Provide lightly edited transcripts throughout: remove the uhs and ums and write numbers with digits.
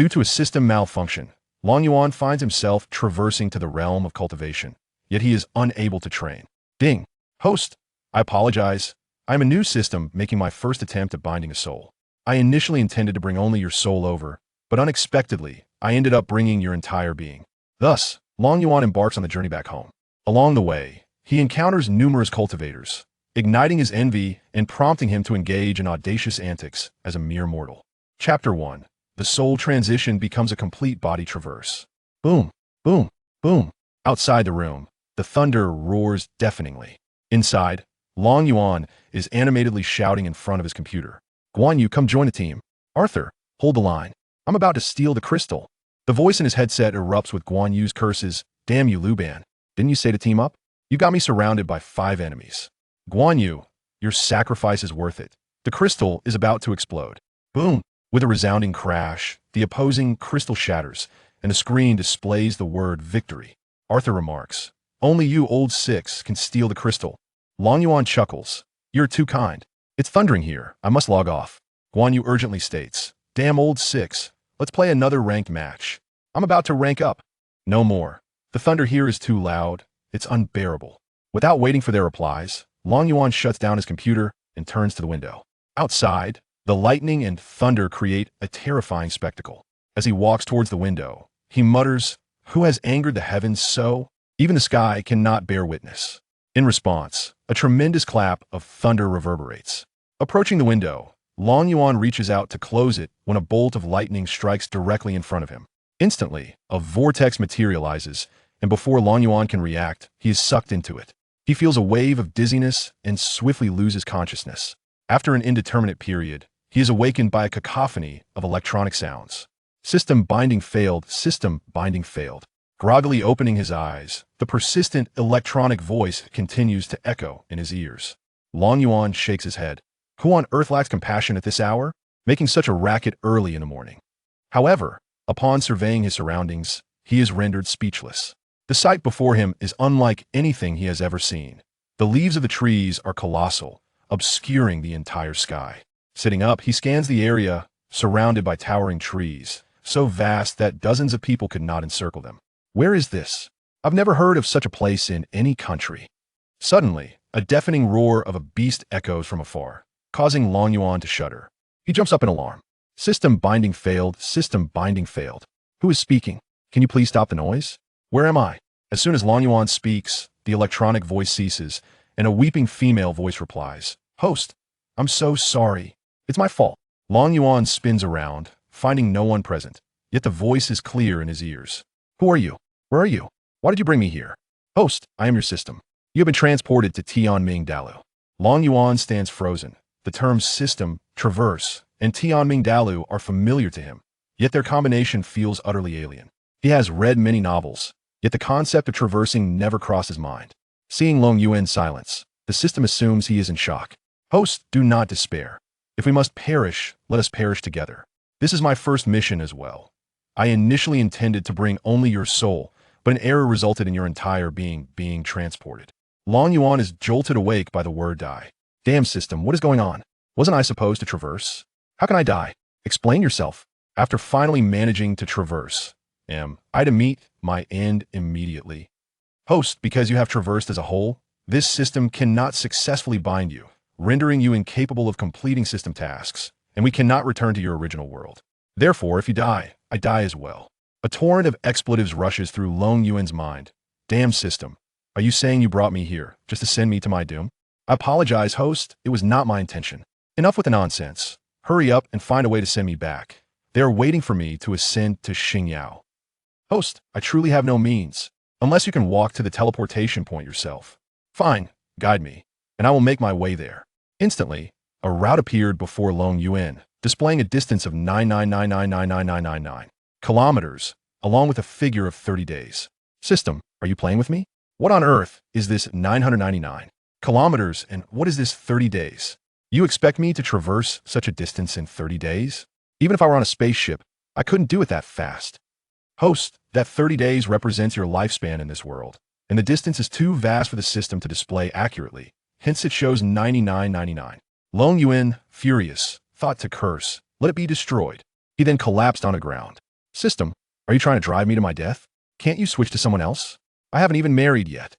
Due to a system malfunction, Long Yuan finds himself traversing to the realm of cultivation, yet he is unable to train. Ding. Host, I apologize. I am a new system making my first attempt at binding a soul. I initially intended to bring only your soul over, but unexpectedly, I ended up bringing your entire being. Thus, Long Yuan embarks on the journey back home. Along the way, he encounters numerous cultivators, igniting his envy and prompting him to engage in audacious antics as a mere mortal. Chapter 1. The soul transition becomes a complete body traverse. Boom, boom, boom. Outside the room, the thunder roars deafeningly. Inside, Long Yuan is animatedly shouting in front of his computer. Guan Yu, come join the team. Arthur, hold the line. I'm about to steal the crystal. The voice in his headset erupts with Guan Yu's curses. Damn you, Liu Ban. Didn't you say to team up? You got me surrounded by 5 enemies. Guan Yu, your sacrifice is worth it. The crystal is about to explode. Boom. With a resounding crash, the opposing crystal shatters, and the screen displays the word victory. Arthur remarks, only you old 6 can steal the crystal. Long Yuan chuckles. You're too kind. It's thundering here. I must log off. Guan Yu urgently states, damn old 6. Let's play another ranked match. I'm about to rank up. No more. The thunder here is too loud. It's unbearable. Without waiting for their replies, Long Yuan shuts down his computer and turns to the window. Outside, the lightning and thunder create a terrifying spectacle. As he walks towards the window, he mutters, who has angered the heavens so? Even the sky cannot bear witness. In response, a tremendous clap of thunder reverberates. Approaching the window, Long Yuan reaches out to close it when a bolt of lightning strikes directly in front of him. Instantly, a vortex materializes, and before Long Yuan can react, he is sucked into it. He feels a wave of dizziness and swiftly loses consciousness. After an indeterminate period, he is awakened by a cacophony of electronic sounds. System binding failed, system binding failed. Groggily opening his eyes, the persistent electronic voice continues to echo in his ears. Long Yuan shakes his head. Who on earth lacks compassion at this hour, making such a racket early in the morning? However, upon surveying his surroundings, he is rendered speechless. The sight before him is unlike anything he has ever seen. The leaves of the trees are colossal, obscuring the entire sky. Sitting up, he scans the area, surrounded by towering trees, so vast that dozens of people could not encircle them. Where is this? I've never heard of such a place in any country. Suddenly, a deafening roar of a beast echoes from afar, causing Long Yuan to shudder. He jumps up in alarm. System binding failed, system binding failed. Who is speaking? Can you please stop the noise? Where am I? As soon as Long Yuan speaks, the electronic voice ceases, and a weeping female voice replies, Host, I'm so sorry. It's my fault. Long Yuan spins around, finding no one present, yet the voice is clear in his ears. Who are you? Where are you? Why did you bring me here? Host, I am your system. You have been transported to Tianming Dalu. Long Yuan stands frozen. The terms system, traverse, and Tianming Dalu are familiar to him, yet their combination feels utterly alien. He has read many novels, yet the concept of traversing never crossed his mind. Seeing Long Yuan's silence, the system assumes he is in shock. Host, do not despair. If we must perish, let us perish together. This is my first mission as well. I initially intended to bring only your soul, but an error resulted in your entire being transported. Long Yuan is jolted awake by the word die. Damn system, what is going on? Wasn't I supposed to traverse? How can I die? Explain yourself. After finally managing to traverse, am I to meet my end immediately? Host, because you have traversed as a whole, this system cannot successfully bind you, rendering you incapable of completing system tasks, and we cannot return to your original world. Therefore, if you die, I die as well. A torrent of expletives rushes through Long Yuan's mind. Damn system, are you saying you brought me here just to send me to my doom? I apologize, host, it was not my intention. Enough with the nonsense. Hurry up and find a way to send me back. They are waiting for me to ascend to Xingyao. Host, I truly have no means, unless you can walk to the teleportation point yourself. Fine, guide me, and I will make my way there. Instantly, a route appeared before Long Yuan, displaying a distance of 999999999 kilometers, along with a figure of 30 days. System, are you playing with me? What on earth is this 999 kilometers, and what is this 30 days? You expect me to traverse such a distance in 30 days? Even if I were on a spaceship, I couldn't do it that fast. Host, that 30 days represents your lifespan in this world, and the distance is too vast for the system to display accurately. Hence it shows 9999. Long Yuan, furious, thought to curse, let it be destroyed. He then collapsed on the ground. System, are you trying to drive me to my death? Can't you switch to someone else? I haven't even married yet.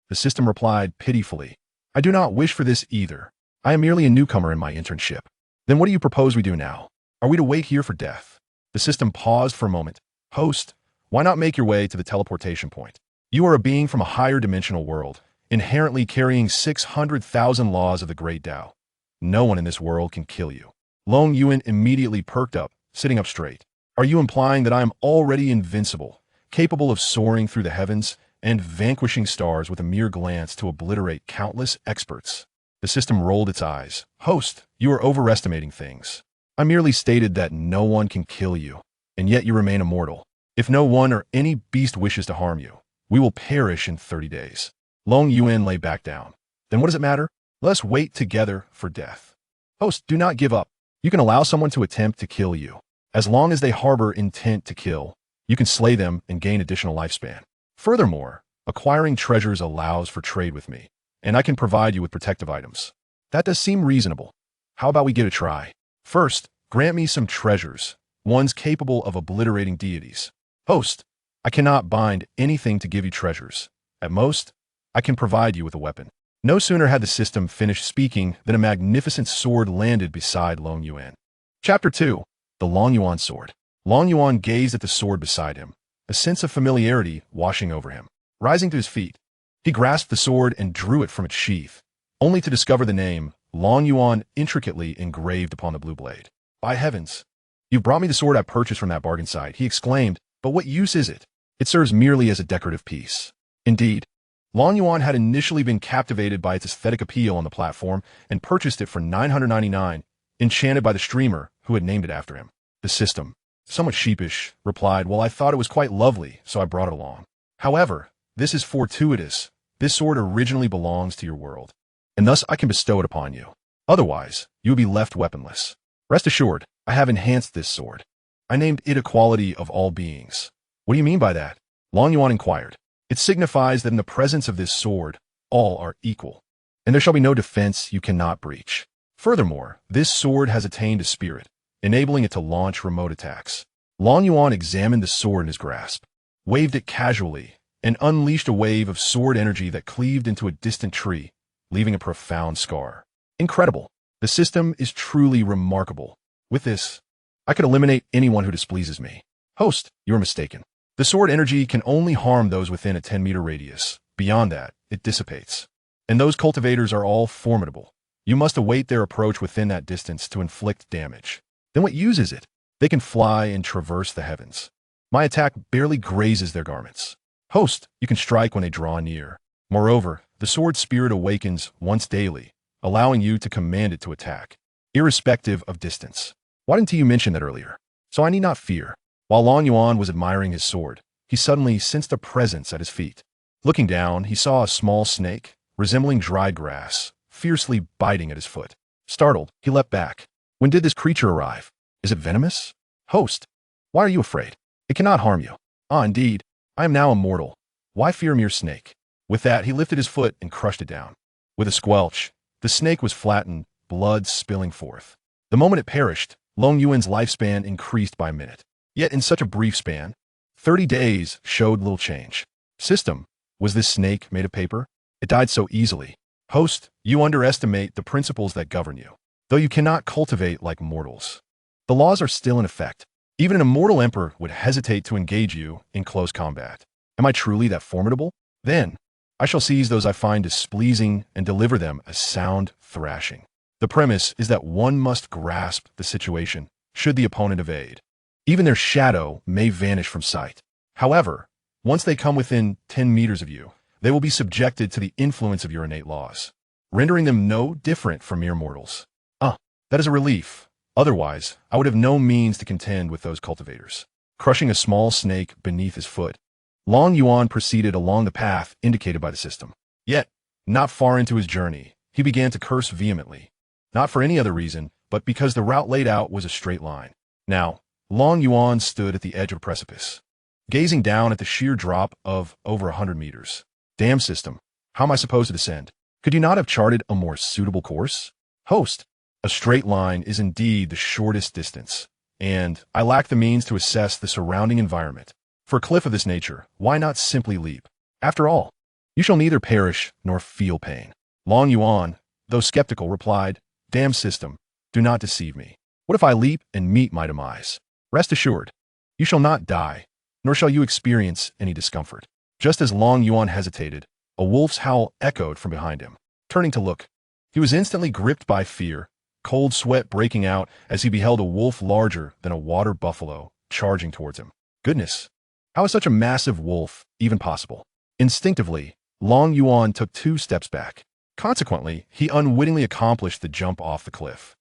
The system replied pitifully. I do not wish for this either. I am merely a newcomer in my internship. Then what do you propose we do now? Are we to wait here for death? The system paused for a moment. Host, why not make your way to the teleportation point? You are a being from a higher dimensional world, inherently carrying 600,000 laws of the Great Tao. No one in this world can kill you. Long Yuan immediately perked up, sitting up straight. Are you implying that I am already invincible, capable of soaring through the heavens and vanquishing stars with a mere glance to obliterate countless experts? The system rolled its eyes. Host, you are overestimating things. I merely stated that no one can kill you, and yet you remain immortal. If no one or any beast wishes to harm you, we will perish in 30 days. Long Yuan lay back down. Then what does it matter? Let us wait together for death. Host, do not give up. You can allow someone to attempt to kill you. As long as they harbor intent to kill, you can slay them and gain additional lifespan. Furthermore, acquiring treasures allows for trade with me, and I can provide you with protective items. That does seem reasonable. How about we give it a try? First, grant me some treasures, ones capable of obliterating deities. Host, I cannot bind anything to give you treasures. At most, I can provide you with a weapon. No sooner had the system finished speaking than a magnificent sword landed beside Long Yuan. Chapter 2. The Long Yuan Sword. Long Yuan gazed at the sword beside him, a sense of familiarity washing over him. Rising to his feet, he grasped the sword and drew it from its sheath, only to discover the name, Long Yuan, intricately engraved upon the blue blade. By heavens! You've brought me the sword I purchased from that bargain site, he exclaimed, but what use is it? It serves merely as a decorative piece. Indeed, Long Yuan had initially been captivated by its aesthetic appeal on the platform and purchased it for $999, enchanted by the streamer who had named it after him. The system, somewhat sheepish, replied, well, I thought it was quite lovely, so I brought it along. However, this is fortuitous. This sword originally belongs to your world, and thus I can bestow it upon you. Otherwise, you would be left weaponless. Rest assured, I have enhanced this sword. I named it Equality of All Beings. What do you mean by that? Long Yuan inquired. It signifies that in the presence of this sword, all are equal, and there shall be no defense you cannot breach. Furthermore, this sword has attained a spirit, enabling it to launch remote attacks. Long Yuan examined the sword in his grasp, waved it casually, and unleashed a wave of sword energy that cleaved into a distant tree, leaving a profound scar. Incredible. The system is truly remarkable. With this, I could eliminate anyone who displeases me. Host, you are mistaken. The sword energy can only harm those within a 10-meter radius. Beyond that, it dissipates. And those cultivators are all formidable. You must await their approach within that distance to inflict damage. Then what use is it? They can fly and traverse the heavens. My attack barely grazes their garments. Host, you can strike when they draw near. Moreover, the sword spirit awakens once daily, allowing you to command it to attack, irrespective of distance. Why didn't you mention that earlier? So I need not fear. While Long Yuan was admiring his sword, he suddenly sensed a presence at his feet. Looking down, he saw a small snake, resembling dried grass, fiercely biting at his foot. Startled, he leapt back. When did this creature arrive? Is it venomous? Host, why are you afraid? It cannot harm you. Ah, indeed. I am now immortal. Why fear a mere snake? With that, he lifted his foot and crushed it down. With a squelch, the snake was flattened, blood spilling forth. The moment it perished, Long Yuan's lifespan increased by a minute. Yet in such a brief span, 30 days showed little change. System, was this snake made of paper? It died so easily. Host, you underestimate the principles that govern you. Though you cannot cultivate like mortals, the laws are still in effect. Even an immortal emperor would hesitate to engage you in close combat. Am I truly that formidable? Then, I shall seize those I find displeasing and deliver them a sound thrashing. The premise is that one must grasp the situation, should the opponent evade. Even their shadow may vanish from sight. However, once they come within 10 meters of you, they will be subjected to the influence of your innate laws, rendering them no different from mere mortals. That is a relief. Otherwise, I would have no means to contend with those cultivators. Crushing a small snake beneath his foot, Long Yuan proceeded along the path indicated by the system. Yet, not far into his journey, he began to curse vehemently. Not for any other reason, but because the route laid out was a straight line. Now, Long Yuan stood at the edge of a precipice, gazing down at the sheer drop of over 100 meters. Damn system, how am I supposed to descend? Could you not have charted a more suitable course? Host, a straight line is indeed the shortest distance, and I lack the means to assess the surrounding environment. For a cliff of this nature, why not simply leap? After all, you shall neither perish nor feel pain. Long Yuan, though skeptical, replied, Damn system, do not deceive me. What if I leap and meet my demise? Rest assured, you shall not die, nor shall you experience any discomfort. Just as Long Yuan hesitated, a wolf's howl echoed from behind him. Turning to look, he was instantly gripped by fear, cold sweat breaking out as he beheld a wolf larger than a water buffalo charging towards him. Goodness, how is such a massive wolf even possible? Instinctively, Long Yuan took 2 steps back. Consequently, he unwittingly accomplished the jump off the cliff.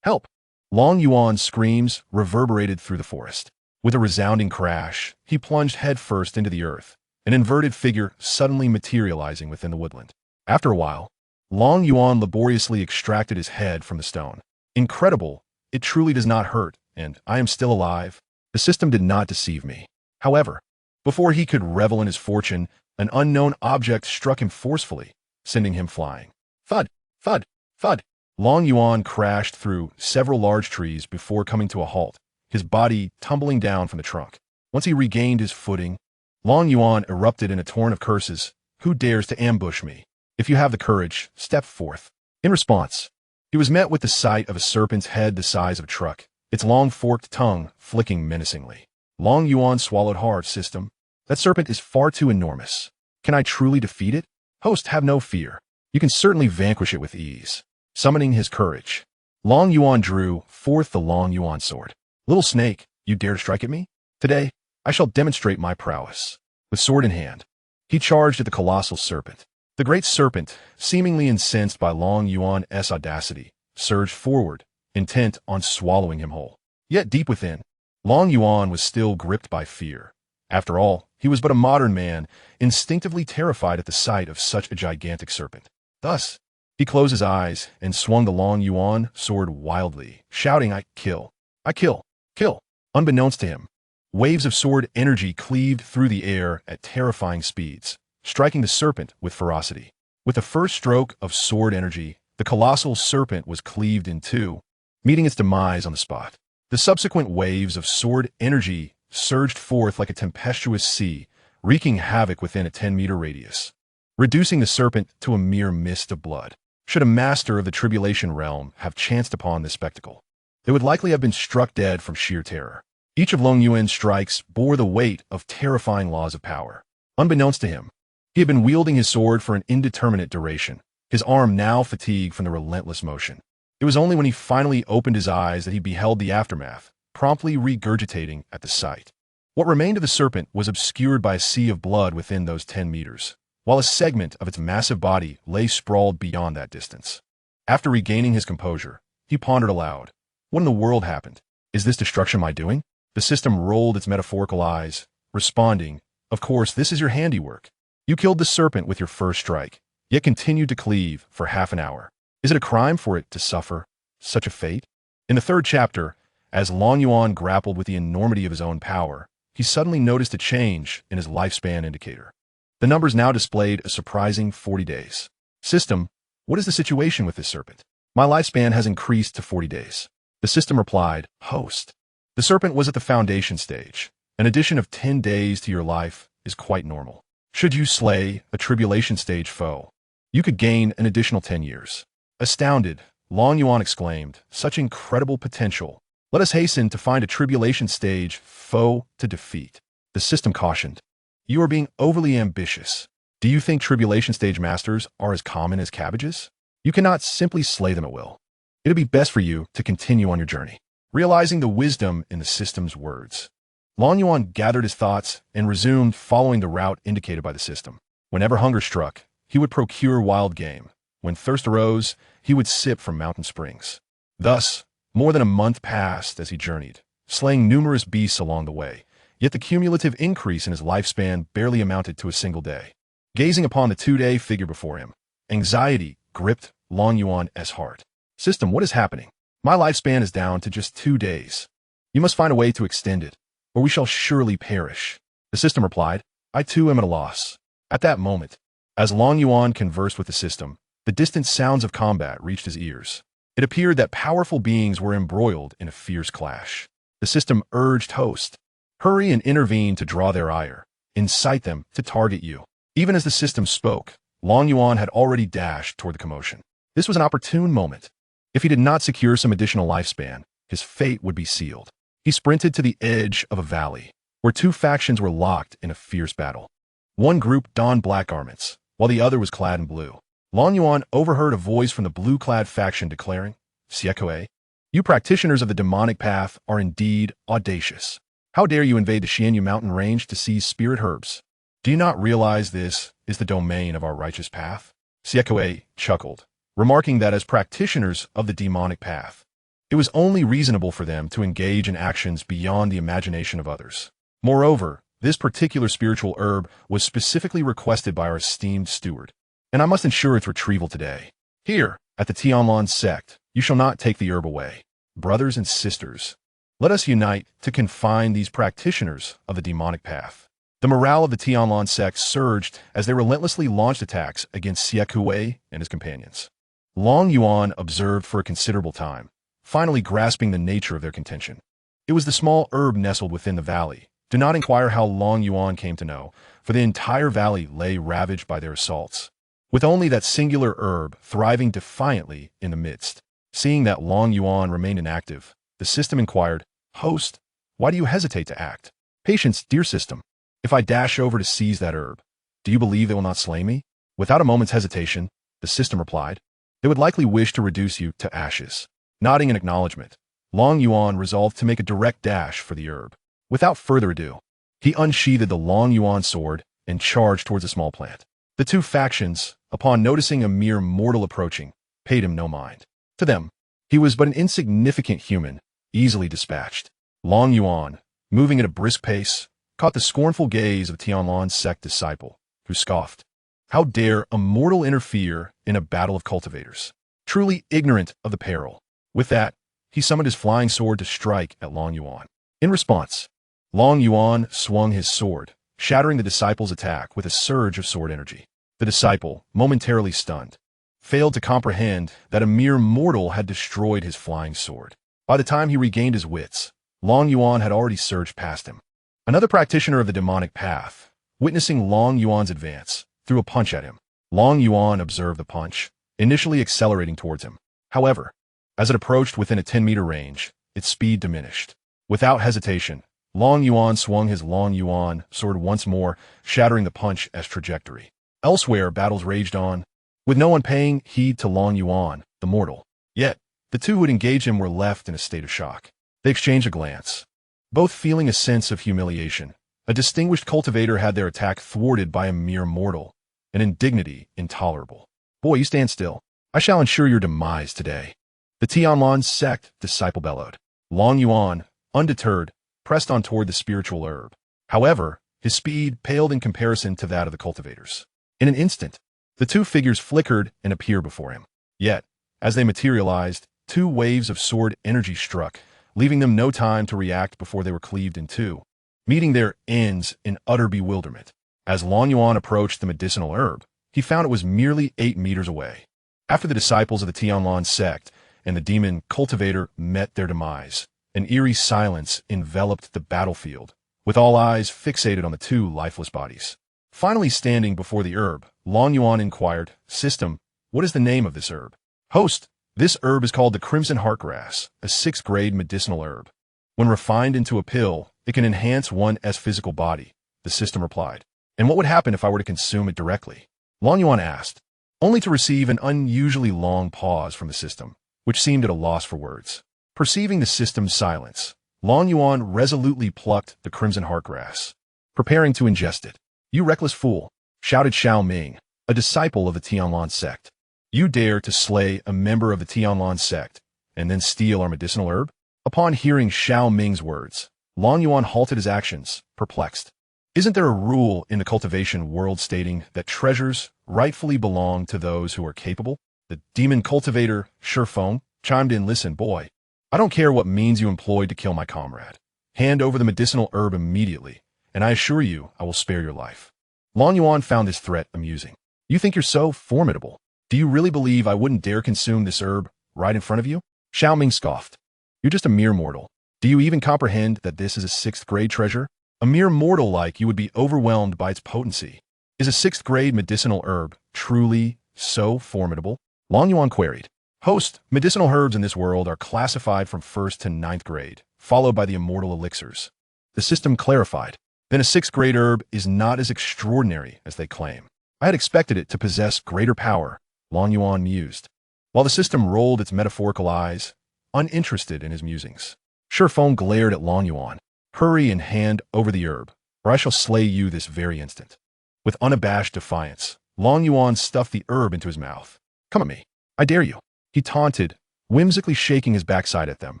Help! Long Yuan's screams reverberated through the forest. With a resounding crash, he plunged headfirst into the earth, an inverted figure suddenly materializing within the woodland. After a while, Long Yuan laboriously extracted his head from the stone. Incredible, it truly does not hurt, and I am still alive. The system did not deceive me. However, before he could revel in his fortune, an unknown object struck him forcefully, sending him flying. Thud! Thud! Thud! Long Yuan crashed through several large trees before coming to a halt, his body tumbling down from the trunk. Once he regained his footing, Long Yuan erupted in a torrent of curses. Who dares to ambush me? If you have the courage, step forth. In response, he was met with the sight of a serpent's head the size of a truck, its long forked tongue flicking menacingly. Long Yuan swallowed hard. System, that serpent is far too enormous. Can I truly defeat it? Host, have no fear. You can certainly vanquish it with ease. Summoning his courage, Long Yuan drew forth the Long Yuan sword. Little snake, you dare to strike at me? Today, I shall demonstrate my prowess. With sword in hand, he charged at the colossal serpent. The great serpent, seemingly incensed by Long Yuan's audacity, surged forward, intent on swallowing him whole. Yet deep within, Long Yuan was still gripped by fear. After all, he was but a modern man, instinctively terrified at the sight of such a gigantic serpent. Thus, he closed his eyes and swung the Long Yuan sword wildly, shouting, I kill, kill. Unbeknownst to him, waves of sword energy cleaved through the air at terrifying speeds, striking the serpent with ferocity. With the first stroke of sword energy, the colossal serpent was cleaved in 2, meeting its demise on the spot. The subsequent waves of sword energy surged forth like a tempestuous sea, wreaking havoc within a 10-meter radius, reducing the serpent to a mere mist of blood. Should a master of the tribulation realm have chanced upon this spectacle, they would likely have been struck dead from sheer terror. Each of Long Yuan's strikes bore the weight of terrifying laws of power. Unbeknownst to him, he had been wielding his sword for an indeterminate duration, his arm now fatigued from the relentless motion. It was only when he finally opened his eyes that he beheld the aftermath, promptly regurgitating at the sight. What remained of the serpent was obscured by a sea of blood within those 10 meters, while a segment of its massive body lay sprawled beyond that distance. After regaining his composure, he pondered aloud. What in the world happened? Is this destruction my doing? The system rolled its metaphorical eyes, responding, Of course, this is your handiwork. You killed the serpent with your first strike, yet continued to cleave for half an hour. Is it a crime for it to suffer such a fate? In the 3rd chapter, as Long Yuan grappled with the enormity of his own power, he suddenly noticed a change in his lifespan indicator. The numbers now displayed a surprising 40 days. System, what is the situation with this serpent? My lifespan has increased to 40 days. The system replied, Host. The serpent was at the foundation stage. An addition of 10 days to your life is quite normal. Should you slay a tribulation stage foe, you could gain an additional 10 years. Astounded, Long Yuan exclaimed, Such incredible potential. Let us hasten to find a tribulation stage foe to defeat. The system cautioned, You are being overly ambitious. Do you think tribulation stage masters are as common as cabbages? You cannot simply slay them at will. It'd be best for you to continue on your journey. Realizing the wisdom in the system's words, Long Yuan gathered his thoughts and resumed following the route indicated by the system. Whenever hunger struck, he would procure wild game. When thirst arose, he would sip from mountain springs. Thus, more than a month passed as he journeyed, slaying numerous beasts along the way, yet the cumulative increase in his lifespan barely amounted to a single day. Gazing upon the 2-day figure before him, anxiety gripped Long Yuan's heart. System, what is happening? My lifespan is down to just 2 days. You must find a way to extend it, or we shall surely perish. The system replied, I too am at a loss. At that moment, as Long Yuan conversed with the system, the distant sounds of combat reached his ears. It appeared that powerful beings were embroiled in a fierce clash. The system urged host, hurry and intervene to draw their ire, incite them to target you. Even as the system spoke, Long Yuan had already dashed toward the commotion. This was an opportune moment. If he did not secure some additional lifespan, his fate would be sealed. He sprinted to the edge of a valley, where two factions were locked in a fierce battle. One group donned black garments, while the other was clad in blue. Long Yuan overheard a voice from the blue-clad faction declaring, "Siekue, you practitioners of the demonic path are indeed audacious. How dare you invade the Xianyu mountain range to seize spirit herbs? Do you not realize this is the domain of our righteous path?" Siekue chuckled, remarking that as practitioners of the demonic path, it was only reasonable for them to engage in actions beyond the imagination of others. Moreover, this particular spiritual herb was specifically requested by our esteemed steward, and I must ensure its retrieval today. Here, at the Tianlan sect, you shall not take the herb away. Brothers and sisters, let us unite to confine these practitioners of the demonic path. The morale of the Tianlan sect surged as they relentlessly launched attacks against Siekue and his companions. Long Yuan observed for a considerable time, finally grasping the nature of their contention. It was the small herb nestled within the valley. Do not inquire how Long Yuan came to know, for the entire valley lay ravaged by their assaults, with only that singular herb thriving defiantly in the midst. Seeing that Long Yuan remained inactive, the system inquired, "Host, why do you hesitate to act?" "Patience, dear system. If I dash over to seize that herb, do you believe they will not slay me?" Without a moment's hesitation, the system replied, "They would likely wish to reduce you to ashes." Nodding in acknowledgement, Long Yuan resolved to make a direct dash for the herb. Without further ado, he unsheathed the Long Yuan sword and charged towards the small plant. The two factions, upon noticing a mere mortal approaching, paid him no mind. To them, he was but an insignificant human, easily dispatched. Long Yuan, moving at a brisk pace, caught the scornful gaze of Tianlan's sect disciple, who scoffed. How dare a mortal interfere in a battle of cultivators? Truly ignorant of the peril. With that, he summoned his flying sword to strike at Long Yuan. In response, Long Yuan swung his sword, shattering the disciple's attack with a surge of sword energy. The disciple, momentarily stunned, failed to comprehend that a mere mortal had destroyed his flying sword. By the time he regained his wits, Long Yuan had already surged past him. Another practitioner of the demonic path, witnessing Long Yuan's advance, threw a punch at him. Long Yuan observed the punch, initially accelerating towards him. However, as it approached within a 10-meter range, its speed diminished. Without hesitation, Long Yuan swung his Long Yuan sword once more, shattering the punch as trajectory. Elsewhere, battles raged on, with no one paying heed to Long Yuan, the mortal. Yet, the two who had engaged him were left in a state of shock. They exchanged a glance, both feeling a sense of humiliation. A distinguished cultivator had their attack thwarted by a mere mortal, an indignity intolerable. "Boy, you stand still. I shall ensure your demise today." The Tianlan sect disciple bellowed. Long Yuan, undeterred, pressed on toward the spiritual herb. However, his speed paled in comparison to that of the cultivators. In an instant, the two figures flickered and appeared before him. Yet, as they materialized, two waves of sword energy struck, leaving them no time to react before they were cleaved in two, meeting their ends in utter bewilderment. As Long Yuan approached the medicinal herb, he found it was merely 8 meters away. After the disciples of the Tianlan sect and the demon cultivator met their demise, an eerie silence enveloped the battlefield, with all eyes fixated on the two lifeless bodies. Finally standing before the herb, Long Yuan inquired, "System, what is the name of this herb?" "Host, this herb is called the Crimson Heartgrass, a 6th-grade medicinal herb. When refined into a pill, it can enhance one's physical body," the system replied. "And what would happen if I were to consume it directly?" Long Yuan asked, only to receive an unusually long pause from the system, which seemed at a loss for words. Perceiving the system's silence, Long Yuan resolutely plucked the Crimson Heartgrass, preparing to ingest it. "You reckless fool," shouted Xiao Ming, a disciple of the Tianlan sect. "You dare to slay a member of the Tianlan sect and then steal our medicinal herb?" Upon hearing Xiao Ming's words, Long Yuan halted his actions, perplexed. Isn't there a rule in the cultivation world stating that treasures rightfully belong to those who are capable? The demon cultivator, Shifeng, chimed in, "Listen, boy, I don't care what means you employed to kill my comrade. Hand over the medicinal herb immediately, and I assure you I will spare your life." Long Yuan found this threat amusing. "You think you're so formidable? Do you really believe I wouldn't dare consume this herb right in front of you? Xiao Ming scoffed. You're just a mere mortal. Do you even comprehend that this is a 6th grade treasure? A mere mortal like you would be overwhelmed by its potency. Is a 6th grade medicinal herb truly so formidable? Long Yuan queried. Host, medicinal herbs in this world are classified from 1st to 9th grade, followed by the immortal elixirs. The system clarified. Then a 6th grade herb is not as extraordinary as they claim. I had expected it to possess greater power, Long Yuan mused, while the system rolled its metaphorical eyes, uninterested in his musings. Shifeng glared at Long Yuan. Hurry and hand over the herb, or I shall slay you this very instant. With unabashed defiance, Long Yuan stuffed the herb into his mouth. Come at me. I dare you. He taunted, whimsically shaking his backside at them,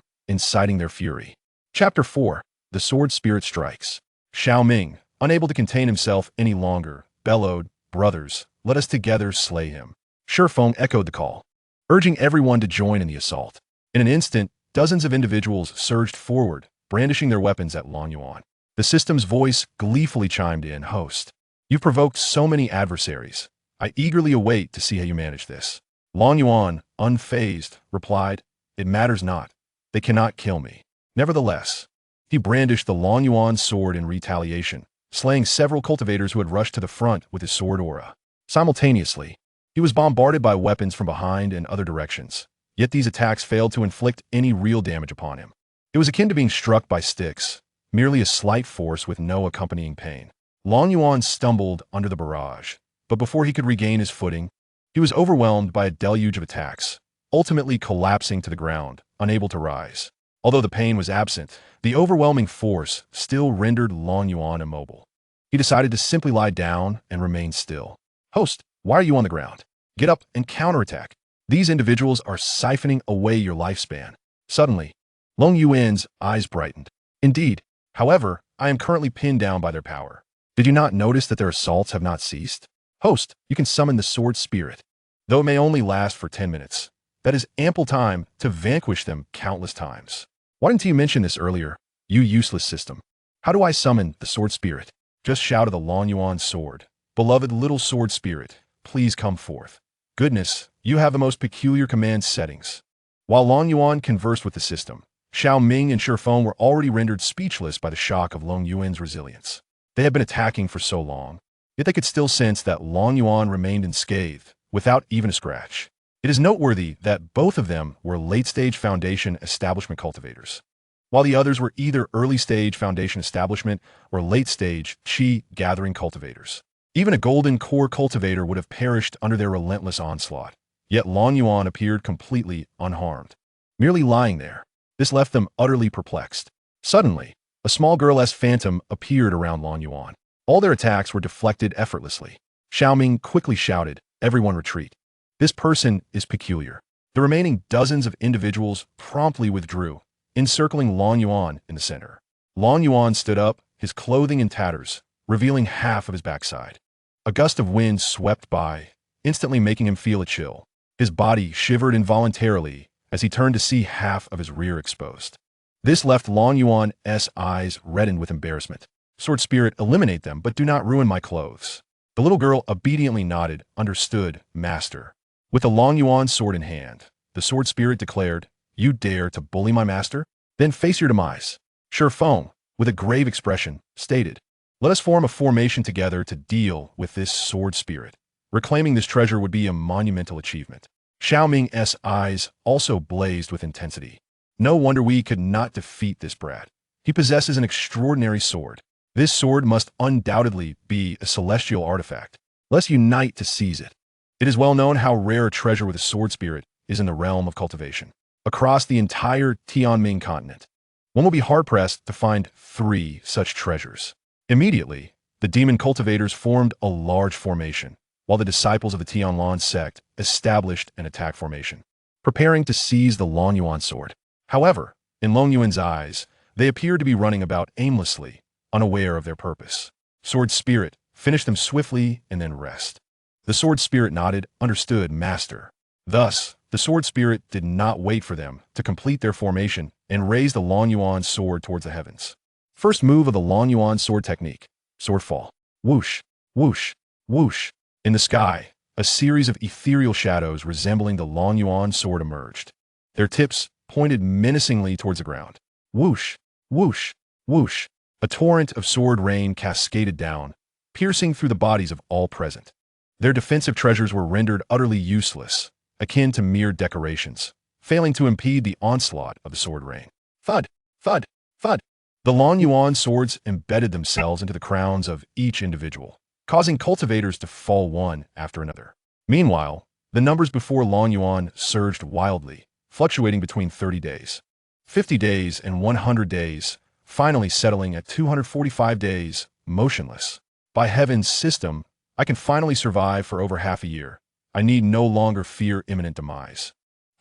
inciting their fury. Chapter 4. The Sword Spirit Strikes. Xiao Ming, unable to contain himself any longer, bellowed, Brothers, let us together slay him. Shifeng echoed the call, urging everyone to join in the assault. In an instant, dozens of individuals surged forward, brandishing their weapons at Long Yuan. The system's voice gleefully chimed in, Host, you've provoked so many adversaries. I eagerly await to see how you manage this. Long Yuan, unfazed, replied, It matters not. They cannot kill me. Nevertheless, he brandished the Long Yuan sword in retaliation, slaying several cultivators who had rushed to the front with his sword aura. Simultaneously, he was bombarded by weapons from behind and other directions, yet these attacks failed to inflict any real damage upon him. It was akin to being struck by sticks, merely a slight force with no accompanying pain. Long Yuan stumbled under the barrage, but before he could regain his footing, he was overwhelmed by a deluge of attacks, ultimately collapsing to the ground, unable to rise. Although the pain was absent, the overwhelming force still rendered Long Yuan immobile. He decided to simply lie down and remain still. Host, why are you on the ground? Get up and counterattack. These individuals are siphoning away your lifespan. Suddenly, Long Yuan's eyes brightened. Indeed, however, I am currently pinned down by their power. Did you not notice that their assaults have not ceased? Host, you can summon the sword spirit. Though it may only last for 10 minutes, that is ample time to vanquish them countless times. Why didn't you mention this earlier, you useless system? How do I summon the sword spirit? Just shouted the Long Yuan sword. Beloved little sword spirit, please come forth. Goodness, you have the most peculiar command settings. While Long Yuan conversed with the system, Xiao Ming and Shifeng were already rendered speechless by the shock of Long Yuan's resilience. They had been attacking for so long, yet they could still sense that Long Yuan remained unscathed, without even a scratch. It is noteworthy that both of them were late-stage Foundation establishment cultivators, while the others were either early-stage Foundation establishment or late-stage Qi-gathering cultivators. Even a golden core cultivator would have perished under their relentless onslaught, yet Long Yuan appeared completely unharmed, merely lying there. This left them utterly perplexed. Suddenly, a small girl-esque phantom appeared around Long Yuan. All their attacks were deflected effortlessly. Xiao Ming quickly shouted, Everyone retreat. This person is peculiar. The remaining dozens of individuals promptly withdrew, encircling Long Yuan in the center. Long Yuan stood up, his clothing in tatters, revealing half of his backside. A gust of wind swept by, instantly making him feel a chill. His body shivered involuntarily as he turned to see half of his rear exposed. This left Long Yuan's eyes reddened with embarrassment. Sword Spirit, eliminate them, but do not ruin my clothes. The little girl obediently nodded, understood, Master. With the Long Yuan sword in hand, the Sword Spirit declared, You dare to bully my master? Then face your demise. Shifeng, with a grave expression, stated, Let us form a formation together to deal with this Sword Spirit. Reclaiming this treasure would be a monumental achievement. Xiao Ming's eyes also blazed with intensity. No wonder we could not defeat this brat. He possesses an extraordinary sword. This sword must undoubtedly be a celestial artifact. Let's unite to seize it. It is well known how rare a treasure with a sword spirit is in the realm of cultivation. Across the entire Tianming continent, one will be hard-pressed to find 3 such treasures. Immediately, the demon cultivators formed a large formation, while the disciples of the Tianlan sect established an attack formation, preparing to seize the Long Yuan sword. However, in Long Yuan's eyes, they appeared to be running about aimlessly, unaware of their purpose. Sword Spirit, finish them swiftly and then rest. The Sword Spirit nodded, understood, Master. Thus, the Sword Spirit did not wait for them to complete their formation and raised the Long Yuan sword towards the heavens. First move of the Long Yuan sword technique, sword fall. Whoosh, whoosh, whoosh. In the sky, a series of ethereal shadows resembling the Long Yuan sword emerged. their tips pointed menacingly towards the ground. Whoosh, whoosh, whoosh. A torrent of sword rain cascaded down, piercing through the bodies of all present. Their defensive treasures were rendered utterly useless, akin to mere decorations, failing to impede the onslaught of the sword rain. Thud, thud, thud. The Long Yuan swords embedded themselves into the crowns of each individual, causing cultivators to fall one after another. Meanwhile, the numbers before Long Yuan surged wildly, fluctuating between 30 days, 50 days, and 100 days, finally settling at 245 days, motionless. By heaven's system, I can finally survive for over half a year. I need no longer fear imminent demise.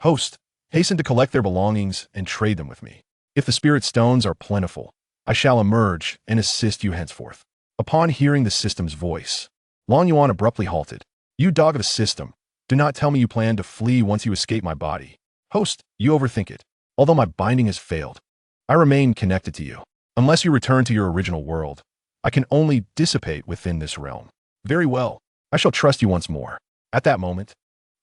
Host, hasten to collect their belongings and trade them with me. If the spirit stones are plentiful, I shall emerge and assist you henceforth. Upon hearing the system's voice, Long Yuan abruptly halted. You dog of the system, do not tell me you plan to flee once you escape my body. Host, you overthink it. Although my binding has failed, I remain connected to you. Unless you return to your original world, I can only dissipate within this realm. Very well, I shall trust you once more. At that moment,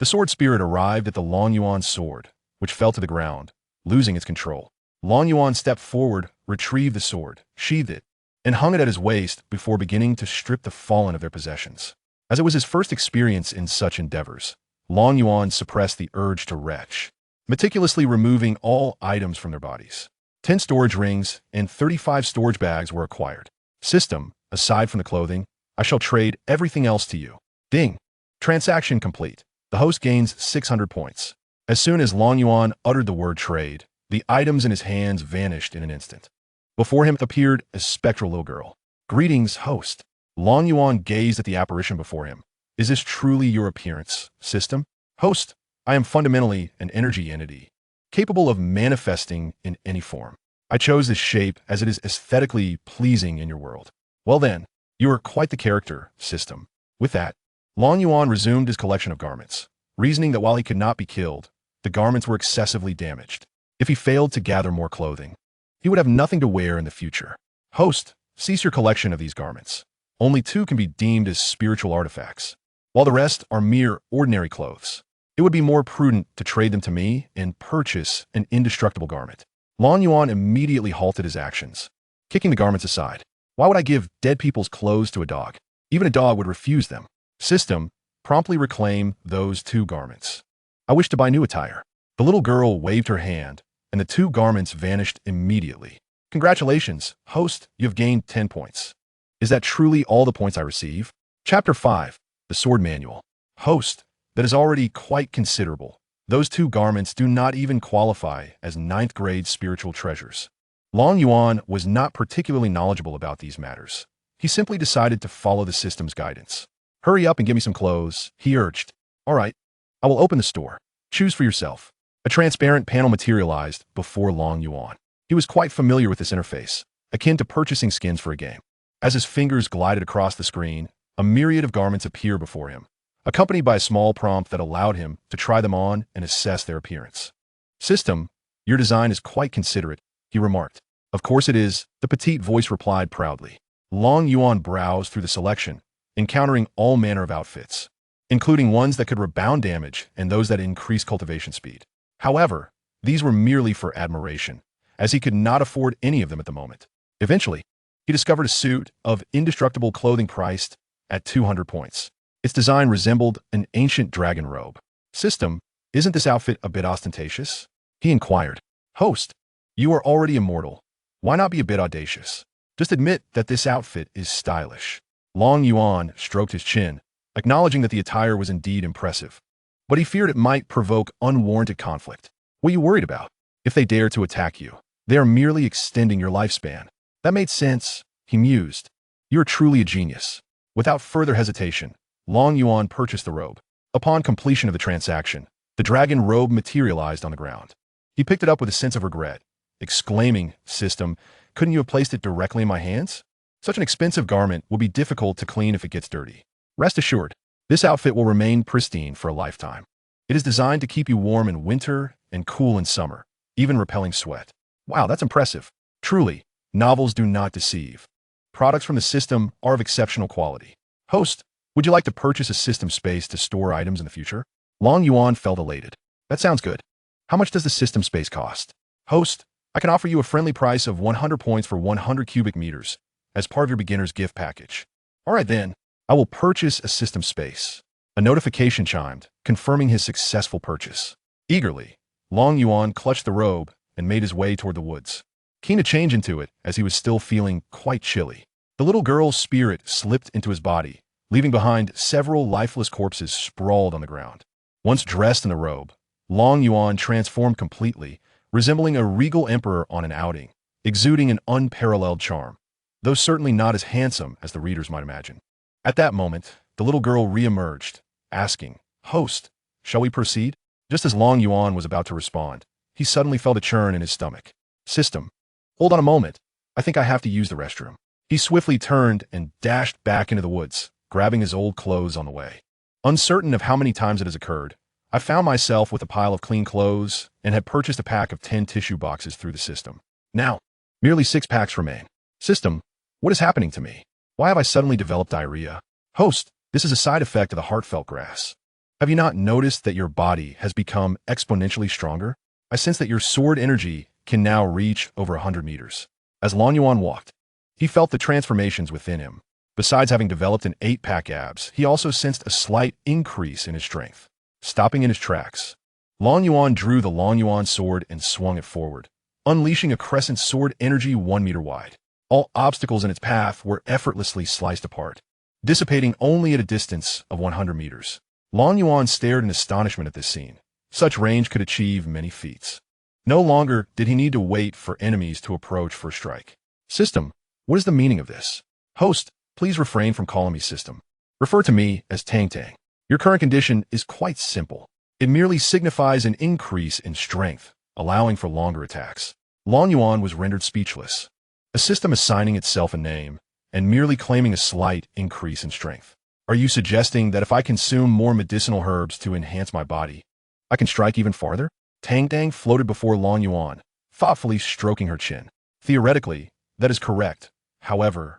the sword spirit arrived at the Long Yuan sword, which fell to the ground, losing its control. Long Yuan stepped forward, retrieved the sword, sheathed it, and hung it at his waist before beginning to strip the fallen of their possessions. As it was his first experience in such endeavors, Long Yuan suppressed the urge to retch, meticulously removing all items from their bodies. 10 storage rings and 35 storage bags were acquired. System, aside from the clothing, I shall trade everything else to you. Ding. Transaction complete. The host gains 600 points. As soon as Long Yuan uttered the word trade, the items in his hands vanished in an instant. Before him appeared a spectral little girl. Greetings, host. Long Yuan gazed at the apparition before him. Is this truly your appearance, system? Host, I am fundamentally an energy entity, capable of manifesting in any form. I chose this shape as it is aesthetically pleasing in your world. Well then, you are quite the character, system. With that, Long Yuan resumed his collection of garments, reasoning that while he could not be killed, the garments were excessively damaged. If he failed to gather more clothing, he would have nothing to wear in the future. Host, cease your collection of these garments. Only 2 can be deemed as spiritual artifacts, while the rest are mere ordinary clothes. It would be more prudent to trade them to me and purchase an indestructible garment. Long Yuan immediately halted his actions, kicking the garments aside. Why would I give dead people's clothes to a dog? Even a dog would refuse them. System, promptly reclaim those 2 garments. I wish to buy new attire. The little girl waved her hand, and the 2 garments vanished immediately. Congratulations, host, you have gained 10 points. Is that truly all the points I receive? Chapter 5, The Sword Manual. Host, that is already quite considerable. Those 2 garments do not even qualify as 9th grade spiritual treasures. Long Yuan was not particularly knowledgeable about these matters. He simply decided to follow the system's guidance. Hurry up and give me some clothes, he urged. All right, I will open the store. Choose for yourself. A transparent panel materialized before Long Yuan. He was quite familiar with this interface, akin to purchasing skins for a game. As his fingers glided across the screen, a myriad of garments appeared before him, accompanied by a small prompt that allowed him to try them on and assess their appearance. System, your design is quite considerate, he remarked. Of course it is, the petite voice replied proudly. Long Yuan browsed through the selection, encountering all manner of outfits, including ones that could rebound damage and those that increase cultivation speed. However, these were merely for admiration, as he could not afford any of them at the moment. Eventually, he discovered a suit of indestructible clothing priced at 200 points. Its design resembled an ancient dragon robe. System, isn't this outfit a bit ostentatious? He inquired. Host, you are already immortal. Why not be a bit audacious? Just admit that this outfit is stylish. Long Yuan stroked his chin, acknowledging that the attire was indeed impressive. But he feared it might provoke unwarranted conflict. What are you worried about? If they dare to attack you, they are merely extending your lifespan. That made sense, he mused. You are truly a genius. Without further hesitation, Long Yuan purchased the robe. Upon completion of the transaction, the dragon robe materialized on the ground. He picked it up with a sense of regret, exclaiming, System, couldn't you have placed it directly in my hands? Such an expensive garment will be difficult to clean if it gets dirty. Rest assured, this outfit will remain pristine for a lifetime. It is designed to keep you warm in winter and cool in summer, even repelling sweat. Wow, that's impressive. Truly, novels do not deceive. Products from the system are of exceptional quality. Host, would you like to purchase a system space to store items in the future? Long Yuan felt elated. That sounds good. How much does the system space cost? Host, I can offer you a friendly price of 100 points for 100 cubic meters as part of your beginner's gift package. All right then, I will purchase a system space. A notification chimed, confirming his successful purchase. Eagerly, Long Yuan clutched the robe and made his way toward the woods, keen to change into it as he was still feeling quite chilly. The little girl's spirit slipped into his body, leaving behind several lifeless corpses sprawled on the ground. Once dressed in the robe, Long Yuan transformed completely, resembling a regal emperor on an outing, exuding an unparalleled charm, though certainly not as handsome as the readers might imagine. At that moment, the little girl re-emerged, asking, "Host, shall we proceed?" Just as Long Yuan was about to respond, he suddenly felt a churn in his stomach. System. Hold on a moment. I think I have to use the restroom. He swiftly turned and dashed back into the woods, grabbing his old clothes on the way. Uncertain of how many times it has occurred, I found myself with a pile of clean clothes and had purchased a pack of 10 tissue boxes through the system. Now, merely 6 packs remain. System, what is happening to me? Why have I suddenly developed diarrhea? Host, this is a side effect of the heartfelt grass. Have you not noticed that your body has become exponentially stronger? I sense that your sword energy can now reach over 100 meters. As Long Yuan walked, he felt the transformations within him. Besides having developed an 8-pack abs, he also sensed a slight increase in his strength. Stopping in his tracks, Long Yuan drew the Long Yuan sword and swung it forward, unleashing a crescent sword energy 1 meter wide. All obstacles in its path were effortlessly sliced apart, dissipating only at a distance of 100 meters. Long Yuan stared in astonishment at this scene. Such range could achieve many feats. No longer did he need to wait for enemies to approach for a strike. System, what is the meaning of this? Host, please refrain from calling me System. Refer to me as Tang Tang. Your current condition is quite simple. It merely signifies an increase in strength, allowing for longer attacks. Long Yuan was rendered speechless. A system assigning itself a name and merely claiming a slight increase in strength. Are you suggesting that if I consume more medicinal herbs to enhance my body, I can strike even farther? Tang Tang floated before Long Yuan, thoughtfully stroking her chin. Theoretically, that is correct. However,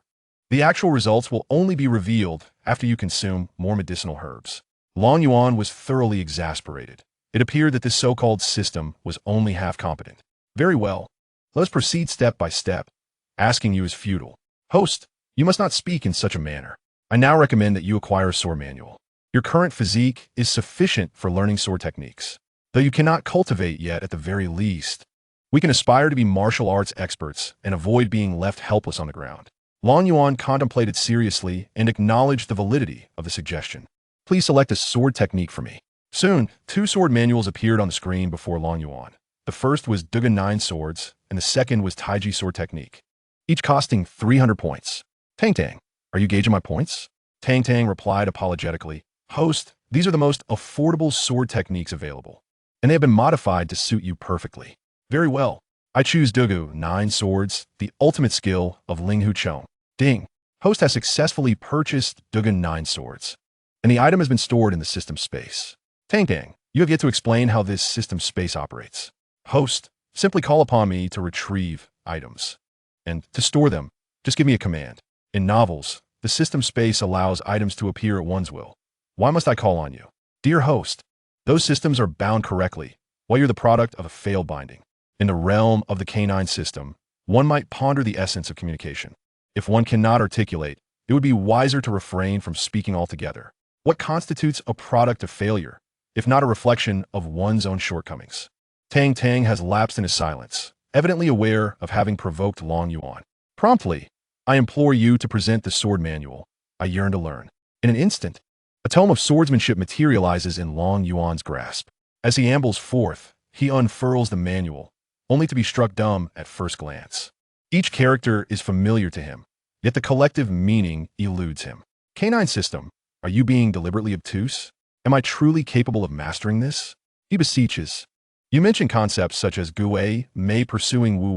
the actual results will only be revealed after you consume more medicinal herbs. Long Yuan was thoroughly exasperated. It appeared that this so-called system was only half competent. Very well. Let us proceed step by step. Asking you is futile. Host, you must not speak in such a manner. I now recommend that you acquire a sword manual. Your current physique is sufficient for learning sword techniques. Though you cannot cultivate yet at the very least, we can aspire to be martial arts experts and avoid being left helpless on the ground. Long Yuan contemplated seriously and acknowledged the validity of the suggestion. Please select a sword technique for me. Soon, 2 sword manuals appeared on the screen before Long Yuan. The first was Dugan 9 swords, and the second was Taiji sword technique, each costing 300 points. Tang Tang, are you gauging my points? Tang Tang replied apologetically. Host, these are the most affordable sword techniques available, and they have been modified to suit you perfectly. Very well. I choose Dugu 9 swords, the ultimate skill of Ling Hu Chong. Ding. Host has successfully purchased Dugan 9 swords, and the item has been stored in the system space. Tang Tang, you have yet to explain how this system space operates. Host, simply call upon me to retrieve items. And to store them, just give me a command. In novels, the system space allows items to appear at one's will. Why must I call on you? Dear host, those systems are bound correctly, while you're the product of a failed binding. In the realm of the canine system, one might ponder the essence of communication. If one cannot articulate, it would be wiser to refrain from speaking altogether. What constitutes a product of failure, if not a reflection of one's own shortcomings? Tang Tang has lapsed into silence, evidently aware of having provoked Long Yuan. Promptly, I implore you to present the sword manual. I yearn to learn. In an instant, a tome of swordsmanship materializes in Long Yuan's grasp. As he ambles forth, he unfurls the manual, only to be struck dumb at first glance. Each character is familiar to him, yet the collective meaning eludes him. Canine system, are you being deliberately obtuse? Am I truly capable of mastering this? He beseeches. You mention concepts such as Gu Mei pursuing Wu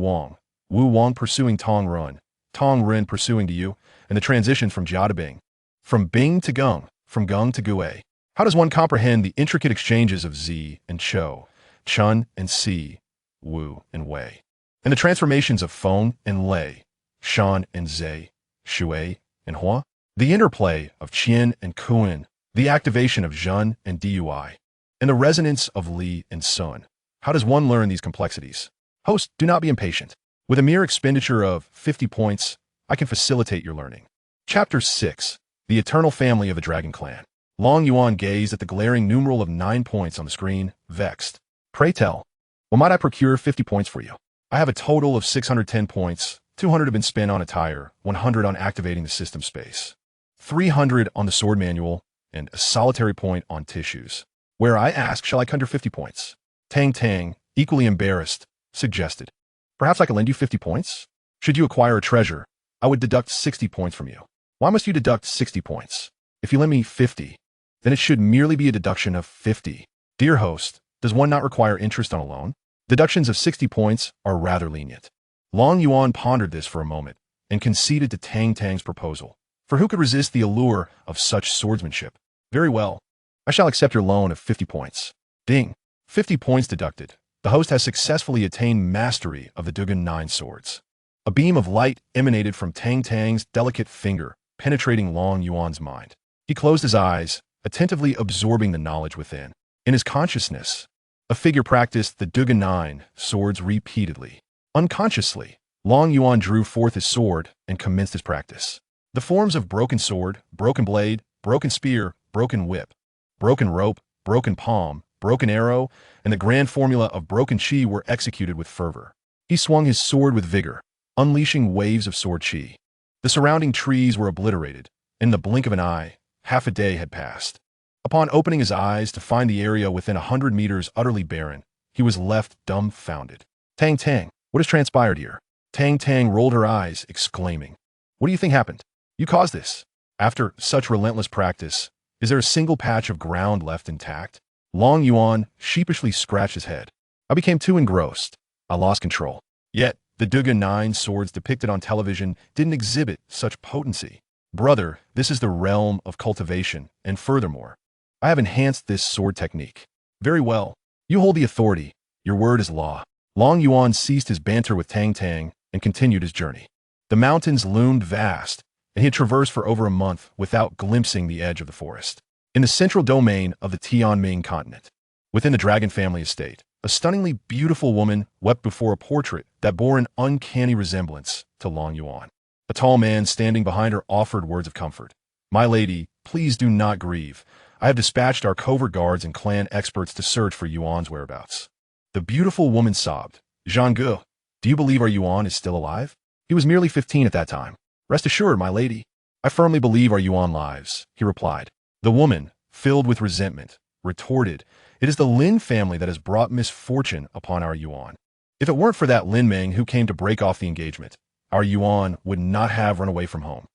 Wang pursuing Tong Ren pursuing to you, and the transition from Jia to Bing. From Bing to Gung, from Gung to Gu. How does one comprehend the intricate exchanges of Zi and Chou, Chun and Si, Wu and Wei, and the transformations of Feng and Lei, Shan and Zhe, Shui and Hua? The interplay of Qian and Kun, the activation of Zhen and Dui, and the resonance of Li and Sun, How does one learn these complexities? Host, do not be impatient. With a mere expenditure of 50 points, I can facilitate your learning. Chapter 6. The Eternal Family of the Dragon Clan. Long Yuan gazed at the glaring numeral of 9 points on the screen, vexed. Pray tell, well, might I procure 50 points for you? I have a total of 610 points, 200 have been spent on attire, 100 on activating the system space, 300 on the sword manual, and a solitary point on tissues. Where I ask, shall I conjure 50 points? Tang Tang, equally embarrassed, suggested. Perhaps I could lend you 50 points? Should you acquire a treasure, I would deduct 60 points from you. Why must you deduct 60 points? If you lend me 50, then it should merely be a deduction of 50. Dear host, does one not require interest on a loan? Deductions of 60 points are rather lenient. Long Yuan pondered this for a moment and conceded to Tang Tang's proposal. For who could resist the allure of such swordsmanship? Very well. I shall accept your loan of 50 points. Ding. 50 points deducted. The host has successfully attained mastery of the Dugan 9 swords. A beam of light emanated from Tang Tang's delicate finger, penetrating Long Yuan's mind. He closed his eyes, attentively absorbing the knowledge within. In his consciousness, a figure practiced the Dugan 9 swords repeatedly. Unconsciously, Long Yuan drew forth his sword and commenced his practice. The forms of broken sword, broken blade, broken spear, broken whip, broken rope, broken palm, broken arrow, and the grand formula of broken chi were executed with fervor. He swung his sword with vigor, unleashing waves of sword chi. The surrounding trees were obliterated. In the blink of an eye, half a day had passed. Upon opening his eyes to find the area within 100 meters utterly barren, he was left dumbfounded. Tang Tang, what has transpired here? Tang Tang rolled her eyes, exclaiming, what do you think happened? You caused this. After such relentless practice, is there a single patch of ground left intact? Long Yuan sheepishly scratched his head. I became too engrossed. I lost control. Yet, the Dugan 9 swords depicted on television didn't exhibit such potency. Brother, this is the realm of cultivation, and furthermore, I have enhanced this sword technique. Very well. You hold the authority. Your word is law. Long Yuan ceased his banter with Tang Tang and continued his journey. The mountains loomed vast, and he had traversed for over a month without glimpsing the edge of the forest. In the central domain of the Tianming continent, within the Dragon family estate, a stunningly beautiful woman wept before a portrait that bore an uncanny resemblance to Long Yuan. A tall man standing behind her offered words of comfort. My lady, please do not grieve. I have dispatched our covert guards and clan experts to search for Yuan's whereabouts. The beautiful woman sobbed. Zhangge, do you believe our Yuan is still alive? He was merely 15 at that time. Rest assured, my lady. I firmly believe our Yuan lives, he replied. The woman, filled with resentment, retorted, it is the Lin family that has brought misfortune upon our Yuan. If it weren't for that Lin Meng who came to break off the engagement, our Yuan would not have run away from home.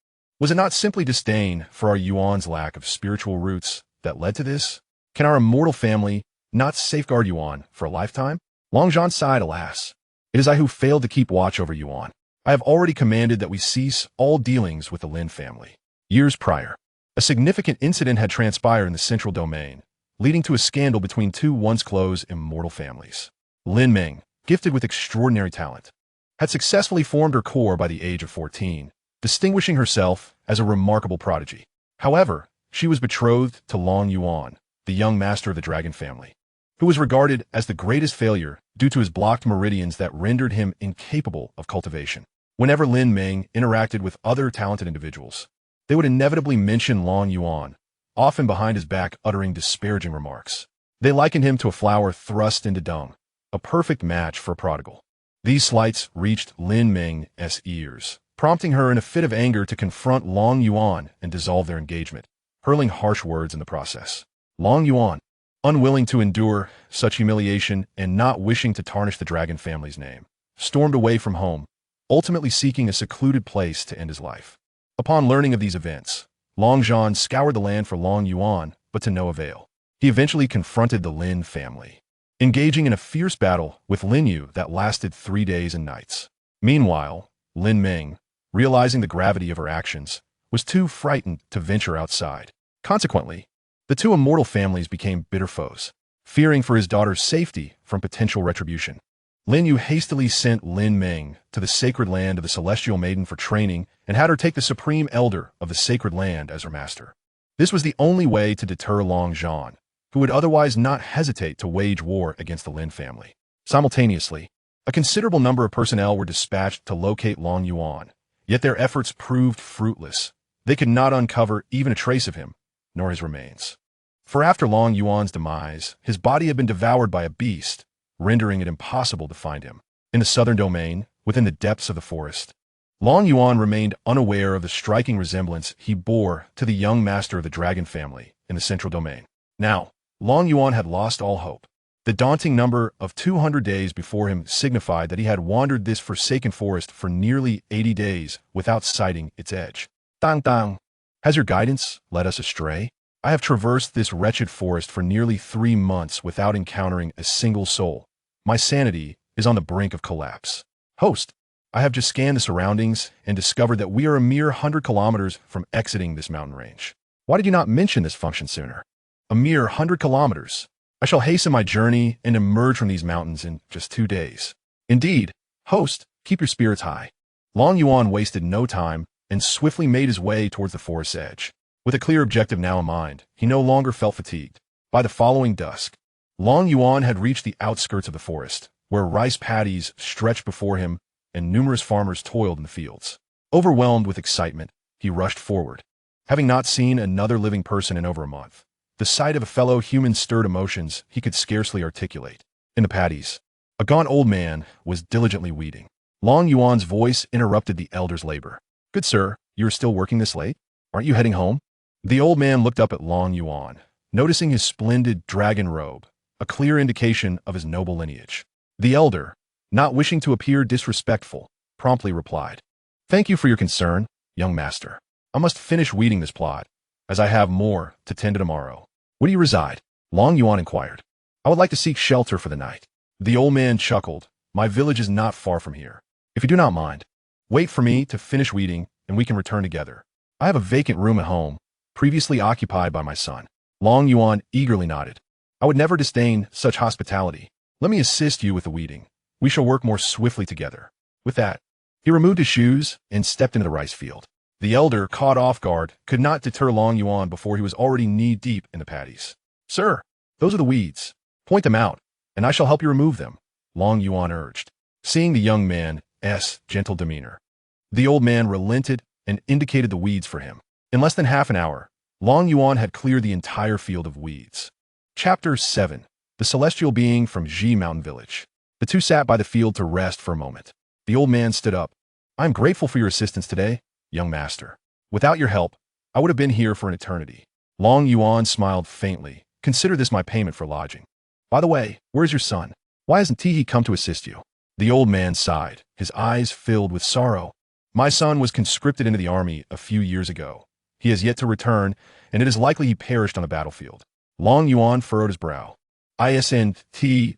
Was it not simply disdain for our Yuan's lack of spiritual roots that led to this? Can our immortal family not safeguard Yuan for a lifetime? Long Zhan sighed, alas. It is I who failed to keep watch over Yuan. I have already commanded that we cease all dealings with the Lin family. Years prior, a significant incident had transpired in the central domain, leading to a scandal between two once close immortal families. Lin Meng, gifted with extraordinary talent, had successfully formed her core by the age of 14, distinguishing herself as a remarkable prodigy. However, she was betrothed to Long Yuan, the young master of the Dragon family, who was regarded as the greatest failure due to his blocked meridians that rendered him incapable of cultivation. Whenever Lin Meng interacted with other talented individuals, they would inevitably mention Long Yuan, often behind his back uttering disparaging remarks. They likened him to a flower thrust into dung, a perfect match for a prodigal. These slights reached Lin Meng's ears, prompting her in a fit of anger to confront Long Yuan and dissolve their engagement, hurling harsh words in the process. Long Yuan, unwilling to endure such humiliation and not wishing to tarnish the Dragon family's name, stormed away from home, ultimately seeking a secluded place to end his life. Upon learning of these events, Long Zhan scoured the land for Long Yuan, but to no avail. He eventually confronted the Lin family, engaging in a fierce battle with Lin Yu that lasted 3 days and nights. Meanwhile, Lin Meng, realizing the gravity of her actions, was too frightened to venture outside. Consequently, the two immortal families became bitter foes, fearing for his daughter's safety from potential retribution. Lin Yu hastily sent Lin Meng to the sacred land of the Celestial Maiden for training and had her take the supreme elder of the sacred land as her master. This was the only way to deter Long Zhan, who would otherwise not hesitate to wage war against the Lin family. Simultaneously, a considerable number of personnel were dispatched to locate Long Yuan, yet their efforts proved fruitless. They could not uncover even a trace of him, nor his remains. For after Long Yuan's demise, his body had been devoured by a beast, rendering it impossible to find him. In the southern domain, within the depths of the forest, Long Yuan remained unaware of the striking resemblance he bore to the young master of the dragon family in the central domain. Now, Long Yuan had lost all hope. The daunting number of 200 days before him signified that he had wandered this forsaken forest for nearly 80 days without sighting its edge. Dang dang. Has your guidance led us astray? I have traversed this wretched forest for nearly 3 months without encountering a single soul. My sanity is on the brink of collapse. Host, I have just scanned the surroundings and discovered that we are a mere 100 kilometers from exiting this mountain range. Why did you not mention this function sooner? A mere 100 kilometers. I shall hasten my journey and emerge from these mountains in just 2 days. Indeed, host, keep your spirits high. Long Yuan wasted no time and swiftly made his way towards the forest's edge. With a clear objective now in mind, he no longer felt fatigued. By the following dusk, Long Yuan had reached the outskirts of the forest, where rice paddies stretched before him and numerous farmers toiled in the fields. Overwhelmed with excitement, he rushed forward. Having not seen another living person in over a month, the sight of a fellow human stirred emotions he could scarcely articulate. In the paddies, a gaunt old man was diligently weeding. Long Yuan's voice interrupted the elder's labor. Good sir, you are still working this late? Aren't you heading home? The old man looked up at Long Yuan, noticing his splendid dragon robe, a clear indication of his noble lineage. The elder, not wishing to appear disrespectful, promptly replied, Thank you for your concern, young master. I must finish weeding this plot, as I have more to tend to tomorrow. Where do you reside? Long Yuan inquired. I would like to seek shelter for the night. The old man chuckled. My village is not far from here. If you do not mind, wait for me to finish weeding and we can return together. I have a vacant room at home, previously occupied by my son. Long Yuan eagerly nodded. I would never disdain such hospitality. Let me assist you with the weeding. We shall work more swiftly together. With that, he removed his shoes and stepped into the rice field. The elder, caught off guard, could not deter Long Yuan before he was already knee-deep in the paddies. Sir, those are the weeds. Point them out, and I shall help you remove them, Long Yuan urged. Seeing the young man's gentle demeanor, the old man relented and indicated the weeds for him. In less than half an hour, Long Yuan had cleared the entire field of weeds. Chapter 7. The Celestial Being from Ji Mountain Village. The two sat by the field to rest for a moment. The old man stood up. I am grateful for your assistance today, young master. Without your help, I would have been here for an eternity. Long Yuan smiled faintly. Consider this my payment for lodging. By the way, where is your son? Why hasn't he come to assist you? The old man sighed, his eyes filled with sorrow. My son was conscripted into the army a few years ago. He has yet to return, and it is likely he perished on the battlefield. Long Yuan furrowed his brow. Isn't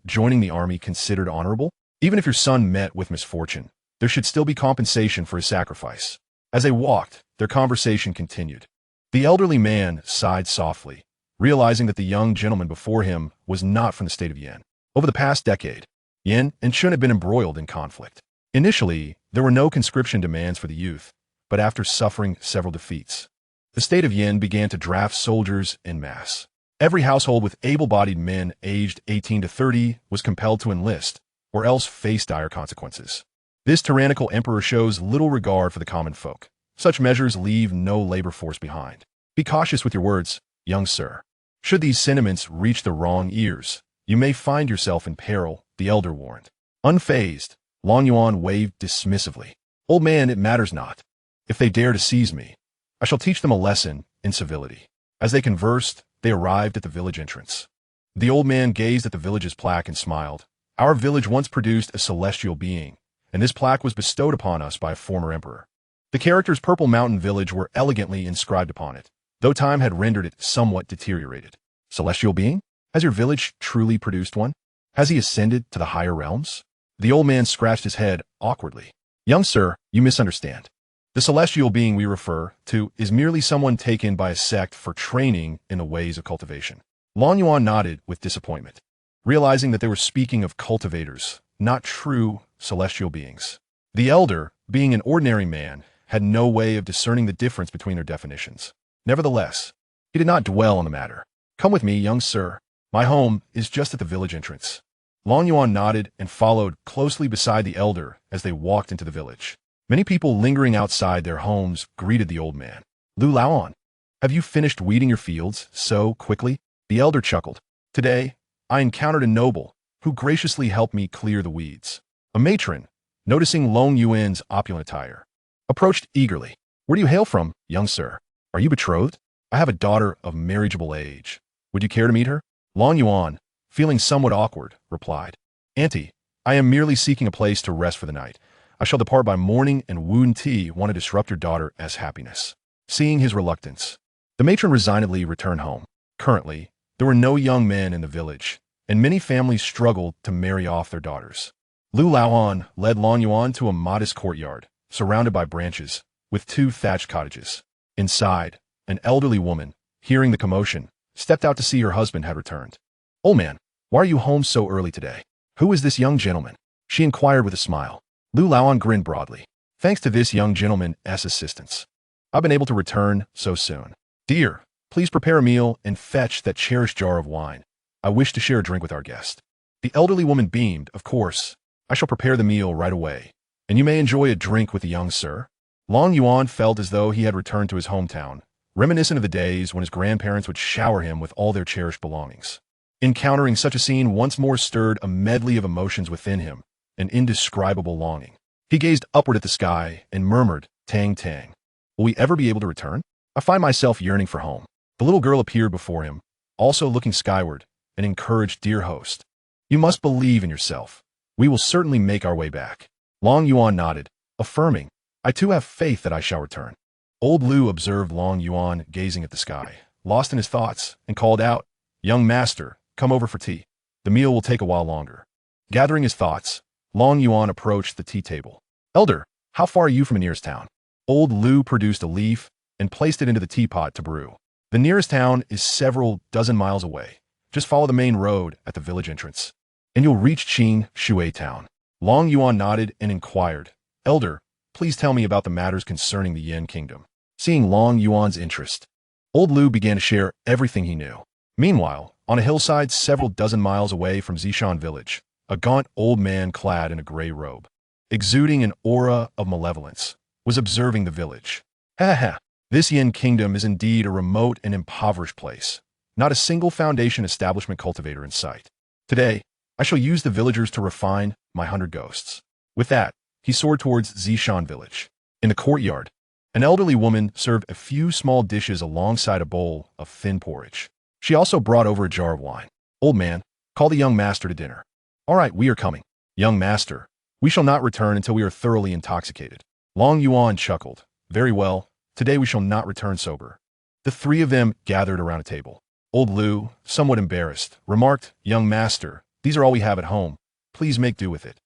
joining the army considered honorable? Even if your son met with misfortune, there should still be compensation for his sacrifice. As they walked, their conversation continued. The elderly man sighed softly, realizing that the young gentleman before him was not from the state of Yuan. Over the past decade, Yuan and Chun had been embroiled in conflict. Initially, there were no conscription demands for the youth, but after suffering several defeats, the state of Yuan began to draft soldiers en masse. Every household with able-bodied men aged 18 to 30 was compelled to enlist, or else face dire consequences. This tyrannical emperor shows little regard for the common folk. Such measures leave no labor force behind. Be cautious with your words, young sir. Should these sentiments reach the wrong ears, you may find yourself in peril, the elder warned. Unfazed, Long Yuan waved dismissively. Old man, it matters not. If they dare to seize me, I shall teach them a lesson in civility. As they conversed, they arrived at the village entrance. The old man gazed at the village's plaque and smiled. Our village once produced a celestial being, and this plaque was bestowed upon us by a former emperor. The characters Purple Mountain Village were elegantly inscribed upon it, though time had rendered it somewhat deteriorated. Celestial being? Has your village truly produced one? Has he ascended to the higher realms? The old man scratched his head awkwardly. Young sir, you misunderstand. The celestial being we refer to is merely someone taken by a sect for training in the ways of cultivation. Long Yuan nodded with disappointment, realizing that they were speaking of cultivators, not true celestial beings. The elder, being an ordinary man, had no way of discerning the difference between their definitions. Nevertheless, he did not dwell on the matter. Come with me, young sir. My home is just at the village entrance. Long Yuan nodded and followed closely beside the elder as they walked into the village. Many people lingering outside their homes greeted the old man. Lu Laoan, have you finished weeding your fields so quickly? The elder chuckled. Today, I encountered a noble who graciously helped me clear the weeds. A matron, noticing Long Yuan's opulent attire, approached eagerly. Where do you hail from, young sir? Are you betrothed? I have a daughter of marriageable age. Would you care to meet her? Long Yuan, feeling somewhat awkward, replied. Auntie, I am merely seeking a place to rest for the night. I shall depart by morning, and Wu Ti want to disrupt your daughter as happiness. Seeing his reluctance, the matron resignedly returned home. Currently, there were no young men in the village, and many families struggled to marry off their daughters. Lu Laoan led Long Yuan to a modest courtyard, surrounded by branches, with 2 thatched cottages. Inside, an elderly woman, hearing the commotion, stepped out to see her husband had returned. Old man, why are you home so early today? Who is this young gentleman? She inquired with a smile. Lu Laoan grinned broadly. Thanks to this young gentleman's assistance, I've been able to return so soon. Dear, please prepare a meal and fetch that cherished jar of wine. I wish to share a drink with our guest. The elderly woman beamed. Of course, I shall prepare the meal right away, and you may enjoy a drink with the young sir. Long Yuan felt as though he had returned to his hometown, reminiscent of the days when his grandparents would shower him with all their cherished belongings. Encountering such a scene once more stirred a medley of emotions within him, an indescribable longing. He gazed upward at the sky and murmured, Tang Tang. Will we ever be able to return? I find myself yearning for home. The little girl appeared before him, also looking skyward, and encouraged, Dear host, you must believe in yourself. We will certainly make our way back. Long Yuan nodded, affirming, I too have faith that I shall return. Old Lu observed Long Yuan gazing at the sky, lost in his thoughts, and called out, Young master, come over for tea. The meal will take a while longer. Gathering his thoughts, Long Yuan approached the tea table. Elder, how far are you from the nearest town? Old Lu produced a leaf and placed it into the teapot to brew. The nearest town is several dozen miles away. Just follow the main road at the village entrance, and you'll reach Qing Shui town. Long Yuan nodded and inquired, Elder, please tell me about the matters concerning the Yin kingdom. Seeing Long Yuan's interest, Old Lu began to share everything he knew. Meanwhile, on a hillside several dozen miles away from Zishan village, a gaunt old man clad in a gray robe, exuding an aura of malevolence, was observing the village. Ha ha, this Yin kingdom is indeed a remote and impoverished place. Not a single foundation establishment cultivator in sight. Today, I shall use the villagers to refine my 100 ghosts. With that, he soared towards Zishan village. In the courtyard, an elderly woman served a few small dishes alongside a bowl of thin porridge. She also brought over a jar of wine. Old man, call the young master to dinner. All right, we are coming. Young master, we shall not return until we are thoroughly intoxicated. Long Yuan chuckled. Very well, today we shall not return sober. The 3 of them gathered around a table. Old Lu, somewhat embarrassed, remarked, Young master, these are all we have at home. Please make do with it.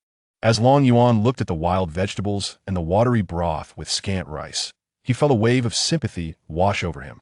As Long Yuan looked at the wild vegetables and the watery broth with scant rice, he felt a wave of sympathy wash over him.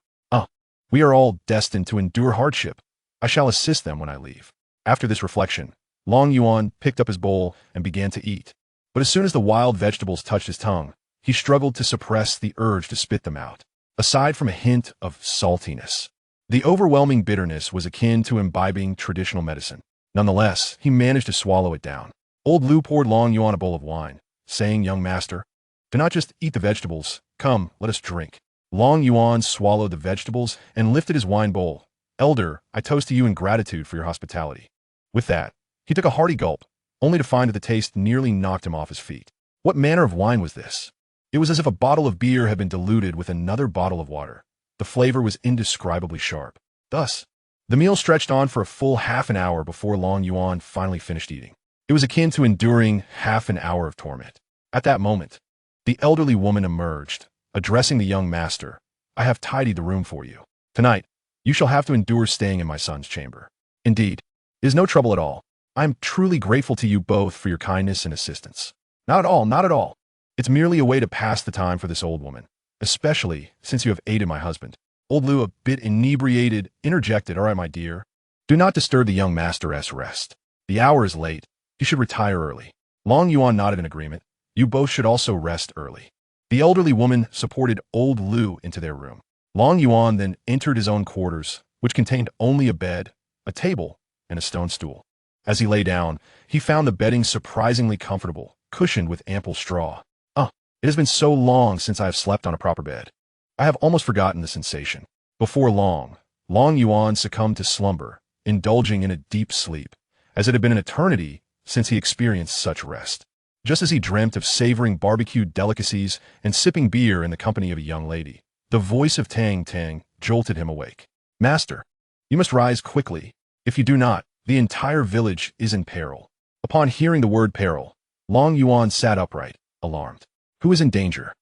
We are all destined to endure hardship. I shall assist them when I leave. After this reflection, Long Yuan picked up his bowl and began to eat. But as soon as the wild vegetables touched his tongue, he struggled to suppress the urge to spit them out. Aside from a hint of saltiness, the overwhelming bitterness was akin to imbibing traditional medicine. Nonetheless, he managed to swallow it down. Old Lu poured Long Yuan a bowl of wine, saying, Young master, do not just eat the vegetables. Come, let us drink. Long Yuan swallowed the vegetables and lifted his wine bowl. Elder, I toast to you in gratitude for your hospitality. With that, he took a hearty gulp, only to find that the taste nearly knocked him off his feet. What manner of wine was this? It was as if a bottle of beer had been diluted with another bottle of water. The flavor was indescribably sharp. Thus, the meal stretched on for a full half an hour before Long Yuan finally finished eating. It was akin to enduring half an hour of torment. At that moment, the elderly woman emerged, addressing the young master. I have tidied the room for you. Tonight, you shall have to endure staying in my son's chamber. Indeed, it is no trouble at all. I am truly grateful to you both for your kindness and assistance. Not at all, not at all. It's merely a way to pass the time for this old woman, especially since you have aided my husband. Old Lu, a bit inebriated, interjected, All right, my dear. Do not disturb the young master's rest. The hour is late. You should retire early. Long Yuan nodded in agreement. You both should also rest early. The elderly woman supported Old Lu into their room. Long Yuan then entered his own quarters, which contained only a bed, a table, and a stone stool. As he lay down, he found the bedding surprisingly comfortable, cushioned with ample straw. It has been so long since I have slept on a proper bed. I have almost forgotten the sensation. Before long, Long Yuan succumbed to slumber, indulging in a deep sleep, as it had been an eternity since he experienced such rest. Just as he dreamt of savoring barbecued delicacies and sipping beer in the company of a young lady, the voice of Tang Tang jolted him awake. "Master, you must rise quickly. If you do not, the entire village is in peril." Upon hearing the word peril, Long Yuan sat upright, alarmed. "Who is in danger?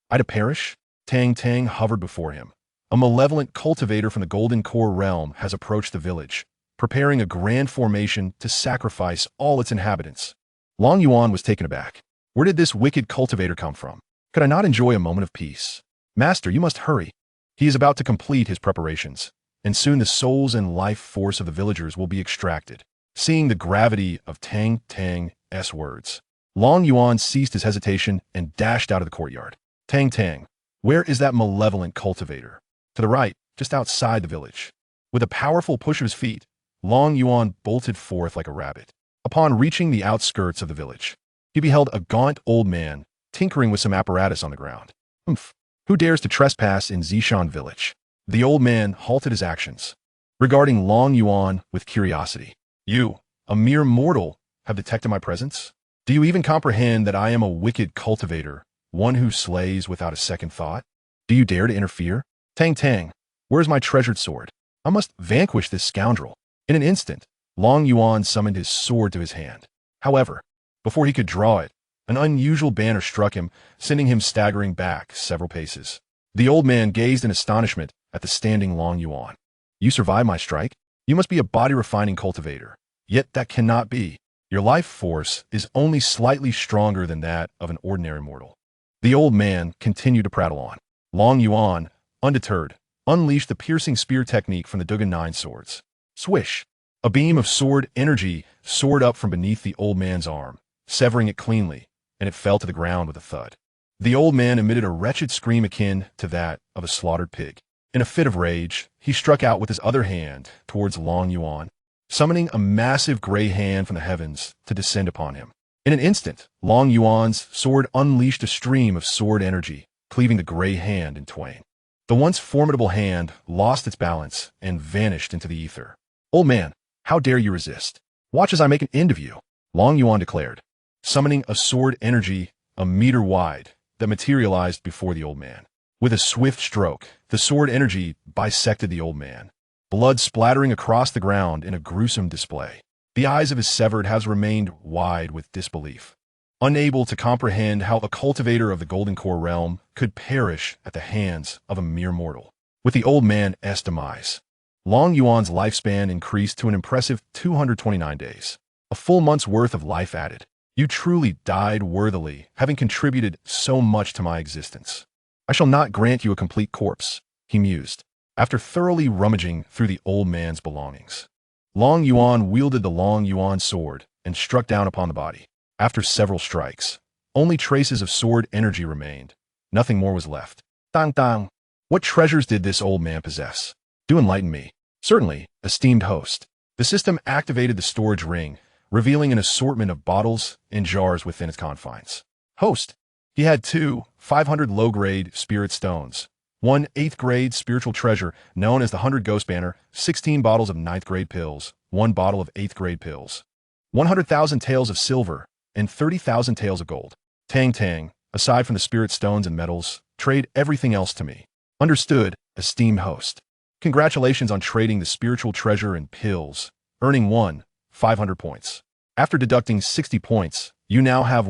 I to perish?" Tang Tang hovered before him. "A malevolent cultivator from the Golden Core realm has approached the village, preparing a grand formation to sacrifice all its inhabitants." Long Yuan was taken aback. Where did this wicked cultivator come from? Could I not enjoy a moment of peace? "Master, you must hurry. He is about to complete his preparations, and soon the souls and life force of the villagers will be extracted." Seeing the gravity of Tang Tang's words, Long Yuan ceased his hesitation and dashed out of the courtyard. "Tang Tang, where is that malevolent cultivator?" "To the right, just outside the village." With a powerful push of his feet, Long Yuan bolted forth like a rabbit. Upon reaching the outskirts of the village, he beheld a gaunt old man tinkering with some apparatus on the ground. Who dares to trespass in Zishan village?" The old man halted his actions, regarding Long Yuan with curiosity. "You, a mere mortal, have detected my presence? Do you even comprehend that I am a wicked cultivator, one who slays without a second thought? Do you dare to interfere? Tang Tang, where is my treasured sword? I must vanquish this scoundrel." In an instant, Long Yuan summoned his sword to his hand. However, before he could draw it, an unusual banner struck him, sending him staggering back several paces. The old man gazed in astonishment at the standing Long Yuan. "You survived my strike? You must be a body-refining cultivator. Yet that cannot be. Your life force is only slightly stronger than that of an ordinary mortal." The old man continued to prattle on. Long Yuan, undeterred, unleashed the piercing spear technique from the Dugan 9 swords. Swish! A beam of sword energy soared up from beneath the old man's arm, severing it cleanly, and it fell to the ground with a thud. The old man emitted a wretched scream akin to that of a slaughtered pig. In a fit of rage, he struck out with his other hand towards Long Yuan, summoning a massive gray hand from the heavens to descend upon him. In an instant, Long Yuan's sword unleashed a stream of sword energy, cleaving the gray hand in twain. The once formidable hand lost its balance and vanished into the ether. "Old man, how dare you resist? Watch as I make an end of you," Long Yuan declared, summoning a sword energy a meter wide that materialized before the old man. With a swift stroke, the sword energy bisected the old man, blood splattering across the ground in a gruesome display. The eyes of his severed halves remained wide with disbelief, unable to comprehend how a cultivator of the Golden Core realm could perish at the hands of a mere mortal. With the old man's demise, Long Yuan's lifespan increased to an impressive 229 days, a full month's worth of life added. "You truly died worthily, having contributed so much to my existence. I shall not grant you a complete corpse," he mused, after thoroughly rummaging through the old man's belongings. Long Yuan wielded the Long Yuan sword and struck down upon the body. After several strikes, only traces of sword energy remained. Nothing more was left. "Dang dang! What treasures did this old man possess? Do enlighten me." "Certainly, esteemed host." The system activated the storage ring, revealing an assortment of bottles and jars within its confines. "Host, he had 2 500 low-grade spirit stones, 1 8th-grade spiritual treasure known as the 100 Ghost Banner, 16 bottles of 9th-grade pills, 1 bottle of 8th-grade pills, 100,000 taels of silver, and 30,000 taels of gold. Tang Tang, aside from the spirit stones and metals, trade everything else to me." "Understood, esteemed host. Congratulations on trading the spiritual treasure and pills, earning 500 points. After deducting 60 points, you now have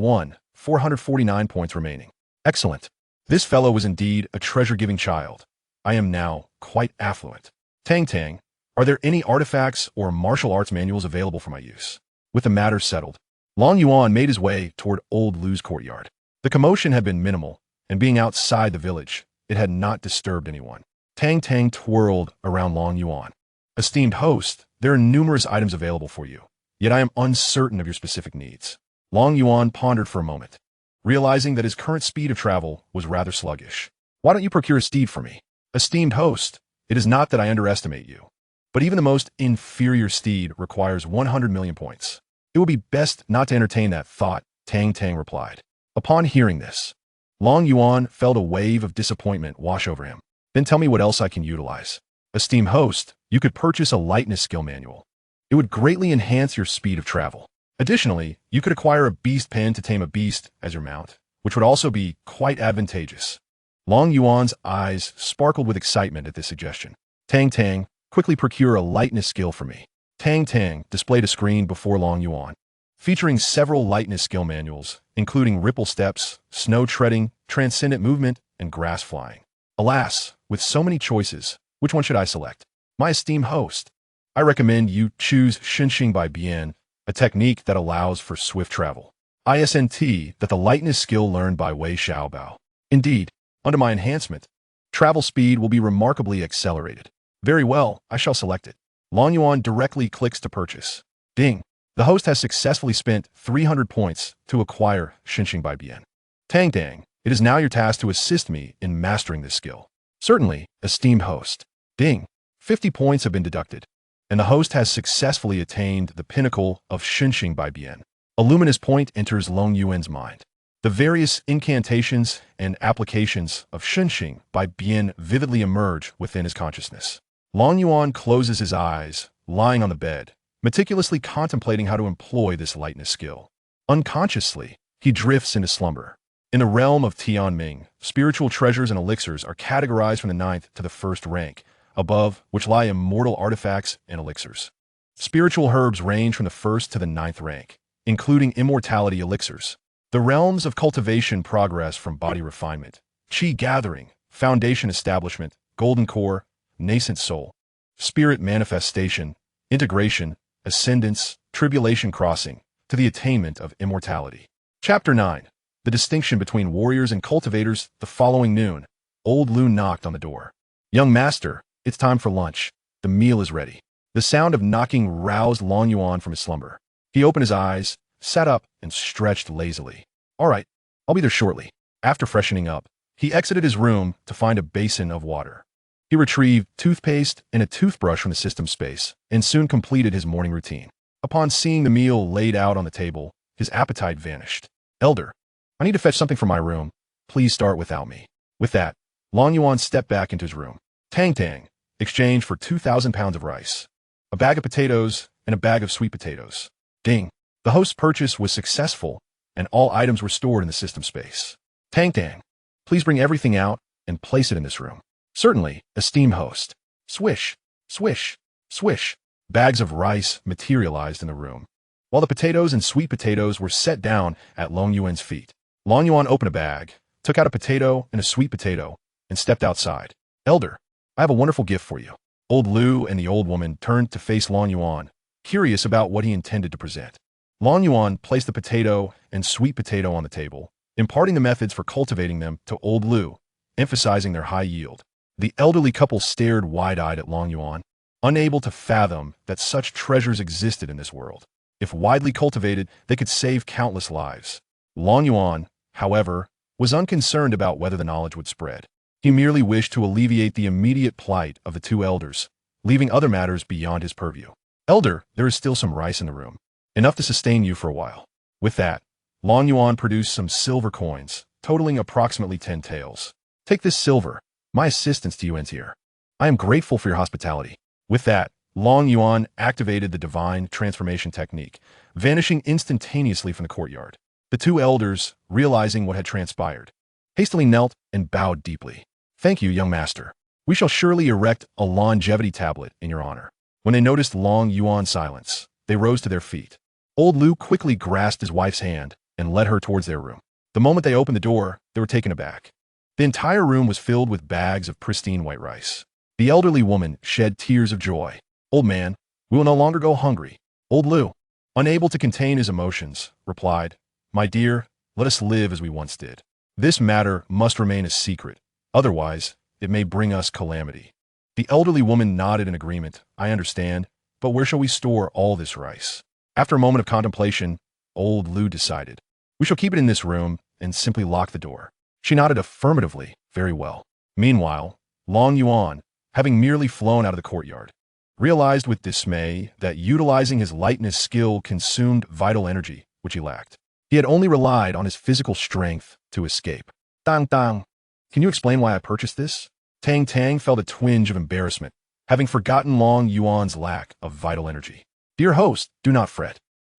449 points remaining. Excellent. This fellow was indeed a treasure-giving child. I am now quite affluent. Tang Tang, are there any artifacts or martial arts manuals available for my use?" With the matter settled, Long Yuan made his way toward Old Lu's courtyard. The commotion had been minimal, and being outside the village, it had not disturbed anyone. Tang Tang twirled around Long Yuan. "Esteemed host, there are numerous items available for you, yet I am uncertain of your specific needs." Long Yuan pondered for a moment, realizing that his current speed of travel was rather sluggish. "Why don't you procure a steed for me?" "Esteemed host, it is not that I underestimate you. But even the most inferior steed requires 100 million points. It would be best not to entertain that thought, Tang Tang replied. Upon hearing this, Long Yuan felt a wave of disappointment wash over him. Then tell me what else I can utilize. Esteemed host, you could purchase a lightness skill manual. It would greatly enhance your speed of travel. Additionally, you could acquire a beast pen to tame a beast as your mount, which would also be quite advantageous. Long Yuan's eyes sparkled with excitement at this suggestion. Tang Tang, quickly procure a lightness skill for me. Tang Tang displayed a screen before Long Yuan, featuring several lightness skill manuals, including ripple steps, snow treading, transcendent movement, and grass flying. Alas, with so many choices, which one should I select? My esteemed host, I recommend you choose Xinxing by Bien, a technique that allows for swift travel. ISNT that the lightness skill learned by Wei Xiaobao. Indeed, under my enhancement, travel speed will be remarkably accelerated. Very well, I shall select it. Long Yuan directly clicks to purchase. Ding! The host has successfully spent 300 points to acquire Xinxing by Bien. Tang Tang, it is now your task to assist me in mastering this skill. Certainly, esteemed host. Ding! 50 points have been deducted, and the host has successfully attained the pinnacle of Xinxing by Bien. A luminous point enters Long Yuan's mind. The various incantations and applications of Xinxing by Bien vividly emerge within his consciousness. Long Yuan closes his eyes, lying on the bed, meticulously contemplating how to employ this lightness skill. Unconsciously, he drifts into slumber. In the realm of Tianming, spiritual treasures and elixirs are categorized from the 9th to the 1st rank, above which lie immortal artifacts and elixirs. Spiritual herbs range from the 1st to the 9th rank, including immortality elixirs. The realms of cultivation progress from body refinement, chi gathering, foundation establishment, golden core, nascent soul, spirit manifestation, integration, ascendance, tribulation crossing, to the attainment of immortality. Chapter 9. The distinction between warriors and cultivators. The following noon, old Lu knocked on the door. Young master, it's time for lunch. The meal is ready. The sound of knocking roused Long Yuan from his slumber. He opened his eyes, sat up, and stretched lazily. All right, I'll be there shortly. After freshening up, he exited his room to find a basin of water. He retrieved toothpaste and a toothbrush from the system space, and soon completed his morning routine. Upon seeing the meal laid out on the table, his appetite vanished. Elder, I need to fetch something from my room. Please start without me. With that, Long Yuan stepped back into his room. Tang Tang exchanged for 2,000 pounds of rice, a bag of potatoes, and a bag of sweet potatoes. Ding! The host's purchase was successful, and all items were stored in the system space. Tang Tang, please bring everything out and place it in this room. Certainly, esteemed host. Swish, swish, swish. Bags of rice materialized in the room, while the potatoes and sweet potatoes were set down at Long Yuan's feet. Long Yuan opened a bag, took out a potato and a sweet potato, and stepped outside. Elder, I have a wonderful gift for you. Old Lu and the old woman turned to face Long Yuan, curious about what he intended to present. Long Yuan placed the potato and sweet potato on the table, imparting the methods for cultivating them to Old Lu, emphasizing their high yield. The elderly couple stared wide-eyed at Long Yuan, unable to fathom that such treasures existed in this world. If widely cultivated, they could save countless lives. Long Yuan, however, was unconcerned about whether the knowledge would spread. He merely wished to alleviate the immediate plight of the two elders, leaving other matters beyond his purview. Elder, there is still some rice in the room, enough to sustain you for a while. With that, Long Yuan produced some silver coins, totaling approximately 10 taels. Take this silver. My assistance to you ends here. I am grateful for your hospitality. With that, Long Yuan activated the divine transformation technique, vanishing instantaneously from the courtyard. The two elders, realizing what had transpired, hastily knelt and bowed deeply. Thank you, young master. We shall surely erect a longevity tablet in your honor. When they noticed Long Yuan's silence, they rose to their feet. Old Lu quickly grasped his wife's hand and led her towards their room. The moment they opened the door, they were taken aback. The entire room was filled with bags of pristine white rice. The elderly woman shed tears of joy. Old man, we will no longer go hungry. Old Lu, unable to contain his emotions, replied, My dear, let us live as we once did. This matter must remain a secret. Otherwise, it may bring us calamity. The elderly woman nodded in agreement. I understand, but where shall we store all this rice? After a moment of contemplation, Old Lu decided, we shall keep it in this room and simply lock the door. She nodded affirmatively. Very well. Meanwhile, Long Yuan, having merely flown out of the courtyard, realized with dismay that utilizing his lightness skill consumed vital energy, which he lacked. He had only relied on his physical strength to escape. Dang dang. Can you explain why I purchased this? Tang Tang felt a twinge of embarrassment, having forgotten Long Yuan's lack of vital energy. Dear host, do not fret.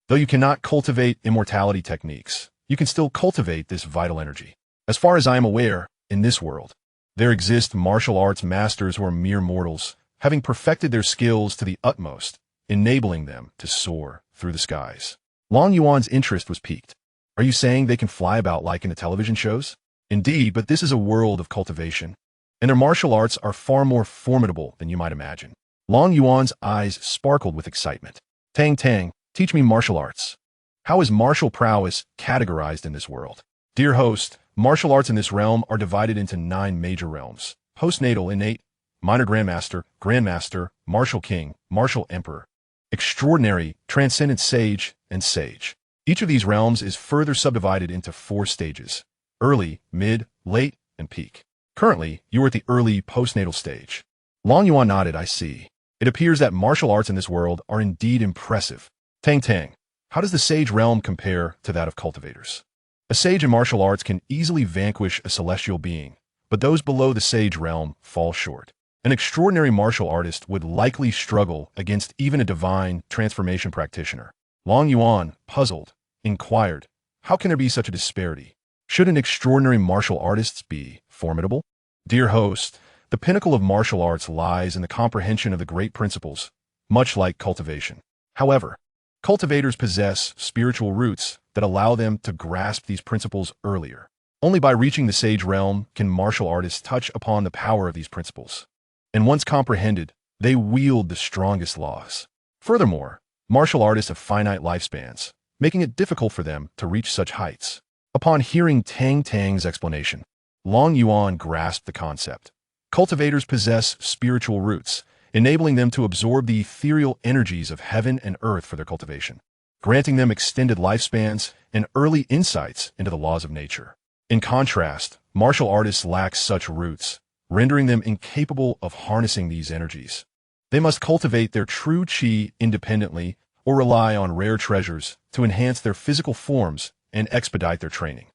Though you cannot cultivate immortality techniques, you can still cultivate this vital energy. As far as I am aware, in this world, there exist martial arts masters who are mere mortals, having perfected their skills to the utmost, enabling them to soar through the skies. Long Yuan's interest was piqued. Are you saying they can fly about like in the television shows? Indeed, but this is a world of cultivation, and their martial arts are far more formidable than you might imagine. Long Yuan's eyes sparkled with excitement. Tang Tang, teach me martial arts. How is martial prowess categorized in this world? Dear host, martial arts in this realm are divided into 9 major realms: postnatal, innate, minor grandmaster, grandmaster, martial king, martial emperor, extraordinary, transcendent sage, and sage. Each of these realms is further subdivided into 4 stages: early, mid, late, and peak. Currently, you are at the early postnatal stage. Long Yuan nodded. I see. It appears that martial arts in this world are indeed impressive. Tang Tang, how does the sage realm compare to that of cultivators? A sage in martial arts can easily vanquish a celestial being, but those below the sage realm fall short. An extraordinary martial artist would likely struggle against even a divine transformation practitioner. Long Yuan, puzzled, inquired, how can there be such a disparity? Should an extraordinary martial artist be formidable? Dear host, the pinnacle of martial arts lies in the comprehension of the great principles, much like cultivation. However, cultivators possess spiritual roots that allow them to grasp these principles earlier. Only by reaching the sage realm can martial artists touch upon the power of these principles. And once comprehended, they wield the strongest laws. Furthermore, martial artists have finite lifespans, making it difficult for them to reach such heights. Upon hearing Tang Tang's explanation, Long Yuan grasped the concept. Cultivators possess spiritual roots, enabling them to absorb the ethereal energies of heaven and earth for their cultivation, granting them extended lifespans and early insights into the laws of nature. In contrast, martial artists lack such roots, rendering them incapable of harnessing these energies. They must cultivate their true chi independently or rely on rare treasures to enhance their physical forms and expedite their training.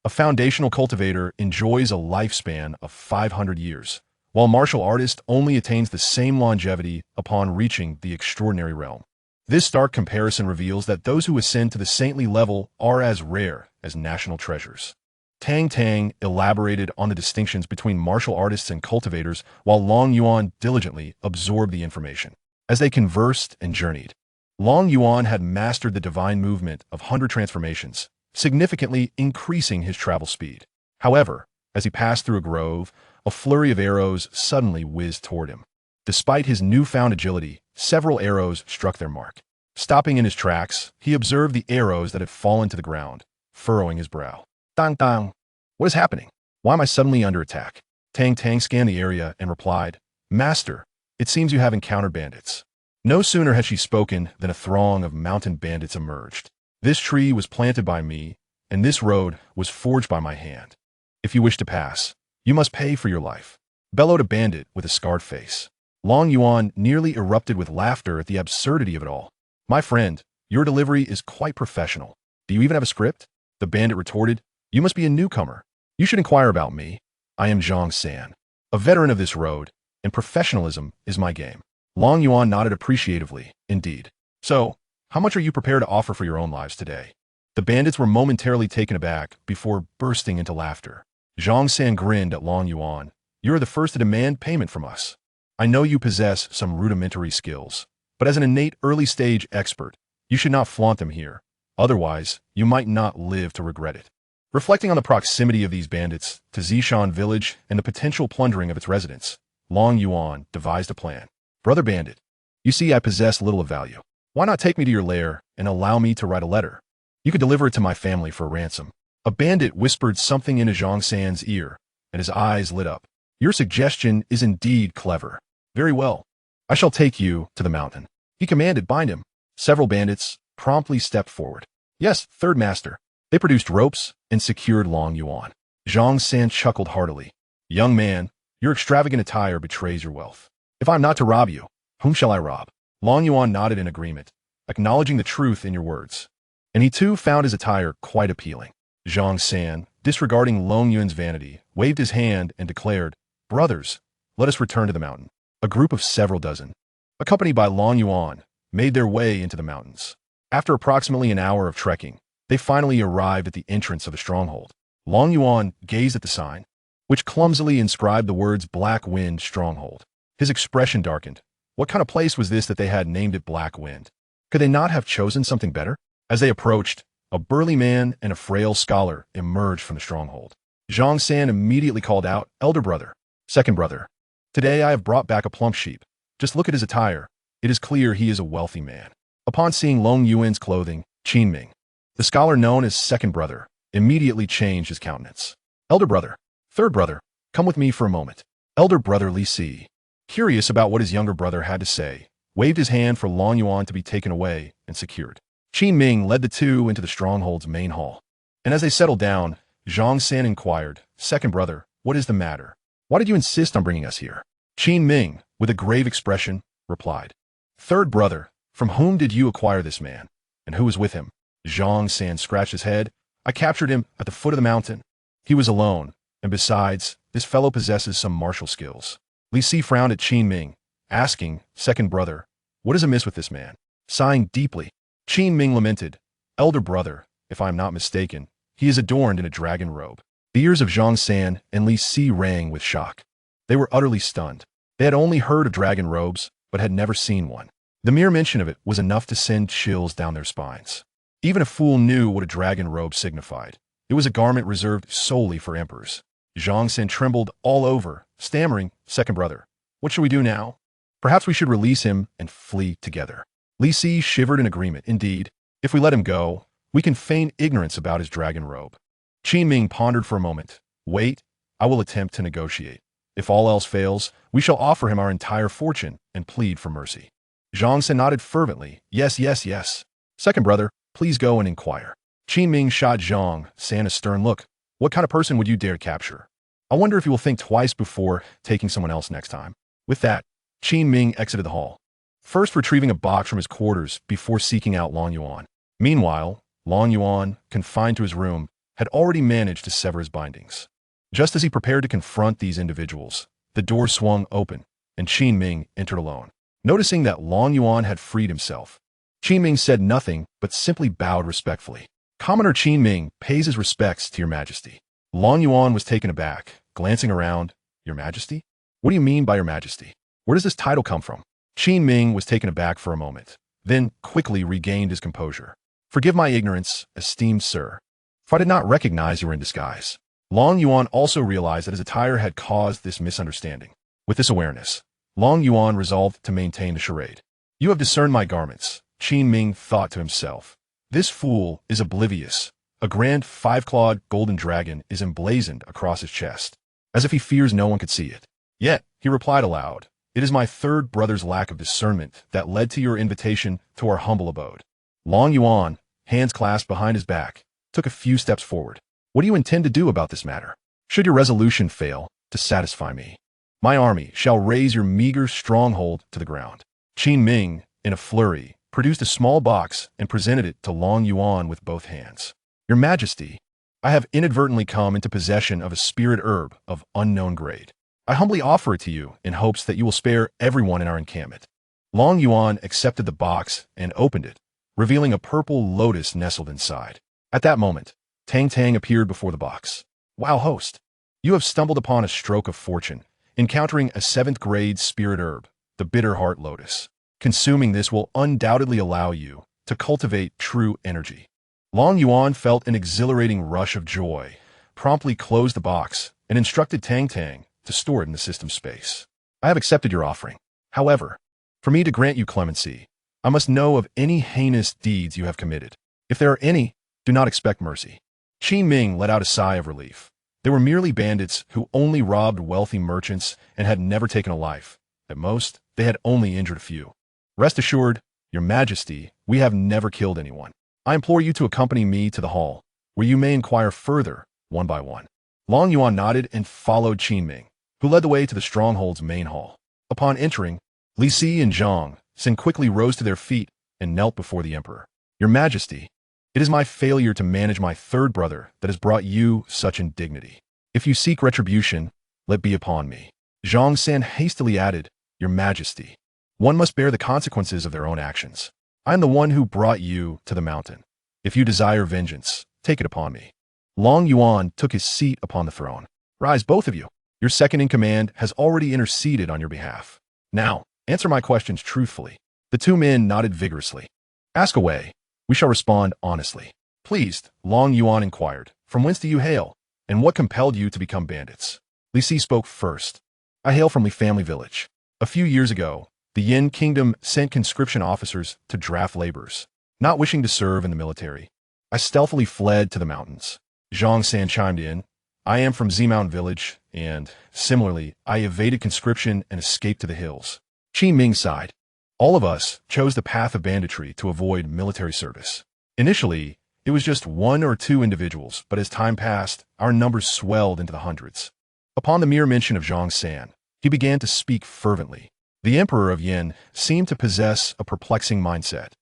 A foundational cultivator enjoys a lifespan of 500 years, while martial artist only attains the same longevity upon reaching the extraordinary realm. This stark comparison reveals that those who ascend to the saintly level are as rare as national treasures. Tang Tang elaborated on the distinctions between martial artists and cultivators while Long Yuan diligently absorbed the information. As they conversed and journeyed, Long Yuan had mastered the divine movement of 100 transformations, significantly increasing his travel speed. However, as he passed through a grove, a flurry of arrows suddenly whizzed toward him. Despite his newfound agility, several arrows struck their mark. Stopping in his tracks, he observed the arrows that had fallen to the ground, furrowing his brow. Dang dang. What is happening? Why am I suddenly under attack? Tang Tang scanned the area and replied, Master, it seems you have encountered bandits. No sooner had she spoken than a throng of mountain bandits emerged. This tree was planted by me, and this road was forged by my hand. If you wish to pass, you must pay for your life, bellowed a bandit with a scarred face. Long Yuan nearly erupted with laughter at the absurdity of it all. My friend, your delivery is quite professional. Do you even have a script? The bandit retorted, You must be a newcomer. You should inquire about me. I am Zhang San, a veteran of this road, and professionalism is my game. Long Yuan nodded appreciatively, indeed. So, how much are you prepared to offer for your own lives today? The bandits were momentarily taken aback before bursting into laughter. Zhang San grinned at Long Yuan. You are the first to demand payment from us. I know you possess some rudimentary skills, but as an innate early-stage expert, you should not flaunt them here. Otherwise, you might not live to regret it. Reflecting on the proximity of these bandits to Zishan village and the potential plundering of its residents, Long Yuan devised a plan. Brother Bandit, you see I possess little of value. Why not take me to your lair and allow me to write a letter? You could deliver it to my family for a ransom. A bandit whispered something into Zhang San's ear, and his eyes lit up. Your suggestion is indeed clever. Very well. I shall take you to the mountain. He commanded, bind him. Several bandits promptly stepped forward. Yes, third master. They produced ropes and secured Long Yuan. Zhang San chuckled heartily. Young man, your extravagant attire betrays your wealth. If I am not to rob you, Whom shall I rob? Long Yuan nodded in agreement, acknowledging the truth in your words. And he too found his attire quite appealing. Zhang San, disregarding Long Yuan's vanity, waved his hand and declared, "Brothers, let us return to the mountain." A group of several dozen, accompanied by Long Yuan, made their way into the mountains. After approximately an hour of trekking, they finally arrived at the entrance of the stronghold. Long Yuan gazed at the sign, which clumsily inscribed the words Black Wind Stronghold. His expression darkened. What kind of place was this that they had named it Black Wind? Could they not have chosen something better? As they approached, a burly man and a frail scholar emerged from the stronghold. Zhang San immediately called out, "Elder brother, second brother, today I have brought back a plump sheep. Just look at his attire. It is clear he is a wealthy man." Upon seeing Long Yuan's clothing, Qin Ming, the scholar known as second brother, immediately changed his countenance. "Elder brother, third brother, come with me for a moment." Elder brother Li Si, curious about what his younger brother had to say, waved his hand for Long Yuan to be taken away and secured. Qin Ming led the two into the stronghold's main hall. And as they settled down, Zhang San inquired, "Second brother, what is the matter? Why did you insist on bringing us here?" Qin Ming, with a grave expression, replied, "Third brother, from whom did you acquire this man? And who was with him?" Zhang San scratched his head. "I captured him at the foot of the mountain. He was alone, and besides, this fellow possesses some martial skills." Li Si frowned at Qin Ming, asking, "Second brother, what is amiss with this man?" Sighing deeply, Qin Ming lamented, "Elder brother, if I am not mistaken, he is adorned in a dragon robe." The ears of Zhang San and Li Si rang with shock. They were utterly stunned. They had only heard of dragon robes, but had never seen one. The mere mention of it was enough to send chills down their spines. Even a fool knew what a dragon robe signified. It was a garment reserved solely for emperors. Zhang San trembled all over, stammering, "Second brother, what should we do now? Perhaps we should release him and flee together." Li Si shivered in agreement. "Indeed, if we let him go, we can feign ignorance about his dragon robe." Qin Ming pondered for a moment. "Wait, I will attempt to negotiate. If all else fails, we shall offer him our entire fortune and plead for mercy." Zhang San nodded fervently. "Yes, yes, yes. Second brother, please go and inquire." Qin Ming shot Zhang San a stern look. "What kind of person would you dare capture? I wonder if you will think twice before taking someone else next time." With that, Qin Ming exited the hall, first retrieving a box from his quarters before seeking out Long Yuan. Meanwhile, Long Yuan, confined to his room, had already managed to sever his bindings. Just as he prepared to confront these individuals, the door swung open, and Qin Ming entered alone. Noticing that Long Yuan had freed himself, Qin Ming said nothing but simply bowed respectfully. "Commoner Qin Ming pays his respects to your majesty." Long Yuan was taken aback, glancing around. "Your majesty? What do you mean by your majesty? Where does this title come from?" Qin Ming was taken aback for a moment, then quickly regained his composure. "Forgive my ignorance, esteemed sir, for I did not recognize you were in disguise." Long Yuan also realized that his attire had caused this misunderstanding. With this awareness, Long Yuan resolved to maintain the charade. "You have discerned my garments," Qin Ming thought to himself. "This fool is oblivious. A grand five-clawed golden dragon is emblazoned across his chest, as if he fears no one could see it. Yet," he replied aloud, "it is my third brother's lack of discernment that led to your invitation to our humble abode." Long Yuan, hands clasped behind his back, took a few steps forward. "What do you intend to do about this matter? Should your resolution fail to satisfy me, my army shall raze your meager stronghold to the ground." Qin Ming, in a flurry, produced a small box and presented it to Long Yuan with both hands. "Your Majesty, I have inadvertently come into possession of a spirit herb of unknown grade. I humbly offer it to you in hopes that you will spare everyone in our encampment." Long Yuan accepted the box and opened it, revealing a purple lotus nestled inside. At that moment, Tang Tang appeared before the box. "Wow, host, you have stumbled upon a stroke of fortune, encountering a 7th grade spirit herb, the bitter heart lotus. Consuming this will undoubtedly allow you to cultivate true energy." Long Yuan felt an exhilarating rush of joy, promptly closed the box, and instructed Tang Tang to store it in the system space. "I have accepted your offering. However, for me to grant you clemency, I must know of any heinous deeds you have committed. If there are any, do not expect mercy." Qin Ming let out a sigh of relief. They were merely bandits who only robbed wealthy merchants and had never taken a life. At most, they had only injured a few. "Rest assured, your majesty, we have never killed anyone. I implore you to accompany me to the hall, where you may inquire further, one by one." Long Yuan nodded and followed Qin Ming, who led the way to the stronghold's main hall. Upon entering, Li Si and Zhang Xin quickly rose to their feet and knelt before the emperor. Your Majesty, it is my failure to manage my third brother that has brought you such indignity. If you seek retribution, let be upon me. Zhang Xin hastily added, Your Majesty, one must bear the consequences of their own actions. I am the one who brought you to the mountain. If you desire vengeance, take it upon me. Long Yuan took his seat upon the throne. Rise, both of you. Your second in command has already interceded on your behalf. Now, answer my questions truthfully. The two men nodded vigorously. Ask away. We shall respond honestly. Pleased, Long Yuan inquired, From whence do you hail, and what compelled you to become bandits? Li Si spoke first. I hail from Li Family Village. A few years ago, the Yin Kingdom sent conscription officers to draft laborers. Not wishing to serve in the military, I stealthily fled to the mountains. Zhang San chimed in, I am from Zimoun Village, and, similarly, I evaded conscription and escaped to the hills. Qi Ming sighed. All of us chose the path of banditry to avoid military service. Initially, it was just one or two individuals, but as time passed, our numbers swelled into the hundreds. Upon the mere mention of Zhang San, he began to speak fervently. The Emperor of Yin seemed to possess a perplexing mindset,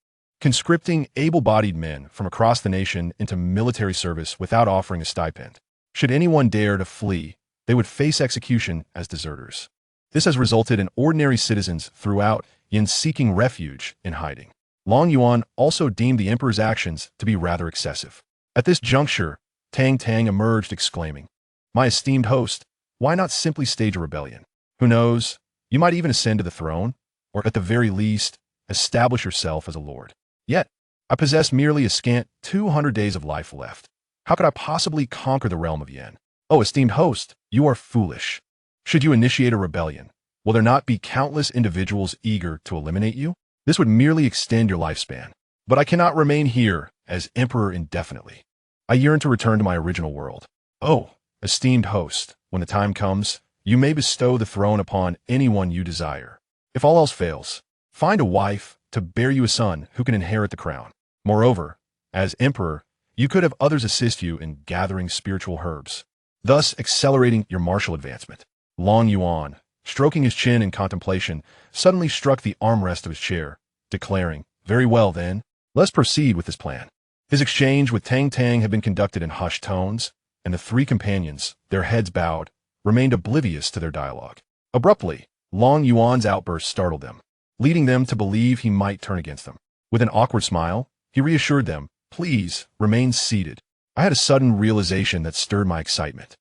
conscripting able-bodied men from across the nation into military service without offering a stipend. Should anyone dare to flee, they would face execution as deserters. This has resulted in ordinary citizens throughout Yin seeking refuge in hiding. Long Yuan also deemed the emperor's actions to be rather excessive. At this juncture, Tang Tang emerged exclaiming, My esteemed host, why not simply stage a rebellion? Who knows, you might even ascend to the throne, or at the very least, establish yourself as a lord. Yet, I possess merely a scant 200 days of life left. How could I possibly conquer the realm of Yin? Oh, esteemed host, you are foolish. Should you initiate a rebellion, will there not be countless individuals eager to eliminate you? This would merely extend your lifespan. But I cannot remain here as emperor indefinitely. I yearn to return to my original world. Oh, esteemed host, when the time comes, you may bestow the throne upon anyone you desire. If all else fails, find a wife to bear you a son who can inherit the crown. Moreover, as emperor, you could have others assist you in gathering spiritual herbs, thus accelerating your martial advancement. Long Yuan, stroking his chin in contemplation, suddenly struck the armrest of his chair, declaring, Very well, then, let's proceed with this plan. His exchange with Tang Tang had been conducted in hushed tones, and the three companions, their heads bowed, remained oblivious to their dialogue. Abruptly, Long Yuan's outburst startled them, leading them to believe he might turn against them. With an awkward smile, he reassured them, Please, remain seated. I had a sudden realization that stirred my excitement.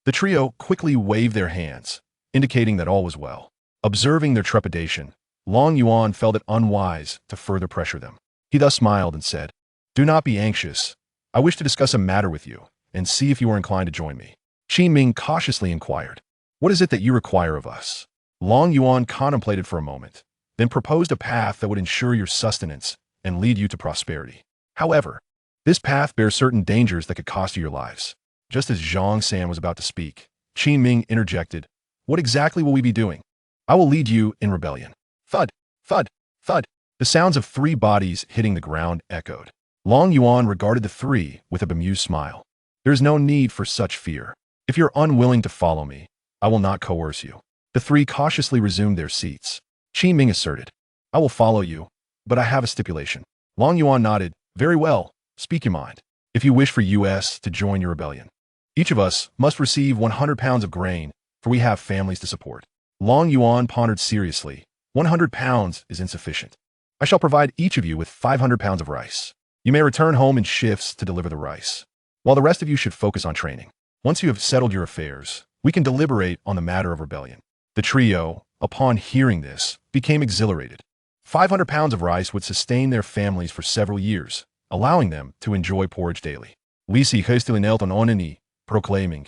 The trio quickly waved their hands, indicating that all was well. Observing their trepidation, Long Yuan felt it unwise to further pressure them. He thus smiled and said, Do not be anxious. I wish to discuss a matter with you, and see if you are inclined to join me. Qi Ming cautiously inquired, What is it that you require of us? Long Yuan contemplated for a moment, then proposed a path that would ensure your sustenance and lead you to prosperity. However, this path bears certain dangers that could cost you your lives. Just as Zhang San was about to speak, Qi Ming interjected, What exactly will we be doing? I will lead you in rebellion. Thud, thud, thud. The sounds of three bodies hitting the ground echoed. Long Yuan regarded the three with a bemused smile. There is no need for such fear. If you're unwilling to follow me, I will not coerce you. The three cautiously resumed their seats. Qi Ming asserted, I will follow you, but I have a stipulation. Long Yuan nodded, Very well, speak your mind. If you wish for us to join your rebellion, each of us must receive 100 pounds of grain, for we have families to support. Long Yuan pondered seriously. 100 pounds is insufficient. I shall provide each of you with 500 pounds of rice. You may return home in shifts to deliver the rice, while the rest of you should focus on training. Once you have settled your affairs, we can deliberate on the matter of rebellion. The trio, upon hearing this, became exhilarated. 500 pounds of rice would sustain their families for several years, allowing them to enjoy porridge daily. Li Si hastily knelt on one knee, proclaiming,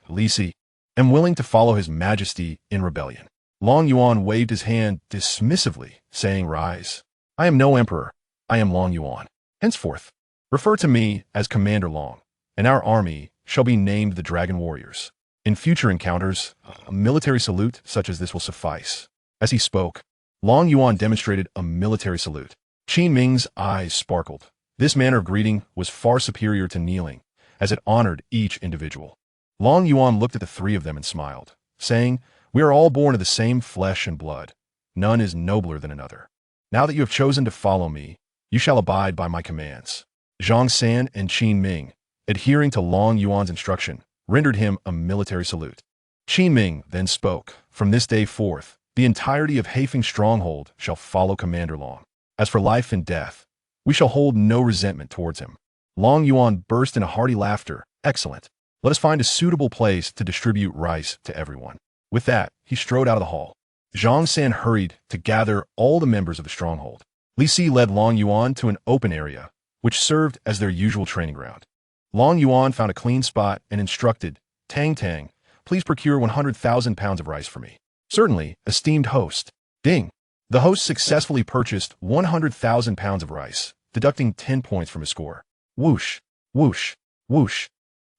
Li Si, am willing to follow His Majesty in rebellion. Long Yuan waved his hand dismissively, saying, Rise. I am no emperor. I am Long Yuan. Henceforth, refer to me as Commander Long, and our army shall be named the Dragon Warriors. In future encounters, a military salute such as this will suffice. As he spoke, Long Yuan demonstrated a military salute. Qi Ming's eyes sparkled. This manner of greeting was far superior to kneeling, as it honored each individual. Long Yuan looked at the three of them and smiled, saying, We are all born of the same flesh and blood. none is nobler than another. Now that you have chosen to follow me, you shall abide by my commands. Zhang San and Qin Ming, adhering to Long Yuan's instruction, rendered him a military salute. Qin Ming then spoke, "From this day forth, the entirety of Haifeng's stronghold shall follow Commander Long. As for life and death, we shall hold no resentment towards him." Long Yuan burst into hearty laughter. "Excellent. Let us find a suitable place to distribute rice to everyone." With that, he strode out of the hall. Zhang San hurried to gather all the members of the stronghold. Li Si led Long Yuan to an open area, which served as their usual training ground. Long Yuan found a clean spot and instructed, "Tang Tang, please procure 100,000 pounds of rice for me." "Certainly, esteemed host." Ding! The host successfully purchased 100,000 pounds of rice, deducting 10 points from his score. Whoosh, whoosh, whoosh.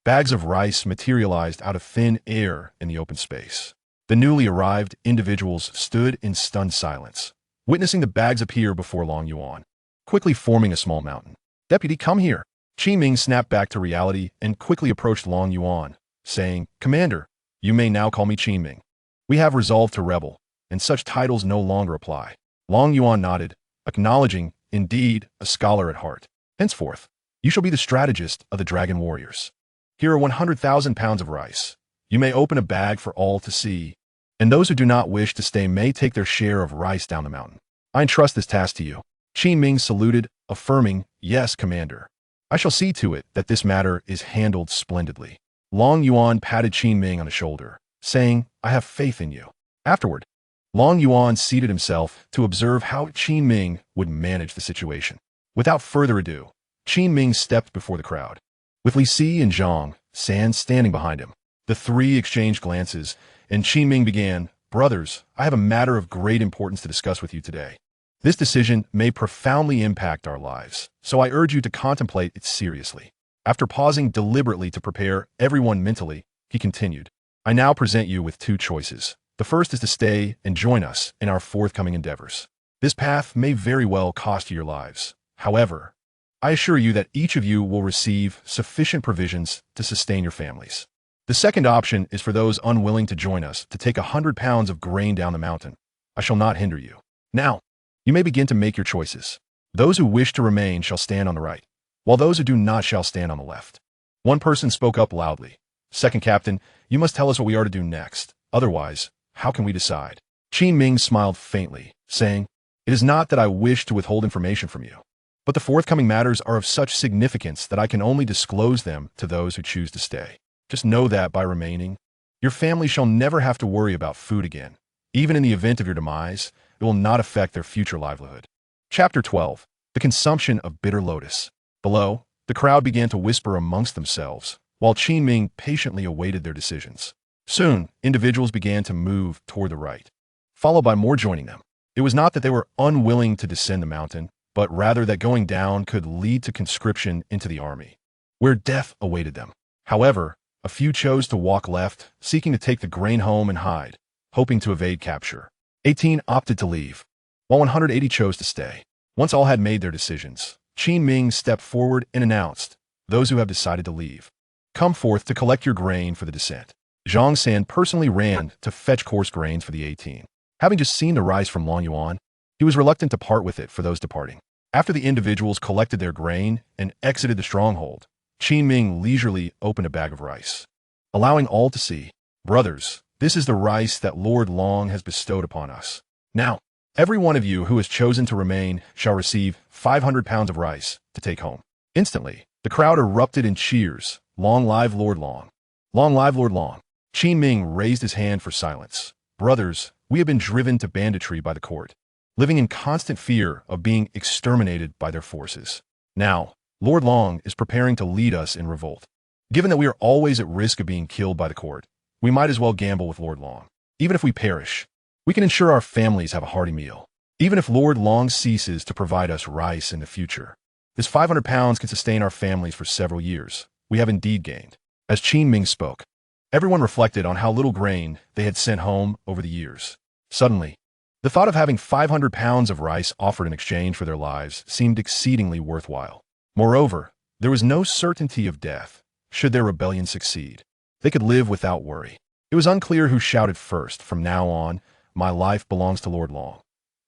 Bags of rice materialized out of thin air in the open space. The newly arrived individuals stood in stunned silence, witnessing the bags appear before Long Yuan, quickly forming a small mountain. "Deputy, come here." Qin Ming snapped back to reality and quickly approached Long Yuan, saying, "Commander, you may now call me Qin Ming. We have resolved to rebel, and such titles no longer apply." Long Yuan nodded, acknowledging, indeed, a scholar at heart. "Henceforth, you shall be the strategist of the Dragon Warriors. Here are 100,000 pounds of rice. You may open a bag for all to see, and those who do not wish to stay may take their share of rice down the mountain. I entrust this task to you." Qin Ming saluted, affirming, "Yes, Commander. I shall see to it that this matter is handled splendidly." Long Yuan patted Qin Ming on the shoulder, saying, "I have faith in you." Afterward, Long Yuan seated himself to observe how Qin Ming would manage the situation. Without further ado, Qin Ming stepped before the crowd, with Li Si and Zhang San standing behind him. The three exchanged glances, and Qin Ming began, "Brothers, I have a matter of great importance to discuss with you today. This decision may profoundly impact our lives, so I urge you to contemplate it seriously." After pausing deliberately to prepare everyone mentally, he continued, "I now present you with two choices. The first is to stay and join us in our forthcoming endeavors. This path may very well cost you your lives. However, I assure you that each of you will receive sufficient provisions to sustain your families. The second option is for those unwilling to join us to take 100 pounds of grain down the mountain. I shall not hinder you. Now, you may begin to make your choices. Those who wish to remain shall stand on the right, while those who do not shall stand on the left." One person spoke up loudly. "Second Captain, you must tell us what we are to do next. Otherwise, how can we decide?" Qin Ming smiled faintly, saying, "It is not that I wish to withhold information from you, but the forthcoming matters are of such significance that I can only disclose them to those who choose to stay. Just know that by remaining, your family shall never have to worry about food again. Even in the event of your demise, it will not affect their future livelihood." Chapter 12. The Consumption of Bitter Lotus. Below, the crowd began to whisper amongst themselves, while Qin Ming patiently awaited their decisions. Soon, individuals began to move toward the right, followed by more joining them. It was not that they were unwilling to descend the mountain, but rather that going down could lead to conscription into the army, where death awaited them. However, a few chose to walk left, seeking to take the grain home and hide, hoping to evade capture. 18 opted to leave, while 180 chose to stay. Once all had made their decisions, Qin Ming stepped forward and announced, "Those who have decided to leave, come forth to collect your grain for the descent." Zhang San personally ran to fetch coarse grains for the 18. Having just seen the rice from Long Yuan, he was reluctant to part with it for those departing. After the individuals collected their grain and exited the stronghold, Qin Ming leisurely opened a bag of rice, allowing all to see. "Brothers, this is the rice that Lord Long has bestowed upon us. Now, every one of you who has chosen to remain shall receive 500 pounds of rice to take home." Instantly, the crowd erupted in cheers. "Long live Lord Long! Long live Lord Long!" Qin Ming raised his hand for silence. "Brothers, we have been driven to banditry by the court, living in constant fear of being exterminated by their forces. Now, Lord Long is preparing to lead us in revolt. Given that we are always at risk of being killed by the court, we might as well gamble with Lord Long. Even if we perish, we can ensure our families have a hearty meal. Even if Lord Long ceases to provide us rice in the future, this 500 pounds can sustain our families for several years. We have indeed gained." As Qin Ming spoke, everyone reflected on how little grain they had sent home over the years. Suddenly, the thought of having 500 pounds of rice offered in exchange for their lives seemed exceedingly worthwhile. Moreover, there was no certainty of death should their rebellion succeed. They could live without worry. It was unclear who shouted first. From now on, my life belongs to Lord Long.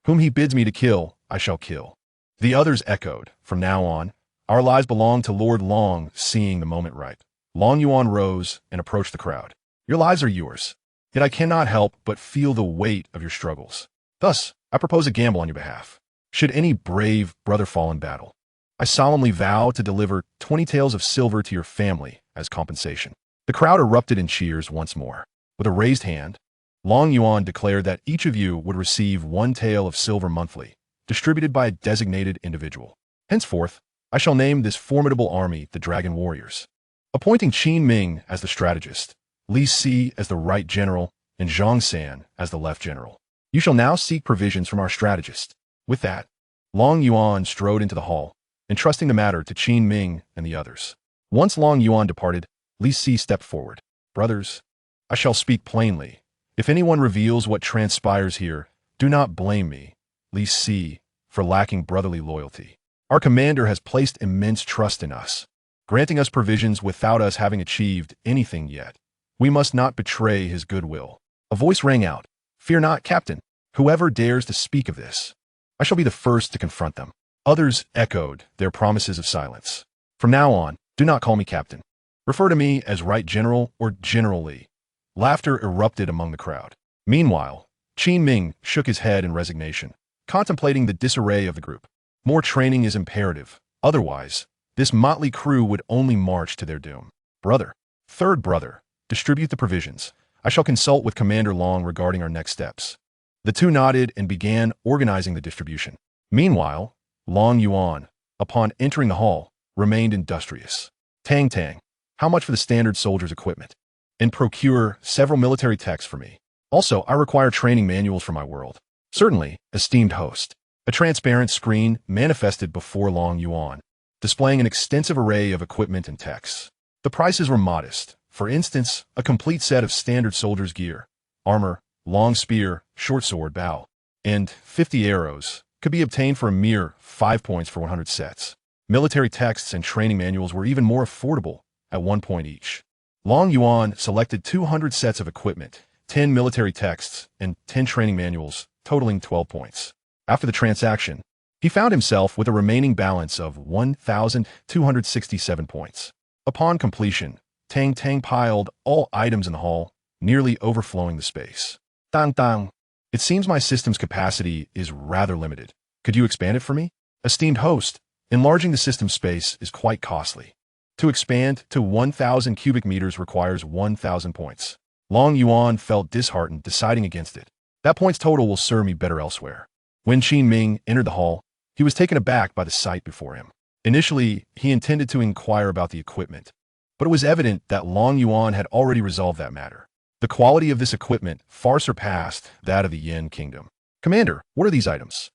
Whom he bids me to kill, I shall kill. The others echoed, from now on, our lives belong to Lord Long. Seeing the moment ripe, Long Yuan rose and approached the crowd. Your lives are yours, yet I cannot help but feel the weight of your struggles. Thus, I propose a gamble on your behalf. Should any brave brother fall in battle, I solemnly vow to deliver 20 taels of silver to your family as compensation. The crowd erupted in cheers once more. With a raised hand, Long Yuan declared that each of you would receive 1 tael of silver monthly, distributed by a designated individual. Henceforth, I shall name this formidable army the Dragon Warriors, appointing Qin Ming as the strategist, Li Si as the right general, and Zhang San as the left general. You shall now seek provisions from our strategist. With that, Long Yuan strode into the hall, entrusting the matter to Qin Ming and the others. Once Long Yuan departed, Li Si stepped forward. Brothers, I shall speak plainly. If anyone reveals what transpires here, do not blame me, Li Si, for lacking brotherly loyalty. Our commander has placed immense trust in us, granting us provisions without us having achieved anything yet. We must not betray his goodwill. A voice rang out. Fear not, Captain. Whoever dares to speak of this, I shall be the first to confront them. Others echoed their promises of silence. From now on, do not call me Captain. Refer to me as Right General or General Li. Laughter erupted among the crowd. Meanwhile, Qin Ming shook his head in resignation, contemplating the disarray of the group. More training is imperative. Otherwise, this motley crew would only march to their doom. Brother, third brother, distribute the provisions. I shall consult with Commander Long regarding our next steps. The two nodded and began organizing the distribution. Meanwhile, Long Yuan, upon entering the hall, remained industrious. Tang Tang, how much for the standard soldier's equipment? And procure several military texts for me. Also, I require training manuals for my world. Certainly, esteemed host. A transparent screen manifested before Long Yuan, displaying an extensive array of equipment and texts. The prices were modest. For instance, a complete set of standard soldier's gear, armor, long spear, short sword, bow, and 50 arrows could be obtained for a mere 5 points for 100 sets. Military texts and training manuals were even more affordable at 1 point each. Long Yuan selected 200 sets of equipment, 10 military texts, and 10 training manuals, totaling 12 points. After the transaction, he found himself with a remaining balance of 1,267 points. Upon completion, Tang Tang piled all items in the hall, nearly overflowing the space. Tang Tang, it seems my system's capacity is rather limited. Could you expand it for me? Esteemed host, enlarging the system space is quite costly. To expand to 1,000 cubic meters requires 1,000 points. Long Yuan felt disheartened, deciding against it. That points total will serve me better elsewhere. When Qin Ming entered the hall, he was taken aback by the sight before him. Initially, he intended to inquire about the equipment, but it was evident that Long Yuan had already resolved that matter. The quality of this equipment far surpassed that of the Yin Kingdom. Commander, what are these items?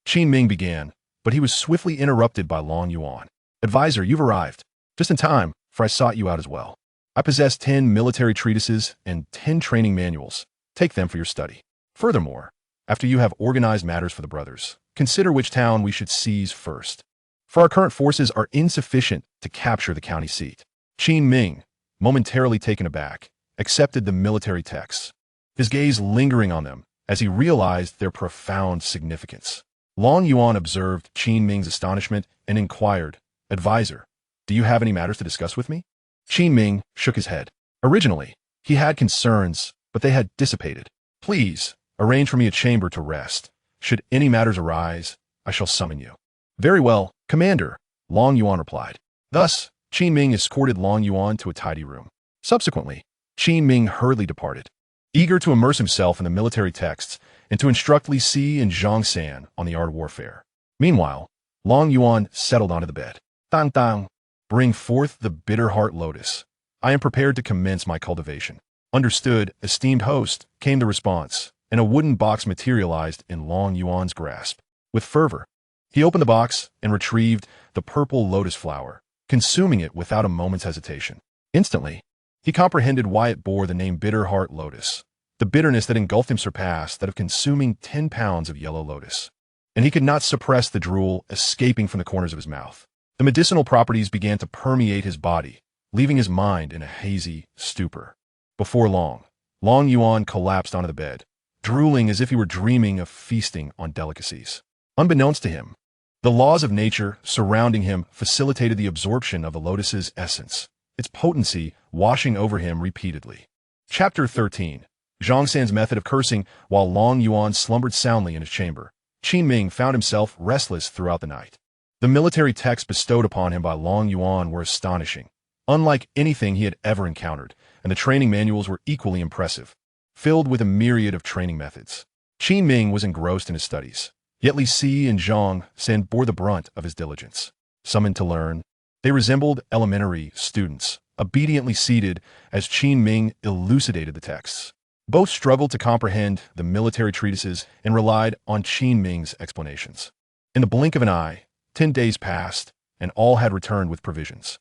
Qin Ming began, but he was swiftly interrupted by Long Yuan. Advisor, you've arrived. Just in time, for I sought you out as well. I possess 10 military treatises and 10 training manuals. Take them for your study. Furthermore, after you have organized matters for the brothers, consider which town we should seize first. For our current forces are insufficient to capture the county seat. Qin Ming, momentarily taken aback, accepted the military texts, his gaze lingering on them as he realized their profound significance. Long Yuan observed Qin Ming's astonishment and inquired, Advisor, do you have any matters to discuss with me? Qin Ming shook his head. Originally, he had concerns, but they had dissipated. Please, arrange for me a chamber to rest. Should any matters arise, I shall summon you. Very well, Commander, Long Yuan replied. Thus, Qin Ming escorted Long Yuan to a tidy room. Subsequently, Qin Ming hurriedly departed, eager to immerse himself in the military texts and to instruct Li Si and Zhang San on the art of warfare. Meanwhile, Long Yuan settled onto the bed. Tang Tang, bring forth the bitter heart lotus. I am prepared to commence my cultivation. Understood, esteemed host, came the response, and a wooden box materialized in Long Yuan's grasp. With fervor, he opened the box and retrieved the purple lotus flower, consuming it without a moment's hesitation. Instantly, he comprehended why it bore the name Bitter Heart Lotus. The bitterness that engulfed him surpassed that of consuming 10 pounds of yellow lotus, and he could not suppress the drool escaping from the corners of his mouth. The medicinal properties began to permeate his body, leaving his mind in a hazy stupor. Before long, Long Yuan collapsed onto the bed, drooling as if he were dreaming of feasting on delicacies. Unbeknownst to him, the laws of nature surrounding him facilitated the absorption of the lotus's essence, its potency washing over him repeatedly. Chapter 13. Zhongsan's method of cursing. While Long Yuan slumbered soundly in his chamber, Qin Ming found himself restless throughout the night. The military texts bestowed upon him by Long Yuan were astonishing, unlike anything he had ever encountered, and the training manuals were equally impressive, filled with a myriad of training methods. Qin Ming was engrossed in his studies, yet Li Si and Zhang San bore the brunt of his diligence. Summoned to learn, they resembled elementary students, obediently seated as Qin Ming elucidated the texts. Both struggled to comprehend the military treatises and relied on Qin Ming's explanations. In the blink of an eye, 10 days passed, and all had returned with provisions.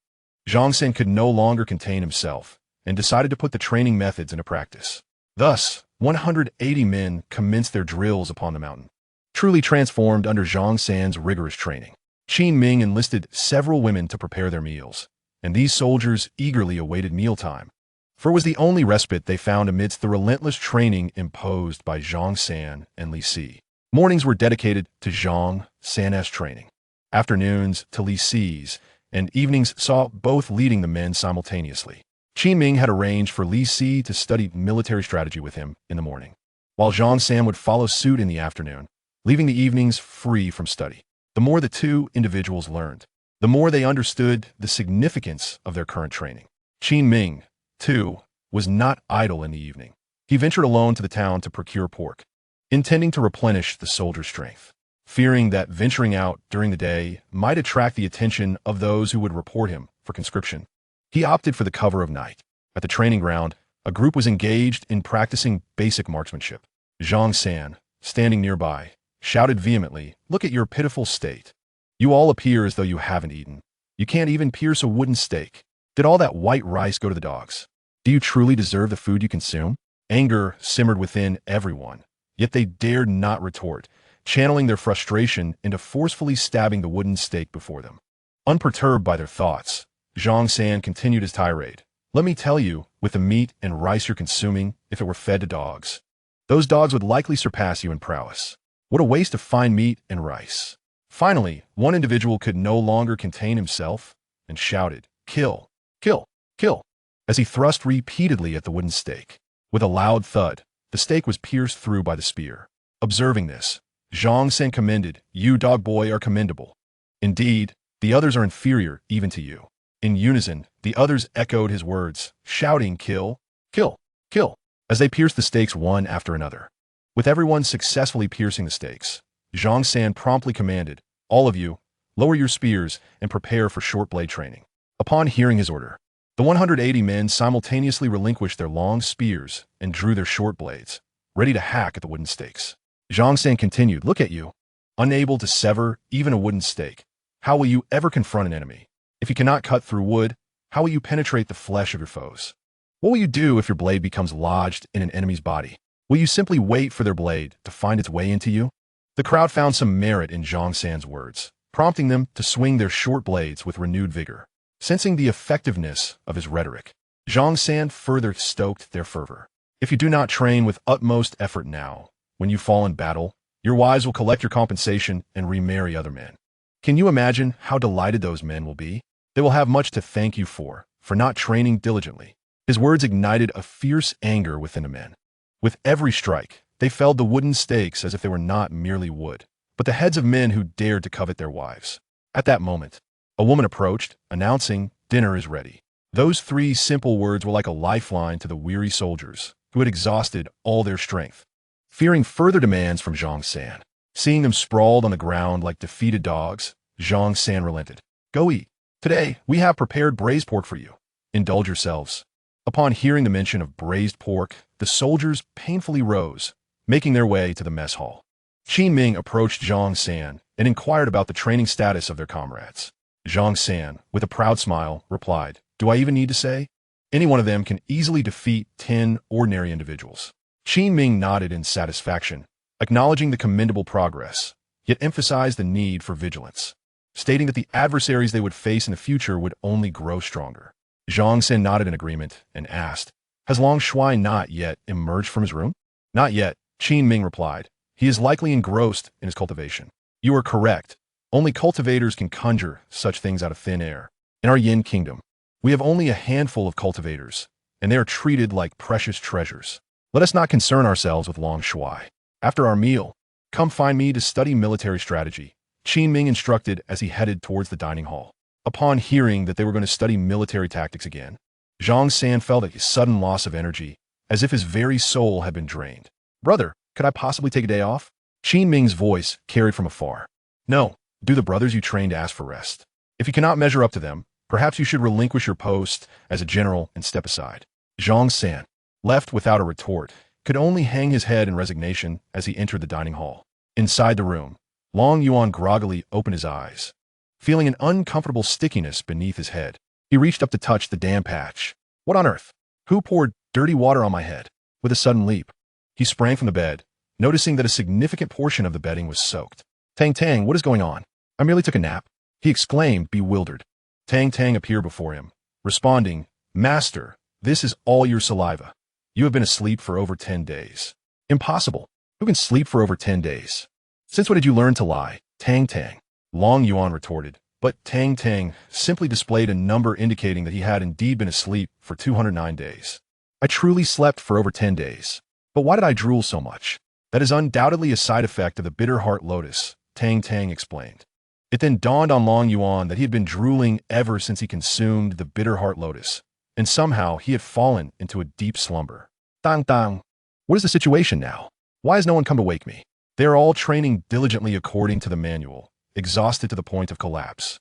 Zhang San could no longer contain himself and decided to put the training methods into practice. Thus, 180 men commenced their drills upon the mountain. Truly transformed under Zhang San's rigorous training, Qin Ming enlisted several women to prepare their meals, and these soldiers eagerly awaited mealtime, for it was the only respite they found amidst the relentless training imposed by Zhang San and Li Si. Mornings were dedicated to Zhang San's training, afternoons to Li Si's, and evenings saw both leading the men simultaneously. Qin Ming had arranged for Li Si to study military strategy with him in the morning, while Zhang San would follow suit in the afternoon, leaving the evenings free from study. The more the two individuals learned, the more they understood the significance of their current training. Qin Ming, too, was not idle in the evening. He ventured alone to the town to procure pork, intending to replenish the soldier's strength. Fearing that venturing out during the day might attract the attention of those who would report him for conscription, he opted for the cover of night. At the training ground, a group was engaged in practicing basic marksmanship. Zhang San, standing nearby, shouted vehemently, "Look at your pitiful state. You all appear as though you haven't eaten. You can't even pierce a wooden stake. Did all that white rice go to the dogs? Do you truly deserve the food you consume?" Anger simmered within everyone, yet they dared not retort, channeling their frustration into forcefully stabbing the wooden stake before them. Unperturbed by their thoughts, Zhang San continued his tirade. "Let me tell you, with the meat and rice you're consuming, if it were fed to dogs, those dogs would likely surpass you in prowess. What a waste of fine meat and rice." Finally, one individual could no longer contain himself and shouted, "Kill! Kill! Kill!" as he thrust repeatedly at the wooden stake. With a loud thud, the stake was pierced through by the spear. Observing this, Zhang San commended, "You, dog boy, are commendable. Indeed, the others are inferior even to you." In unison, the others echoed his words, shouting, "Kill! Kill! Kill!" as they pierced the stakes one after another. With everyone successfully piercing the stakes, Zhang San promptly commanded, "All of you, lower your spears and prepare for short blade training." Upon hearing his order, the 180 men simultaneously relinquished their long spears and drew their short blades, ready to hack at the wooden stakes. Zhang San continued, "Look at you, unable to sever even a wooden stake. How will you ever confront an enemy? If you cannot cut through wood, how will you penetrate the flesh of your foes? What will you do if your blade becomes lodged in an enemy's body? Will you simply wait for their blade to find its way into you?" The crowd found some merit in Zhang San's words, prompting them to swing their short blades with renewed vigor. Sensing the effectiveness of his rhetoric, Zhang San further stoked their fervor. "If you do not train with utmost effort now, when you fall in battle, your wives will collect your compensation and remarry other men. Can you imagine how delighted those men will be? They will have much to thank you for not training diligently." His words ignited a fierce anger within the men. With every strike, they felled the wooden stakes as if they were not merely wood, but the heads of men who dared to covet their wives. At that moment, a woman approached, announcing, "Dinner is ready." Those 3 simple words were like a lifeline to the weary soldiers, who had exhausted all their strength. Fearing further demands from Zhang San, seeing them sprawled on the ground like defeated dogs, Zhang San relented. "Go eat. Today, we have prepared braised pork for you. Indulge yourselves." Upon hearing the mention of braised pork, the soldiers painfully rose, making their way to the mess hall. Qin Ming approached Zhang San and inquired about the training status of their comrades. Zhang San, with a proud smile, replied, "Do I even need to say? Any one of them can easily defeat 10 ordinary individuals." Qin Ming nodded in satisfaction, acknowledging the commendable progress, yet emphasized the need for vigilance, stating that the adversaries they would face in the future would only grow stronger. Zhang San nodded in agreement and asked, "Has Long Shuai not yet emerged from his room?" "Not yet," Qin Ming replied. He is likely engrossed in his cultivation. You are correct. Only cultivators can conjure such things out of thin air. In our Yin kingdom, we have only a handful of cultivators, and they are treated like precious treasures. Let us not concern ourselves with long shuai. After our meal, come find me to study military strategy, Qin Ming instructed as he headed towards the dining hall. Upon hearing that they were going to study military tactics again, Zhang San felt a sudden loss of energy, as if his very soul had been drained. Brother, could I possibly take a day off? Qin Ming's voice carried from afar. No, do the brothers you trained ask for rest? If you cannot measure up to them, perhaps you should relinquish your post as a general and step aside. Zhang San, left without a retort, could only hang his head in resignation as he entered the dining hall. Inside the room, Long Yuan groggily opened his eyes, feeling an uncomfortable stickiness beneath his head. He reached up to touch the damp patch. What on earth? Who poured dirty water on my head? With a sudden leap, he sprang from the bed, noticing that a significant portion of the bedding was soaked. Tang Tang, what is going on? I merely took a nap, he exclaimed, bewildered. Tang Tang appeared before him, responding, Master, this is all your saliva. You have been asleep for over 10 days. Impossible. Who can sleep for over 10 days? Since when did you learn to lie, Tang Tang? Long Yuan retorted, but Tang Tang simply displayed a number indicating that he had indeed been asleep for 209 days. I truly slept for over 10 days. But why did I drool so much? That is undoubtedly a side effect of the bitter heart lotus, Tang Tang explained. It then dawned on Long Yuan that he had been drooling ever since he consumed the bitter heart lotus, and somehow he had fallen into a deep slumber. Dang dang. What is the situation now? Why has no one come to wake me? They are all training diligently according to the manual, exhausted to the point of collapse.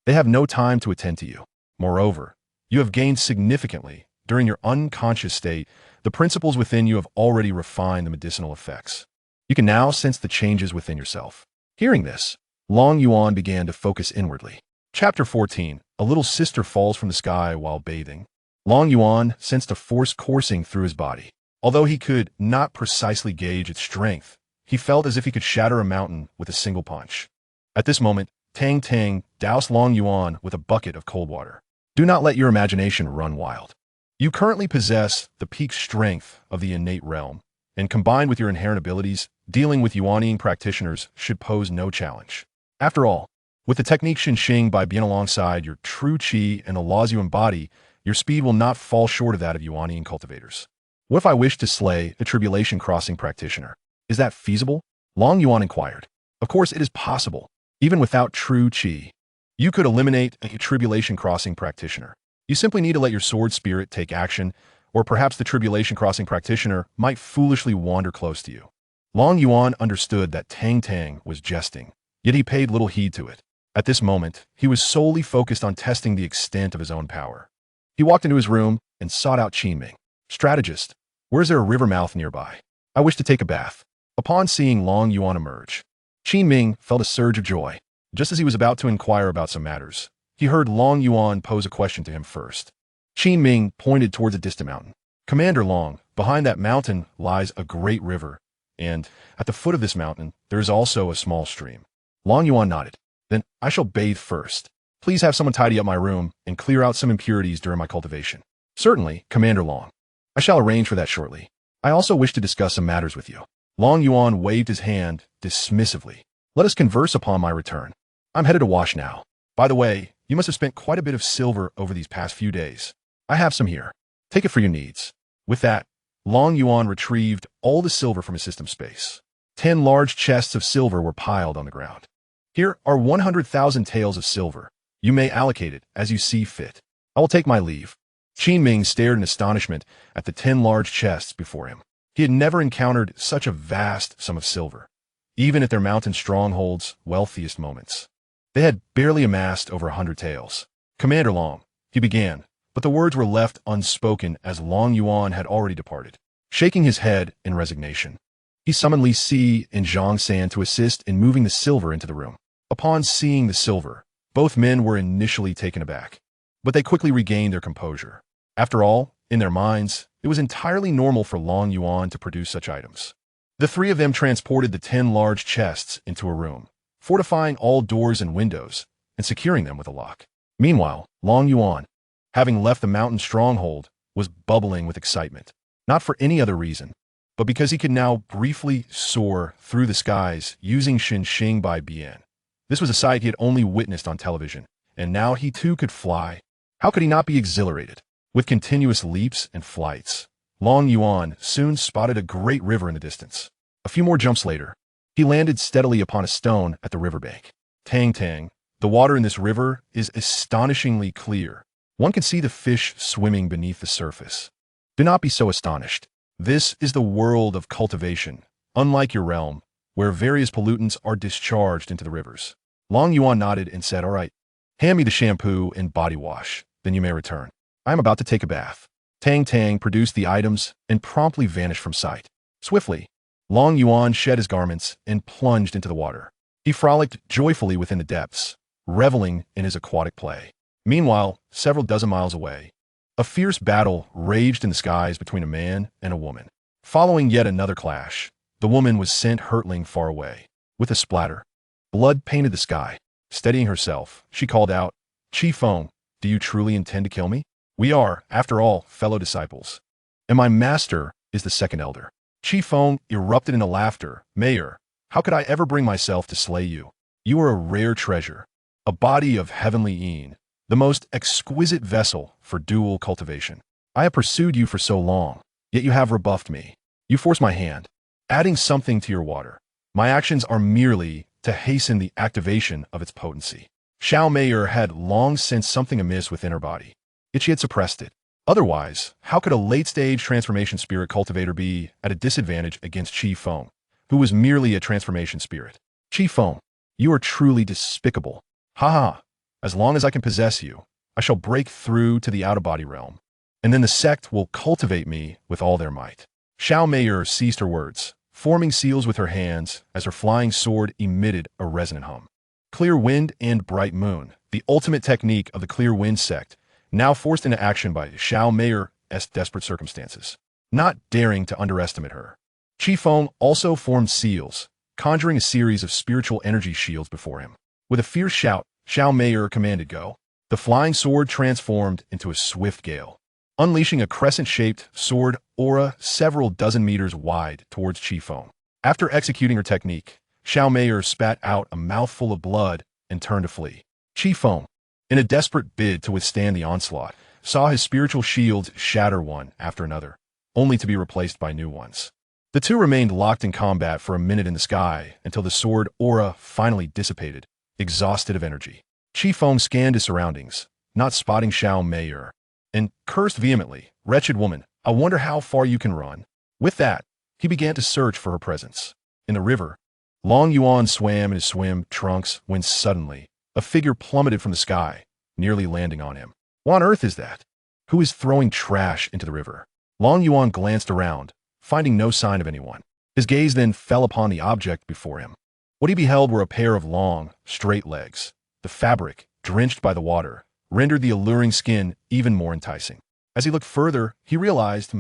They have no time to attend to you. Moreover, you have gained significantly. During your unconscious state, the principles within you have already refined the medicinal effects. You can now sense the changes within yourself. Hearing this, Long Yuan began to focus inwardly. Chapter 14. A little sister falls from the sky while bathing. Long Yuan sensed a force coursing through his body. Although he could not precisely gauge its strength, he felt as if he could shatter a mountain with a single punch. At this moment, Tang Tang doused Long Yuan with a bucket of cold water. Do not let your imagination run wild. You currently possess the peak strength of the innate realm, and combined with your inherent abilities, dealing with Yuanine practitioners should pose no challenge. After all, with the technique Xinxing by being alongside your true qi and the laws you embody, your speed will not fall short of that of Yuanine cultivators. What if I wish to slay a tribulation crossing practitioner? Is that feasible? Long Yuan inquired. Of course it is possible, even without true qi. You could eliminate a tribulation crossing practitioner. You simply need to let your sword spirit take action, or perhaps the tribulation crossing practitioner might foolishly wander close to you. Long Yuan understood that Tang Tang was jesting, yet he paid little heed to it. At this moment, he was solely focused on testing the extent of his own power. He walked into his room and sought out Qin Ming. Strategist, where is there a river mouth nearby? I wish to take a bath. Upon seeing Long Yuan emerge, Qin Ming felt a surge of joy. Just as he was about to inquire about some matters, he heard Long Yuan pose a question to him first. Qin Ming pointed towards a distant mountain. Commander Long, behind that mountain lies a great river, and at the foot of this mountain there is also a small stream. Long Yuan nodded. Then I shall bathe first. Please have someone tidy up my room and clear out some impurities during my cultivation. Certainly, Commander Long. I shall arrange for that shortly. I also wish to discuss some matters with you. Long Yuan waved his hand dismissively. Let us converse upon my return. I'm headed to wash now. By the way, you must have spent quite a bit of silver over these past few days. I have some here. Take it for your needs. With that, Long Yuan retrieved all the silver from his system space. 10 large chests of silver were piled on the ground. Here are 100,000 taels of silver. You may allocate it as you see fit. I will take my leave. Qin Ming stared in astonishment at the 10 large chests before him. He had never encountered such a vast sum of silver, even at their mountain strongholds' wealthiest moments. They had barely amassed over 100 taels. Commander Long, he began, but the words were left unspoken as Long Yuan had already departed. Shaking his head in resignation, he summoned Li Si and Zhang San to assist in moving the silver into the room. Upon seeing the silver, both men were initially taken aback, but they quickly regained their composure. After all, in their minds, it was entirely normal for Long Yuan to produce such items. The three of them transported the 10 large chests into a room, fortifying all doors and windows, and securing them with a lock. Meanwhile, Long Yuan, having left the mountain stronghold, was bubbling with excitement. Not for any other reason but because he could now briefly soar through the skies using Xing by Bian. This was a sight he had only witnessed on television, and now he too could fly. How could he not be exhilarated? With continuous leaps and flights, Long Yuan soon spotted a great river in the distance. A few more jumps later, he landed steadily upon a stone at the riverbank. Tang tang, the water in this river is astonishingly clear. One can see the fish swimming beneath the surface. Do not be so astonished. This is the world of cultivation, unlike your realm, where various pollutants are discharged into the rivers. Long Yuan nodded and said, "All right, hand me the shampoo and body wash, then you may return. I am about to take a bath." Tang Tang produced the items and promptly vanished from sight. Swiftly, Long Yuan shed his garments and plunged into the water. He frolicked joyfully within the depths, reveling in his aquatic play. Meanwhile, several dozen miles away, a fierce battle raged in the skies between a man and a woman. Following yet another clash, the woman was sent hurtling far away. With a splatter, blood painted the sky. Steadying herself, she called out, "Chi Feng, do you truly intend to kill me? We are, after all, fellow disciples. And my master is the second elder." Chi Feng erupted into laughter. "Mayor, how could I ever bring myself to slay you? You are a rare treasure, a body of heavenly Yin, the most exquisite vessel for dual cultivation. I have pursued you for so long, yet you have rebuffed me. You force my hand, adding something to your water. My actions are merely to hasten the activation of its potency." Xiao Meier had long sensed something amiss within her body, yet she had suppressed it. Otherwise, how could a late-stage transformation spirit cultivator be at a disadvantage against Chi Feng, who was merely a transformation spirit? "Chi Feng, you are truly despicable. Ha ha. As long as I can possess you, I shall break through to the out-of-body realm, and then the sect will cultivate me with all their might." Xiao Meier ceased her words, forming seals with her hands as her flying sword emitted a resonant hum. Clear wind and bright moon, the ultimate technique of the clear wind sect, now forced into action by Xiao Meier's desperate circumstances. Not daring to underestimate her, Chi Feng also formed seals, conjuring a series of spiritual energy shields before him. With a fierce shout, Xiao Meier commanded go. The flying sword transformed into a swift gale, unleashing a crescent-shaped sword aura several dozen meters wide towards Chi Feng. After executing her technique, Xiao Meier spat out a mouthful of blood and turned to flee. Chi Feng, in a desperate bid to withstand the onslaught, saw his spiritual shields shatter one after another, only to be replaced by new ones. The two remained locked in combat for a minute in the sky until the sword aura finally dissipated, exhausted of energy. Chi Feng scanned his surroundings, not spotting Xiao Meier, and cursed vehemently, "Wretched woman, I wonder how far you can run." With that, he began to search for her presence. In the river, Long Yuan swam in his swim trunks when suddenly, a figure plummeted from the sky, nearly landing on him. What on earth is that? Who is throwing trash into the river? Long Yuan glanced around, finding no sign of anyone. His gaze then fell upon the object before him. What he beheld were a pair of long, straight legs. The fabric, drenched by the water, rendered the alluring skin even more enticing. As he looked further, he realized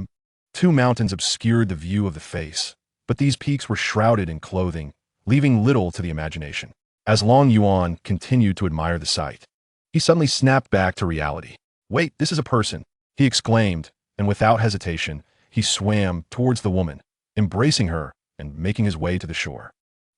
two mountains obscured the view of the face, but these peaks were shrouded in clothing, leaving little to the imagination. As Long Yuan continued to admire the sight, he suddenly snapped back to reality. "Wait, this is a person," he exclaimed, and without hesitation, he swam towards the woman, embracing her and making his way to the shore.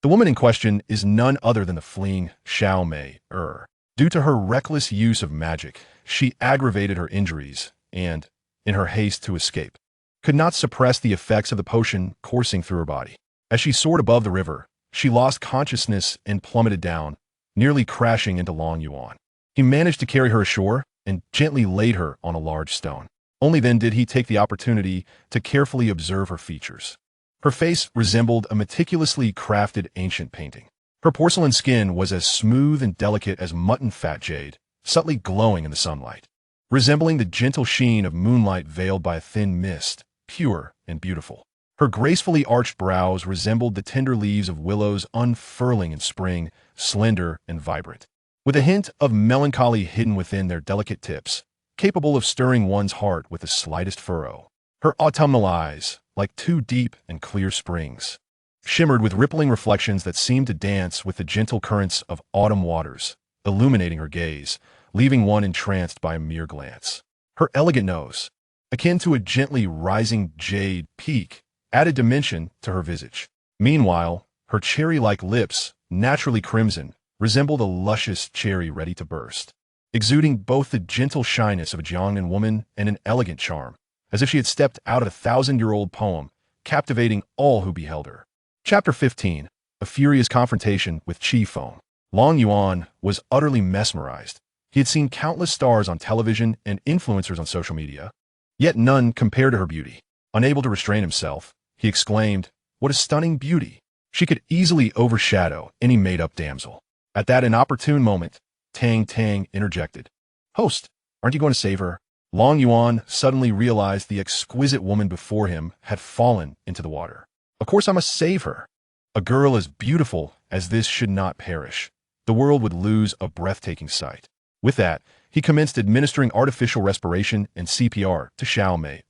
The woman in question is none other than the fleeing Xiao Meier. Due to her reckless use of magic, she aggravated her injuries and, in her haste to escape, could not suppress the effects of the potion coursing through her body. As she soared above the river, she lost consciousness and plummeted down, nearly crashing into Long Yuan. He managed to carry her ashore and gently laid her on a large stone. Only then did he take the opportunity to carefully observe her features. Her face resembled a meticulously crafted ancient painting. Her porcelain skin was as smooth and delicate as mutton fat jade, subtly glowing in the sunlight, resembling the gentle sheen of moonlight veiled by a thin mist, pure and beautiful. Her gracefully arched brows resembled the tender leaves of willows unfurling in spring, slender and vibrant, with a hint of melancholy hidden within their delicate tips, capable of stirring one's heart with the slightest furrow. Her autumnal eyes, like two deep and clear springs, shimmered with rippling reflections that seemed to dance with the gentle currents of autumn waters, illuminating her gaze, leaving one entranced by a mere glance. Her elegant nose, akin to a gently rising jade peak, added dimension to her visage. Meanwhile, her cherry-like lips, naturally crimson, resembled a luscious cherry ready to burst, exuding both the gentle shyness of a Jiangnan woman and an elegant charm, as if she had stepped out of a thousand-year-old poem, captivating all who beheld her. Chapter 15. A furious confrontation with Qi Feng. Long Yuan was utterly mesmerized. He had seen countless stars on television and influencers on social media, yet none compared to her beauty. Unable to restrain himself, he exclaimed, "What a stunning beauty! She could easily overshadow any made-up damsel." At that inopportune moment, Tang interjected. "Host, aren't you going to save her?" Long Yuan suddenly realized the exquisite woman before him had fallen into the water. "Of course I must save her. A girl as beautiful as this should not perish. The world would lose a breathtaking sight." With that, he commenced administering artificial respiration and CPR to Xiao Mei.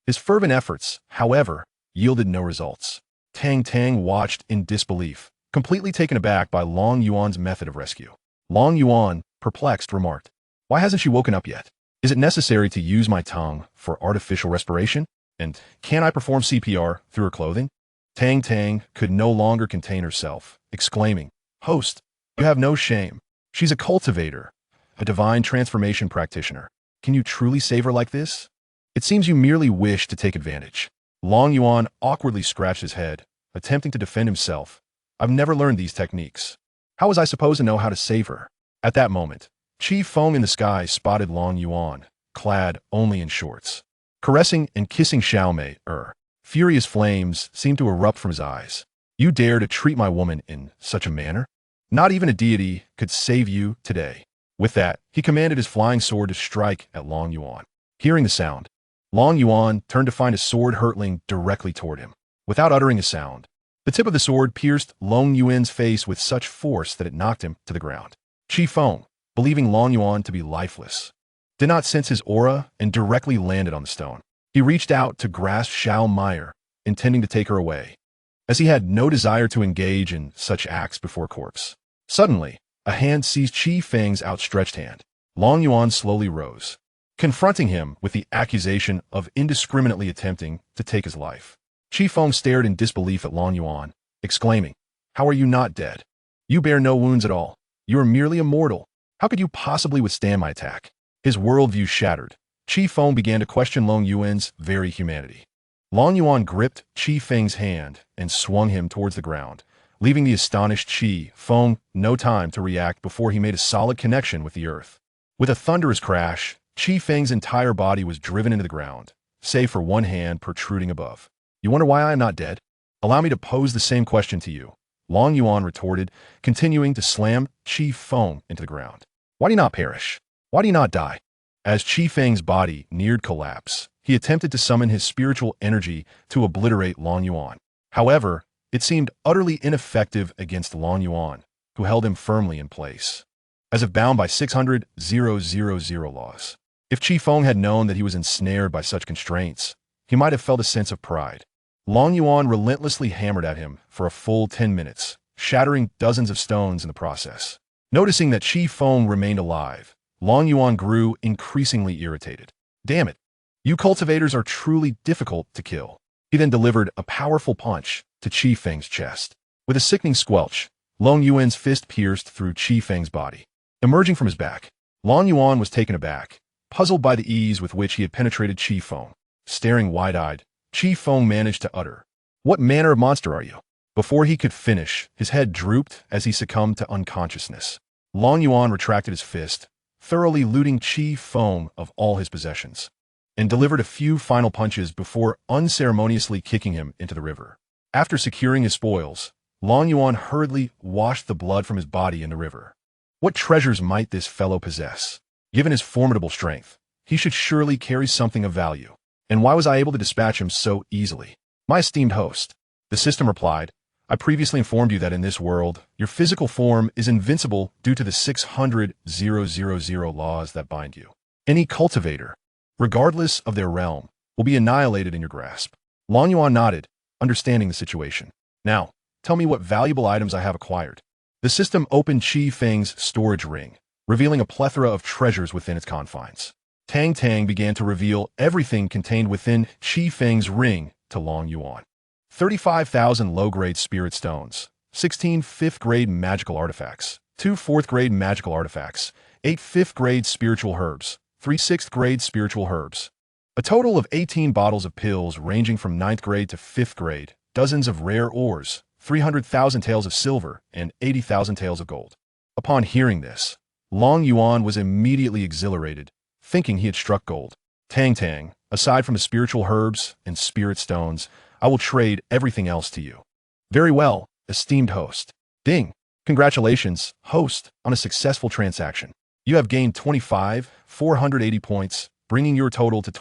His fervent efforts, however, yielded no results. Tang watched in disbelief, completely taken aback by Long Yuan's method of rescue. Long Yuan, perplexed, remarked, "Why hasn't she woken up yet? Is it necessary to use my tongue for artificial respiration? And can I perform CPR through her clothing?" Tang could no longer contain herself, exclaiming, "Host, you have no shame. She's a cultivator, a divine transformation practitioner. Can you truly save her like this? It seems you merely wish to take advantage." Long Yuan awkwardly scratched his head, attempting to defend himself. "I've never learned these techniques. How was I supposed to know how to save her?" At that moment, Qi Feng in the sky spotted Long Yuan, clad only in shorts, caressing and kissing Xiao Mei. Furious flames seemed to erupt from his eyes. "You dare to treat my woman in such a manner? Not even a deity could save you today." With that, he commanded his flying sword to strike at Long Yuan. Hearing the sound, Long Yuan turned to find a sword hurtling directly toward him. Without uttering a sound, the tip of the sword pierced Long Yuan's face with such force that it knocked him to the ground. Qi Feng, believing Long Yuan to be lifeless, did not sense his aura and directly landed on the stone. He reached out to grasp Xiao Mei, intending to take her away, as he had no desire to engage in such acts before a corpse. Suddenly, a hand seized Qi Feng's outstretched hand. Long Yuan slowly rose, confronting him with the accusation of indiscriminately attempting to take his life. Qi Feng stared in disbelief at Long Yuan, exclaiming, "How are you not dead? You bear no wounds at all. You are merely immortal. How could you possibly withstand my attack?" His worldview shattered, Qi Feng began to question Long Yuan's very humanity. Long Yuan gripped Qi Feng's hand and swung him towards the ground, leaving the astonished Qi Feng no time to react before he made a solid connection with the earth. With a thunderous crash, Qi Feng's entire body was driven into the ground, save for one hand protruding above. "You wonder why I am not dead? Allow me to pose the same question to you," Long Yuan retorted, continuing to slam Qi Feng into the ground. "Why do you not perish? Why do you not die?" As Qi Feng's body neared collapse, he attempted to summon his spiritual energy to obliterate Long Yuan. However, it seemed utterly ineffective against Long Yuan, who held him firmly in place, as if bound by 600,000 laws. If Qi Feng had known that he was ensnared by such constraints, he might have felt a sense of pride. Long Yuan relentlessly hammered at him for a full 10 minutes, shattering dozens of stones in the process. Noticing that Qi Feng remained alive, Long Yuan grew increasingly irritated. "Damn it, you cultivators are truly difficult to kill." He then delivered a powerful punch to Qi Feng's chest. With a sickening squelch, Long Yuan's fist pierced through Qi Feng's body. Emerging from his back, Long Yuan was taken aback, puzzled by the ease with which he had penetrated Qi Feng. Staring wide-eyed, Qi Feng managed to utter, "What manner of monster are you?" Before he could finish, his head drooped as he succumbed to unconsciousness. Long Yuan retracted his fist, thoroughly looting Qi Feng of all his possessions, and delivered a few final punches before unceremoniously kicking him into the river. After securing his spoils, Long Yuan hurriedly washed the blood from his body in the river. What treasures might this fellow possess? Given his formidable strength, he should surely carry something of value. And why was I able to dispatch him so easily? "My esteemed host," the system replied, "I previously informed you that in this world, your physical form is invincible due to the 600,000 laws that bind you. Any cultivator, regardless of their realm, will be annihilated in your grasp." Long Yuan nodded, understanding the situation. "Now, tell me what valuable items I have acquired." The system opened Qi Feng's storage ring, revealing a plethora of treasures within its confines. Tang began to reveal everything contained within Qi Feng's ring to Long Yuan. 35,000 low-grade spirit stones, 16 5th-grade magical artifacts, 2 4th-grade magical artifacts, 8 5th-grade spiritual herbs, 3 6th-grade spiritual herbs. A total of 18 bottles of pills ranging from 9th grade to 5th grade, dozens of rare ores, 300,000 taels of silver, and 80,000 taels of gold. Upon hearing this, Long Yuan was immediately exhilarated, thinking he had struck gold. Tang, aside from the spiritual herbs and spirit stones, I will trade everything else to you. Very well, esteemed host. Ding. Congratulations, host, on a successful transaction. You have gained 480 points, bringing your total to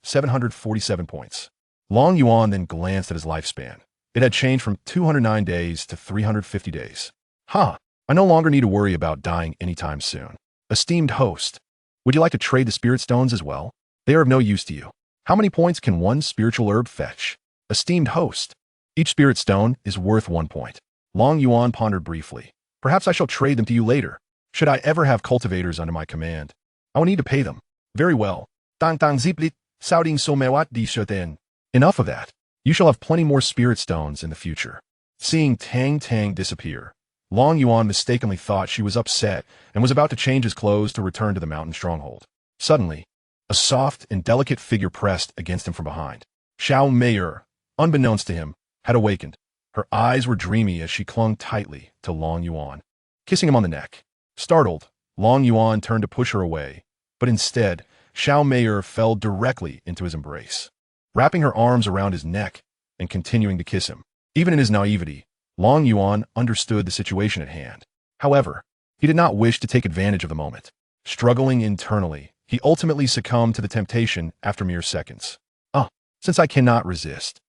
747 points. Long Yuan then glanced at his lifespan. It had changed from 209 days to 350 days. I no longer need to worry about dying anytime soon. Esteemed host, would you like to trade the spirit stones as well? They are of no use to you. How many points can one spiritual herb fetch? Esteemed host, each spirit stone is worth 1 point. Long Yuan pondered briefly. Perhaps I shall trade them to you later. Should I ever have cultivators under my command, I will need to pay them. Very well. Enough of that. You shall have plenty more spirit stones in the future. Seeing Tang disappear, Long Yuan mistakenly thought she was upset and was about to change his clothes to return to the mountain stronghold. Suddenly, a soft and delicate figure pressed against him from behind. Xiao Mei'er, unbeknownst to him, had awakened. Her eyes were dreamy as she clung tightly to Long Yuan, kissing him on the neck. Startled, Long Yuan turned to push her away, but instead, Xiao Mei'er fell directly into his embrace, wrapping her arms around his neck and continuing to kiss him. Even in his naivety, Long Yuan understood the situation at hand. However, he did not wish to take advantage of the moment. Struggling internally, he ultimately succumbed to the temptation after mere seconds. Since I cannot resist,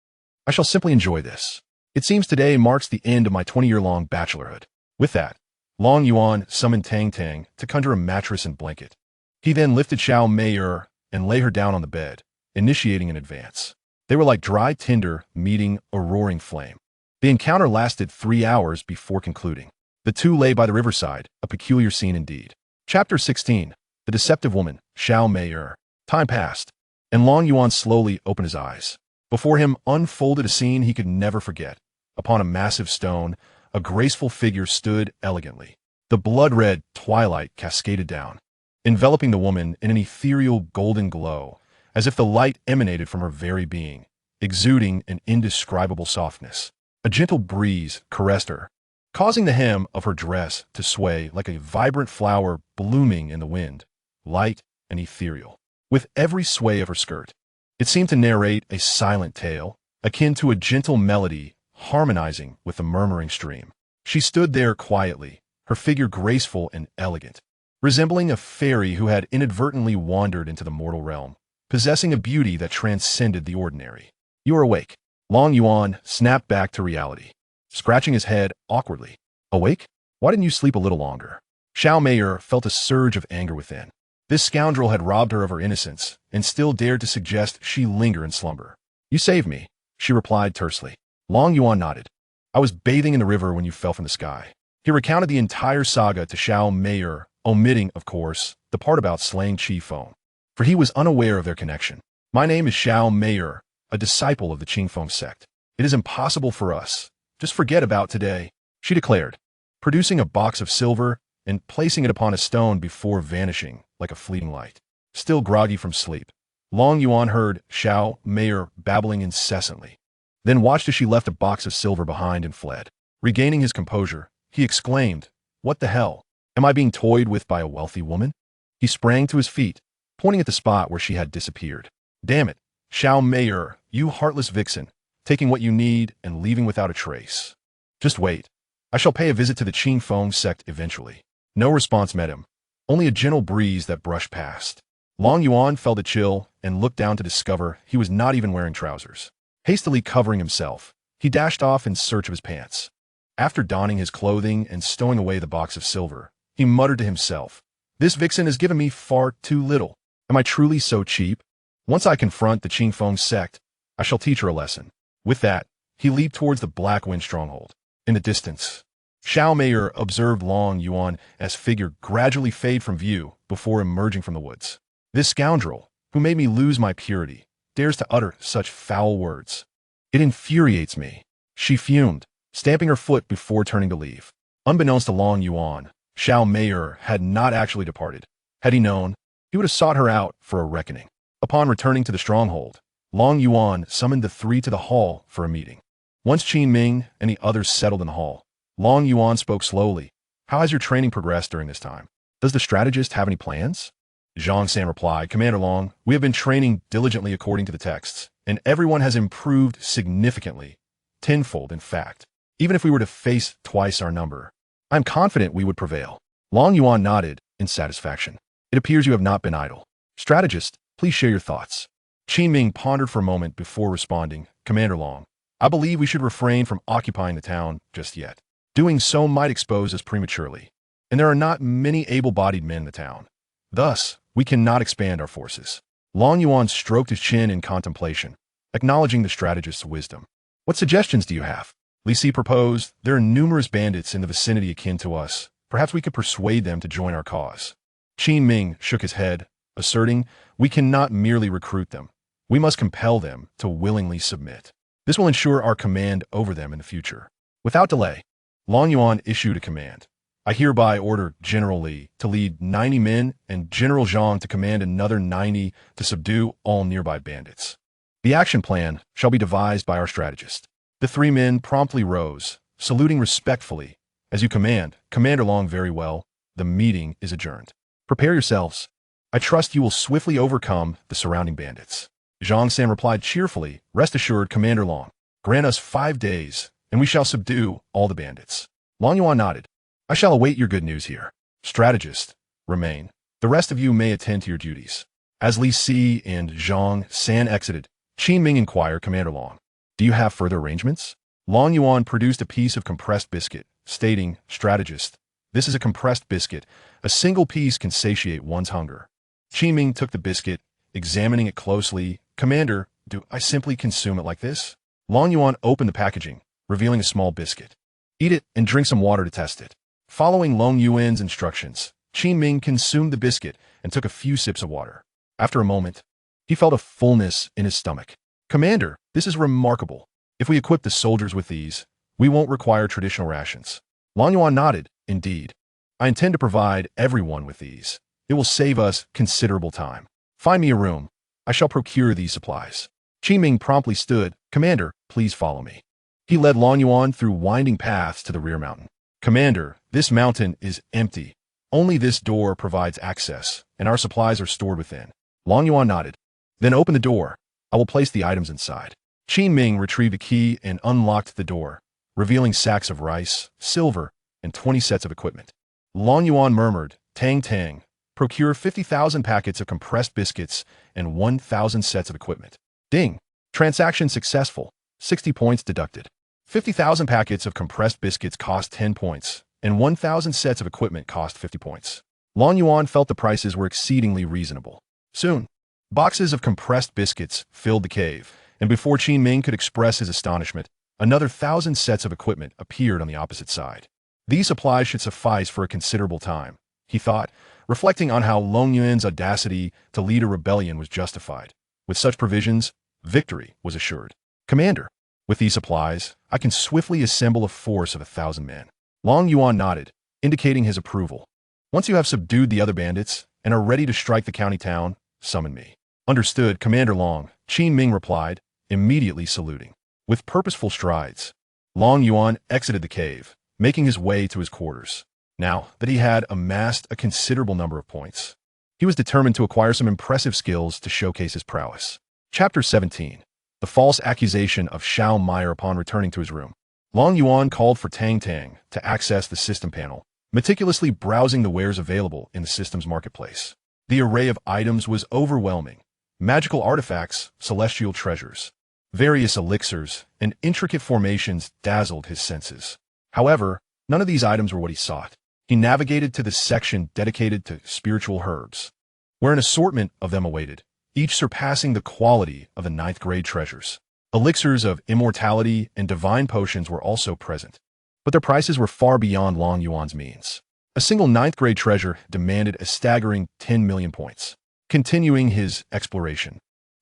I shall simply enjoy this. It seems today marks the end of my 20-year-long bachelorhood. With that, Long Yuan summoned Tang to conjure a mattress and blanket. He then lifted Xiao Mei'er and lay her down on the bed, initiating an advance. They were like dry tinder meeting a roaring flame. The encounter lasted 3 hours before concluding. The two lay by the riverside, a peculiar scene indeed. Chapter 16. The Deceptive Woman, Xiao Mei'er. Time passed, and Long Yuan slowly opened his eyes. Before him unfolded a scene he could never forget. Upon a massive stone, a graceful figure stood elegantly. The blood-red twilight cascaded down, enveloping the woman in an ethereal golden glow, as if the light emanated from her very being, exuding an indescribable softness. A gentle breeze caressed her, causing the hem of her dress to sway like a vibrant flower blooming in the wind, light and ethereal. With every sway of her skirt, it seemed to narrate a silent tale, akin to a gentle melody harmonizing with the murmuring stream. She stood there quietly, her figure graceful and elegant, resembling a fairy who had inadvertently wandered into the mortal realm, possessing a beauty that transcended the ordinary. You are awake. Long Yuan snapped back to reality, scratching his head awkwardly. Awake? Why didn't you sleep a little longer? Xiao Mei'er felt a surge of anger within. This scoundrel had robbed her of her innocence and still dared to suggest she linger in slumber. You saved me, she replied tersely. Long Yuan nodded. I was bathing in the river when you fell from the sky. He recounted the entire saga to Xiao Mei'er, omitting, of course, the part about slaying Qi Feng, for he was unaware of their connection. My name is Xiao Mei'er, a disciple of the Qing Feng sect. It is impossible for us. Just forget about today, she declared, producing a box of silver and placing it upon a stone before vanishing like a fleeting light. Still groggy from sleep, Long Yuan heard Xiao Mei'er babbling incessantly, then watched as she left a box of silver behind and fled. Regaining his composure, he exclaimed, "What the hell? Am I being toyed with by a wealthy woman?" He sprang to his feet, pointing at the spot where she had disappeared. Damn it, Xiao Mei'er, you heartless vixen, taking what you need and leaving without a trace. Just wait. I shall pay a visit to the Qing Feng sect eventually. No response met him, only a gentle breeze that brushed past. Long Yuan felt a chill and looked down to discover he was not even wearing trousers. Hastily covering himself, he dashed off in search of his pants. After donning his clothing and stowing away the box of silver, he muttered to himself, "This vixen has given me far too little. Am I truly so cheap? Once I confront the Qing Feng sect, I shall teach her a lesson." With that, he leaped towards the Black Wind stronghold. In the distance, Xiao Mei'er observed Long Yuan as figure gradually fade from view before emerging from the woods. This scoundrel, who made me lose my purity, dares to utter such foul words? It infuriates me. She fumed, stamping her foot before turning to leave. Unbeknownst to Long Yuan, Xiao Meier had not actually departed. Had he known, he would have sought her out for a reckoning. Upon returning to the stronghold, Long Yuan summoned the three to the hall for a meeting. Once Qin Ming and the others settled in the hall, Long Yuan spoke slowly. How has your training progressed during this time? Does the strategist have any plans? Zhang San replied, Commander Long, we have been training diligently according to the texts, and everyone has improved significantly, tenfold in fact. Even if we were to face twice our number, I am confident we would prevail. Long Yuan nodded in satisfaction. It appears you have not been idle. Strategist, please share your thoughts. Qin Ming pondered for a moment before responding, Commander Long, I believe we should refrain from occupying the town just yet. Doing so might expose us prematurely, and there are not many able-bodied men in the town. Thus, we cannot expand our forces. Long Yuan stroked his chin in contemplation, acknowledging the strategist's wisdom. What suggestions do you have? Li Si proposed, there are numerous bandits in the vicinity akin to us. Perhaps we could persuade them to join our cause. Qin Ming shook his head, asserting, we cannot merely recruit them. We must compel them to willingly submit. This will ensure our command over them in the future. Without delay, Long Yuan issued a command. I hereby order General Li to lead 90 men and General Zhang to command another 90 to subdue all nearby bandits. The action plan shall be devised by our strategist. The three men promptly rose, saluting respectfully. As you command, Commander Long, very well. The meeting is adjourned. Prepare yourselves. I trust you will swiftly overcome the surrounding bandits. Zhang San replied cheerfully, rest assured, Commander Long. Grant us 5 days, and we shall subdue all the bandits. Long Yuan nodded. I shall await your good news here. Strategist, remain. The rest of you may attend to your duties. As Li Si and Zhang San exited, Qin Ming inquired, Commander Long, do you have further arrangements? Long Yuan produced a piece of compressed biscuit, stating, Strategist, this is a compressed biscuit. A single piece can satiate one's hunger. Qin Ming took the biscuit, examining it closely. Commander, do I simply consume it like this? Long Yuan opened the packaging, revealing a small biscuit. Eat it and drink some water to test it. Following Long Yuan's instructions, Qin Ming consumed the biscuit and took a few sips of water. After a moment, he felt a fullness in his stomach. Commander, this is remarkable. If we equip the soldiers with these, we won't require traditional rations. Long Yuan nodded, indeed. I intend to provide everyone with these. It will save us considerable time. Find me a room. I shall procure these supplies. Qin Ming promptly stood. Commander, please follow me. He led Long Yuan through winding paths to the rear mountain. Commander, this mountain is empty. Only this door provides access, and our supplies are stored within. Long Yuan nodded. Then open the door. I will place the items inside. Qin Ming retrieved the key and unlocked the door, revealing sacks of rice, silver, and 20 sets of equipment. Long Yuan murmured, Tang Tang, procure 50,000 packets of compressed biscuits and 1,000 sets of equipment. Ding. Transaction successful. 60 points deducted. 50,000 packets of compressed biscuits cost 10 points, and 1,000 sets of equipment cost 50 points. Long Yuan felt the prices were exceedingly reasonable. Soon, boxes of compressed biscuits filled the cave, and before Qin Ming could express his astonishment, another 1,000 sets of equipment appeared on the opposite side. These supplies should suffice for a considerable time, he thought, reflecting on how Long Yuan's audacity to lead a rebellion was justified. With such provisions, victory was assured. Commander, with these supplies, I can swiftly assemble a force of 1,000 men. Long Yuan nodded, indicating his approval. Once you have subdued the other bandits and are ready to strike the county town, summon me. Understood, Commander Long, Qin Ming replied, immediately saluting. With purposeful strides, Long Yuan exited the cave, making his way to his quarters. Now that he had amassed a considerable number of points, he was determined to acquire some impressive skills to showcase his prowess. Chapter 17. The false accusation of Xiao Meier upon returning to his room. Long Yuan called for Tang Tang to access the system panel, meticulously browsing the wares available in the system's marketplace. The array of items was overwhelming. Magical artifacts, celestial treasures, various elixirs, and intricate formations dazzled his senses. However, none of these items were what he sought. He navigated to the section dedicated to spiritual herbs, where an assortment of them awaited, each surpassing the quality of the 9th-grade treasures. Elixirs of immortality and divine potions were also present, but their prices were far beyond Long Yuan's means. A single 9th-grade treasure demanded a staggering 10 million points. Continuing his exploration,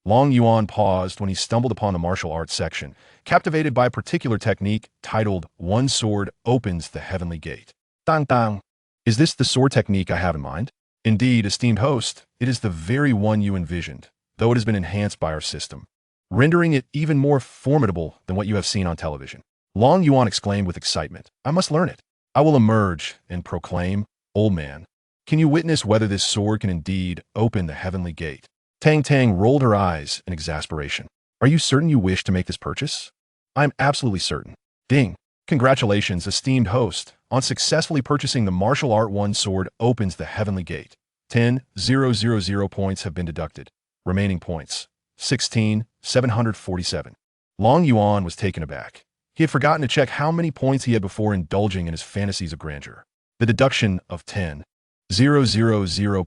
Long Yuan paused when he stumbled upon the martial arts section, captivated by a particular technique titled One Sword Opens the Heavenly Gate. Dang dang. Is this the sword technique I have in mind? Indeed, esteemed host, it is the very one you envisioned, though it has been enhanced by our system, rendering it even more formidable than what you have seen on television. Long Yuan exclaimed with excitement, I must learn it. I will emerge and proclaim, old man, can you witness whether this sword can indeed open the heavenly gate? Tang Tang rolled her eyes in exasperation. Are you certain you wish to make this purchase? I am absolutely certain. Ding. Congratulations, esteemed host, on successfully purchasing the martial art one sword opens the heavenly gate. 10,000 points have been deducted. Remaining points, 16,747. Long Yuan was taken aback. He had forgotten to check how many points he had before indulging in his fantasies of grandeur. The deduction of 10,000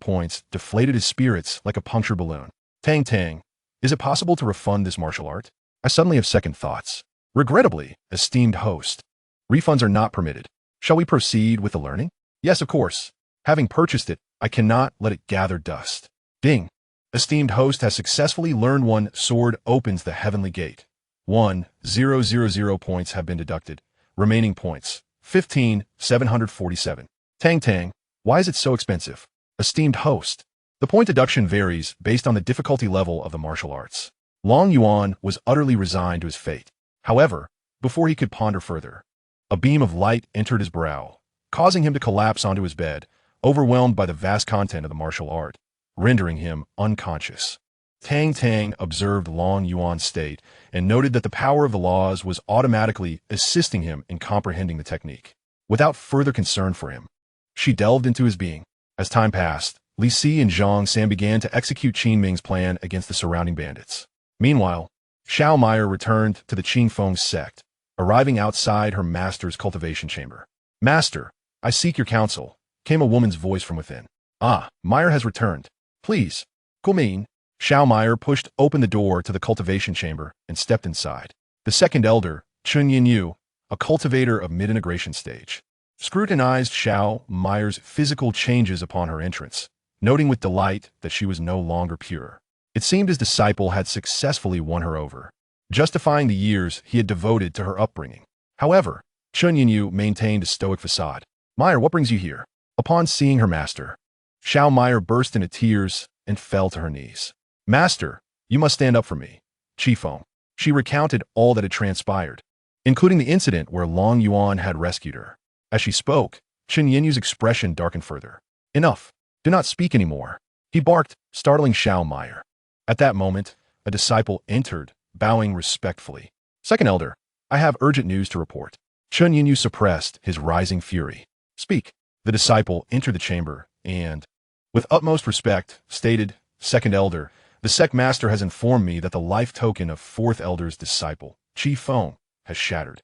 points deflated his spirits like a punctured balloon. Tang Tang, is it possible to refund this martial art? I suddenly have second thoughts. Regrettably, esteemed host, refunds are not permitted. Shall we proceed with the learning? Yes, of course. Having purchased it, I cannot let it gather dust. Ding. Esteemed host has successfully learned one sword opens the heavenly gate. 1,000 points have been deducted. Remaining points, 15,747. Tang Tang, why is it so expensive? Esteemed host, the point deduction varies based on the difficulty level of the martial arts. Long Yuan was utterly resigned to his fate. However, before he could ponder further, a beam of light entered his brow, causing him to collapse onto his bed, overwhelmed by the vast content of the martial art, rendering him unconscious. Tang Tang observed Long Yuan's state and noted that the power of the laws was automatically assisting him in comprehending the technique. Without further concern for him, she delved into his being. As time passed, Li Si and Zhang San began to execute Qin Ming's plan against the surrounding bandits. Meanwhile, Xiao Meier returned to the Qing Feng's sect, arriving outside her master's cultivation chamber. Master, I seek your counsel, came a woman's voice from within. Ah, Meier has returned. Please, come in. Xiao Meier pushed open the door to the cultivation chamber and stepped inside. The second elder, Chun Yinyu, a cultivator of mid-integration stage, scrutinized Xiao Meier's physical changes upon her entrance, noting with delight that she was no longer pure. It seemed his disciple had successfully won her over, justifying the years he had devoted to her upbringing. However, Chun Yinyu maintained a stoic facade. Meier, what brings you here? Upon seeing her master, Xiao Meier burst into tears and fell to her knees. Master, you must stand up for me. Qi Feng. She recounted all that had transpired, including the incident where Long Yuan had rescued her. As she spoke, Chun Yinyu's expression darkened further. Enough. Do not speak anymore. He barked, startling Xiao Meier. At that moment, a disciple entered, bowing respectfully. Second elder, I have urgent news to report. Chun Yinyu suppressed his rising fury. Speak. The disciple entered the chamber and, with utmost respect, stated, Second elder, the sect master has informed me that the life token of fourth elder's disciple, Qi Feng, has shattered.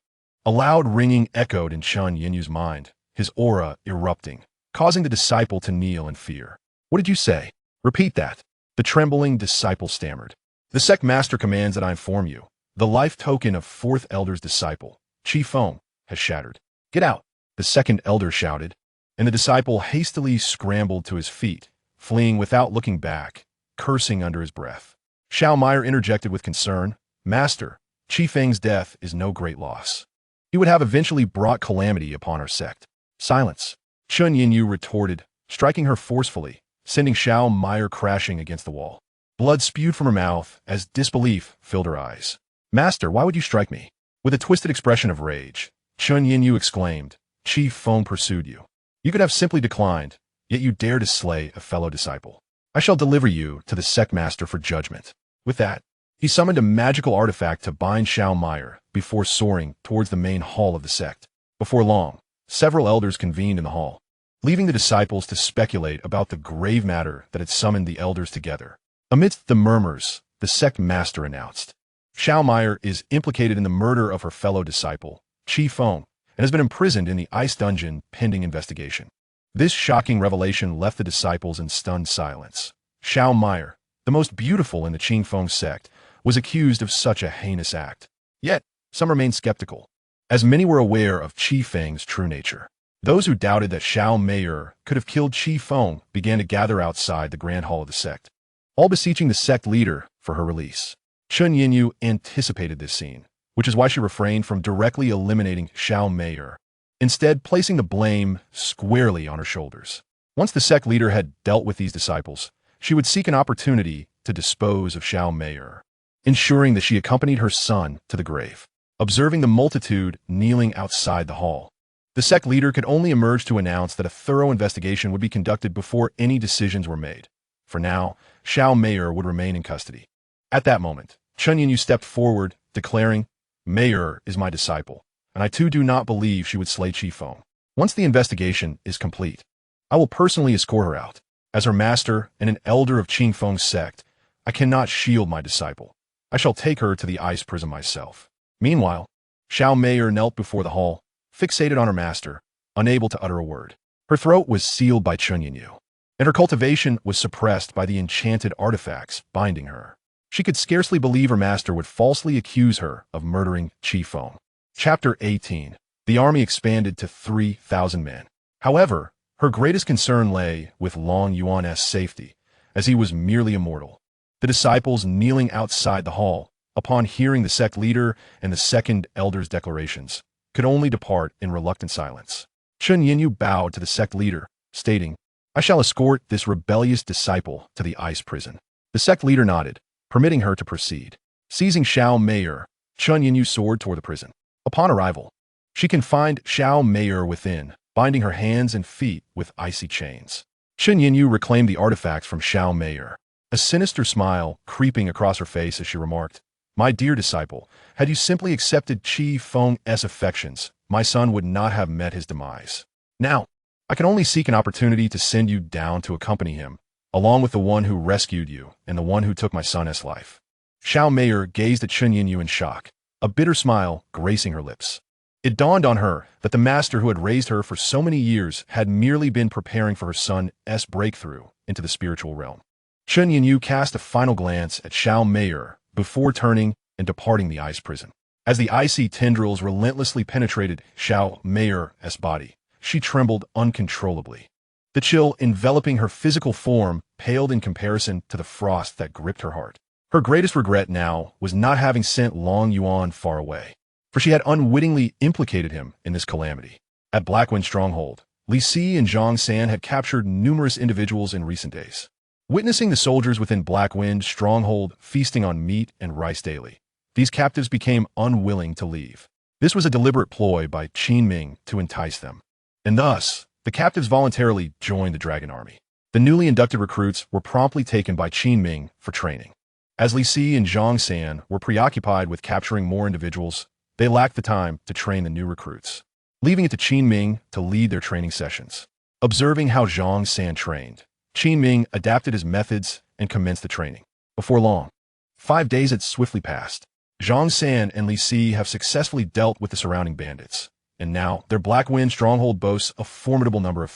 A loud ringing echoed in Chun Yinyu's mind, his aura erupting, causing the disciple to kneel in fear. What did you say? Repeat that. The trembling disciple stammered. The sect master commands that I inform you. The life token of fourth elder's disciple, Qi Feng, has shattered. Get out, the second elder shouted, and the disciple hastily scrambled to his feet, fleeing without looking back, cursing under his breath. Xiao Meier interjected with concern, Master, Qi Feng's death is no great loss. He would have eventually brought calamity upon our sect. Silence. Chun Yinyu retorted, striking her forcefully, sending Xiao Meier crashing against the wall. Blood spewed from her mouth as disbelief filled her eyes. Master, why would you strike me? With a twisted expression of rage, Chun Yinyu exclaimed, Qi Feng pursued you. You could have simply declined, yet you dare to slay a fellow disciple. I shall deliver you to the sect master for judgment. With that, he summoned a magical artifact to bind Xiao Meier before soaring towards the main hall of the sect. Before long, several elders convened in the hall, leaving the disciples to speculate about the grave matter that had summoned the elders together. Amidst the murmurs, the sect master announced, Xiao Meier is implicated in the murder of her fellow disciple, Qi Feng, and has been imprisoned in the ice dungeon pending investigation. This shocking revelation left the disciples in stunned silence. Xiao Meier, the most beautiful in the Qing Feng sect, was accused of such a heinous act. Yet, some remained skeptical, as many were aware of Qi Feng's true nature. Those who doubted that Xiao Meier could have killed Qi Feng began to gather outside the grand hall of the sect, all beseeching the sect leader for for her release. Chen Yinyu anticipated this scene, which is why she refrained from directly eliminating Xiao Meier, instead placing the blame squarely on her shoulders. Once the sect leader had dealt with these disciples, she would seek an opportunity to dispose of Xiao Meier, ensuring that she accompanied her son to the grave. Observing the multitude kneeling outside the hall, the sect leader could only emerge to announce that a thorough investigation would be conducted before any decisions were made. For now, Xiao Meier would remain in custody. At that moment, Chen Yinyu stepped forward, declaring, "Meier is my disciple, and I too do not believe she would slay Qi Feng. Once the investigation is complete, I will personally escort her out. As her master and an elder of Qi Feng's sect, I cannot shield my disciple. I shall take her to the ice prison myself." Meanwhile, Xiao Meier knelt before the hall, fixated on her master, unable to utter a word. Her throat was sealed by Chen Yinyu, and her cultivation was suppressed by the enchanted artifacts binding her. She could scarcely believe her master would falsely accuse her of murdering Qi Feng. Chapter 18. The army expanded to 3,000 men. However, her greatest concern lay with Long Yuan's safety, as he was merely immortal. The disciples kneeling outside the hall, upon hearing the sect leader and the second elder's declarations, could only depart in reluctant silence. Chen Yinyu bowed to the sect leader, stating, "I shall escort this rebellious disciple to the ice prison." The sect leader nodded, permitting her to proceed. Seizing Xiao Meier, Chen Yinyu soared toward the prison. Upon arrival, she confined Xiao Meier within, binding her hands and feet with icy chains. Chen Yinyu reclaimed the artifacts from Xiao Meier, a sinister smile creeping across her face as she remarked, "My dear disciple, had you simply accepted Qi Feng's affections, my son would not have met his demise. Now, I can only seek an opportunity to send you down to accompany him, along with the one who rescued you and the one who took my son's life." Xiao Meier gazed at Chen Yinyu in shock, a bitter smile gracing her lips. It dawned on her that the master who had raised her for so many years had merely been preparing for her son's breakthrough into the spiritual realm. Chen Yinyu cast a final glance at Xiao Meier before turning and departing the ice prison. As the icy tendrils relentlessly penetrated Xiao Meier's body, she trembled uncontrollably. The chill enveloping her physical form paled in comparison to the frost that gripped her heart. Her greatest regret now was not having sent Long Yuan far away, for she had unwittingly implicated him in this calamity. At Blackwind Stronghold, Li Si and Zhang San had captured numerous individuals in recent days. Witnessing the soldiers within Blackwind Stronghold feasting on meat and rice daily, these captives became unwilling to leave. This was a deliberate ploy by Qin Ming to entice them, and thus, the captives voluntarily joined the Dragon Army. The newly inducted recruits were promptly taken by Qin Ming for training. As Li Si and Zhang San were preoccupied with capturing more individuals, they lacked the time to train the new recruits, leaving it to Qin Ming to lead their training sessions. Observing how Zhang San trained, Qin Ming adapted his methods and commenced the training. Before long, 5 days had swiftly passed. Zhang San and Li Si have successfully dealt with the surrounding bandits, and now their Blackwind Stronghold boasts a formidable number of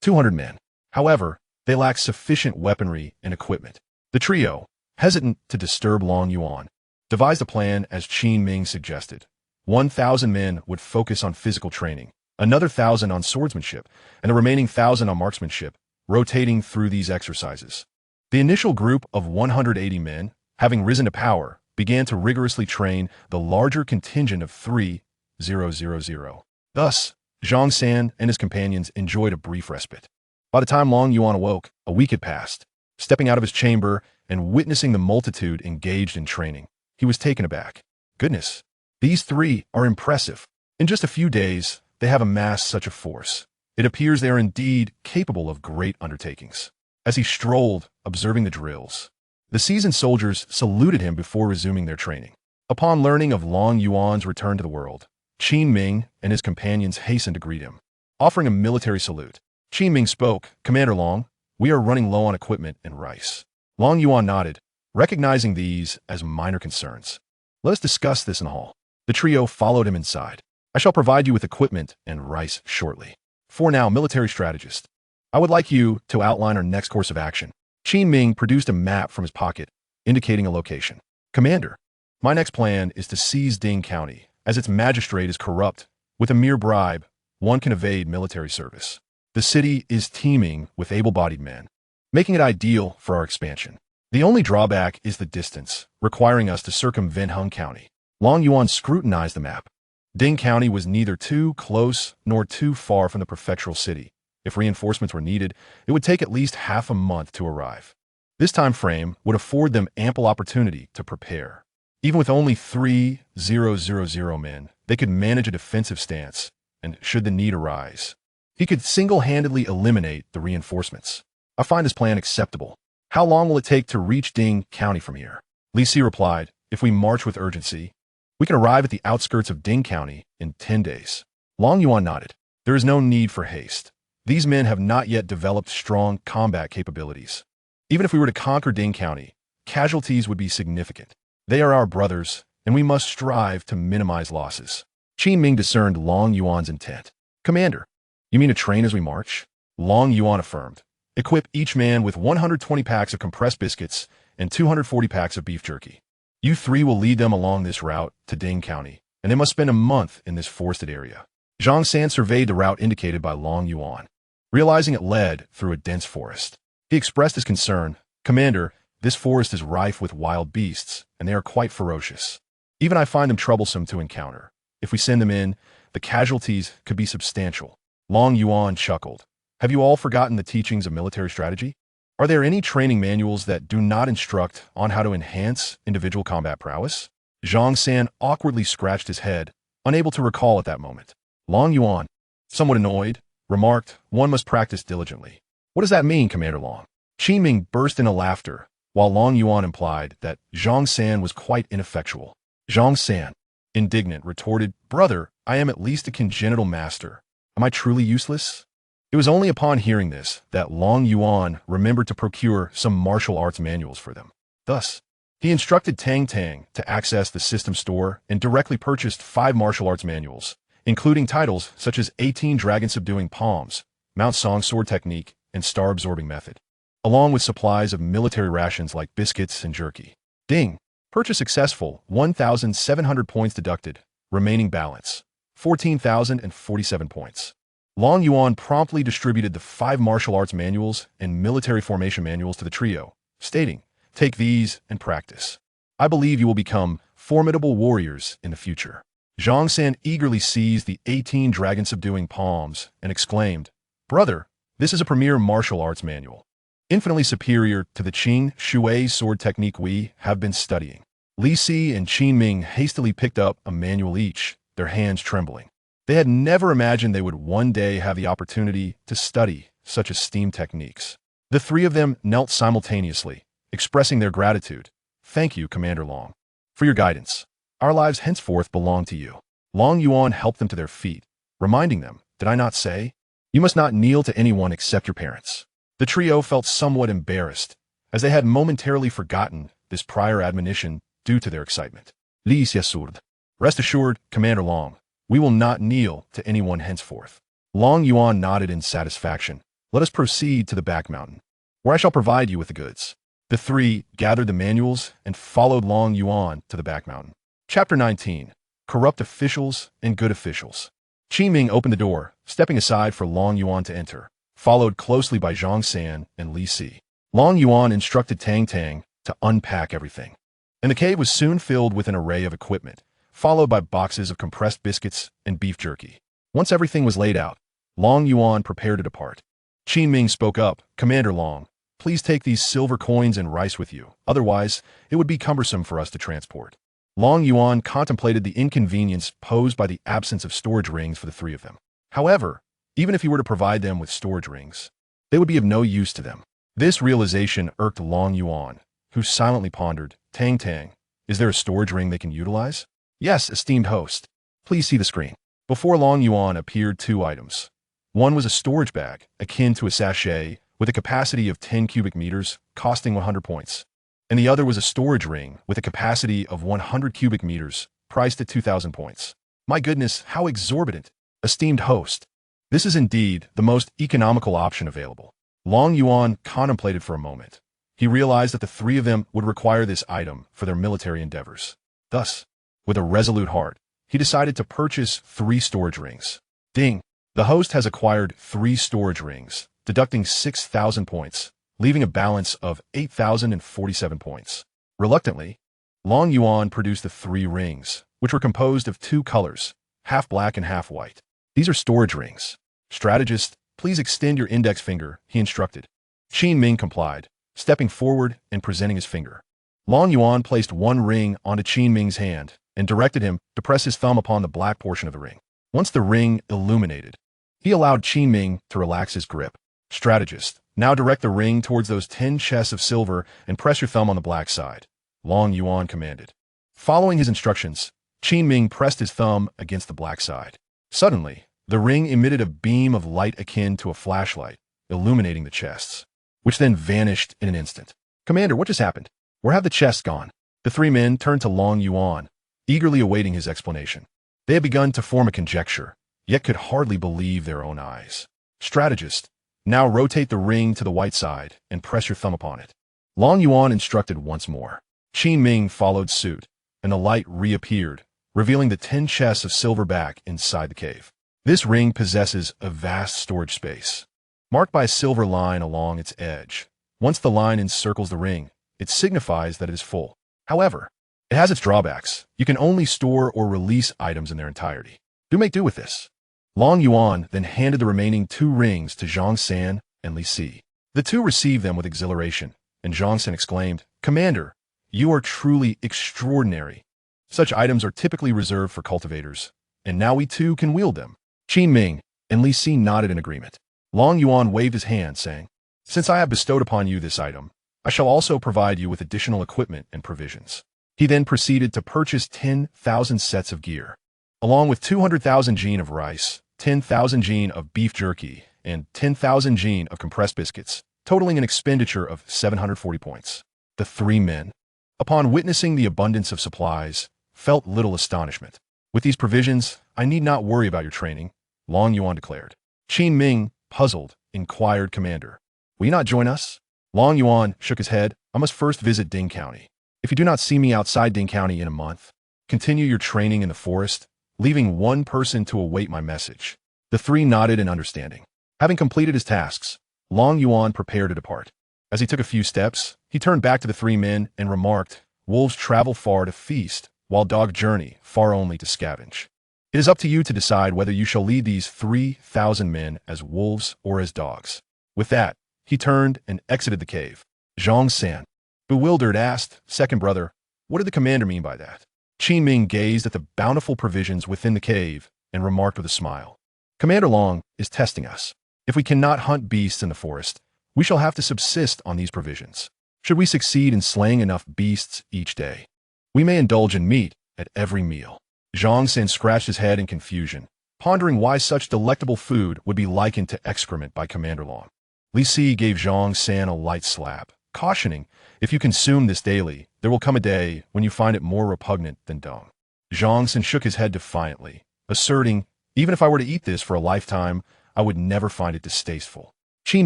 200 men. However, they lack sufficient weaponry and equipment. The trio, hesitant to disturb Long Yuan, devised a plan as Qin Ming suggested. 1,000 men would focus on physical training, another 1,000 on swordsmanship, and the remaining 1,000 on marksmanship, rotating through these exercises. The initial group of 180 men, having risen to power, began to rigorously train the larger contingent of 3,000. Thus, Zhang San and his companions enjoyed a brief respite. By the time Long Yuan awoke, a week had passed. Stepping out of his chamber and witnessing the multitude engaged in training, he was taken aback. Goodness, these three are impressive. In just a few days, they have amassed such a force. It appears they are indeed capable of great undertakings. As he strolled, observing the drills, the seasoned soldiers saluted him before resuming their training. Upon learning of Long Yuan's return to the world, Qin Ming and his companions hastened to greet him. Offering a military salute, Qin Ming spoke, "Commander Long, we are running low on equipment and rice." Long Yuan nodded, recognizing these as minor concerns. "Let us discuss this in the hall." The trio followed him inside. "I shall provide you with equipment and rice shortly. For now, military strategist, I would like you to outline our next course of action." Qin Ming produced a map from his pocket, indicating a location. "Commander, my next plan is to seize Ding County, as its magistrate is corrupt. With a mere bribe, one can evade military service. The city is teeming with able-bodied men, making it ideal for our expansion. The only drawback is the distance, requiring us to circumvent Hung County. Long Yuan scrutinized the map. Ding County was neither too close nor too far from the prefectural city. If reinforcements were needed, it would take at least half a month to arrive. This time frame would afford them ample opportunity to prepare. Even with only 3,000 men, they could manage a defensive stance, and should the need arise, he could single-handedly eliminate the reinforcements. I find his plan acceptable. How long will it take to reach Ding County from here? Li Si replied, if we march with urgency, we can arrive at the outskirts of Ding County in 10 days. Long Yuan nodded. There is no need for haste. These men have not yet developed strong combat capabilities. Even if we were to conquer Ding County, casualties would be significant. They are our brothers, and we must strive to minimize losses. Qin Ming discerned Long Yuan's intent. Commander, you mean to train as we march? Long Yuan affirmed. Equip each man with 120 packs of compressed biscuits and 240 packs of beef jerky. You three will lead them along this route to Ding County, and they must spend a month in this forested area. Zhang San surveyed the route indicated by Long Yuan, realizing it led through a dense forest. He expressed his concern. Commander, this forest is rife with wild beasts, and they are quite ferocious. Even I find them troublesome to encounter. If we send them in, the casualties could be substantial. Long Yuan chuckled. Have you all forgotten the teachings of military strategy? Are there any training manuals that do not instruct on how to enhance individual combat prowess? Zhang San awkwardly scratched his head, unable to recall at that moment. Long Yuan, somewhat annoyed, remarked, one must practice diligently. What does that mean, Commander Long? Qin Ming burst into laughter, while Long Yuan implied that Zhang San was quite ineffectual. Zhang San, indignant, retorted, Brother, I am at least a congenital master. Am I truly useless? It was only upon hearing this that Long Yuan remembered to procure some martial arts manuals for them. Thus, he instructed Tang Tang to access the system store and directly purchased 5 martial arts manuals, including titles such as 18 Dragon Subduing Palms, Mount Song Sword Technique, and Star Absorbing Method, along with supplies of military rations like biscuits and jerky. Ding. Purchase successful, 1,700 points deducted. Remaining balance, 14,047 points. Long Yuan promptly distributed the 5 martial arts manuals and military formation manuals to the trio, stating, take these and practice. I believe you will become formidable warriors in the future. Zhang San eagerly seized the 18 Dragon Subduing Palms and exclaimed, Brother, this is a premier martial arts manual, infinitely superior to the Qing Shui sword technique we have been studying. Li Si and Qin Ming hastily picked up a manual each, their hands trembling. They had never imagined they would one day have the opportunity to study such esteemed techniques. The 3 of them knelt simultaneously, expressing their gratitude. Thank you, Commander Long, for your guidance. Our lives henceforth belong to you. Long Yuan helped them to their feet, reminding them, did I not say? You must not kneel to anyone except your parents. The trio felt somewhat embarrassed, as they had momentarily forgotten this prior admonition due to their excitement. Li Siasud. Rest assured, Commander Long, we will not kneel to anyone henceforth. Long Yuan nodded in satisfaction. Let us proceed to the back mountain, where I shall provide you with the goods. The 3 gathered the manuals and followed Long Yuan to the back mountain. Chapter 19. Corrupt Officials and Good Officials. Qin Ming opened the door, stepping aside for Long Yuan to enter, followed closely by Zhang San and Li Si. Long Yuan instructed Tang Tang to unpack everything, and the cave was soon filled with an array of equipment, followed by boxes of compressed biscuits and beef jerky. Once everything was laid out, Long Yuan prepared to depart. Qin Ming spoke up, Commander Long, please take these silver coins and rice with you, otherwise it would be cumbersome for us to transport. Long Yuan contemplated the inconvenience posed by the absence of storage rings for the 3 of them. However, even if he were to provide them with storage rings, they would be of no use to them. This realization irked Long Yuan, who silently pondered, Tang Tang, is there a storage ring they can utilize? Yes, esteemed host. Please see the screen. Before Long Yuan appeared 2 items. One was a storage bag, akin to a sachet, with a capacity of 10 cubic meters, costing 100 points. And the other was a storage ring with a capacity of 100 cubic meters, priced at 2,000 points. My goodness, how exorbitant! Esteemed host, this is indeed the most economical option available. Long Yuan contemplated for a moment. He realized that the 3 of them would require this item for their military endeavors. Thus, with a resolute heart, he decided to purchase 3 storage rings. Ding! The host has acquired 3 storage rings, deducting 6,000 points, leaving a balance of 8,047 points. Reluctantly, Long Yuan produced the 3 rings, which were composed of 2 colors, half black and half white. These are storage rings. Strategist, please extend your index finger, he instructed. Qin Ming complied, stepping forward and presenting his finger. Long Yuan placed 1 ring onto Qin Ming's hand and directed him to press his thumb upon the black portion of the ring. Once the ring illuminated, he allowed Qin Ming to relax his grip. Strategist, now direct the ring towards those 10 chests of silver and press your thumb on the black side, Long Yuan commanded. Following his instructions, Qin Ming pressed his thumb against the black side. Suddenly, the ring emitted a beam of light akin to a flashlight, illuminating the chests, which then vanished in an instant. Commander, what just happened? Where have the chests gone? The 3 men turned to Long Yuan, eagerly awaiting his explanation. They had begun to form a conjecture, yet could hardly believe their own eyes. Strategist, now rotate the ring to the white side and press your thumb upon it. Long Yuan instructed once more. Qin Ming followed suit, and the light reappeared, revealing the 10 chests of silver back inside the cave. This ring possesses a vast storage space, marked by a silver line along its edge. Once the line encircles the ring, it signifies that it is full. However, it has its drawbacks. You can only store or release items in their entirety. Do make do with this. Long Yuan then handed the remaining 2 rings to Zhang San and Li Si. The 2 received them with exhilaration, and Zhang San exclaimed, Commander, you are truly extraordinary. Such items are typically reserved for cultivators, and now we too can wield them. Qin Ming and Li Si nodded in agreement. Long Yuan waved his hand, saying, Since I have bestowed upon you this item, I shall also provide you with additional equipment and provisions. He then proceeded to purchase 10,000 sets of gear, along with 200,000 jin of rice, 10,000 jin of beef jerky, and 10,000 jin of compressed biscuits, totaling an expenditure of 740 points. The 3 men, upon witnessing the abundance of supplies, felt little astonishment. With these provisions, I need not worry about your training, Long Yuan declared. Qin Ming, puzzled, inquired, Commander, will you not join us? Long Yuan shook his head. I must first visit Ding County. If you do not see me outside Ding County in a month, continue your training in the forest, leaving 1 person to await my message. The 3 nodded in understanding. Having completed his tasks, Long Yuan prepared to depart. As he took a few steps, he turned back to the 3 men and remarked, Wolves travel far to feast, while dogs journey far only to scavenge. It is up to you to decide whether you shall lead these 3,000 men as wolves or as dogs. With that, he turned and exited the cave. Zhang San, bewildered, asked, Second brother, what did the commander mean by that? Qin Ming gazed at the bountiful provisions within the cave and remarked with a smile, Commander Long is testing us. If we cannot hunt beasts in the forest, we shall have to subsist on these provisions. Should we succeed in slaying enough beasts each day, we may indulge in meat at every meal. Zhang San scratched his head in confusion, pondering why such delectable food would be likened to excrement by Commander Long. Li Si gave Zhang San a light slap, cautioning, if you consume this daily, there will come a day when you find it more repugnant than dung. Zhang San shook his head defiantly, asserting, even if I were to eat this for a lifetime, I would never find it distasteful. Qin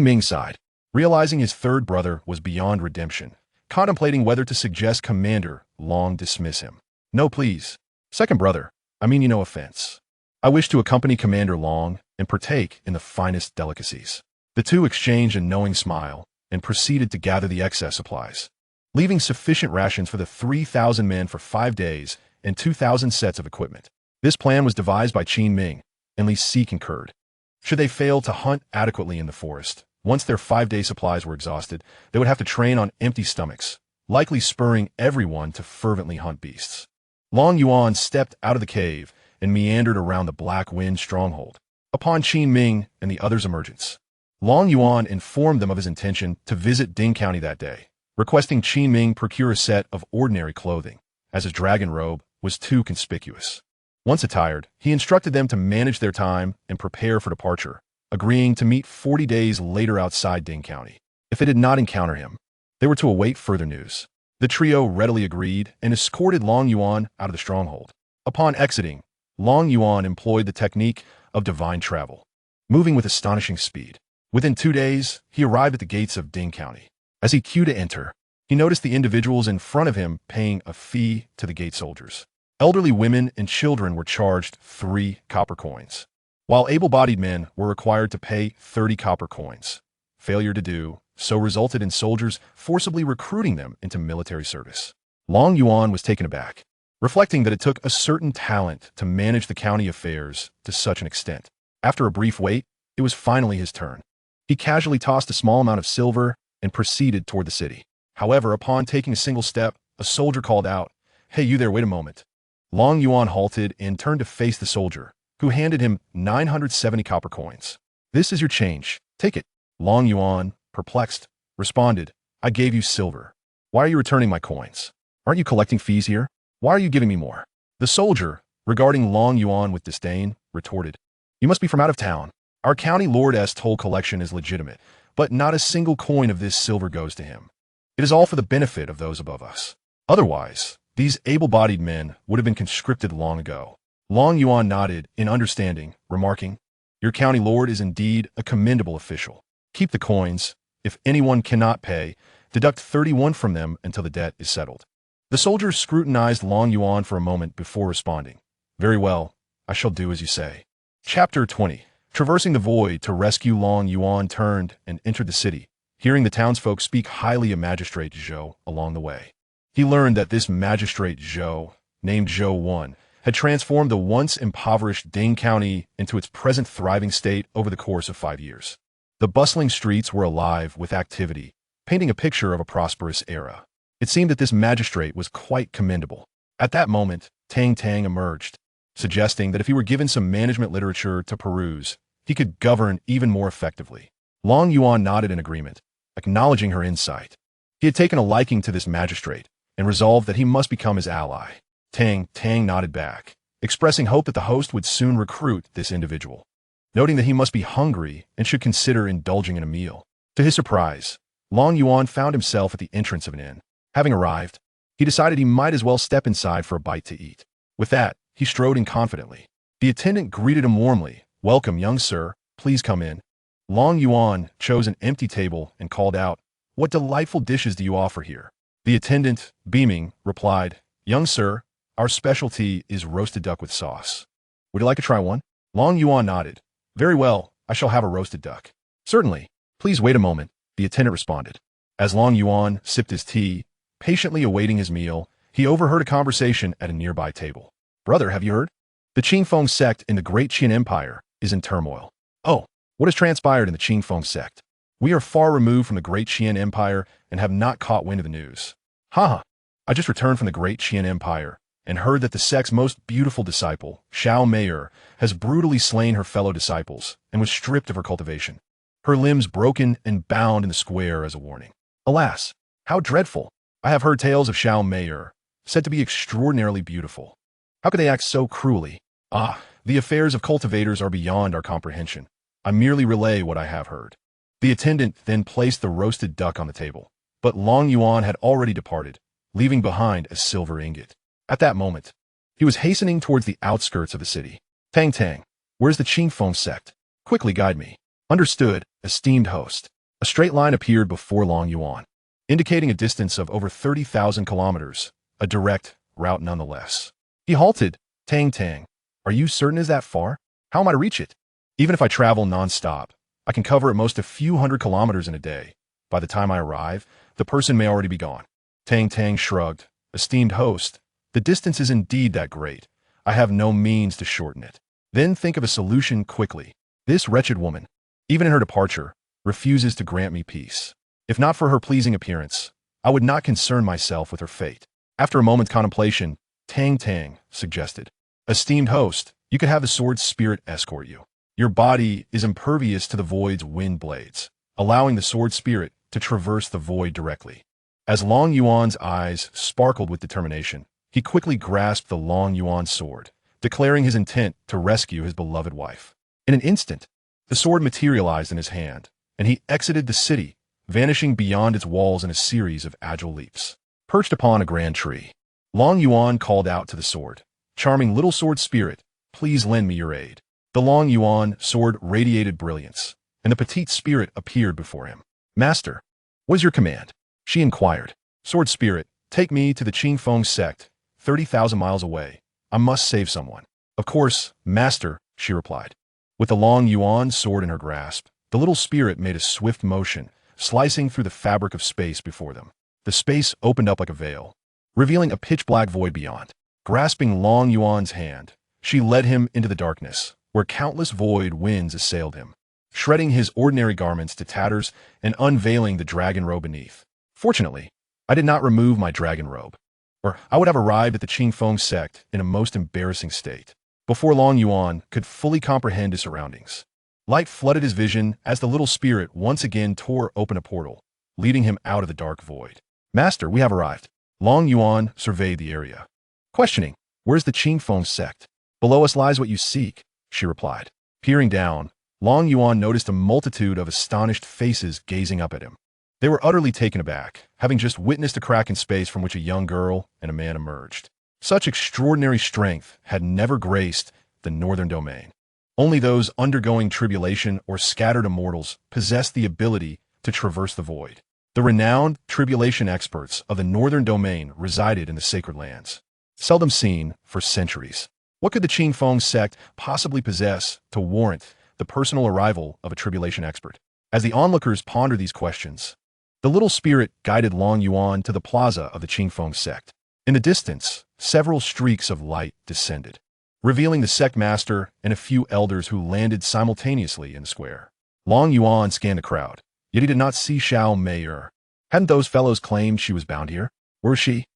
Ming sighed, realizing his 3rd brother was beyond redemption, contemplating whether to suggest Commander Long dismiss him. No, please. Second brother, I mean you no offense. I wish to accompany Commander Long and partake in the finest delicacies. The 2 exchanged a knowing smile and proceeded to gather the excess supplies, leaving sufficient rations for the 3,000 men for 5 days and 2,000 sets of equipment. This plan was devised by Qin Ming, and Li Si concurred. Should they fail to hunt adequately in the forest, once their 5-day supplies were exhausted, they would have to train on empty stomachs, likely spurring everyone to fervently hunt beasts. Long Yuan stepped out of the cave and meandered around the Black Wind stronghold. Upon Qin Ming and the others' emergence, Long Yuan informed them of his intention to visit Ding County that day, requesting Qin Ming procure a set of ordinary clothing, as his dragon robe was too conspicuous. Once attired, he instructed them to manage their time and prepare for departure, agreeing to meet 40 days later outside Ding County. If they did not encounter him, they were to await further news. The trio readily agreed and escorted Long Yuan out of the stronghold. Upon exiting, Long Yuan employed the technique of divine travel, moving with astonishing speed. Within 2 days, he arrived at the gates of Ding County. As he queued to enter, he noticed the individuals in front of him paying a fee to the gate soldiers. Elderly women and children were charged 3 copper coins, while able-bodied men were required to pay 30 copper coins. Failure to do so resulted in soldiers forcibly recruiting them into military service. Long Yuan was taken aback, reflecting that it took a certain talent to manage the county affairs to such an extent. After a brief wait, it was finally his turn. He casually tossed a small amount of silver and proceeded toward the city. However, upon taking a single step, a soldier called out, "Hey, you there, wait a moment." Long Yuan halted and turned to face the soldier, who handed him 970 copper coins. "This is your change. Take it." Long Yuan, perplexed, responded, "I gave you silver. Why are you returning my coins? Aren't you collecting fees here? Why are you giving me more?" The soldier, regarding Long Yuan with disdain, retorted, "You must be from out of town. Our county lord's toll collection is legitimate, but not a single coin of this silver goes to him. It is all for the benefit of those above us. Otherwise, these able-bodied men would have been conscripted long ago." Long Yuan nodded in understanding, remarking, "Your county lord is indeed a commendable official. Keep the coins. If anyone cannot pay, deduct 31 from them until the debt is settled." The soldier scrutinized Long Yuan for a moment before responding, "Very well, I shall do as you say." Chapter 20. Traversing the void to rescue Long Yuan turned and entered the city, hearing the townsfolk speak highly of Magistrate Zhou along the way. He learned that this Magistrate Zhou, named Zhou 1, had transformed the once impoverished Ding County into its present thriving state over the course of 5 years. The bustling streets were alive with activity, painting a picture of a prosperous era. It seemed that this magistrate was quite commendable. At that moment, Tang Tang emerged, suggesting that if he were given some management literature to peruse, he could govern even more effectively. Long Yuan nodded in agreement, acknowledging her insight. He had taken a liking to this magistrate and resolved that he must become his ally. Tang Tang nodded back, expressing hope that the host would soon recruit this individual, noting that he must be hungry and should consider indulging in a meal. To his surprise, Long Yuan found himself at the entrance of an inn. Having arrived, he decided he might as well step inside for a bite to eat. With that, he strode in confidently. The attendant greeted him warmly. "Welcome, young sir. Please come in." Long Yuan chose an empty table and called out, "What delightful dishes do you offer here?" The attendant, beaming, replied, "Young sir, our specialty is roasted duck with sauce. Would you like to try one?" Long Yuan nodded. "Very well, I shall have a roasted duck." "Certainly. Please wait a moment," the attendant responded. As Long Yuan sipped his tea, patiently awaiting his meal, he overheard a conversation at a nearby table. "Brother, have you heard? The Qingfeng sect in the Great Qin Empire is in turmoil." "Oh, what has transpired in the Qingfeng sect?" "We are far removed from the Great Qin Empire and have not caught wind of the news." "Ha! I just returned from the Great Qin Empire and heard that the sect's most beautiful disciple, Xiao Meier, has brutally slain her fellow disciples and was stripped of her cultivation. Her limbs broken and bound in the square as a warning." "Alas, how dreadful! I have heard tales of Xiao Meier, said to be extraordinarily beautiful. How could they act so cruelly?" "Ah, the affairs of cultivators are beyond our comprehension. I merely relay what I have heard." The attendant then placed the roasted duck on the table, but Long Yuan had already departed, leaving behind a silver ingot. At that moment, he was hastening towards the outskirts of the city. "Tang Tang, where's the Qingfeng sect? Quickly guide me." "Understood, esteemed host." A straight line appeared before Long Yuan, indicating a distance of over 30,000 kilometers, a direct route nonetheless. He halted. "Tang Tang, are you certain is that far? How am I to reach it? Even if I travel non-stop, I can cover at most a few hundred kilometers in a day. By the time I arrive, the person may already be gone." Tang Tang shrugged. "Esteemed host, the distance is indeed that great. I have no means to shorten it." "Then think of a solution quickly. This wretched woman, even in her departure, refuses to grant me peace. If not for her pleasing appearance, I would not concern myself with her fate." After a moment's contemplation, Tang Tang suggested, "Esteemed host, you could have the sword spirit escort you. Your body is impervious to the void's wind blades, allowing the sword spirit to traverse the void directly." As Long Yuan's eyes sparkled with determination, he quickly grasped the Long Yuan sword, declaring his intent to rescue his beloved wife. In an instant, the sword materialized in his hand, and he exited the city, vanishing beyond its walls in a series of agile leaps. Perched upon a grand tree, Long Yuan called out to the sword, "Charming little sword spirit, please lend me your aid." The Long Yuan sword radiated brilliance, and the petite spirit appeared before him. "Master, what is your command?" she inquired. "Sword spirit, take me to the Qingfeng sect, 30,000 miles away. I must save someone." "Of course, master," she replied. With the Long Yuan sword in her grasp, the little spirit made a swift motion, slicing through the fabric of space before them. The space opened up like a veil, revealing a pitch-black void beyond. Grasping Long Yuan's hand, she led him into the darkness, where countless void winds assailed him, shredding his ordinary garments to tatters and unveiling the dragon robe beneath. Fortunately, I did not remove my dragon robe, or I would have arrived at the Qingfeng sect in a most embarrassing state. Before Long Yuan could fully comprehend his surroundings, light flooded his vision as the little spirit once again tore open a portal, leading him out of the dark void. Master, we have arrived. Long Yuan surveyed the area, questioning, where's the Qingfeng sect? Below us lies what you seek, she replied. Peering down, Long Yuan noticed a multitude of astonished faces gazing up at him. They were utterly taken aback, having just witnessed a crack in space from which a young girl and a man emerged. Such extraordinary strength had never graced the northern domain. Only those undergoing tribulation or scattered immortals possessed the ability to traverse the void. The renowned tribulation experts of the northern domain resided in the sacred lands, seldom seen for centuries. What could the Qingfeng sect possibly possess to warrant the personal arrival of a tribulation expert? As the onlookers pondered these questions, the little spirit guided Long Yuan to the plaza of the Qingfeng sect. In the distance, several streaks of light descended, revealing the sect master and a few elders who landed simultaneously in the square. Long Yuan scanned the crowd, yet he did not see Xiao Meier. Hadn't those fellows claimed she was bound here? Where is she?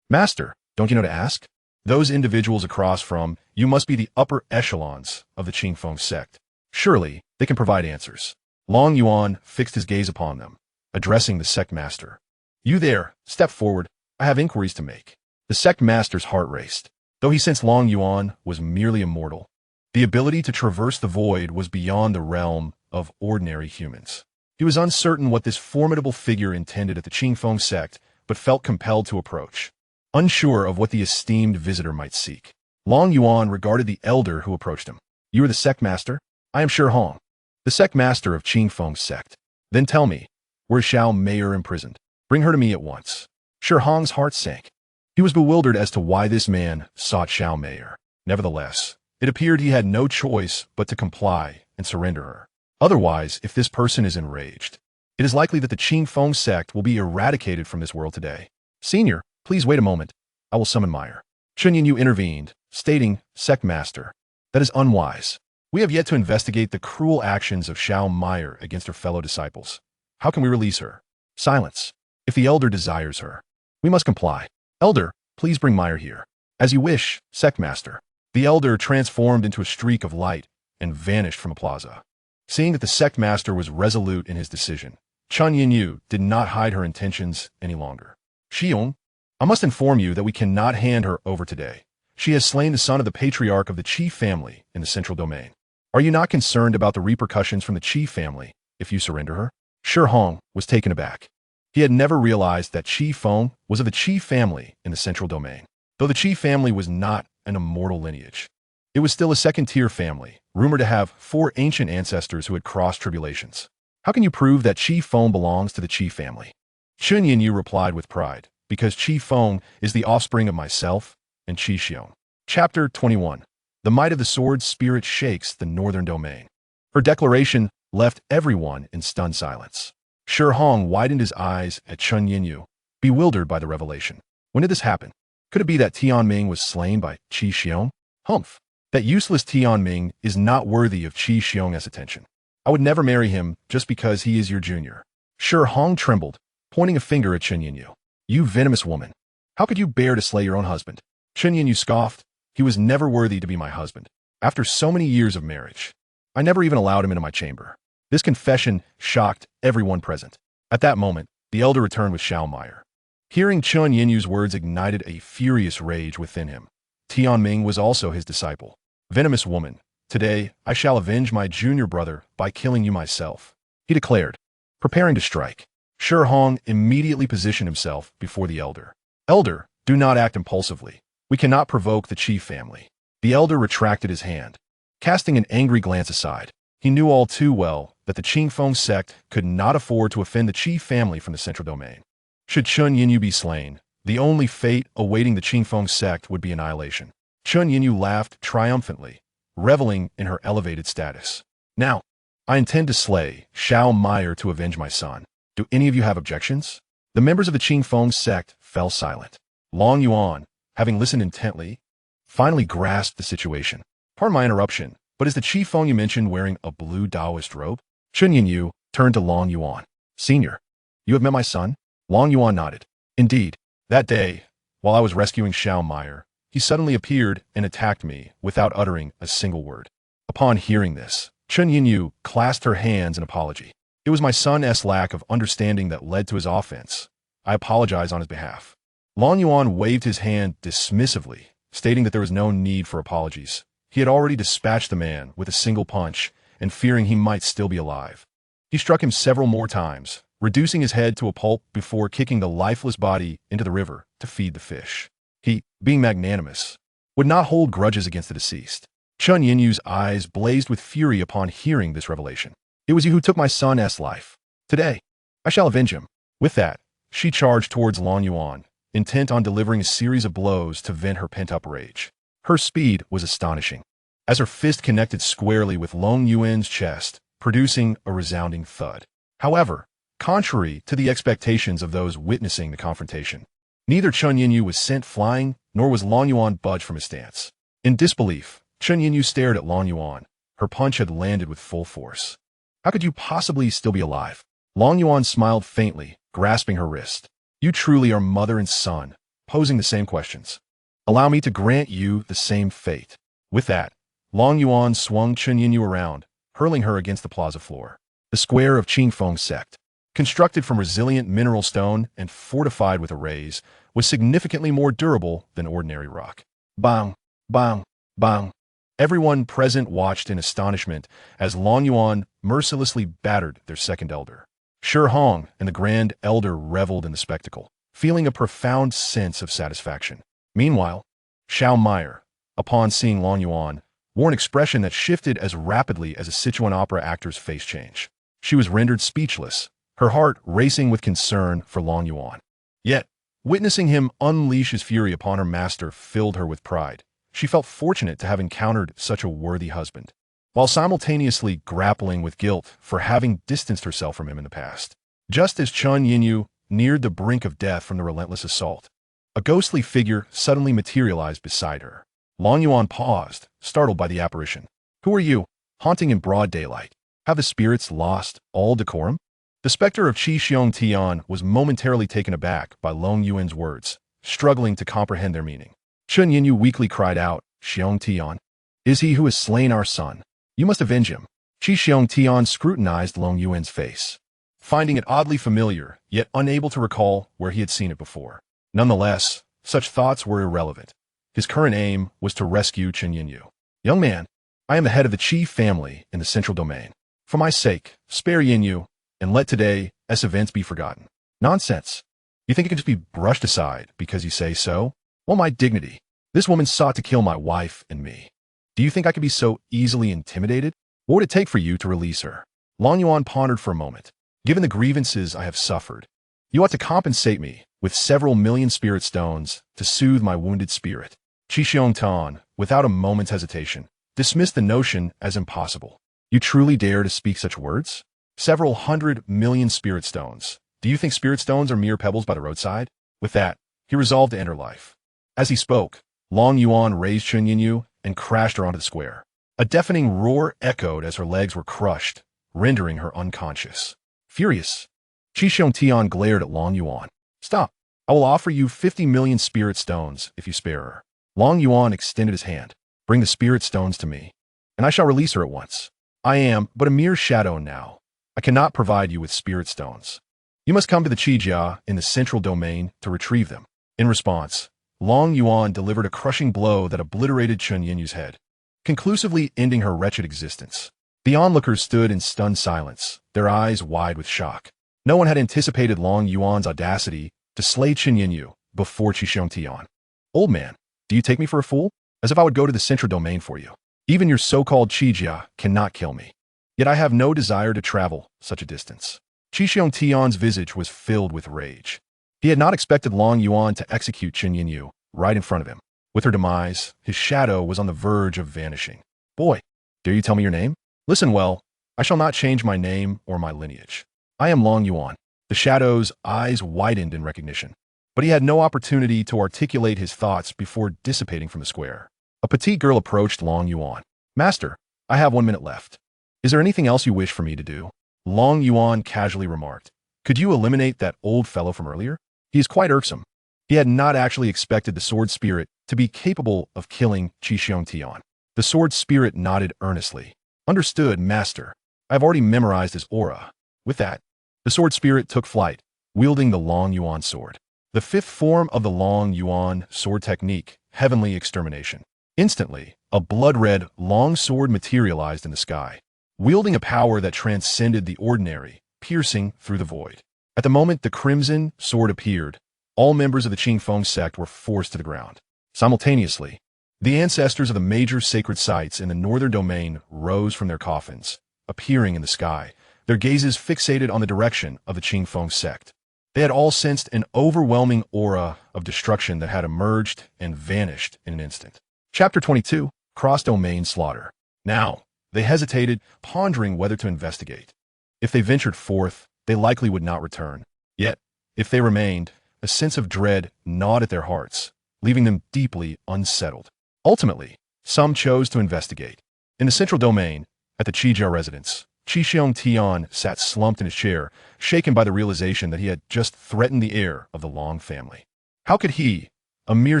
Master, don't you know to ask? Those individuals across from you must be the upper echelons of the Qingfeng sect. Surely, they can provide answers. Long Yuan fixed his gaze upon them, addressing the sect master. You there, step forward, I have inquiries to make. The sect master's heart raced. Though he sensed Long Yuan was merely immortal, the ability to traverse the void was beyond the realm of ordinary humans. He was uncertain what this formidable figure intended at the Qingfeng sect, but felt compelled to approach, unsure of what the esteemed visitor might seek. Long Yuan regarded the elder who approached him. You are the sect master? I am Shi Hong, the sect master of Qingfeng sect. Then tell me, where is Xiao Meier imprisoned? Bring her to me at once. Shi Hong's heart sank. He was bewildered as to why this man sought Xiao Meier. Nevertheless, it appeared he had no choice but to comply and surrender her. Otherwise, if this person is enraged, it is likely that the Qingfeng sect will be eradicated from this world today. Senior, please wait a moment. I will summon Meier. Chun Yinyu intervened, stating, Sect Master, that is unwise. We have yet to investigate the cruel actions of Xiao Meier against her fellow disciples. How can we release her? Silence. If the elder desires her, we must comply. Elder, please bring Meier here. As you wish, Sect Master. The elder transformed into a streak of light and vanished from the plaza. Seeing that the sect master was resolute in his decision, Chun Yinyu did not hide her intentions any longer. Xiong, I must inform you that we cannot hand her over today. She has slain the son of the patriarch of the Qi family in the central domain. Are you not concerned about the repercussions from the Qi family if you surrender her? Shi Hong was taken aback. He had never realized that Qi Feng was of the Qi family in the central domain. Though the Qi family was not an immortal lineage, it was still a second-tier family, rumored to have 4 ancient ancestors who had crossed tribulations. How can you prove that Qi Feng belongs to the Qi family? Chun Yinyu replied with pride, because Qi Feng is the offspring of myself and Qi Xiong. Chapter 21. The might of the sword spirit shakes the northern domain. Her declaration left everyone in stunned silence. Shi Hong widened his eyes at Chun Yinyu, bewildered by the revelation. When did this happen? Could it be that Tianming was slain by Qi Xiong? Humph. That useless Tianming is not worthy of Qi Xiong's attention. I would never marry him just because he is your junior. Shi Hong trembled, pointing a finger at Chun Yinyu. You venomous woman. How could you bear to slay your own husband? Chun Yinyu scoffed. He was never worthy to be my husband. After so many years of marriage, I never even allowed him into my chamber. This confession shocked everyone present. At that moment, the elder returned with Xiao Meier. Hearing Chun Yinyu's words ignited a furious rage within him. Tianming was also his disciple. Venomous woman, today I shall avenge my junior brother by killing you myself, he declared, preparing to strike. Shi Hong immediately positioned himself before the elder. Elder, do not act impulsively. We cannot provoke the Qi family. The elder retracted his hand, casting an angry glance aside. He knew all too well that the Qingfeng sect could not afford to offend the Qi family from the central domain. Should Chun Yinyu be slain, the only fate awaiting the Qingfeng sect would be annihilation. Chun Yinyu laughed triumphantly, reveling in her elevated status. Now, I intend to slay Xiao Meyer to avenge my son. Do any of you have objections? The members of the Qingfeng sect fell silent. Long Yuan, having listened intently, finally grasped the situation. Pardon my interruption, but is the Qifeng you mentioned wearing a blue Taoist robe? Chun Yinyu turned to Long Yuan. Senior, you have met my son? Long Yuan nodded. Indeed, that day, while I was rescuing Xiao Meyer, he suddenly appeared and attacked me without uttering a single word. Upon hearing this, Chun Yinyu clasped her hands in apology. It was my son's lack of understanding that led to his offense. I apologize on his behalf. Long Yuan waved his hand dismissively, stating that there was no need for apologies. He had already dispatched the man with a single punch, and fearing he might still be alive. He struck him several more times, reducing his head to a pulp before kicking the lifeless body into the river to feed the fish. He, being magnanimous, would not hold grudges against the deceased. Chun Yinyu's eyes blazed with fury upon hearing this revelation. It was you who took my son's life. Today, I shall avenge him. With that, she charged towards Long Yuan, intent on delivering a series of blows to vent her pent-up rage. Her speed was astonishing, as her fist connected squarely with Long Yuan's chest, producing a resounding thud. However, contrary to the expectations of those witnessing the confrontation, neither Chun Yinyu was sent flying, nor was Long Yuan budged from his stance. In disbelief, Chun Yinyu stared at Long Yuan. Her punch had landed with full force. How could you possibly still be alive? Long Yuan smiled faintly, grasping her wrist. You truly are mother and son, posing the same questions. Allow me to grant you the same fate. With that, Long Yuan swung Chun Yinyu around, hurling her against the plaza floor. The square of Qingfeng sect, constructed from resilient mineral stone and fortified with arrays, was significantly more durable than ordinary rock. Bang, bang, bang. Everyone present watched in astonishment as Long Yuan mercilessly battered their second elder. Shi Hong and the Grand Elder reveled in the spectacle, feeling a profound sense of satisfaction. Meanwhile, Xiao Meyer, upon seeing Long Yuan, wore an expression that shifted as rapidly as a Sichuan opera actor's face change. She was rendered speechless, her heart racing with concern for Long Yuan. Yet, witnessing him unleash his fury upon her master filled her with pride. She felt fortunate to have encountered such a worthy husband, while simultaneously grappling with guilt for having distanced herself from him in the past. Just as Chun Yinyu neared the brink of death from the relentless assault, a ghostly figure suddenly materialized beside her. Long Yuan paused, startled by the apparition. Who are you, haunting in broad daylight? Have the spirits lost all decorum? The specter of Qi Xiong Tian was momentarily taken aback by Long Yuan's words, struggling to comprehend their meaning. Chun Yinyu weakly cried out, Xiong Tian, is he who has slain our son? You must avenge him. Qi Xiong Tian scrutinized Long Yuan's face, finding it oddly familiar, yet unable to recall where he had seen it before. Nonetheless, such thoughts were irrelevant. His current aim was to rescue Chun Yinyu. Young man, I am the head of the Qi family in the central domain. For my sake, spare Yinyu, and let today's events be forgotten. Nonsense. You think it can just be brushed aside because you say so? Well, my dignity. This woman sought to kill my wife and me. Do you think I could be so easily intimidated? What would it take for you to release her? Long Yuan pondered for a moment. Given the grievances I have suffered, you ought to compensate me with several million spirit stones to soothe my wounded spirit. Qi Xiong Tan, without a moment's hesitation, dismissed the notion as impossible. You truly dare to speak such words? Several 100 million spirit stones. Do you think spirit stones are mere pebbles by the roadside? With that, he resolved to end her life. As he spoke, Long Yuan raised Chun Yinyu and crashed her onto the square. A deafening roar echoed as her legs were crushed, rendering her unconscious. Furious, Qi Xiong Tian glared at Long Yuan. Stop. I will offer you 50 million spirit stones if you spare her. Long Yuan extended his hand. Bring the spirit stones to me, and I shall release her at once. I am but a mere shadow now. I cannot provide you with spirit stones. You must come to the Qijia in the central domain to retrieve them. In response, Long Yuan delivered a crushing blow that obliterated Chun Yinyu's head, conclusively ending her wretched existence. The onlookers stood in stunned silence, their eyes wide with shock. No one had anticipated Long Yuan's audacity to slay Chun Yinyu before Qi Xiong Tian. Old man, do you take me for a fool? As if I would go to the central domain for you. Even your so-called Qijia cannot kill me. Yet I have no desire to travel such a distance. Qi Xiong Tian's visage was filled with rage. He had not expected Long Yuan to execute Chun Yinyu right in front of him. With her demise, his shadow was on the verge of vanishing. Boy, dare you tell me your name? Listen well, I shall not change my name or my lineage. I am Long Yuan. The shadow's eyes widened in recognition, but he had no opportunity to articulate his thoughts before dissipating from the square. A petite girl approached Long Yuan. Master, I have 1 minute left. Is there anything else you wish for me to do? Long Yuan casually remarked. Could you eliminate that old fellow from earlier? He is quite irksome. He had not actually expected the sword spirit to be capable of killing Qi Xiongtian. The sword spirit nodded earnestly. Understood, master. I have already memorized his aura. With that, the sword spirit took flight, wielding the Long Yuan sword. The fifth form of the Long Yuan sword technique, Heavenly Extermination. Instantly, a blood-red long sword materialized in the sky, wielding a power that transcended the ordinary, piercing through the void. At the moment the crimson sword appeared, all members of the Qingfeng sect were forced to the ground. Simultaneously, the ancestors of the major sacred sites in the northern domain rose from their coffins, appearing in the sky, their gazes fixated on the direction of the Qingfeng sect. They had all sensed an overwhelming aura of destruction that had emerged and vanished in an instant. Chapter 22, Cross-Domain Slaughter. Now, they hesitated, pondering whether to investigate. If they ventured forth, they likely would not return. Yet, if they remained, a sense of dread gnawed at their hearts, leaving them deeply unsettled. Ultimately, some chose to investigate. In the central domain, at the Qijia residence, Qi Xiongtian sat slumped in his chair, shaken by the realization that he had just threatened the heir of the Long family. How could he, a mere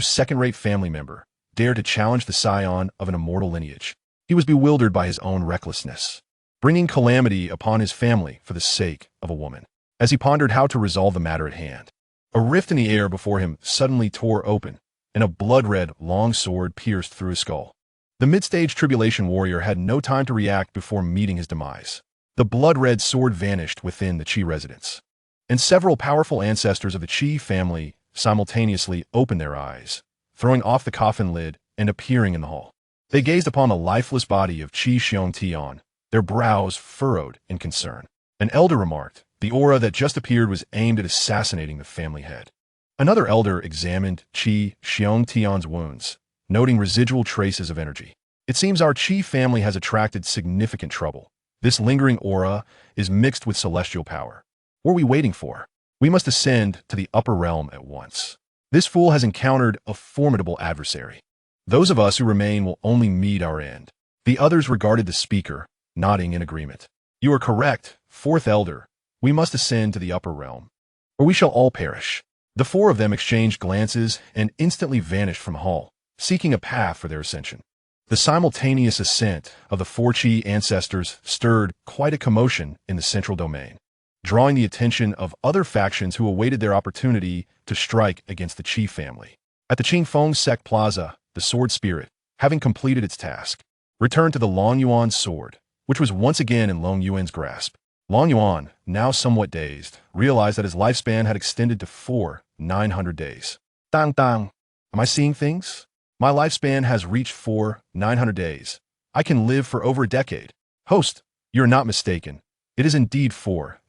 second-rate family member, dare to challenge the scion of an immortal lineage? He was bewildered by his own recklessness, bringing calamity upon his family for the sake of a woman. As he pondered how to resolve the matter at hand, a rift in the air before him suddenly tore open, and a blood-red long sword pierced through his skull. The mid-stage tribulation warrior had no time to react before meeting his demise. The blood-red sword vanished within the Qi residence, and several powerful ancestors of the Qi family simultaneously opened their eyes, throwing off the coffin lid and appearing in the hall. They gazed upon the lifeless body of Qi Xiongtian, their brows furrowed in concern. An elder remarked, the aura that just appeared was aimed at assassinating the family head. Another elder examined Qi Xiongtian's wounds, noting residual traces of energy. It seems our Qi family has attracted significant trouble. This lingering aura is mixed with celestial power. What are we waiting for? We must ascend to the upper realm at once. This fool has encountered a formidable adversary. Those of us who remain will only meet our end. The others regarded the speaker, nodding in agreement. You are correct, fourth elder. We must ascend to the upper realm, or we shall all perish. The four of them exchanged glances and instantly vanished from the hall, seeking a path for their ascension. The simultaneous ascent of the four Qi ancestors stirred quite a commotion in the central domain, drawing the attention of other factions who awaited their opportunity to strike against the Qi family. At the Qingfeng sect plaza, the sword spirit, having completed its task, returned to the Long Yuan sword, which was once again in Long Yuan's grasp. Long Yuan, now somewhat dazed, realized that his lifespan had extended to 900 days. Dang dang. Am I seeing things? My lifespan has reached 900 days. I can live for over a decade. Host, you're not mistaken. It is indeed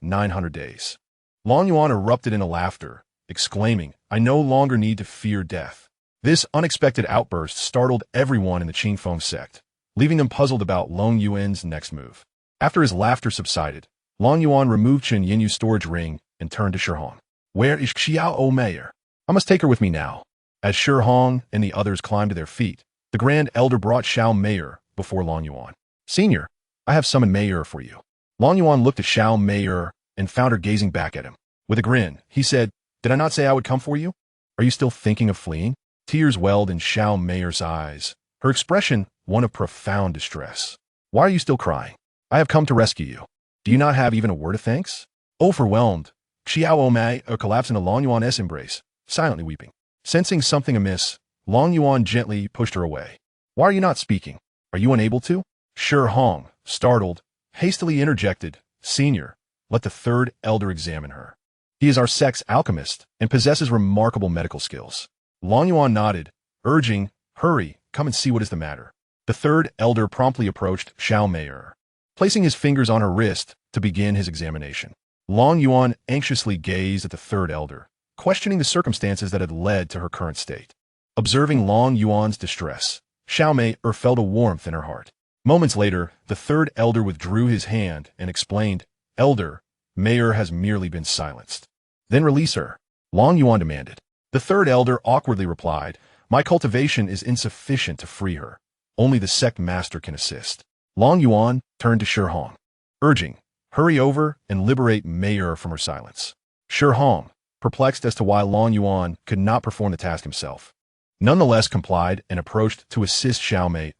900 days. Long Yuan erupted into laughter, exclaiming, I no longer need to fear death. This unexpected outburst startled everyone in the Qingfeng sect, leaving them puzzled about Long Yuan's next move. After his laughter subsided, Long Yuan removed Chen Yinyu's storage ring and turned to Shihong. Where is Xiao Mayor? I must take her with me now. As Shihong and the others climbed to their feet, the Grand Elder brought Xiao Mayor before Long Yuan. Senior, I have summoned Mayor for you. Long Yuan looked at Xiao Mayor and found her gazing back at him. With a grin, he said, Did I not say I would come for you? Are you still thinking of fleeing? Tears welled in Xiao Mayor's eyes, her expression one of profound distress. Why are you still crying? I have come to rescue you. Do you not have even a word of thanks? Overwhelmed, Xiao Mei collapsed into Long Yuan's embrace, silently weeping. Sensing something amiss, Long Yuan gently pushed her away. Why are you not speaking? Are you unable to? Shihong, startled, hastily interjected, Senior, let the third elder examine her. He is our sect's alchemist and possesses remarkable medical skills. Long Yuan nodded, urging, Hurry, come and see what is the matter. The third elder promptly approached Xiao Mayor, placing his fingers on her wrist to begin his examination. Long Yuan anxiously gazed at the third elder, questioning the circumstances that had led to her current state. Observing Long Yuan's distress, Xiao Mayor felt a warmth in her heart. Moments later, the third elder withdrew his hand and explained, "Elder, Mayor has merely been silenced." "Then release her," Long Yuan demanded. The third elder awkwardly replied, "My cultivation is insufficient to free her. Only the sect master can assist." Long Yuan turned to Shi Hong, urging, "Hurry over and liberate Mayor from her silence." Shi Hong, perplexed as to why Long Yuan could not perform the task himself, nonetheless complied and approached to assist Xiao Mei.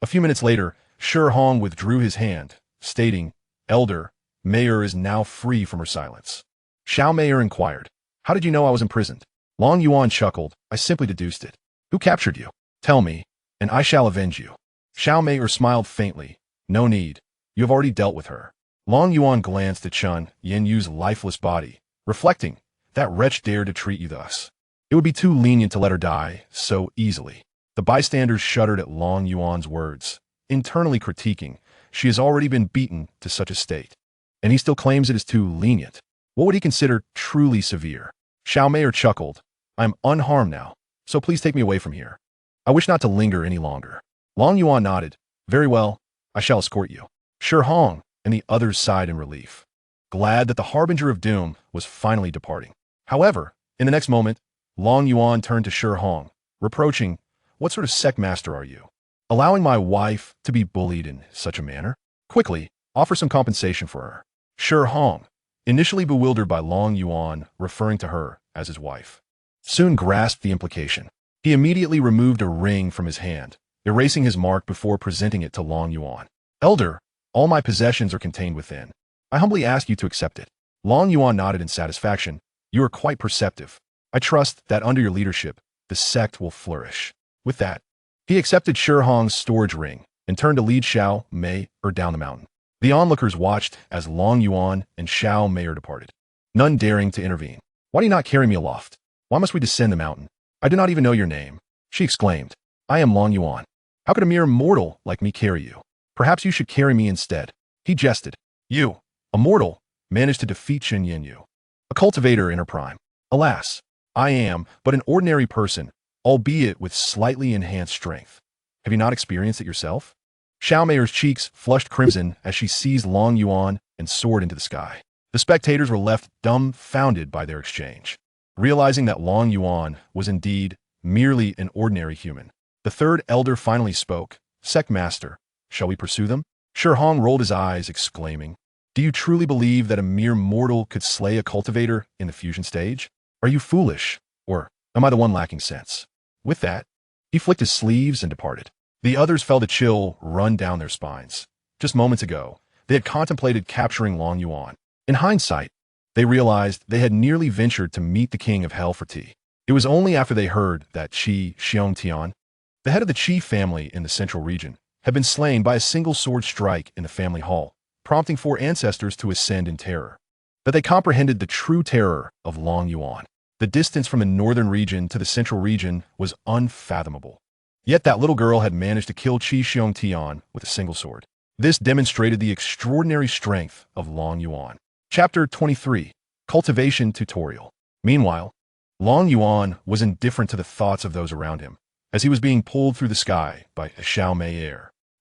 A few minutes later, Shi Hong withdrew his hand, stating, "Elder, Mayor is now free from her silence." Xiao Mei inquired, "How did you know I was imprisoned?" Long Yuan chuckled, "I simply deduced it." "Who captured you? Tell me, and I shall avenge you." Xiao Mei smiled faintly, "No need. You have already dealt with her." Long Yuan glanced at Chun Yenyu's lifeless body, reflecting, "That wretch dared to treat you thus. It would be too lenient to let her die so easily." The bystanders shuddered at Long Yuan's words, internally critiquing, "She has already been beaten to such a state, and he still claims it is too lenient. What would he consider truly severe?" Xiao Mei chuckled, "I am unharmed now, so please take me away from here. I wish not to linger any longer." Long Yuan nodded, "Very well, I shall escort you." Shi Hong and the others sighed in relief, glad that the harbinger of doom was finally departing. However, in the next moment, Long Yuan turned to Shi Hong, reproaching, "What sort of sect master are you, allowing my wife to be bullied in such a manner? Quickly, offer some compensation for her." Shi Hong, initially bewildered by Long Yuan referring to her as his wife, soon grasped the implication. He immediately removed a ring from his hand, erasing his mark before presenting it to Long Yuan. "Elder, all my possessions are contained within. I humbly ask you to accept it." Long Yuan nodded in satisfaction. "You are quite perceptive. I trust that under your leadership, the sect will flourish." With that, he accepted Shi Hong's storage ring and turned to lead Xiao Mei down the mountain. The onlookers watched as Long Yuan and Xiao Mei departed, none daring to intervene. "Why do you not carry me aloft? Why must we descend the mountain? I do not even know your name," she exclaimed. "I am Long Yuan. How could a mere mortal like me carry you? Perhaps you should carry me instead." He jested. "You, a mortal, managed to defeat Chen Yenyu, a cultivator in her prime. Alas, I am but an ordinary person, albeit with slightly enhanced strength. Have you not experienced it yourself?" Xiao Mei's cheeks flushed crimson as she seized Long Yuan and soared into the sky. The spectators were left dumbfounded by their exchange, realizing that Long Yuan was indeed merely an ordinary human. The third elder finally spoke, "Sect Master, shall we pursue them?" Shi Hong rolled his eyes, exclaiming, "Do you truly believe that a mere mortal could slay a cultivator in the fusion stage? Are you foolish, or am I the one lacking sense?" With that, he flicked his sleeves and departed. The others felt a chill run down their spines. Just moments ago, they had contemplated capturing Long Yuan. In hindsight, they realized they had nearly ventured to meet the king of hell for tea. It was only after they heard that Qi Xiongtian, the head of the Qi family in the central region, had been slain by a single sword strike in the family hall, prompting 4 ancestors to ascend in terror, that they comprehended the true terror of Long Yuan. The distance from the northern region to the central region was unfathomable. Yet that little girl had managed to kill Qi Xiongtian with a single sword. This demonstrated the extraordinary strength of Long Yuan. Chapter 23, Cultivation Tutorial. Meanwhile, Long Yuan was indifferent to the thoughts of those around him, as he was being pulled through the sky by a Xiao Mei.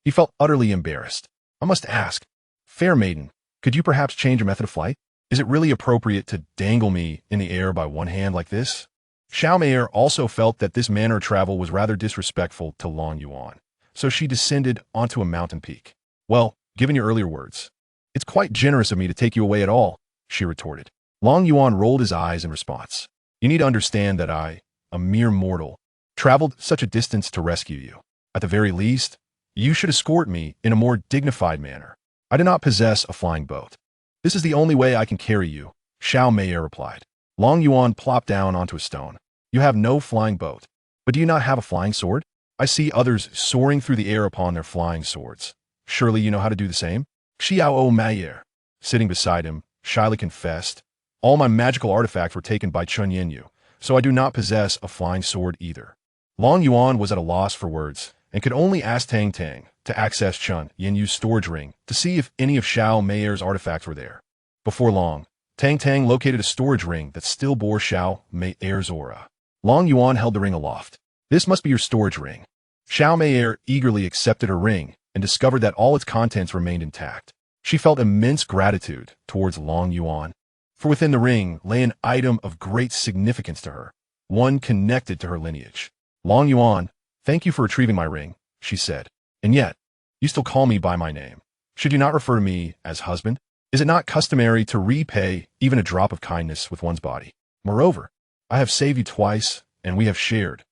He felt utterly embarrassed. "I must ask, fair maiden, could you perhaps change your method of flight? Is it really appropriate to dangle me in the air by one hand like this?" Xiao Mei also felt that this manner of travel was rather disrespectful to Long Yuan, so she descended onto a mountain peak. "Well, given your earlier words, it's quite generous of me to take you away at all," she retorted. Long Yuan rolled his eyes in response. "You need to understand that I, a mere mortal, traveled such a distance to rescue you. At the very least, you should escort me in a more dignified manner. I do not possess a flying boat. This is the only way I can carry you," Xiao Mei replied. Long Yuan plopped down onto a stone. "You have no flying boat, but do you not have a flying sword? I see others soaring through the air upon their flying swords. Surely you know how to do the same?" Xiao Mei, sitting beside him, shyly confessed, "All my magical artifacts were taken by Chen Yenyu, so I do not possess a flying sword either." Long Yuan was at a loss for words, and could only ask Tang Tang to access Chen Yenyu's storage ring to see if any of Xiao Mei's artifacts were there. Before long, Tang Tang located a storage ring that still bore Xiao Mei's aura. Long Yuan held the ring aloft. "This must be your storage ring." Xiao Mei eagerly accepted her ring and discovered that all its contents remained intact. She felt immense gratitude towards Long Yuan, for within the ring lay an item of great significance to her, one connected to her lineage. Long Yuan, thank you for retrieving my ring, she said. And yet, you still call me by my name. Should you not refer to me as husband? Is it not customary to repay even a drop of kindness with one's body? Moreover, I have saved you twice, and we have shared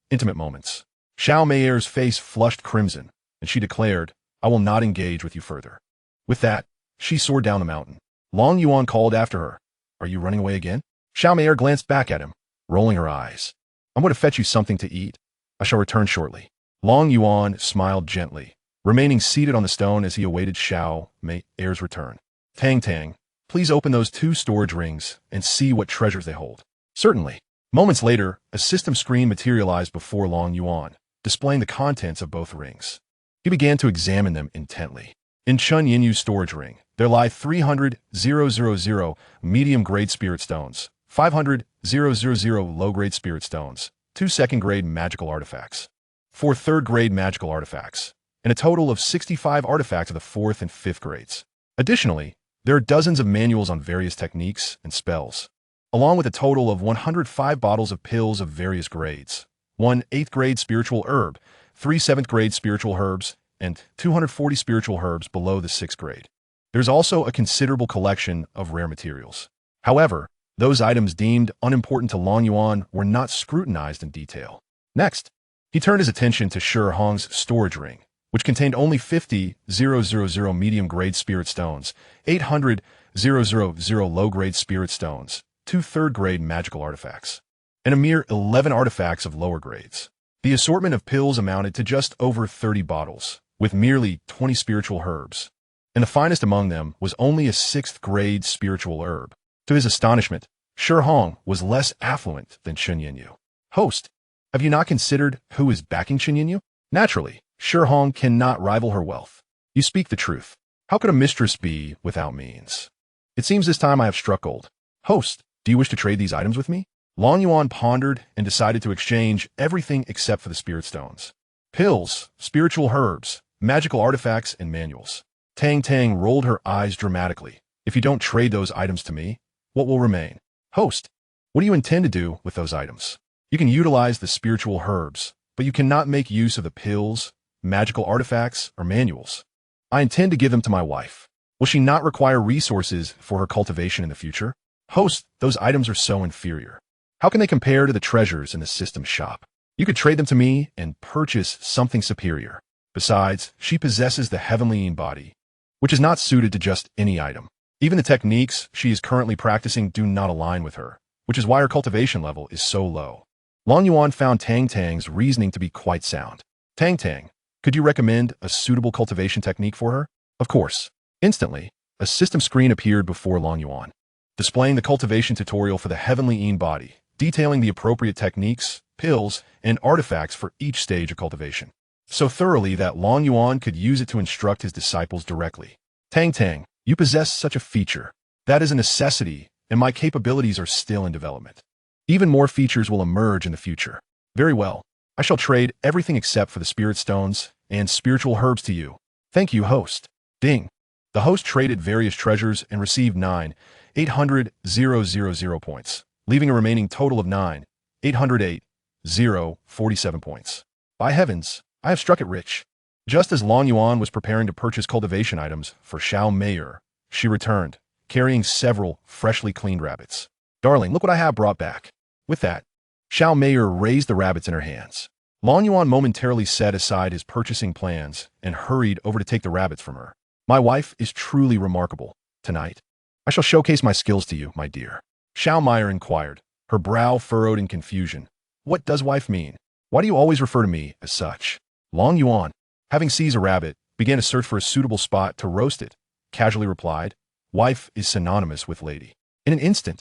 intimate moments. Xiao Meier's face flushed crimson, and she declared, I will not engage with you further. With that, she soared down the mountain. Long Yuan called after her, Are you running away again? Xiao Meier glanced back at him, rolling her eyes. I'm going to fetch you something to eat. I shall return shortly. Long Yuan smiled gently, remaining seated on the stone as he awaited Xiao Meier's return. Tang Tang, please open those 2 storage rings and see what treasures they hold. Certainly. Moments later, a system screen materialized before Long Yuan, displaying the contents of both rings. He began to examine them intently. In Chun Yinyu's storage ring, there lie 300,000 medium-grade spirit stones, 500,000 low-grade spirit stones, 2 second-grade magical artifacts, 4 third-grade magical artifacts, and a total of 65 artifacts of the 4th and 5th grades. Additionally, there are dozens of manuals on various techniques and spells, along with a total of 105 bottles of pills of various grades, 1 8th-grade spiritual herb, 3 7th-grade spiritual herbs, and 240 spiritual herbs below the 6th grade. There's also a considerable collection of rare materials. However, those items deemed unimportant to Long Yuan were not scrutinized in detail. Next, he turned his attention to Shi Hong's storage ring, which contained only 50,000 medium-grade spirit stones, 800,000 low-grade spirit stones, 2 third-grade magical artifacts, and a mere 11 artifacts of lower grades. The assortment of pills amounted to just over 30 bottles, with merely 20 spiritual herbs, and the finest among them was only a 6th-grade spiritual herb. To his astonishment, Shi Hong was less affluent than Chun Yinyu. Host, have you not considered who is backing Chun Yinyu? Naturally, Shi Hong cannot rival her wealth. You speak the truth. How could a mistress be without means? It seems this time I have struck gold. Host, do you wish to trade these items with me? Long Yuan pondered and decided to exchange everything except for the spirit stones. Pills, spiritual herbs, magical artifacts, and manuals. Tang Tang rolled her eyes dramatically. If you don't trade those items to me, what will remain? Host, what do you intend to do with those items? You can utilize the spiritual herbs, but you cannot make use of the pills, magical artifacts, or manuals. I intend to give them to my wife. Will she not require resources for her cultivation in the future? Host, those items are so inferior. How can they compare to the treasures in the system shop? You could trade them to me and purchase something superior. Besides, she possesses the heavenly body, which is not suited to just any item. Even the techniques she is currently practicing do not align with her, which is why her cultivation level is so low. Long Yuan found Tang Tang's reasoning to be quite sound. Tang Tang, could you recommend a suitable cultivation technique for her? Of course. Instantly, a system screen appeared before Long Yuan, displaying the cultivation tutorial for the heavenly body, detailing the appropriate techniques, pills, and artifacts for each stage of cultivation, so thoroughly that Long Yuan could use it to instruct his disciples directly. Tang Tang, you possess such a feature. That is a necessity, and my capabilities are still in development. Even more features will emerge in the future. Very well. I shall trade everything except for the spirit stones and spiritual herbs to you. Thank you, host. Ding. The host traded various treasures and received 9,800,000 points, leaving a remaining total of 9,808,047 points. By heavens, I have struck it rich. Just as Long Yuan was preparing to purchase cultivation items for Xiao Meier, she returned, carrying several freshly cleaned rabbits. Darling, look what I have brought back. With that, Xiao Meier raised the rabbits in her hands. Long Yuan momentarily set aside his purchasing plans and hurried over to take the rabbits from her. My wife is truly remarkable. Tonight, I shall showcase my skills to you, my dear. Xiao Meier inquired, her brow furrowed in confusion. What does wife mean? Why do you always refer to me as such? Long Yuan, having seized a rabbit, began to search for a suitable spot to roast it, casually replied, wife is synonymous with lady. In an instant,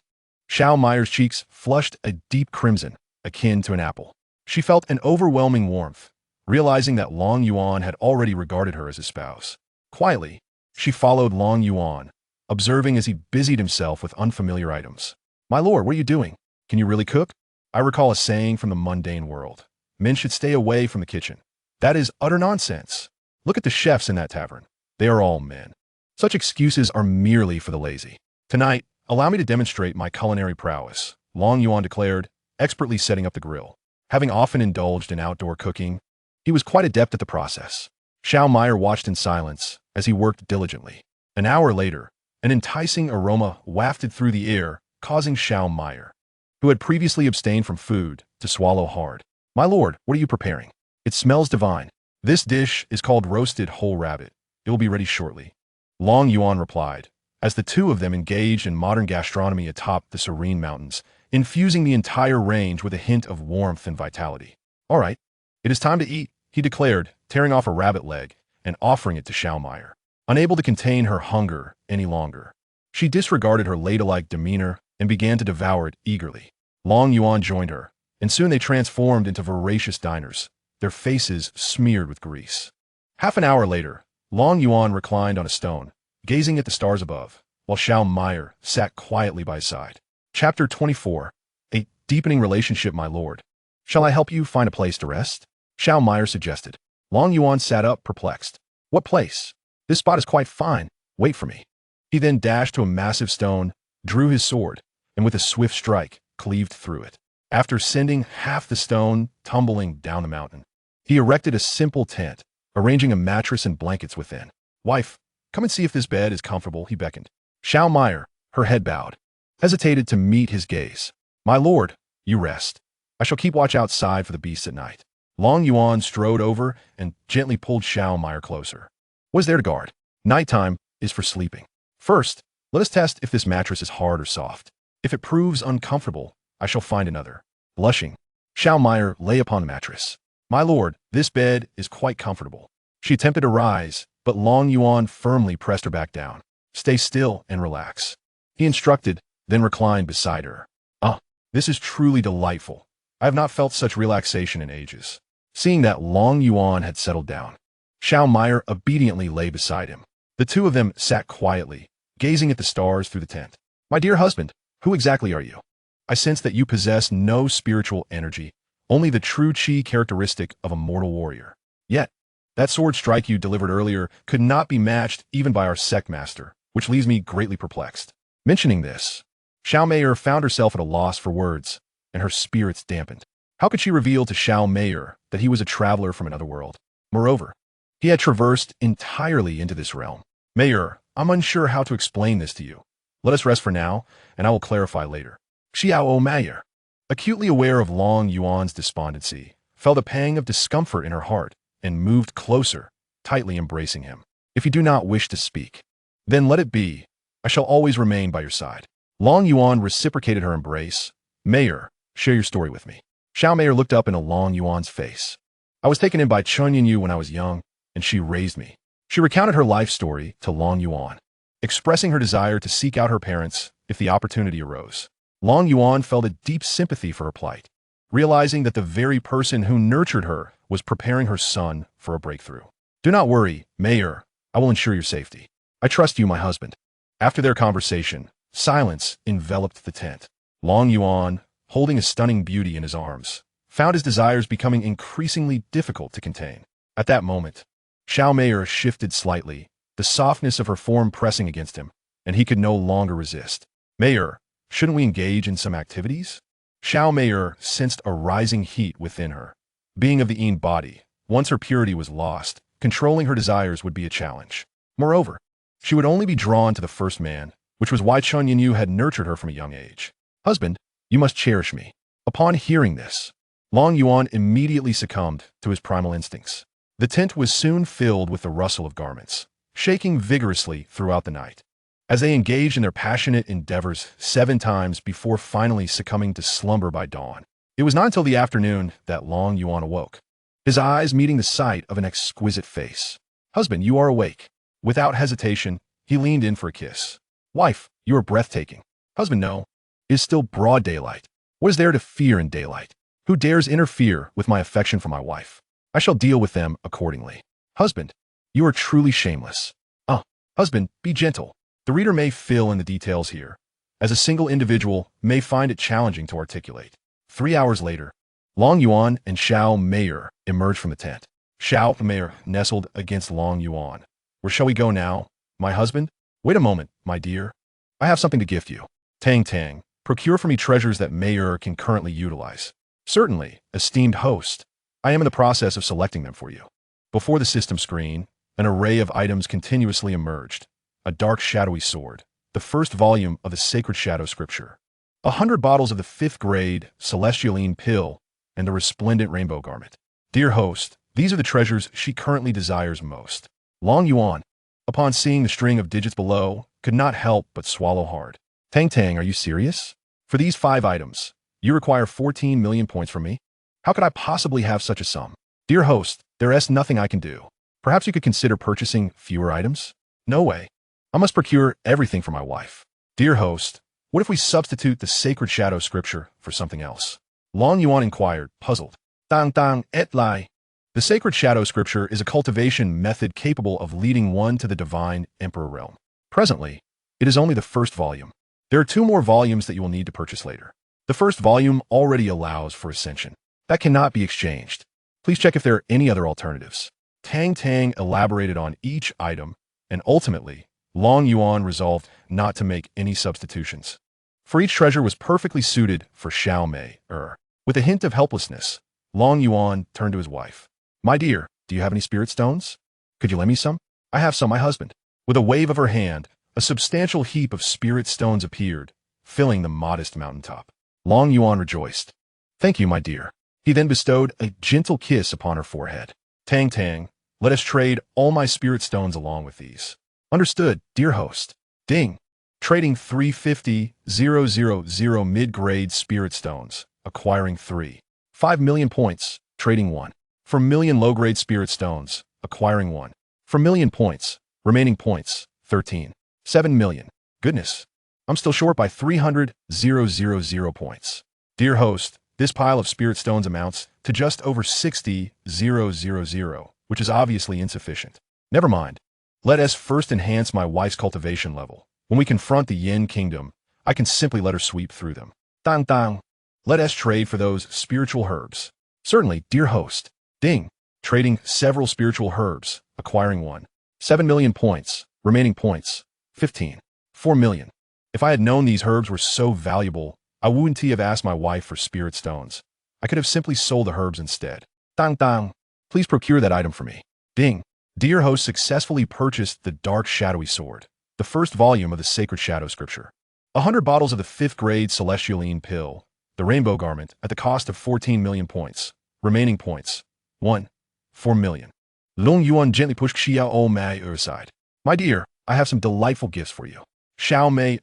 Xiao Meier's cheeks flushed a deep crimson, akin to an apple. She felt an overwhelming warmth, realizing that Long Yuan had already regarded her as his spouse. Quietly, she followed Long Yuan, observing as he busied himself with unfamiliar items. My lord, what are you doing? Can you really cook? I recall a saying from the mundane world. Men should stay away from the kitchen. That is utter nonsense. Look at the chefs in that tavern. They are all men. Such excuses are merely for the lazy. Tonight, allow me to demonstrate my culinary prowess, Long Yuan declared, expertly setting up the grill. Having often indulged in outdoor cooking, he was quite adept at the process. Xiao Meier watched in silence as he worked diligently. An hour later, an enticing aroma wafted through the air, causing Xiao Meier, who had previously abstained from food, to swallow hard. My lord, what are you preparing? It smells divine. This dish is called roasted whole rabbit. It will be ready shortly. Long Yuan replied, as the two of them engaged in modern gastronomy atop the serene mountains, infusing the entire range with a hint of warmth and vitality. All right, it is time to eat, he declared, tearing off a rabbit leg and offering it to Xiao Meier. Unable to contain her hunger any longer, she disregarded her ladylike demeanor and began to devour it eagerly. Long Yuan joined her, and soon they transformed into voracious diners, their faces smeared with grease. Half an hour later, Long Yuan reclined on a stone, gazing at the stars above, while Xiao Meier sat quietly by his side. Chapter 24. A deepening relationship, my lord. Shall I help you find a place to rest? Xiao Meier suggested. Long Yuan sat up, perplexed. What place? This spot is quite fine. Wait for me. He then dashed to a massive stone, drew his sword, and with a swift strike, cleaved through it. After sending half the stone tumbling down the mountain, he erected a simple tent, arranging a mattress and blankets within. Wife, come and see if this bed is comfortable, he beckoned. Xiao Meier, her head bowed, hesitated to meet his gaze. My lord, you rest. I shall keep watch outside for the beasts at night. Long Yuan strode over and gently pulled Xiao Meier closer. What is there to guard? Nighttime is for sleeping. First, let us test if this mattress is hard or soft. If it proves uncomfortable, I shall find another. Blushing, Xiao Meier lay upon the mattress. My lord, this bed is quite comfortable. She attempted to rise, but Long Yuan firmly pressed her back down. Stay still and relax, he instructed, then reclined beside her. This is truly delightful. I have not felt such relaxation in ages. Seeing that Long Yuan had settled down, Xiao Meier obediently lay beside him. The two of them sat quietly, gazing at the stars through the tent. My dear husband, who exactly are you? I sense that you possess no spiritual energy, only the true chi characteristic of a mortal warrior. Yet, that sword strike you delivered earlier could not be matched even by our sect master, which leaves me greatly perplexed. Mentioning this, Xiao Meier found herself at a loss for words, and her spirits dampened. How could she reveal to Xiao Meier that he was a traveler from another world? Moreover, he had traversed entirely into this realm. Meier, I'm unsure how to explain this to you. Let us rest for now, and I will clarify later. Xiao Meier, acutely aware of Long Yuan's despondency, felt a pang of discomfort in her heart and moved closer, tightly embracing him. If you do not wish to speak, then let it be. I shall always remain by your side. Long Yuan reciprocated her embrace. Meier, share your story with me. Xiao Meier looked up into Long Yuan's face. I was taken in by Chen Yinyu when I was young, and she raised me. She recounted her life story to Long Yuan, expressing her desire to seek out her parents if the opportunity arose. Long Yuan felt a deep sympathy for her plight, realizing that the very person who nurtured her was preparing her son for a breakthrough. Do not worry, Meier. I will ensure your safety. I trust you, my husband. After their conversation, silence enveloped the tent. Long Yuan, holding a stunning beauty in his arms, found his desires becoming increasingly difficult to contain. At that moment, Xiao Meier shifted slightly, the softness of her form pressing against him, and he could no longer resist. Meier, shouldn't we engage in some activities? Xiao Meier sensed a rising heat within her. Being of the Yin body, once her purity was lost, controlling her desires would be a challenge. Moreover, she would only be drawn to the first man, which was why Chen Yinyu had nurtured her from a young age. Husband, you must cherish me. Upon hearing this, Long Yuan immediately succumbed to his primal instincts. The tent was soon filled with the rustle of garments, shaking vigorously throughout the night, as they engaged in their passionate endeavors 7 times before finally succumbing to slumber by dawn. It was not until the afternoon that Long Yuan awoke, his eyes meeting the sight of an exquisite face. Husband, you are awake. Without hesitation, he leaned in for a kiss. Wife, you are breathtaking. Husband, no. It is still broad daylight. What is there to fear in daylight? Who dares interfere with my affection for my wife? I shall deal with them accordingly. Husband, you are truly shameless. Husband, be gentle. The reader may fill in the details here, as a single individual may find it challenging to articulate. 3 hours later, Long Yuan and Xiao Meier emerged from the tent. Xiao Mayor nestled against Long Yuan. Where shall we go now, my husband? Wait a moment, my dear. I have something to gift you. Tang Tang, procure for me treasures that Mayor can currently utilize. Certainly, esteemed host. I am in the process of selecting them for you. Before the system screen, an array of items continuously emerged. A dark shadowy sword, the first volume of the sacred shadow scripture, 100 bottles of the 5th grade celestialine pill, and the resplendent rainbow garment. Dear host, these are the treasures she currently desires most. Long Yuan, upon seeing the string of digits below, could not help but swallow hard. Tang Tang, are you serious? For these 5 items, you require 14 million points from me? How could I possibly have such a sum? Dear host, there is nothing I can do. Perhaps you could consider purchasing fewer items? No way. I must procure everything for my wife. Dear host, what if we substitute the sacred shadow scripture for something else? Long Yuan inquired, puzzled. Tang Tang et lai. The sacred shadow scripture is a cultivation method capable of leading one to the divine emperor realm. Presently, it is only the first volume. There are 2 more volumes that you will need to purchase later. The first volume already allows for ascension. That cannot be exchanged. Please check if there are any other alternatives. Tang Tang elaborated on each item, and ultimately, Long Yuan resolved not to make any substitutions. For each treasure was perfectly suited for Xiao Mei. With a hint of helplessness, Long Yuan turned to his wife. My dear, do you have any spirit stones? Could you lend me some? I have some, my husband. With a wave of her hand, a substantial heap of spirit stones appeared, filling the modest mountaintop. Long Yuan rejoiced. Thank you, my dear. He then bestowed a gentle kiss upon her forehead. Tang Tang, let us trade all my spirit stones along with these. Understood, dear host. Ding. Trading 350,000 mid-grade spirit stones, acquiring 3. 5 million points, trading 1. For million low-grade spirit stones, acquiring 1. For million points, remaining points, 13. 7 million. Goodness. I'm still short by 300,000 points. Dear host, this pile of spirit stones amounts to just over 60,000, which is obviously insufficient. Never mind. Let us first enhance my wife's cultivation level. When we confront the Yin Kingdom, I can simply let her sweep through them. Dang dang. Let us trade for those spiritual herbs. Certainly, dear host. Ding. Trading several spiritual herbs, acquiring 1. 7 million points, remaining points, 15. 4 million. If I had known these herbs were so valuable, I wouldn't have asked my wife for spirit stones. I could have simply sold the herbs instead. Dang dang. Please procure that item for me. Ding. Dear host successfully purchased the dark shadowy sword, the first volume of the sacred shadow scripture. 100 bottles of the 5th grade celestialine pill, the rainbow garment, at the cost of 14 million points. Remaining points, 1. 4 million. Long Yuan gently pushed Xiao Mei aside. My dear, I have some delightful gifts for you. Xiao Mei,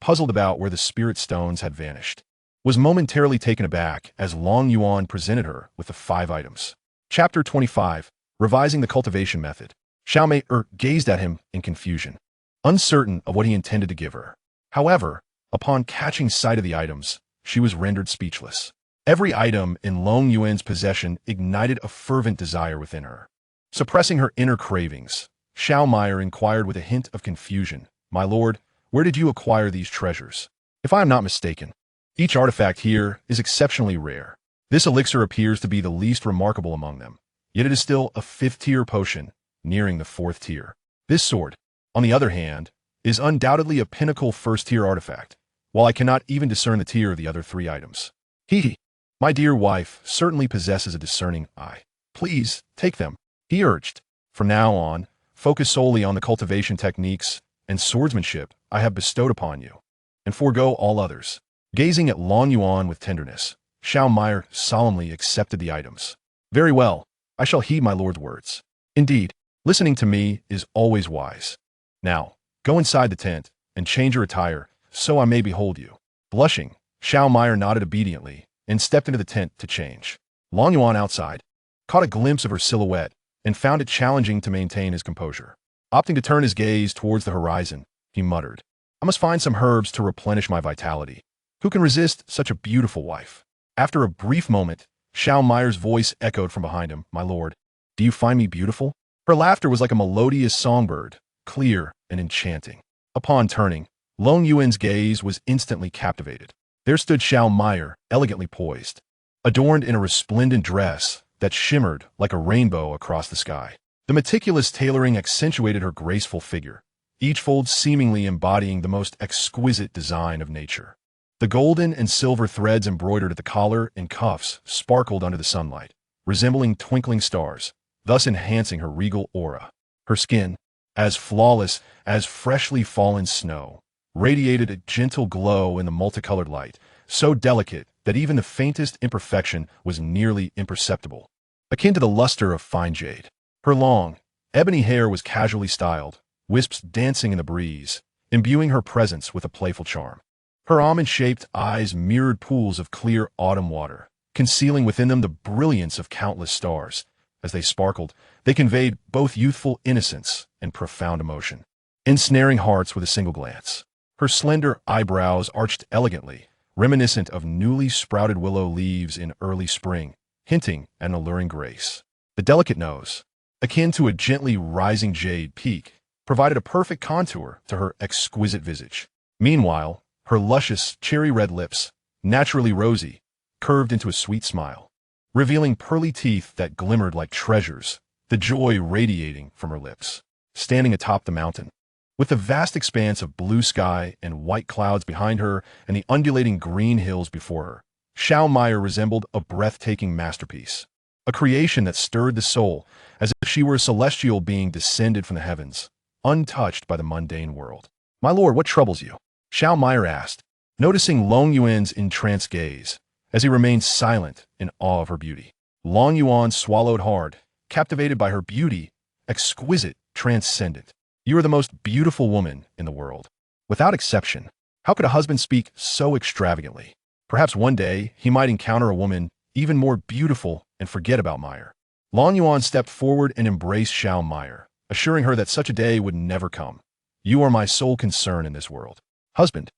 puzzled about where the spirit stones had vanished, was momentarily taken aback as Long Yuan presented her with the 5 items. Chapter 25. Revising the cultivation method. Xiao Mei gazed at him in confusion, uncertain of what he intended to give her. However, upon catching sight of the items, she was rendered speechless. Every item in Long Yuan's possession ignited a fervent desire within her. Suppressing her inner cravings, Xiao Mei inquired with a hint of confusion, My lord, where did you acquire these treasures? If I am not mistaken, each artifact here is exceptionally rare. This elixir appears to be the least remarkable among them. Yet it is still a 5th-tier potion, nearing the 4th tier. This sword, on the other hand, is undoubtedly a pinnacle 1st-tier artifact, while I cannot even discern the tier of the other 3 items. He, my dear wife, certainly possesses a discerning eye. Please, take them, he urged. From now on, focus solely on the cultivation techniques and swordsmanship I have bestowed upon you, and forego all others. Gazing at Long Yuan with tenderness, Xiao Mei solemnly accepted the items. Very well. I shall heed my lord's words. Indeed, listening to me is always wise. Now, go inside the tent and change your attire, so I may behold you. Blushing, Xiao Mei nodded obediently and stepped into the tent to change. Long Yuan outside caught a glimpse of her silhouette and found it challenging to maintain his composure. Opting to turn his gaze towards the horizon, he muttered, I must find some herbs to replenish my vitality. Who can resist such a beautiful wife? After a brief moment, Xiao Mei's voice echoed from behind him, My lord, do you find me beautiful? Her laughter was like a melodious songbird, clear and enchanting. Upon turning, Long Yuan's gaze was instantly captivated. There stood Xiao Mei, elegantly poised. Adorned in a resplendent dress, that shimmered like a rainbow across the sky. The meticulous tailoring accentuated her graceful figure, each fold seemingly embodying the most exquisite design of nature. The golden and silver threads embroidered at the collar and cuffs sparkled under the sunlight, resembling twinkling stars, thus enhancing her regal aura. Her skin, as flawless as freshly fallen snow, radiated a gentle glow in the multicolored light, so delicate that even the faintest imperfection was nearly imperceptible, akin to the luster of fine jade. Her long, ebony hair was casually styled, wisps dancing in the breeze, imbuing her presence with a playful charm. Her almond-shaped eyes mirrored pools of clear autumn water, concealing within them the brilliance of countless stars. As they sparkled, they conveyed both youthful innocence and profound emotion, ensnaring hearts with a single glance. Her slender eyebrows arched elegantly, reminiscent of newly sprouted willow leaves in early spring, hinting at an alluring grace. The delicate nose, akin to a gently rising jade peak, provided a perfect contour to her exquisite visage. Meanwhile, her luscious cherry-red lips, naturally rosy, curved into a sweet smile, revealing pearly teeth that glimmered like treasures, the joy radiating from her lips. Standing atop the mountain, with the vast expanse of blue sky and white clouds behind her and the undulating green hills before her, Xiao Meier resembled a breathtaking masterpiece, a creation that stirred the soul as if she were a celestial being descended from the heavens, untouched by the mundane world. "My lord, what troubles you?" Xiao Meier asked, noticing Long Yuan's entranced gaze, as he remained silent in awe of her beauty. Long Yuan swallowed hard, captivated by her beauty, exquisite, transcendent. "You are the most beautiful woman in the world. Without exception. How could a husband speak so extravagantly? Perhaps one day he might encounter a woman even more beautiful and forget about Meier." Long Yuan stepped forward and embraced Xiao Meier, assuring her that such a day would never come. "You are my sole concern in this world. Husband,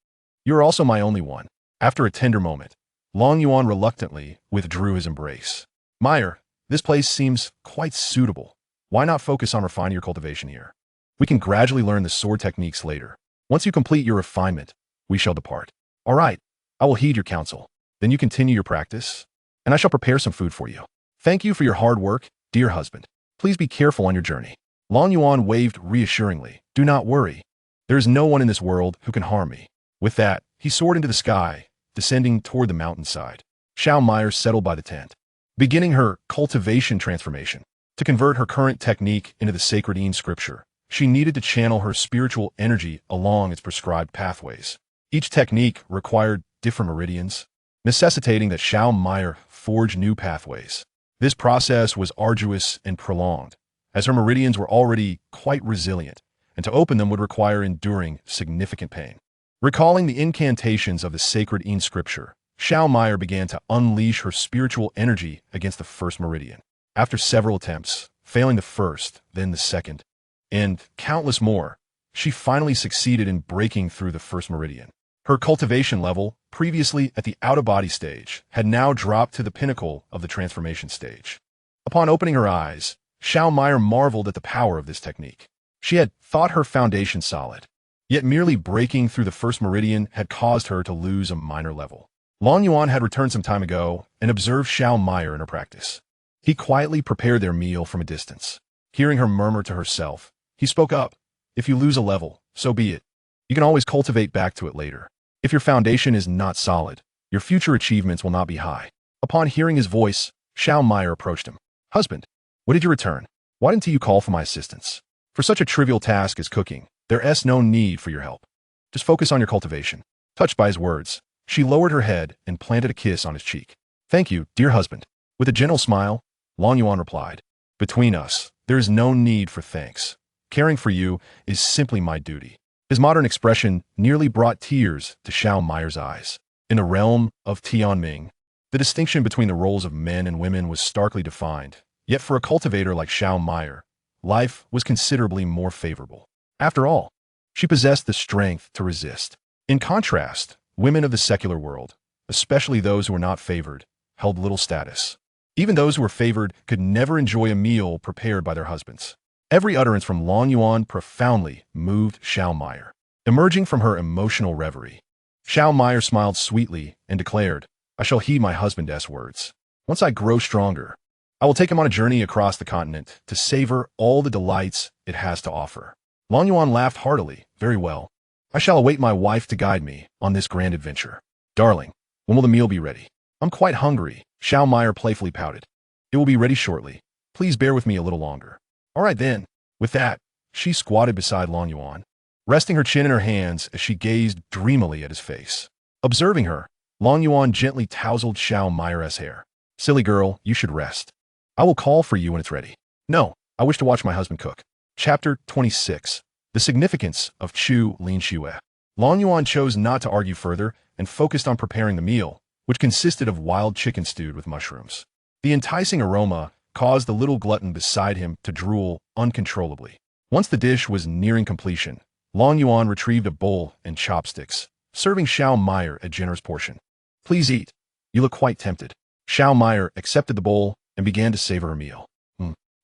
you are also my only one." After a tender moment, Long Yuan reluctantly withdrew his embrace. "Meier, this place seems quite suitable. Why not focus on refining your cultivation here? We can gradually learn the sword techniques later. Once you complete your refinement, we shall depart." "All right, I will heed your counsel. Then you continue your practice, and I shall prepare some food for you. Thank you for your hard work, dear husband. Please be careful on your journey." Long Yuan waved reassuringly. "Do not worry. There is no one in this world who can harm me." With that, he soared into the sky, descending toward the mountainside. Xiao Meier settled by the tent, beginning her cultivation transformation. To convert her current technique into the sacred scripture, she needed to channel her spiritual energy along its prescribed pathways. Each technique required different meridians, necessitating that Xiao Meier forge new pathways. This process was arduous and prolonged, as her meridians were already quite resilient, and to open them would require enduring significant pain. Recalling the incantations of the sacred scripture, Xiao Meier began to unleash her spiritual energy against the first meridian. After several attempts, failing the first, then the second, and countless more, she finally succeeded in breaking through the first meridian. Her cultivation level, previously at the out-of-body stage, had now dropped to the pinnacle of the transformation stage. Upon opening her eyes, Xiao Meier marveled at the power of this technique. She had thought her foundation solid, yet merely breaking through the first meridian had caused her to lose a minor level. Long Yuan had returned some time ago and observed Xiao Meier in her practice. He quietly prepared their meal from a distance. Hearing her murmur to herself, he spoke up. "If you lose a level, so be it. You can always cultivate back to it later. If your foundation is not solid, your future achievements will not be high." Upon hearing his voice, Xiao Meier approached him. "Husband, what did you return? Why didn't you call for my assistance? For such a trivial task as cooking, there is no need for your help. Just focus on your cultivation." Touched by his words, she lowered her head and planted a kiss on his cheek. "Thank you, dear husband." With a gentle smile, Long Yuan replied, "Between us, there is no need for thanks. Caring for you is simply my duty." His modern expression nearly brought tears to Xiao Meier's eyes. In the realm of Tianming, the distinction between the roles of men and women was starkly defined, yet for a cultivator like Xiao Meier, life was considerably more favorable. After all, she possessed the strength to resist. In contrast, women of the secular world, especially those who were not favored, held little status. Even those who were favored could never enjoy a meal prepared by their husbands. Every utterance from Long Yuan profoundly moved Xiao Meier. Emerging from her emotional reverie, Xiao Meier smiled sweetly and declared, "I shall heed my husband's words. Once I grow stronger, I will take him on a journey across the continent to savor all the delights it has to offer. Long Yuan laughed heartily. Very well. I shall await my wife to guide me on this grand adventure. Darling, when will the meal be ready? I'm quite hungry, Xiao Meyer playfully pouted. It will be ready shortly. Please bear with me a little longer. All right then. With that, she squatted beside Long Yuan, resting her chin in her hands as she gazed dreamily at his face. Observing her, Long Yuan gently tousled Xiao Meyer's hair. Silly girl, you should rest. I will call for you when it's ready. No, I wish to watch my husband cook. Chapter 26. The Significance of Chu Linxue. Long Yuan chose not to argue further and focused on preparing the meal, which consisted of wild chicken stewed with mushrooms. The enticing aroma caused the little glutton beside him to drool uncontrollably. Once the dish was nearing completion, Long Yuan retrieved a bowl and chopsticks, serving Xiao Meyer a generous portion. Please eat. You look quite tempted. Xiao Meyer accepted the bowl and began to savor her meal.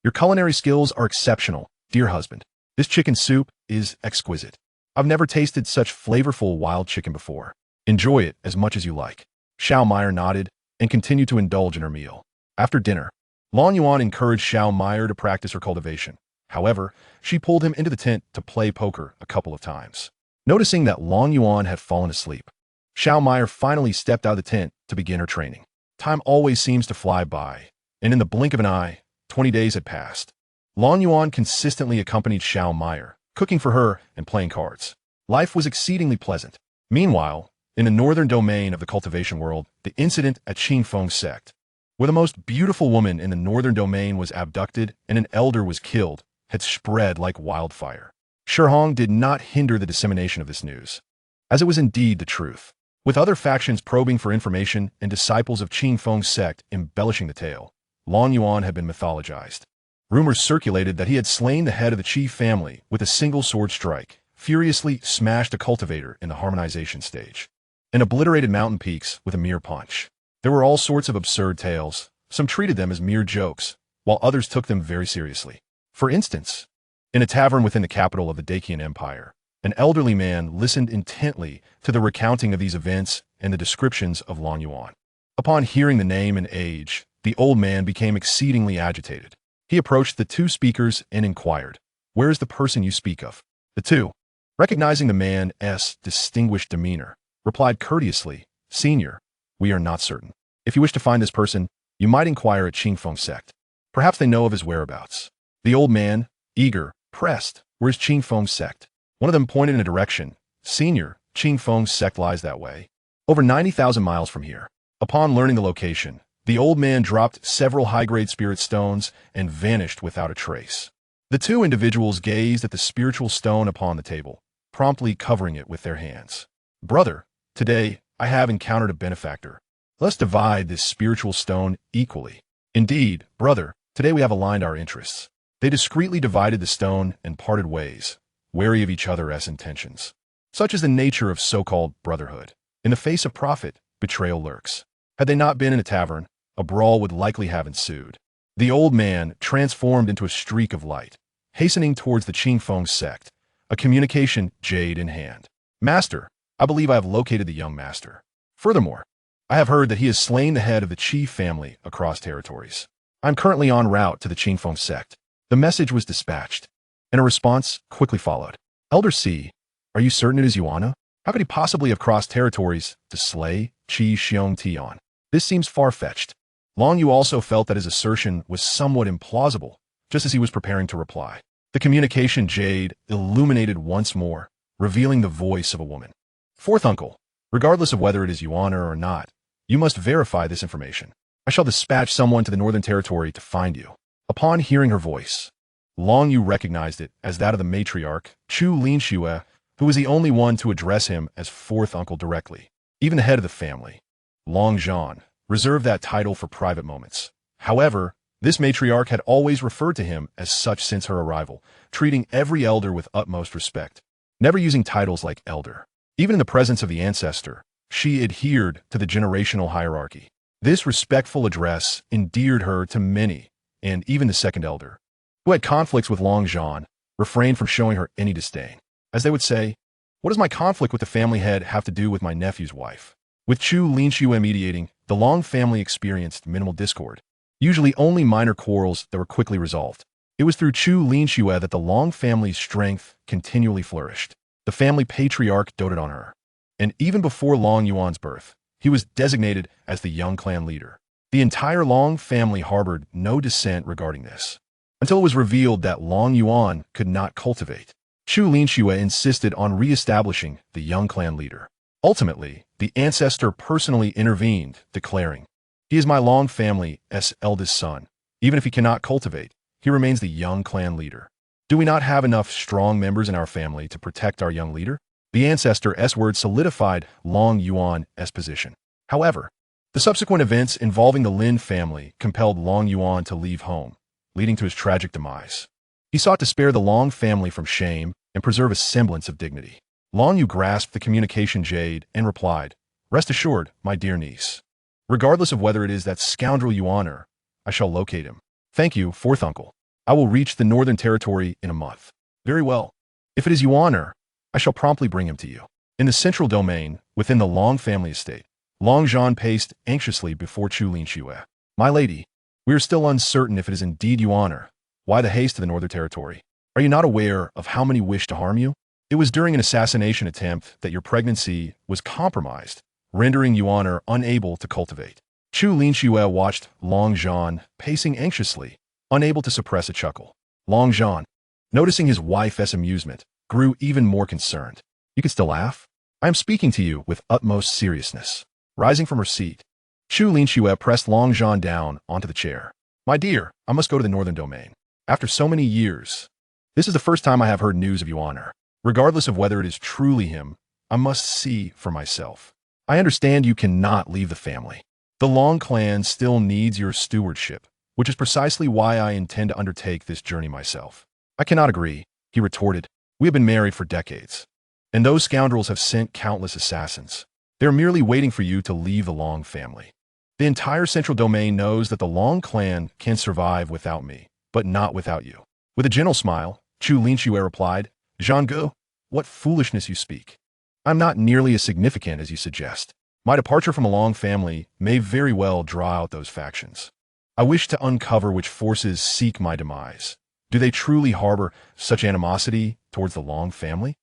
Your culinary skills are exceptional, dear husband. This chicken soup is exquisite. I've never tasted such flavorful wild chicken before. Enjoy it as much as you like. Xiao Meyer nodded and continued to indulge in her meal. After dinner, Long Yuan encouraged Xiao Meyer to practice her cultivation. However, she pulled him into the tent to play poker a couple of times. Noticing that Long Yuan had fallen asleep, Xiao Meyer finally stepped out of the tent to begin her training. Time always seems to fly by, and in the blink of an eye, 20 days had passed. Long Yuan consistently accompanied Xiao Meyer, cooking for her and playing cards. Life was exceedingly pleasant. Meanwhile, in the northern domain of the cultivation world, the incident at Qingfeng sect, where the most beautiful woman in the northern domain was abducted and an elder was killed, had spread like wildfire. Shihong did not hinder the dissemination of this news, as it was indeed the truth. With other factions probing for information and disciples of Qingfeng sect embellishing the tale, Long Yuan had been mythologized. Rumors circulated that he had slain the head of the Qi family with a single sword strike, furiously smashed a cultivator in the harmonization stage, and obliterated mountain peaks with a mere punch. There were all sorts of absurd tales. Some treated them as mere jokes, while others took them very seriously. For instance, in a tavern within the capital of the Dacian Empire, an elderly man listened intently to the recounting of these events and the descriptions of Long Yuan. Upon hearing the name and age, the old man became exceedingly agitated. He approached the two speakers and inquired, "Where is the person you speak of?" The two, recognizing the man's distinguished demeanor, replied courteously, "Senior, we are not certain. If you wish to find this person, you might inquire at Qingfeng sect. Perhaps they know of his whereabouts." The old man, eager, pressed, "Where is Qingfeng sect?" One of them pointed in a direction. "Senior, Qingfeng sect lies that way, over 90,000 miles from here." Upon learning the location, the old man dropped several high-grade spirit stones and vanished without a trace. The two individuals gazed at the spiritual stone upon the table, promptly covering it with their hands. "Brother, today I have encountered a benefactor. Let's divide this spiritual stone equally." "Indeed, brother, today we have aligned our interests." They discreetly divided the stone and parted ways, wary of each other's intentions. Such is the nature of so-called brotherhood. In the face of profit, betrayal lurks. Had they not been in a tavern, a brawl would likely have ensued. The old man transformed into a streak of light, hastening towards the Qingfeng sect, a communication jade in hand. "Master, I believe I have located the young master. Furthermore, I have heard that he has slain the head of the Qi family across territories. I am currently en route to the Qingfeng sect." The message was dispatched, and a response quickly followed. "Elder C, are you certain it is Yuan? How could he possibly have crossed territories to slay Qi Xiong Tian? This seems far-fetched." Long Yu also felt that his assertion was somewhat implausible, just as he was preparing to reply. The communication jade illuminated once more, revealing the voice of a woman. "Fourth uncle, regardless of whether it is Yuan or not, you must verify this information. I shall dispatch someone to the Northern Territory to find you." Upon hearing her voice, Long Yu recognized it as that of the matriarch, Chu Linxue, who was the only one to address him as fourth uncle directly. Even the head of the family, Long Zhan, reserved that title for private moments. However, this matriarch had always referred to him as such since her arrival, treating every elder with utmost respect, never using titles like elder. Even in the presence of the ancestor, she adhered to the generational hierarchy. This respectful address endeared her to many, and even the second elder, who had conflicts with Long Zhan, refrained from showing her any disdain. As they would say, "What does my conflict with the family head have to do with my nephew's wife?" With Chu Linxue mediating, the Long family experienced minimal discord. usually only minor quarrels that were quickly resolved. It was through Chu Linxue that the Long family's strength continually flourished. The family patriarch doted on her. And even before Long Yuan's birth, he was designated as the young clan leader. The entire Long family harbored no dissent regarding this, until it was revealed that Long Yuan could not cultivate. Chu Linxue insisted on re-establishing the young clan leader. Ultimately, the ancestor personally intervened, declaring, "He is my Long family's eldest son. Even if he cannot cultivate, he remains the young clan leader. Do we not have enough strong members in our family to protect our young leader?" The ancestor's word solidified Long Yuan's position. However, the subsequent events involving the Lin family compelled Long Yuan to leave home, leading to his tragic demise. He sought to spare the Long family from shame and preserve a semblance of dignity. Long Yu grasped the communication jade and replied, "Rest assured, my dear niece. Regardless of whether it is that scoundrel Yuaner, I shall locate him. Thank you, fourth uncle. I will reach the Northern Territory in a month." "Very well. If it is Yuaner, I shall promptly bring him to you." In the central domain, within the Long family estate, Long Zhan paced anxiously before Chu Linxue. "My lady, we are still uncertain if it is indeed Yuaner. Why the haste to the Northern Territory? Are you not aware of how many wish to harm you? It was during an assassination attempt that your pregnancy was compromised, rendering Yuaner unable to cultivate." Chu Linxue watched Long Zhan pacing anxiously, unable to suppress a chuckle. Long Zhan, noticing his wife's amusement, grew even more concerned. "You can still laugh? I am speaking to you with utmost seriousness." Rising from her seat, Chu Linxue pressed Long Zhan down onto the chair. "My dear, I must go to the Northern Domain. After so many years, this is the first time I have heard news of Yuaner. Regardless of whether it is truly him, I must see for myself. I understand you cannot leave the family. The Long clan still needs your stewardship, which is precisely why I intend to undertake this journey myself." "I cannot agree," he retorted. "We have been married for decades, and those scoundrels have sent countless assassins. They are merely waiting for you to leave the Long family. The entire central domain knows that the Long clan can survive without me, but not without you." With a gentle smile, Chu Linxue replied, "Zhanggu, what foolishness you speak. I'm not nearly as significant as you suggest. My departure from a Long family may very well draw out those factions. I wish to uncover which forces seek my demise. Do they truly harbor such animosity towards the Long family?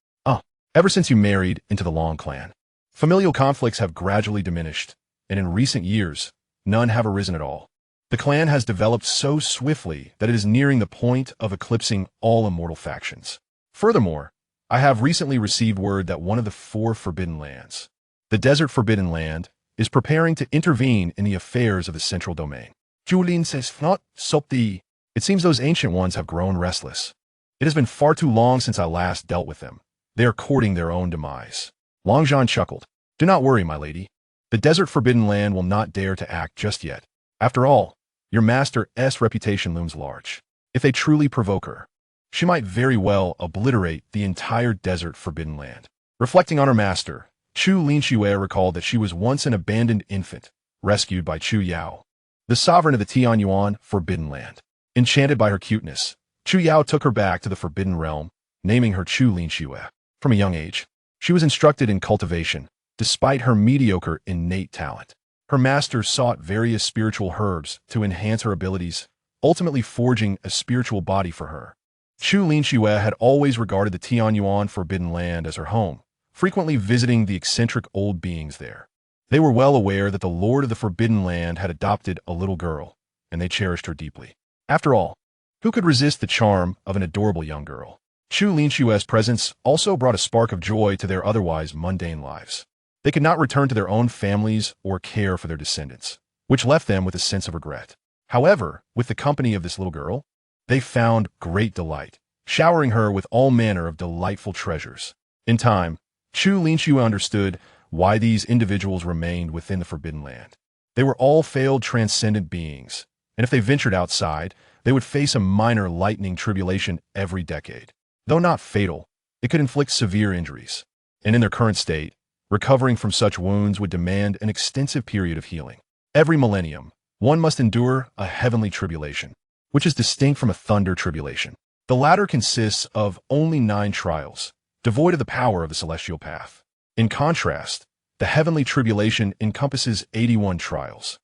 Ever since you married into the Long clan, familial conflicts have gradually diminished, and in recent years, none have arisen at all. The clan has developed so swiftly that it is nearing the point of eclipsing all immortal factions. Furthermore, I have recently received word that one of the 4 forbidden lands, the Desert Forbidden Land, is preparing to intervene in the affairs of the central domain. Julin says not sopti. It seems those ancient ones have grown restless. It has been far too long since I last dealt with them. They are courting their own demise." Long Zhan chuckled. "Do not worry, my lady. The Desert Forbidden Land will not dare to act just yet. After all, your master's reputation looms large. If they truly provoke her, she might very well obliterate the entire Desert Forbidden Land." Reflecting on her master, Chu Linxue recalled that she was once an abandoned infant, rescued by Chu Yao, the sovereign of the Tianyuan Forbidden Land. Enchanted by her cuteness, Chu Yao took her back to the Forbidden Realm, naming her Chu Linxue. From a young age, she was instructed in cultivation, despite her mediocre innate talent. Her master sought various spiritual herbs to enhance her abilities, ultimately forging a spiritual body for her. Chu Linxue had always regarded the Tianyuan Forbidden Land as her home, frequently visiting the eccentric old beings there. They were well aware that the Lord of the Forbidden Land had adopted a little girl, and they cherished her deeply. After all, who could resist the charm of an adorable young girl? Chu Linxue's presence also brought a spark of joy to their otherwise mundane lives. They could not return to their own families or care for their descendants, which left them with a sense of regret. However, with the company of this little girl, they found great delight, showering her with all manner of delightful treasures. In time, Chu Linxue understood why these individuals remained within the Forbidden Land. They were all failed transcendent beings, and if they ventured outside, they would face a minor lightning tribulation every decade. Though not fatal, it could inflict severe injuries, and in their current state, recovering from such wounds would demand an extensive period of healing. Every millennium, one must endure a heavenly tribulation, which is distinct from a thunder tribulation. The latter consists of only 9 trials, devoid of the power of the celestial path. In contrast, the heavenly tribulation encompasses 81 trials.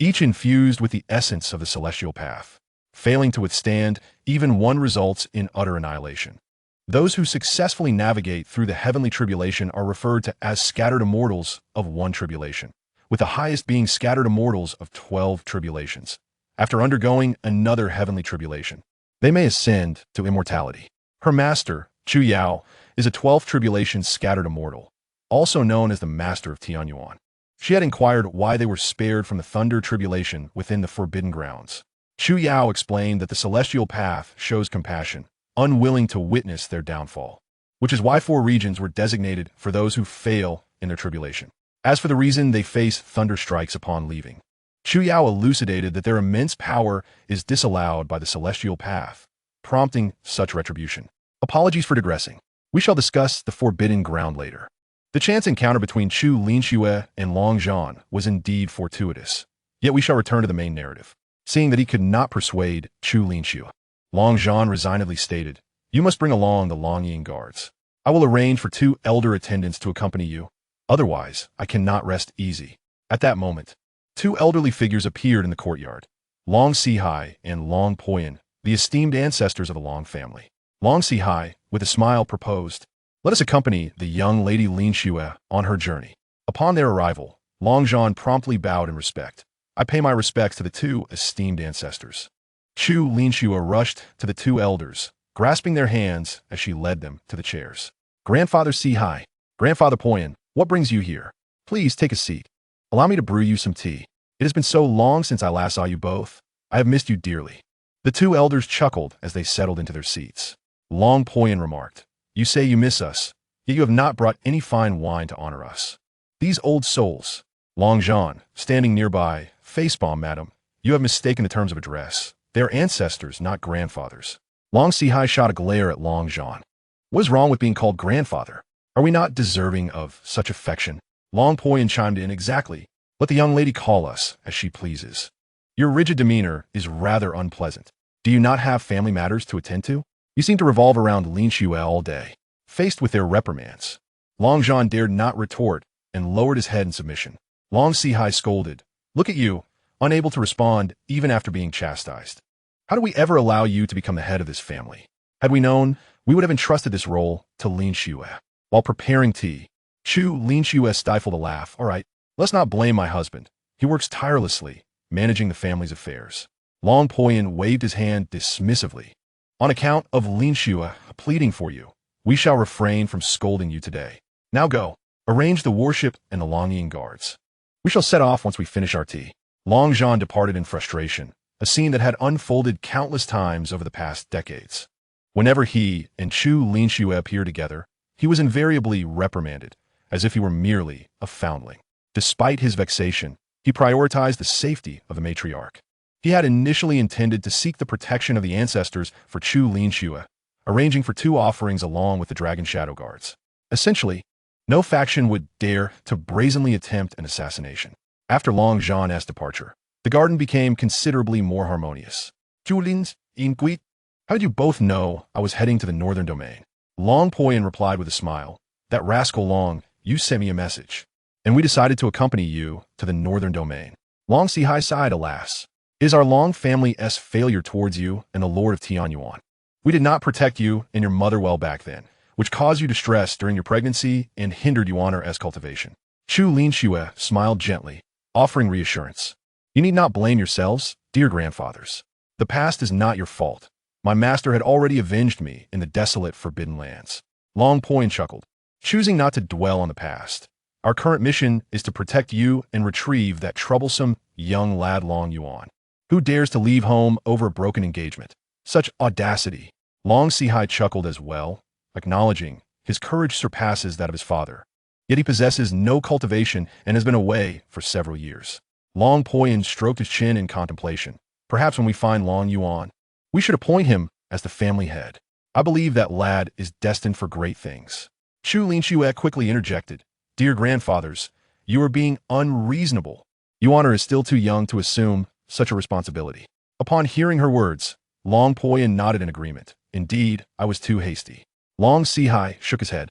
each infused with the essence of the celestial path. Failing to withstand even one results in utter annihilation. Those who successfully navigate through the heavenly tribulation are referred to as scattered immortals of one tribulation, with the highest being scattered immortals of 12 tribulations. After undergoing another heavenly tribulation, they may ascend to immortality. Her master, Chu Yao, is a 12th tribulation scattered immortal, also known as the Master of Yuan. She had inquired why they were spared from the thunder tribulation within the forbidden grounds. Chu Yao explained that the celestial path shows compassion, unwilling to witness their downfall, which is why 4 regions were designated for those who fail in their tribulation. As for the reason they face thunder strikes upon leaving, Chu Yao elucidated that their immense power is disallowed by the celestial path, prompting such retribution. Apologies for digressing. We shall discuss the forbidden ground later. The chance encounter between Chu Linxue and Long Zhan was indeed fortuitous, yet we shall return to the main narrative. Seeing that he could not persuade Chu Linxue, Long Zhan resignedly stated, "You must bring along the Longying guards. I will arrange for 2 elder attendants to accompany you. Otherwise, I cannot rest easy." At that moment, 2 elderly figures appeared in the courtyard, Long Sihai and Long Poyan, the esteemed ancestors of the Long family. Long Sihai, with a smile, proposed, "Let us accompany the young lady Linxue on her journey." Upon their arrival, Long Zhan promptly bowed in respect. "I pay my respects to the 2 esteemed ancestors." Chu Linxue rushed to the 2 elders, grasping their hands as she led them to the chairs. "Grandfather Sihai, Grandfather Poyan, what brings you here? Please take a seat. Allow me to brew you some tea. It has been so long since I last saw you both. I have missed you dearly." The 2 elders chuckled as they settled into their seats. Long Poyan remarked, "You say you miss us, yet you have not brought any fine wine to honor us. These old souls." Long Zhan, standing nearby, facepalm, "Madam, you have mistaken the terms of address. They are ancestors, not grandfathers." Long Sihai shot a glare at Long Zhan. "What is wrong with being called grandfather? Are we not deserving of such affection?" Long Poyan chimed in, "Exactly. Let the young lady call us as she pleases. Your rigid demeanor is rather unpleasant. Do you not have family matters to attend to? You seem to revolve around Linxue all day." Faced with their reprimands, Long Zhan dared not retort and lowered his head in submission. Long Sihai scolded, "Look at you, unable to respond even after being chastised. How do we ever allow you to become the head of this family? Had we known, we would have entrusted this role to Linxue." While preparing tea, Chu Linxue stifled a laugh. "All right, let's not blame my husband. He works tirelessly, managing the family's affairs." Long Poyan waved his hand dismissively. "On account of Linxue pleading for you, we shall refrain from scolding you today. Now go, arrange the worship and the Longying guards. We shall set off once we finish our tea." Long Zhan departed in frustration, a scene that had unfolded countless times over the past decades. Whenever he and Chu Linxue appeared together, he was invariably reprimanded, as if he were merely a foundling. Despite his vexation, he prioritized the safety of the matriarch. He had initially intended to seek the protection of the ancestors for Chu Linxue, arranging for 2 offerings along with the Dragon Shadow Guards. Essentially, no faction would dare to brazenly attempt an assassination. After Long Zhan's departure, the garden became considerably more harmonious. "Julins, Inquit, how did you both know I was heading to the northern domain?" Long Poyan replied with a smile, "That rascal Long, you sent me a message, and we decided to accompany you to the northern domain." Long Sihai sighed, "Alas, it is our Long family's failure towards you and the Lord of Yuan. We did not protect you and your mother well back then, which caused you distress during your pregnancy and hindered Yuan's cultivation." Chu Linxue smiled gently, offering reassurance. "You need not blame yourselves, dear grandfathers. The past is not your fault. My master had already avenged me in the desolate forbidden lands." Long Poyan chuckled, choosing not to dwell on the past. "Our current mission is to protect you and retrieve that troublesome young lad Long Yuan. Who dares to leave home over a broken engagement? Such audacity." Long Sihai chuckled as well, acknowledging his courage surpasses that of his father. Yet he possesses no cultivation and has been away for several years. Long Poyan stroked his chin in contemplation. "Perhaps when we find Long Yuan, we should appoint him as the family head. I believe that lad is destined for great things." Chu Linxue quickly interjected, "Dear grandfathers, you are being unreasonable. Yuan is still too young to assume such a responsibility." Upon hearing her words, Long Poyan nodded in agreement. "Indeed, I was too hasty." Long Sihai shook his head,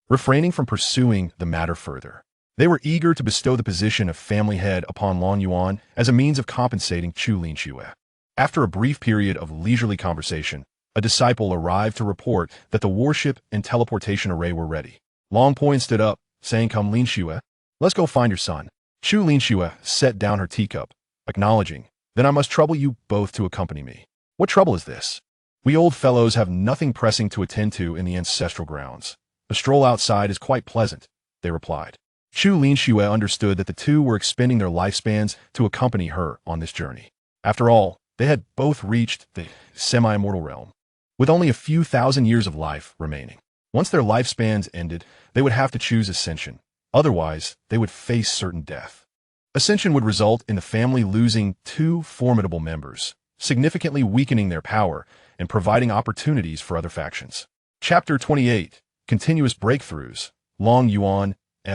refraining from pursuing the matter further. They were eager to bestow the position of family head upon Long Yuan as a means of compensating Chu Linxue. After a brief period of leisurely conversation, a disciple arrived to report that the warship and teleportation array were ready. Long Point stood up, saying, "Come, Linxue, let's go find your son." Chu Linxue set down her teacup, acknowledging, "Then I must trouble you both to accompany me." "What trouble is this? We old fellows have nothing pressing to attend to in the ancestral grounds. A stroll outside is quite pleasant," they replied. Chu Linxue understood that the two were expending their lifespans to accompany her on this journey. After all, they had both reached the semi-immortal realm, with only a few thousand years of life remaining. Once their lifespans ended, they would have to choose ascension. Otherwise, they would face certain death. Ascension would result in the family losing two formidable members, significantly weakening their power and providing opportunities for other factions. Chapter 28. Continuous Breakthroughs. Long Yuan's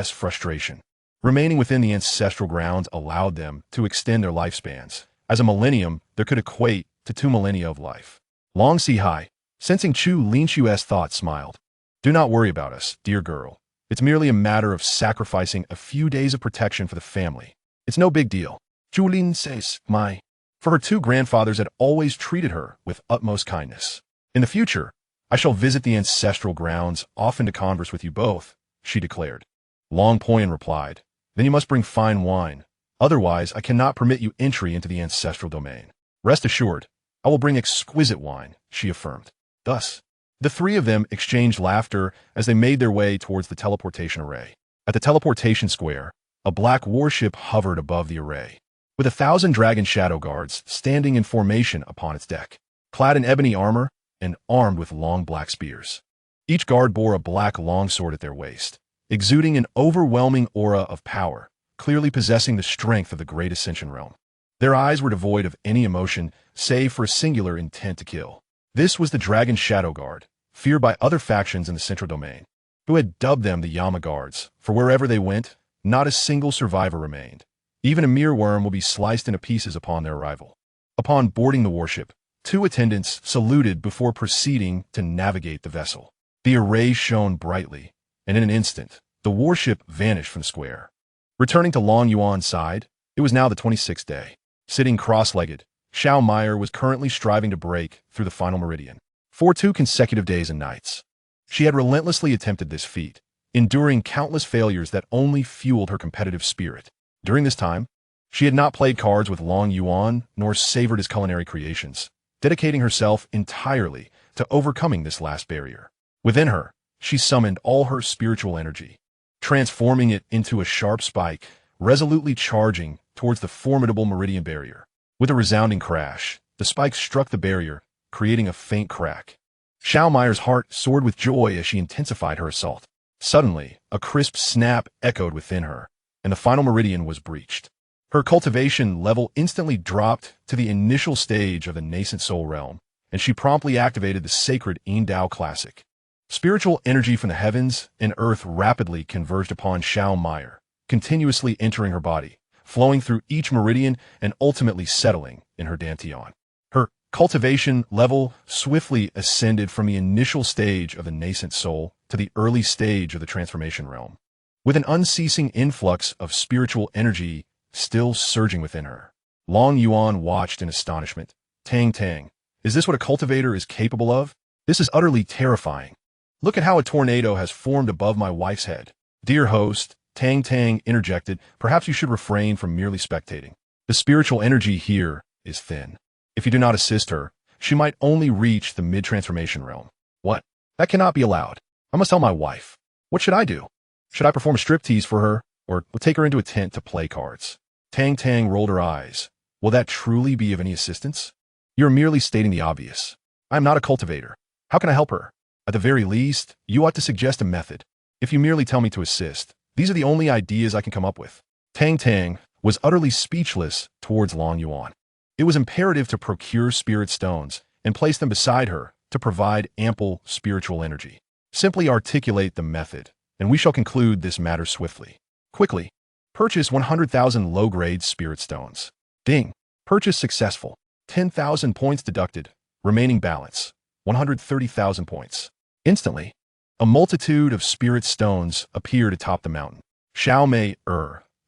frustration. Remaining within the ancestral grounds allowed them to extend their lifespans. As a millennium, there could equate to 2 millennia of life. Long Sihai, sensing Chu Linxue's thoughts, smiled. "Do not worry about us, dear girl. It's merely a matter of sacrificing a few days of protection for the family. It's no big deal." Chu Lin says, For her two grandfathers had always treated her with utmost kindness. "In the future, I shall visit the ancestral grounds often to converse with you both," she declared. Long Poyan replied, "Then you must bring fine wine. Otherwise, I cannot permit you entry into the ancestral domain." "Rest assured, I will bring exquisite wine," she affirmed. Thus, the three of them exchanged laughter as they made their way towards the teleportation array. At the teleportation square, a black warship hovered above the array, with 1,000 dragon shadow guards standing in formation upon its deck, clad in ebony armor and armed with long black spears. Each guard bore a black longsword at their waist, exuding an overwhelming aura of power, clearly possessing the strength of the great ascension realm. Their eyes were devoid of any emotion, save for a singular intent to kill. This was the Dragon Shadow Guard, feared by other factions in the central domain, who had dubbed them the Yama Guards, for wherever they went, not a single survivor remained. Even a mere worm will be sliced into pieces upon their arrival. Upon boarding the warship, 2 attendants saluted before proceeding to navigate the vessel. The array shone brightly, and in an instant, the warship vanished from the square. Returning to Long Yuan's side, it was now the 26th day. Sitting cross-legged, Xiao Meyer was currently striving to break through the final meridian. For 2 consecutive days and nights, she had relentlessly attempted this feat, enduring countless failures that only fueled her competitive spirit. During this time, she had not played cards with Long Yuan nor savored his culinary creations, dedicating herself entirely to overcoming this last barrier. Within her, she summoned all her spiritual energy, transforming it into a sharp spike, resolutely charging towards the formidable meridian barrier. With a resounding crash, the spike struck the barrier, creating a faint crack. Xiao Meyer's heart soared with joy as she intensified her assault. Suddenly, a crisp snap echoed within her, and the final meridian was breached. Her cultivation level instantly dropped to the initial stage of the nascent soul realm, and she promptly activated the sacred Indao Classic. Spiritual energy from the heavens and earth rapidly converged upon Xiao Meyer, continuously entering her body, flowing through each meridian and ultimately settling in her dantian. Her cultivation level swiftly ascended from the initial stage of the nascent soul to the early stage of the transformation realm, with an unceasing influx of spiritual energy still surging within her. Long Yuan watched in astonishment. "Tang Tang, is this what a cultivator is capable of? This is utterly terrifying. Look at how a tornado has formed above my wife's head." "Dear host," Tang Tang interjected, "perhaps you should refrain from merely spectating. The spiritual energy here is thin. If you do not assist her, she might only reach the mid-transformation realm." "What? That cannot be allowed. I must tell my wife. What should I do? Should I perform a striptease for her, or take her into a tent to play cards?" Tang Tang rolled her eyes. "Will that truly be of any assistance? You're merely stating the obvious. I am not a cultivator. How can I help her? At the very least, you ought to suggest a method. If you merely tell me to assist, these are the only ideas I can come up with." Tang Tang was utterly speechless towards Long Yuan. It was imperative to procure spirit stones and place them beside her to provide ample spiritual energy. Simply articulate the method, and we shall conclude this matter swiftly. Quickly, purchase 100,000 low-grade spirit stones. Ding. Purchase successful. 10,000 points deducted. Remaining balance, 130,000 points. Instantly, a multitude of spirit stones appeared atop the mountain. Xiao Mei,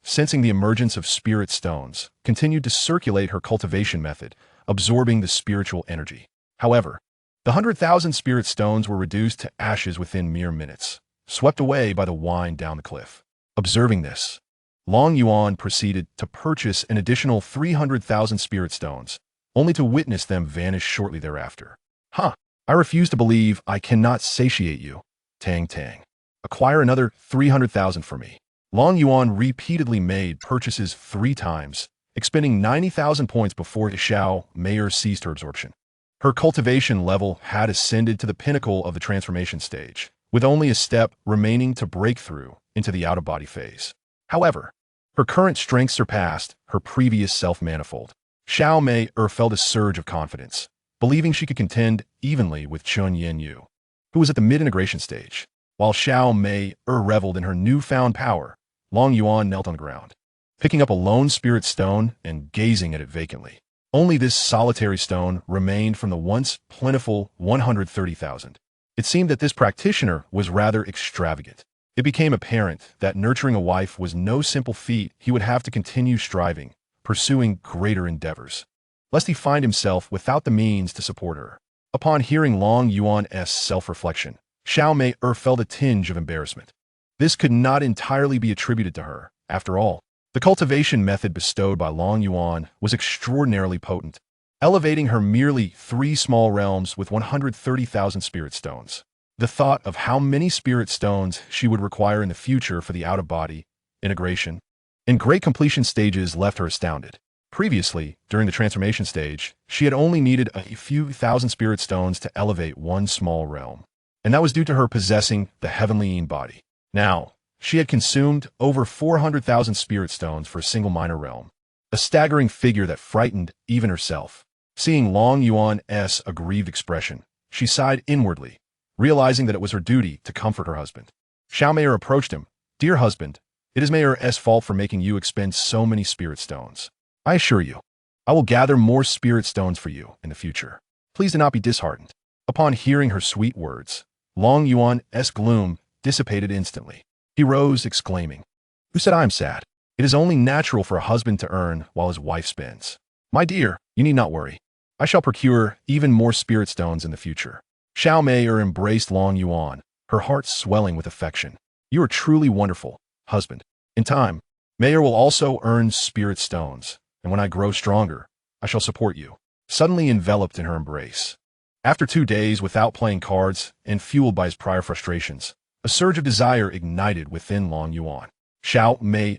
sensing the emergence of spirit stones, continued to circulate her cultivation method, absorbing the spiritual energy. However, the 100,000 spirit stones were reduced to ashes within mere minutes, swept away by the wind down the cliff. Observing this, Long Yuan proceeded to purchase an additional 300,000 spirit stones, only to witness them vanish shortly thereafter. Huh, I refuse to believe I cannot satiate you. Tang Tang. Acquire another 300,000 for me. Long Yuan repeatedly made purchases 3 times, expending 90,000 points before Xiao Mei ceased her absorption. Her cultivation level had ascended to the pinnacle of the transformation stage, with only a step remaining to break through into the out-of-body phase. However, her current strength surpassed her previous self-manifold. Xiao Mei felt a surge of confidence, believing she could contend evenly with Chun Yin-yu, who was at the mid-integration stage. While Xiao Mei reveled in her newfound power, Long Yuan knelt on the ground, picking up a lone spirit stone and gazing at it vacantly. Only this solitary stone remained from the once plentiful 130,000. It seemed that this practitioner was rather extravagant. It became apparent that nurturing a wife was no simple feat. He would have to continue striving, pursuing greater endeavors, lest he find himself without the means to support her. Upon hearing Long Yuan's self-reflection, Xiao Mei felt a tinge of embarrassment. This could not entirely be attributed to her. After all, the cultivation method bestowed by Long Yuan was extraordinarily potent, elevating her merely 3 small realms with 130,000 spirit stones. The thought of how many spirit stones she would require in the future for the out-of-body, integration, and great completion stages left her astounded. Previously, during the transformation stage, she had only needed a few thousand spirit stones to elevate 1 small realm, and that was due to her possessing the heavenly Yin body. Now, she had consumed over 400,000 spirit stones for a single minor realm, a staggering figure that frightened even herself. Seeing Long Yuan's aggrieved expression, she sighed inwardly, realizing that it was her duty to comfort her husband. Xiao Mei approached him. Dear husband, it is Mei's fault for making you expend so many spirit stones. I assure you, I will gather more spirit stones for you in the future. Please do not be disheartened. Upon hearing her sweet words, Long Yuan's gloom dissipated instantly. He rose, exclaiming, Who said I am sad? It is only natural for a husband to earn while his wife spends. My dear, you need not worry. I shall procure even more spirit stones in the future. Xiao Mei embraced Long Yuan, her heart swelling with affection. You are truly wonderful, husband. In time, Mei will also earn spirit stones, and when I grow stronger, I shall support you. Suddenly enveloped in her embrace. After 2 days without playing cards and fueled by his prior frustrations, a surge of desire ignited within Long Yuan. Xiao Mei,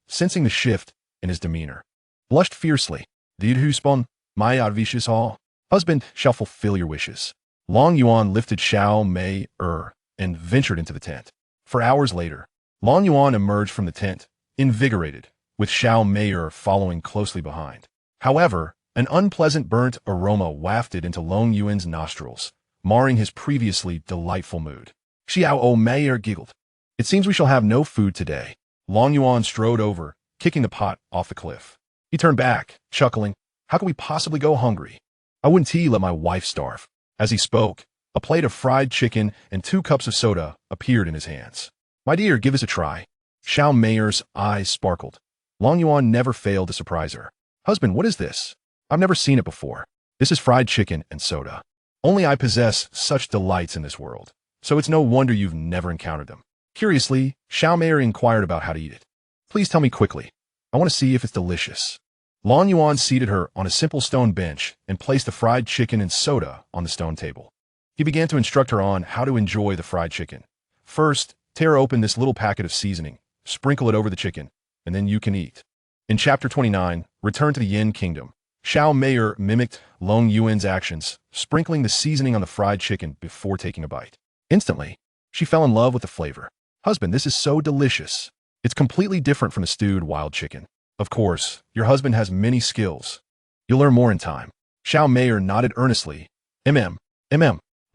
sensing the shift in his demeanor, blushed fiercely. Did Huspon, my vicious all? Husband shall fulfill your wishes. Long Yuan lifted Xiao Mei, and ventured into the tent. For hours later, Long Yuan emerged from the tent, invigorated, with Xiao Mei following closely behind. However, an unpleasant burnt aroma wafted into Long Yuan's nostrils, marring his previously delightful mood. Xiao Mei giggled. It seems we shall have no food today. Long Yuan strode over, kicking the pot off the cliff. He turned back, chuckling. How could we possibly go hungry? I wouldn't let my wife starve. As he spoke, a plate of fried chicken and 2 cups of soda appeared in his hands. My dear, give us a try. Xiao Mei's eyes sparkled. Long Yuan never failed to surprise her. Husband, what is this? I've never seen it before. This is fried chicken and soda. Only I possess such delights in this world, so it's no wonder you've never encountered them. Curiously, Xiao Mei inquired about how to eat it. Please tell me quickly. I want to see if it's delicious. Long Yuan seated her on a simple stone bench and placed the fried chicken and soda on the stone table. He began to instruct her on how to enjoy the fried chicken. First, tear open this little packet of seasoning, sprinkle it over the chicken, and then you can eat. In Chapter 29, Return to the Yin Kingdom, Xiao Mei mimicked Long Yuan's actions, sprinkling the seasoning on the fried chicken before taking a bite. Instantly, she fell in love with the flavor. Husband, this is so delicious. It's completely different from the stewed wild chicken. Of course, your husband has many skills. You'll learn more in time. Xiao Mei nodded earnestly.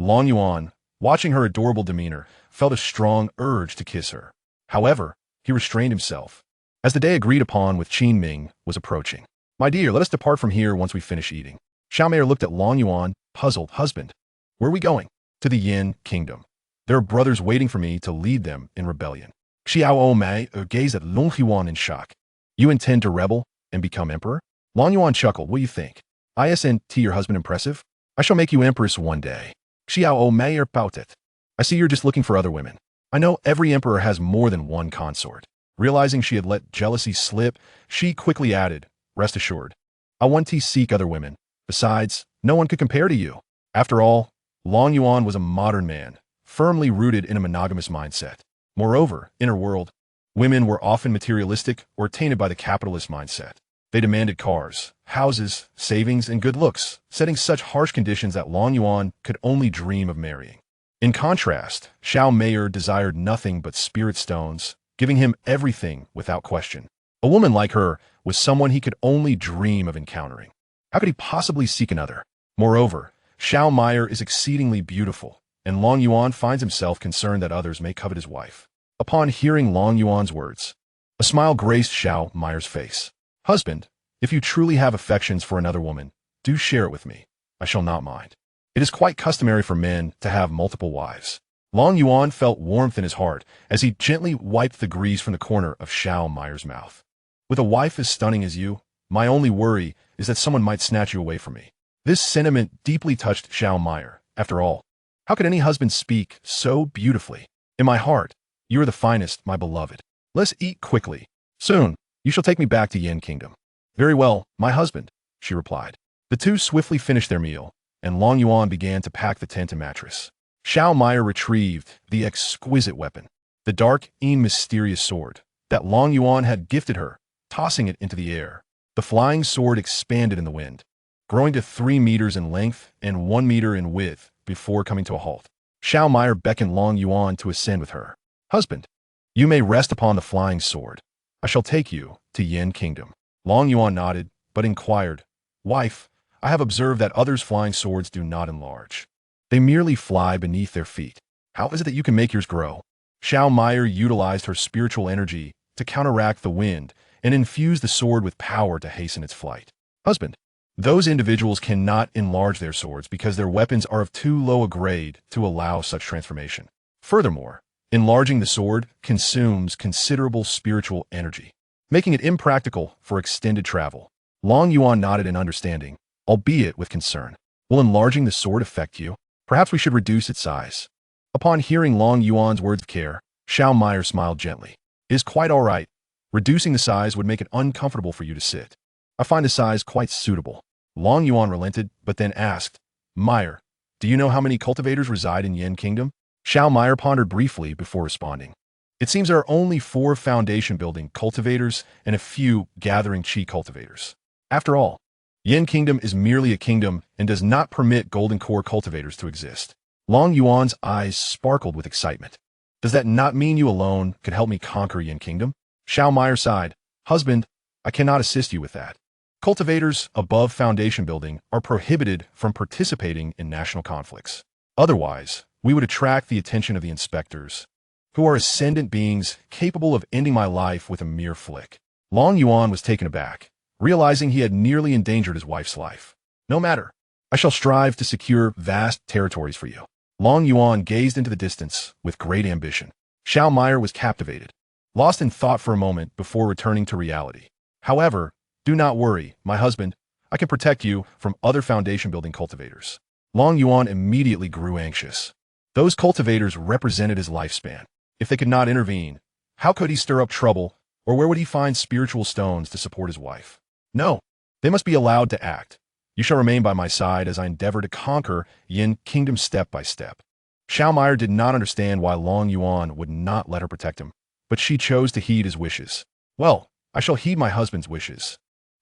Long Yuan, watching her adorable demeanor, felt a strong urge to kiss her. However, he restrained himself, as the day agreed upon with Qin Ming was approaching. My dear, let us depart from here once we finish eating. Xiao Mei looked at Long Yuan, puzzled. Husband, where are we going? To the Yin Kingdom. There are brothers waiting for me to lead them in rebellion. Xiao Mei gazed at Long Yuan in shock. You intend to rebel and become emperor? Long Yuan chuckled. What do you think? Isn't your husband impressive? I shall make you empress one day. Xiao Mei pouted. I see you're just looking for other women. I know every emperor has more than one consort. Realizing she had let jealousy slip, she quickly added, rest assured, I want to seek other women. Besides, no one could compare to you. After all, Long Yuan was a modern man, firmly rooted in a monogamous mindset. Moreover, in her world, women were often materialistic or tainted by the capitalist mindset. They demanded cars, houses, savings, and good looks, setting such harsh conditions that Long Yuan could only dream of marrying. In contrast, Xiao Mei desired nothing but spirit stones, giving him everything without question. A woman like her was someone he could only dream of encountering. How could he possibly seek another? Moreover, Xiao Mei is exceedingly beautiful, and Long Yuan finds himself concerned that others may covet his wife. Upon hearing Long Yuan's words, a smile graced Xiao Mei's face. Husband, if you truly have affections for another woman, do share it with me. I shall not mind. It is quite customary for men to have multiple wives. Long Yuan felt warmth in his heart as he gently wiped the grease from the corner of Xiao Mei's mouth. With a wife as stunning as you, my only worry is that someone might snatch you away from me. This sentiment deeply touched Xiao Mei. After all, how could any husband speak so beautifully? In my heart, you are the finest, my beloved. Let's eat quickly. Soon, you shall take me back to Yin Kingdom. Very well, my husband, she replied. The two swiftly finished their meal, and Long Yuan began to pack the tent and mattress. Xiao Mei retrieved the exquisite weapon, the dark and mysterious sword that Long Yuan had gifted her, tossing it into the air. The flying sword expanded in the wind, growing to 3 meters in length and 1 meter in width before coming to a halt. Xiao Mei beckoned Long Yuan to ascend with her. Husband, you may rest upon the flying sword. I shall take you to Yin Kingdom. Long Yuan nodded, but inquired, Wife, I have observed that others' flying swords do not enlarge. They merely fly beneath their feet. How is it that you can make yours grow? Xiao Mei utilized her spiritual energy to counteract the wind and infuse the sword with power to hasten its flight. Husband, those individuals cannot enlarge their swords because their weapons are of too low a grade to allow such transformation. Furthermore, enlarging the sword consumes considerable spiritual energy, making it impractical for extended travel. Long Yuan nodded in understanding, albeit with concern. Will enlarging the sword affect you? Perhaps we should reduce its size. Upon hearing Long Yuan's words of care, Xiao Mei smiled gently. It is quite all right. Reducing the size would make it uncomfortable for you to sit. I find the size quite suitable. Long Yuan relented, but then asked, Meyer, do you know how many cultivators reside in Yin Kingdom? Xiao Mei pondered briefly before responding. It seems there are only 4 foundation-building cultivators and a few gathering chi cultivators. After all, Yin Kingdom is merely a kingdom and does not permit golden core cultivators to exist. Long Yuan's eyes sparkled with excitement. Does that not mean you alone could help me conquer Yin Kingdom? Xiao Mei sighed. Husband, I cannot assist you with that. Cultivators above foundation building are prohibited from participating in national conflicts. Otherwise, we would attract the attention of the inspectors, who are ascendant beings capable of ending my life with a mere flick. Long Yuan was taken aback, realizing he had nearly endangered his wife's life. No matter. I shall strive to secure vast territories for you. Long Yuan gazed into the distance with great ambition. Xiao Mei was captivated, lost in thought for a moment before returning to reality. However, do not worry, my husband. I can protect you from other foundation-building cultivators. Long Yuan immediately grew anxious. Those cultivators represented his lifespan. If they could not intervene, how could he stir up trouble, or where would he find spiritual stones to support his wife? No, they must be allowed to act. You shall remain by my side as I endeavor to conquer Yin Kingdom step by step. Xiao Mei did not understand why Long Yuan would not let her protect him, but she chose to heed his wishes. Well, I shall heed my husband's wishes.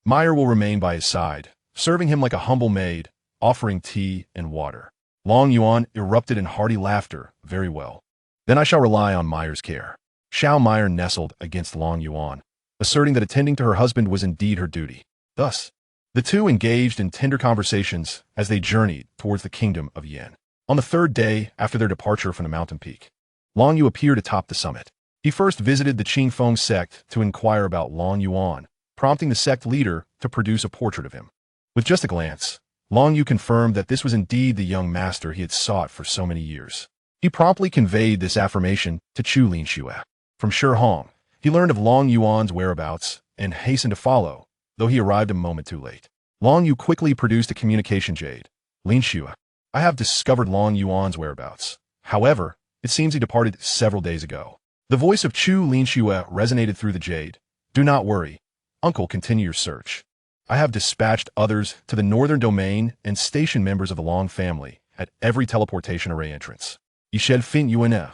Mei will remain by his side, serving him like a humble maid, offering tea and water. Long Yuan erupted in hearty laughter. Very well. Then I shall rely on Mei's care. Xiao Mei nestled against Long Yuan, asserting that attending to her husband was indeed her duty. Thus, the two engaged in tender conversations as they journeyed towards the kingdom of Yin. On the 3rd day after their departure from the mountain peak, Long Yu appeared atop the summit. He first visited the Qingfeng sect to inquire about Long Yuan, prompting the sect leader to produce a portrait of him. With just a glance, Long Yu confirmed that this was indeed the young master he had sought for so many years. He promptly conveyed this affirmation to Chu Linxue. From Shi Hong, he learned of Long Yuan's whereabouts and hastened to follow, though he arrived a moment too late. Long Yu quickly produced a communication jade. Lin Xue, I have discovered Long Yuan's whereabouts. However, it seems he departed several days ago. The voice of Chu Lin Xue resonated through the jade. Do not worry. Uncle, continue your search. I have dispatched others to the northern domain and stationed members of the Long family at every teleportation array entrance. Yishel fin Yuan.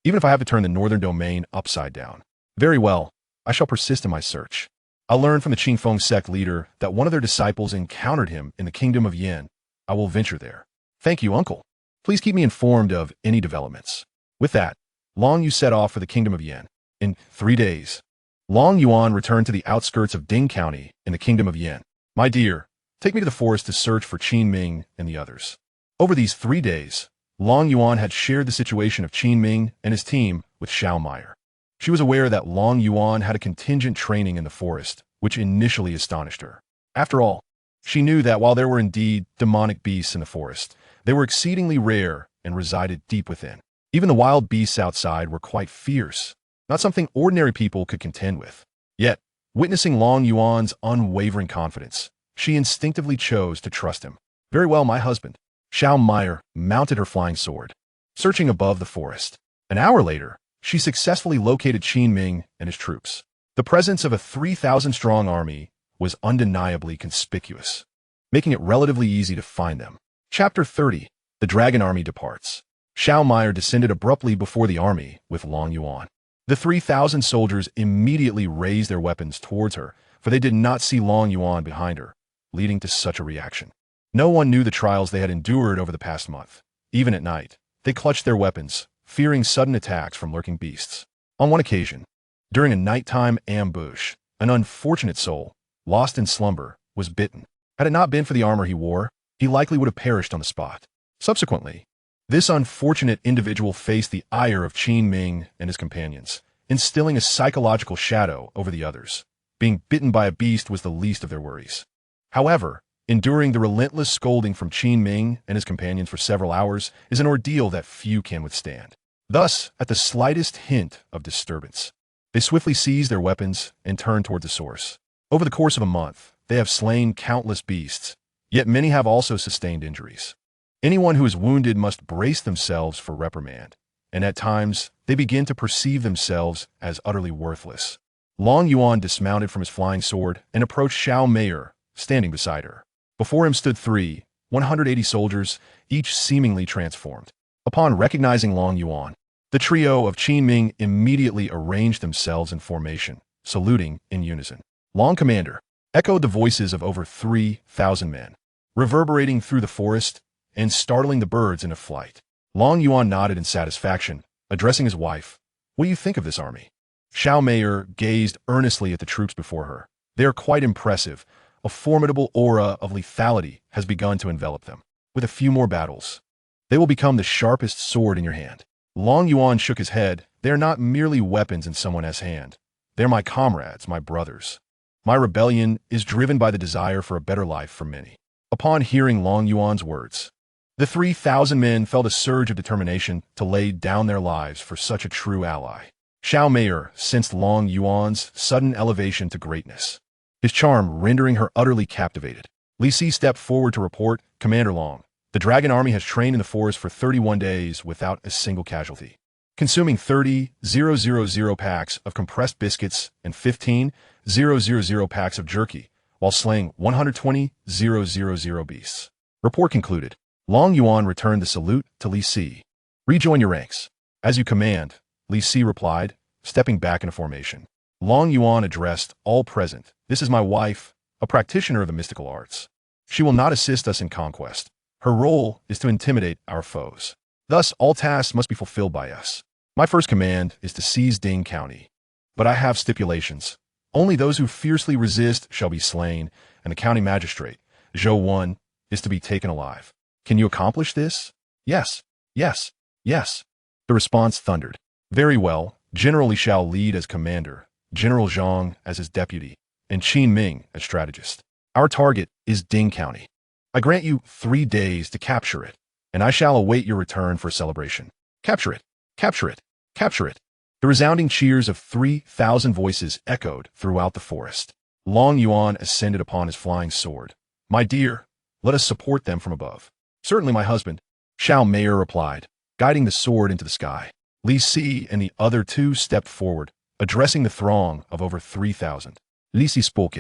Even if I have to turn the northern domain upside down. Very well, I shall persist in my search. I'll learn from the Qingfeng sect leader that one of their disciples encountered him in the kingdom of Yin. I will venture there. Thank you, Uncle. Please keep me informed of any developments. With that, Long Yu set off for the kingdom of Yin. In 3 days, Long Yuan returned to the outskirts of Ding County in the kingdom of Yin. My dear, take me to the forest to search for Qin Ming and the others. Over these 3 days, Long Yuan had shared the situation of Qin Ming and his team with Xiao Meyer. She was aware that Long Yuan had a contingent training in the forest, which initially astonished her. After all, she knew that while there were indeed demonic beasts in the forest, they were exceedingly rare and resided deep within. Even the wild beasts outside were quite fierce, not something ordinary people could contend with. Yet, witnessing Long Yuan's unwavering confidence, she instinctively chose to trust him. Very well, my husband. Xiao Meyer mounted her flying sword, searching above the forest. An hour later, she successfully located Qin Ming and his troops. The presence of a 3,000-strong army was undeniably conspicuous, making it relatively easy to find them. Chapter 30. The Dragon Army departs. Xiao Meyer descended abruptly before the army with Long Yuan. The 3,000 soldiers immediately raised their weapons towards her, for they did not see Long Yuan behind her, leading to such a reaction. No one knew the trials they had endured over the past month. Even at night, they clutched their weapons, fearing sudden attacks from lurking beasts. On one occasion, during a nighttime ambush, an unfortunate soul, lost in slumber, was bitten. Had it not been for the armor he wore, he likely would have perished on the spot. Subsequently, this unfortunate individual faced the ire of Qin Ming and his companions, instilling a psychological shadow over the others. Being bitten by a beast was the least of their worries. However, enduring the relentless scolding from Qin Ming and his companions for several hours is an ordeal that few can withstand. Thus, at the slightest hint of disturbance, they swiftly seize their weapons and turn toward the source. Over the course of a month, they have slain countless beasts, yet many have also sustained injuries. Anyone who is wounded must brace themselves for reprimand, and at times, they begin to perceive themselves as utterly worthless. Long Yuan dismounted from his flying sword and approached Xiao Meyer, standing beside her. Before him stood 180 soldiers, each seemingly transformed. Upon recognizing Long Yuan, the trio of Qin Ming immediately arranged themselves in formation, saluting in unison. Long Commander, echoed the voices of over 3,000 men, reverberating through the forest and startling the birds into flight. Long Yuan nodded in satisfaction, addressing his wife. What do you think of this army? Xiao Meyer gazed earnestly at the troops before her. They are quite impressive. A formidable aura of lethality has begun to envelop them. With a few more battles, they will become the sharpest sword in your hand. Long Yuan shook his head. They are not merely weapons in someone else's hand. They are my comrades, my brothers. My rebellion is driven by the desire for a better life for many. Upon hearing Long Yuan's words, the 3,000 men felt a surge of determination to lay down their lives for such a true ally. Xiao Meyer sensed Long Yuan's sudden elevation to greatness, his charm rendering her utterly captivated. Li Si stepped forward to report, Commander Long, the dragon army has trained in the forest for 31 days without a single casualty, consuming 30,000 packs of compressed biscuits and 15,000 packs of jerky, while slaying 120,000 beasts. Report concluded. Long Yuan returned the salute to Li Si. Rejoin your ranks. As you command, Li Si replied, stepping back into formation. Long Yuan addressed all present. This is my wife, a practitioner of the mystical arts. She will not assist us in conquest. Her role is to intimidate our foes. Thus, all tasks must be fulfilled by us. My first command is to seize Ding County. But I have stipulations. Only those who fiercely resist shall be slain, and the county magistrate, Zhou Wan, is to be taken alive. Can you accomplish this? Yes, yes, yes. The response thundered. Very well, General Li shall lead as commander, General Zhang as his deputy, and Qin Ming as strategist. Our target is Ding County. I grant you 3 days to capture it, and I shall await your return for a celebration. Capture it, capture it, capture it. The resounding cheers of 3,000 voices echoed throughout the forest. Long Yuan ascended upon his flying sword. "My dear, let us support them from above." "Certainly, my husband," Xiao Meier replied, guiding the sword into the sky. Li Si and the other two stepped forward, addressing the throng of over 3,000. "Li Si spoke.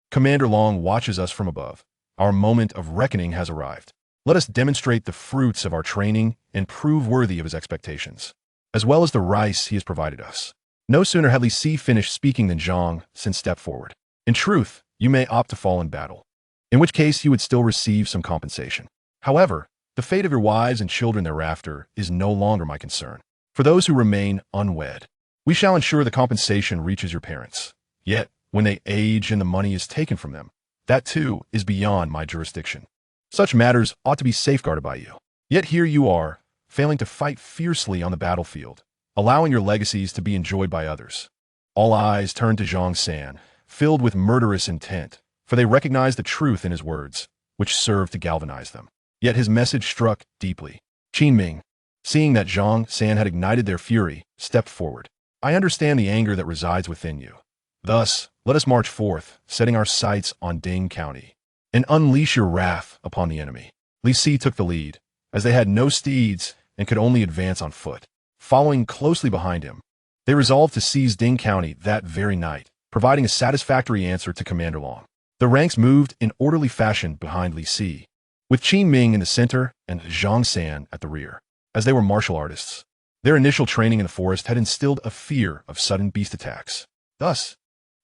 Commander Long watches us from above. Our moment of reckoning has arrived. Let us demonstrate the fruits of our training and prove worthy of his expectations, as well as the rice he has provided us." No sooner had Li Si finished speaking than Zhang Xin stepped forward. "In truth, you may opt to fall in battle, in which case you would still receive some compensation. However, the fate of your wives and children thereafter is no longer my concern. For those who remain unwed, we shall ensure the compensation reaches your parents. Yet, when they age and the money is taken from them, that too is beyond my jurisdiction. Such matters ought to be safeguarded by you. Yet here you are, failing to fight fiercely on the battlefield, allowing your legacies to be enjoyed by others." All eyes turned to Zhang San, filled with murderous intent, for they recognized the truth in his words, which served to galvanize them. Yet his message struck deeply. Qin Ming, seeing that Zhang San had ignited their fury, stepped forward. "I understand the anger that resides within you. Thus, let us march forth, setting our sights on Ding County, and unleash your wrath upon the enemy." Li Si took the lead, as they had no steeds and could only advance on foot. Following closely behind him, they resolved to seize Ding County that very night, providing a satisfactory answer to Commander Long. The ranks moved in orderly fashion behind Li Si, with Qin Ming in the center and Zhang San at the rear. As they were martial artists, their initial training in the forest had instilled a fear of sudden beast attacks. Thus,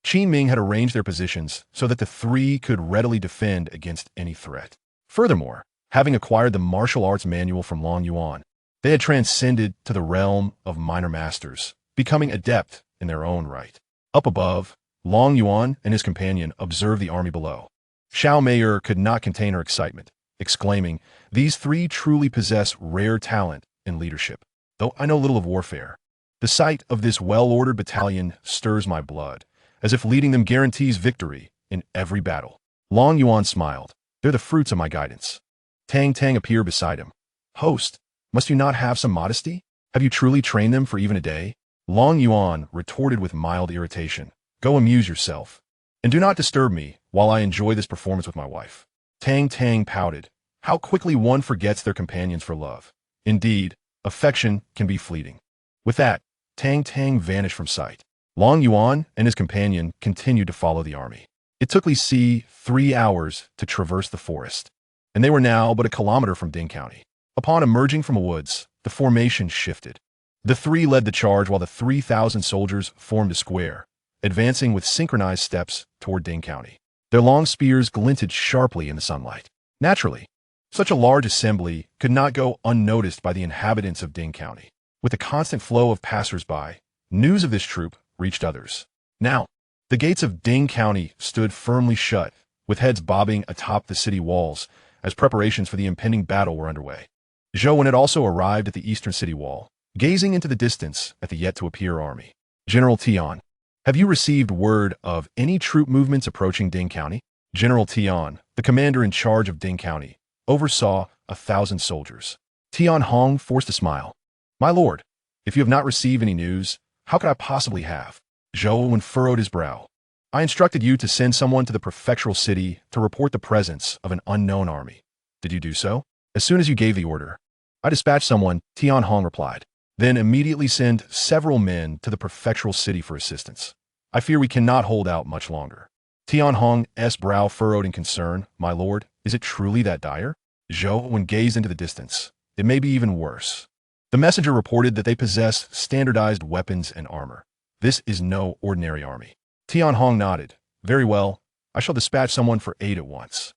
Qin Ming had arranged their positions so that the three could readily defend against any threat. Furthermore, having acquired the martial arts manual from Long Yuan, they had transcended to the realm of minor masters, becoming adept in their own right. Up above, Long Yuan and his companion observed the army below. Xiao Meier could not contain her excitement, exclaiming, "These three truly possess rare talent in leadership, though I know little of warfare. The sight of this well-ordered battalion stirs my blood, as if leading them guarantees victory in every battle." Long Yuan smiled. "They're the fruits of my guidance." Tang Tang appeared beside him. "Host, must you not have some modesty? Have you truly trained them for even a day?" Long Yuan retorted with mild irritation. "Go amuse yourself, and do not disturb me while I enjoy this performance with my wife." Tang Tang pouted. How quickly one forgets their companions for love. Indeed, affection can be fleeting. With that, Tang Tang vanished from sight. Long Yuan and his companion continued to follow the army. It took Li Si 3 hours to traverse the forest, and they were now but a kilometer from Ding County. Upon emerging from the woods, the formation shifted. The three led the charge while the 3,000 soldiers formed a square, advancing with synchronized steps toward Ding County. Their long spears glinted sharply in the sunlight. Naturally, such a large assembly could not go unnoticed by the inhabitants of Ding County. With the constant flow of passers-by, news of this troop reached others. Now, the gates of Ding County stood firmly shut, with heads bobbing atop the city walls as preparations for the impending battle were underway. Yuan had also arrived at the eastern city wall, gazing into the distance at the yet-to-appear army. "General Tian, have you received word of any troop movements approaching Ding County?" General Tian, the commander in charge of Ding County, oversaw 1,000 soldiers. Tian Hong forced a smile. "My lord, if you have not received any news, how could I possibly have?" Yuan furrowed his brow. "I instructed you to send someone to the prefectural city to report the presence of an unknown army. Did you do so?" "As soon as you gave the order, I dispatched someone," Tian Hong replied. "Then immediately send several men to the prefectural city for assistance. I fear we cannot hold out much longer." Tian Hong's brow furrowed in concern. "My lord, is it truly that dire?" Yuan gazed into the distance. "It may be even worse." The messenger reported that they possess standardized weapons and armor. "This is no ordinary army." Tian Hong nodded. "Very well, I shall dispatch someone for aid at once."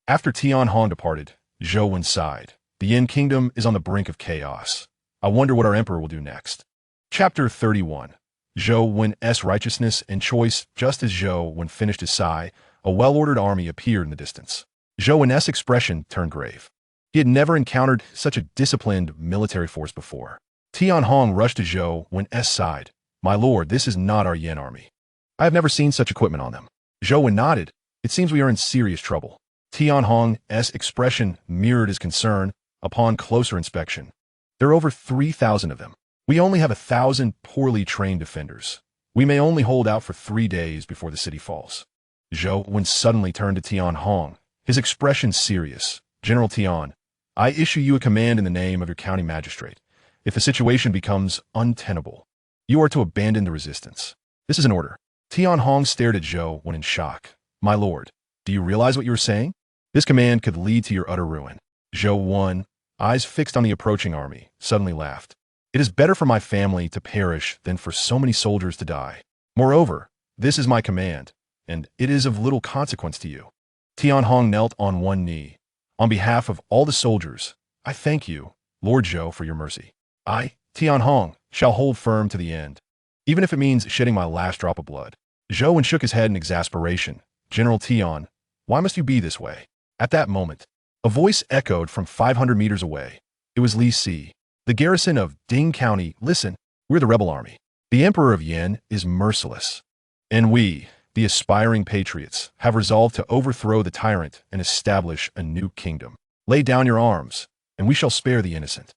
After Tian Hong departed, Yuan sighed. "The Yin Kingdom is on the brink of chaos. I wonder what our emperor will do next." Chapter 31. Yuan's righteousness and choice. Just as Yuan finished his sigh, a well-ordered army appeared in the distance. Yuan's expression turned grave. He had never encountered such a disciplined military force before. Tian Hong rushed to Yuan's side. "My lord, this is not our Yin army. I have never seen such equipment on them." Yuan nodded. "It seems we are in serious trouble." Tian Hong's expression mirrored his concern upon closer inspection. "There are over 3,000 of them. We only have 1,000 poorly trained defenders. We may only hold out for 3 days before the city falls. Yuan suddenly turned to Tian Hong, his expression serious. General Tian, I issue you a command in the name of your county magistrate. If the situation becomes untenable, you are to abandon the resistance. This is an order. Tian Hong stared at Yuan in shock. My lord, do you realize what you are saying? This command could lead to your utter ruin. Yuan, eyes fixed on the approaching army, suddenly laughed. It is better for my family to perish than for so many soldiers to die. Moreover, this is my command, and it is of little consequence to you. Tian Hong knelt on one knee. On behalf of all the soldiers, I thank you, Lord Zhou, for your mercy. I, Tian Hong, shall hold firm to the end, even if it means shedding my last drop of blood. Zhou shook his head in exasperation. General Tian, why must you be this way? At that moment, a voice echoed from 500 meters away. It was Li Si. The garrison of Ding County, listen, we're the rebel army. The Emperor of Yuan is merciless. And we, the aspiring patriots, have resolved to overthrow the tyrant and establish a new kingdom. Lay down your arms, and we shall spare the innocent.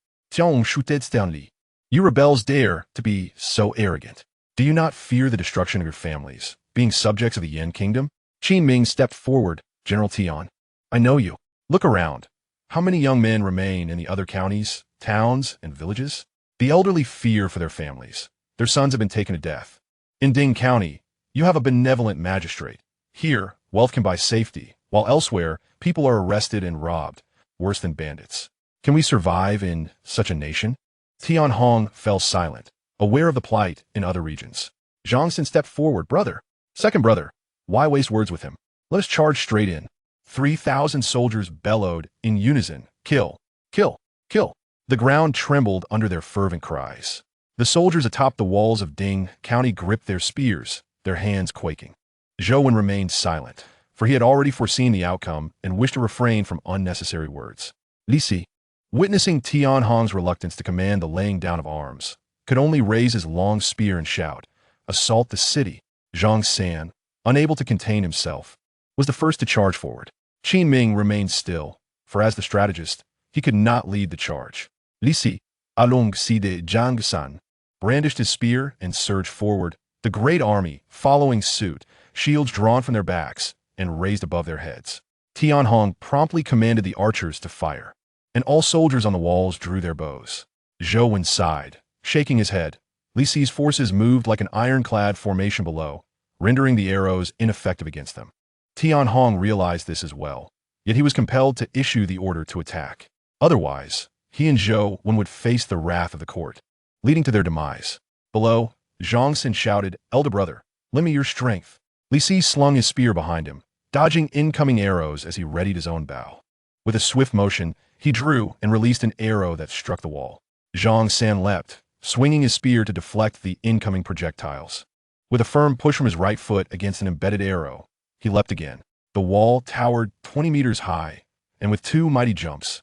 You rebels dare to be so arrogant. Do you not fear the destruction of your families, being subjects of the Yuan kingdom? Qin Ming stepped forward. General Tian, I know you. Look around. How many young men remain in the other counties, towns, and villages? The elderly fear for their families. Their sons have been taken to death. In Ding County, you have a benevolent magistrate. Here, wealth can buy safety, while elsewhere, people are arrested and robbed, worse than bandits. Can we survive in such a nation? Tian Hong fell silent, aware of the plight in other regions. Zhang Xin stepped forward. Brother, second brother, why waste words with him? Let us charge straight in. 3,000 soldiers bellowed in unison, kill, kill, kill. The ground trembled under their fervent cries. The soldiers atop the walls of Ding County gripped their spears, their hands quaking. Yuan remained silent, for he had already foreseen the outcome and wished to refrain from unnecessary words. Li Si, witnessing Tian Hong's reluctance to command the laying down of arms, could only raise his long spear and shout, assault the city. Zhang San, unable to contain himself, was the first to charge forward. Qin Ming remained still, for as the strategist, he could not lead the charge. Li Si, along si de Zhang San, brandished his spear and surged forward, the great army following suit, shields drawn from their backs and raised above their heads. Tian Hong promptly commanded the archers to fire, and all soldiers on the walls drew their bows. Yuan sighed, shaking his head. Li Si's forces moved like an ironclad formation below, rendering the arrows ineffective against them. Tian Hong realized this as well, yet he was compelled to issue the order to attack. Otherwise, he and Yuan would face the wrath of the court, leading to their demise. Below, Zhang Xin shouted, Elder brother, lend me your strength. Li Si slung his spear behind him, dodging incoming arrows as he readied his own bow. With a swift motion, he drew and released an arrow that struck the wall. Zhang San leapt, swinging his spear to deflect the incoming projectiles. With a firm push from his right foot against an embedded arrow, he leapt again. The wall towered 20 meters high, and with 2 mighty jumps,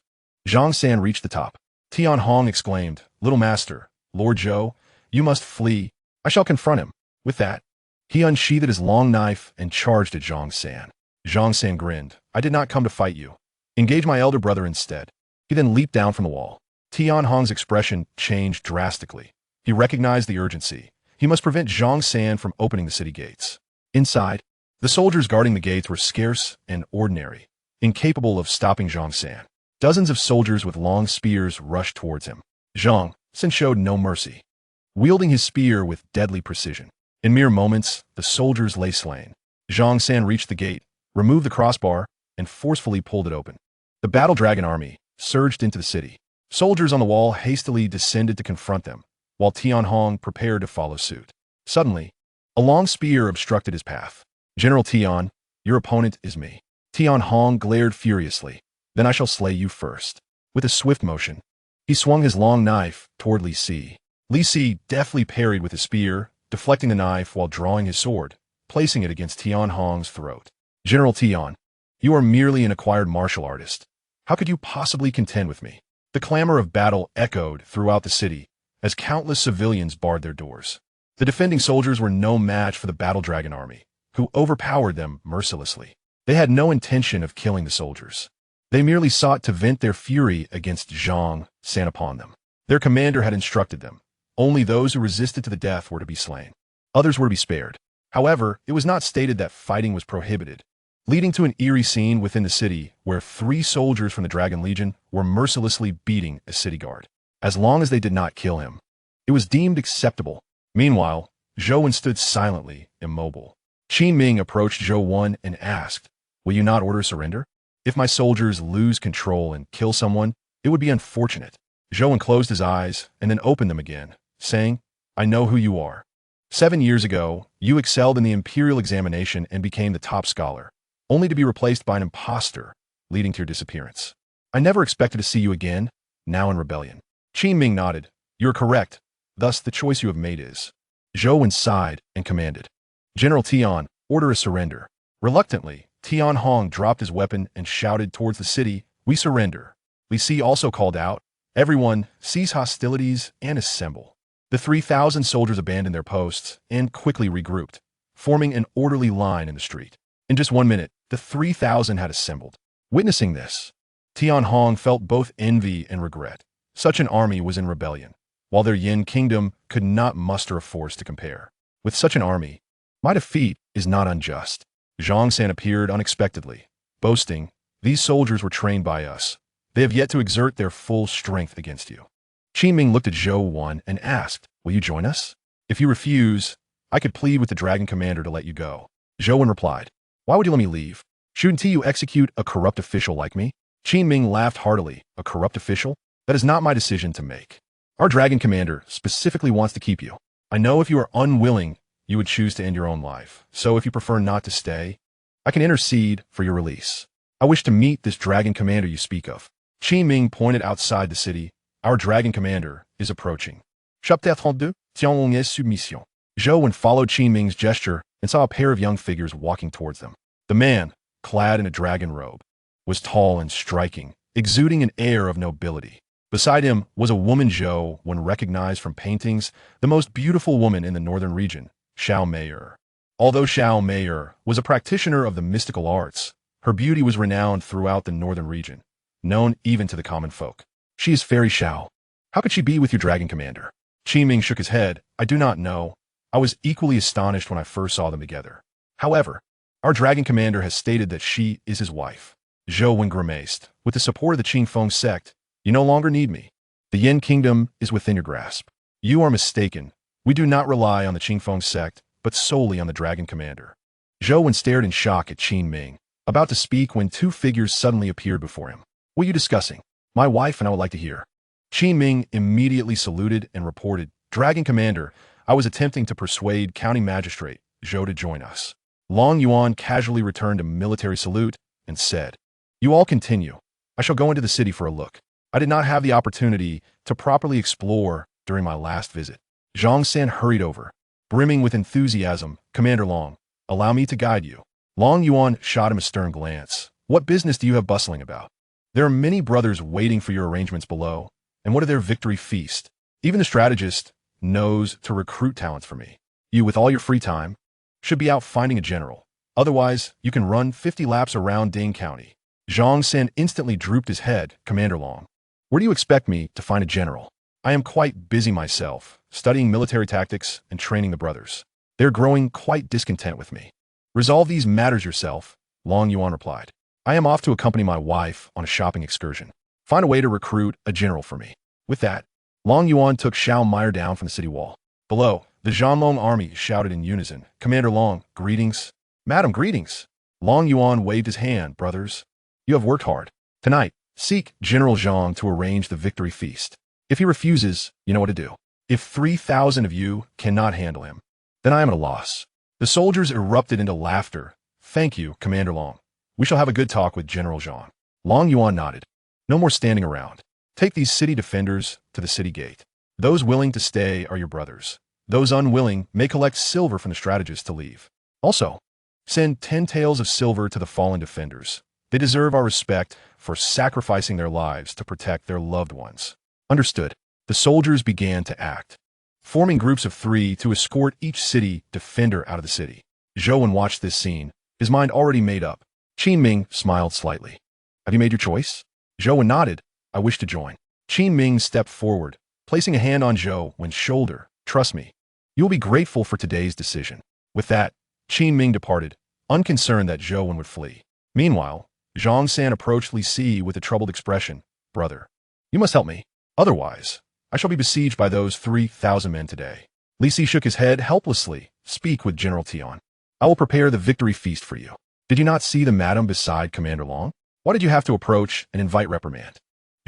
Zhang San reached the top. Tian Hong exclaimed, Little master, Lord Zhou, you must flee. I shall confront him. With that, he unsheathed his long knife and charged at Zhang San. Zhang San grinned. I did not come to fight you. Engage my elder brother instead. He then leaped down from the wall. Tian Hong's expression changed drastically. He recognized the urgency. He must prevent Zhang San from opening the city gates. Inside, the soldiers guarding the gates were scarce and ordinary, incapable of stopping Zhang San. Dozens of soldiers with long spears rushed towards him. Zhang San showed no mercy, wielding his spear with deadly precision. In mere moments, the soldiers lay slain. Zhang San reached the gate, removed the crossbar, and forcefully pulled it open. The battle dragon army surged into the city. Soldiers on the wall hastily descended to confront them, while Tian Hong prepared to follow suit. Suddenly, a long spear obstructed his path. General Tian, your opponent is me. Tian Hong glared furiously. Then I shall slay you first. With a swift motion, he swung his long knife toward Li Si. Li Si deftly parried with his spear, deflecting the knife while drawing his sword, placing it against Tian Hong's throat. General Tian, you are merely an acquired martial artist. How could you possibly contend with me? The clamor of battle echoed throughout the city as countless civilians barred their doors. The defending soldiers were no match for the battle dragon army, who overpowered them mercilessly. They had no intention of killing the soldiers. They merely sought to vent their fury against Zhang San upon them. Their commander had instructed them, Only those who resisted to the death were to be slain. Others were to be spared. However, it was not stated that fighting was prohibited, leading to an eerie scene within the city where 3 soldiers from the Dragon Legion were mercilessly beating a city guard. As long as they did not kill him, it was deemed acceptable. Meanwhile, Yuan stood silently, immobile. Qin Ming approached Yuan and asked, "Will you not order surrender? If my soldiers lose control and kill someone, it would be unfortunate." Yuan closed his eyes and then opened them again, saying, "I know who you are. 7 years ago, you excelled in the imperial examination and became the top scholar, only to be replaced by an impostor, leading to your disappearance. I never expected to see you again, now in rebellion." Qin Ming nodded. "You are correct. Thus, the choice you have made is." Yuan sighed and commanded, "General Tian, order a surrender." Reluctantly, Tian Hong dropped his weapon and shouted towards the city, "We surrender." Li Si also called out, "Everyone, cease hostilities and assemble." The 3,000 soldiers abandoned their posts and quickly regrouped, forming an orderly line in the street. In just 1 minute, the 3,000 had assembled. Witnessing this, Tian Hong felt both envy and regret. Such an army was in rebellion, while their Yin kingdom could not muster a force to compare. With such an army, my defeat is not unjust. Zhang San appeared unexpectedly, boasting, "These soldiers were trained by us. They have yet to exert their full strength against you." Qin Ming looked at Yuan and asked, "Will you join us? If you refuse, I could plead with the Dragon Commander to let you go." Yuan replied, "Why would you let me leave? Shouldn't you execute a corrupt official like me?" Qin Ming laughed heartily. "A corrupt official? That is not my decision to make. Our Dragon Commander specifically wants to keep you. I know if you are unwilling, you would choose to end your own life. So if you prefer not to stay, I can intercede for your release. I wish to meet this Dragon Commander you speak of." Qin Ming pointed outside the city. "Our Dragon Commander is approaching." Chapitre 32, Tianlong's submission. Yuan followed Qin Ming's gesture and saw a pair of young figures walking towards them. The man, clad in a dragon robe, was tall and striking, exuding an air of nobility. Beside him was a woman Zhou, one recognized from paintings, the most beautiful woman in the northern region, Xiao Mei'er. Although Xiao Mei'er was a practitioner of the mystical arts, her beauty was renowned throughout the northern region, known even to the common folk. "She is Fairy Xiao. How could she be with your Dragon Commander?" Qin Ming shook his head. "I do not know. I was equally astonished when I first saw them together. However, our Dragon Commander has stated that she is his wife." Yuan grimaced. "With the support of the Qingfeng sect, you no longer need me. The Yin Kingdom is within your grasp." "You are mistaken. We do not rely on the Qingfeng sect, but solely on the Dragon Commander." Yuan stared in shock at Qin Ming, about to speak when 2 figures suddenly appeared before him. "What are you discussing?" "My wife and I would like to hear." Qin Ming immediately saluted and reported, "Dragon Commander, I was attempting to persuade County Magistrate Zhou to join us." Long Yuan casually returned a military salute and said, "You all continue. I shall go into the city for a look. I did not have the opportunity to properly explore during my last visit." Zhang San hurried over, brimming with enthusiasm. "Commander Long, allow me to guide you." Long Yuan shot him a stern glance. "What business do you have bustling about? There are many brothers waiting for your arrangements below, and what of their victory feast? Even the strategist knows to recruit talents for me. You, with all your free time, should be out finding a general. Otherwise, you can run 50 laps around Ding County." Zhang San instantly drooped his head. "Commander Long, where do you expect me to find a general? I am quite busy myself, studying military tactics and training the brothers. They're growing quite discontent with me." "Resolve these matters yourself," Long Yuan replied. "I am off to accompany my wife on a shopping excursion. Find a way to recruit a general for me." With that, Long Yuan took Xiao Mei'er down from the city wall. Below, the Zhanlong army shouted in unison, "Commander Long, greetings." "Madam, greetings." Long Yuan waved his hand. "Brothers, you have worked hard. Tonight, seek General Zhang to arrange the victory feast. If he refuses, you know what to do. If 3,000 of you cannot handle him, then I am at a loss." The soldiers erupted into laughter. "Thank you, Commander Long. We shall have a good talk with General Zhang." Long Yuan nodded. "No more standing around. Take these city defenders to the city gate. Those willing to stay are your brothers. Those unwilling may collect silver from the strategist to leave. Also, send 10 taels of silver to the fallen defenders. They deserve our respect for sacrificing their lives to protect their loved ones." Understood. The soldiers began to act, forming groups of 3 to escort each city defender out of the city. Yuan watched this scene, his mind already made up. Qin Ming smiled slightly. "Have you made your choice?" Yuan nodded. "I wish to join." Qin Ming stepped forward. placing a hand on Zhou Wen's shoulder. Trust me, you will be grateful for today's decision. With that, Qin Ming departed, unconcerned that Zhou Wen would flee. Meanwhile, Zhang San approached Li Si with a troubled expression. Brother, you must help me. Otherwise, I shall be besieged by those 3,000 men today. Li Si shook his head helplessly. Speak with General Tian. I will prepare the victory feast for you. Did you not see the madam beside Commander Long? Why did you have to approach and invite reprimand?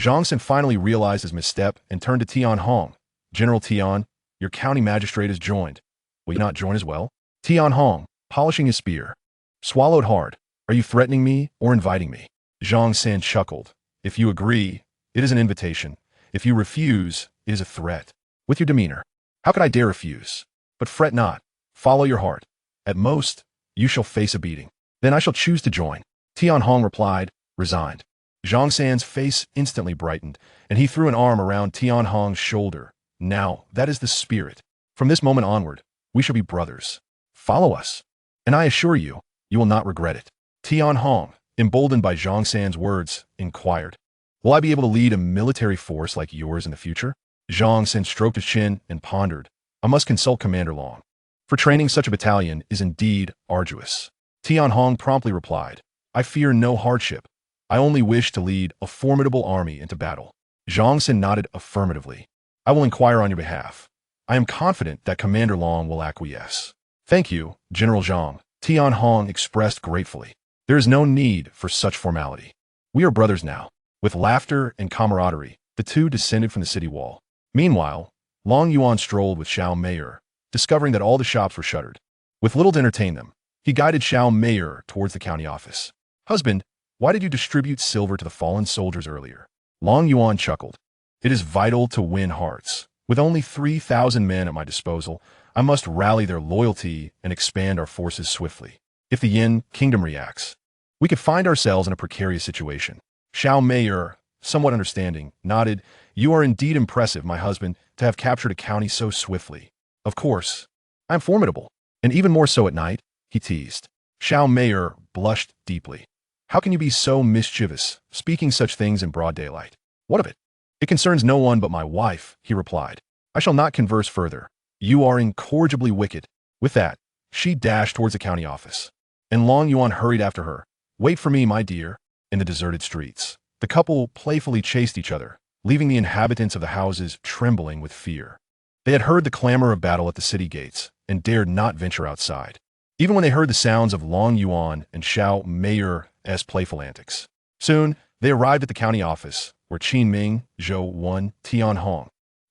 Zhang San finally realized his misstep and turned to Tian Hong. General Tian, your county magistrate has joined. Will you not join as well? Tian Hong, polishing his spear, swallowed hard. Are you threatening me or inviting me? Zhang San chuckled. If you agree, it is an invitation. If you refuse, it is a threat. With your demeanor, how could I dare refuse? But fret not. Follow your heart. At most, you shall face a beating. Then I shall choose to join. Tian Hong replied, resigned. Zhang San's face instantly brightened, and he threw an arm around Tian Hong's shoulder. Now, that is the spirit. From this moment onward, we shall be brothers. Follow us, and I assure you, you will not regret it. Tian Hong, emboldened by Zhang San's words, inquired, will I be able to lead a military force like yours in the future? Zhang San stroked his chin and pondered. I must consult Commander Long. For training such a battalion is indeed arduous. Tian Hong promptly replied, I fear no hardship. I only wish to lead a formidable army into battle. Zhang San nodded affirmatively. I will inquire on your behalf. I am confident that Commander Long will acquiesce. Thank you, General Zhang, Tian Hong expressed gratefully. There is no need for such formality. We are brothers now. With laughter and camaraderie, the two descended from the city wall. Meanwhile, Long Yuan strolled with Xiao Meier, discovering that all the shops were shuttered. With little to entertain them, he guided Xiao Meier towards the county office. Husband, why did you distribute silver to the fallen soldiers earlier? Long Yuan chuckled. It is vital to win hearts. With only 3,000 men at my disposal, I must rally their loyalty and expand our forces swiftly. If the Yin kingdom reacts, we could find ourselves in a precarious situation. Xiao Meier, somewhat understanding, nodded. You are indeed impressive, my husband, to have captured a county so swiftly. Of course, I am formidable, and even more so at night, he teased. Xiao Meier blushed deeply. How can you be so mischievous, speaking such things in broad daylight? What of it? It concerns no one but my wife, he replied. I shall not converse further. You are incorrigibly wicked. With that, she dashed towards the county office, and Long Yuan hurried after her. Wait for me, my dear. In the deserted streets, the couple playfully chased each other, leaving the inhabitants of the houses trembling with fear. They had heard the clamor of battle at the city gates and dared not venture outside, even when they heard the sounds of Long Yuan and Xiao Meier's playful antics. Soon, they arrived at the county office, where Qin Ming, Zhou Wen, Tian Hong,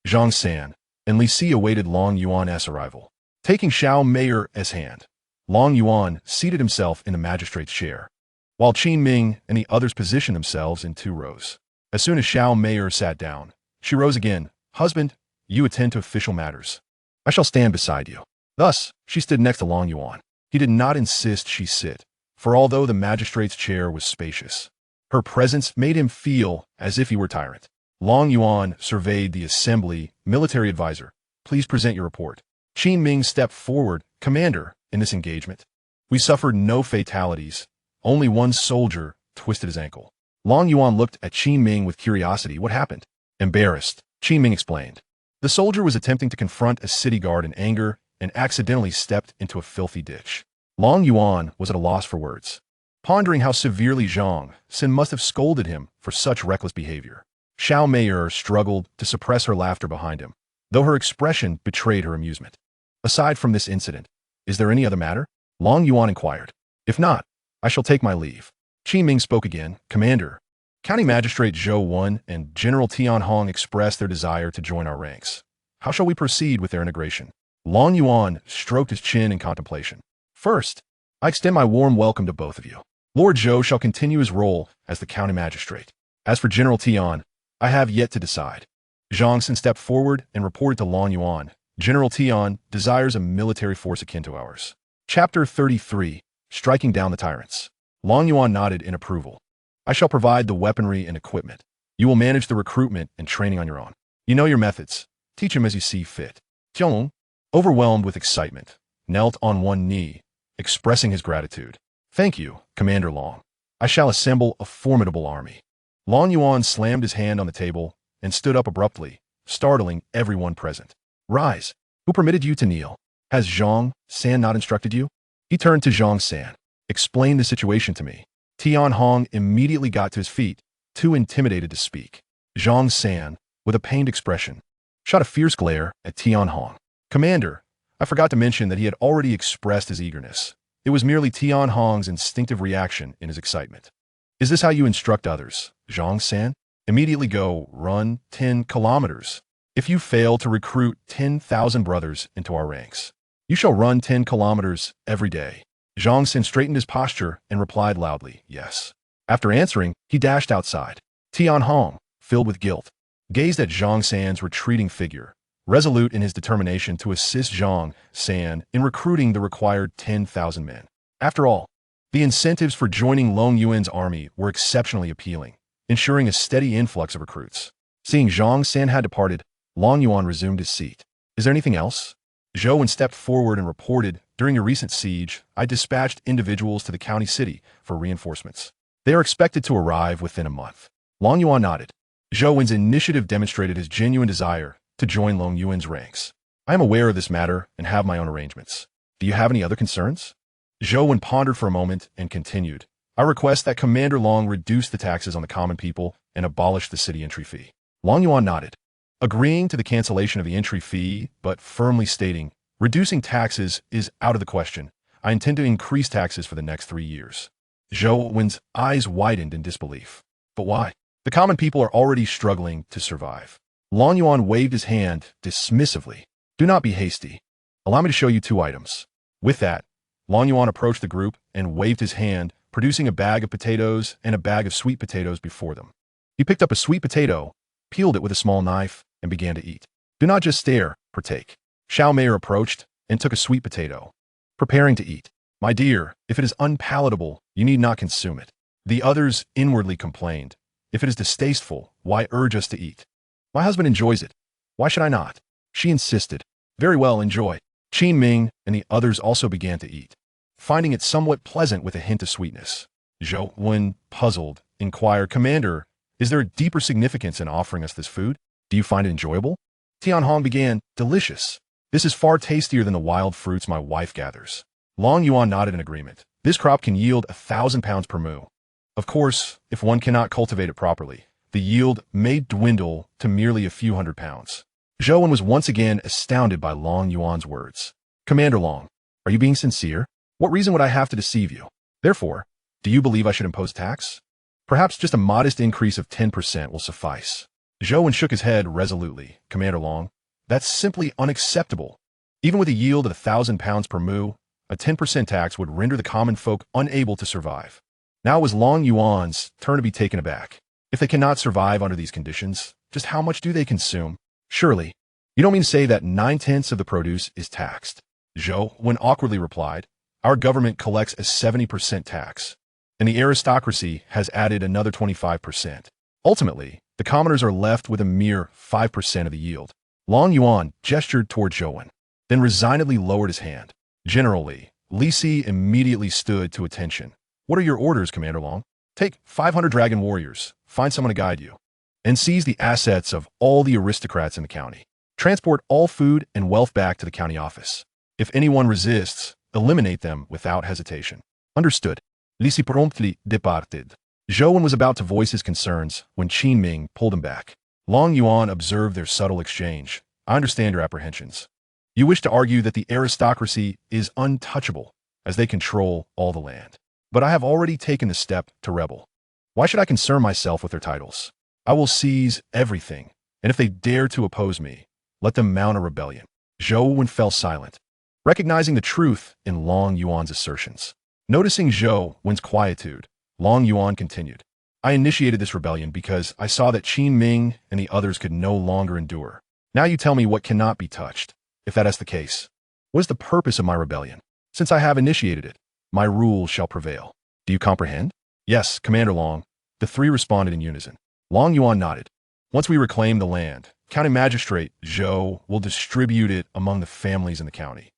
Zhang San, and Li Si awaited Long Yuan's arrival. Taking Xiao Meier's hand, Long Yuan seated himself in the magistrate's chair, while Qin Ming and the others positioned themselves in 2 rows. As soon as Xiao Meier sat down, she rose again. Husband, you attend to official matters. I shall stand beside you. Thus, she stood next to Long Yuan. He did not insist she sit, for although the magistrate's chair was spacious, her presence made him feel as if he were tyrant. Long Yuan surveyed the assembly. Military advisor, please present your report. Qin Ming stepped forward. Commander, in this engagement, we suffered no fatalities. Only one soldier twisted his ankle. Long Yuan looked at Qin Ming with curiosity. What happened? Embarrassed, Qin Ming explained. The soldier was attempting to confront a city guard in anger and accidentally stepped into a filthy ditch. Long Yuan was at a loss for words, pondering how severely Zhang San must have scolded him for such reckless behavior. Xiao Meier struggled to suppress her laughter behind him, though her expression betrayed her amusement. Aside from this incident, is there any other matter? Long Yuan inquired. If not, I shall take my leave. Qin Ming spoke again. Commander, County Magistrate Zhou Wen and General Tian Hong expressed their desire to join our ranks. How shall we proceed with their integration? Long Yuan stroked his chin in contemplation. First, I extend my warm welcome to both of you. Lord Zhou shall continue his role as the county magistrate. As for General Tian, I have yet to decide. Zhang San stepped forward and reported to Long Yuan. General Tian desires a military force akin to ours. Chapter 33, Striking Down the Tyrants. Long Yuan nodded in approval. I shall provide the weaponry and equipment. You will manage the recruitment and training on your own. You know your methods. Teach him as you see fit. Tianlong, overwhelmed with excitement, knelt on one knee, expressing his gratitude. Thank you, Commander Long. I shall assemble a formidable army. Long Yuan slammed his hand on the table and stood up abruptly. startling everyone present. Rise. Who permitted you to kneel? Has Zhang San not instructed you? He turned to Zhang San. Explain the situation to me. Tian Hong immediately got to his feet, too intimidated to speak. Zhang San, with a pained expression, shot a fierce glare at Tian Hong. Commander, I forgot to mention that he had already expressed his eagerness. It was merely Tian Hong's instinctive reaction in his excitement. Is this how you instruct others, Zhang San? Immediately go, run 10 kilometers. If you fail to recruit 10,000 brothers into our ranks, you shall run 10 kilometers every day. Zhang San straightened his posture and replied loudly, yes. After answering, he dashed outside. Tian Hong, filled with guilt, gazed at Zhang San's retreating figure, resolute in his determination to assist Zhang San in recruiting the required 10,000 men. After all, the incentives for joining Long Yuan's army were exceptionally appealing, ensuring a steady influx of recruits. Seeing Zhang San had departed, Long Yuan resumed his seat. Is there anything else? Zhou stepped forward and reported, during a recent siege, I dispatched individuals to the county city for reinforcements. They are expected to arrive within a month. Long Yuan nodded. Zhou's initiative demonstrated his genuine desire to join Long Yuan's ranks. I am aware of this matter and have my own arrangements. Do you have any other concerns? Zhou pondered for a moment and continued. I request that Commander Long reduce the taxes on the common people and abolish the city entry fee. Long Yuan nodded, agreeing to the cancellation of the entry fee, but firmly stating, reducing taxes is out of the question. I intend to increase taxes for the next 3 years. Zhou's eyes widened in disbelief. But why? The common people are already struggling to survive. Long Yuan waved his hand dismissively. Do not be hasty. Allow me to show you 2 items. With that, Long Yuan approached the group and waved his hand, producing a bag of potatoes and a bag of sweet potatoes before them. He picked up a sweet potato, peeled it with a small knife, and began to eat. Do not just stare, partake. Xiao Meier approached and took a sweet potato, preparing to eat. My dear, if it is unpalatable, you need not consume it. The others inwardly complained. If it is distasteful, why urge us to eat? My husband enjoys it. Why should I not? She insisted. Very well, enjoy. Qin Ming and the others also began to eat, finding it somewhat pleasant with a hint of sweetness. Zhou, puzzled, inquired, Commander, is there a deeper significance in offering us this food? Do you find it enjoyable? Tian Hong began, delicious. This is far tastier than the wild fruits my wife gathers. Long Yuan nodded in agreement. This crop can yield 1,000 pounds per mu. Of course, if one cannot cultivate it properly, the yield may dwindle to merely a few hundred pounds. Zhou was once again astounded by Long Yuan's words. Commander Long, are you being sincere? What reason would I have to deceive you? Therefore, do you believe I should impose tax? Perhaps just a modest increase of 10% will suffice. Zhou shook his head resolutely. Commander Long, that's simply unacceptable. Even with a yield of 1,000 pounds per mu, a 10% tax would render the common folk unable to survive. Now it was Long Yuan's turn to be taken aback. If they cannot survive under these conditions, just how much do they consume? Surely, you don't mean to say that 9/10 of the produce is taxed. Zhou, awkwardly replied, our government collects a 70% tax, and the aristocracy has added another 25%. Ultimately, the commoners are left with a mere 5% of the yield. Long Yuan gestured toward Zhou, then resignedly lowered his hand. Generally, Li Si immediately stood to attention. What are your orders, Commander Long? Take 500 dragon warriors, find someone to guide you, and seize the assets of all the aristocrats in the county. Transport all food and wealth back to the county office. If anyone resists, eliminate them without hesitation. Understood. Li Si promptly departed. Zhou was about to voice his concerns when Qin Ming pulled him back. Long Yuan observed their subtle exchange. I understand your apprehensions. You wish to argue that the aristocracy is untouchable, as they control all the land. But I have already taken the step to rebel. Why should I concern myself with their titles? I will seize everything, and if they dare to oppose me, let them mount a rebellion. Zhou fell silent, recognizing the truth in Long Yuan's assertions. Noticing Zhou's quietude, Long Yuan continued. I initiated this rebellion because I saw that Qin Ming and the others could no longer endure. Now you tell me what cannot be touched. If that is the case, what is the purpose of my rebellion? Since I have initiated it, my rule shall prevail. Do you comprehend? Yes, Commander Long. The 3 responded in unison. Long Yuan nodded. Once we reclaim the land, County Magistrate Zhou will distribute it among the families in the county,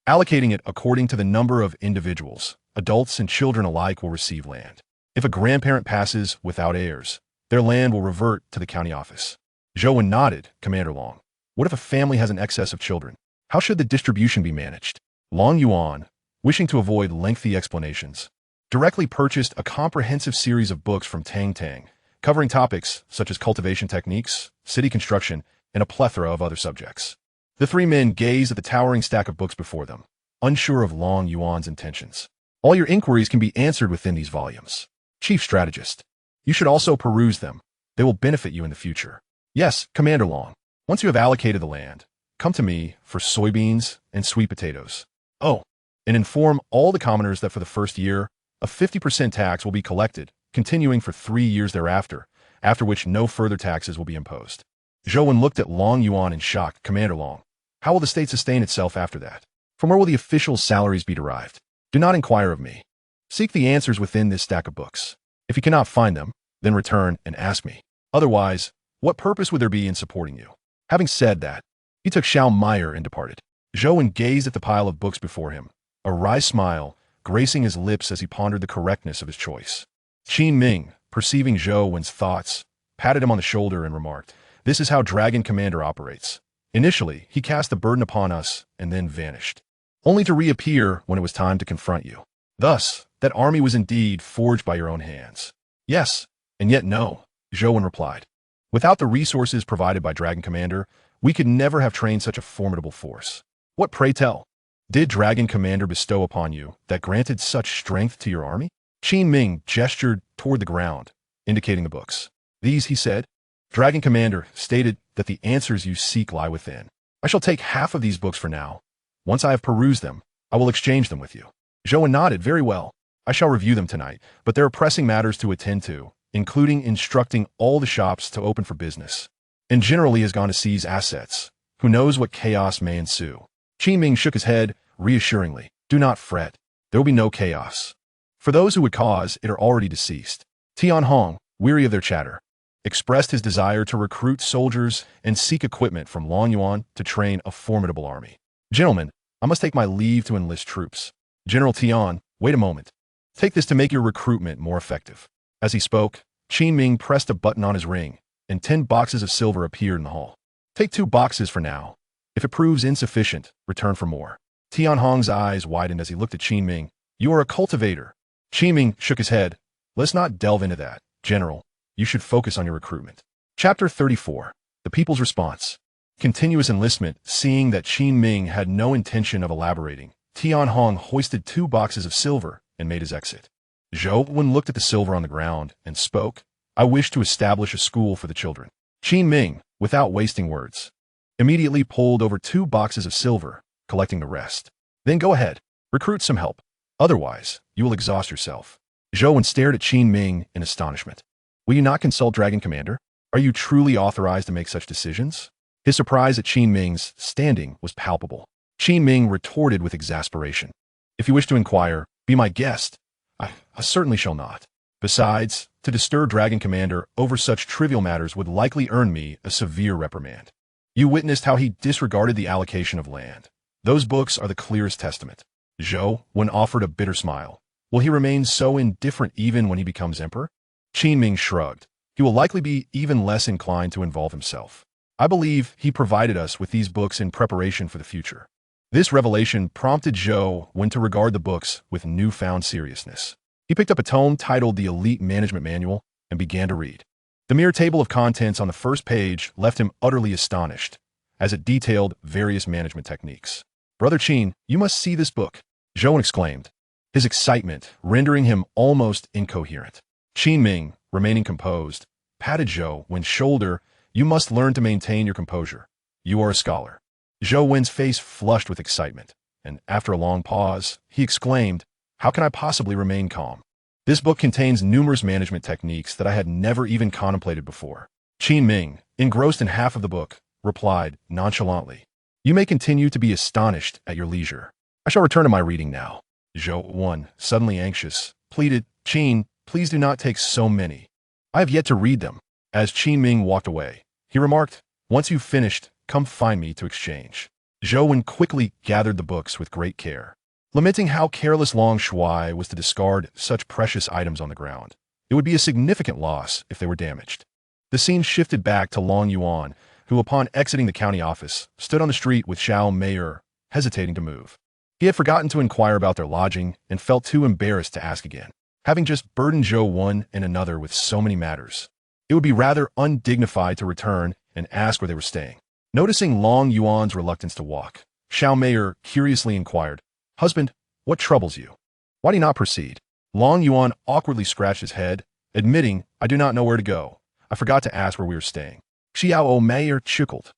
allocating it according to the number of individuals. Adults and children alike will receive land. If a grandparent passes without heirs, their land will revert to the county office. Yuan nodded. Commander Long. What if a family has an excess of children? How should the distribution be managed? Long Yuan, wishing to avoid lengthy explanations, directly purchased a comprehensive series of books from Tang Tang, covering topics such as cultivation techniques, city construction, and a plethora of other subjects. The three men gazed at the towering stack of books before them, unsure of Long Yuan's intentions. All your inquiries can be answered within these volumes. Chief Strategist. You should also peruse them. They will benefit you in the future. Yes, Commander Long. Once you have allocated the land, come to me for soybeans and sweet potatoes. Oh, and inform all the commoners that for the first year, a 50% tax will be collected, continuing for 3 years thereafter, after which no further taxes will be imposed. Yuan looked at Long Yuan in shock. Commander Long, how will the state sustain itself after that? From where will the officials' salaries be derived? Do not inquire of me. Seek the answers within this stack of books. If you cannot find them, then return and ask me. Otherwise, what purpose would there be in supporting you? Having said that, he took Xiao Meyer and departed. Yuan gazed at the pile of books before him, a wry smile gracing his lips as he pondered the correctness of his choice. Qin Ming, perceiving Yuan's thoughts, patted him on the shoulder and remarked, "This is how Dragon Commander operates. Initially, he cast the burden upon us and then vanished, only to reappear when it was time to confront you. Thus, that army was indeed forged by your own hands." "Yes, and yet no," Yuan replied. "Without the resources provided by Dragon Commander, we could never have trained such a formidable force. What, pray tell, did Dragon Commander bestow upon you that granted such strength to your army?" Qin Ming gestured toward the ground, indicating the books. "These," he said. "Dragon Commander stated that the answers you seek lie within. I shall take half of these books for now. Once I have perused them, I will exchange them with you." Yuan nodded. "Very well. I shall review them tonight, but there are pressing matters to attend to, including instructing all the shops to open for business. And generally has gone to seize assets. Who knows what chaos may ensue?" Qin Ming shook his head reassuringly. "Do not fret. There will be no chaos. For those who would cause it are already deceased." Tian Hong, weary of their chatter, expressed his desire to recruit soldiers and seek equipment from Long Yuan to train a formidable army. "Gentlemen, I must take my leave to enlist troops." General Tian, wait a moment. "Take this to make your recruitment more effective." As he spoke, Qin Ming pressed a button on his ring, and 10 boxes of silver appeared in the hall. "Take 2 boxes for now. If it proves insufficient, return for more." Tian Hong's eyes widened as he looked at Qin Ming. "You are a cultivator." Qin Ming shook his head. "Let's not delve into that, General. You should focus on your recruitment." Chapter 34. The People's Response. Continuous enlistment. Seeing that Qin Ming had no intention of elaborating, Tian Hong hoisted 2 boxes of silver and made his exit. Yuan looked at the silver on the ground and spoke. "I wish to establish a school for the children." Qin Ming, without wasting words, immediately pulled over 2 boxes of silver, collecting the rest. "Then go ahead, recruit some help. Otherwise, you will exhaust yourself." Yuan stared at Qin Ming in astonishment. "Will you not consult Dragon Commander? Are you truly authorized to make such decisions?" His surprise at Qin Ming's standing was palpable. Qin Ming retorted with exasperation. "If you wish to inquire, be my guest. I certainly shall not. Besides, to disturb Dragon Commander over such trivial matters would likely earn me a severe reprimand. You witnessed how he disregarded the allocation of land. Those books are the clearest testament." Yuan offered a bitter smile. "Will he remain so indifferent even when he becomes emperor?" Qin Ming shrugged. "He will likely be even less inclined to involve himself. I believe he provided us with these books in preparation for the future." This revelation prompted Yuan to regard the books with newfound seriousness. He picked up a tome titled The Elite Management Manual and began to read. The mere table of contents on the first page left him utterly astonished, as it detailed various management techniques. "Brother Qin, you must see this book," Yuan exclaimed, his excitement rendering him almost incoherent. Qin Ming, remaining composed, patted Yuan's shoulder. "You must learn to maintain your composure. You are a scholar." Yuan's face flushed with excitement, and after a long pause, he exclaimed, "How can I possibly remain calm? This book contains numerous management techniques that I had never even contemplated before." Qin Ming, engrossed in half of the book, replied nonchalantly, "You may continue to be astonished at your leisure. I shall return to my reading now." Yuan, suddenly anxious, pleaded, "Qin, please do not take so many. I have yet to read them." As Qin Ming walked away, he remarked, "Once you've finished, come find me to exchange." Yuan quickly gathered the books with great care, lamenting how careless Long Shuai was to discard such precious items on the ground. It would be a significant loss if they were damaged. The scene shifted back to Long Yuan, who upon exiting the county office, stood on the street with Xiao Meier, hesitating to move. He had forgotten to inquire about their lodging and felt too embarrassed to ask again. Having just burdened Zhou one and another with so many matters, it would be rather undignified to return and ask where they were staying. Noticing Long Yuan's reluctance to walk, Xiao Meier curiously inquired, "Husband, what troubles you? Why do you not proceed?" Long Yuan awkwardly scratched his head, admitting, "I do not know where to go. I forgot to ask where we were staying." Xiao Meier chuckled.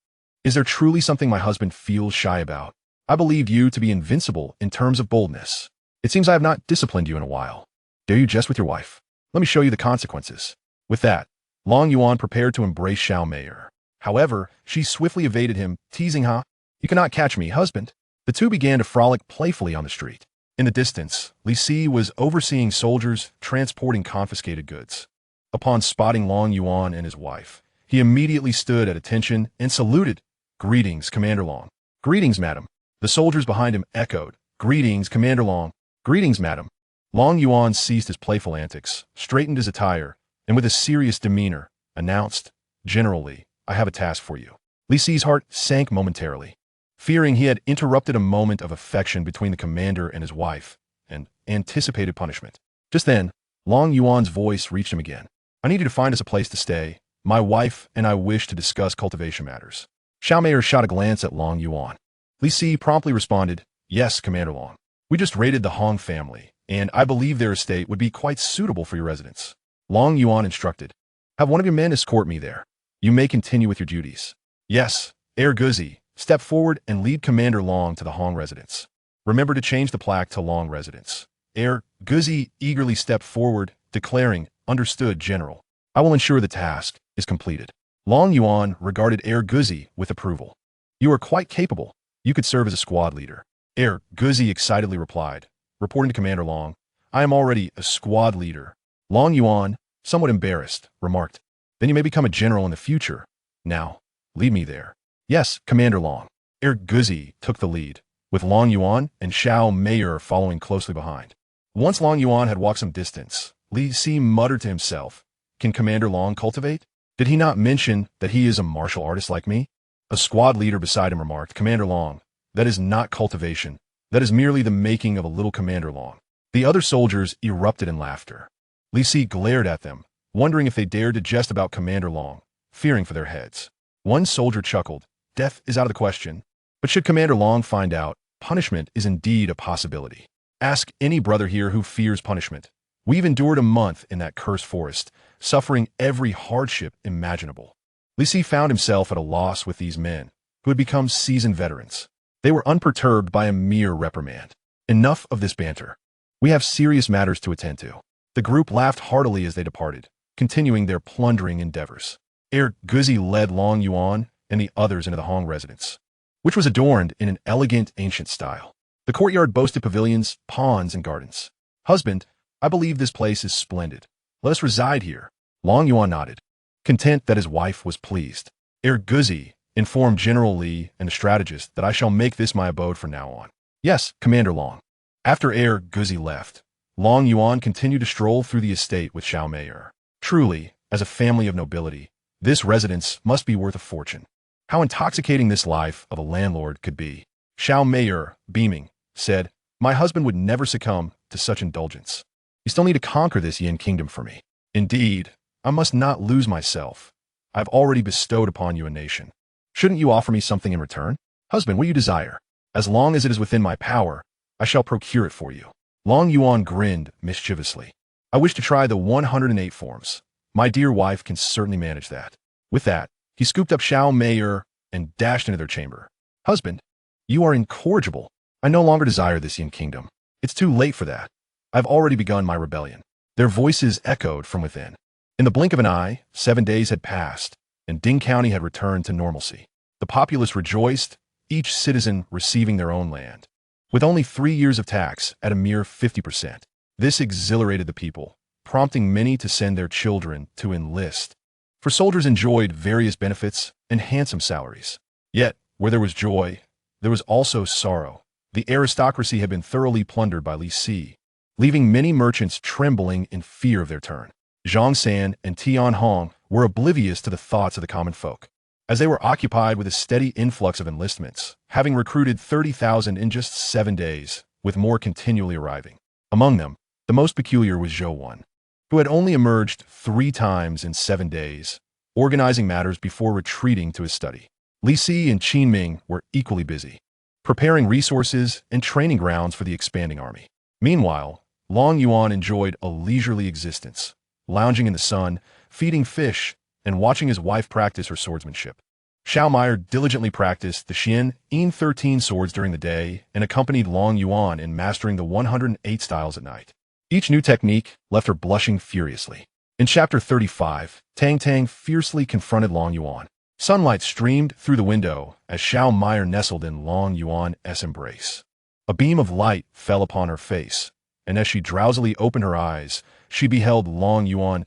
"Is there truly something my husband feels shy about? I believed you to be invincible in terms of boldness. It seems I have not disciplined you in a while. Dare you jest with your wife? Let me show you the consequences." With that, Long Yuan prepared to embrace Xiao Meier. However, she swiftly evaded him, teasing, "You cannot catch me, husband." The two began to frolic playfully on the street. In the distance, Li Si was overseeing soldiers transporting confiscated goods. Upon spotting Long Yuan and his wife, he immediately stood at attention and saluted. "Greetings, Commander Long." "Greetings, madam." The soldiers behind him echoed, "Greetings, Commander Long." "Greetings, madam." Long Yuan ceased his playful antics, straightened his attire, and with a serious demeanor, announced, "General Li, I have a task for you." Li Si's heart sank momentarily, fearing he had interrupted a moment of affection between the commander and his wife, and anticipated punishment. Just then, Long Yuan's voice reached him again. "I need you to find us a place to stay. My wife and I wish to discuss cultivation matters." Xiao Meier shot a glance at Long Yuan. Li Si promptly responded, "Yes, Commander Long. We just raided the Hong family, and I believe their estate would be quite suitable for your residence." Long Yuan instructed, "Have one of your men escort me there. You may continue with your duties." "Yes, Heir Guzi, step forward and lead Commander Long to the Hong residence. Remember to change the plaque to Long residence." Heir Guzi eagerly stepped forward, declaring, "Understood, General. I will ensure the task is completed." Long Yuan regarded Heir Guzi with approval. "You are quite capable. You could serve as a squad leader." Heir Guzi excitedly replied, reporting to Commander Long, "I am already a squad leader." Long Yuan, somewhat embarrassed, remarked, "Then you may become a general in the future. Now, lead me there." "Yes, Commander Long." Heir Guzi took the lead, with Long Yuan and Xiao Meier following closely behind. Once Long Yuan had walked some distance, Li Si muttered to himself, "Can Commander Long cultivate? Did he not mention that he is a martial artist like me?" A squad leader beside him remarked, "Commander Long, that is not cultivation. That is merely the making of a little Commander Long." The other soldiers erupted in laughter. Li Si glared at them, wondering if they dared to jest about Commander Long, fearing for their heads. One soldier chuckled, "Death is out of the question. But should Commander Long find out, punishment is indeed a possibility. Ask any brother here who fears punishment. We've endured a month in that cursed forest, suffering every hardship imaginable." Li Si found himself at a loss with these men, who had become seasoned veterans. They were unperturbed by a mere reprimand. "Enough of this banter. We have serious matters to attend to." The group laughed heartily as they departed, continuing their plundering endeavors. Heir Guzi led Long Yuan and the others into the Hong residence, which was adorned in an elegant ancient style. The courtyard boasted pavilions, ponds, and gardens. "Husband, I believe this place is splendid. Let us reside here." Long Yuan nodded, content that his wife was pleased. Heir Guzi informed General Li and the strategist that I shall make this my abode from now on. "Yes, Commander Long." After Heir Guzi left, Long Yuan continued to stroll through the estate with Xiao Meier. Truly, as a family of nobility, this residence must be worth a fortune. How intoxicating this life of a landlord could be. Xiao Meier, beaming, said, "My husband would never succumb to such indulgence. You still need to conquer this Yin kingdom for me. Indeed, I must not lose myself. I have already bestowed upon you a nation. Shouldn't you offer me something in return? Husband, what do you desire? As long as it is within my power, I shall procure it for you." Long Yuan grinned mischievously. "I wish to try the 108 forms. My dear wife can certainly manage that." With that, he scooped up Xiao Meier and dashed into their chamber. "Husband, you are incorrigible. I no longer desire this Yin kingdom. It's too late for that. I've already begun my rebellion." Their voices echoed from within. In the blink of an eye, 7 days had passed, and Ding County had returned to normalcy. The populace rejoiced, each citizen receiving their own land, with only 3 years of tax at a mere 50%. This exhilarated the people, prompting many to send their children to enlist. For soldiers enjoyed various benefits and handsome salaries. Yet, where there was joy, there was also sorrow. The aristocracy had been thoroughly plundered by Li Si, leaving many merchants trembling in fear of their turn. Zhongsan and Tianhong were oblivious to the thoughts of the common folk, as they were occupied with a steady influx of enlistments, having recruited 30,000 in just 7 days, with more continually arriving. Among them, the most peculiar was Yuan, who had only emerged 3 times in 7 days, organizing matters before retreating to his study. Li Si and Qin Ming were equally busy, preparing resources and training grounds for the expanding army. Meanwhile, Long Yuan enjoyed a leisurely existence, lounging in the sun, feeding fish, and watching his wife practice her swordsmanship. Xiao Meyer diligently practiced the Xian 13 swords during the day and accompanied Long Yuan in mastering the 108 styles at night. Each new technique left her blushing furiously. In Chapter 35, Tang Tang fiercely confronted Long Yuan. Sunlight streamed through the window as Xiao Meyer nestled in Long Yuan's embrace. A beam of light fell upon her face, and as she drowsily opened her eyes, she beheld Long Yuan's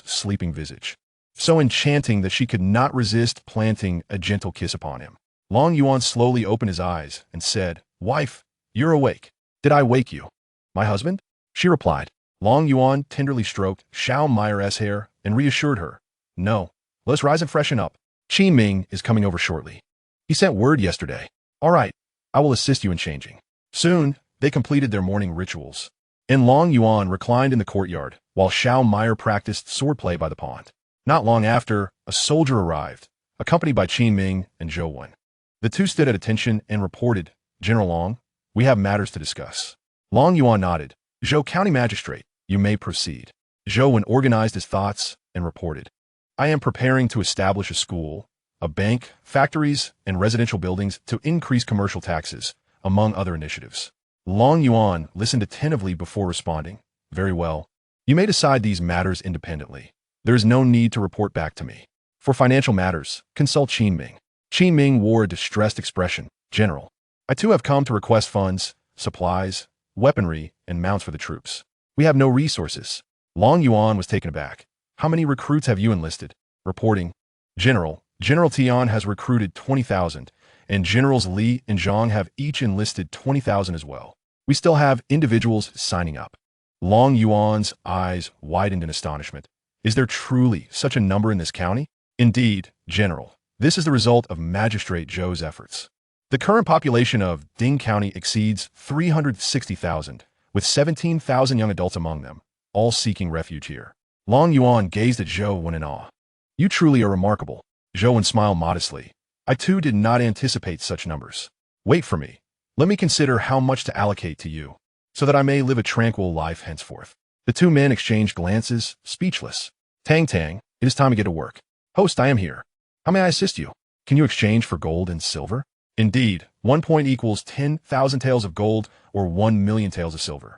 sleeping visage, so enchanting that she could not resist planting a gentle kiss upon him. Long Yuan slowly opened his eyes and said, "Wife, you're awake. Did I wake you?" "My husband?" she replied. Long Yuan tenderly stroked Xiao Meyer's hair and reassured her, "No, let's rise and freshen up. Qin Ming is coming over shortly. He sent word yesterday." "All right, I will assist you in changing." Soon, they completed their morning rituals, and Long Yuan reclined in the courtyard while Xiao Meyer practiced swordplay by the pond. Not long after, a soldier arrived, accompanied by Qin Ming and Yuan. The two stood at attention and reported, "General Long, we have matters to discuss." Long Yuan nodded. "Zhou County Magistrate, you may proceed." Yuan organized his thoughts and reported, "I am preparing to establish a school, a bank, factories, and residential buildings to increase commercial taxes, among other initiatives." Long Yuan listened attentively before responding, "Very well. You may decide these matters independently. There is no need to report back to me. For financial matters, consult Qin Ming." Qin Ming wore a distressed expression. "General, I too have come to request funds, supplies, weaponry, and mounts for the troops. We have no resources." Long Yuan was taken aback. "How many recruits have you enlisted?" Reporting, "General Tian has recruited 20,000, and Generals Li and Zhang have each enlisted 20,000 as well. We still have individuals signing up." Long Yuan's eyes widened in astonishment. "Is there truly such a number in this county?" "Indeed, General. This is the result of Magistrate Zhou's efforts. The current population of Ding County exceeds 360,000, with 17,000 young adults among them, all seeking refuge here." Long Yuan gazed at Yuan in awe. "You truly are remarkable." Yuan smiled modestly. "I too did not anticipate such numbers. Wait for me. Let me consider how much to allocate to you, so that I may live a tranquil life henceforth." The two men exchanged glances, speechless. "Tang Tang, it is time to get to work." "Host, I am here. How may I assist you? Can you exchange for gold and silver?" "Indeed, 1 point equals 10,000 taels of gold or 1,000,000 taels of silver."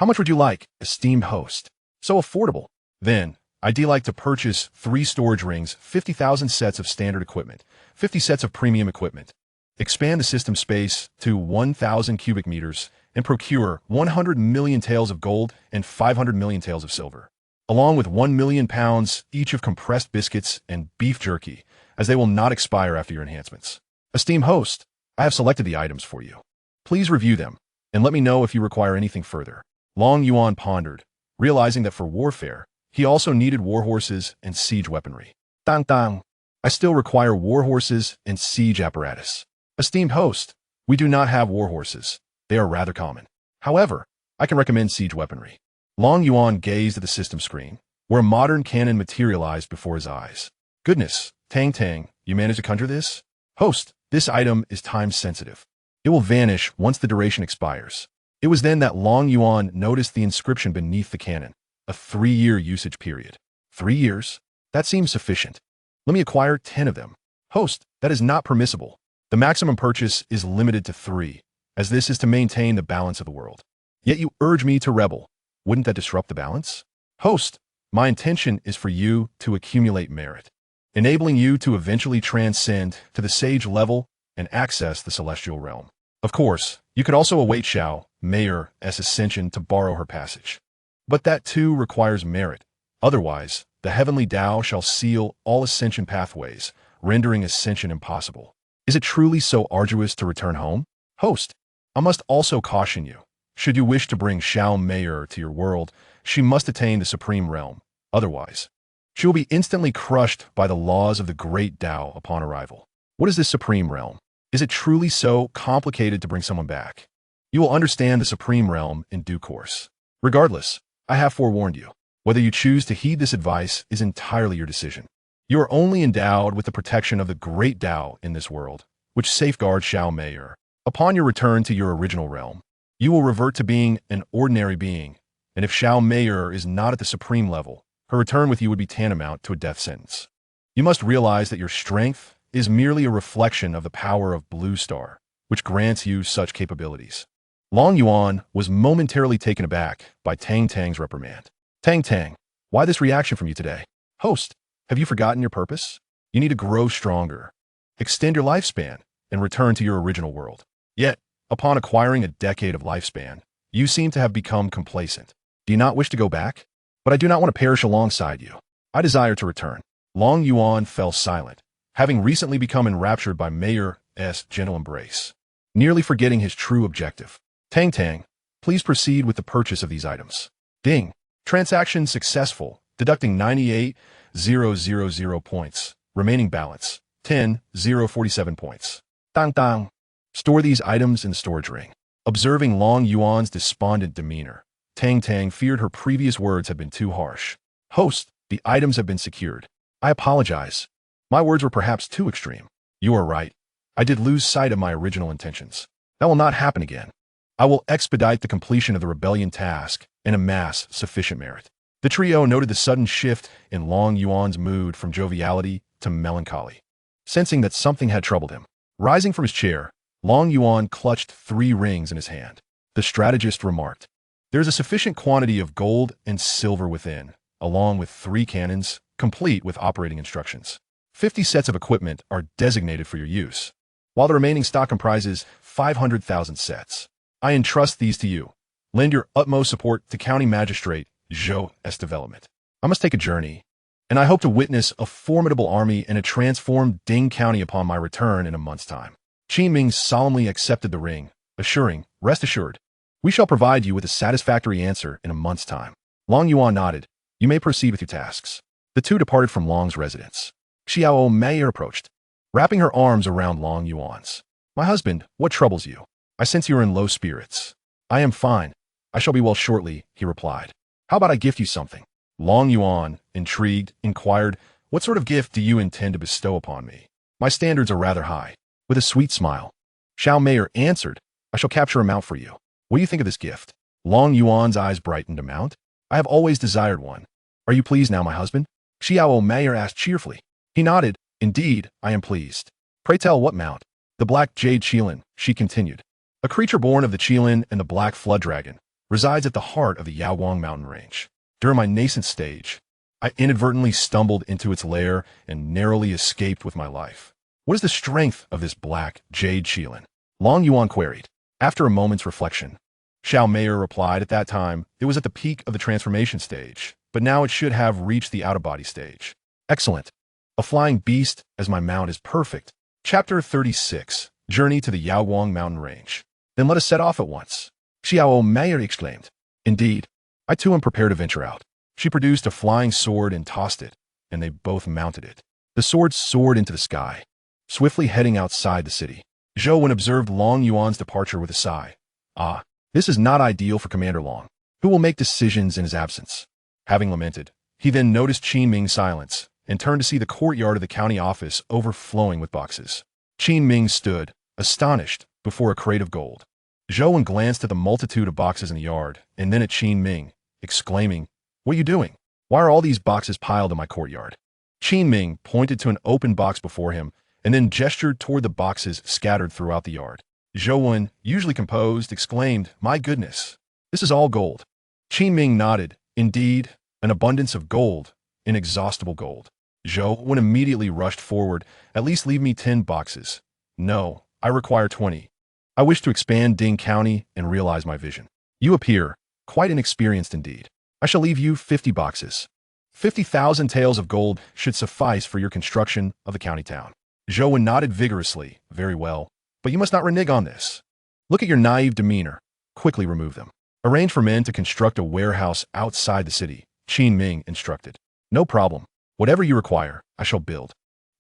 "How much would you like, esteemed host?" "So affordable." "Then, I'd like to purchase 3 storage rings, 50,000 sets of standard equipment, 50 sets of premium equipment, expand the system space to 1,000 cubic meters, and procure 100 million taels of gold and 500 million taels of silver, along with 1 million pounds each of compressed biscuits and beef jerky, as they will not expire after your enhancements." "Esteemed host, I have selected the items for you. Please review them, and let me know if you require anything further." Long Yuan pondered, realizing that for warfare, he also needed warhorses and siege weaponry. "Dang dang, I still require warhorses and siege apparatus." "Esteemed host, we do not have warhorses. They are rather common. However, I can recommend siege weaponry." Long Yuan gazed at the system screen, where a modern cannon materialized before his eyes. "Goodness, Tang Tang, you managed to conjure this?" "Host, this item is time-sensitive. It will vanish once the duration expires." It was then that Long Yuan noticed the inscription beneath the cannon, a 3-year usage period. 3 years? That seems sufficient. Let me acquire 10 of them. "Host, that is not permissible. The maximum purchase is limited to 3, as this is to maintain the balance of the world. Yet you urge me to rebel. Wouldn't that disrupt the balance?" "Host, my intention is for you to accumulate merit, enabling you to eventually transcend to the sage level and access the celestial realm. Of course, you could also await Xiao Meyer's ascension to borrow her passage. But that too requires merit. Otherwise, the heavenly Tao shall seal all ascension pathways, rendering ascension impossible. Is it truly so arduous to return home?" "Host, I must also caution you. Should you wish to bring Xiao Meyer to your world, she must attain the supreme realm. Otherwise, She will be instantly crushed by the laws of the great Tao upon arrival. What is this supreme realm? Is it truly so complicated to bring someone back? You will understand the supreme realm in due course. Regardless, I have forewarned you. Whether you choose to heed this advice is entirely your decision. You are only endowed with the protection of the great Tao in this world, which safeguards Xiao Meier. Upon your return to your original realm, you will revert to being an ordinary being, and if Xiao Meier is not at the supreme level, her return with you would be tantamount to a death sentence. You must realize that your strength is merely a reflection of the power of Blue Star, which grants you such capabilities. Long Yuan was momentarily taken aback by Tang Tang's reprimand. Tang, why this reaction from you today? Host, have you forgotten your purpose? You need to grow stronger, extend your lifespan, and return to your original world. Yet, upon acquiring a decade of lifespan, you seem to have become complacent. Do you not wish to go back? But I do not want to perish alongside you. I desire to return. Long Yuan fell silent, having recently become enraptured by Meier's gentle embrace, nearly forgetting his true objective. Tang, please proceed with the purchase of these items. Ding. Transaction successful, deducting 98,000 points. Remaining balance, 10,047 points. Dang. Store these items in the storage ring. Observing Long Yuan's despondent demeanor, Tang feared her previous words had been too harsh. Host, the items have been secured. I apologize. My words were perhaps too extreme. You are right. I did lose sight of my original intentions. That will not happen again. I will expedite the completion of the rebellion task and amass sufficient merit. The trio noted the sudden shift in Long Yuan's mood from joviality to melancholy, sensing that something had troubled him. Rising from his chair, Long Yuan clutched 3 rings in his hand. The strategist remarked, "There is a sufficient quantity of gold and silver within, along with 3 cannons, complete with operating instructions. 50 sets of equipment are designated for your use, while the remaining stock comprises 500,000 sets. I entrust these to you. Lend your utmost support to County Magistrate Zhou's development. I must take a journey, and I hope to witness a formidable army in a transformed Ding County upon my return in a month's time." Qin Ming solemnly accepted the ring, assuring, "Rest assured, we shall provide you with a satisfactory answer in a month's time." Long Yuan nodded. "You may proceed with your tasks." The two departed from Long's residence. Xiao Meier approached, wrapping her arms around Long Yuan's. "My husband, what troubles you? I sense you are in low spirits." "I am fine. I shall be well shortly," he replied. "How about I gift you something?" Long Yuan, intrigued, inquired, "What sort of gift do you intend to bestow upon me? My standards are rather high." With a sweet smile, Xiao Meier answered, "I shall capture a mount for you. What do you think of this gift?" Long Yuan's eyes brightened. "A mount? I have always desired one. Are you pleased now, my husband?" Xiao Meier asked cheerfully. He nodded. "Indeed, I am pleased." "Pray tell, what mount?" "The black jade Qilin," she continued. "A creature born of the Qilin and the black flood dragon, resides at the heart of the Yaoguang mountain range. During my nascent stage, I inadvertently stumbled into its lair and narrowly escaped with my life." "What is the strength of this black jade Qilin?" Long Yuan queried. After a moment's reflection, Xiao Meier replied, "At that time, it was at the peak of the transformation stage, but now it should have reached the out-of-body stage." "Excellent. A flying beast as my mount is perfect." Chapter 36, Journey to the Yaoguang mountain range. "Then let us set off at once." Xiao Meier exclaimed. "Indeed, I too am prepared to venture out." She produced a flying sword and tossed it, and they both mounted it. The sword soared into the sky, swiftly heading outside the city. Zhou observed Long Yuan's departure with a sigh. "Ah, this is not ideal for Commander Long, who will make decisions in his absence." Having lamented, he then noticed Qin Ming's silence and turned to see the courtyard of the county office overflowing with boxes. Qin Ming stood, astonished, before a crate of gold. Zhou glanced at the multitude of boxes in the yard, and then at Qin Ming, exclaiming, "What are you doing? Why are all these boxes piled in my courtyard?" Qin Ming pointed to an open box before him, and then gestured toward the boxes scattered throughout the yard. Zhou, usually composed, exclaimed, "My goodness, this is all gold." Qin Ming nodded. "Indeed, an abundance of gold, inexhaustible gold." Zhou immediately rushed forward. "At least leave me 10 boxes. "No, I require 20. I wish to expand Ding County and realize my vision." "You appear quite inexperienced indeed. I shall leave you 50 boxes. 50,000 taels of gold should suffice for your construction of the county town." Zhou nodded vigorously. "Very well, but you must not renege on this. Look at your naive demeanor. Quickly remove them. Arrange for men to construct a warehouse outside the city," Qin Ming instructed. "No problem. Whatever you require, I shall build.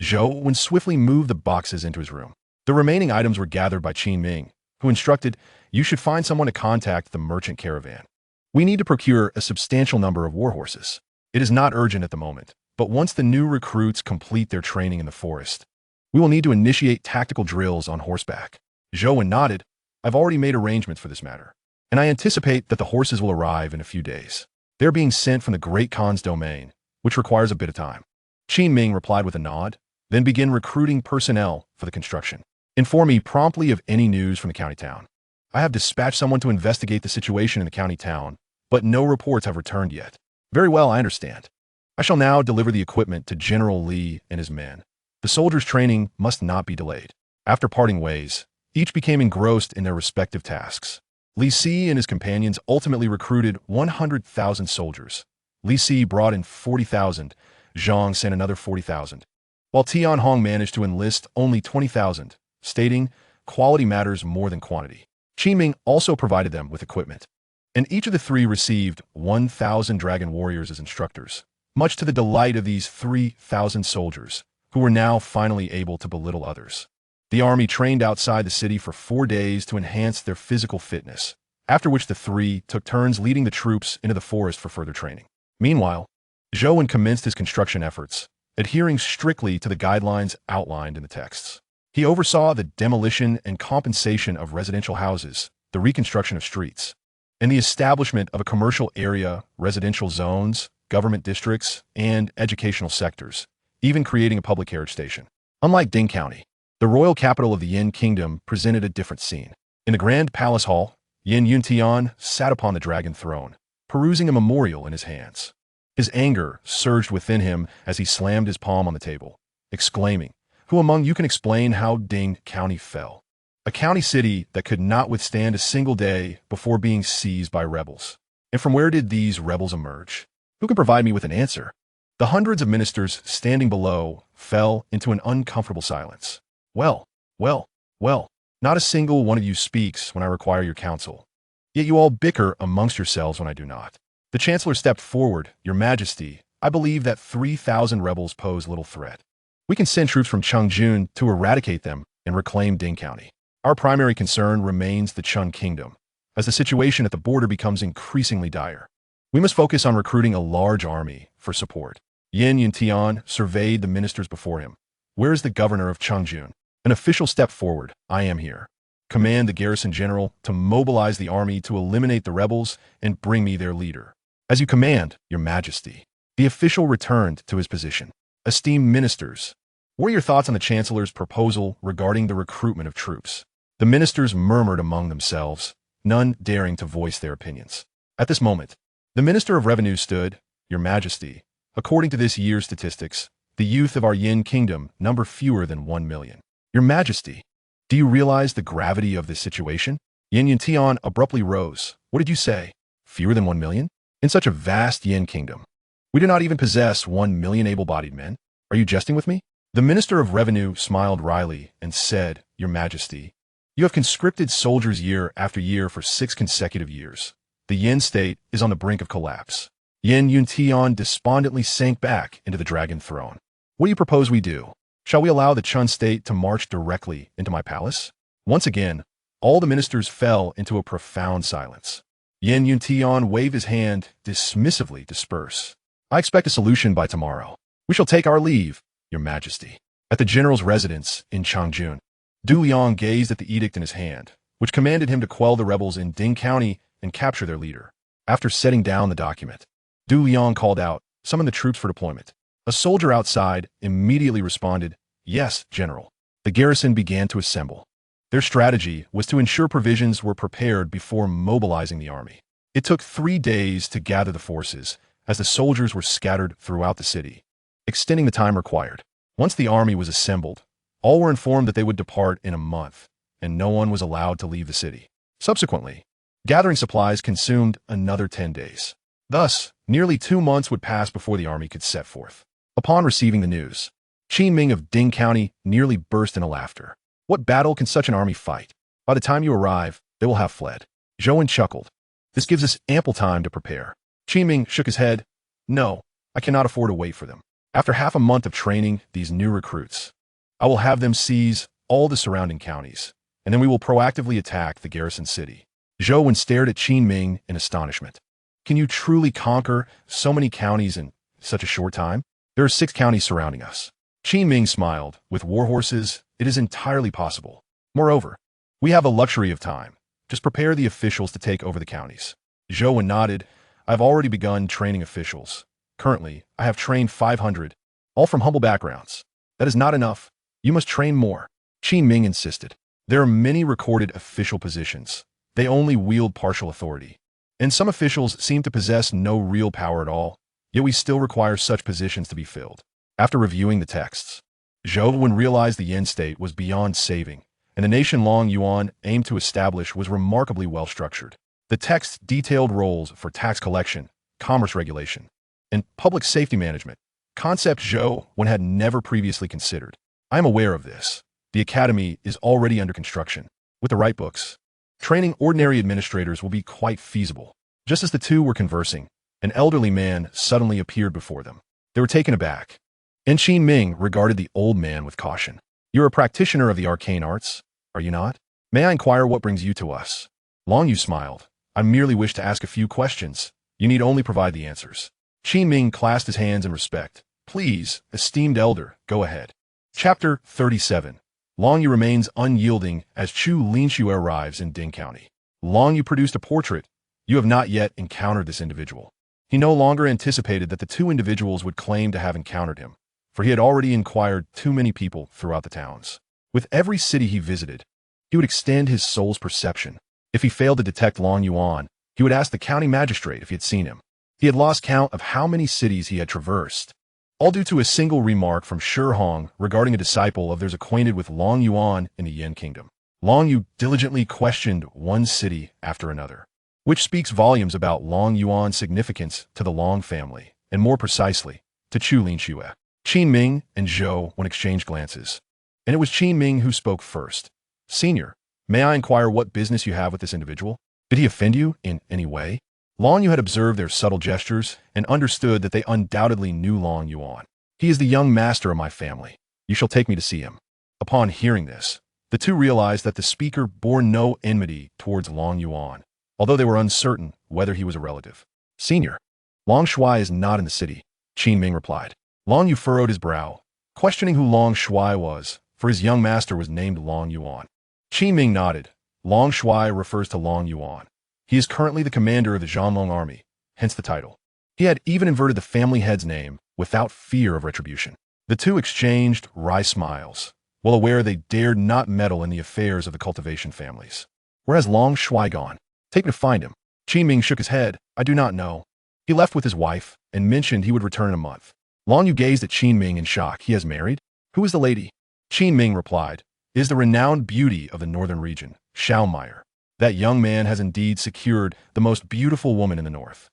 Zhou swiftly moved the boxes into his room. The remaining items were gathered by Qin Ming, who instructed, "You should find someone to contact the merchant caravan. We need to procure a substantial number of war horses. It is not urgent at the moment, but once the new recruits complete their training in the forest, we will need to initiate tactical drills on horseback." Zhou nodded. "I've already made arrangements for this matter, and I anticipate that the horses will arrive in a few days. They're being sent from the Great Khan's domain, which requires a bit of time." Qin Ming replied with a nod, "Then begin recruiting personnel for the construction. Inform me promptly of any news from the county town. I have dispatched someone to investigate the situation in the county town, but no reports have returned yet." "Very well, I understand. I shall now deliver the equipment to General Li and his men. The soldiers' training must not be delayed." After parting ways, each became engrossed in their respective tasks. Li Si and his companions ultimately recruited 100,000 soldiers. Li Si brought in 40,000, Zhang sent another 40,000, while Tian Hong managed to enlist only 20,000, stating, "Quality matters more than quantity." Qin Ming also provided them with equipment, and each of the three received 1,000 dragon warriors as instructors, much to the delight of these 3,000 soldiers, who were now finally able to belittle others. The army trained outside the city for 4 days to enhance their physical fitness, after which the three took turns leading the troops into the forest for further training. Meanwhile, Zhou commenced his construction efforts, adhering strictly to the guidelines outlined in the texts. He oversaw the demolition and compensation of residential houses, the reconstruction of streets, and the establishment of a commercial area, residential zones, government districts, and educational sectors, even creating a public carriage station. Unlike Ding County, the royal capital of the Yin Kingdom presented a different scene. In the grand palace hall, Yin Yuntian sat upon the dragon throne, perusing a memorial in his hands. His anger surged within him as he slammed his palm on the table, exclaiming, "Who among you can explain how Ding County fell? A county city that could not withstand a single day before being seized by rebels. And from where did these rebels emerge? Who can provide me with an answer?" The hundreds of ministers standing below fell into an uncomfortable silence. Well, not a single one of you speaks when I require your counsel. Yet you all bicker amongst yourselves when I do not. The Chancellor stepped forward. "Your Majesty, I believe that 3,000 rebels pose little threat. We can send troops from Chengjun to eradicate them and reclaim Ding County. Our primary concern remains the Chun Kingdom, as the situation at the border becomes increasingly dire. We must focus on recruiting a large army for support." Yin Yuntian surveyed the ministers before him. "Where is the governor of Chengjun?" An official stepped forward. "I am here. Command the garrison general to mobilize the army to eliminate the rebels and bring me their leader." "As you command, Your Majesty." The official returned to his position. "Esteemed ministers, what are your thoughts on the Chancellor's proposal regarding the recruitment of troops?" The ministers murmured among themselves, none daring to voice their opinions. At this moment, the Minister of Revenue stood. "Your Majesty, according to this year's statistics, the youth of our Yin Kingdom number fewer than 1 million. Your Majesty, do you realize the gravity of this situation?" Yin Yuntian abruptly rose. "What did you say? Fewer than 1 million? In such a vast Yin Kingdom, we do not even possess 1 million able-bodied men. Are you jesting with me?" The Minister of Revenue smiled wryly and said, "Your Majesty, you have conscripted soldiers year after year for 6 consecutive years. The Yin state is on the brink of collapse." Yin Yuntian despondently sank back into the dragon throne. "What do you propose we do? Shall we allow the Chun state to march directly into my palace?" Once again, all the ministers fell into a profound silence. Yin Yuntian waved his hand, dismissively disperse. "I expect a solution by tomorrow. We shall take our leave, Your Majesty." At the general's residence in Changchun, Du Liang gazed at the edict in his hand, which commanded him to quell the rebels in Ding County and capture their leader. After setting down the document, Du Liang called out, "Summon the troops for deployment." A soldier outside immediately responded, "Yes, General." The garrison began to assemble. Their strategy was to ensure provisions were prepared before mobilizing the army. It took 3 days to gather the forces, as the soldiers were scattered throughout the city, extending the time required. Once the army was assembled, all were informed that they would depart in a month, and no one was allowed to leave the city. Subsequently, gathering supplies consumed another 10 days. Thus, nearly 2 months would pass before the army could set forth. Upon receiving the news, Qin Ming of Ding County nearly burst into laughter. "What battle can such an army fight? By the time you arrive, they will have fled." Zhou chuckled. "This gives us ample time to prepare." Qin Ming shook his head. "No, I cannot afford to wait for them. After half a month of training these new recruits, I will have them seize all the surrounding counties, and then we will proactively attack the garrison city. Zhou stared at Qin Ming in astonishment. Can you truly conquer so many counties in such a short time? There are 6 counties surrounding us. Qin Ming smiled. With war horses, it is entirely possible. Moreover, we have a luxury of time. Just prepare the officials to take over the counties. Zhou nodded. I've already begun training officials. Currently, I have trained 500, all from humble backgrounds. That is not enough. You must train more. Qin Ming insisted. There are many recorded official positions. They only wield partial authority. And some officials seem to possess no real power at all, yet we still require such positions to be filled. After reviewing the texts, Zhou realized the Yen state was beyond saving, and the nation Long Yuan aimed to establish was remarkably well structured. The texts detailed roles for tax collection, commerce regulation, and public safety management, concepts Zhou had never previously considered. I am aware of this. The academy is already under construction. With the right books, training ordinary administrators will be quite feasible. Just as the two were conversing, an elderly man suddenly appeared before them. They were taken aback, and Qin Ming regarded the old man with caution. You're a practitioner of the arcane arts, are you not? May I inquire what brings you to us? Long Yu smiled. I merely wish to ask a few questions. You need only provide the answers. Qin Ming clasped his hands in respect. Please, esteemed elder, go ahead. Chapter 37. Long Yu remains unyielding as Chu Linxue arrives in Ding County. Long Yu produced a portrait. You have not yet encountered this individual. He no longer anticipated that the two individuals would claim to have encountered him, for he had already inquired too many people throughout the towns. With every city he visited, he would extend his soul's perception. If he failed to detect Long Yuan, he would ask the county magistrate if he had seen him. He had lost count of how many cities he had traversed, all due to a single remark from Shi Hong regarding a disciple of theirs acquainted with Long Yuan in the Yen Kingdom. Long Yu diligently questioned one city after another, which speaks volumes about Long Yuan's significance to the Long family, and more precisely, to Chu Linxue. Qin Ming and Zhou exchanged glances, and it was Qin Ming who spoke first. Senior, may I inquire what business you have with this individual? Did he offend you in any way? Long Yu had observed their subtle gestures and understood that they undoubtedly knew Long Yuan. He is the young master of my family. You shall take me to see him. Upon hearing this, the two realized that the speaker bore no enmity towards Long Yuan, although they were uncertain whether he was a relative. Senior, Long Shuai is not in the city, Qin Ming replied. Long Yu furrowed his brow, questioning who Long Shuai was, for his young master was named Long Yuan. Qin Ming nodded. Long Shuai refers to Long Yuan. He is currently the commander of the Zhanlong army, hence the title. He had even inverted the family head's name without fear of retribution. The two exchanged wry smiles, well aware they dared not meddle in the affairs of the cultivation families. Where has Long Shuai gone? Take me to find him. Qin Ming shook his head. I do not know. He left with his wife and mentioned he would return in a month. Long Yu gazed at Qin Ming in shock. He has married? Who is the lady? Qin Ming replied. It is the renowned beauty of the northern region, Xiaomaier. That young man has indeed secured the most beautiful woman in the north.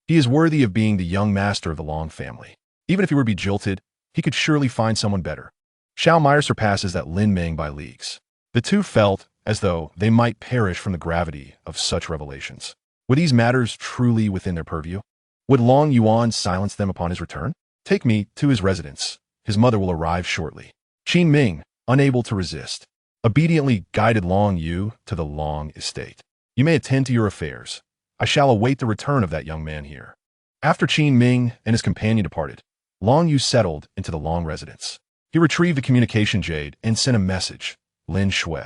He is worthy of being the young master of the Long family. Even if he were to be jilted, he could surely find someone better. Xiaomaier surpasses that Lin Meng by leagues. The two felt as though they might perish from the gravity of such revelations. Were these matters truly within their purview? Would Long Yuan silence them upon his return? Take me to his residence. His mother will arrive shortly. Qin Ming, unable to resist, obediently guided Long Yu to the Long estate. You may attend to your affairs. I shall await the return of that young man here. After Qin Ming and his companion departed, Long Yu settled into the Long residence. He retrieved the communication jade and sent a message. Lin Shui.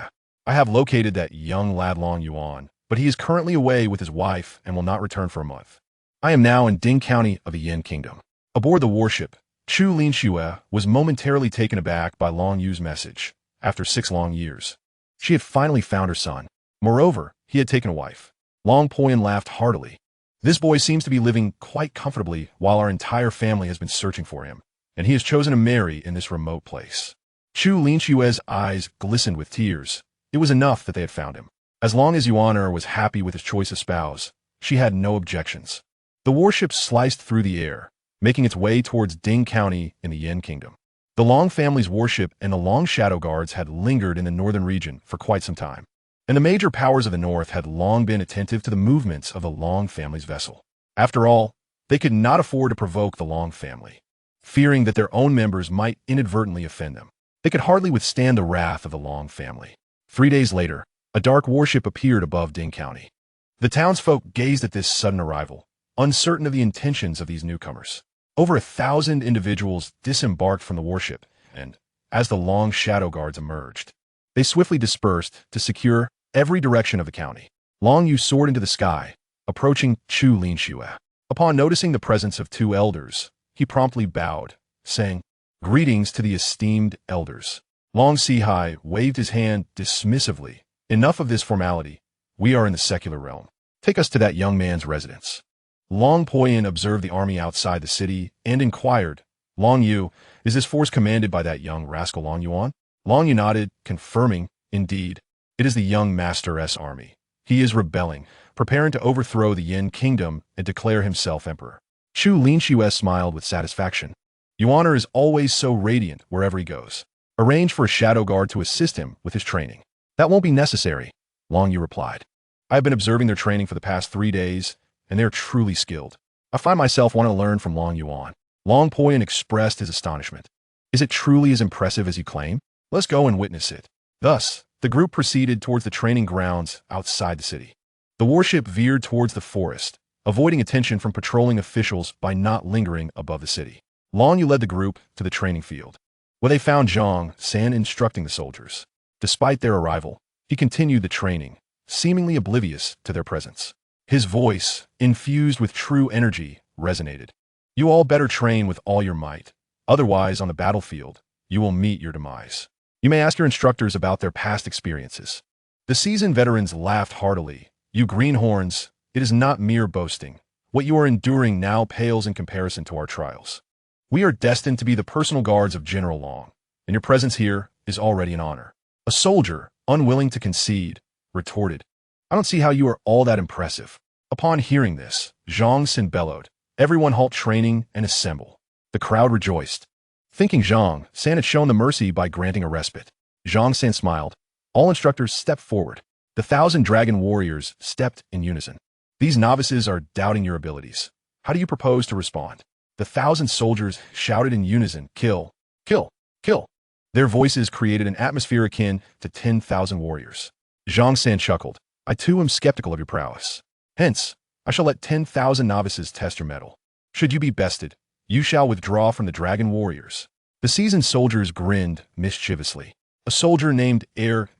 I have located that young lad Long Yuan, but he is currently away with his wife and will not return for a month. I am now in Ding County of the Yen Kingdom. Aboard the warship, Chu Linxue was momentarily taken aback by Long Yu's message. After 6 long years, she had finally found her son. Moreover, he had taken a wife. Long Poyan laughed heartily. This boy seems to be living quite comfortably while our entire family has been searching for him, and he has chosen to marry in this remote place. Chu Linxue's eyes glistened with tears. It was enough that they had found him. As long as Yuan was happy with his choice of spouse, she had no objections. The warship sliced through the air, making its way towards Ding County in the Yen Kingdom. The Long family's warship and the Long Shadow Guards had lingered in the northern region for quite some time, and the major powers of the north had long been attentive to the movements of the Long family's vessel. After all, they could not afford to provoke the Long family. fearing that their own members might inadvertently offend them. They could hardly withstand the wrath of the Long family. 3 days later, a dark warship appeared above Ding County. The townsfolk gazed at this sudden arrival, uncertain of the intentions of these newcomers. Over 1,000 individuals disembarked from the warship, and, as the Long shadow guards emerged, they swiftly dispersed to secure every direction of the county. Long Yu soared into the sky, approaching Chu Linxue. Upon noticing the presence of 2 elders, he promptly bowed, saying, "Greetings to the esteemed elders." Long Sihai waved his hand dismissively. "Enough of this formality. We are in the secular realm. Take us to that young man's residence." Long Poyan observed the army outside the city and inquired, "Long Yu, is this force commanded by that young rascal Long Yuan?" Long Yu nodded, confirming, "Indeed, it is the young Master's army. He is rebelling, preparing to overthrow the Yin kingdom and declare himself emperor." Chu Linxue smiled with satisfaction. "Yuan is always so radiant wherever he goes. Arrange for a shadow guard to assist him with his training." "That won't be necessary," Long Yu replied. "I have been observing their training for the past 3 days, and they are truly skilled. I find myself wanting to learn from Long Yuan." Long Poyan expressed his astonishment. "Is it truly as impressive as you claim? Let's go and witness it." Thus, the group proceeded towards the training grounds outside the city. The warship veered towards the forest, avoiding attention from patrolling officials by not lingering above the city. Long Yu led the group to the training field, where they found Zhang San instructing the soldiers. Despite their arrival, he continued the training, seemingly oblivious to their presence. His voice, infused with true energy, resonated. "You all better train with all your might. Otherwise, on the battlefield, you will meet your demise. You may ask your instructors about their past experiences." The seasoned veterans laughed heartily. "You greenhorns, it is not mere boasting. What you are enduring now pales in comparison to our trials. We are destined to be the personal guards of General Long, and your presence here is already an honor." A soldier, unwilling to concede, retorted, "I don't see how you are all that impressive." Upon hearing this, Zhang Sin bellowed, "Everyone halt training and assemble." The crowd rejoiced, thinking Zhang San had shown the mercy by granting a respite. Zhang San smiled. All instructors stepped forward. The 1,000 dragon warriors stepped in unison. "These novices are doubting your abilities. How do you propose to respond?" The 1,000 soldiers shouted in unison, "Kill! Kill! Kill!" Their voices created an atmosphere akin to 10,000 warriors. Zhang San chuckled, "I too am skeptical of your prowess. Hence, I shall let 10,000 novices test your mettle. Should you be bested, you shall withdraw from the dragon warriors." The seasoned soldiers grinned mischievously. A soldier named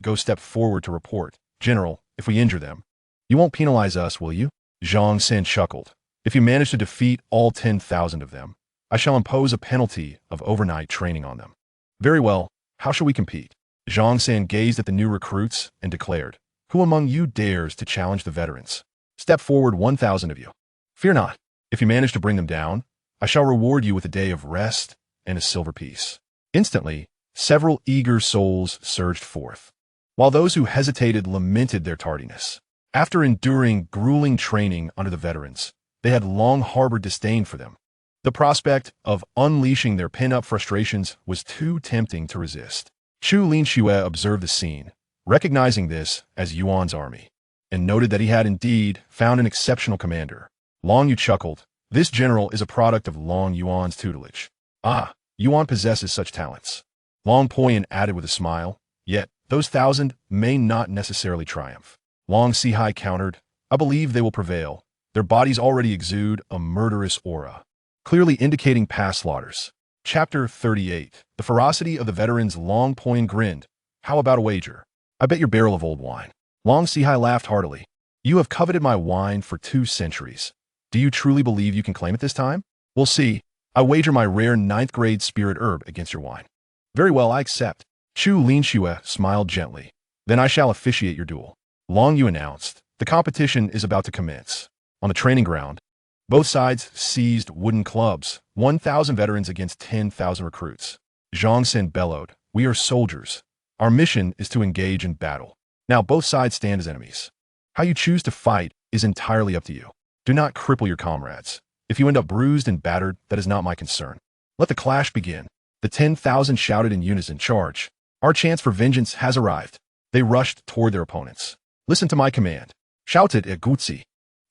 Go stepped forward to report, "General, if we injure them, you won't penalize us, will you?" Zhang San chuckled. "If you manage to defeat all 10,000 of them, I shall impose a penalty of overnight training on them." "Very well, how shall we compete?" Zhang San gazed at the new recruits and declared, "Who among you dares to challenge the veterans? Step forward 1,000 of you. Fear not. If you manage to bring them down, I shall reward you with a day of rest and a silver piece." Instantly, several eager souls surged forth, while those who hesitated lamented their tardiness. After enduring grueling training under the veterans, they had long harbored disdain for them. The prospect of unleashing their pent-up frustrations was too tempting to resist. Chu Linxue observed the scene, recognizing this as Yuan's army, and noted that he had indeed found an exceptional commander. Long Yu chuckled. "This general is a product of Long Yuan's tutelage." "Ah, Yuan possesses such talents," Long Poyan added with a smile. "Yet, those 1,000 may not necessarily triumph." Long Sihai countered, "I believe they will prevail. Their bodies already exude a murderous aura, clearly indicating past slaughters." Chapter 38. The ferocity of the veterans. Long Poyan grinned. "How about a wager? I bet your barrel of old wine." Long Sihai laughed heartily. "You have coveted my wine for 2 centuries. Do you truly believe you can claim it this time? We'll see. I wager my rare 9th grade spirit herb against your wine." "Very well, I accept." Chu Linxue smiled gently. "Then I shall officiate your duel." Long Yu announced, "The competition is about to commence." On the training ground, both sides seized wooden clubs, 1,000 veterans against 10,000 recruits. Zhang Sin bellowed, "We are soldiers. Our mission is to engage in battle. Now both sides stand as enemies. How you choose to fight is entirely up to you. Do not cripple your comrades. If you end up bruised and battered, that is not my concern. Let the clash begin." The 10,000 shouted in unison, "Charge! Our chance for vengeance has arrived." They rushed toward their opponents. "Listen to my command," shouted at Gutzi.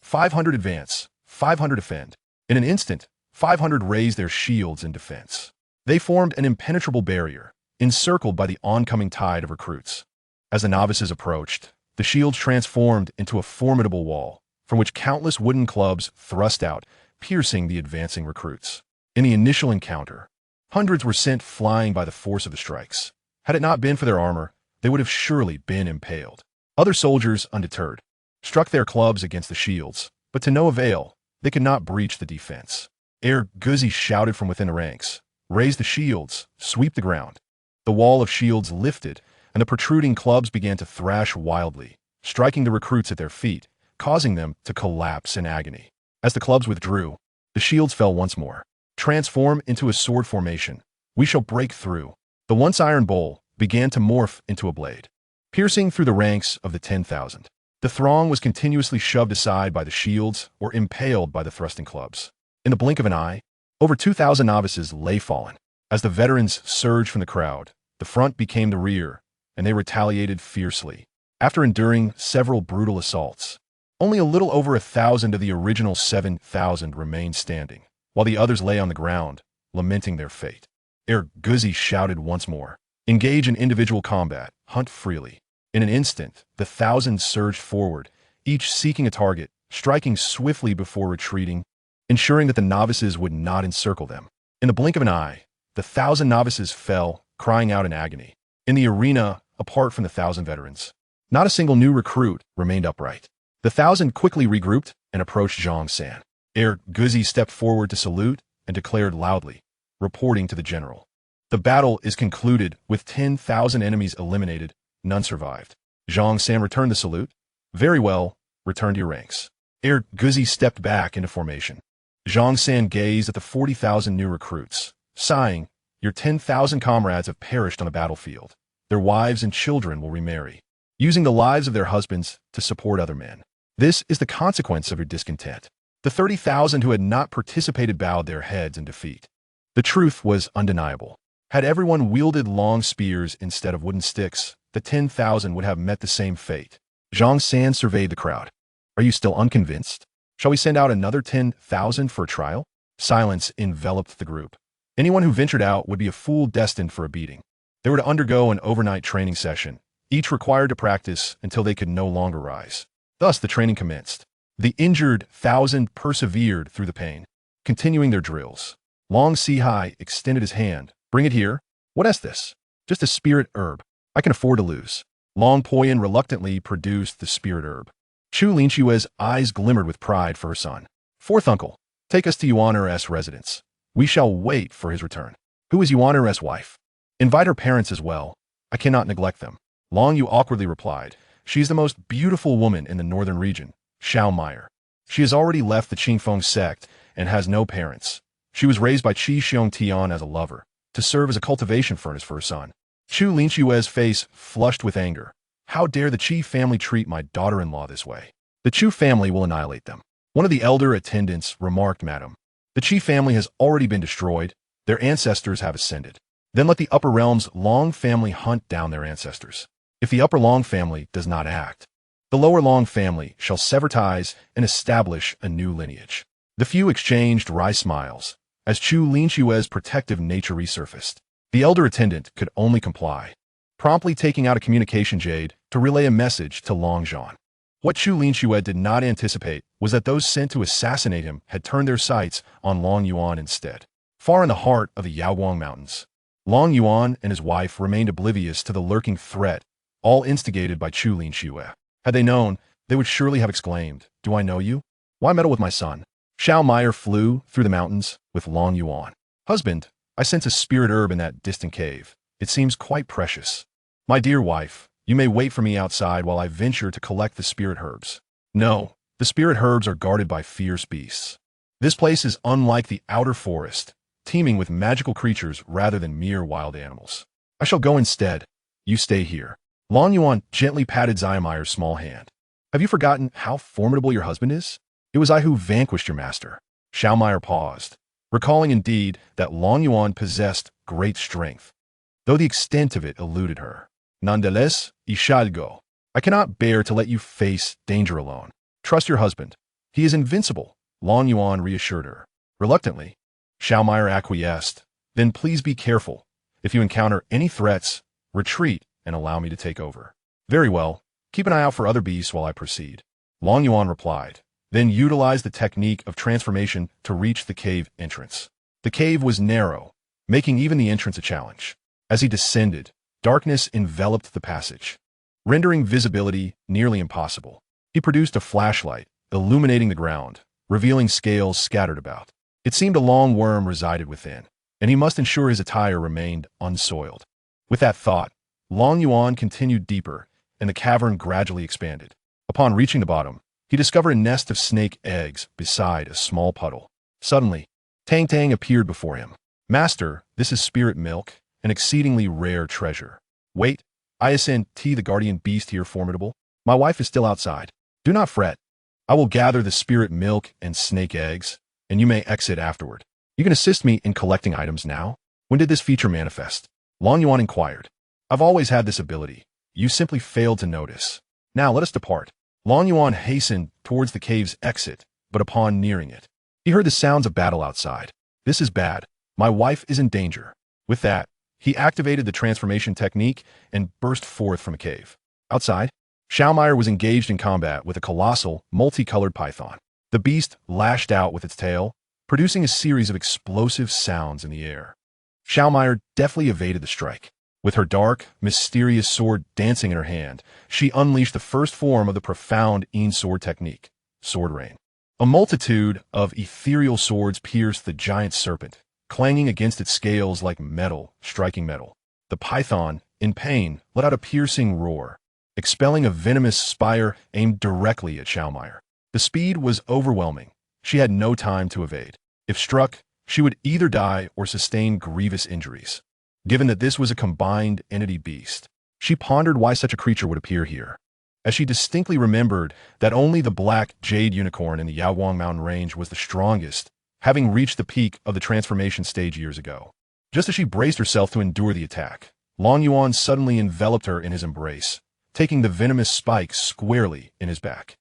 500 advance, 500 defend. In an instant, 500 raised their shields in defense. They formed an impenetrable barrier, encircled by the oncoming tide of recruits. As the novices approached, the shields transformed into a formidable wall, from which countless wooden clubs thrust out, piercing the advancing recruits. In the initial encounter, hundreds were sent flying by the force of the strikes. Had it not been for their armor, they would have surely been impaled. Other soldiers, undeterred, struck their clubs against the shields, but to no avail. They could not breach the defense. Ere Guzzi shouted from within the ranks, "Raise the shields, sweep the ground." The wall of shields lifted, and the protruding clubs began to thrash wildly, striking the recruits at their feet, causing them to collapse in agony. As the clubs withdrew, the shields fell once more. Transform into a sword formation. We shall break through. The once iron bowl began to morph into a blade, piercing through the ranks of the 10,000. The throng was continuously shoved aside by the shields or impaled by the thrusting clubs. In the blink of an eye, over 2,000 novices lay fallen. As the veterans surged from the crowd, the front became the rear, and they retaliated fiercely. After enduring several brutal assaults, only a little over 1,000 of the original 7,000 remained standing, while the others lay on the ground, lamenting their fate. Ere Guzzi shouted once more, "Engage in individual combat, hunt freely." In an instant, the thousands surged forward, each seeking a target, striking swiftly before retreating, ensuring that the novices would not encircle them. In the blink of an eye, the 1,000 novices fell, crying out in agony. In the arena, apart from the 1,000 veterans, not a single new recruit remained upright. The 1,000 quickly regrouped and approached Zhang San. Ere Guzzi stepped forward to salute and declared loudly, reporting to the general, "The battle is concluded with 10,000 enemies eliminated. None survived." Zhang San returned the salute. "Very well, return to your ranks." Ere Guzzi stepped back into formation, Zhang San gazed at the 40,000 new recruits, sighing, "Your 10,000 comrades have perished on the battlefield. Their wives and children will remarry, using the lives of their husbands to support other men. This is the consequence of your discontent." The 30,000 who had not participated bowed their heads in defeat. The truth was undeniable. Had everyone wielded long spears instead of wooden sticks, the 10,000 would have met the same fate. Zhang San surveyed the crowd. "Are you still unconvinced? Shall we send out another 10,000 for a trial?" Silence enveloped the group. Anyone who ventured out would be a fool destined for a beating. They were to undergo an overnight training session, each required to practice until they could no longer rise. Thus the training commenced. The injured 1,000 persevered through the pain, continuing their drills. Long Si-Hai extended his hand. "Bring it here." "What is this?" "Just a spirit herb. I can afford to lose." Long Poyan reluctantly produced the spirit herb. Chu Linchue's eyes glimmered with pride for her son. "Fourth uncle, take us to Yuan's residence. We shall wait for his return." "Who is Yuan's wife?" "Invite her parents as well. I cannot neglect them." Long Yu awkwardly replied, "She is the most beautiful woman in the northern region, Xiao Meyer. She has already left the Qingfeng sect and has no parents. She was raised by Qi Xiong Tian as a lover, to serve as a cultivation furnace for her son." Chu Linchue's face flushed with anger. "How dare the Qi family treat my daughter-in-law this way? The Chu family will annihilate them." One of the elder attendants remarked, "Madam, the Qi family has already been destroyed. Their ancestors have ascended. Then let the upper realms Long family hunt down their ancestors. If the upper Long family does not act, the lower Long family shall sever ties and establish a new lineage." The few exchanged wry smiles as Chu Linchue's protective nature resurfaced. The elder attendant could only comply, promptly taking out a communication jade to relay a message to Long Zhan. What Chu Linchue did not anticipate was that those sent to assassinate him had turned their sights on Long Yuan instead. Far in the heart of the Yaoguang Mountains, Long Yuan and his wife remained oblivious to the lurking threat, all instigated by Chu Linchue. Had they known, they would surely have exclaimed, "Do I know you? Why meddle with my son?" Xiao Meyer flew through the mountains with Long Yuan. "Husband, I sense a spirit herb in that distant cave. It seems quite precious. My dear wife, you may wait for me outside while I venture to collect the spirit herbs." "No, the spirit herbs are guarded by fierce beasts. This place is unlike the outer forest, teeming with magical creatures rather than mere wild animals. I shall go instead. You stay here." Long Yuan gently patted Zayameyer's small hand. "Have you forgotten how formidable your husband is? It was I who vanquished your master." Xiao Meyer paused, recalling indeed that Long Yuan possessed great strength, though the extent of it eluded her. "Nonetheless, you shall go. I cannot bear to let you face danger alone. Trust your husband. He is invincible," Long Yuan reassured her. Reluctantly, Xiaomire acquiesced. Then please be careful. If you encounter any threats, retreat and allow me to take over. Very well. Keep an eye out for other beasts while I proceed. Long Yuan replied. Then utilize the technique of transformation to reach the cave entrance. The cave was narrow, making even the entrance a challenge. As he descended, darkness enveloped the passage, rendering visibility nearly impossible. He produced a flashlight, illuminating the ground, revealing scales scattered about. It seemed a long worm resided within, and he must ensure his attire remained unsoiled. With that thought, Long Yuan continued deeper, and the cavern gradually expanded. Upon reaching the bottom, he discovered a nest of snake eggs beside a small puddle. Suddenly, Tang Tang appeared before him. Master, this is spirit milk, an exceedingly rare treasure. Wait, I sent the guardian beast here formidable. My wife is still outside. Do not fret. I will gather the spirit milk and snake eggs, and you may exit afterward. You can assist me in collecting items now? When did this feature manifest? Long Yuan inquired. I've always had this ability. You simply failed to notice. Now let us depart. Long Yuan hastened towards the cave's exit, but upon nearing it, he heard the sounds of battle outside. This is bad. My wife is in danger. With that, he activated the transformation technique and burst forth from a cave. Outside, Xiaomire was engaged in combat with a colossal, multicolored python. The beast lashed out with its tail, producing a series of explosive sounds in the air. Xiaomire deftly evaded the strike. With her dark, mysterious sword dancing in her hand, she unleashed the first form of the profound sword technique, Sword Rain. A multitude of ethereal swords pierced the giant serpent, clanging against its scales like metal striking metal. The python, in pain, let out a piercing roar, expelling a venomous spire aimed directly at Xiaomire. The speed was overwhelming. She had no time to evade. If struck, she would either die or sustain grievous injuries. Given that this was a combined entity beast, she pondered why such a creature would appear here. As she distinctly remembered that only the black jade unicorn in the Yaoguang mountain range was the strongest, having reached the peak of the transformation stage years ago. Just as she braced herself to endure the attack, Long Yuan suddenly enveloped her in his embrace, taking the venomous spike squarely in his back.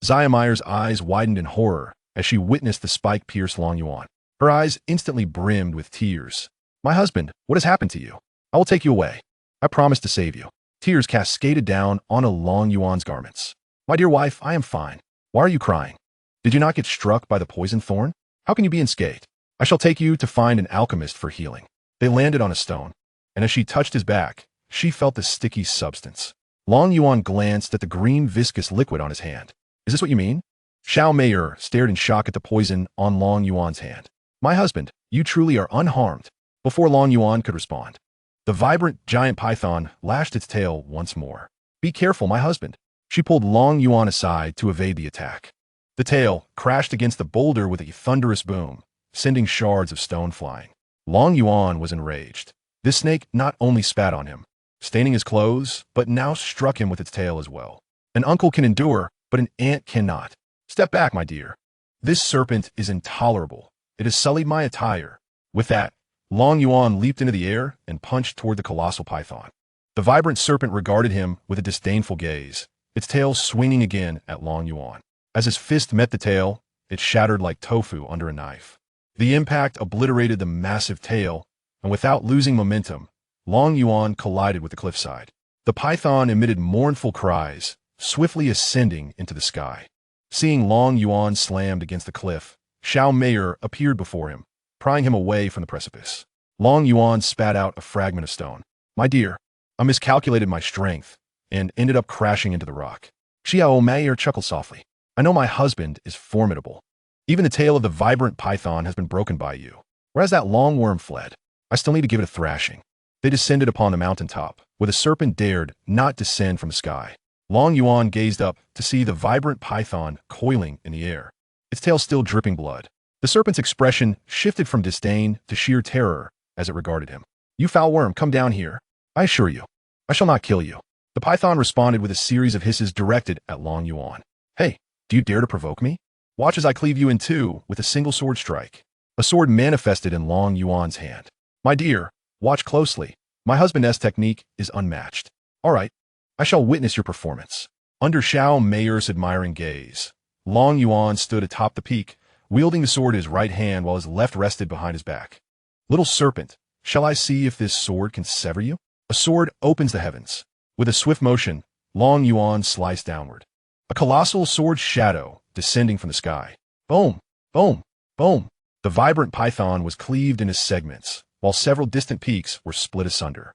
Xiaomire's eyes widened in horror as she witnessed the spike pierce Long Yuan. Her eyes instantly brimmed with tears. My husband, what has happened to you? I will take you away. I promise to save you. Tears cascaded down onto Long Yuan's garments. My dear wife, I am fine. Why are you crying? Did you not get struck by the poison thorn? How can you be unscathed? I shall take you to find an alchemist for healing. They landed on a stone, and as she touched his back, she felt the sticky substance. Long Yuan glanced at the green viscous liquid on his hand. Is this what you mean? Xiaomire stared in shock at the poison on Long Yuan's hand. My husband, you truly are unharmed. Before Long Yuan could respond, the vibrant giant python lashed its tail once more. Be careful, my husband. She pulled Long Yuan aside to evade the attack. The tail crashed against the boulder with a thunderous boom, sending shards of stone flying. Long Yuan was enraged. This snake not only spat on him, staining his clothes, but now struck him with its tail as well. An uncle can endure, but an aunt cannot. Step back, my dear. This serpent is intolerable. It has sullied my attire. With that, Long Yuan leaped into the air and punched toward the colossal python. The vibrant serpent regarded him with a disdainful gaze, its tail swinging again at Long Yuan. As his fist met the tail, it shattered like tofu under a knife. The impact obliterated the massive tail, and without losing momentum, Long Yuan collided with the cliffside. The python emitted mournful cries, swiftly ascending into the sky. Seeing Long Yuan slammed against the cliff, Xiaomire appeared before him, prying him away from the precipice. Long Yuan spat out a fragment of stone. My dear, I miscalculated my strength and ended up crashing into the rock. Xiaomire chuckled softly. I know my husband is formidable. Even the tail of the vibrant python has been broken by you. Whereas that long worm fled, I still need to give it a thrashing. They descended upon the mountaintop, where the serpent dared not descend from the sky. Long Yuan gazed up to see the vibrant python coiling in the air, its tail still dripping blood. The serpent's expression shifted from disdain to sheer terror as it regarded him. You foul worm, come down here. I assure you, I shall not kill you. The python responded with a series of hisses directed at Long Yuan. Hey, do you dare to provoke me? Watch as I cleave you in two with a single sword strike. A sword manifested in Long Yuan's hand. My dear, watch closely. My husband's technique is unmatched. All right, I shall witness your performance. Under Xiaomire's admiring gaze, Long Yuan stood atop the peak, wielding the sword in his right hand while his left rested behind his back. Little serpent, shall I see if this sword can sever you? A sword opens the heavens. With a swift motion, Long Yuan sliced downward. A colossal sword shadow descending from the sky. Boom, boom, boom. The vibrant python was cleaved into segments, while several distant peaks were split asunder.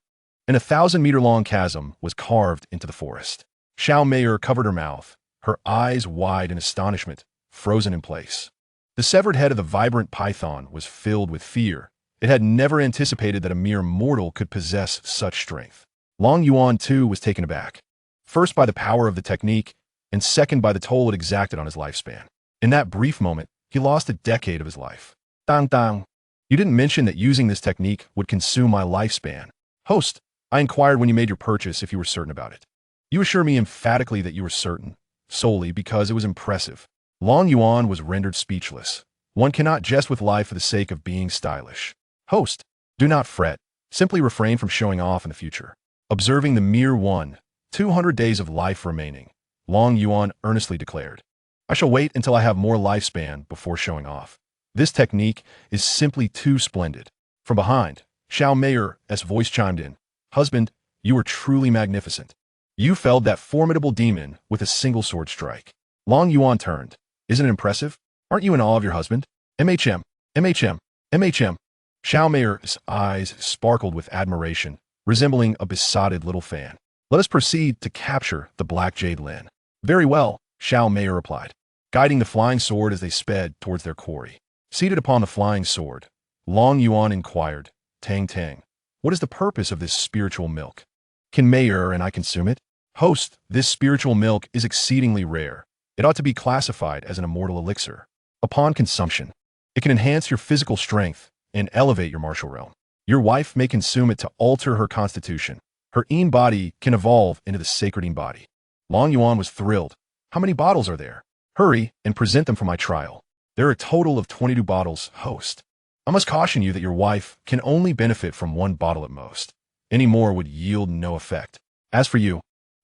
And a 1,000-meter-long chasm was carved into the forest. Xiao Meier covered her mouth, her eyes wide in astonishment, frozen in place. The severed head of the vibrant python was filled with fear. It had never anticipated that a mere mortal could possess such strength. Long Yuan, too, was taken aback. First by the power of the technique, and second by the toll it exacted on his lifespan. In that brief moment, he lost a decade of his life. Dang dang. You didn't mention that using this technique would consume my lifespan. Host, I inquired when you made your purchase if you were certain about it. You assure me emphatically that you were certain, solely because it was impressive. Long Yuan was rendered speechless. One cannot jest with life for the sake of being stylish. Host, do not fret. Simply refrain from showing off in the future. Observing the mere 200 days of life remaining, Long Yuan earnestly declared, I shall wait until I have more lifespan before showing off. This technique is simply too splendid. From behind, Xiao Meier's voice chimed in. Husband, you are truly magnificent. You felled that formidable demon with a single sword strike. Long Yuan turned. Isn't it impressive? Aren't you in awe of your husband? MHM, MHM, MHM. Xiao Meier's eyes sparkled with admiration, resembling a besotted little fan. Let us proceed to capture the Black Jade Lin. Very well, Xiao Meier replied, guiding the flying sword as they sped towards their quarry. Seated upon the flying sword, Long Yuan inquired, Tang Tang, what is the purpose of this spiritual milk? Can Meier and I consume it? Host, this spiritual milk is exceedingly rare. It ought to be classified as an immortal elixir. Upon consumption, it can enhance your physical strength and elevate your martial realm. Your wife may consume it to alter her constitution. Her Yin body can evolve into the sacred Yin body. Long Yuan was thrilled. How many bottles are there? Hurry and present them for my trial. There are a total of 22 bottles, host. I must caution you that your wife can only benefit from 1 bottle at most. Any more would yield no effect. As for you,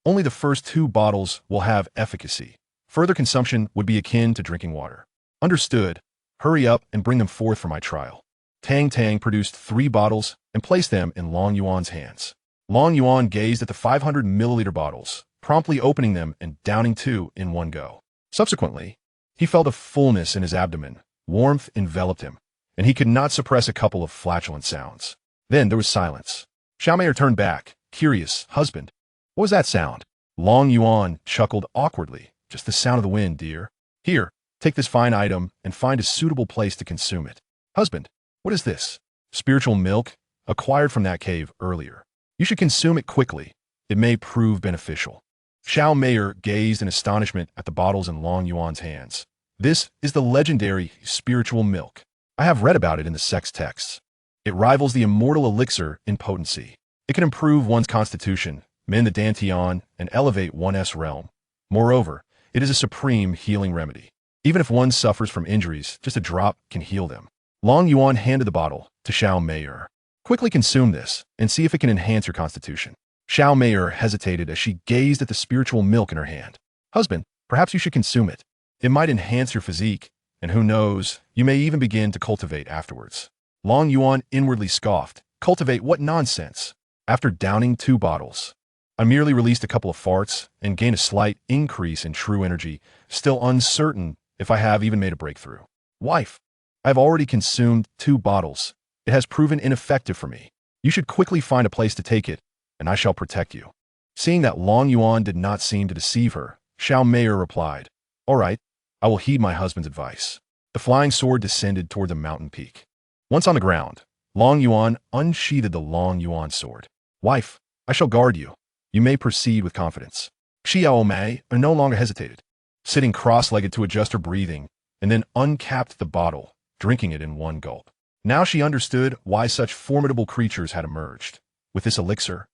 only the first 2 bottles will have efficacy. Further consumption would be akin to drinking water. Understood. Hurry up and bring them forth for my trial. Tang Tang produced 3 bottles and placed them in Long Yuan's hands. Long Yuan gazed at the 500-milliliter bottles, promptly opening them and downing 2 in one go. Subsequently, he felt a fullness in his abdomen. Warmth enveloped him, and he could not suppress a couple of flatulent sounds. Then there was silence. Xiao Meier turned back, curious. Husband, what was that sound? Long Yuan chuckled awkwardly. Just the sound of the wind, dear. Here, take this fine item and find a suitable place to consume it. Husband, what is this? Spiritual milk, acquired from that cave earlier. You should consume it quickly. It may prove beneficial. Xiao Meier gazed in astonishment at the bottles in Long Yuan's hands. This is the legendary spiritual milk. I have read about it in the sex texts. It rivals the immortal elixir in potency. It can improve one's constitution, mend the dantian, and elevate one's realm. Moreover, it is a supreme healing remedy. Even if one suffers from injuries, just a drop can heal them. Long Yuan handed the bottle to Xiao Meier. Quickly consume this and see if it can enhance your constitution. Xiao Meier hesitated as she gazed at the spiritual milk in her hand. Husband, perhaps you should consume it. It might enhance your physique, and who knows, you may even begin to cultivate afterwards. Long Yuan inwardly scoffed. Cultivate, what nonsense. After downing 2 bottles, I merely released a couple of farts and gained a slight increase in true energy, still uncertain if I have even made a breakthrough. Wife, I have already consumed 2 bottles. It has proven ineffective for me. You should quickly find a place to take it, and I shall protect you. Seeing that Long Yuan did not seem to deceive her, Xiao Meier replied, All right, I will heed my husband's advice. The flying sword descended toward the mountain peak. Once on the ground, Long Yuan unsheathed the Long Yuan sword. Wife, I shall guard you. You may proceed with confidence. Xiao Mei no longer hesitated, sitting cross-legged to adjust her breathing, and then uncapped the bottle, drinking it in one gulp. Now she understood why such formidable creatures had emerged. With this elixir,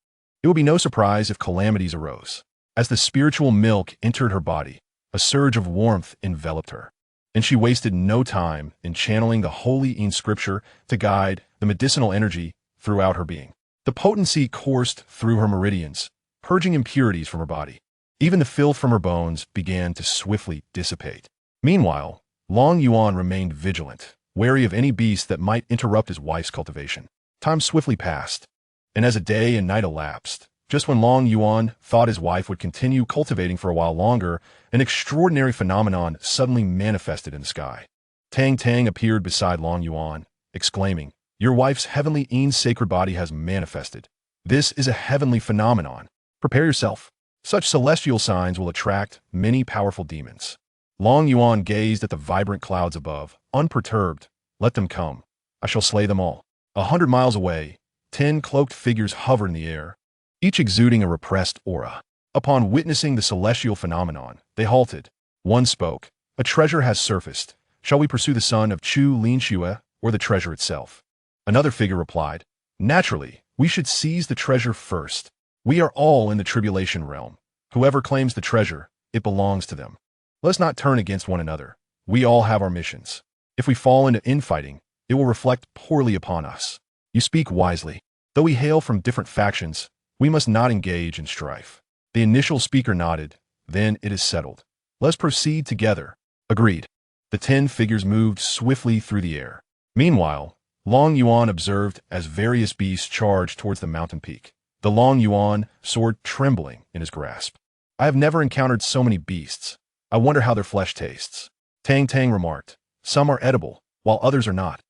it would be no surprise if calamities arose. As the spiritual milk entered her body, a surge of warmth enveloped her, and she wasted no time in channeling the holy Yin scripture to guide the medicinal energy throughout her being. The potency coursed through her meridians, purging impurities from her body. Even the filth from her bones began to swiftly dissipate. Meanwhile, Long Yuan remained vigilant, wary of any beast that might interrupt his wife's cultivation. Time swiftly passed, and as a day and night elapsed, just when Long Yuan thought his wife would continue cultivating for a while longer, an extraordinary phenomenon suddenly manifested in the sky. Tang Tang appeared beside Long Yuan, exclaiming, "Your wife's heavenly sacred body has manifested. This is a heavenly phenomenon. Prepare yourself. Such celestial signs will attract many powerful demons." Long Yuan gazed at the vibrant clouds above, unperturbed. "Let them come. I shall slay them all." 100 miles away, 10 cloaked figures hovered in the air, each exuding a repressed aura. Upon witnessing the celestial phenomenon, they halted. One spoke, "A treasure has surfaced. Shall we pursue the son of Chu Linxue or the treasure itself?" Another figure replied, "Naturally, we should seize the treasure first. We are all in the tribulation realm. Whoever claims the treasure, it belongs to them. Let's not turn against one another. We all have our missions. If we fall into infighting, it will reflect poorly upon us." "You speak wisely. Though we hail from different factions, we must not engage in strife." The initial speaker nodded. "Then it is settled. Let's proceed together." "Agreed." The 10 figures moved swiftly through the air. Meanwhile, Long Yuan observed as various beasts charged towards the mountain peak. The Long Yuan sword trembling in his grasp. "I have never encountered so many beasts. I wonder how their flesh tastes." Tang Tang remarked, "Some are edible, while others are not.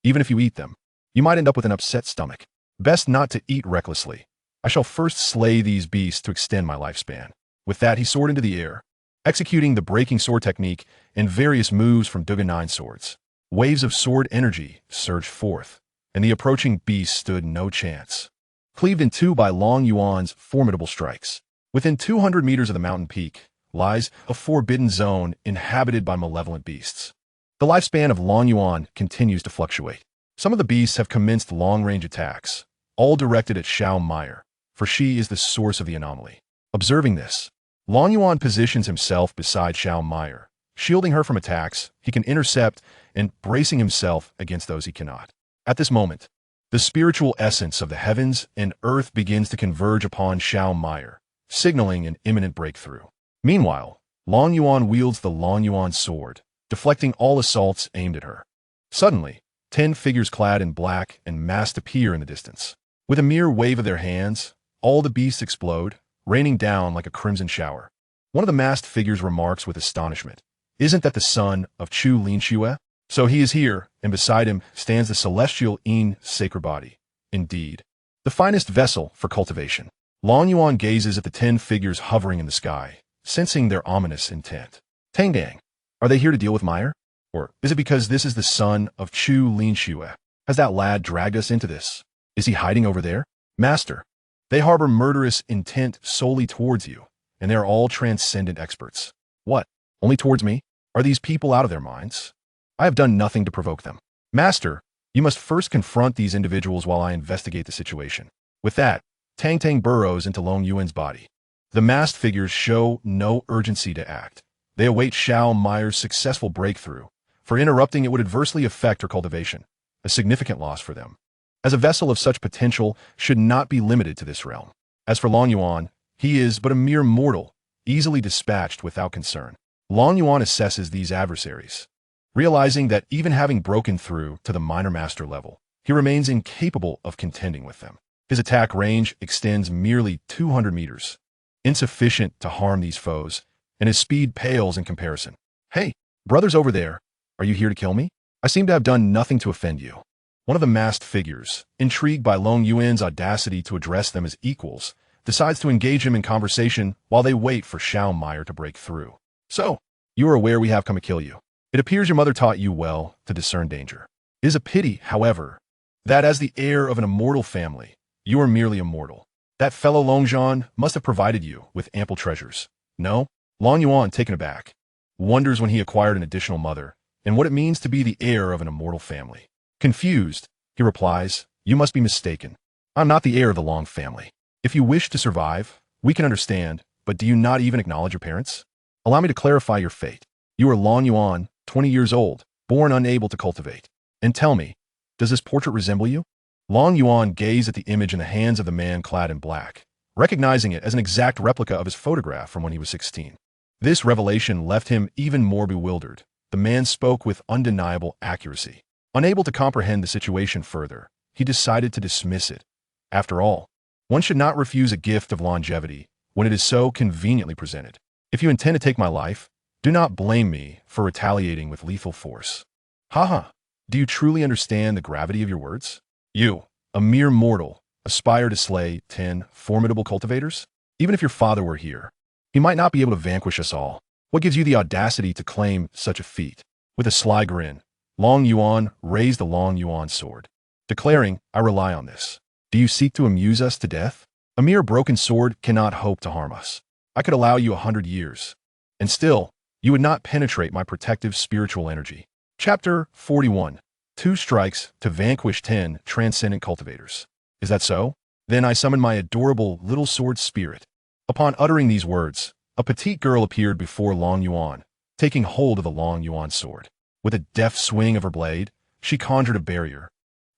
Even if you eat them, you might end up with an upset stomach. Best not to eat recklessly. I shall first slay these beasts to extend my lifespan." With that, he soared into the air, executing the breaking sword technique and various moves from Duga 9 swords. Waves of sword energy surged forth, and the approaching beast stood no chance. Cleaved in two by Long Yuan's formidable strikes, within 200 meters of the mountain peak lies a forbidden zone inhabited by malevolent beasts. The lifespan of Long Yuan continues to fluctuate. Some of the beasts have commenced long-range attacks, all directed at Xiao Meyer, for she is the source of the anomaly. Observing this, Long Yuan positions himself beside Xiao Meyer, shielding her from attacks he can intercept and bracing himself against those he cannot. At this moment, the spiritual essence of the heavens and earth begins to converge upon Xiao Meyer, signaling an imminent breakthrough. Meanwhile, Long Yuan wields the Long Yuan sword, deflecting all assaults aimed at her. Suddenly, 10 figures clad in black and masked appear in the distance. With a mere wave of their hands, all the beasts explode, raining down like a crimson shower. One of the masked figures remarks with astonishment, "Isn't that the son of Chu Linxue? So he is here, and beside him stands the celestial sacred body. Indeed, the finest vessel for cultivation." Long Yuan gazes at the 10 figures hovering in the sky, sensing their ominous intent. "Tang Tang, are they here to deal with Meyer? Or is it because this is the son of Chu Linxue? Has that lad dragged us into this? Is he hiding over there? Master, they harbor murderous intent solely towards you, and they are all transcendent experts." "What? Only towards me? Are these people out of their minds? I have done nothing to provoke them." "Master, you must first confront these individuals while I investigate the situation." With that, Tang Tang burrows into Long Yuan's body. The masked figures show no urgency to act. They await Xiao Meyer's successful breakthrough, for interrupting it would adversely affect her cultivation, a significant loss for them, as a vessel of such potential should not be limited to this realm. As for Long Yuan, he is but a mere mortal, easily dispatched without concern. Long Yuan assesses these adversaries, realizing that even having broken through to the minor master level, he remains incapable of contending with them. His attack range extends merely 200 meters, insufficient to harm these foes, and his speed pales in comparison. "Hey, brothers over there, are you here to kill me? I seem to have done nothing to offend you." One of the masked figures, intrigued by Long Yuan's audacity to address them as equals, decides to engage him in conversation while they wait for Xiao Meyer to break through. "So, you are aware we have come to kill you. It appears your mother taught you well to discern danger. It is a pity, however, that as the heir of an immortal family, you are merely a mortal. That fellow Longzhan must have provided you with ample treasures. No?" Long Yuan, taken aback, wonders when he acquired an additional mother and what it means to be the heir of an immortal family. Confused, he replies, "You must be mistaken. I'm not the heir of the Long family. If you wish to survive, we can understand, but do you not even acknowledge your parents? Allow me to clarify your fate. You are Long Yuan, 20 years old, born unable to cultivate. And tell me, does this portrait resemble you?" Long Yuan gazed at the image in the hands of the man clad in black, recognizing it as an exact replica of his photograph from when he was 16. This revelation left him even more bewildered. The man spoke with undeniable accuracy. Unable to comprehend the situation further, he decided to dismiss it. After all, one should not refuse a gift of longevity when it is so conveniently presented. If you intend to take my life, do not blame me for retaliating with lethal force. Haha, do you truly understand the gravity of your words? You, a mere mortal, aspire to slay 10 formidable cultivators? Even if your father were here, he might not be able to vanquish us all. What gives you the audacity to claim such a feat? With a sly grin, Long Yuan raised the Long Yuan sword, declaring, I rely on this. Do you seek to amuse us to death? A mere broken sword cannot hope to harm us. I could allow you 100 years, and still, you would not penetrate my protective spiritual energy. Chapter 41. 2 strikes to vanquish 10 transcendent cultivators. Is that so? Then I summon my adorable little sword spirit. Upon uttering these words, a petite girl appeared before Long Yuan, taking hold of the Long Yuan sword. With a deft swing of her blade, she conjured a barrier,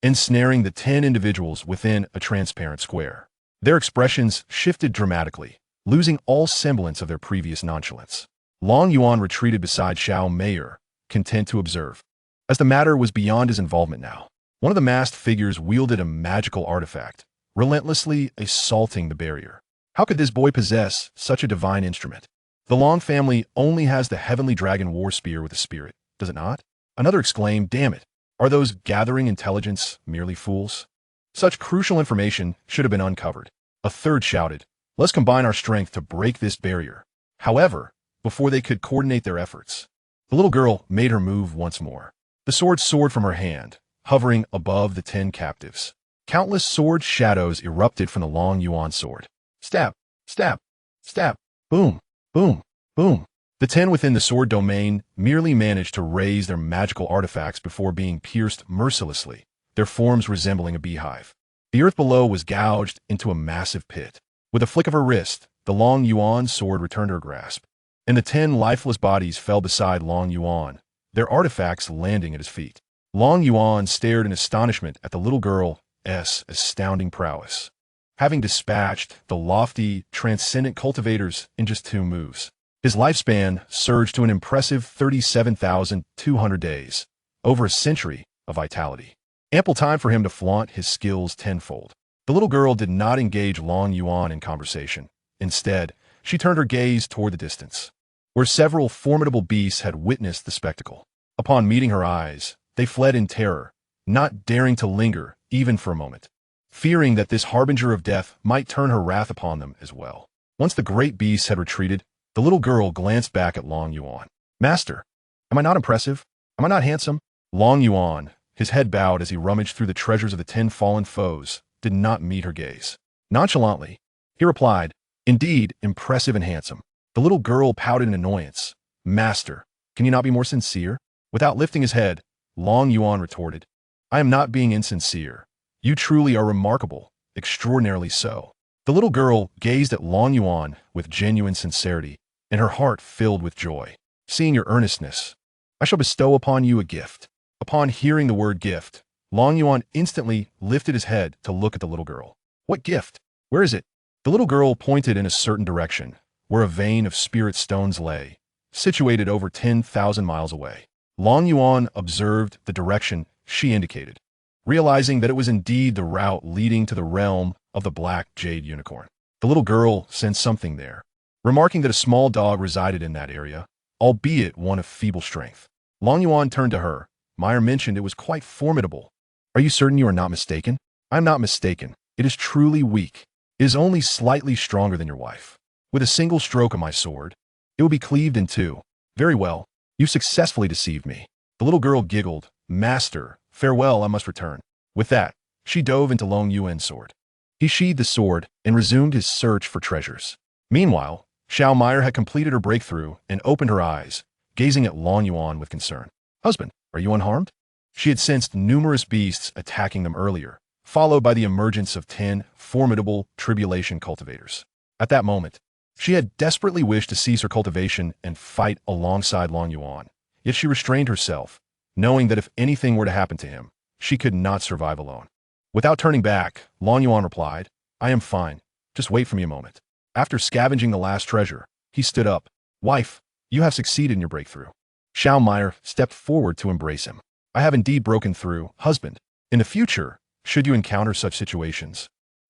ensnaring the 10 individuals within a transparent square. Their expressions shifted dramatically, losing all semblance of their previous nonchalance. Long Yuan retreated beside Xiao Meier, content to observe. As the matter was beyond his involvement now, one of the masked figures wielded a magical artifact, relentlessly assaulting the barrier. How could this boy possess such a divine instrument? The Long family only has the heavenly dragon war spear with a spirit, does it not? Another exclaimed, damn it, are those gathering intelligence merely fools? Such crucial information should have been uncovered. A third shouted, let's combine our strength to break this barrier. However, before they could coordinate their efforts, the little girl made her move once more. The sword soared from her hand, hovering above the 10 captives. Countless sword shadows erupted from the Long Yuan sword. Stab, stab, stab, boom, boom, boom. The 10 within the sword domain merely managed to raise their magical artifacts before being pierced mercilessly, their forms resembling a beehive. The earth below was gouged into a massive pit. With a flick of her wrist, the Long Yuan sword returned her grasp, and the 10 lifeless bodies fell beside Long Yuan, their artifacts landing at his feet. Long Yuan stared in astonishment at the little girl's astounding prowess, having dispatched the lofty, transcendent cultivators in just 2 moves. His lifespan surged to an impressive 37,200 days, over a century of vitality. Ample time for him to flaunt his skills tenfold. The little girl did not engage Long Yuan in conversation. Instead, she turned her gaze toward the distance, where several formidable beasts had witnessed the spectacle. Upon meeting her eyes, they fled in terror, not daring to linger even for a moment, fearing that this harbinger of death might turn her wrath upon them as well. Once the great beasts had retreated, the little girl glanced back at Long Yuan. Master, am I not impressive? Am I not handsome? Long Yuan, his head bowed as he rummaged through the treasures of the 10 fallen foes, did not meet her gaze. Nonchalantly, he replied, indeed, impressive and handsome. The little girl pouted in annoyance. Master, can you not be more sincere? Without lifting his head, Long Yuan retorted, I am not being insincere. You truly are remarkable, extraordinarily so. The little girl gazed at Long Yuan with genuine sincerity, and her heart filled with joy. Seeing your earnestness, I shall bestow upon you a gift. Upon hearing the word gift, Long Yuan instantly lifted his head to look at the little girl. What gift? Where is it? The little girl pointed in a certain direction, where a vein of spirit stones lay, situated over 10,000 miles away. Long Yuan observed the direction she indicated, realizing that it was indeed the route leading to the realm of the black jade unicorn. The little girl sensed something there, remarking that a small dog resided in that area, albeit one of feeble strength. Long Yuan turned to her. Meyer mentioned it was quite formidable. Are you certain you are not mistaken? I am not mistaken. It is truly weak. It is only slightly stronger than your wife. With a single stroke of my sword, it will be cleaved in 2. Very well. You successfully deceived me. The little girl giggled. Master, farewell, I must return. With that, she dove into Long Yuan's sword. He sheathed the sword and resumed his search for treasures. Meanwhile, Xiao Meier had completed her breakthrough and opened her eyes, gazing at Long Yuan with concern. Husband, are you unharmed? She had sensed numerous beasts attacking them earlier, followed by the emergence of 10 formidable tribulation cultivators. At that moment, she had desperately wished to cease her cultivation and fight alongside Long Yuan, yet she restrained herself, knowing that if anything were to happen to him, she could not survive alone. Without turning back, Long Yuan replied, I am fine. Just wait for me a moment. After scavenging the last treasure, he stood up. Wife, you have succeeded in your breakthrough. Xiao Meier stepped forward to embrace him. I have indeed broken through, husband. In the future, should you encounter such situations,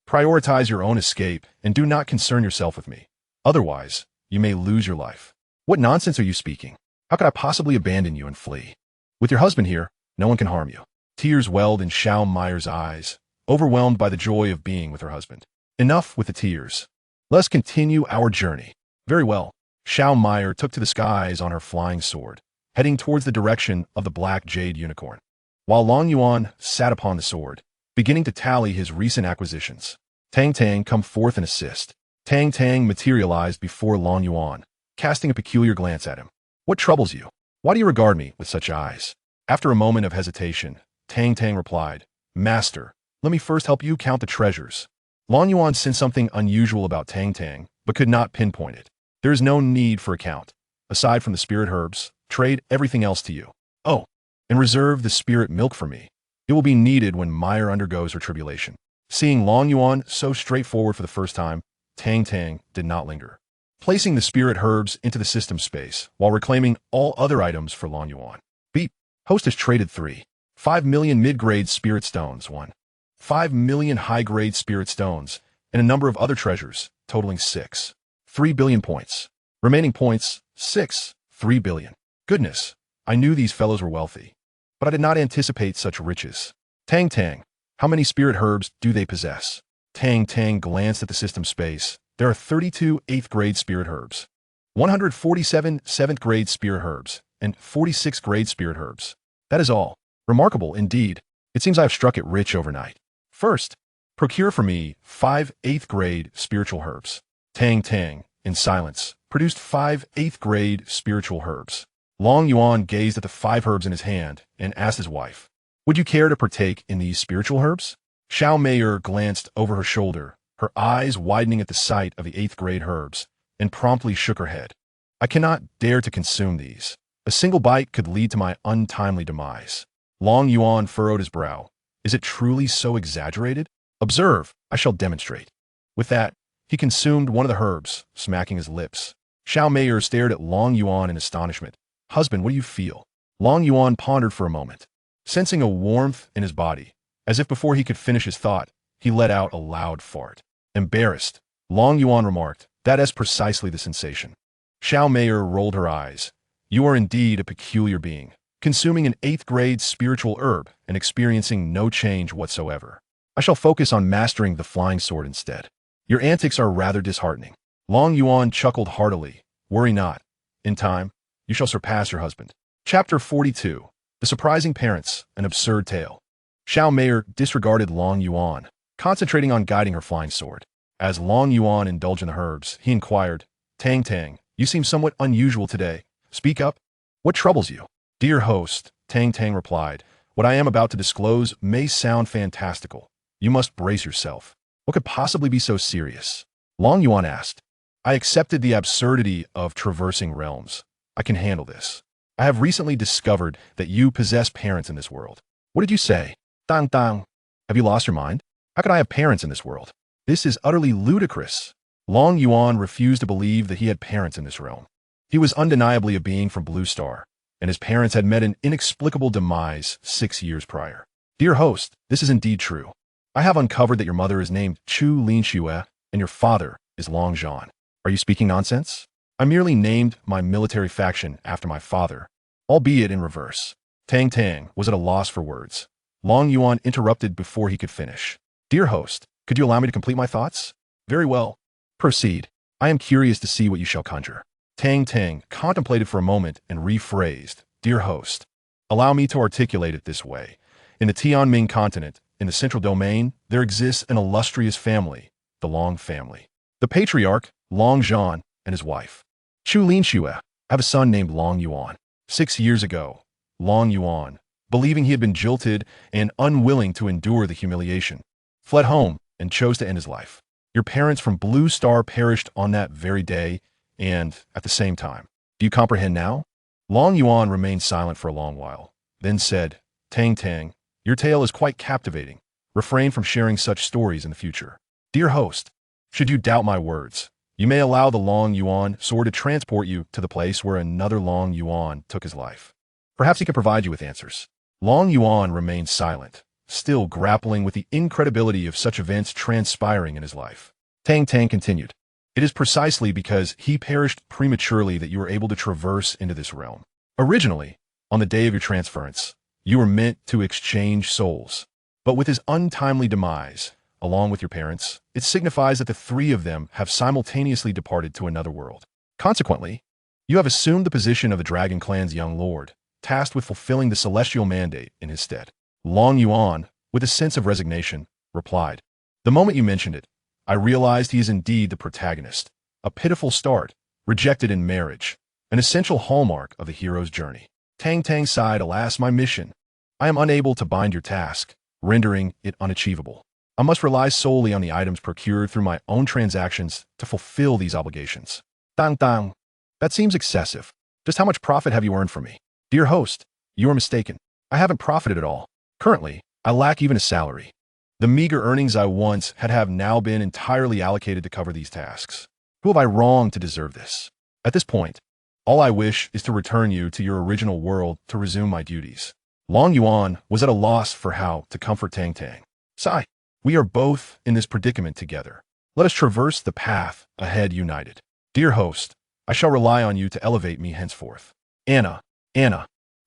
prioritize your own escape and do not concern yourself with me. Otherwise, you may lose your life. What nonsense are you speaking? How could I possibly abandon you and flee? With your husband here, no one can harm you. Tears welled in Xiao Meier's eyes, overwhelmed by the joy of being with her husband. Enough with the tears. Let's continue our journey. Very well. Xiao Meier took to the skies on her flying sword, heading towards the direction of the black jade unicorn, while Long Yuan sat upon the sword, beginning to tally his recent acquisitions. Tang Tang, come forth and assist. Tang Tang materialized before Long Yuan, casting a peculiar glance at him. What troubles you? Why do you regard me with such eyes? After a moment of hesitation, Tang Tang replied, Master, let me first help you count the treasures. Long Yuan sensed something unusual about Tang Tang, but could not pinpoint it. There is no need for a count. Aside from the spirit herbs, trade everything else to you. Oh, and reserve the spirit milk for me. It will be needed when Meier undergoes her tribulation. Seeing Long Yuan so straightforward for the first time, Tang Tang did not linger, placing the spirit herbs into the system space while reclaiming all other items for Long Yuan. Beep. Host has traded 5 million mid-grade spirit stones, 5 million high-grade spirit stones, and a number of other treasures, totaling 3 billion points. Remaining points, 3 billion. Goodness, I knew these fellows were wealthy, but I did not anticipate such riches. Tang Tang, how many spirit herbs do they possess? Tang Tang glanced at the system space. There are 32 8th-grade spirit herbs, 147 7th-grade spirit herbs, and 46 grade spirit herbs. That is all. Remarkable indeed. It seems I have struck it rich overnight. First, procure for me 5 8th-grade spiritual herbs. Tang Tang, in silence, produced 5 8th-grade spiritual herbs. Long Yuan gazed at the 5 herbs in his hand and asked his wife, would you care to partake in these spiritual herbs? Xiao Meier glanced over her shoulder, her eyes widening at the sight of the 8th-grade herbs, and promptly shook her head. I cannot dare to consume these. A single bite could lead to my untimely demise. Long Yuan furrowed his brow. Is it truly so exaggerated? Observe, I shall demonstrate. With that, he consumed one of the herbs, smacking his lips. Xiao Meier stared at Long Yuan in astonishment. Husband, what do you feel? Long Yuan pondered for a moment, sensing a warmth in his body. As if before he could finish his thought, he let out a loud fart. Embarrassed, Long Yuan remarked, that is precisely the sensation. Xiao Meier rolled her eyes. You are indeed a peculiar being, consuming an 8th-grade spiritual herb and experiencing no change whatsoever. I shall focus on mastering the flying sword instead. Your antics are rather disheartening. Long Yuan chuckled heartily. Worry not. In time, you shall surpass your husband. Chapter 42. The Surprising Parents, an Absurd Tale. Xiao Meier disregarded Long Yuan, concentrating on guiding her flying sword. As Long Yuan indulged in the herbs, he inquired, Tang Tang, you seem somewhat unusual today. Speak up. What troubles you? Dear host, Tang Tang replied, what I am about to disclose may sound fantastical. You must brace yourself. What could possibly be so serious? Long Yuan asked. I accepted the absurdity of traversing realms. I can handle this. I have recently discovered that you possess parents in this world. What did you say? Dang dang. Have you lost your mind? How could I have parents in this world? This is utterly ludicrous. Long Yuan refused to believe that he had parents in this realm. He was undeniably a being from Blue Star, and his parents had met an inexplicable demise 6 years prior. Dear host, this is indeed true. I have uncovered that your mother is named Chu Linxue, and your father is Long Zhan. Are you speaking nonsense? I merely named my military faction after my father, albeit in reverse. Tang Tang was at a loss for words. Long Yuan interrupted before he could finish. Dear host, could you allow me to complete my thoughts? Very well. Proceed. I am curious to see what you shall conjure. Tang Tang contemplated for a moment and rephrased. Dear host, allow me to articulate it this way. In the Tianming continent, in the central domain, there exists an illustrious family, the Long family. The patriarch, Long Zhan, and his wife, Chu Linxue, have a son named Long Yuan. 6 years ago, Long Yuan, believing he had been jilted and unwilling to endure the humiliation, fled home and chose to end his life. Your parents from Blue Star perished on that very day and at the same time. Do you comprehend now? Long Yuan remained silent for a long while, then said, Tang Tang, your tale is quite captivating. Refrain from sharing such stories in the future. Dear host, should you doubt my words, You may allow the Long Yuan sword to transport you to the place where another Long Yuan took his life. Perhaps he can provide you with answers. Long Yuan remained silent, still grappling with the incredibility of such events transpiring in his life. Tang Tang continued. It is precisely because he perished prematurely that you were able to traverse into this realm. Originally, on the day of your transference, you were meant to exchange souls. But with his untimely demise, along with your parents, it signifies that the three of them have simultaneously departed to another world. Consequently, you have assumed the position of the Dragon Clan's young lord, tasked with fulfilling the celestial mandate in his stead. Long Yuan, with a sense of resignation, replied, "The moment you mentioned it, I realized he is indeed the protagonist, a pitiful start, rejected in marriage, an essential hallmark of the hero's journey." Tang Tang sighed, "Alas, my mission. I am unable to bind your task, rendering it unachievable. I must rely solely on the items procured through my own transactions to fulfill these obligations." Dang dang. That seems excessive. Just how much profit have you earned from me? Dear host, you are mistaken. I haven't profited at all. Currently, I lack even a salary. The meager earnings I once had have now been entirely allocated to cover these tasks. Who have I wronged to deserve this? At this point, all I wish is to return you to your original world to resume my duties. Long Yuan was at a loss for how to comfort Tang Tang. Sigh. We are both in this predicament together. Let us traverse the path ahead united. Dear host, I shall rely on you to elevate me henceforth. Anna.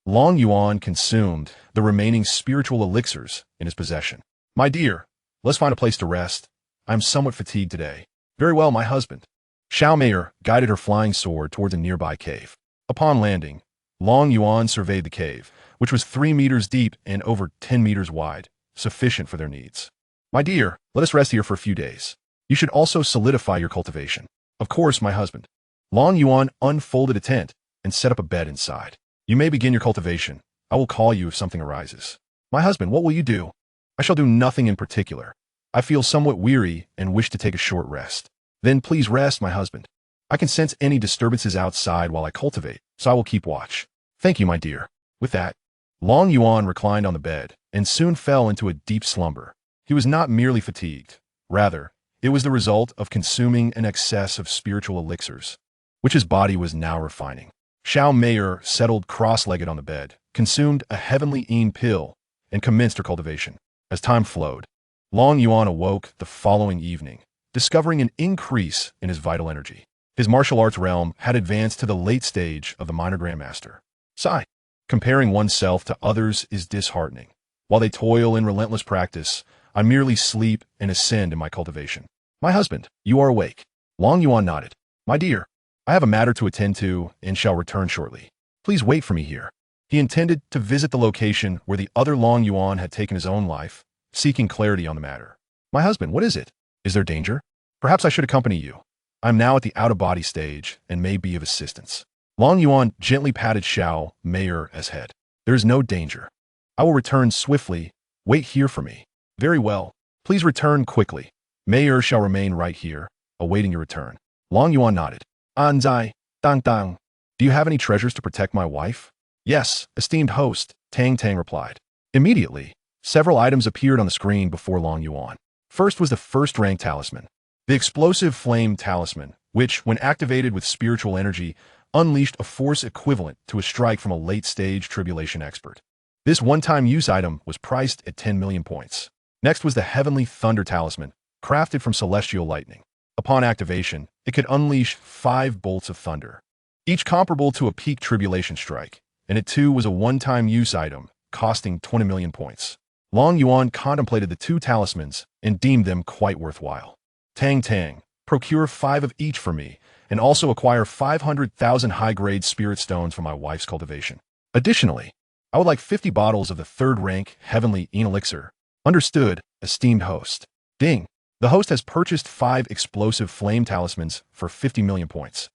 Long Yuan consumed the remaining spiritual elixirs in his possession. My dear, let's find a place to rest. I am somewhat fatigued today. Very well, my husband. Xiao Meier guided her flying sword towards a nearby cave. Upon landing, Long Yuan surveyed the cave, which was 3 meters deep and over 10 meters wide, sufficient for their needs. My dear, let us rest here for a few days. You should also solidify your cultivation. Of course, my husband. Long Yuan unfolded a tent and set up a bed inside. You may begin your cultivation. I will call you if something arises. My husband, what will you do? I shall do nothing in particular. I feel somewhat weary and wish to take a short rest. Then please rest, my husband. I can sense any disturbances outside while I cultivate, so I will keep watch. Thank you, my dear. With that, Long Yuan reclined on the bed and soon fell into a deep slumber. He was not merely fatigued. Rather, it was the result of consuming an excess of spiritual elixirs, which his body was now refining. Xiao Meier settled cross-legged on the bed, consumed a heavenly Yin pill, and commenced her cultivation. As time flowed, Long Yuan awoke the following evening, discovering an increase in his vital energy. His martial arts realm had advanced to the late stage of the minor grandmaster. Sigh. Comparing oneself to others is disheartening. While they toil in relentless practice, I merely sleep and ascend in my cultivation. My husband, you are awake. Long Yuan nodded. My dear, I have a matter to attend to and shall return shortly. Please wait for me here. He intended to visit the location where the other Long Yuan had taken his own life, seeking clarity on the matter. My husband, what is it? Is there danger? Perhaps I should accompany you. I am now at the out-of-body stage and may be of assistance. Long Yuan gently patted Xiao Meier's head. There is no danger. I will return swiftly. Wait here for me. Very well. Please return quickly. Meier shall remain right here, awaiting your return. Long Yuan nodded. Anzai, dang dang. Do you have any treasures to protect my wife? Yes, esteemed host, Tang Tang replied. Immediately, several items appeared on the screen before Long Yuan. First was the first-rank talisman, the explosive flame talisman, which, when activated with spiritual energy, unleashed a force equivalent to a strike from a late-stage tribulation expert. This one-time use item was priced at 10 million points. Next was the Heavenly Thunder Talisman, crafted from celestial lightning. Upon activation, it could unleash 5 bolts of thunder, each comparable to a peak tribulation strike, and it too was a one-time use item, costing 20 million points. Long Yuan contemplated the 2 talismans and deemed them quite worthwhile. Tang Tang, procure 5 of each for me, and also acquire 500,000 high-grade spirit stones for my wife's cultivation. Additionally, I would like 50 bottles of the 3rd-rank Heavenly Yin Elixir. Understood, esteemed host. Ding. The host has purchased 5 explosive flame talismans for 50 million points,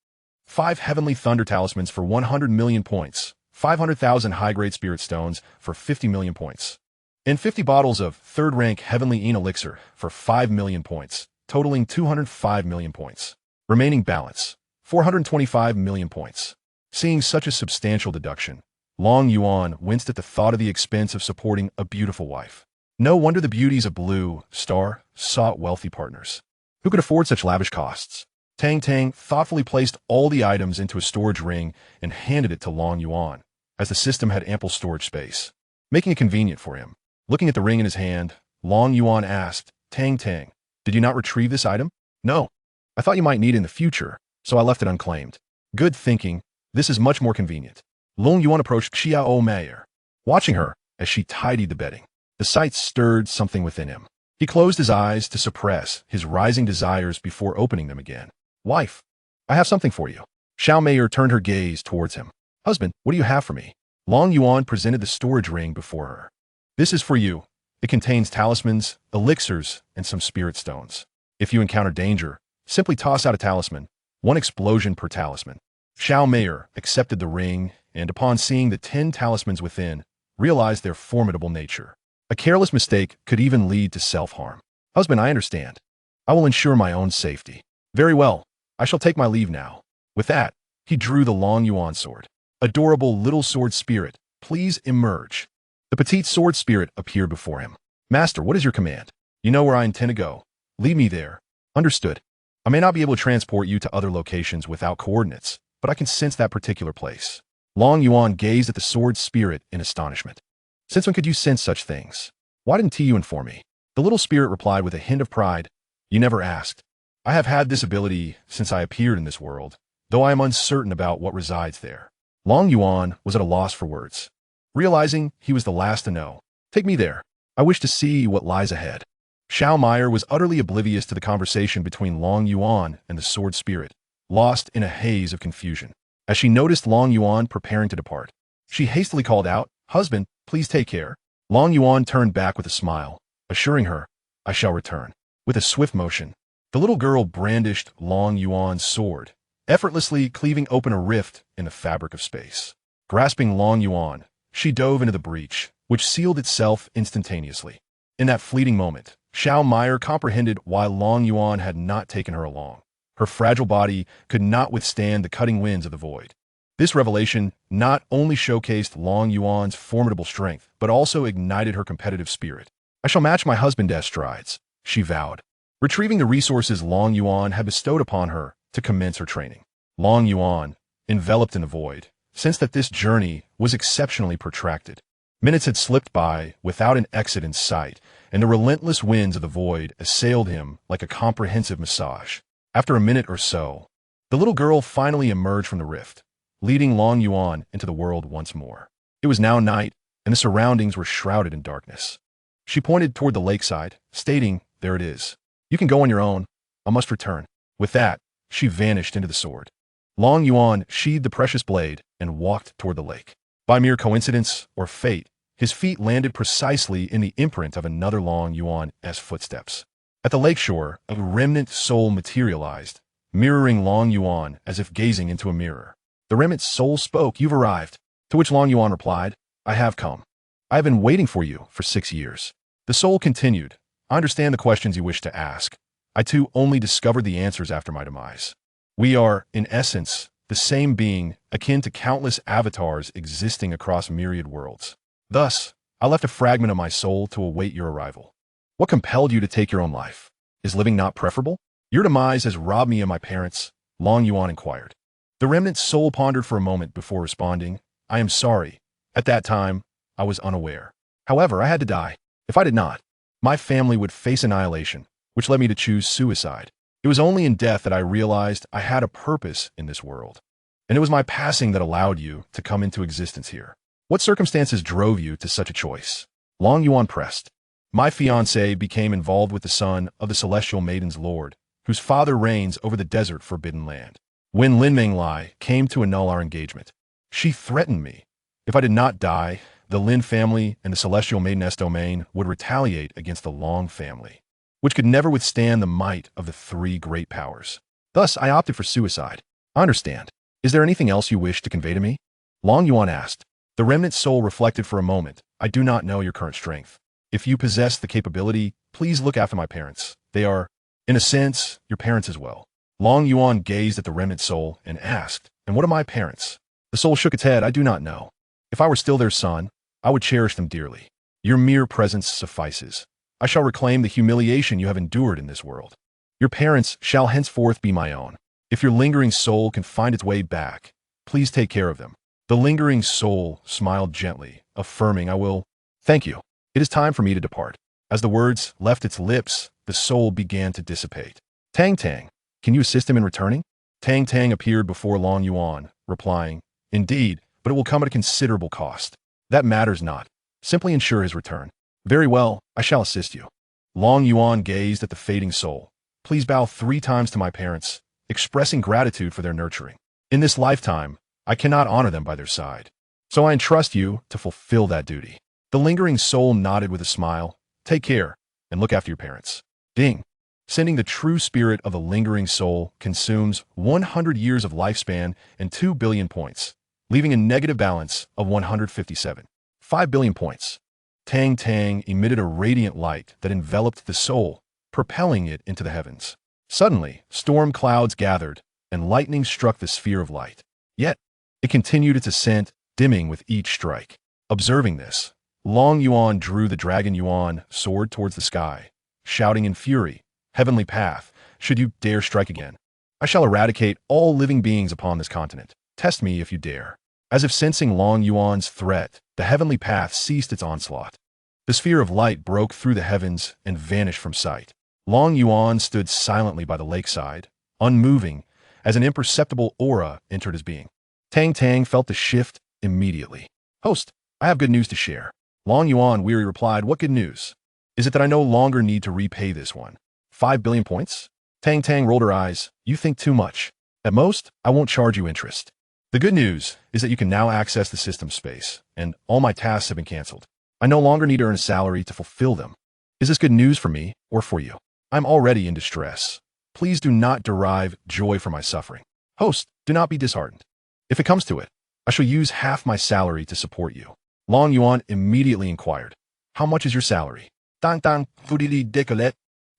5 Heavenly Thunder Talismans for 100 million points, 500,000 high-grade spirit stones for 50 million points, and 50 bottles of 3rd-rank Heavenly Yin Elixir for 5 million points, totaling 205 million points. Remaining balance, 425 million points. Seeing such a substantial deduction, Long Yuan winced at the thought of the expense of supporting a beautiful wife. No wonder the beauties of Blue Star sought wealthy partners. Who could afford such lavish costs? Tang Tang thoughtfully placed all the items into a storage ring and handed it to Long Yuan, as the system had ample storage space, making it convenient for him. Looking at the ring in his hand, Long Yuan asked, Tang Tang, did you not retrieve this item? No. I thought you might need it in the future, so I left it unclaimed. Good thinking. This is much more convenient. Long Yuan approached Xiao Meier, watching her as she tidied the bedding. The sight stirred something within him. He closed his eyes to suppress his rising desires before opening them again. Wife, I have something for you. Xiao Meier turned her gaze towards him. Husband, what do you have for me? Long Yuan presented the storage ring before her. This is for you. It contains talismans, elixirs, and some spirit stones. If you encounter danger, simply toss out a talisman, 1 explosion per talisman. Xiao Meier accepted the ring, and upon seeing the 10 talismans within, realized their formidable nature. A careless mistake could even lead to self-harm. Husband, I understand. I will ensure my own safety. Very well. I shall take my leave now. With that, he drew the Long Yuan sword. Adorable little sword spirit, please emerge. The petite sword spirit appeared before him. Master, what is your command? You know where I intend to go. Lead me there. Understood. I may not be able to transport you to other locations without coordinates, but I can sense that particular place. Long Yuan gazed at the sword spirit in astonishment. Since when could you sense such things? Why didn't you inform me? The little spirit replied with a hint of pride. You never asked. I have had this ability since I appeared in this world, though I am uncertain about what resides there. Long Yuan was at a loss for words. Realizing he was the last to know. Take me there. I wish to see what lies ahead. Xiao Meier was utterly oblivious to the conversation between Long Yuan and the sword spirit, lost in a haze of confusion. As she noticed Long Yuan preparing to depart, she hastily called out, Husband, please take care. Long Yuan turned back with a smile, assuring her, I shall return. With a swift motion, the little girl brandished Long Yuan's sword, effortlessly cleaving open a rift in the fabric of space. Grasping Long Yuan, she dove into the breach, which sealed itself instantaneously. In that fleeting moment, Xiao Meier comprehended why Long Yuan had not taken her along. Her fragile body could not withstand the cutting winds of the void. This revelation not only showcased Long Yuan's formidable strength, but also ignited her competitive spirit. I shall match my husband's strides, she vowed, retrieving the resources Long Yuan had bestowed upon her to commence her training. Long Yuan, enveloped in the void, sensed that this journey was exceptionally protracted. Minutes had slipped by without an exit in sight, and the relentless winds of the void assailed him like a comprehensive massage. After a minute or so, the little girl finally emerged from the rift, leading Long Yuan into the world once more. It was now night, and the surroundings were shrouded in darkness. She pointed toward the lakeside, stating, There it is. You can go on your own. I must return. With that, she vanished into the sword. Long Yuan sheathed the precious blade and walked toward the lake. By mere coincidence or fate, his feet landed precisely in the imprint of another Long Yuan's footsteps. At the lakeshore, a remnant soul materialized, mirroring Long Yuan as if gazing into a mirror. The remnant soul spoke, You've arrived. To which Long Yuan replied, I have come. I have been waiting for you for 6 years. The soul continued, I understand the questions you wish to ask. I too only discovered the answers after my demise. We are, in essence, the same being, akin to countless avatars existing across myriad worlds. Thus, I left a fragment of my soul to await your arrival. What compelled you to take your own life? Is living not preferable? Your demise has robbed me of my parents, Long Yuan inquired. The remnant soul pondered for a moment before responding, I am sorry. At that time, I was unaware. However, I had to die. If I did not, my family would face annihilation, which led me to choose suicide. It was only in death that I realized I had a purpose in this world. And it was my passing that allowed you to come into existence here. What circumstances drove you to such a choice? Long Yuan pressed. My fiancé became involved with the son of the celestial maiden's lord, whose father reigns over the desert forbidden land. When Lin Menglai came to annul our engagement, she threatened me. If I did not die, the Lin family and the celestial maiden's domain would retaliate against the Long family, which could never withstand the might of the 3 great powers. Thus, I opted for suicide. I understand. Is there anything else you wish to convey to me? Long Yuan asked. The remnant soul reflected for a moment. I do not know your current strength. If you possess the capability, please look after my parents. They are, in a sense, your parents as well. Long Yuan gazed at the remnant soul and asked, And what are my parents? The soul shook its head. I do not know. If I were still their son, I would cherish them dearly. Your mere presence suffices. I shall reclaim the humiliation you have endured in this world. Your parents shall henceforth be my own. If your lingering soul can find its way back, please take care of them. The lingering soul smiled gently, affirming, I will. Thank you. It is time for me to depart. As the words left its lips, the soul began to dissipate. Tang Tang, can you assist him in returning? Tang Tang appeared before Long Yuan, replying, Indeed, but it will come at a considerable cost. That matters not. Simply ensure his return. Very well, I shall assist you. Long Yuan gazed at the fading soul. Please bow 3 times to my parents, expressing gratitude for their nurturing. In this lifetime, I cannot honor them by their side. So I entrust you to fulfill that duty. The lingering soul nodded with a smile. Take care, and look after your parents. Ding. Sending the true spirit of the lingering soul consumes 100 years of lifespan and 2 billion points, leaving a negative balance of 157. 5 billion points. Tang Tang emitted a radiant light that enveloped the soul, propelling it into the heavens. Suddenly, storm clouds gathered, and lightning struck the sphere of light. Yet, it continued its ascent, dimming with each strike. Observing this, Long Yuan drew the dragon Yuan sword towards the sky, shouting in fury, Heavenly path, should you dare strike again, I shall eradicate all living beings upon this continent. Test me if you dare. As if sensing Long Yuan's threat, the heavenly path ceased its onslaught. The sphere of light broke through the heavens and vanished from sight. Long Yuan stood silently by the lakeside, unmoving, as an imperceptible aura entered his being. Tang Tang felt the shift immediately. Host, I have good news to share. Long Yuan weary replied, What good news? Is it that I no longer need to repay this one? 5 billion points? Tang Tang rolled her eyes. You think too much. At most, I won't charge you interest. The good news is that you can now access the system space, and all my tasks have been canceled. I no longer need to earn a salary to fulfill them. Is this good news for me or for you? I'm already in distress. Please do not derive joy from my suffering. Host, do not be disheartened. If it comes to it, I shall use half my salary to support you. Long Yuan immediately inquired, How much is your salary? Tang Tang, fudili decollete.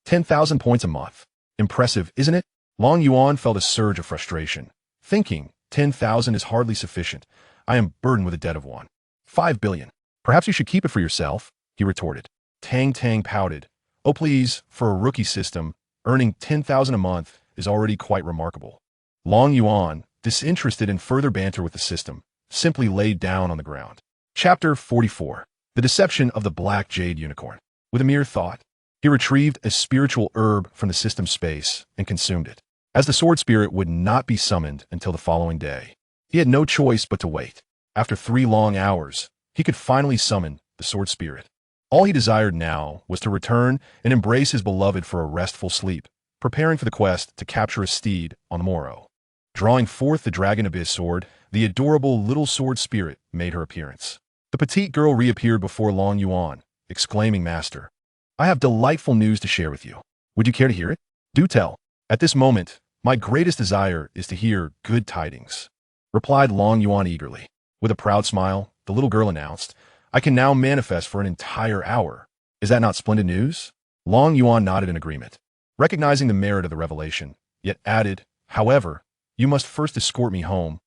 10,000 points a month. Impressive, isn't it? Long Yuan felt a surge of frustration, thinking, 10,000 is hardly sufficient. I am burdened with a debt of 5 billion. Perhaps you should keep it for yourself, he retorted. Tang Tang pouted. Oh please, for a rookie system, earning 10,000 a month is already quite remarkable. Long Yuan, disinterested in further banter with the system, simply laid down on the ground. Chapter 44. The Deception of the Black Jade Unicorn. With a mere thought, he retrieved a spiritual herb from the system space and consumed it. As the sword spirit would not be summoned until the following day, he had no choice but to wait. After 3 long hours, he could finally summon the sword spirit. All he desired now was to return and embrace his beloved for a restful sleep, preparing for the quest to capture a steed on the morrow. Drawing forth the Dragon Abyss sword, the adorable little sword spirit made her appearance. The petite girl reappeared before Long Yuan, exclaiming, Master, I have delightful news to share with you. Would you care to hear it? Do tell. At this moment, my greatest desire is to hear good tidings, replied Long Yuan eagerly. With a proud smile, the little girl announced, I can now manifest for an entire hour. Is that not splendid news? Long Yuan nodded in agreement, recognizing the merit of the revelation, yet added, However, you must first escort me home.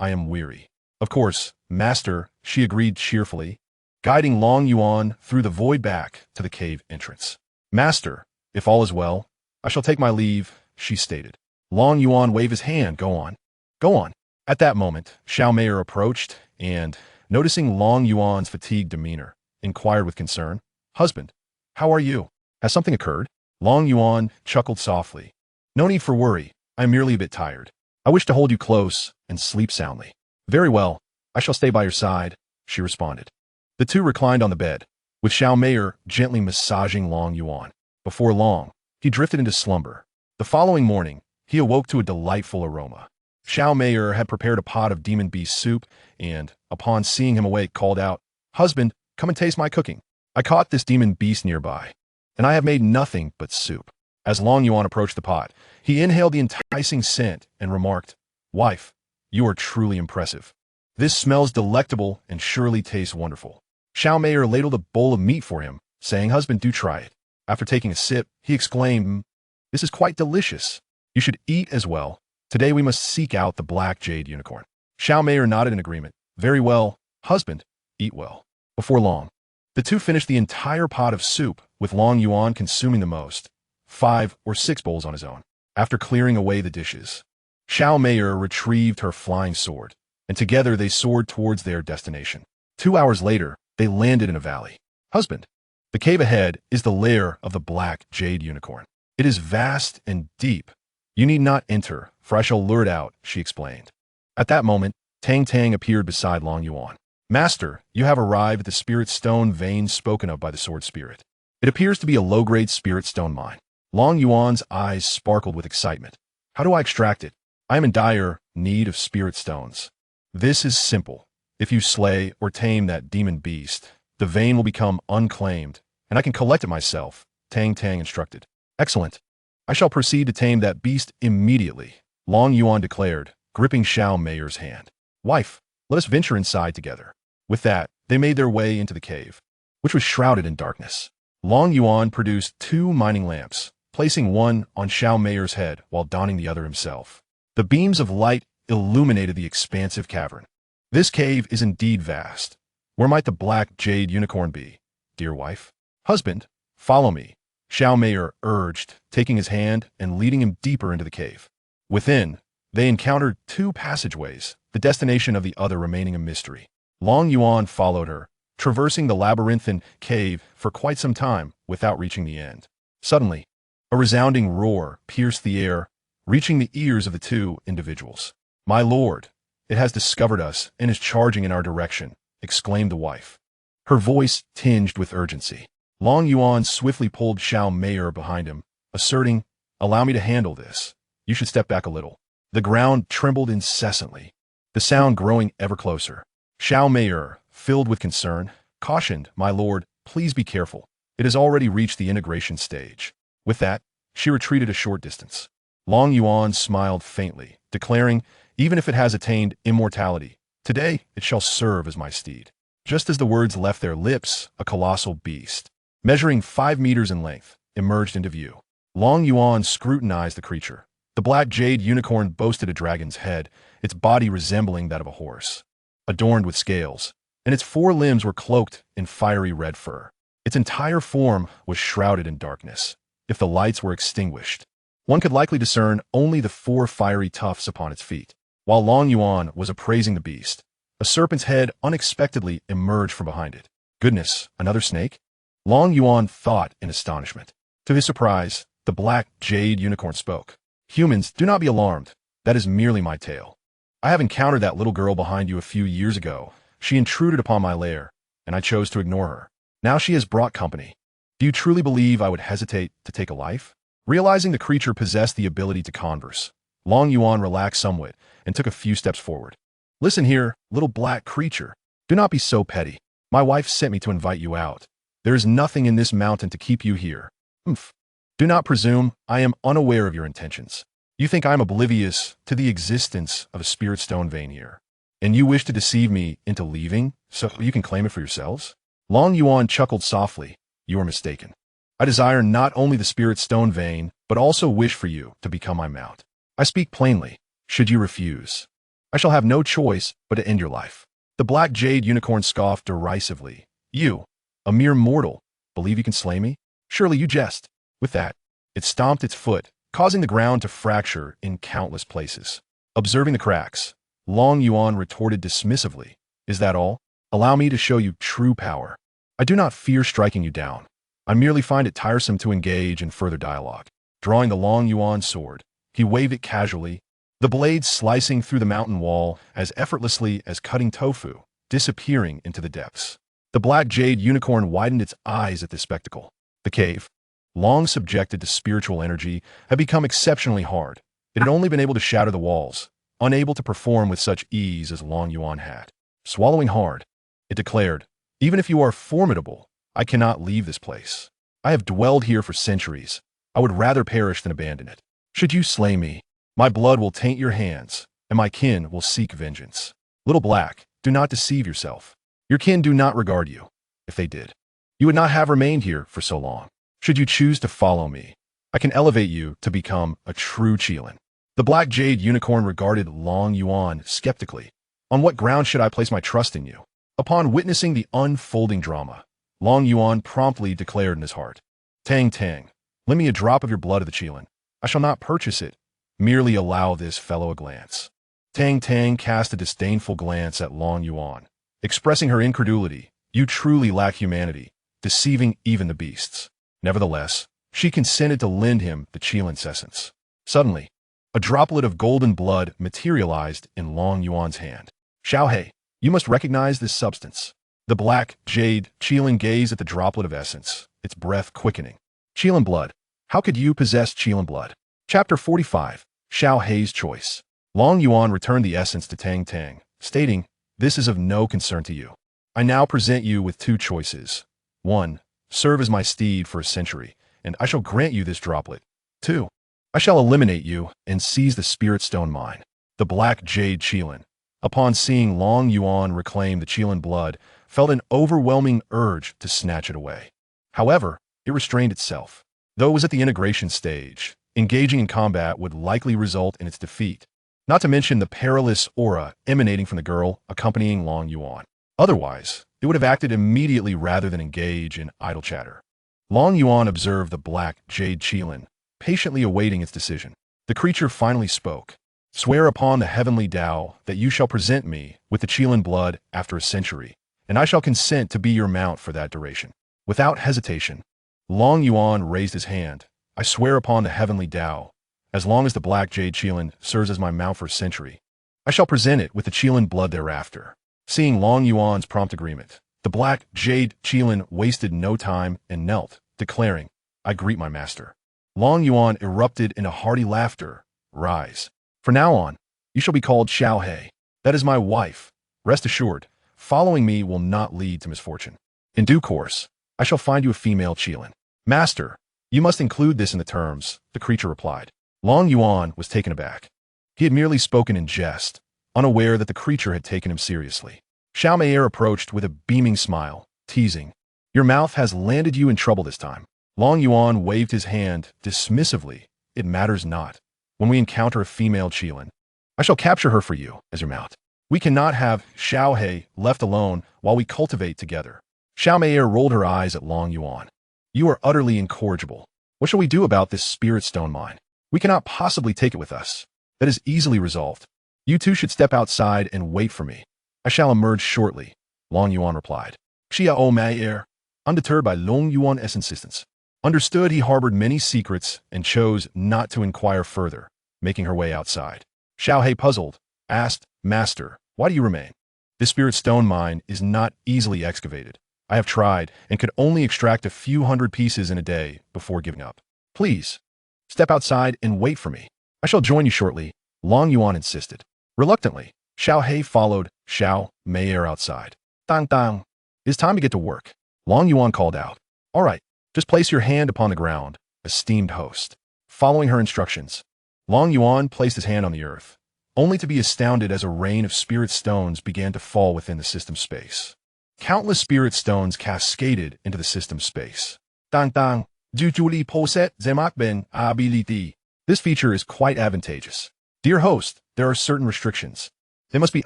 I am weary. Of course, Master, she agreed cheerfully, guiding Long Yuan through the void back to the cave entrance. Master, if all is well, I shall take my leave, she stated. Long Yuan waved his hand. Go on. Go on. At that moment, Xiao Meier approached and, noticing Long Yuan's fatigued demeanor, inquired with concern, Husband, how are you? Has something occurred? Long Yuan chuckled softly. No need for worry. I am merely a bit tired. I wish to hold you close and sleep soundly. Very well. I shall stay by your side, she responded. The two reclined on the bed, with Xiao Meier gently massaging Long Yuan. Before long, he drifted into slumber. The following morning, he awoke to a delightful aroma. Xiao Meier had prepared a pot of demon beast soup and, upon seeing him awake, called out, Husband, come and taste my cooking. I caught this demon beast nearby, and I have made nothing but soup. As Long Yuan approached the pot, he inhaled the enticing scent and remarked, Wife, you are truly impressive. This smells delectable and surely tastes wonderful. Xiao Meier ladled a bowl of meat for him, saying, Husband, do try it. After taking a sip, he exclaimed, This is quite delicious. You should eat as well. Today we must seek out the Black Jade Unicorn. Xiao Meier nodded in agreement. Very well, husband, eat well. Before long, the two finished the entire pot of soup, with Long Yuan consuming the most, 5 or 6 bowls on his own. After clearing away the dishes, Xiao Meier retrieved her flying sword, and together they soared towards their destination. 2 hours later, they landed in a valley. Husband, the cave ahead is the lair of the black jade unicorn. It is vast and deep. You need not enter, for I shall lure it out, she explained. At that moment, Tang Tang appeared beside Long Yuan. Master, you have arrived at the spirit stone vein spoken of by the sword spirit. It appears to be a low-grade spirit stone mine. Long Yuan's eyes sparkled with excitement. How do I extract it? I am in dire need of spirit stones. This is simple. If you slay or tame that demon beast, the vein will become unclaimed, and I can collect it myself, Tang Tang instructed. Excellent. I shall proceed to tame that beast immediately, Long Yuan declared, gripping Xiao Meier's hand. Wife, let us venture inside together. With that, they made their way into the cave, which was shrouded in darkness. Long Yuan produced 2 mining lamps, placing one on Xiao Meier's head while donning the other himself. The beams of light illuminated the expansive cavern. This cave is indeed vast. Where might the black jade unicorn be, dear wife? Husband, follow me, Xiao Meier urged, taking his hand and leading him deeper into the cave. Within, they encountered 2 passageways, the destination of the other remaining a mystery. Long Yuan followed her, traversing the labyrinthine cave for quite some time without reaching the end. Suddenly, a resounding roar pierced the air, reaching the ears of the 2 individuals. My lord, it has discovered us and is charging in our direction, exclaimed the wife, her voice tinged with urgency. Long Yuan swiftly pulled Xiao Meier behind him, asserting, allow me to handle this. You should step back a little. The ground trembled incessantly, the sound growing ever closer. Xiao Meier, filled with concern, cautioned, my lord, please be careful. It has already reached the integration stage. With that, she retreated a short distance. Long Yuan smiled faintly, declaring, even if it has attained immortality, today it shall serve as my steed. Just as the words left their lips, a colossal beast, measuring 5 meters in length, emerged into view. Long Yuan scrutinized the creature. The black jade unicorn boasted a dragon's head, its body resembling that of a horse, adorned with scales, and its 4 limbs were cloaked in fiery red fur. Its entire form was shrouded in darkness. If the lights were extinguished, one could likely discern only the 4 fiery tufts upon its feet. While Long Yuan was appraising the beast, a serpent's head unexpectedly emerged from behind it. Goodness, another snake? Long Yuan thought in astonishment. To his surprise, the black jade unicorn spoke. Humans, do not be alarmed. That is merely my tale. I have encountered that little girl behind you a few years ago. She intruded upon my lair, and I chose to ignore her. Now she has brought company. Do you truly believe I would hesitate to take a life? Realizing the creature possessed the ability to converse, Long Yuan relaxed somewhat and took a few steps forward. Listen here, little black creature. Do not be so petty. My wife sent me to invite you out. There is nothing in this mountain to keep you here. Do not presume I am unaware of your intentions. You think I am oblivious to the existence of a spirit stone vein here, and you wish to deceive me into leaving so you can claim it for yourselves? Long Yuan chuckled softly. You are mistaken. I desire not only the spirit stone vein, but also wish for you to become my mount. I speak plainly. Should you refuse, I shall have no choice but to end your life. The black jade unicorn scoffed derisively. You, a mere mortal, believe you can slay me? Surely you jest. With that, it stomped its foot, causing the ground to fracture in countless places. Observing the cracks, Long Yuan retorted dismissively. Is that all? Allow me to show you true power. I do not fear striking you down. I merely find it tiresome to engage in further dialogue. Drawing the Long Yuan sword, he waved it casually, the blade slicing through the mountain wall as effortlessly as cutting tofu, disappearing into the depths. The black jade unicorn widened its eyes at this spectacle. The cave, long subjected to spiritual energy, had become exceptionally hard. It had only been able to shatter the walls, unable to perform with such ease as Long Yuan had. Swallowing hard, it declared, even if you are formidable, I cannot leave this place. I have dwelled here for centuries. I would rather perish than abandon it. Should you slay me, my blood will taint your hands, and my kin will seek vengeance. Little black, do not deceive yourself. Your kin do not regard you. If they did, you would not have remained here for so long. Should you choose to follow me, I can elevate you to become a true Qilin. The black jade unicorn regarded Long Yuan skeptically. On what ground should I place my trust in you? Upon witnessing the unfolding drama, Long Yuan promptly declared in his heart, Tang Tang, lend me a drop of your blood of the Qilin. I shall not purchase it, Merely allow this fellow a glance. Tang Tang cast a disdainful glance at Long Yuan, expressing her incredulity. You truly lack humanity, deceiving even the beasts. Nevertheless, she consented to lend him the Qilin essence. Suddenly, a droplet of golden blood materialized in Long Yuan's hand. Xiaohei, you must recognize this substance. The black jade Qilin gazed at the droplet of essence, its breath quickening. Qilin blood. How could you possess Qilin blood? Chapter 45. Xiaohei's choice. Long Yuan returned the essence to Tang Tang, stating, "This is of no concern to you. I now present you with two choices. 1. Serve as my steed for a century, and I shall grant you this droplet. 2. I shall eliminate you and seize the spirit stone mine." The black jade Qilin, upon seeing Long Yuan reclaim the Qilin blood, felt an overwhelming urge to snatch it away. However, it restrained itself. Though it was at the integration stage, engaging in combat would likely result in its defeat, not to mention the perilous aura emanating from the girl accompanying Long Yuan. Otherwise, it would have acted immediately rather than engage in idle chatter. Long Yuan observed the black jade Qilin, patiently awaiting its decision. The creature finally spoke. "Swear upon the heavenly Tao that you shall present me with the Qilin blood after a century, and I shall consent to be your mount for that duration." Without hesitation, Long Yuan raised his hand. "I swear upon the heavenly Tao, as long as the black jade Qilin serves as my mount for a century, I shall present it with the Qilin blood thereafter." Seeing Long Yuan's prompt agreement, the black jade Qilin wasted no time and knelt, declaring, "I greet my master." Long Yuan erupted into hearty laughter. "Rise. From now on, you shall be called Xiaohei. That is my wife. Rest assured, following me will not lead to misfortune. In due course, I shall find you a female Qilin." "Master, you must include this in the terms," the creature replied. Long Yuan was taken aback. He had merely spoken in jest, unaware that the creature had taken him seriously. Xiao Meier approached with a beaming smile, teasing, "Your mouth has landed you in trouble this time." Long Yuan waved his hand dismissively. "It matters not. When we encounter a female Qilin, I shall capture her for you as your mount. We cannot have Xiaohei left alone while we cultivate together." Xiao Meier rolled her eyes at Long Yuan. "You are utterly incorrigible. What shall we do about this spirit stone mine? We cannot possibly take it with us. That is easily resolved. You two should step outside and wait for me. I shall emerge shortly," Long Yuan replied. Xiao Meier, undeterred by Long Yuan's insistence, understood he harbored many secrets and chose not to inquire further, making her way outside. Xiaohei, puzzled, asked, "Master, why do you remain? This spirit stone mine is not easily excavated. I have tried and could only extract a few hundred pieces in a day before giving up. Please, step outside and wait for me. I shall join you shortly," Long Yuan insisted. Reluctantly, Xiaohei followed Xiao Meier outside. "Dang dang, it is time to get to work," Long Yuan called out. "All right, just place your hand upon the ground, esteemed host." Following her instructions, Long Yuan placed his hand on the earth, only to be astounded as a rain of spirit stones began to fall within the system space. Countless spirit stones cascaded into the system space. Dang dang, jujuli poset zemakben ability. This feature is quite advantageous. Dear host, there are certain restrictions. They must be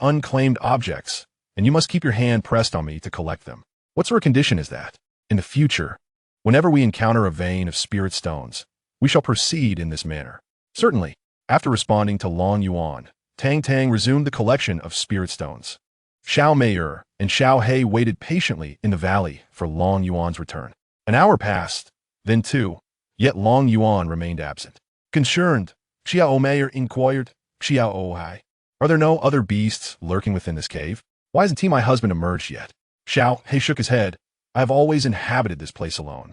unclaimed objects, and you must keep your hand pressed on me to collect them. What sort of condition is that? In the future, whenever we encounter a vein of spirit stones, we shall proceed in this manner. Certainly. After responding to Long Yuan, Tang Tang resumed the collection of spirit stones. Xiao Meier and Xiaohei waited patiently in the valley for Long Yuan's return. An hour passed, then two, yet Long Yuan remained absent. Concerned, Xiao Meier inquired, "Xiaohei, are there no other beasts lurking within this cave? Why hasn't my husband emerged yet?" Xiaohei shook his head. "I have always inhabited this place alone.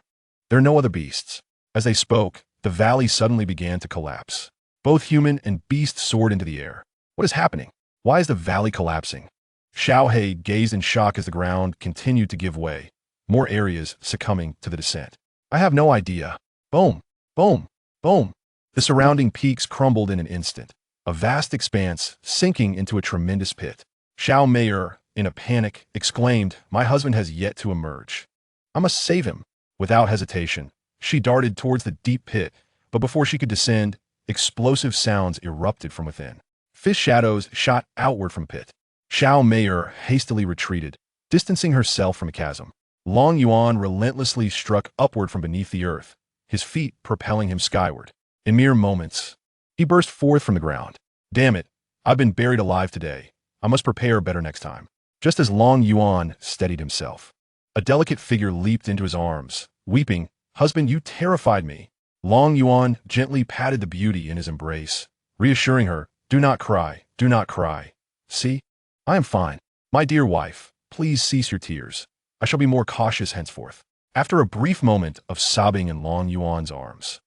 There are no other beasts." As they spoke, the valley suddenly began to collapse. Both human and beast soared into the air. What is happening? Why is the valley collapsing? Xiaohei gazed in shock as the ground continued to give way, more areas succumbing to the descent. "I have no idea." Boom, boom, boom. The surrounding peaks crumbled in an instant, a vast expanse sinking into a tremendous pit. Xiao Meier, in a panic, exclaimed, "My husband has yet to emerge. I must save him." Without hesitation, she darted towards the deep pit, but before she could descend, explosive sounds erupted from within. Fish shadows shot outward from pit. Xiao Meier hastily retreated, distancing herself from a chasm. Long Yuan relentlessly struck upward from beneath the earth, his feet propelling him skyward. In mere moments, He burst forth from the ground. Damn it, I've been buried alive today. I must prepare better next time. Just as Long Yuan steadied himself, a delicate figure leaped into his arms, weeping, "Husband, you terrified me." Long Yuan gently patted the beauty in his embrace, reassuring her, "Do not cry, do not cry. See, I am fine. My dear wife, please cease your tears. I shall be more cautious henceforth." After a brief moment of sobbing in Long Yuan's arms,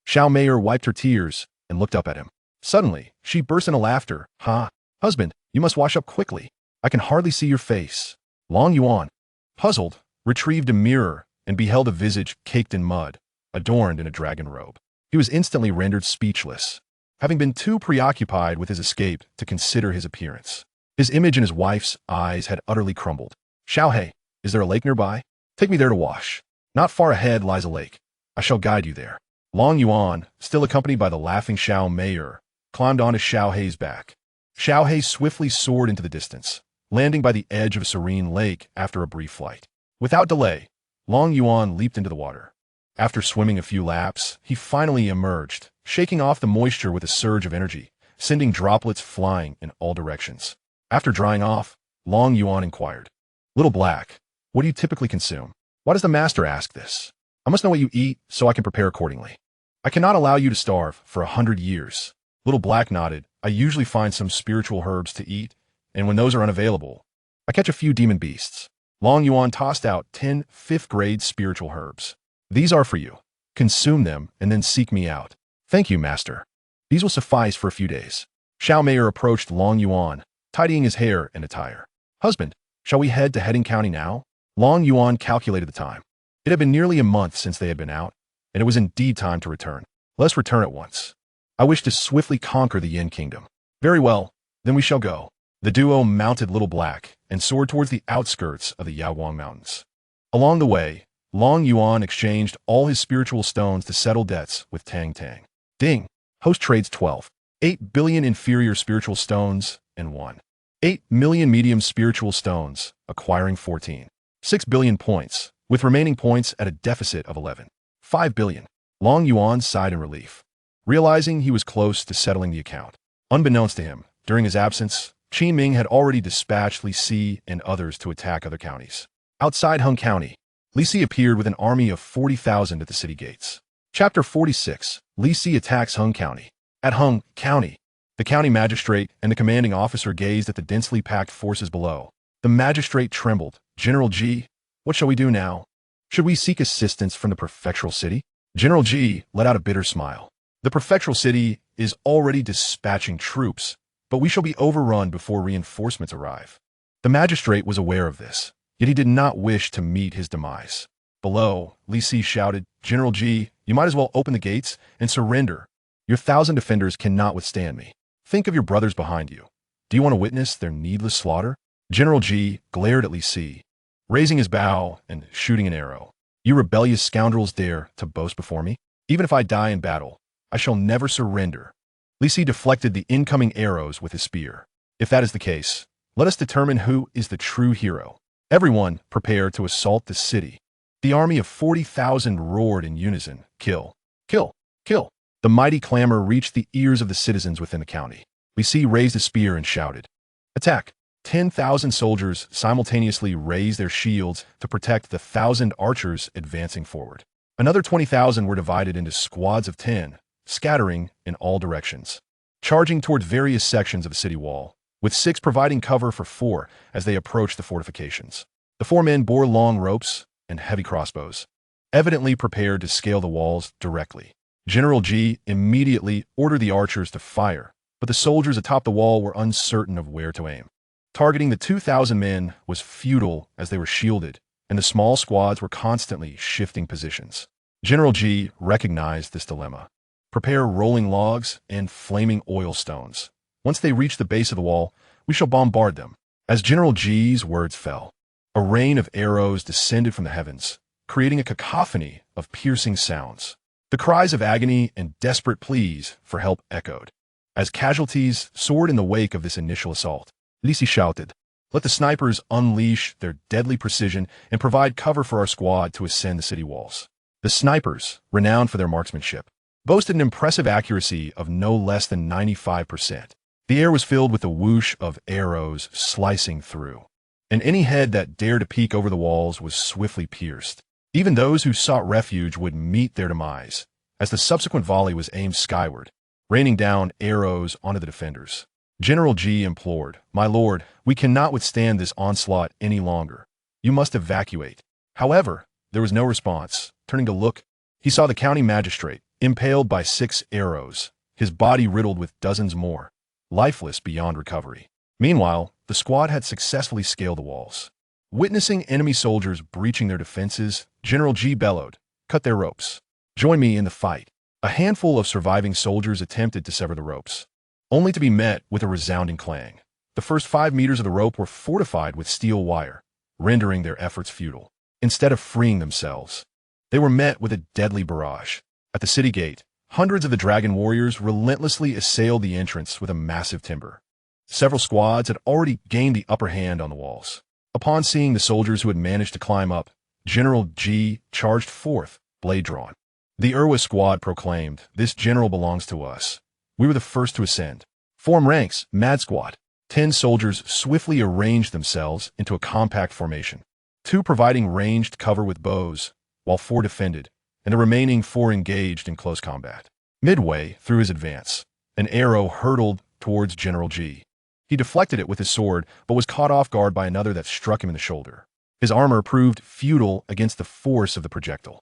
Xiao Meier wiped her tears and looked up at him. Suddenly, she burst into laughter. "Ha, husband, you must wash up quickly. I can hardly see your face." Long Yuan, puzzled, retrieved a mirror and beheld a visage caked in mud, adorned in a dragon robe. He was instantly rendered speechless, having been too preoccupied with his escape to consider his appearance. His image in his wife's eyes had utterly crumbled. "Xiaohei, is there a lake nearby? Take me there to wash. Not far ahead lies a lake. I shall guide you there." Long Yuan, still accompanied by the laughing Xiao Meier, climbed onto Xiaohei's back. Xiaohei swiftly soared into the distance, landing by the edge of a serene lake after a brief flight. Without delay, Long Yuan leaped into the water. After swimming a few laps, he finally emerged, shaking off the moisture with a surge of energy, sending droplets flying in all directions. After drying off, Long Yuan inquired, "Little Black, what do you typically consume? Why does the master ask this? I must know what you eat so I can prepare accordingly. I cannot allow you to starve for 100 years. Little Black nodded. "I usually find some spiritual herbs to eat, and when those are unavailable, I catch a few demon beasts." Long Yuan tossed out 10 fifth-grade spiritual herbs. "These are for you. Consume them and then seek me out." "Thank you, master. These will suffice for a few days." Xiao Meier approached Long Yuan, tidying his hair and attire. "Husband, shall we head to Heading County now?" Long Yuan calculated the time. It had been nearly a month since they had been out, and it was indeed time to return. "Let's return at once. I wish to swiftly conquer the Yin Kingdom." "Very well, then we shall go." The duo mounted Little Black and soared towards the outskirts of the Yaoguang Mountains. Along the way, Long Yuan exchanged all his spiritual stones to settle debts with Tang Tang. Ding. Host trades 12. 8 billion inferior spiritual stones and 1. 8 million medium spiritual stones, acquiring 14. 6 billion points, with remaining points at a deficit of 11. 5 billion. Long Yuan sighed in relief, realizing he was close to settling the account. Unbeknownst to him, during his absence, Qin Ming had already dispatched Li Si and others to attack other counties. Outside Hung County, Li Si appeared with an army of 40,000 at the city gates. Chapter 46. Li Si attacks Hung County. At Hung County, the county magistrate and the commanding officer gazed at the densely packed forces below. The magistrate trembled. "General Ji, what shall we do now? Should we seek assistance from the prefectural city?" General Ji let out a bitter smile. "The prefectural city is already dispatching troops, but we shall be overrun before reinforcements arrive." The magistrate was aware of this, yet he did not wish to meet his demise. Below, Li Si shouted, "General Ji, you might as well open the gates and surrender. Your 1,000 defenders cannot withstand me. Think of your brothers behind you. Do you want to witness their needless slaughter?" General Ji glared at Li Si, raising his bow and shooting an arrow. "You rebellious scoundrels dare to boast before me? Even if I die in battle, I shall never surrender." Li Si deflected the incoming arrows with his spear. "If that is the case, let us determine who is the true hero." Everyone prepared to assault the city. The army of 40,000 roared in unison, "Kill! Kill! Kill!" The mighty clamor reached the ears of the citizens within the county. Li Si raised a spear and shouted, "Attack!" 10,000 soldiers simultaneously raised their shields to protect the 1,000 archers advancing forward. Another 20,000 were divided into squads of 10, scattering in all directions, charging toward various sections of the city wall, with 6 providing cover for 4 as they approached the fortifications. The 4 men bore long ropes and heavy crossbows, evidently prepared to scale the walls directly. General Ji immediately ordered the archers to fire, but the soldiers atop the wall were uncertain of where to aim. Targeting the 2,000 men was futile as they were shielded, and the small squads were constantly shifting positions. General Ji recognized this dilemma. "Prepare rolling logs and flaming oil stones. Once they reach the base of the wall, we shall bombard them." As General Ji's words fell, a rain of arrows descended from the heavens, creating a cacophony of piercing sounds. The cries of agony and desperate pleas for help echoed. As casualties soared in the wake of this initial assault, Li Si shouted, "Let the snipers unleash their deadly precision and provide cover for our squad to ascend the city walls." The snipers, renowned for their marksmanship, boasted an impressive accuracy of no less than 95%. The air was filled with the whoosh of arrows slicing through, and any head that dared to peek over the walls was swiftly pierced. Even those who sought refuge would meet their demise, as the subsequent volley was aimed skyward, raining down arrows onto the defenders. General G implored, "My lord, we cannot withstand this onslaught any longer. You must evacuate." However, there was no response. Turning to look, he saw the county magistrate, impaled by 6 arrows, his body riddled with dozens more, lifeless beyond recovery. Meanwhile, the squad had successfully scaled the walls. Witnessing enemy soldiers breaching their defenses, General G bellowed, "Cut their ropes. Join me in the fight." A handful of surviving soldiers attempted to sever the ropes, only to be met with a resounding clang. The first 5 meters of the rope were fortified with steel wire, rendering their efforts futile. Instead of freeing themselves, they were met with a deadly barrage. At the city gate, hundreds of the dragon warriors relentlessly assailed the entrance with a massive timber. Several squads had already gained the upper hand on the walls. Upon seeing the soldiers who had managed to climb up, General G charged forth, blade drawn. The Irwa squad proclaimed, "This general belongs to us. We were the first to ascend. Form ranks, Mad Squad." 10 soldiers swiftly arranged themselves into a compact formation, 2 providing ranged cover with bows, while 4 defended, and the remaining 4 engaged in close combat. Midway through his advance, an arrow hurtled towards General G. He deflected it with his sword, but was caught off guard by another that struck him in the shoulder. His armor proved futile against the force of the projectile.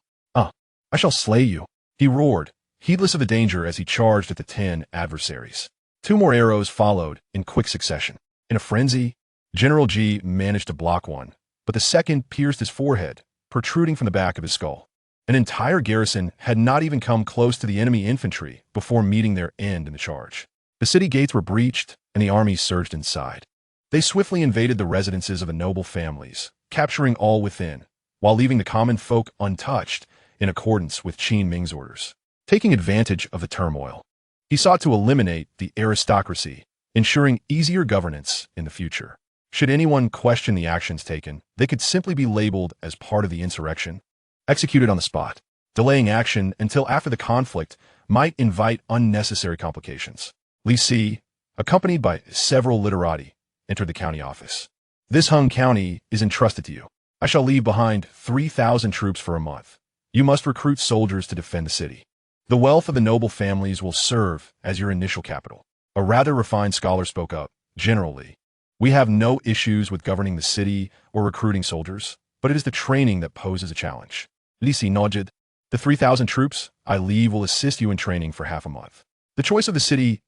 I shall slay you," he roared, heedless of the danger as he charged at the 10 adversaries. 2 more arrows followed in quick succession. In a frenzy, General G managed to block one, but the second pierced his forehead, protruding from the back of his skull. An entire garrison had not even come close to the enemy infantry before meeting their end in the charge. The city gates were breached, and the army surged inside. They swiftly invaded the residences of the noble families, capturing all within, while leaving the common folk untouched in accordance with Qin Ming's orders. Taking advantage of the turmoil, he sought to eliminate the aristocracy, ensuring easier governance in the future. Should anyone question the actions taken, they could simply be labeled as part of the insurrection, executed on the spot. Delaying action until after the conflict might invite unnecessary complications. Li Si, accompanied by several literati, entered the county office. "This Hung County is entrusted to you. I shall leave behind 3,000 troops for a month. You must recruit soldiers to defend the city. The wealth of the noble families will serve as your initial capital." A rather refined scholar spoke up, "General Li, we have no issues with governing the city or recruiting soldiers, but it is the training that poses a challenge." Li Si nodded. "The 3,000 troops I leave will assist you in training for half a month. The choice of the city's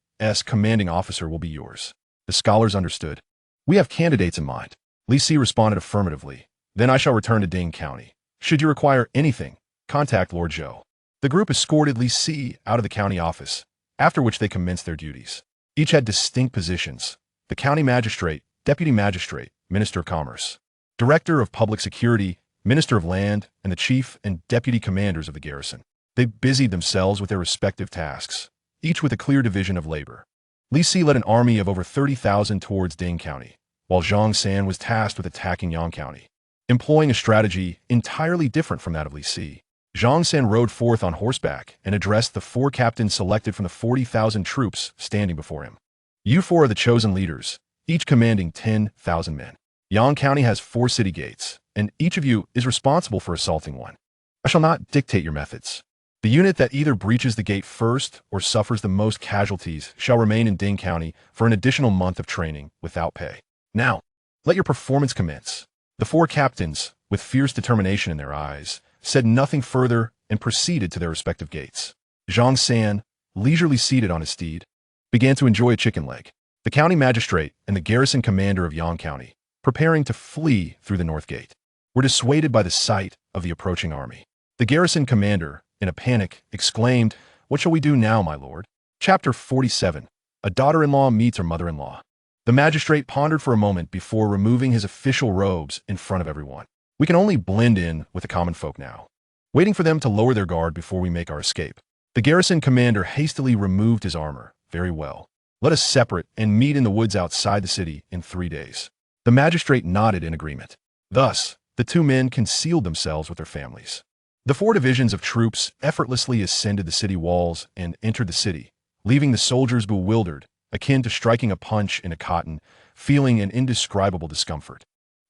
commanding officer will be yours." The scholars understood. "We have candidates in mind." Li Si responded affirmatively. "Then I shall return to Ding County. Should you require anything, contact Lord Zhou." The group escorted Li Si out of the county office, after which they commenced their duties. Each had distinct positions: the county magistrate, deputy magistrate, minister of commerce, director of public security, minister of land, and the chief and deputy commanders of the garrison. They busied themselves with their respective tasks, each with a clear division of labor. Li Si led an army of over 30,000 towards Ding County, while Zhang San was tasked with attacking Yang County, employing a strategy entirely different from that of Li Si. Zhang San rode forth on horseback and addressed the 4 captains selected from the 40,000 troops standing before him. "You 4 are the chosen leaders, each commanding 10,000 men. Yang County has 4 city gates, and each of you is responsible for assaulting one. I shall not dictate your methods. The unit that either breaches the gate first or suffers the most casualties shall remain in Ding County for an additional month of training without pay. Now, let your performance commence." The 4 captains, with fierce determination in their eyes, said nothing further and proceeded to their respective gates. Zhang San, leisurely seated on his steed, began to enjoy a chicken leg. The county magistrate and the garrison commander of Yang County, preparing to flee through the north gate, were dissuaded by the sight of the approaching army. The garrison commander, in a panic, exclaimed, "What shall we do now, my lord?" Chapter 47. A daughter-in-law meets her mother-in-law. The magistrate pondered for a moment before removing his official robes in front of everyone. "We can only blend in with the common folk now, waiting for them to lower their guard before we make our escape." The garrison commander hastily removed his armor. "Very well. Let us separate and meet in the woods outside the city in 3 days." The magistrate nodded in agreement. Thus, the 2 men concealed themselves with their families. The 4 divisions of troops effortlessly ascended the city walls and entered the city, leaving the soldiers bewildered, akin to striking a punch in a cotton, feeling an indescribable discomfort.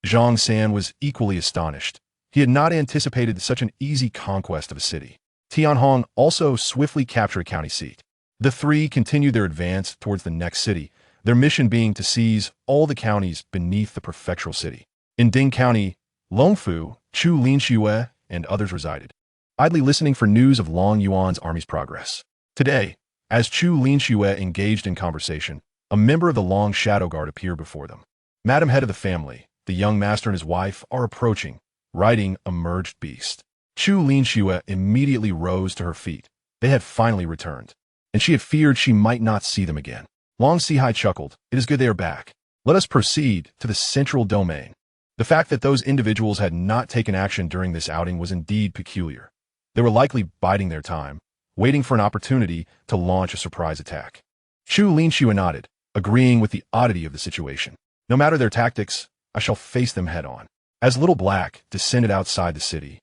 Zhang San was equally astonished. He had not anticipated such an easy conquest of a city. Tianhong also swiftly captured a county seat. The 3 continued their advance towards the next city, their mission being to seize all the counties beneath the prefectural city. In Ding County, Longfu, Chu Linxue, and others resided, idly listening for news of Long Yuan's army's progress. Today, as Chu Linxue engaged in conversation, a member of the Long Shadow Guard appeared before them. Madam Head of the family, the young master and his wife are approaching, riding a merged beast. Chu Linxue immediately rose to her feet. They had finally returned, and she had feared she might not see them again. Long Sihai chuckled. It is good they are back. Let us proceed to the central domain. The fact that those individuals had not taken action during this outing was indeed peculiar. They were likely biding their time, waiting for an opportunity to launch a surprise attack. Chu Linxue nodded, agreeing with the oddity of the situation. No matter their tactics, I shall face them head-on. As Little Black descended outside the city,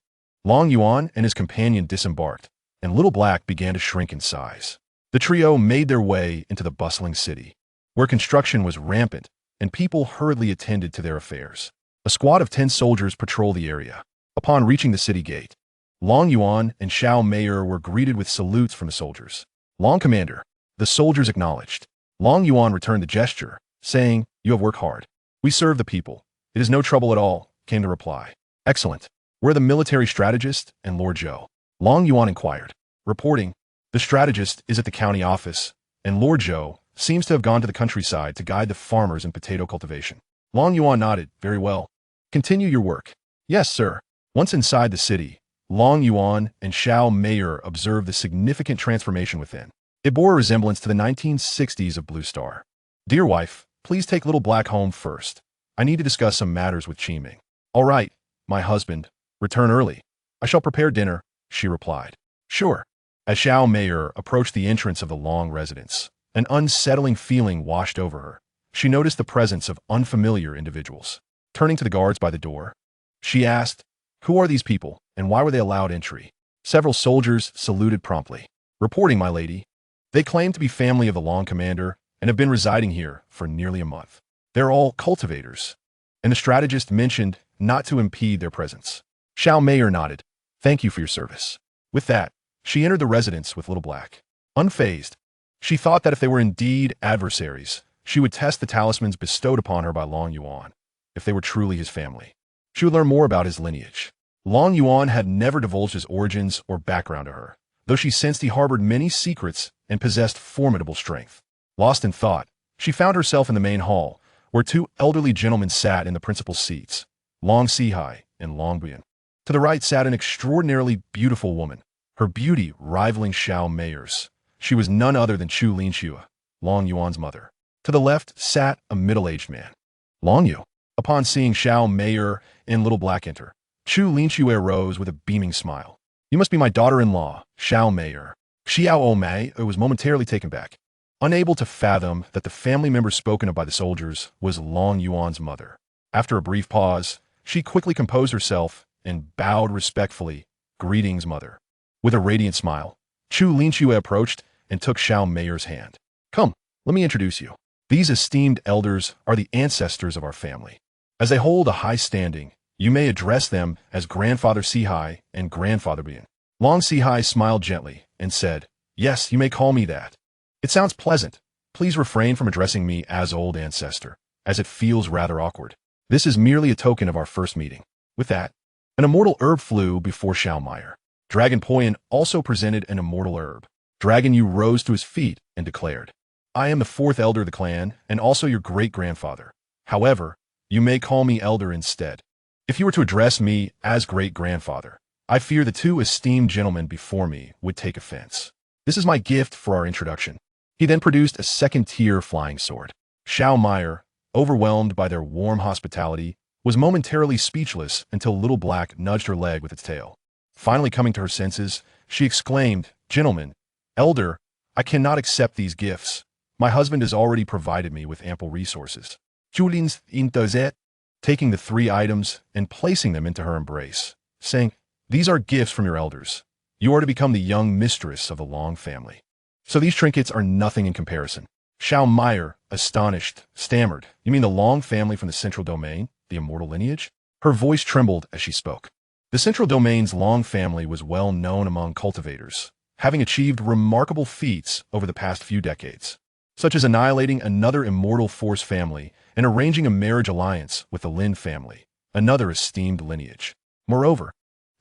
Long Yuan and his companion disembarked, and Little Black began to shrink in size. The trio made their way into the bustling city, where construction was rampant and people hurriedly attended to their affairs. A squad of 10 soldiers patrolled the area. Upon reaching the city gate, Long Yuan and Xiao Meier were greeted with salutes from the soldiers. Long Commander, the soldiers acknowledged. Long Yuan returned the gesture, saying, "You have worked hard. We serve the people. It is no trouble at all," came the reply. "Excellent. Where are the military strategist and Lord Zhou?" Long Yuan inquired, reporting, "The strategist is at the county office, and Lord Zhou seems to have gone to the countryside to guide the farmers in potato cultivation." Long Yuan nodded. "Very well. Continue your work." "Yes, sir." Once inside the city, Long Yuan and Xiao Meier observed the significant transformation within. It bore a resemblance to the 1960s of Blue Star. "Dear wife, please take Little Black home first. I need to discuss some matters with Qiming." "All right, my husband. Return early. I shall prepare dinner," she replied. "Sure." As Xiao Meier approached the entrance of the Long residence, an unsettling feeling washed over her. She noticed the presence of unfamiliar individuals. Turning to the guards by the door, she asked, "Who are these people, and why were they allowed entry?" Several soldiers saluted promptly. "Reporting, my lady. They claim to be family of the Long Commander and have been residing here for nearly a month. They're all cultivators." And the strategist mentioned not to impede their presence. Xiao Meier nodded. "Thank you for your service." With that, she entered the residence with Little Black. Unfazed, she thought that if they were indeed adversaries, she would test the talismans bestowed upon her by Long Yuan. If they were truly his family, she would learn more about his lineage. Long Yuan had never divulged his origins or background to her, though she sensed he harbored many secrets and possessed formidable strength. Lost in thought, she found herself in the main hall, where 2 elderly gentlemen sat in the principal seats, Long Sihai and Long Bian. To the right sat an extraordinarily beautiful woman, her beauty rivaling Xiao Meier's. She was none other than Chu Linxue, Long Yuan's mother. To the left sat a middle-aged man, Long Yu. Upon seeing Xiao Meier and Little Black enter, Chu Linxue rose with a beaming smile. "You must be my daughter-in-law, Xiao Meier." Xiao Omei was momentarily taken back, unable to fathom that the family member spoken of by the soldiers was Long Yuan's mother. After a brief pause, she quickly composed herself and bowed respectfully. "Greetings, mother." With a radiant smile, Chu Linxue approached and took Xiao Meier's hand. "Come, let me introduce you. These esteemed elders are the ancestors of our family. As they hold a high standing, you may address them as Grandfather Sihai and Grandfather Bian." Long Sihai smiled gently and said, "Yes, you may call me that. It sounds pleasant. Please refrain from addressing me as old ancestor, as it feels rather awkward. This is merely a token of our first meeting." With that, an immortal herb flew before Xiao Meier. Dragon Poyan also presented an immortal herb. Dragon Yu rose to his feet and declared, "I am the 4th elder of the clan and also your great-grandfather. However, you may call me elder instead. If you were to address me as great-grandfather, I fear the 2 esteemed gentlemen before me would take offense. This is my gift for our introduction." He then produced a 2nd-tier flying sword. Xiao Meier, overwhelmed by their warm hospitality, was momentarily speechless until Little Black nudged her leg with its tail. Finally coming to her senses, she exclaimed, "Gentlemen, elder, I cannot accept these gifts. My husband has already provided me with ample resources." Julins intozet, taking the 3 items and placing them into her embrace, saying, These are gifts from your elders. You are to become the young mistress of the Long family. So these trinkets are nothing in comparison. Xiao Meyer, astonished, stammered, You mean the Long family from the Central Domain, the Immortal lineage? Her voice trembled as she spoke. The Central Domain's Long family was well known among cultivators, having achieved remarkable feats over the past few decades, such as annihilating another Immortal Force family and arranging a marriage alliance with the Lin family, another esteemed lineage. Moreover,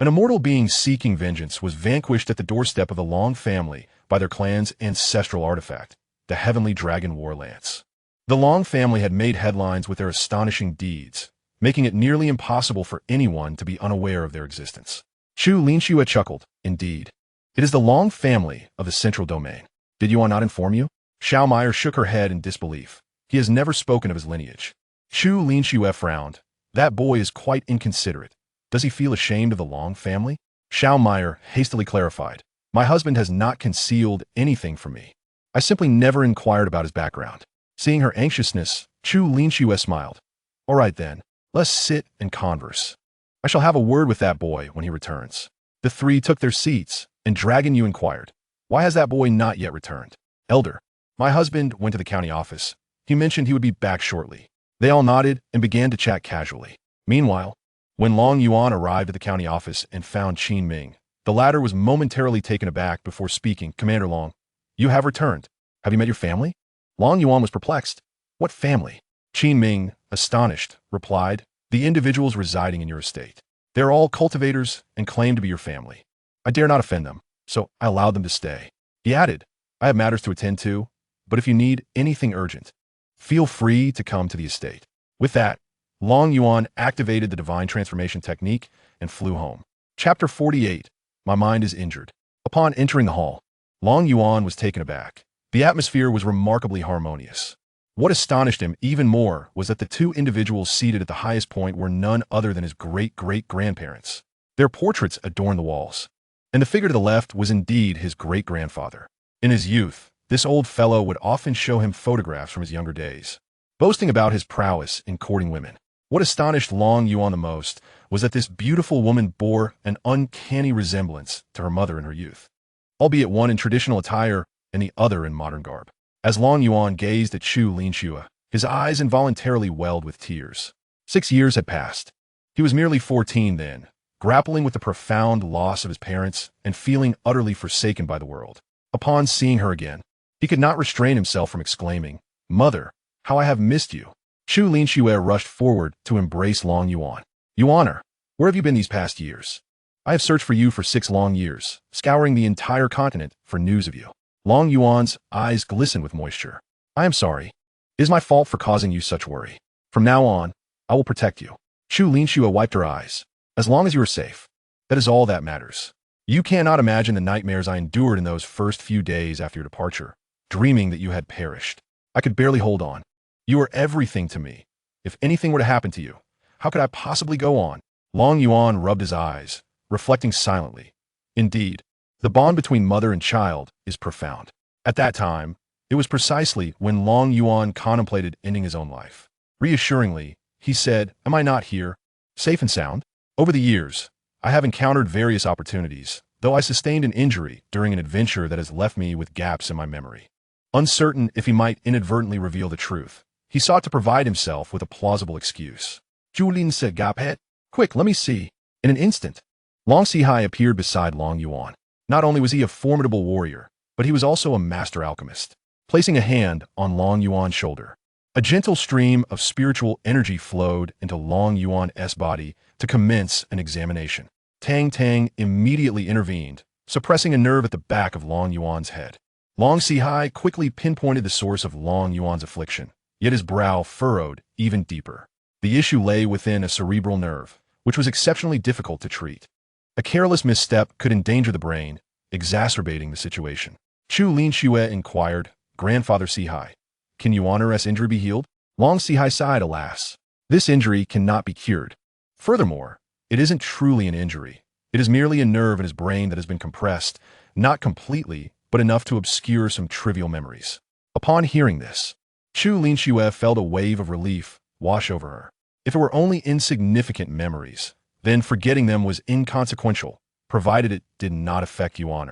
an immortal being seeking vengeance was vanquished at the doorstep of the Long family by their clan's ancestral artifact, the Heavenly Dragon War Lance. The Long family had made headlines with their astonishing deeds, making it nearly impossible for anyone to be unaware of their existence. Chu Linxue chuckled, Indeed. It is the Long family of the Central Domain. Did Yuan not inform you? Xiao Meyer shook her head in disbelief. He has never spoken of his lineage. Chu Linxue frowned. That boy is quite inconsiderate. Does he feel ashamed of the Long family? Xiao Meyer hastily clarified. My husband has not concealed anything from me. I simply never inquired about his background. Seeing her anxiousness, Chu Linxue smiled. All right then, let's sit and converse. I shall have a word with that boy when he returns. The three took their seats, and Dragon Yu inquired, Why has that boy not yet returned? Elder, my husband went to the county office. He mentioned he would be back shortly. They all nodded and began to chat casually. Meanwhile, when Long Yuan arrived at the county office and found Qin Ming, the latter was momentarily taken aback before speaking. Commander Long, you have returned. Have you met your family? Long Yuan was perplexed. What family? Qin Ming, astonished, replied, The individuals residing in your estate. They are all cultivators and claim to be your family. I dare not offend them, so I allowed them to stay. He added, I have matters to attend to, but if you need anything urgent, feel free to come to the estate. With that, Long Yuan activated the divine transformation technique and flew home. Chapter 48. My mind is injured. Upon entering the hall, Long Yuan was taken aback. The atmosphere was remarkably harmonious. What astonished him even more was that the two individuals seated at the highest point were none other than his great-great-grandparents. Their portraits adorned the walls, and the figure to the left was indeed his great-grandfather. In his youth, this old fellow would often show him photographs from his younger days, boasting about his prowess in courting women. What astonished Long Yuan the most was that this beautiful woman bore an uncanny resemblance to her mother in her youth, albeit one in traditional attire and the other in modern garb. As Long Yuan gazed at Chu Linxue, his eyes involuntarily welled with tears. 6 years had passed. He was merely 14 then, grappling with the profound loss of his parents and feeling utterly forsaken by the world. Upon seeing her again, he could not restrain himself from exclaiming, Mother, how I have missed you. Chu Linxue rushed forward to embrace Long Yuan. Yuaner, where have you been these past years? I have searched for you for 6 long years, scouring the entire continent for news of you. Long Yuan's eyes glistened with moisture. I am sorry. It is my fault for causing you such worry. From now on, I will protect you. Chu Linxue wiped her eyes. As long as you are safe, that is all that matters. You cannot imagine the nightmares I endured in those first few days after your departure, dreaming that you had perished. I could barely hold on. You are everything to me. If anything were to happen to you, how could I possibly go on? Long Yuan rubbed his eyes, reflecting silently. Indeed, the bond between mother and child is profound. At that time, it was precisely when Long Yuan contemplated ending his own life. Reassuringly, he said, Am I not here, safe and sound? Over the years, I have encountered various opportunities, though I sustained an injury during an adventure that has left me with gaps in my memory. Uncertain if he might inadvertently reveal the truth, he sought to provide himself with a plausible excuse. Julin said, Gapet, quick, let me see. In an instant, Long Sihai appeared beside Long Yuan. Not only was he a formidable warrior, but he was also a master alchemist. Placing a hand on Long Yuan's shoulder, a gentle stream of spiritual energy flowed into Long Yuan's body to commence an examination. Tang Tang immediately intervened, suppressing a nerve at the back of Long Yuan's head. Long Sihai quickly pinpointed the source of Long Yuan's affliction, yet his brow furrowed even deeper. The issue lay within a cerebral nerve, which was exceptionally difficult to treat. A careless misstep could endanger the brain, exacerbating the situation. Chu Linxue inquired, Grandfather Sihai, can Yuaner's injury be healed? Long Sihai sighed, alas. This injury cannot be cured. Furthermore, it isn't truly an injury. It is merely a nerve in his brain that has been compressed, not completely, but enough to obscure some trivial memories. Upon hearing this, Chu Linxue felt a wave of relief wash over her. If it were only insignificant memories, then forgetting them was inconsequential, provided it did not affect Yuan.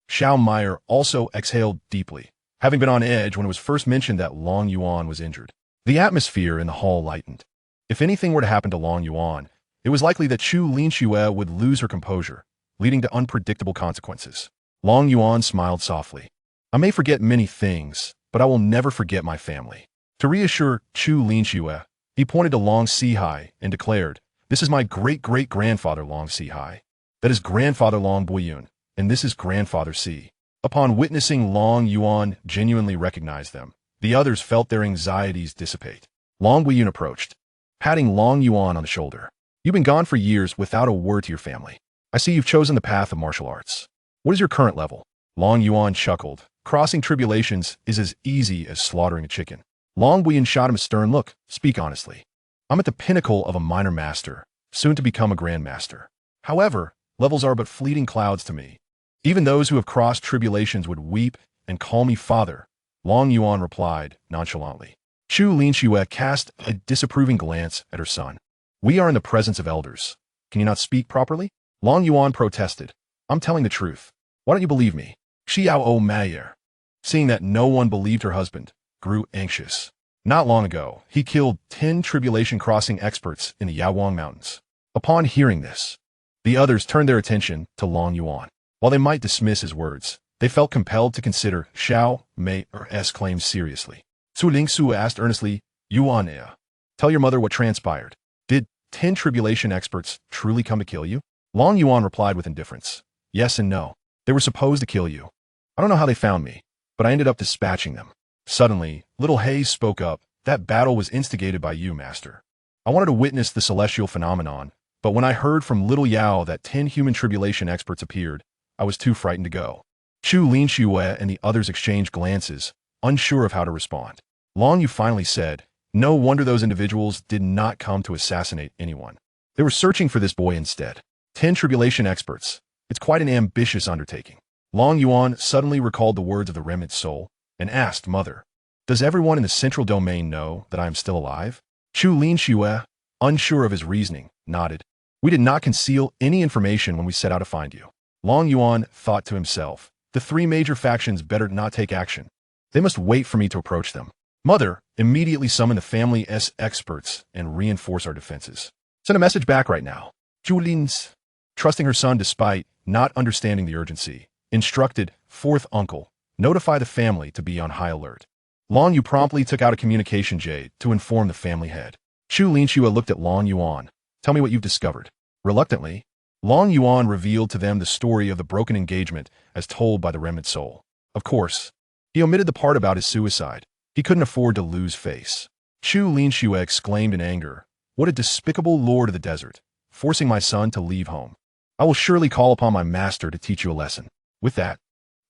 Xiao Meyer also exhaled deeply, having been on edge when it was first mentioned that Long Yuan was injured. The atmosphere in the hall lightened. If anything were to happen to Long Yuan, it was likely that Chu Linxue would lose her composure, leading to unpredictable consequences. Long Yuan smiled softly. I may forget many things, but I will never forget my family. To reassure Chu Linxue, he pointed to Long Sihai and declared, "This is my great-great-grandfather Long Sihai. That is grandfather Long Boyun, and this is grandfather Si." Upon witnessing Long Yuan genuinely recognize them, the others felt their anxieties dissipate. Long Boyun approached, patting Long Yuan on the shoulder. "You've been gone for years without a word to your family. I see you've chosen the path of martial arts. What is your current level?" Long Yuan chuckled. "Crossing tribulations is as easy as slaughtering a chicken." Long Boyun shot him a stern look. "Speak honestly. I'm at the pinnacle of a minor master, soon to become a grandmaster. However, levels are but fleeting clouds to me. Even those who have crossed tribulations would weep and call me father," Long Yuan replied nonchalantly. Chu Linxue cast a disapproving glance at her son. "We are in the presence of elders. Can you not speak properly?" Long Yuan protested. "I'm telling the truth. Why don't you believe me?" Xiao Meyer, seeing that no one believed her husband, grew anxious. Not long ago, he killed 10 tribulation crossing experts in the Yaowang Mountains. Upon hearing this, the others turned their attention to Long Yuan. While they might dismiss his words, they felt compelled to consider Xiao Mei's claims seriously. Su Lingsu asked earnestly, "Yuan, tell your mother what transpired. Did 10 tribulation experts truly come to kill you?" Long Yuan replied with indifference. "Yes and no. They were supposed to kill you. I don't know how they found me, but I ended up dispatching them." Suddenly, Little Hayes spoke up. "That battle was instigated by you, Master. I wanted to witness the celestial phenomenon, but when I heard from Little Yao that 10 human tribulation experts appeared, I was too frightened to go." Chu Linxue and the others exchanged glances, unsure of how to respond. Long Yu finally said, "No wonder those individuals did not come to assassinate anyone. They were searching for this boy instead. 10 tribulation experts. It's quite an ambitious undertaking." Long Yuan suddenly recalled the words of the remnant soul and asked, "Mother, does everyone in the central domain know that I am still alive?" Chu Linxue, unsure of his reasoning, nodded. "We did not conceal any information when we set out to find you." Long Yuan thought to himself, "The 3 major factions better not take action. They must wait for me to approach them. Mother, immediately summon the family's experts and reinforce our defenses. Send a message back right now." Julin's, trusting her son despite not understanding the urgency, instructed, "Fourth uncle, notify the family to be on high alert." Long Yu promptly took out a communication jade to inform the family head. Chu Linxue looked at Long Yuan. "Tell me what you've discovered." Reluctantly, Long Yuan revealed to them the story of the broken engagement as told by the remnant soul. Of course, he omitted the part about his suicide. He couldn't afford to lose face. Chu Linxue exclaimed in anger, "What a despicable lord of the desert, forcing my son to leave home. I will surely call upon my master to teach you a lesson." With that,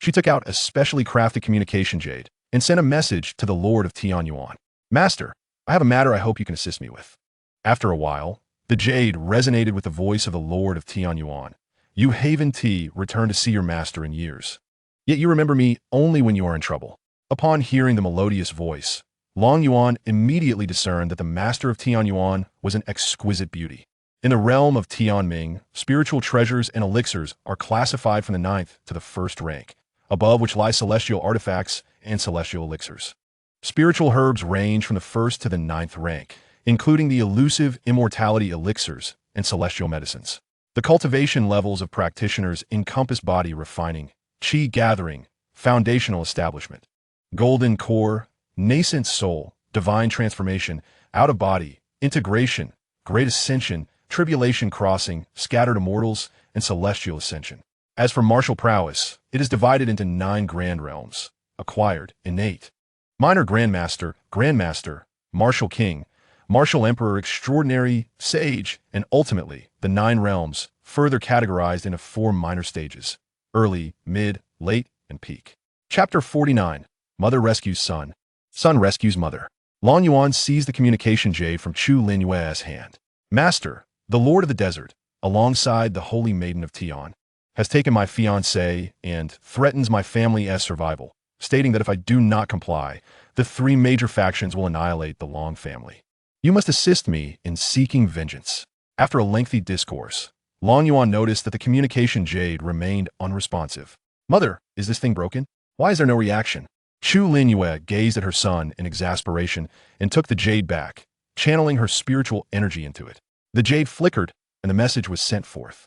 she took out a specially crafted communication jade and sent a message to the Lord of Tianyuan. "Master, I have a matter I hope you can assist me with." After a while, the jade resonated with the voice of the Lord of Tianyuan. "You Haven T return to see your master in years. Yet you remember me only when you are in trouble." Upon hearing the melodious voice, Long Yuan immediately discerned that the master of Tianyuan was an exquisite beauty. In the realm of Tianming, spiritual treasures and elixirs are classified from the 9th to the 1st rank, above which lie celestial artifacts and celestial elixirs. Spiritual herbs range from the 1st to the 9th rank, including the elusive immortality elixirs and celestial medicines. The cultivation levels of practitioners encompass body refining, qi gathering, foundational establishment, golden core, nascent soul, divine transformation, out-of-body, integration, great ascension, tribulation crossing, scattered immortals, and celestial ascension. As for martial prowess, it is divided into 9 grand realms: acquired, innate, minor grandmaster, grandmaster, martial king, martial emperor, extraordinary, sage, and ultimately the 9 realms, further categorized into 4 minor stages: early, mid, late, and peak. Chapter 49. Mother rescues son. Son rescues mother. Long Yuan seized the communication jade from Chu Linyue's hand. "Master, the Lord of the Desert, alongside the Holy Maiden of Tian, has taken my fiancé and threatens my family's survival, stating that if I do not comply, the 3 major factions will annihilate the Long family. You must assist me in seeking vengeance." After a lengthy discourse, Long Yuan noticed that the communication jade remained unresponsive. Mother, is this thing broken? Why is there no reaction? Chu Linyue gazed at her son in exasperation and took the jade back, channeling her spiritual energy into it. The jade flickered, and the message was sent forth.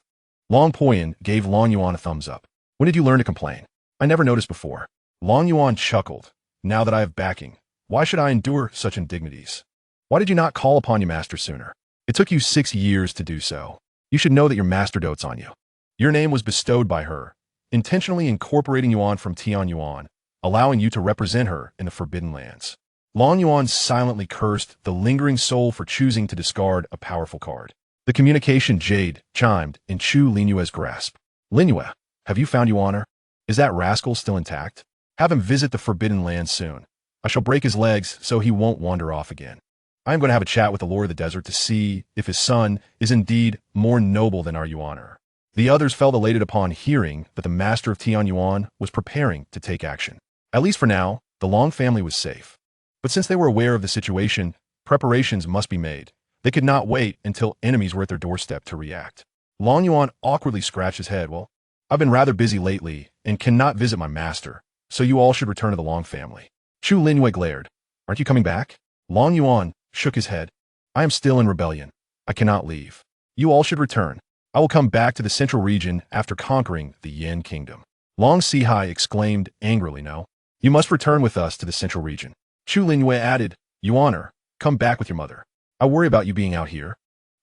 Long Poyan gave Long Yuan a thumbs up. When did you learn to complain? I never noticed before. Long Yuan chuckled. Now that I have backing, why should I endure such indignities? Why did you not call upon your master sooner? It took you 6 years to do so. You should know that your master dotes on you. Your name was bestowed by her, intentionally incorporating Yuan from Tian Yuan, allowing you to represent her in the Forbidden Lands. Long Yuan silently cursed the lingering soul for choosing to discard a powerful card. The communication jade chimed in Chu Linyue's grasp. Linyue, have you found Yuaner? Is that rascal still intact? Have him visit the Forbidden Lands soon. I shall break his legs so he won't wander off again. I am going to have a chat with the Lord of the Desert to see if his son is indeed more noble than our Yuaner. The others felt elated upon hearing that the master of Tian Yuan was preparing to take action. At least for now, the Long family was safe. But since they were aware of the situation, preparations must be made. They could not wait until enemies were at their doorstep to react. Long Yuan awkwardly scratched his head. Well, I've been rather busy lately and cannot visit my master, so you all should return to the Long family. Chu Linyue glared. Aren't you coming back? Long Yuan shook his head. I am still in rebellion. I cannot leave. You all should return. I will come back to the central region after conquering the Yin kingdom. Long Sihai exclaimed angrily. No, you must return with us to the central region. Chu Linyue added, Yuaner, come back with your mother. I worry about you being out here,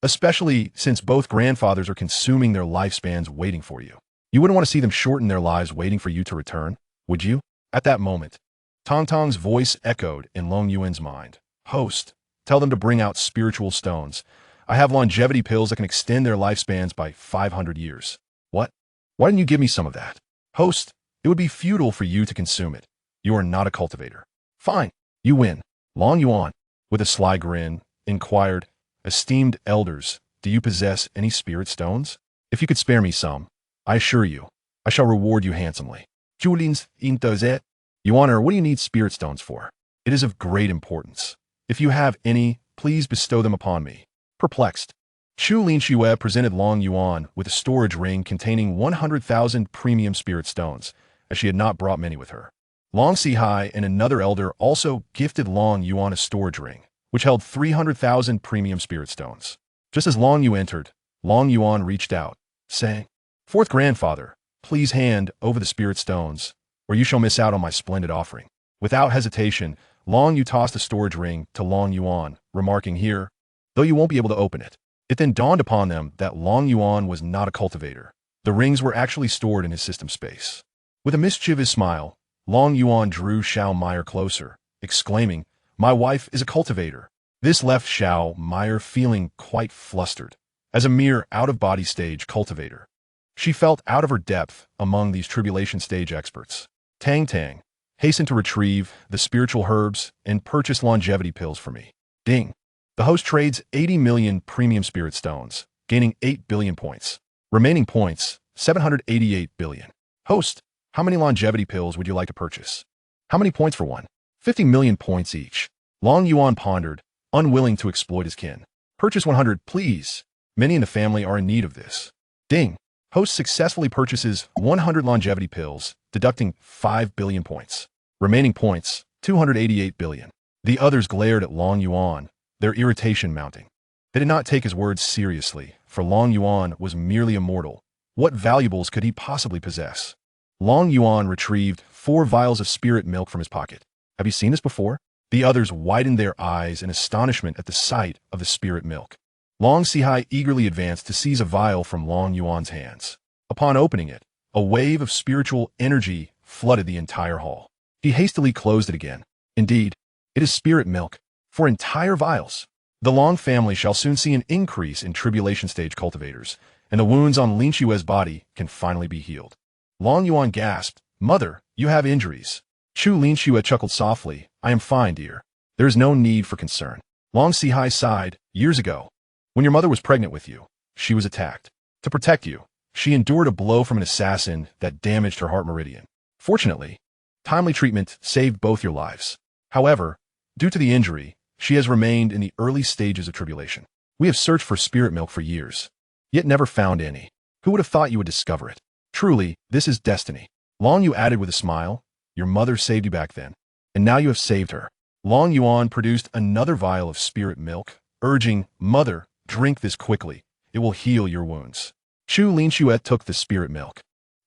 especially since both grandfathers are consuming their lifespans waiting for you. You wouldn't want to see them shorten their lives waiting for you to return, would you? At that moment, Tong Tong's voice echoed in Long Yuan's mind. Host, tell them to bring out spiritual stones. I have longevity pills that can extend their lifespans by 500 years. What? Why didn't you give me some of that? Host, it would be futile for you to consume it. You are not a cultivator. Fine, you win. Long Yuan, with a sly grin, inquired, Esteemed elders, do you possess any spirit stones? If you could spare me some, I assure you, I shall reward you handsomely. Julins intozet. Yuaner, what do you need spirit stones for? It is of great importance. If you have any, please bestow them upon me. Perplexed, Chu Linxue presented Long Yuan with a storage ring containing 100,000 premium spirit stones, as she had not brought many with her. Long Sihai and another elder also gifted Long Yuan a storage ring, which held 300,000 premium spirit stones. Just as Long Yu entered, Long Yuan reached out, saying, Fourth grandfather, please hand over the spirit stones, or you shall miss out on my splendid offering. Without hesitation, Long Yu tossed the storage ring to Long Yuan, remarking here, though you won't be able to open it. It then dawned upon them that Long Yuan was not a cultivator. The rings were actually stored in his system space. With a mischievous smile, Long Yuan drew Xiao Meyer closer, exclaiming, My wife is a cultivator. This left Xiao Meyer feeling quite flustered. As a mere out-of-body stage cultivator, she felt out of her depth among these tribulation stage experts. Tang Tang, hasten to retrieve the spiritual herbs and purchase longevity pills for me. Ding. The host trades 80 million premium spirit stones, gaining 8 billion points. Remaining points, 788 billion. Host, how many longevity pills would you like to purchase? How many points for one? 50 million points each. Long Yuan pondered, unwilling to exploit his kin. Purchase 100, please. Many in the family are in need of this. Ding. Host successfully purchases 100 longevity pills, deducting 5 billion points. Remaining points, 288 billion. The others glared at Long Yuan, their irritation mounting. They did not take his words seriously, for Long Yuan was merely immortal. What valuables could he possibly possess? Long Yuan retrieved 4 vials of spirit milk from his pocket. Have you seen this before? The others widened their eyes in astonishment at the sight of the spirit milk. Long Sihai eagerly advanced to seize a vial from Long Yuan's hands. Upon opening it, a wave of spiritual energy flooded the entire hall. He hastily closed it again. Indeed, it is spirit milk. 4 entire vials. The Long family shall soon see an increase in tribulation stage cultivators, and the wounds on Lin Xue's body can finally be healed. Long Yuan gasped, Mother, you have injuries. Chu Lin Xue chuckled softly, I am fine, dear. There is no need for concern. Long Sihai sighed, years ago, when your mother was pregnant with you, she was attacked. To protect you, she endured a blow from an assassin that damaged her heart meridian. Fortunately, timely treatment saved both your lives. However, due to the injury, she has remained in the early stages of tribulation. We have searched for spirit milk for years, yet never found any. Who would have thought you would discover it? Truly, this is destiny. Long Yu added with a smile. Your mother saved you back then, and now you have saved her. Long Yuan produced another vial of spirit milk, urging, Mother, drink this quickly. It will heal your wounds. Chu Linxue took the spirit milk,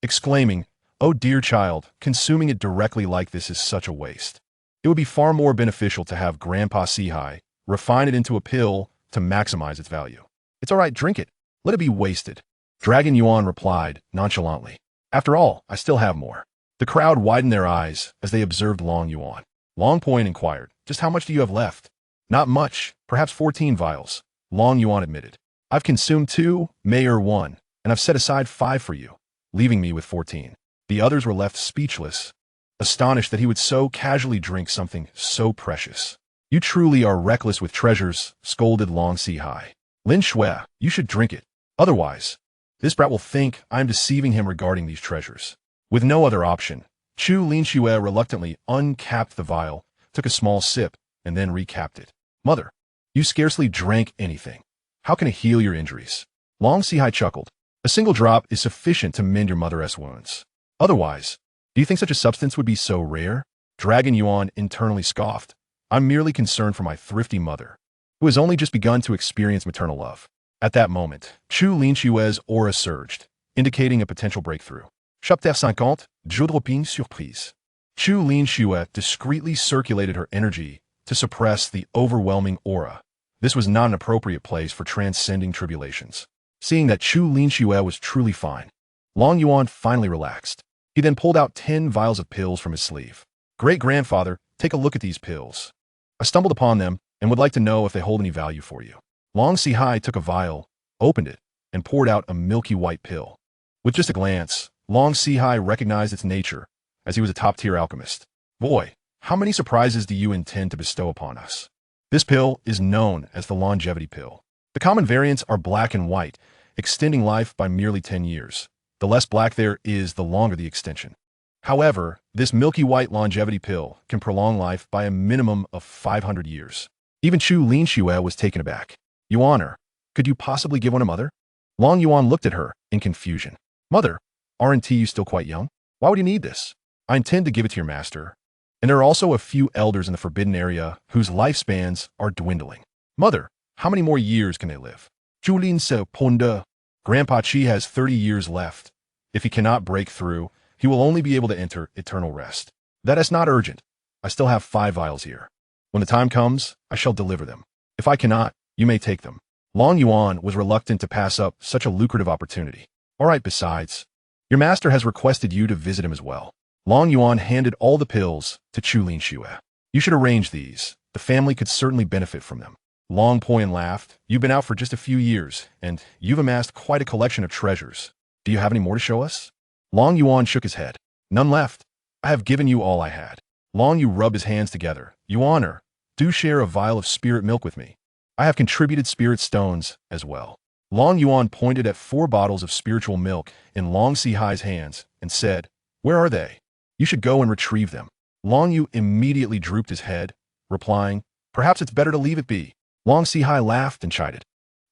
exclaiming, Oh dear child, consuming it directly like this is such a waste. It would be far more beneficial to have Grandpa Sihai refine it into a pill to maximize its value. It's all right, drink it. Let it be wasted. Dragon Yuan replied nonchalantly. After all, I still have more. The crowd widened their eyes as they observed Long Yuan. Long Point inquired, Just how much do you have left? Not much, perhaps 14 vials. Long Yuan admitted. I've consumed 2, Mayor 1, and I've set aside 5 for you, leaving me with 14. The others were left speechless, astonished that he would so casually drink something so precious. You truly are reckless with treasures, scolded Long Sihai. Lin Shui, you should drink it. Otherwise, this brat will think I am deceiving him regarding these treasures. With no other option, Chu Linxue reluctantly uncapped the vial, took a small sip, and then recapped it. Mother, you scarcely drank anything. How can it heal your injuries? Long Sihai chuckled. A single drop is sufficient to mend your mother's wounds. Otherwise, do you think such a substance would be so rare? Dragon Yuan internally scoffed. I'm merely concerned for my thrifty mother, who has only just begun to experience maternal love. At that moment, Chu Linxue's aura surged, indicating a potential breakthrough. Chapter 50, Jeu de Ropine Surprise. Chu Linxue discreetly circulated her energy to suppress the overwhelming aura. This was not an appropriate place for transcending tribulations. Seeing that Chu Linxue was truly fine, Long Yuan finally relaxed. He then pulled out 10 vials of pills from his sleeve. Great-grandfather, take a look at these pills. I stumbled upon them and would like to know if they hold any value for you. Long Sihai took a vial, opened it, and poured out a milky white pill. With just a glance, Long Sihai recognized its nature, as he was a top-tier alchemist. Boy, how many surprises do you intend to bestow upon us? This pill is known as the longevity pill. The common variants are black and white, extending life by merely 10 years. The less black there is, the longer the extension. However, this milky white longevity pill can prolong life by a minimum of 500 years. Even Chu Linxue was taken aback. Yuaner, could you possibly give one to Mother? Long Yuan looked at her in confusion. Mother, aren't you still quite young? Why would you need this? I intend to give it to your master. And there are also a few elders in the forbidden area whose lifespans are dwindling. Mother, how many more years can they live? Julin se ponde. Grandpa Chi has 30 years left. If he cannot break through, he will only be able to enter eternal rest. That is not urgent. I still have 5 vials here. When the time comes, I shall deliver them. If I cannot, you may take them. Long Yuan was reluctant to pass up such a lucrative opportunity. All right, besides, your master has requested you to visit him as well. Long Yuan handed all the pills to Chu Linxue. You should arrange these. The family could certainly benefit from them. Long Poyan laughed. You've been out for just a few years, and you've amassed quite a collection of treasures. Do you have any more to show us? Long Yuan shook his head. None left. I have given you all I had. Long Yu rubbed his hands together. Yuaner, do share a vial of spirit milk with me. I have contributed spirit stones as well. Long Yuan pointed at 4 bottles of spiritual milk in Long Sihai's hands and said, Where are they? You should go and retrieve them. Long Yu immediately drooped his head, replying, Perhaps it's better to leave it be. Long Sihai laughed and chided.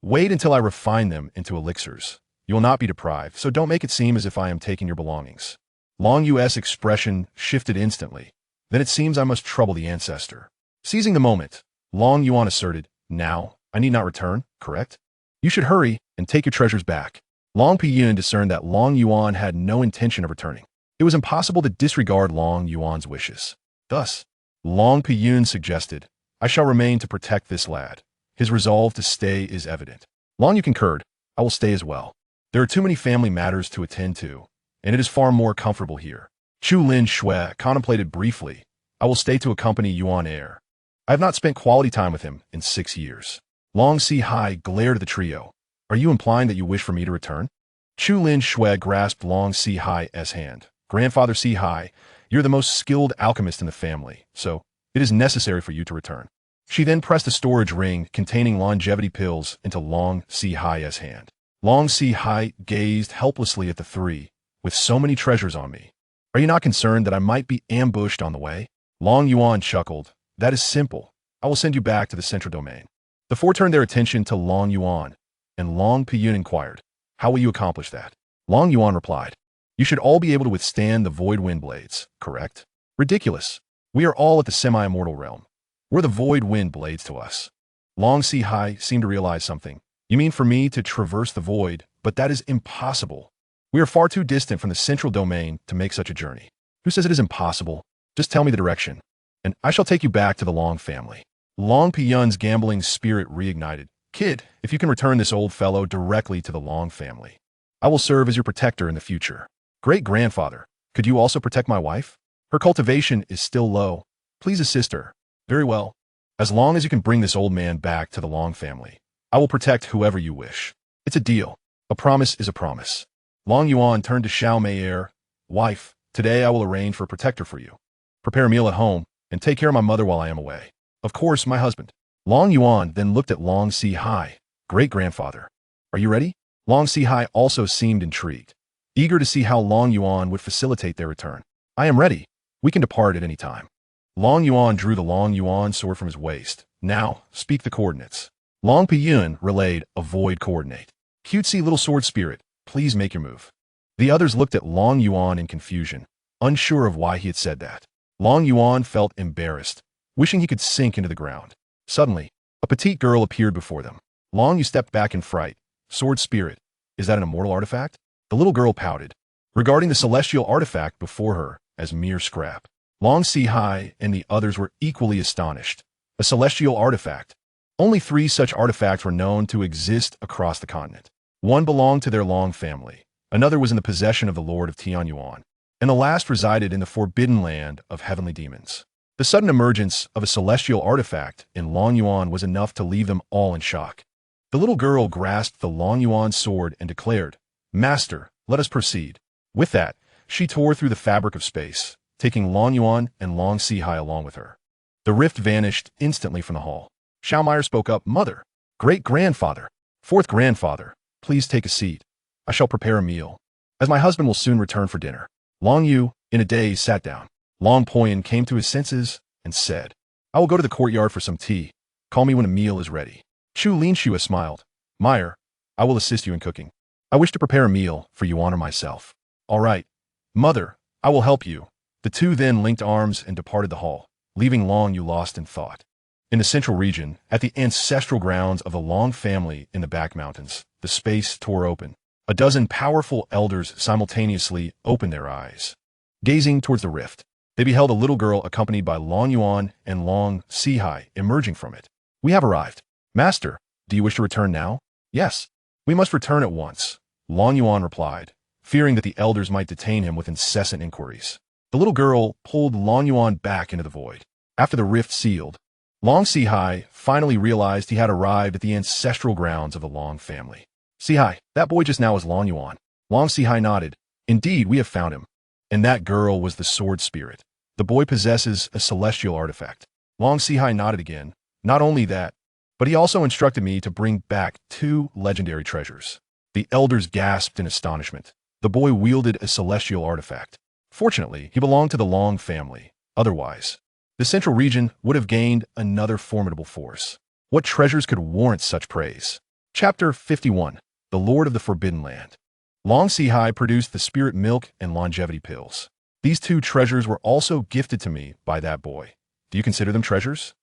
Wait until I refine them into elixirs. You will not be deprived, so don't make it seem as if I am taking your belongings. Long Yu's expression shifted instantly. Then it seems I must trouble the ancestor. Seizing the moment, Long Yuan asserted, Now, I need not return, correct? You should hurry and take your treasures back. Long Piyun discerned that Long Yuan had no intention of returning. It was impossible to disregard Long Yuan's wishes. Thus, Long Piyun suggested, I shall remain to protect this lad. His resolve to stay is evident. Long Yu concurred, I will stay as well. There are too many family matters to attend to, and it is far more comfortable here. Chu Lin Shui contemplated briefly, I will stay to accompany Yuan Air. I have not spent quality time with him in 6 years. Long Sihai glared at the trio. Are you implying that you wish for me to return? Chu Lin Shui grasped Long Sihai's hand. Grandfather Sihai, you're the most skilled alchemist in the family, so it is necessary for you to return. She then pressed a storage ring containing longevity pills into Long Sihai's hand. Long Sihai gazed helplessly at the 3. With so many treasures on me, are you not concerned that I might be ambushed on the way? Long Yuan chuckled. That is simple. I will send you back to the central domain. The four turned their attention to Long Yuan, and Long Piyun inquired, "How will you accomplish that?" Long Yuan replied, "You should all be able to withstand the void wind blades, correct?" "Ridiculous. We are all at the semi-immortal realm. We're the void wind blades to us." Long Si seemed to realize something. "You mean for me to traverse the void, but that is impossible. We are far too distant from the central domain to make such a journey." "Who says it is impossible? Just tell me the direction, and I shall take you back to the Long family." Long Piyun's gambling spirit reignited. "Kid, if you can return this old fellow directly to the Long family, I will serve as your protector in the future." "Great-grandfather, could you also protect my wife? Her cultivation is still low. Please assist her." "Very well. As long as you can bring this old man back to the Long family, I will protect whoever you wish. It's a deal. A promise is a promise." Long Yuan turned to Xiao Mei'er. "Wife, today I will arrange for a protector for you. Prepare a meal at home, and take care of my mother while I am away." "Of course, my husband." Long Yuan then looked at Long Si. "Great-grandfather, are you ready?" Long Si also seemed intrigued, eager to see how Long Yuan would facilitate their return. "I am ready. We can depart at any time." Long Yuan drew the Long Yuan sword from his waist. "Now, speak the coordinates." Long Piyun relayed a void coordinate. "Cutesy little sword spirit, please make your move." The others looked at Long Yuan in confusion, unsure of why he had said that. Long Yuan felt embarrassed, wishing he could sink into the ground. Suddenly, a petite girl appeared before them. Long Yu stepped back in fright. "Sword spirit, is that an immortal artifact?" The little girl pouted, regarding the celestial artifact before her as mere scrap. Long Si and the others were equally astonished. A celestial artifact. Only 3 such artifacts were known to exist across the continent. One belonged to their Long family, another was in the possession of the Lord of Tianyuan, and the last resided in the forbidden land of heavenly demons. The sudden emergence of a celestial artifact in Long Yuan was enough to leave them all in shock. The little girl grasped the Long Yuan sword and declared, "Master, let us proceed." With that, she tore through the fabric of space, taking Long Yuan and Long Si along with her. The rift vanished instantly from the hall. Xiao Mei'er spoke up, "Mother, great-grandfather, fourth grandfather, please take a seat. I shall prepare a meal, as my husband will soon return for dinner." Long Yu, in a daze, sat down. Long Poyan came to his senses and said, "I will go to the courtyard for some tea. Call me when a meal is ready." Chu Linshua smiled. "Mei'er, I will assist you in cooking. I wish to prepare a meal for Yuan or myself." "All right, Mother, I will help you." The two then linked arms and departed the hall, leaving Long Yu lost in thought. In the central region, at the ancestral grounds of the Long family in the back mountains, the space tore open. A dozen powerful elders simultaneously opened their eyes. Gazing towards the rift, they beheld a little girl accompanied by Long Yuan and Long Si emerging from it. "We have arrived. Master, do you wish to return now?" "Yes, we must return at once," Long Yuan replied, fearing that the elders might detain him with incessant inquiries. The little girl pulled Long Yuan back into the void. After the rift sealed, Long Si finally realized he had arrived at the ancestral grounds of the Long family. "Si, that boy just now is Long Yuan." Long Si nodded. "Indeed, we have found him. And that girl was the sword spirit. The boy possesses a celestial artifact." Long Si nodded again. "Not only that, but he also instructed me to bring back 2 legendary treasures." The elders gasped in astonishment. The boy wielded a celestial artifact. Fortunately, he belonged to the Long family. Otherwise, the central region would have gained another formidable force. What treasures could warrant such praise? Chapter 51. The Lord of the Forbidden Land. Long Si produced the spirit milk and longevity pills. These 2 treasures were also gifted to me by that boy. Do you consider them treasures?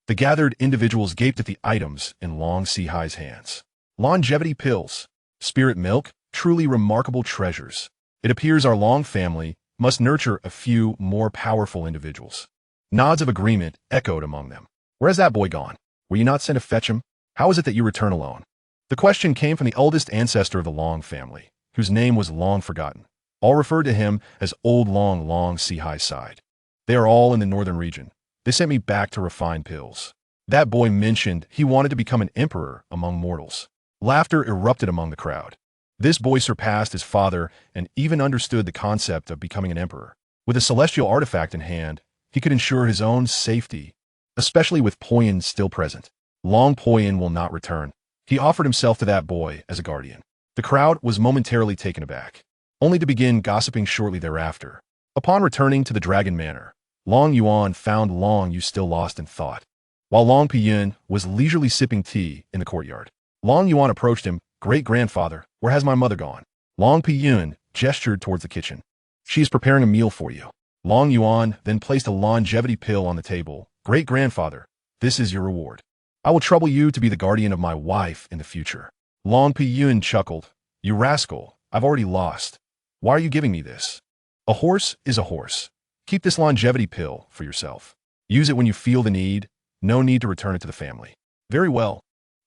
The gathered individuals gaped at the items in Long Si hands. Longevity pills, spirit milk, truly remarkable treasures. It appears our Long family must nurture a few more powerful individuals. Nods of agreement echoed among them. "Where has that boy gone? Were you not sent to fetch him? How is it that you return alone?" The question came from the eldest ancestor of the Long family, whose name was long forgotten. All referred to him as Old Long Si side. "They are all in the northern region. They sent me back to refine pills." That boy mentioned he wanted to become an emperor among mortals. Laughter erupted among the crowd. This boy surpassed his father and even understood the concept of becoming an emperor. With a celestial artifact in hand, he could ensure his own safety, especially with Poyan still present. Long Poyan will not return. He offered himself to that boy as a guardian. The crowd was momentarily taken aback, only to begin gossiping shortly thereafter. Upon returning to the Dragon Manor, Long Yuan found Long Yu still lost in thought. while Long Piyun was leisurely sipping tea in the courtyard. Long Yuan approached him. Great-grandfather, where has my mother gone? Long Piyun gestured towards the kitchen. She is preparing a meal for you. Long Yuan then placed a longevity pill on the table. Great-grandfather, this is your reward. I will trouble you to be the guardian of my wife in the future. Long Piyun chuckled. You rascal, I've already lost. Why are you giving me this? A horse is a horse. Keep this longevity pill for yourself. Use it when you feel the need. No need to return it to the family. Very well.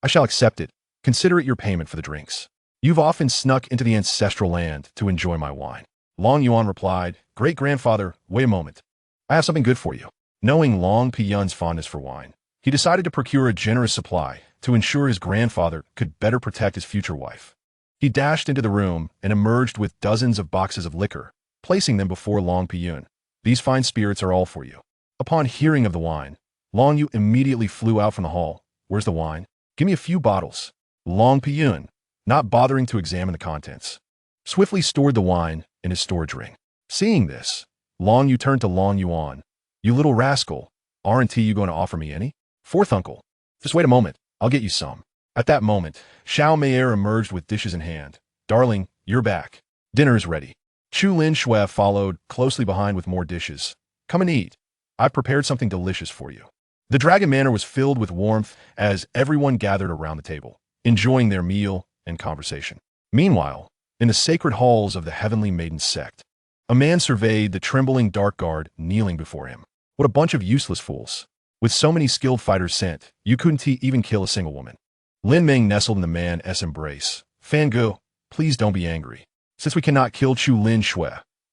I shall accept it. Consider it your payment for the drinks. You've often snuck into the ancestral land to enjoy my wine. Long Yuan replied, Great-grandfather, wait a moment. I have something good for you. Knowing Long Piyun's fondness for wine, he decided to procure a generous supply to ensure his grandfather could better protect his future wife. He dashed into the room and emerged with dozens of boxes of liquor, placing them before Long Piyun. These fine spirits are all for you. Upon hearing of the wine, Long Yu immediately flew out from the hall. Where's the wine? Give me a few bottles. Long Piyun, not bothering to examine the contents, swiftly stored the wine in his storage ring. Seeing this, Long Yu turned to Long Yuan. You little rascal, aren't you going to offer me any? Fourth uncle, just wait a moment, I'll get you some. At that moment, Xiao Meier emerged with dishes in hand. Darling, you're back. Dinner is ready. Chu Lin Shui followed closely behind with more dishes. Come and eat. I've prepared something delicious for you. The Dragon Manor was filled with warmth as everyone gathered around the table, enjoying their meal and conversation. Meanwhile, in the sacred halls of the Heavenly Maiden sect, a man surveyed the trembling dark guard kneeling before him. What a bunch of useless fools. With so many skilled fighters sent, you couldn't even kill a single woman. Lin Ming nestled in the man's embrace. Fan Gu, please don't be angry. Since we cannot kill Chu Lin Shui,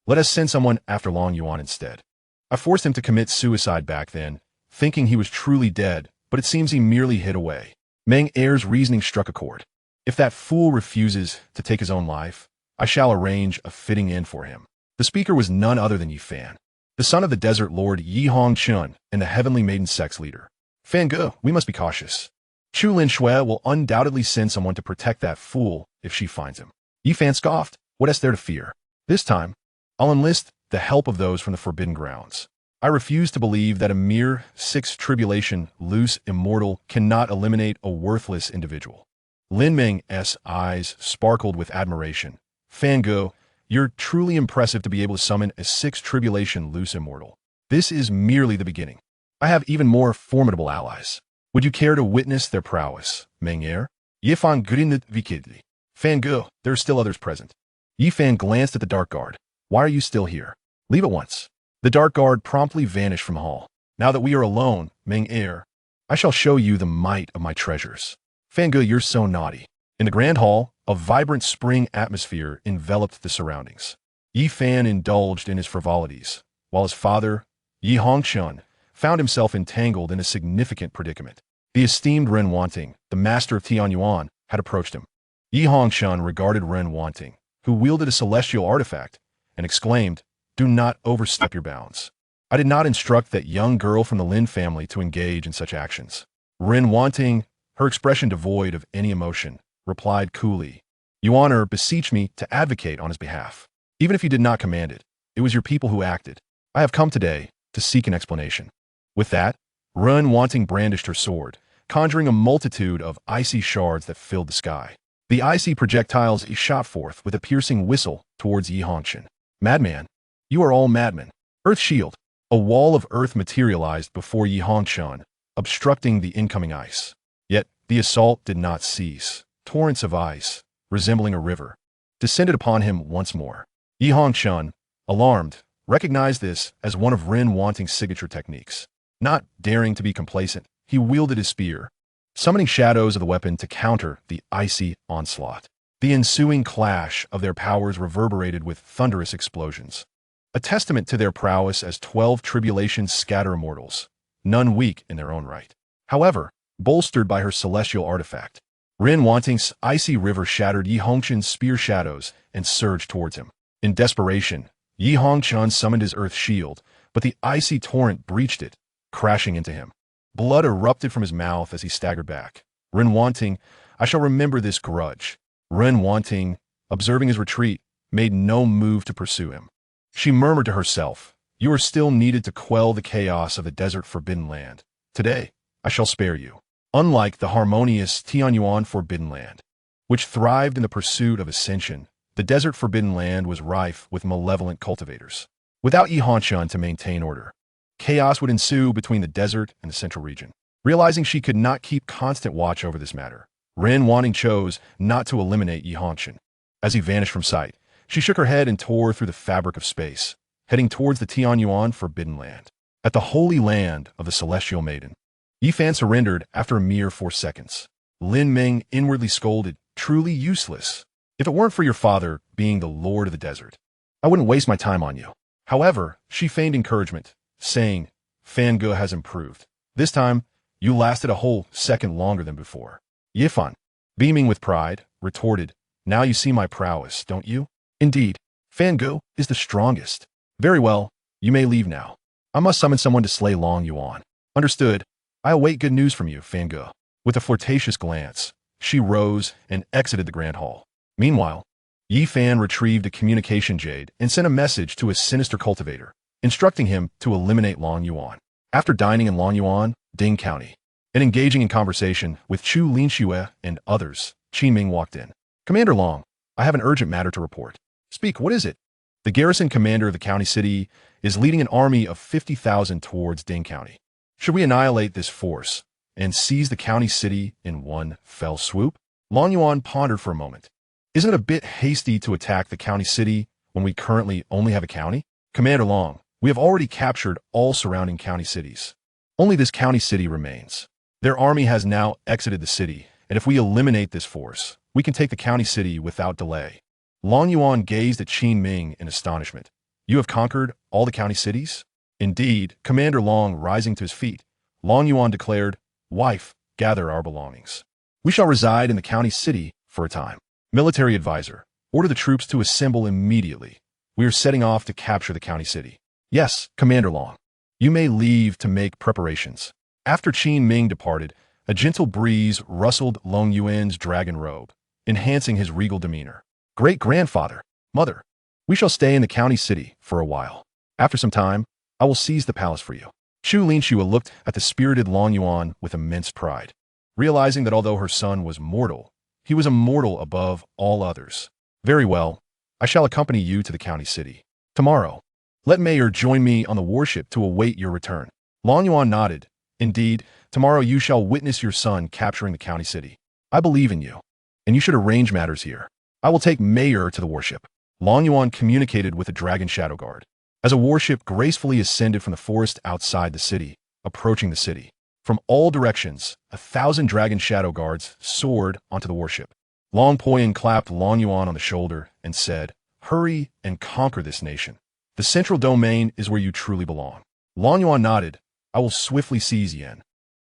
let us send someone after Long Yuan instead. I forced him to commit suicide back then, thinking he was truly dead, but it seems he merely hid away. Meng Er's reasoning struck a chord. If that fool refuses to take his own life, I shall arrange a fitting end for him. The speaker was none other than Yi Fan, the son of the Desert Lord Yi Hongchun and the Heavenly Maiden sect's leader. Fan Gu, we must be cautious. Chu Lin Shui will undoubtedly send someone to protect that fool if she finds him. Yi Fan scoffed. What is there to fear? This time, I'll enlist the help of those from the Forbidden Grounds. I refuse to believe that a mere sixth tribulation loose immortal cannot eliminate a worthless individual. Lin Ming's eyes sparkled with admiration. Fan Gu, you're truly impressive to be able to summon a sixth tribulation loose immortal. This is merely the beginning. I have even more formidable allies. Would you care to witness their prowess, Meng Er? Yifan Grinit Vikidli. Fan Gu, there are still others present. Yi Fan glanced at the Dark Guard. Why are you still here? Leave at once. The Dark Guard promptly vanished from the hall. Now that we are alone, Meng Er, I shall show you the might of my treasures. Fan Gu, you're so naughty. In the Grand Hall, a vibrant spring atmosphere enveloped the surroundings. Yi Fan indulged in his frivolities, while his father, Yi Hongchun, found himself entangled in a significant predicament. The esteemed Ren Wanting, the master of Tian Yuan, had approached him. Yi Hongchun regarded Ren Wanting, who wielded a celestial artifact, and exclaimed, Do not overstep your bounds. I did not instruct that young girl from the Lin family to engage in such actions. Ren Wanting, her expression devoid of any emotion, replied coolly, Yuan beseech me to advocate on his behalf. Even if you did not command it, it was your people who acted. I have come today to seek an explanation. With that, Ren Wanting brandished her sword, conjuring a multitude of icy shards that filled the sky. The icy projectiles shot forth with a piercing whistle towards Yi Hongchun. Madman, you are all madmen. Earth shield. A wall of earth materialized before Yi Hongchun, obstructing the incoming ice. Yet the assault did not cease. Torrents of ice, resembling a river, descended upon him once more. Yi Hongchun, alarmed, recognized this as one of Ren Wanting's signature techniques. Not daring to be complacent, he wielded his spear, summoning shadows of the weapon to counter the icy onslaught. The ensuing clash of their powers reverberated with thunderous explosions, a testament to their prowess as 12 tribulations scatter immortals, none weak in their own right. However, bolstered by her celestial artifact, Ren Wanting's icy river shattered Yi Hongchun's spear shadows and surged towards him. In desperation, Yi Hongchun summoned his earth shield, but the icy torrent breached it, crashing into him. Blood erupted from his mouth as he staggered back. Ren Wanting, I shall remember this grudge. Ren Wanting, observing his retreat, made no move to pursue him. She murmured to herself, You are still needed to quell the chaos of the desert forbidden land. Today, I shall spare you. Unlike the harmonious Tianyuan Forbidden Land, which thrived in the pursuit of ascension, the desert Forbidden Land was rife with malevolent cultivators. Without Yi Hanshan to maintain order, chaos would ensue between the desert and the central region. Realizing she could not keep constant watch over this matter, Ren Wanting chose not to eliminate Yi Hanshan. As he vanished from sight, she shook her head and tore through the fabric of space, heading towards the Tianyuan Forbidden Land. At the holy land of the Celestial Maiden, Yi Fan surrendered after a mere 4 seconds. Lin Ming inwardly scolded, truly useless. If it weren't for your father being the lord of the desert, I wouldn't waste my time on you. However, she feigned encouragement, saying, Fan Ge has improved. This time, you lasted a whole second longer than before. Yi Fan, beaming with pride, retorted, now you see my prowess, don't you? Indeed, Fan Ge is the strongest. Very well, you may leave now. I must summon someone to slay Long Yuan. Understood. I await good news from you, Fan Ge. With a flirtatious glance, she rose and exited the grand hall. Meanwhile, Yi Fan retrieved a communication jade and sent a message to a sinister cultivator, instructing him to eliminate Long Yuan. After dining in Long Yuan, Ding County, and engaging in conversation with Chu Linxue and others, Qin Ming walked in. Commander Long, I have an urgent matter to report. Speak, what is it? The garrison commander of the county city is leading an army of 50,000 towards Ding County. Should we annihilate this force and seize the county city in one fell swoop? Long Yuan pondered for a moment. Isn't it a bit hasty to attack the county city when we currently only have a county? Commander Long, we have already captured all surrounding county cities. Only this county city remains. Their army has now exited the city, and if we eliminate this force, we can take the county city without delay. Long Yuan gazed at Qin Ming in astonishment. You have conquered all the county cities? Indeed, Commander Long, rising to his feet, Long Yuan declared, Wife, gather our belongings. We shall reside in the county city for a time. Military advisor, order the troops to assemble immediately. We are setting off to capture the county city. Yes, Commander Long. You may leave to make preparations. After Qin Ming departed, a gentle breeze rustled Long Yuan's dragon robe, enhancing his regal demeanor. Great-grandfather, mother, we shall stay in the county city for a while. After some time, I will seize the palace for you. Chu Linxue looked at the spirited Long Yuan with immense pride, realizing that although her son was mortal, he was immortal above all others. Very well, I shall accompany you to the county city. Tomorrow, let Mayor join me on the warship to await your return. Long Yuan nodded. Indeed, tomorrow you shall witness your son capturing the county city. I believe in you, and you should arrange matters here. I will take Mayor to the warship. Long Yuan communicated with the Dragon Shadow Guard. As a warship gracefully ascended from the forest outside the city, approaching the city, from all directions, 1,000 Dragon Shadow Guards soared onto the warship. Long Poyan clapped Long Yuan on the shoulder and said, Hurry and conquer this nation. The central domain is where you truly belong. Long Yuan nodded. I will swiftly seize Yan.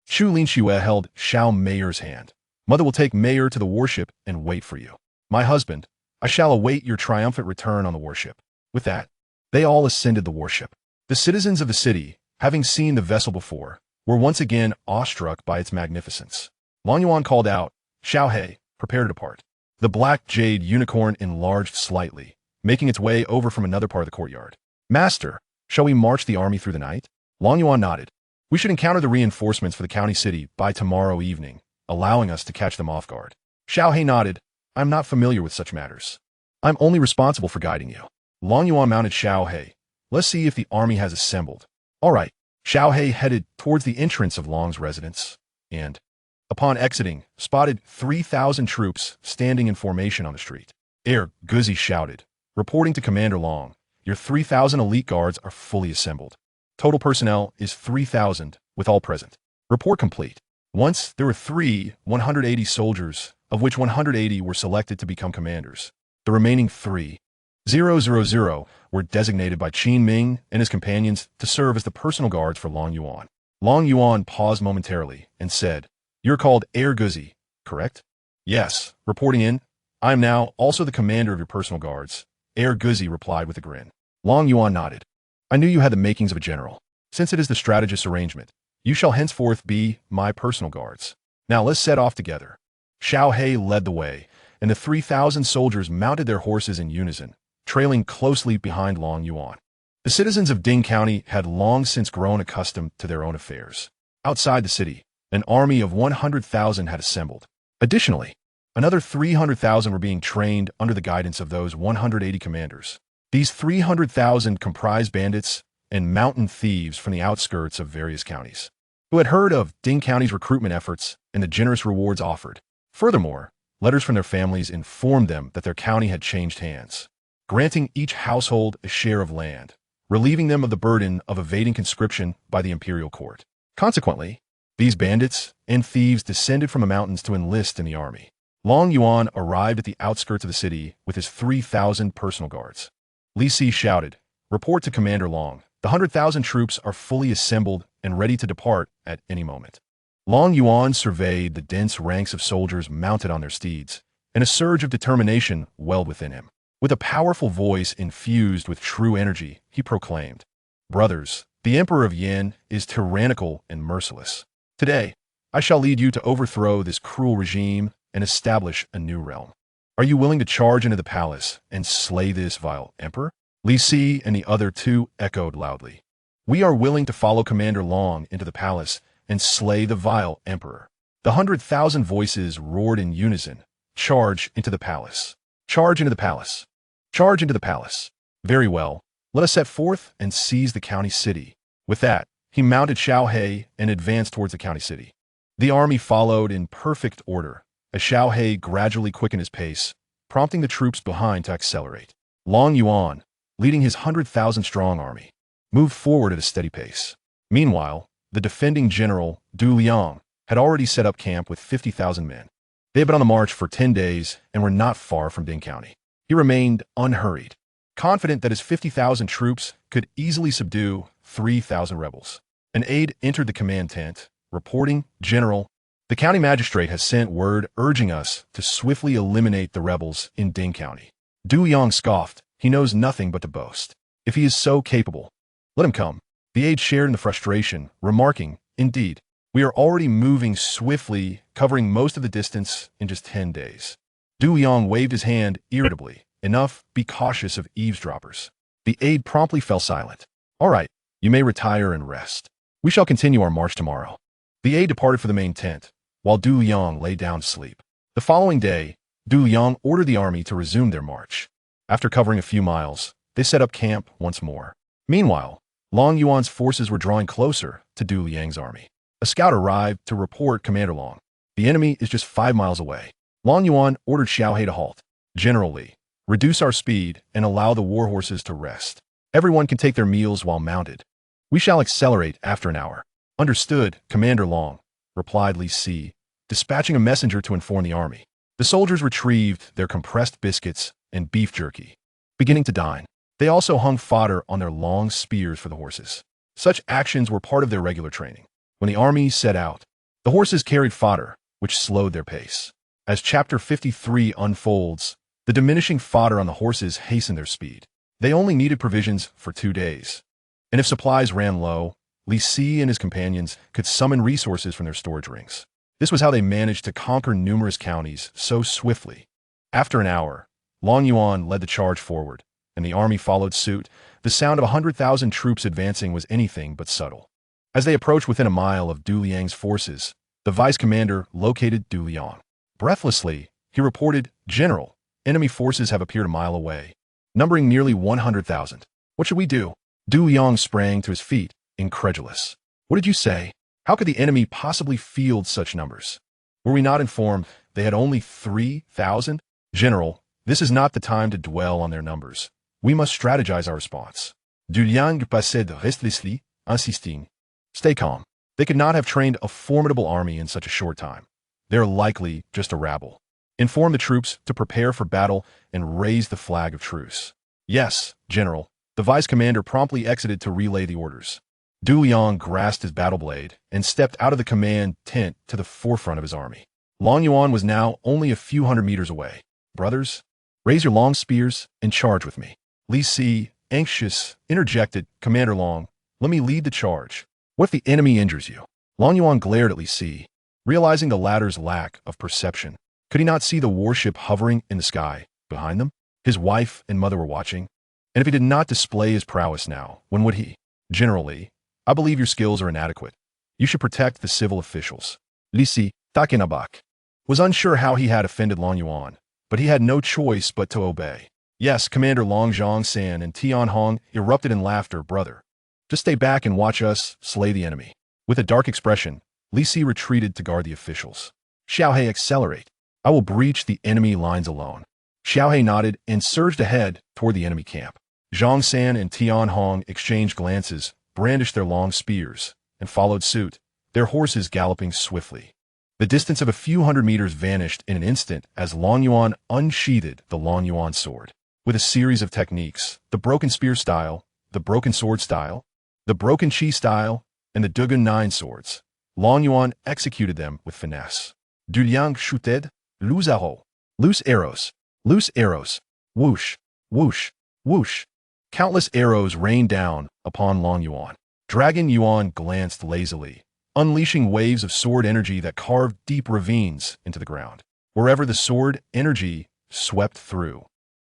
Chu Linxue held Xiao Mayor's hand. Mother will take Mayor to the warship and wait for you. My husband, I shall await your triumphant return on the warship. With that, they all ascended the warship. The citizens of the city, having seen the vessel before, were once again awestruck by its magnificence. Long Yuan called out, Xiao He, prepare to depart. The black jade unicorn enlarged slightly, making its way over from another part of the courtyard. Master, shall we march the army through the night? Long Yuan nodded. We should encounter the reinforcements for the county city by tomorrow evening, allowing us to catch them off guard. Xiao He nodded. I'm not familiar with such matters. I'm only responsible for guiding you. Long Yuan mounted Xiao He. Let's see if the army has assembled. All right. Xiao He headed towards the entrance of Long's residence, and, upon exiting, spotted 3,000 troops standing in formation on the street. Guzi shouted, reporting to Commander Long, your 3,000 elite guards are fully assembled. Total personnel is 3,000, with all present. Report complete. Once, there were 180 soldiers, of which 180 were selected to become commanders. The remaining 3,000 were designated by Qin Ming and his companions to serve as the personal guards for Long Yuan. Long Yuan paused momentarily and said, You're called Guzi, correct? Yes, reporting in. I am now also the commander of your personal guards. Guzi replied with a grin. Long Yuan nodded. I knew you had the makings of a general. Since it is the strategist's arrangement, you shall henceforth be my personal guards. Now let's set off together. Xiao He led the way, and the 3,000 soldiers mounted their horses in unison, trailing closely behind Long Yuan. The citizens of Ding County had long since grown accustomed to their own affairs. Outside the city, An army of 100,000 had assembled. Additionally, another 300,000 were being trained under the guidance of those 180 commanders. These 300,000 comprised bandits and mountain thieves from the outskirts of various counties, who had heard of Ding County's recruitment efforts and the generous rewards offered. Furthermore, letters from their families informed them that their county had changed hands, granting each household a share of land, relieving them of the burden of evading conscription by the imperial court. Consequently, these bandits and thieves descended from the mountains to enlist in the army. Long Yuan arrived at the outskirts of the city with his 3,000 personal guards. Li Si shouted, "Report to Commander Long. The 100,000 troops are fully assembled and ready to depart at any moment." Long Yuan surveyed the dense ranks of soldiers mounted on their steeds, and a surge of determination welled within him. With a powerful voice infused with true energy, he proclaimed, "Brothers, the Emperor of Yin is tyrannical and merciless. Today, I shall lead you to overthrow this cruel regime and establish a new realm. Are you willing to charge into the palace and slay this vile emperor?" Li Si and the other two echoed loudly. "We are willing to follow Commander Long into the palace and slay the vile emperor." The 100,000 voices roared in unison, "Charge into the palace! Charge into the palace! Charge into the palace! Very well, let us set forth and seize the county city." With that, he mounted Xiao He and advanced towards the county city. The army followed in perfect order, as Xiao He gradually quickened his pace, prompting the troops behind to accelerate. Long Yuan, leading his 100,000-strong army, moved forward at a steady pace. Meanwhile, the defending general, Du Liang, had already set up camp with 50,000 men. They had been on the march for 10 days and were not far from Ding County. He remained unhurried, confident that his 50,000 troops could easily subdue 3,000 rebels. An aide entered the command tent, reporting, "General, the county magistrate has sent word urging us to swiftly eliminate the rebels in Ding County." Du Liang scoffed. He knows nothing but to boast. If he is so capable, let him come. The aide shared in the frustration, remarking, "Indeed, we are already moving swiftly, covering most of the distance in just 10 days. Du Liang waved his hand irritably. "Enough, be cautious of eavesdroppers." The aide promptly fell silent. "All right, you may retire and rest. We shall continue our march tomorrow." The aide departed for the main tent, while Du Liang lay down to sleep. The following day, Du Liang ordered the army to resume their march. After covering a few miles, they set up camp once more. Meanwhile, Long Yuan's forces were drawing closer to Du Liang's army. A scout arrived to report Commander Long. "The enemy is just 5 miles away." Long Yuan ordered Xiao He to halt. "General Li, reduce our speed and allow the war horses to rest. Everyone can take their meals while mounted. We shall accelerate after an hour." "Understood, Commander Long," replied Li Si, dispatching a messenger to inform the army. The soldiers retrieved their compressed biscuits and beef jerky, beginning to dine. They also hung fodder on their long spears for the horses. Such actions were part of their regular training. When the army set out, the horses carried fodder, which slowed their pace. As Chapter 53 unfolds, the diminishing fodder on the horses hastened their speed. They only needed provisions for 2 days. And if supplies ran low, Li Si and his companions could summon resources from their storage rings. This was how they managed to conquer numerous counties so swiftly. After an hour, Long Yuan led the charge forward, and the army followed suit. The sound of 100,000 troops advancing was anything but subtle. As they approached within a mile of Du Liang's forces, the vice commander located Du Liang. Breathlessly, he reported, "General, enemy forces have appeared a mile away, numbering nearly 100,000. What should we do?" Du Liang sprang to his feet, incredulous. "What did you say? How could the enemy possibly field such numbers? Were we not informed they had only 3,000? General, this is not the time to dwell on their numbers. We must strategize our response." Du Liang passed restlessly, insisting, "Stay calm. They could not have trained a formidable army in such a short time. They're likely just a rabble. Inform the troops to prepare for battle and raise the flag of truce." "Yes, General." The vice commander promptly exited to relay the orders. Du Liang grasped his battle blade and stepped out of the command tent to the forefront of his army. Long Yuan was now only a few hundred meters away. "Brothers, raise your long spears and charge with me." Li Si, anxious, interjected, "Commander Long, let me lead the charge. What if the enemy injures you?" Long Yuan glared at Li Si, realizing the latter's lack of perception. Could he not see the warship hovering in the sky behind them? His wife and mother were watching. And if he did not display his prowess now, when would he? "General Li, I believe your skills are inadequate. You should protect the civil officials. Lisi, Takenabak, was unsure how he had offended Long Yuan, but he had no choice but to obey. Yes, Commander Long Zhongsan and Tian Hong erupted in laughter. Brother, just stay back and watch us slay the enemy. With a dark expression, Li Si retreated to guard the officials. Xiaohe, accelerate. I will breach the enemy lines alone. Xiaohe nodded and surged ahead toward the enemy camp. Zhongsan and Tian Hong exchanged glances, brandished their long spears, and followed suit, their horses galloping swiftly. The distance of a few hundred meters vanished in an instant as Long Yuan unsheathed the Long Yuan sword. With a series of techniques, the broken spear style, the broken sword style, the broken chi style, and the Dugun 9 swords, Long Yuan executed them with finesse. Du liang chuted, loose arrows, loose arrows, whoosh, whoosh, whoosh. Countless arrows rained down upon Long Yuan. Dragon Yuan glanced lazily, unleashing waves of sword energy that carved deep ravines into the ground. Wherever the sword energy swept through,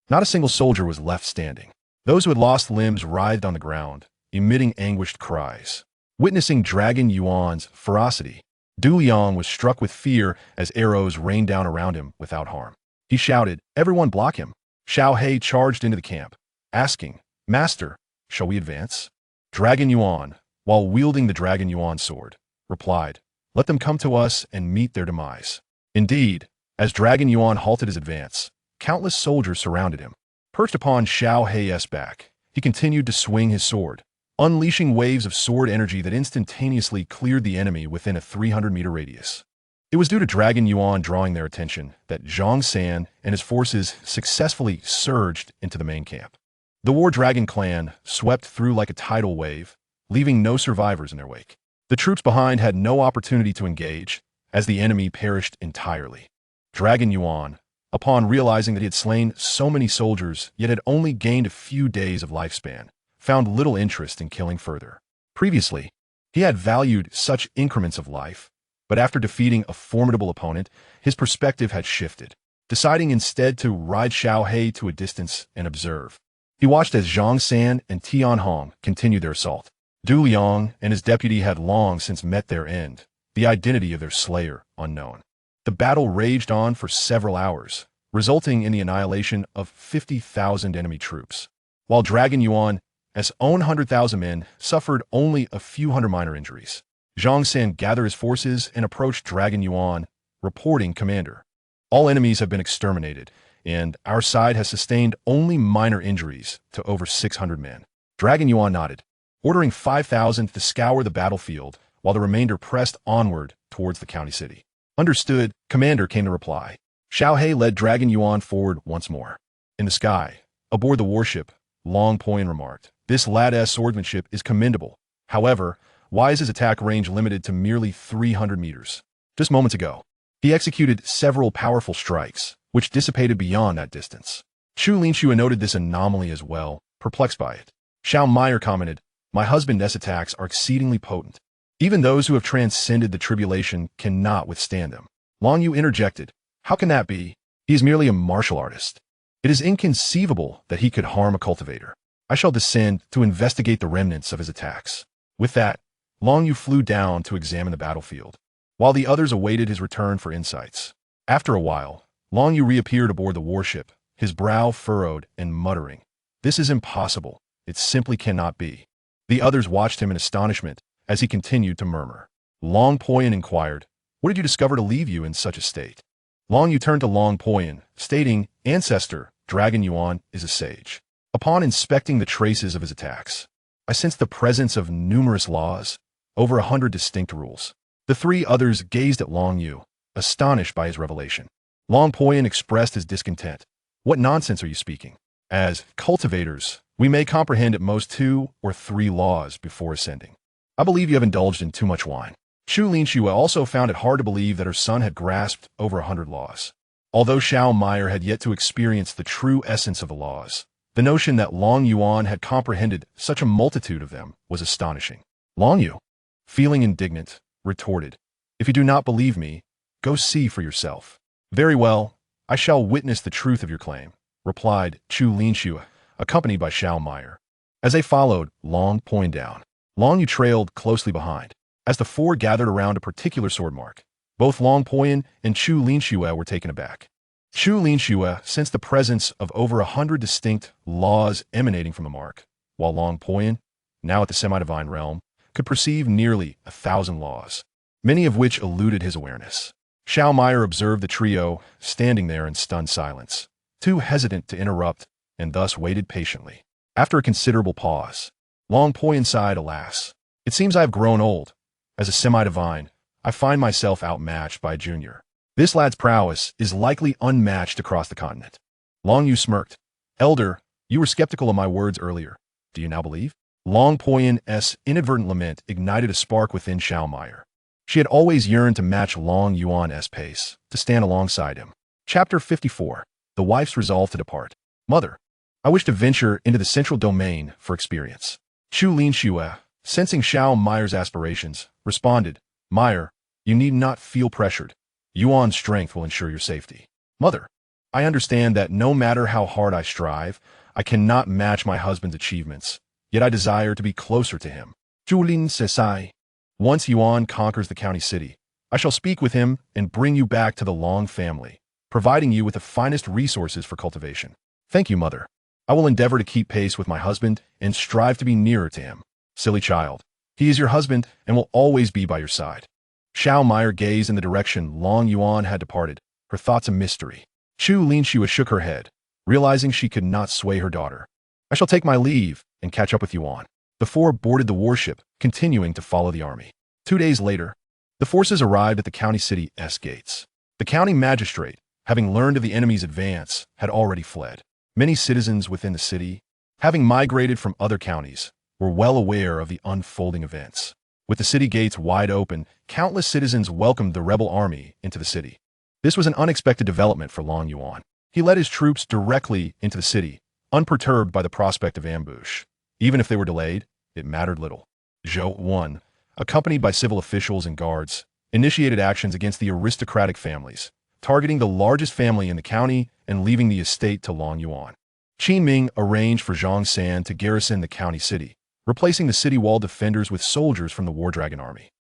not a single soldier was left standing. Those who had lost limbs writhed on the ground, emitting anguished cries. Witnessing Dragon Yuan's ferocity, Du Liang was struck with fear as arrows rained down around him without harm. He shouted, "Everyone block him!" Xiao He charged into the camp, asking, "Master, shall we advance?" Dragon Yuan, while wielding the Dragon Yuan sword, replied, "Let them come to us and meet their demise." Indeed, as Dragon Yuan halted his advance, countless soldiers surrounded him. Perched upon Xiao Hei's back, he continued to swing his sword, unleashing waves of sword energy that instantaneously cleared the enemy within a 300-meter radius. It was due to Dragon Yuan drawing their attention that Zhang San and his forces successfully surged into the main camp. The War Dragon clan swept through like a tidal wave, leaving no survivors in their wake. The troops behind had no opportunity to engage, as the enemy perished entirely. Dragon Yuan, upon realizing that he had slain so many soldiers yet had only gained a few days of lifespan, found little interest in killing further. Previously, he had valued such increments of life, but after defeating a formidable opponent, his perspective had shifted, deciding instead to ride Xiao He to a distance and observe. He watched as Zhang San and Tian Hong continued their assault. Du Liang and his deputy had long since met their end, the identity of their slayer unknown. The battle raged on for several hours, resulting in the annihilation of 50,000 enemy troops, while Dragon Yuan's own 100,000 men suffered only a few hundred minor injuries. Zhang San gathered his forces and approached Dragon Yuan, reporting, "Commander, all enemies have been exterminated, and our side has sustained only minor injuries to over 600 men." Dragon Yuan nodded, ordering 5,000 to scour the battlefield while the remainder pressed onward towards the county city. "Understood, Commander," came the reply. Xiao He led Dragon Yuan forward once more. In the sky, aboard the warship, Long Poin remarked, "This lad's swordsmanship is commendable. However, why is his attack range limited to merely 300 meters? Just moments ago, he executed several powerful strikes, which dissipated beyond that distance." Chu Linshua noted this anomaly as well, perplexed by it. Xiao Meyer commented, "My husband's attacks are exceedingly potent. Even those who have transcended the tribulation cannot withstand them." Long Yu interjected, "How can that be? He is merely a martial artist. It is inconceivable that he could harm a cultivator. I shall descend to investigate the remnants of his attacks." With that, Long Yu flew down to examine the battlefield, while the others awaited his return for insights. After a while, Long Yu reappeared aboard the warship, his brow furrowed and muttering, "This is impossible. It simply cannot be." The others watched him in astonishment as he continued to murmur. Long Poyan inquired, "What did you discover to leave you in such a state?" Long Yu turned to Long Poyan, stating, "Ancestor, Dragon Yuan is a sage. Upon inspecting the traces of his attacks, I sensed the presence of numerous laws, over 100 distinct rules." The three others gazed at Long Yu, astonished by his revelation. Long Poyan expressed his discontent. "What nonsense are you speaking? As cultivators, we may comprehend at most 2 or 3 laws before ascending. I believe you have indulged in too much wine." Chu Linshua also found it hard to believe that her son had grasped over 100 laws. Although Xiao Meyer had yet to experience the true essence of the laws, the notion that Long Yuan had comprehended such a multitude of them was astonishing. Long Yu, feeling indignant, retorted, "If you do not believe me, go see for yourself." "Very well, I shall witness the truth of your claim," replied Chu Linshua, accompanied by Xiao Meyer. As they followed Long Poin down, Long Yu trailed closely behind. As the four gathered around a particular sword mark, Both Long Poyan and Chu Linxue were taken aback. Chu Linxue sensed the presence of over 100 distinct laws emanating from the mark, while Long Poyan, now at the semi-divine realm, could perceive nearly 1,000 laws, many of which eluded his awareness. Xiao Meier observed the trio standing there in stunned silence, too hesitant to interrupt, and thus waited patiently. After a considerable pause, Long Poyan sighed, "Alas, it seems I have grown old. As a semi-divine, I find myself outmatched by a junior. This lad's prowess is likely unmatched across the continent." Long Yu smirked. "Elder, you were skeptical of my words earlier. Do you now believe?" Long Poyan's inadvertent lament ignited a spark within Xiao Meier. She had always yearned to match Long Yuan's pace, to stand alongside him. Chapter 54. The Wife's Resolve to Depart. "Mother, I wish to venture into the central domain for experience." Chu Linxue, sensing Xiao Meier's aspirations, responded, "Meier, you need not feel pressured. Yuan's strength will ensure your safety." "Mother, I understand that no matter how hard I strive, I cannot match my husband's achievements, yet I desire to be closer to him." Zhulin Sesai. "Once Yuan conquers the county city, I shall speak with him and bring you back to the Long family, providing you with the finest resources for cultivation." "Thank you, mother. I will endeavor to keep pace with my husband and strive to be nearer to him." "Silly child. He is your husband and will always be by your side." Xiao Meier gazed in the direction Long Yuan had departed, her thoughts a mystery. Chu Linxue shook her head, realizing she could not sway her daughter. "I shall take my leave and catch up with Yuan." The four boarded the warship, continuing to follow the army. 2 days later, the forces arrived at the county city's gates. The county magistrate, having learned of the enemy's advance, had already fled. Many citizens within the city, having migrated from other counties, were well aware of the unfolding events. With the city gates wide open, countless citizens welcomed the rebel army into the city. This was an unexpected development for Long Yuan. He led his troops directly into the city, unperturbed by the prospect of ambush. Even if they were delayed, it mattered little. Yuan, accompanied by civil officials and guards, initiated actions against the aristocratic families, targeting the largest family in the county and leaving the estate to Long Yuan. Qin Ming arranged for Zhang San to garrison the county city, replacing the city wall defenders with soldiers from the War Dragon army.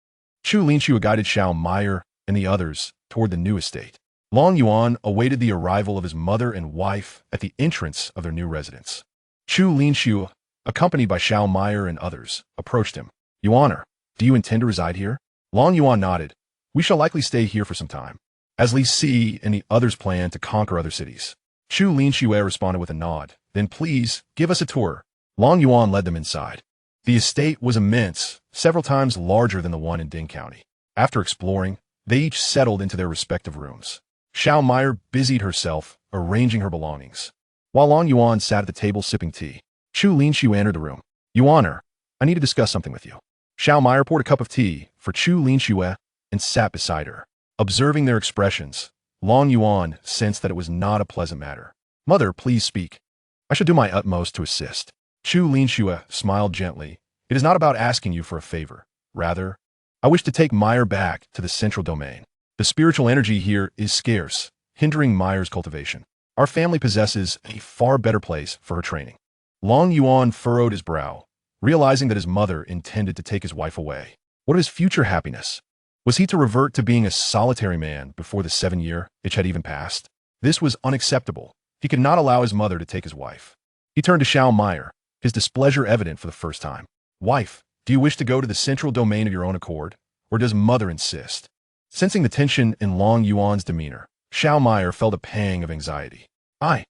Chu Linxue guided Xiao Meier and the others toward the new estate. Long Yuan awaited the arrival of his mother and wife at the entrance of their new residence. Chu Linxue, accompanied by Xiao Meier and others, approached him. "Yuaner, do you intend to reside here?" Long Yuan nodded. "We shall likely stay here for some time, as Li Si and the others plan to conquer other cities." Chu Linxue responded with a nod. "Then please, give us a tour." Long Yuan led them inside. The estate was immense, several times larger than the one in Ding County. After exploring, they each settled into their respective rooms. Xiao Meier busied herself, arranging her belongings, while Long Yuan sat at the table sipping tea. Chu Linxue entered the room. "Yuaner, I need to discuss something with you." Xiao Meier poured a cup of tea for Chu Linxue and sat beside her. Observing their expressions, Long Yuan sensed that it was not a pleasant matter. "Mother, please speak. I shall do my utmost to assist." Chu Linxue smiled gently. "It is not about asking you for a favor. Rather, I wish to take Meier back to the central domain. The spiritual energy here is scarce, hindering Meier's cultivation. Our family possesses a far better place for her training." Long Yuan furrowed his brow, realizing that his mother intended to take his wife away. What of his future happiness? Was he to revert to being a solitary man before the 7-year itch had even passed? This was unacceptable. He could not allow his mother to take his wife. He turned to Xiao Meier, his displeasure evident for the first time. "Wife, do you wish to go to the central domain of your own accord, or does mother insist?" Sensing the tension in Long Yuan's demeanor, Xiao Meier felt a pang of anxiety. I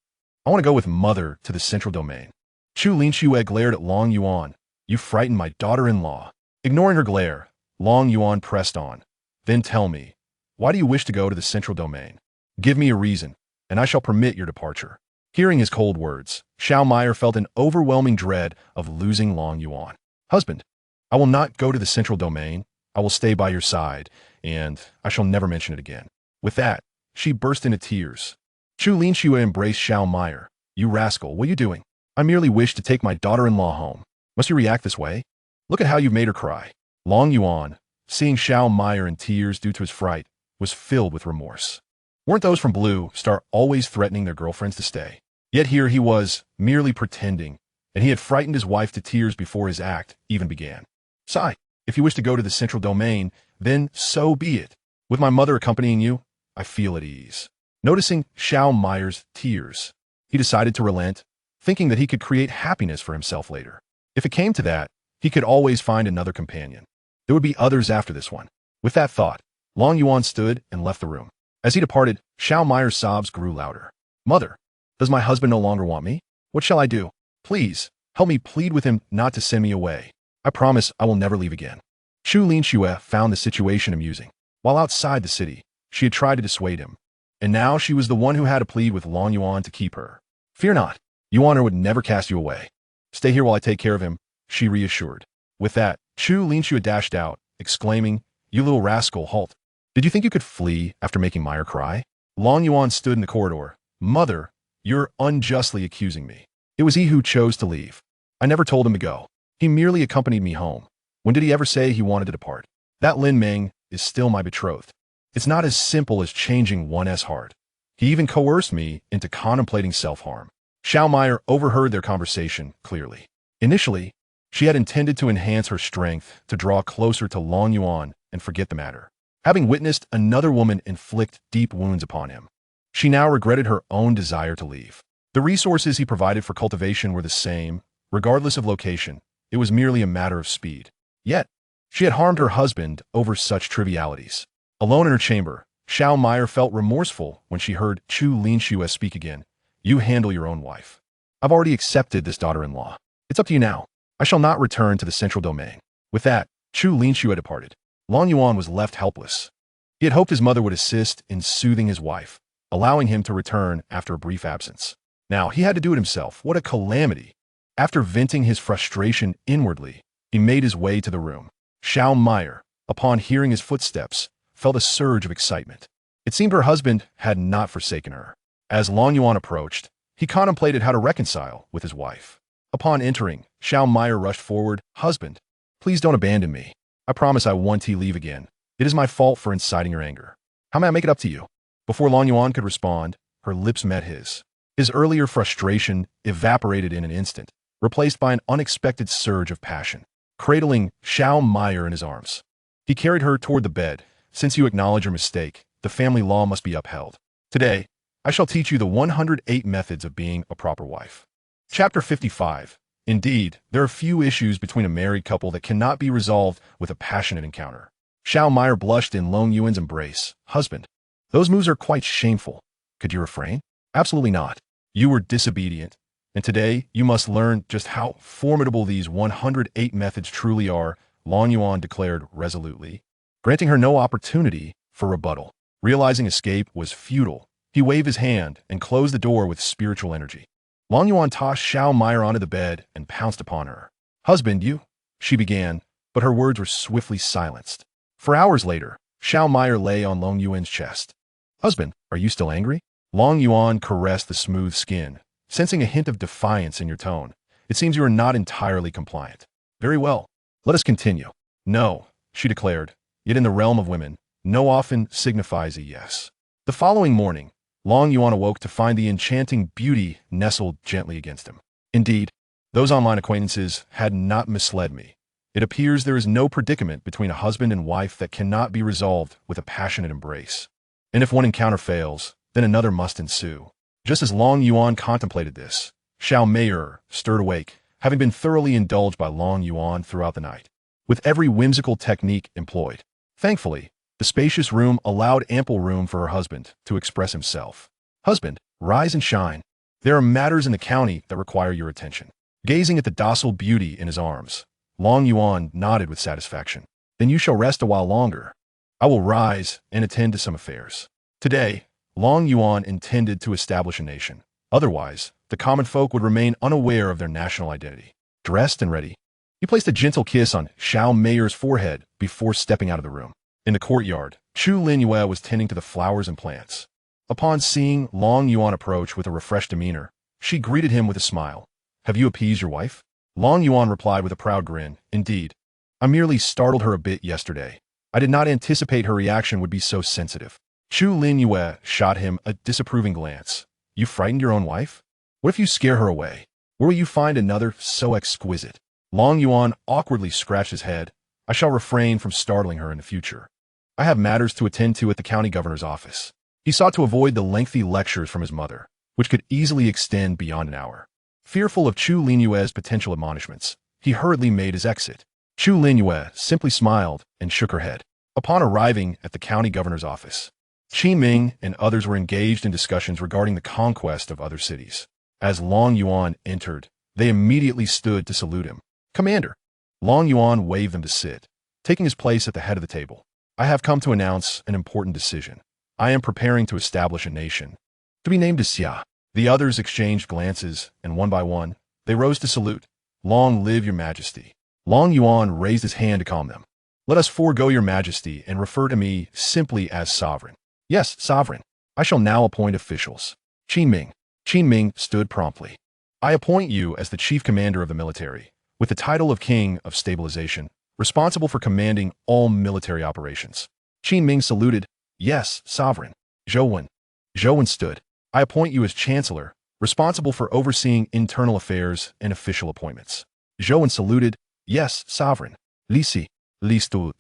want to go with mother to the central domain." Chu Linxue glared at Long Yuan. "You frighten my daughter-in-law." Ignoring her glare, Long Yuan pressed on. "Then tell me, why do you wish to go to the central domain? Give me a reason, and I shall permit your departure." Hearing his cold words, Xiao Meier felt an overwhelming dread of losing Long Yuan. "Husband, I will not go to the central domain. I will stay by your side, and I shall never mention it again." With that, she burst into tears. Chu Linxue embraced Xiao Meier. "You rascal, what are you doing? I merely wish to take my daughter-in-law home. Must you react this way? Look at how you've made her cry." Long Yuan, seeing Xiao Meier in tears due to his fright, was filled with remorse. Weren't those from Blue Star always threatening their girlfriends to stay? Yet here he was, merely pretending, and he had frightened his wife to tears before his act even began. "Sigh, if you wish to go to the central domain, then so be it. With my mother accompanying you, I feel at ease. Noticing Xiao Meyer's tears, he decided to relent, thinking that he could create happiness for himself later. If it came to that, he could always find another companion. There would be others after this one. With that thought, Long Yuan stood and left the room. As he departed, Xiao Meyer's sobs grew louder. Mother, does my husband no longer want me? What shall I do? Please, help me plead with him not to send me away. I promise I will never leave again. Chu Linxue found the situation amusing. While outside the city, she had tried to dissuade him, and now she was the one who had to plead with Long Yuan to keep her. Fear not, Yuan would never cast you away. Stay here while I take care of him, she reassured. With that, Chu Linxue dashed out, exclaiming, You little rascal, halt. Did you think you could flee after making Meyer cry? Long Yuan stood in the corridor. Mother, you're unjustly accusing me. It was he who chose to leave. I never told him to go. He merely accompanied me home. When did he ever say he wanted to depart? That Lin Meng is still my betrothed. It's not as simple as changing one's heart. He even coerced me into contemplating self-harm. Xiao Meyer overheard their conversation clearly. Initially, she had intended to enhance her strength to draw closer to Long Yuan and forget the matter. Having witnessed another woman inflict deep wounds upon him, she now regretted her own desire to leave. The resources he provided for cultivation were the same, regardless of location. It was merely a matter of speed. Yet, she had harmed her husband over such trivialities. Alone in her chamber, Xiao Meyer felt remorseful when she heard Chu Linxue speak again. You handle your own wife. I've already accepted this daughter-in-law. It's up to you now. I shall not return to the central domain. With that, Chu Linxue departed. Long Yuan was left helpless. He had hoped his mother would assist in soothing his wife, allowing him to return after a brief absence. Now he had to do it himself. What a calamity! After venting his frustration inwardly, he made his way to the room. Xiao Meyer, upon hearing his footsteps, felt a surge of excitement. It seemed her husband had not forsaken her. As Long Yuan approached, he contemplated how to reconcile with his wife. Upon entering, Xiao Meyer rushed forward. Husband, please don't abandon me. I promise I won't leave again. It is my fault for inciting your anger. How may I make it up to you? Before Long Yuan could respond, her lips met his. His earlier frustration evaporated in an instant, replaced by an unexpected surge of passion. Cradling Xiao Meyer in his arms, he carried her toward the bed. Since you acknowledge your mistake, the family law must be upheld. Today, I shall teach you the 108 methods of being a proper wife. Chapter 55. Indeed, there are few issues between a married couple that cannot be resolved with a passionate encounter. Xiao Meyer blushed in Long Yuan's embrace. Husband, those moves are quite shameful. Could you refrain? Absolutely not. You were disobedient, and today you must learn just how formidable these 108 methods truly are, Long Yuan declared resolutely, granting her no opportunity for rebuttal. Realizing escape was futile, he waved his hand and closed the door with spiritual energy. Long Yuan tossed Xiao Meyer onto the bed and pounced upon her. Husband, you, she began, but her words were swiftly silenced. For hours later, Xiao Meyer lay on Long Yuan's chest. Husband, are you still angry? Long Yuan caressed the smooth skin, sensing a hint of defiance in your tone. It seems you are not entirely compliant. Very well. Let us continue. No, she declared, yet in the realm of women, no often signifies a yes. The following morning, Long Yuan awoke to find the enchanting beauty nestled gently against him. Indeed, those online acquaintances had not misled me. It appears there is no predicament between a husband and wife that cannot be resolved with a passionate embrace. And if one encounter fails, then another must ensue. Just as Long Yuan contemplated this, Xiao Meyer stirred awake, having been thoroughly indulged by Long Yuan throughout the night, with every whimsical technique employed. Thankfully, the spacious room allowed ample room for her husband to express himself. Husband, rise and shine. There are matters in the county that require your attention. Gazing at the docile beauty in his arms, Long Yuan nodded with satisfaction. Then you shall rest a while longer. I will rise and attend to some affairs. Today, Long Yuan intended to establish a nation. Otherwise, the common folk would remain unaware of their national identity. Dressed and ready, he placed a gentle kiss on Xiao Meyer's forehead before stepping out of the room. In the courtyard, Chu Linxue was tending to the flowers and plants. Upon seeing Long Yuan approach with a refreshed demeanor, she greeted him with a smile. Have you appeased your wife? Long Yuan replied with a proud grin. Indeed. I merely startled her a bit yesterday. I did not anticipate her reaction would be so sensitive. Chu Linxue shot him a disapproving glance. You frightened your own wife? What if you scare her away? Where will you find another so exquisite? Long Yuan awkwardly scratched his head. I shall refrain from startling her in the future. I have matters to attend to at the county governor's office. He sought to avoid the lengthy lectures from his mother, which could easily extend beyond an hour. Fearful of Chu Linyue's potential admonishments, he hurriedly made his exit. Chu Linyue simply smiled and shook her head. Upon arriving at the county governor's office, Qi Ming and others were engaged in discussions regarding the conquest of other cities. As Long Yuan entered, they immediately stood to salute him. Commander. Long Yuan waved them to sit, taking his place at the head of the table. I have come to announce an important decision. I am preparing to establish a nation, to be named as Xia. The others exchanged glances, and one by one, they rose to salute. Long live your majesty. Long Yuan raised his hand to calm them. Let us forego your majesty and refer to me simply as sovereign. Yes, sovereign. I shall now appoint officials. Qin Ming. Qin Ming stood promptly. I appoint you as the chief commander of the military, with the title of King of Stabilization, responsible for commanding all military operations. Qin Ming saluted. Yes, sovereign. Zhou Wen stood. I appoint you as chancellor, responsible for overseeing internal affairs and official appointments. Zhou Wen saluted. Yes, sovereign. Li stood.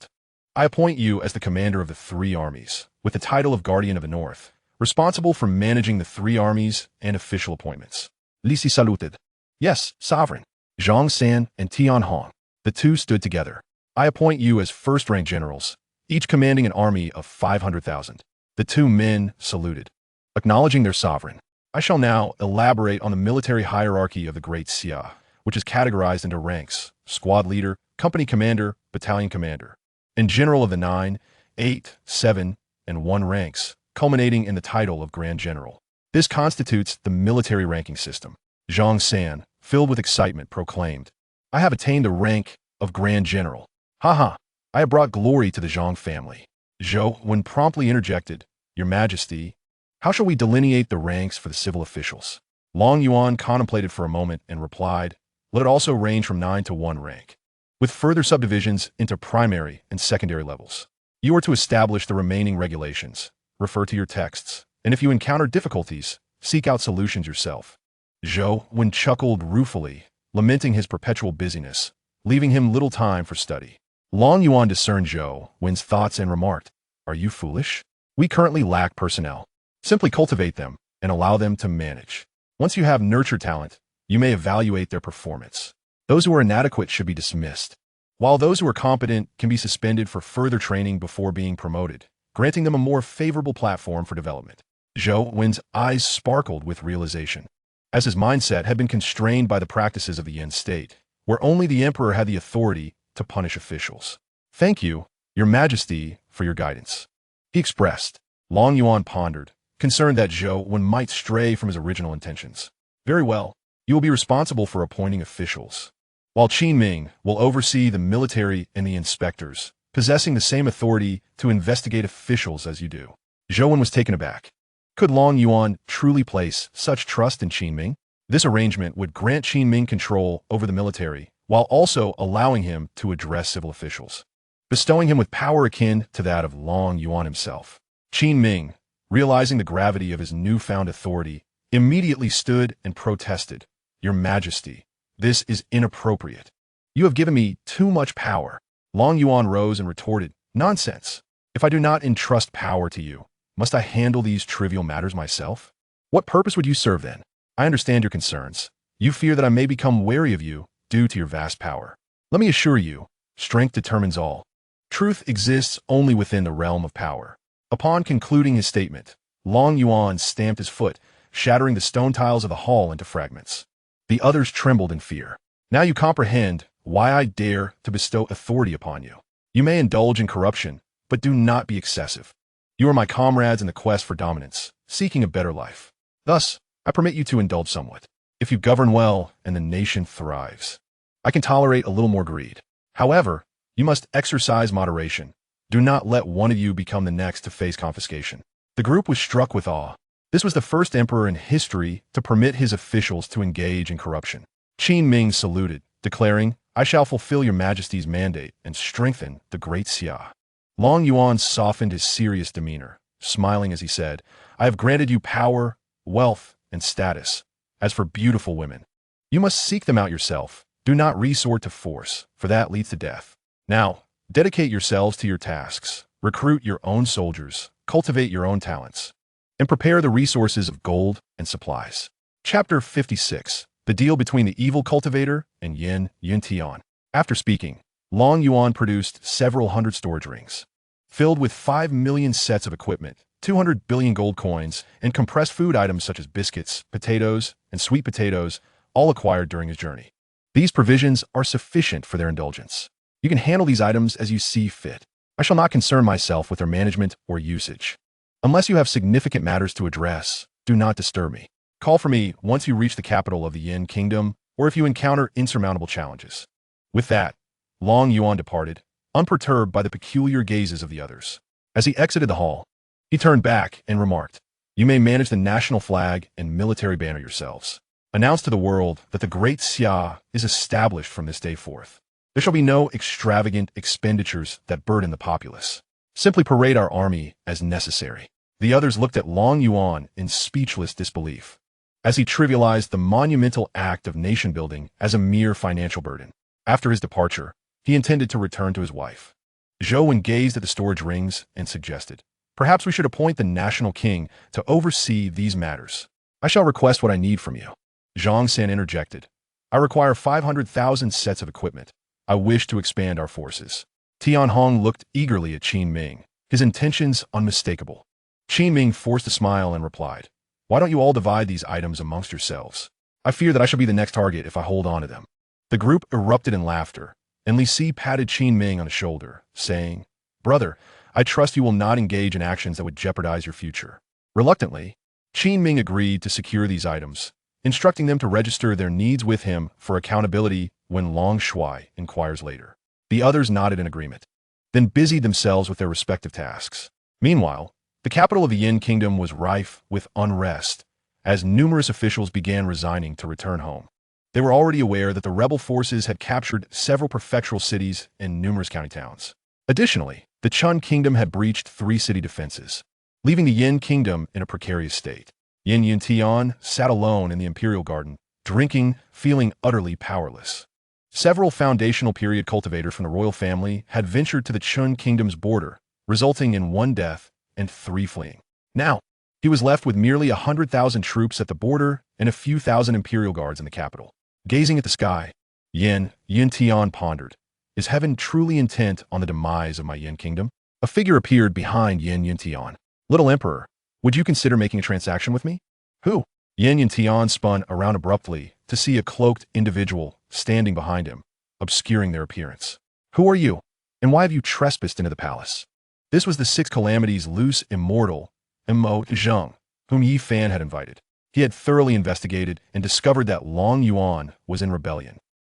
I appoint you as the commander of the 3 armies, with the title of Guardian of the North, responsible for managing the 3 armies and official appointments. Li Si saluted. Yes, sovereign. Zhang San and Tian Hong. The 2 stood together. I appoint you as first-rank generals, each commanding an army of 500,000. The 2 men saluted. Acknowledging their sovereign, I shall now elaborate on the military hierarchy of the Great Xia, which is categorized into ranks: squad leader, company commander, battalion commander, and general of the 9, 8, 7, and 1 ranks, culminating in the title of Grand General. This constitutes the military ranking system. Zhang San, filled with excitement, proclaimed, I have attained the rank of Grand General. Ha! I have brought glory to the Zhang family. Zhou Wen promptly interjected, Your Majesty, how shall we delineate the ranks for the civil officials? Long Yuan contemplated for a moment and replied, Let it also range from 9 to 1 rank, with further subdivisions into primary and secondary levels. You are to establish the remaining regulations, refer to your texts, and if you encounter difficulties, seek out solutions yourself. Zhou Wen chuckled ruefully, lamenting his perpetual busyness, leaving him little time for study. Long Yuan discerned Zhou Wen's thoughts and remarked, Are you foolish? We currently lack personnel. Simply cultivate them and allow them to manage. Once you have nurture talent, you may evaluate their performance. Those who are inadequate should be dismissed, while those who are competent can be suspended for further training before being promoted, granting them a more favorable platform for development. Zhou Wen's eyes sparkled with realization, as his mindset had been constrained by the practices of the Yin state, where only the emperor had the authority to punish officials. Thank you, Your Majesty, for your guidance, he expressed. Long Yuan pondered, concerned that Zhou Wen might stray from his original intentions. Very well, you will be responsible for appointing officials, while Qin Ming will oversee the military and the inspectors, possessing the same authority to investigate officials as you do. Zhou Wen was taken aback. Could Long Yuan truly place such trust in Qin Ming? This arrangement would grant Qin Ming control over the military, while also allowing him to address civil officials, bestowing him with power akin to that of Long Yuan himself. Qin Ming, realizing the gravity of his newfound authority, immediately stood and protested, Your Majesty, this is inappropriate. You have given me too much power. Long Yuan rose and retorted, Nonsense. If I do not entrust power to you, must I handle these trivial matters myself? What purpose would you serve then? I understand your concerns. You fear that I may become wary of you due to your vast power. Let me assure you, strength determines all. Truth exists only within the realm of power. Upon concluding his statement, Long Yuan stamped his foot, shattering the stone tiles of the hall into fragments. The others trembled in fear. Now you comprehend why I dare to bestow authority upon you. You may indulge in corruption, but do not be excessive. You are my comrades in the quest for dominance, seeking a better life. Thus, I permit you to indulge somewhat. If you govern well and the nation thrives, I can tolerate a little more greed. However, you must exercise moderation. Do not let one of you become the next to face confiscation. The group was struck with awe. This was the first emperor in history to permit his officials to engage in corruption. Qin Ming saluted, declaring, I shall fulfill Your Majesty's mandate and strengthen the Great Xia. Long Yuan softened his serious demeanor, smiling as he said, I have granted you power, wealth, and status. As for beautiful women, you must seek them out yourself. Do not resort to force, for that leads to death. Now, dedicate yourselves to your tasks, recruit your own soldiers, cultivate your own talents, and prepare the resources of gold and supplies. Chapter 56. The Deal Between the Evil Cultivator and Yuan. After speaking, Long Yuan produced several hundred storage rings, filled with 5 million sets of equipment, 200 billion gold coins, and compressed food items such as biscuits, potatoes, and sweet potatoes, all acquired during his journey. These provisions are sufficient for their indulgence. You can handle these items as you see fit. I shall not concern myself with their management or usage. Unless you have significant matters to address, do not disturb me. Call for me once you reach the capital of the Yin Kingdom or if you encounter insurmountable challenges. With that, Long Yuan departed, unperturbed by the peculiar gazes of the others. As he exited the hall, he turned back and remarked, "You may manage the national flag and military banner yourselves. Announce to the world that the Great Xia is established from this day forth. There shall be no extravagant expenditures that burden the populace. Simply parade our army as necessary." The others looked at Long Yuan in speechless disbelief, as he trivialized the monumental act of nation-building as a mere financial burden. After his departure, he intended to return to his wife. Zhou gazed at the storage rings and suggested, "Perhaps we should appoint the national king to oversee these matters. I shall request what I need from you." Zhang San interjected, "I require 500,000 sets of equipment. I wish to expand our forces." Tian Hong looked eagerly at Qin Ming, his intentions unmistakable. Qin Ming forced a smile and replied, "Why don't you all divide these items amongst yourselves? I fear that I shall be the next target if I hold on to them." The group erupted in laughter, and Li Si patted Qin Ming on the shoulder, saying, "Brother, I trust you will not engage in actions that would jeopardize your future." Reluctantly, Qin Ming agreed to secure these items, instructing them to register their needs with him for accountability when Long Shuai inquires later. The others nodded in agreement, then busied themselves with their respective tasks. Meanwhile, the capital of the Yin Kingdom was rife with unrest, as numerous officials began resigning to return home. They were already aware that the rebel forces had captured several prefectural cities and numerous county towns. Additionally, the Chun Kingdom had breached 3 city defenses, leaving the Yin Kingdom in a precarious state. Yin Yuntian sat alone in the imperial garden, drinking, feeling utterly powerless. Several foundational period cultivators from the royal family had ventured to the Chun Kingdom's border, resulting in 1 death and 3 fleeing. Now, he was left with merely 100,000 troops at the border and a few thousand imperial guards in the capital. Gazing at the sky, Yin Yuntian pondered, "Is heaven truly intent on the demise of my Yin Kingdom?" A figure appeared behind Yin Yuntian. "Little Emperor, would you consider making a transaction with me?" "Who?" Yin Yuntian spun around abruptly to see a cloaked individual standing behind him, obscuring their appearance. "Who are you, and why have you trespassed into the palace?" This was the 6 Calamities' loose Immortal, Mo Zheng, whom Yi Fan had invited. He had thoroughly investigated and discovered that Long Yuan was in rebellion,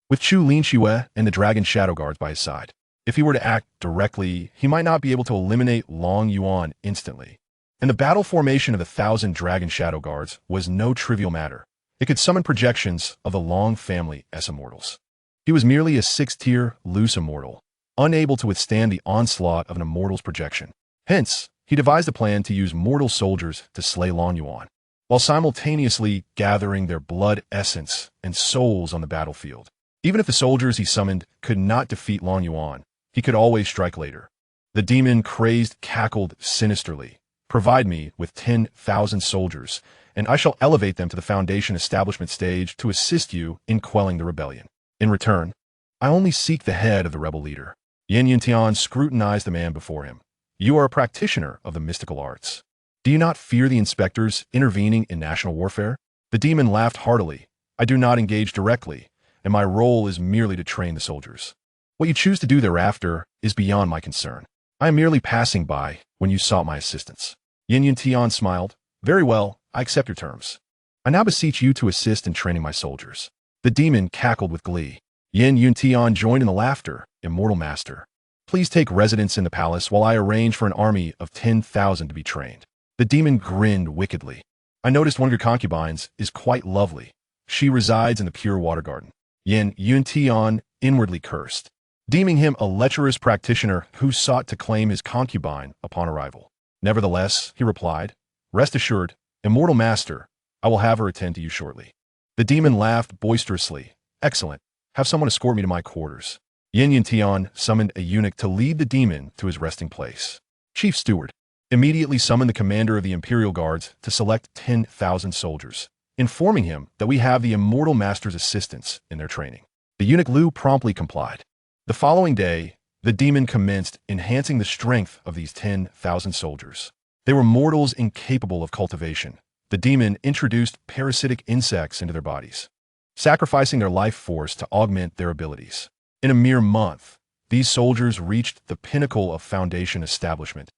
with Chu Linxue and the Dragon Shadow Guards by his side. If he were to act directly, he might not be able to eliminate Long Yuan instantly. And the battle formation of the 1,000 Dragon Shadow Guards was no trivial matter. It could summon projections of the Long family as immortals. He was merely a 6th-tier loose immortal, unable to withstand the onslaught of an immortal's projection. Hence, he devised a plan to use mortal soldiers to slay Long Yuan, while simultaneously gathering their blood essence and souls on the battlefield. Even if the soldiers he summoned could not defeat Long Yuan, he could always strike later. The demon, crazed, cackled sinisterly, "Provide me with 10,000 soldiers, and I shall elevate them to the foundation establishment stage to assist you in quelling the rebellion. In return, I only seek the head of the rebel leader." Yin Yuntian scrutinized the man before him. "You are a practitioner of the mystical arts. Do you not fear the inspectors intervening in national warfare?" The demon laughed heartily. "I do not engage directly, and my role is merely to train the soldiers. What you choose to do thereafter is beyond my concern. I am merely passing by when you sought my assistance." Yin Yuntian smiled. "Very well, I accept your terms. I now beseech you to assist in training my soldiers." The demon cackled with glee. Yin Yuntian joined in the laughter. "Immortal Master, please take residence in the palace while I arrange for an army of 10,000 to be trained." The demon grinned wickedly. "I noticed one of your concubines is quite lovely. She resides in the pure water garden." Yin Yuntian inwardly cursed, deeming him a lecherous practitioner who sought to claim his concubine upon arrival. Nevertheless, he replied, "Rest assured, Immortal Master, I will have her attend to you shortly." The demon laughed boisterously. "Excellent. Have someone escort me to my quarters." Yin Yuntian summoned a eunuch to lead the demon to his resting place. Chief Steward immediately summoned the commander of the Imperial Guards to select 10,000 soldiers, informing him that we have the Immortal Master's assistance in their training. The eunuch Liu promptly complied. The following day, the demon commenced enhancing the strength of these 10,000 soldiers. They were mortals incapable of cultivation. The demon introduced parasitic insects into their bodies, sacrificing their life force to augment their abilities. In a mere month, these soldiers reached the pinnacle of Foundation establishment,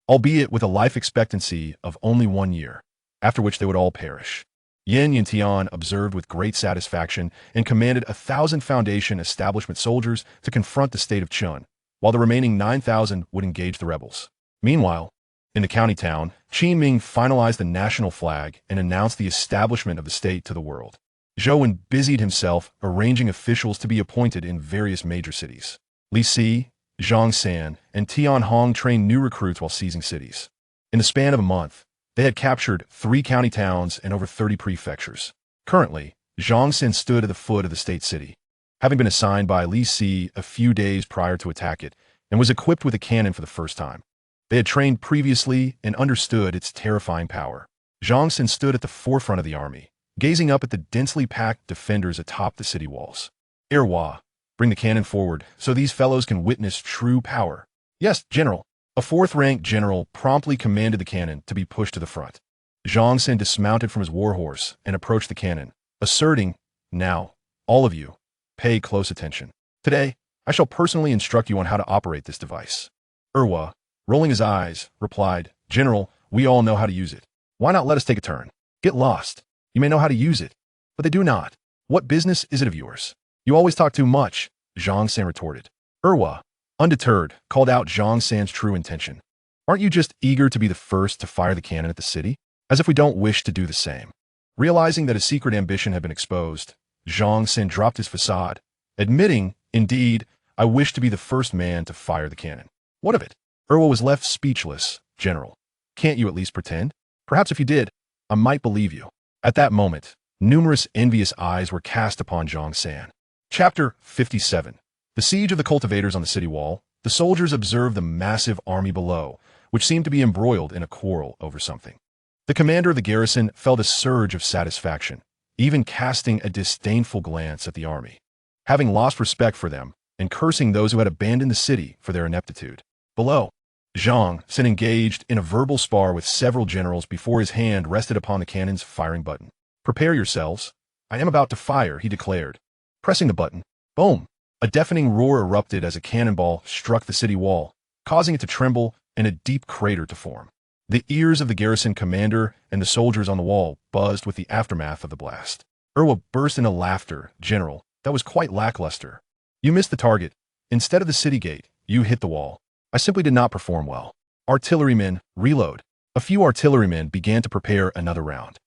albeit with a life expectancy of only 1 year, after which they would all perish. Yin Yintian observed with great satisfaction and commanded 1,000 Foundation establishment soldiers to confront the state of Chun, while the remaining 9,000 would engage the rebels. Meanwhile, in the county town, Qi Ming finalized the national flag and announced the establishment of the state to the world. Zhou busied himself arranging officials to be appointed in various major cities. Li Si, Zhang San, and Tian Hong trained new recruits while seizing cities. In the span of a month, they had captured 3 county towns and over 30 prefectures. Currently, Zhang San stood at the foot of the state city, having been assigned by Li Si a few days prior to attack it, and was equipped with a cannon for the first time. They had trained previously and understood its terrifying power. Zhang San stood at the forefront of the army, gazing up at the densely packed defenders atop the city walls. Erwa, bring the cannon forward so these fellows can witness true power. Yes, General. A 4th-rank general promptly commanded the cannon to be pushed to the front. Zhang San dismounted from his warhorse and approached the cannon, asserting, "Now, all of you, pay close attention. Today, I shall personally instruct you on how to operate this device." Erwa, rolling his eyes, replied, "General, we all know how to use it. Why not let us take a turn? Get lost. You may know how to use it, but they do not. What business is it of yours? You always talk too much," Zhang San retorted. Erwa, undeterred, called out Zhang San's true intention. "Aren't you just eager to be the first to fire the cannon at the city? As if we don't wish to do the same." Realizing that his secret ambition had been exposed, Zhang San dropped his facade, admitting, "Indeed, I wish to be the first man to fire the cannon." "What of it?" Erwa was left speechless. "General, can't you at least pretend? Perhaps if you did, I might believe you." At that moment, numerous envious eyes were cast upon Zhang San. Chapter 57. The siege of the cultivators on the city wall. The soldiers observed the massive army below, which seemed to be embroiled in a quarrel over something. The commander of the garrison felt a surge of satisfaction, even casting a disdainful glance at the army, having lost respect for them and cursing those who had abandoned the city for their ineptitude. Below, Zhang San engaged in a verbal spar with several generals before his hand rested upon the cannon's firing button. "Prepare yourselves. I am about to fire," he declared. Pressing the button, boom! A deafening roar erupted as a cannonball struck the city wall, causing it to tremble and a deep crater to form. The ears of the garrison commander and the soldiers on the wall buzzed with the aftermath of the blast. Erwa burst into laughter. "General, that was quite lackluster. You missed the target. Instead of the city gate, you hit the wall. I simply did not perform well. Artillerymen, reload." A few artillerymen began to prepare another round.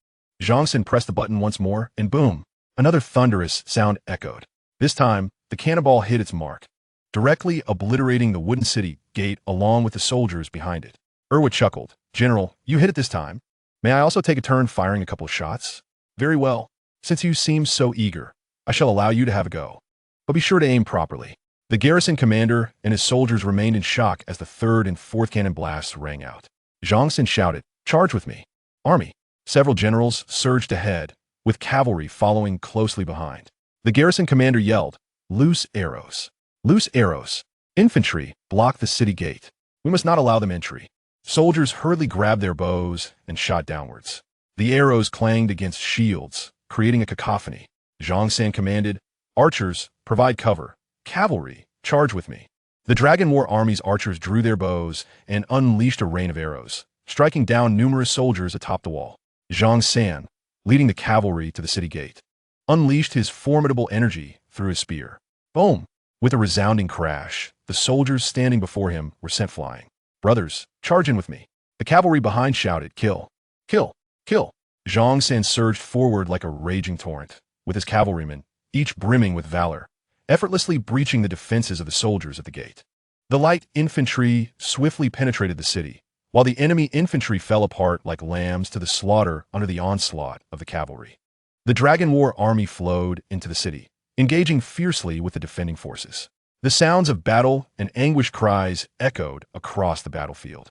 Zhang San pressed the button once more, and boom! Another thunderous sound echoed. This time, the cannonball hit its mark, directly obliterating the wooden city gate along with the soldiers behind it. Erwa chuckled. "General, you hit it this time. May I also take a turn firing a couple of shots?" "Very well. Since you seem so eager, I shall allow you to have a go. But be sure to aim properly." The garrison commander and his soldiers remained in shock as the 3rd and 4th cannon blasts rang out. Zhang San shouted, "Charge with me, army!" Several generals surged ahead, with cavalry following closely behind. The garrison commander yelled, "Loose arrows! Loose arrows! Infantry, block the city gate. We must not allow them entry." Soldiers hurriedly grabbed their bows and shot downwards. The arrows clanged against shields, creating a cacophony. Zhang San commanded, "Archers, provide cover. Cavalry, charge with me." The Dragon War Army's archers drew their bows and unleashed a rain of arrows, striking down numerous soldiers atop the wall. Zhang San, leading the cavalry to the city gate, unleashed his formidable energy through his spear. Boom! With a resounding crash, the soldiers standing before him were sent flying. "Brothers, charge in with me." The cavalry behind shouted, "Kill! Kill! Kill!" Zhang San surged forward like a raging torrent, with his cavalrymen, each brimming with valor, effortlessly breaching the defenses of the soldiers at the gate. The light infantry swiftly penetrated the city, while the enemy infantry fell apart like lambs to the slaughter under the onslaught of the cavalry. The Dragon War Army flowed into the city, engaging fiercely with the defending forces. The sounds of battle and anguished cries echoed across the battlefield.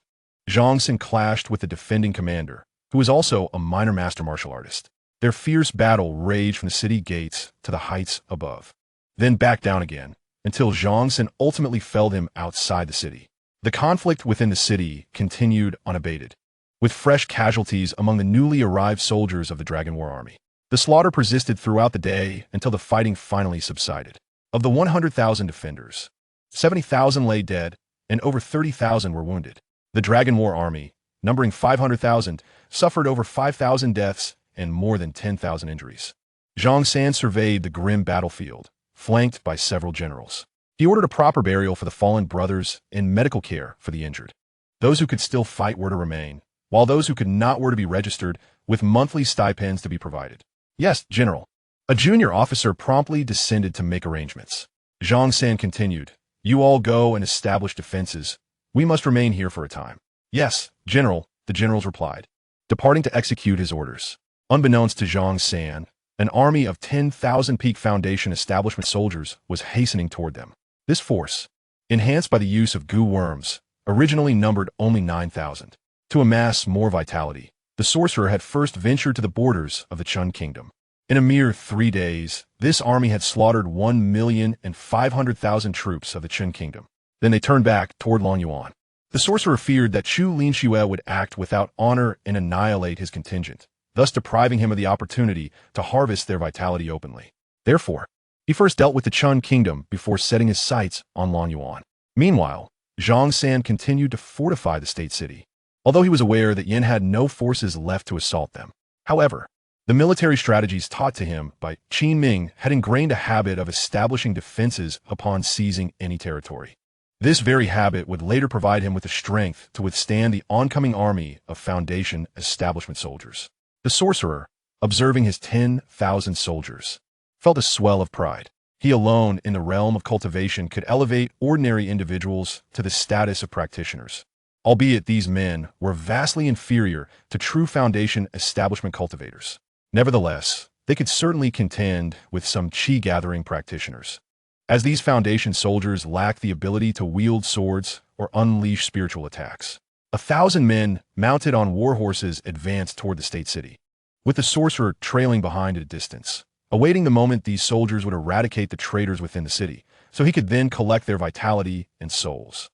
Zhang Xin clashed with the defending commander, who was also a minor master martial artist. Their fierce battle raged from the city gates to the heights above, then back down again, until Zhang Xin ultimately felled him outside the city. The conflict within the city continued unabated, with fresh casualties among the newly arrived soldiers of the Dragon War army. The slaughter persisted throughout the day until the fighting finally subsided. Of the 100,000 defenders, 70,000 lay dead and over 30,000 were wounded. The Dragon War army, numbering 500,000, suffered over 5,000 deaths and more than 10,000 injuries. Zhang San surveyed the grim battlefield, flanked by several generals. He ordered a proper burial for the fallen brothers and medical care for the injured. Those who could still fight were to remain, while those who could not were to be registered, with monthly stipends to be provided. Yes, General. A junior officer promptly descended to make arrangements. Zhang San continued, "You all go and establish defenses. We must remain here for a time." "Yes, General," the generals replied, departing to execute his orders. Unbeknownst to Zhang San, an army of 10,000 Peak Foundation establishment soldiers was hastening toward them. This force, enhanced by the use of goo worms, originally numbered only 9,000. To amass more vitality, the sorcerer had first ventured to the borders of the Chun Kingdom. In a mere 3 days, this army had slaughtered 1,500,000 troops of the Chun Kingdom. Then they turned back toward Yuan. The sorcerer feared that Chu Linxue would act without honor and annihilate his contingent, thus depriving him of the opportunity to harvest their vitality openly. Therefore, he first dealt with the Chun Kingdom before setting his sights on Yuan. Meanwhile, Zhang San continued to fortify the state city, although he was aware that Yin had no forces left to assault them. However, the military strategies taught to him by Qin Ming had ingrained a habit of establishing defenses upon seizing any territory. This very habit would later provide him with the strength to withstand the oncoming army of Foundation establishment soldiers. The sorcerer, observing his 10,000 soldiers, felt a swell of pride. He alone in the realm of cultivation could elevate ordinary individuals to the status of practitioners, albeit these men were vastly inferior to true Foundation establishment cultivators. Nevertheless, they could certainly contend with some chi-gathering practitioners, as these Foundation soldiers lacked the ability to wield swords or unleash spiritual attacks. 1,000 men mounted on war horses advanced toward the state city, with the sorcerer trailing behind at a distance, awaiting the moment these soldiers would eradicate the traitors within the city, so he could then collect their vitality and souls.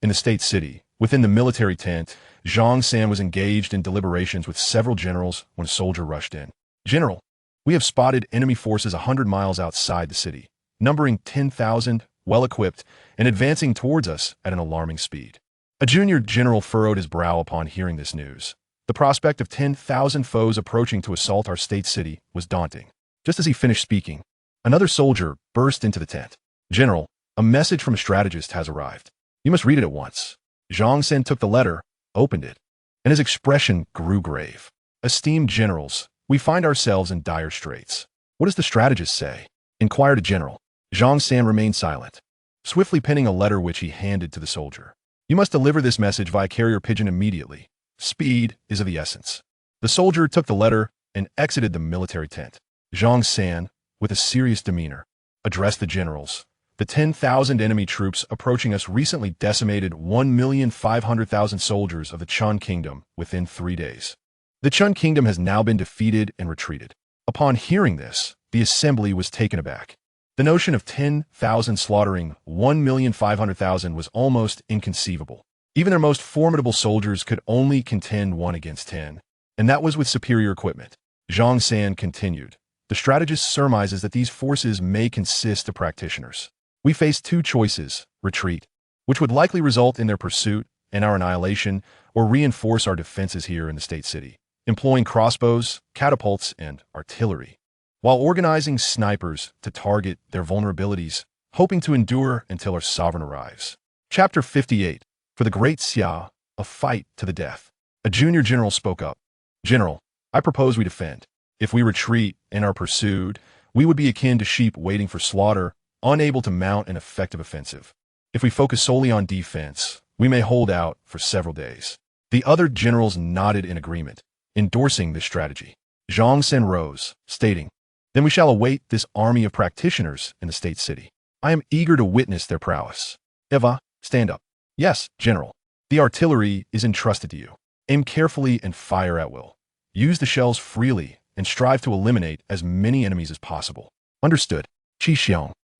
In the state city, within the military tent, Zhang San was engaged in deliberations with several generals when a soldier rushed in. "General, we have spotted enemy forces 100 miles outside the city, numbering 10,000, well-equipped, and advancing towards us at an alarming speed." A junior general furrowed his brow upon hearing this news. The prospect of 10,000 foes approaching to assault our state city was daunting. Just as he finished speaking, another soldier burst into the tent. "General, a message from a strategist has arrived. You must read it at once." Zhang San took the letter, opened it, and his expression grew grave. "Esteemed generals, we find ourselves in dire straits. What does the strategist say?" inquired a general. Zhang San remained silent, swiftly penning a letter which he handed to the soldier. "You must deliver this message via carrier pigeon immediately. Speed is of the essence." The soldier took the letter and exited the military tent. Zhang San, with a serious demeanor, addressed the generals. "The 10,000 enemy troops approaching us recently decimated 1,500,000 soldiers of the Chun Kingdom within 3 days. The Chun Kingdom has now been defeated and retreated." Upon hearing this, the assembly was taken aback. The notion of 10,000 slaughtering 1,500,000 was almost inconceivable. Even their most formidable soldiers could only contend 1 against 10, and that was with superior equipment. Zhang San continued, "The strategist surmises that these forces may consist of practitioners. We face 2 choices: retreat, which would likely result in their pursuit and our annihilation, or reinforce our defenses here in the state city, employing crossbows, catapults, and artillery, while organizing snipers to target their vulnerabilities, hoping to endure until our sovereign arrives." Chapter 58. For the Great Xia, a fight to the death. A junior general spoke up. "General, I propose we defend. If we retreat and are pursued, we would be akin to sheep waiting for slaughter, unable to mount an effective offensive. If we focus solely on defense, we may hold out for several days." The other generals nodded in agreement, endorsing this strategy. Zhang San rose, stating, "Then we shall await this army of practitioners in the state city. I am eager to witness their prowess. Eva, stand up." "Yes, General." The The artillery is entrusted to you. Aim carefully and fire at will. Use the shells freely and strive to eliminate as many enemies as possible. Understood. Qi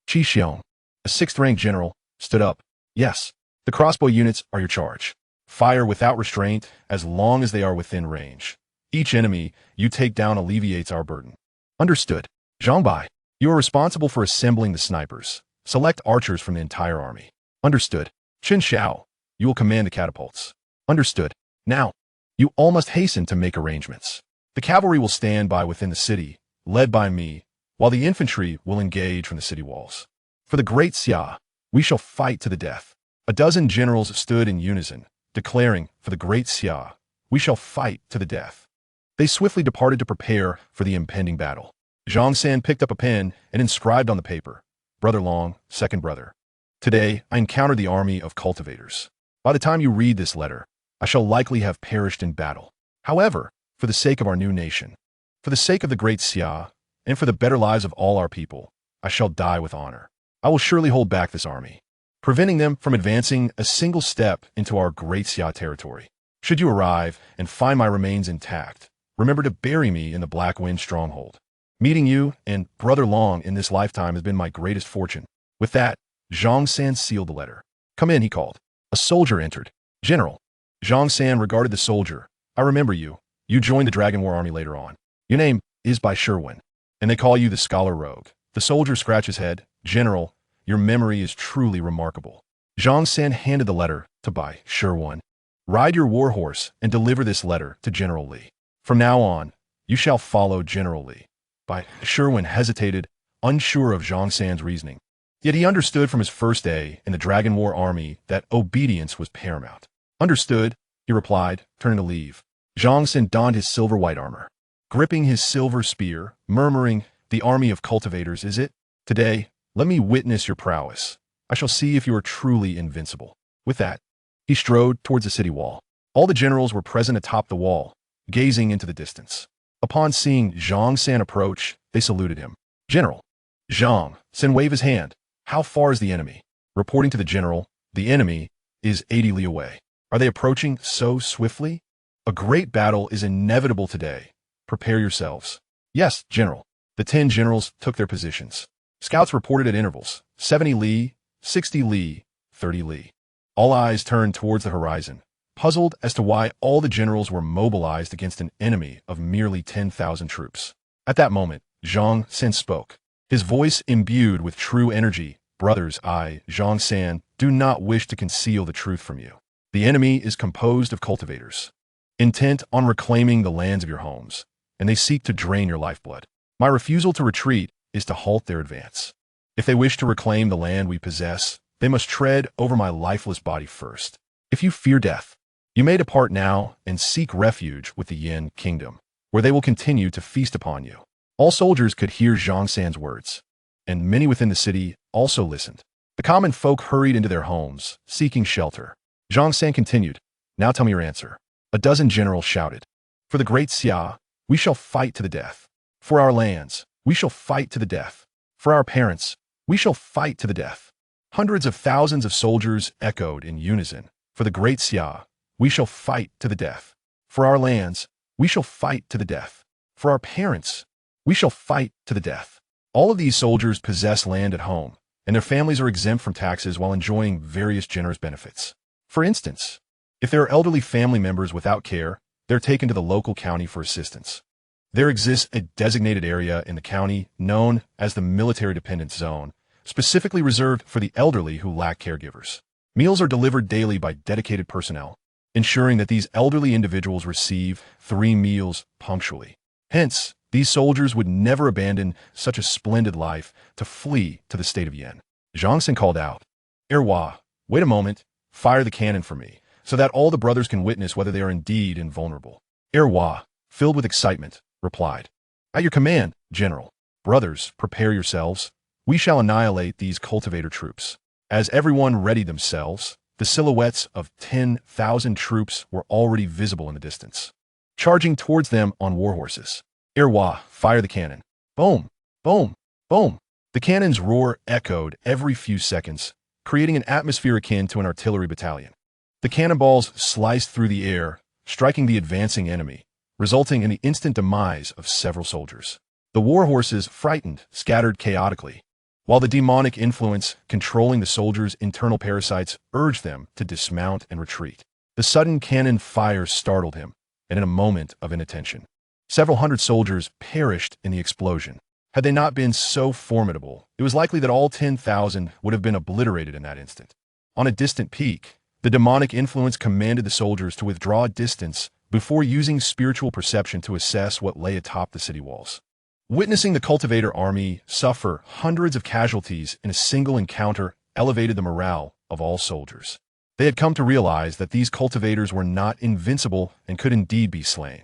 Xiong, a 6th-rank general, stood up. Yes, the crossbow units are your charge. Fire without restraint as long as they are within range. Each enemy you take down alleviates our burden. Understood. Zhang Bai, you are responsible for assembling the snipers. Select archers from the entire army. Understood. Chen Xiao, you will command the catapults. Understood. Now, you all must hasten to make arrangements. The cavalry will stand by within the city, led by me, while the infantry will engage from the city walls. For the great Xia, we shall fight to the death. A dozen generals stood in unison, declaring, for the great Xia, we shall fight to the death. They swiftly departed to prepare for the impending battle. Zhang San picked up a pen and inscribed on the paper, Brother Long, second brother. Today, I encountered the army of cultivators. By the time you read this letter, I shall likely have perished in battle. However, for the sake of our new nation, for the sake of the great Xia, and for the better lives of all our people, I shall die with honor. I will surely hold back this army, preventing them from advancing a single step into our great Xia territory. Should you arrive and find my remains intact, remember to bury me in the Black Wind stronghold. Meeting you and Brother Long in this lifetime has been my greatest fortune. With that, Zhang San sealed the letter. Come in, he called. A soldier entered. General. Zhang San regarded the soldier. I remember you. You joined the Dragon War army later on. Your name is Bai Sherwin, and they call you the Scholar Rogue. The soldier scratched his head. General, your memory is truly remarkable. Zhang San handed the letter to Bai Sherwin. Ride your war horse and deliver this letter to General Li. From now on, you shall follow General Li. Bai Sherwin hesitated, unsure of Zhang San's reasoning. Yet he understood from his first day in the Dragon War army that obedience was paramount. Understood, he replied, turning to leave. Zhang San donned his silver-white armor, gripping his silver spear, murmuring, the army of cultivators, is it? Today, let me witness your prowess. I shall see if you are truly invincible. With that, he strode towards the city wall. All the generals were present atop the wall, gazing into the distance. Upon seeing Zhang San approach, they saluted him. General. Zhang San waved his hand. How far is the enemy? Reporting to the general, the enemy is 80 li away. Are they approaching so swiftly? A great battle is inevitable today. Prepare yourselves. Yes, General. The 10 generals took their positions. Scouts reported at intervals, 70 li, 60 li, 30 li. All eyes turned towards the horizon, puzzled as to why all the generals were mobilized against an enemy of merely 10,000 troops. At that moment, Zhang San spoke, his voice imbued with true energy. Brothers, I, Zhang San, do not wish to conceal the truth from you. The enemy is composed of cultivators, intent on reclaiming the lands of your homes, and they seek to drain your lifeblood. My refusal to retreat is to halt their advance. If they wish to reclaim the land we possess, they must tread over my lifeless body first. If you fear death, you may depart now and seek refuge with the Yin kingdom, where they will continue to feast upon you. All soldiers could hear Zhang San's words, and many within the city also listened. The common folk hurried into their homes, seeking shelter. Zhang San continued, now tell me your answer. A dozen generals shouted, for the great Xia, we shall fight to the death. For our lands, we shall fight to the death. For our parents, we shall fight to the death. Hundreds of thousands of soldiers echoed in unison, for the great Xia, we shall fight to the death. For our lands, we shall fight to the death. For our parents, we shall fight to the death. All of these soldiers possess land at home, and their families are exempt from taxes while enjoying various generous benefits. For instance, if there are elderly family members without care, they're taken to the local county for assistance. There exists a designated area in the county known as the Military Dependence Zone, specifically reserved for the elderly who lack caregivers. Meals are delivered daily by dedicated personnel, ensuring that these elderly individuals receive 3 meals punctually. Hence, these soldiers would never abandon such a splendid life to flee to the state of Yen. Zhang San called out, Erwa, wait a moment, fire the cannon for me, so that all the brothers can witness whether they are indeed invulnerable. Erwa, filled with excitement, replied, at your command, General. Brothers, prepare yourselves. We shall annihilate these cultivator troops. As everyone readied themselves, the silhouettes of 10,000 troops were already visible in the distance, charging towards them on war horses. Erwa, fire the cannon. Boom, boom, boom. The cannon's roar echoed every few seconds, creating an atmosphere akin to an artillery battalion. The cannonballs sliced through the air, striking the advancing enemy, resulting in the instant demise of several soldiers. The war horses, frightened, scattered chaotically, while the demonic influence controlling the soldiers' internal parasites urged them to dismount and retreat. The sudden cannon fire startled him, and in a moment of inattention, several hundred soldiers perished in the explosion. Had they not been so formidable, it was likely that all 10,000 would have been obliterated in that instant. On a distant peak, the demonic influence commanded the soldiers to withdraw a distance before using spiritual perception to assess what lay atop the city walls. Witnessing the cultivator army suffer hundreds of casualties in a single encounter elevated the morale of all soldiers. They had come to realize that these cultivators were not invincible and could indeed be slain.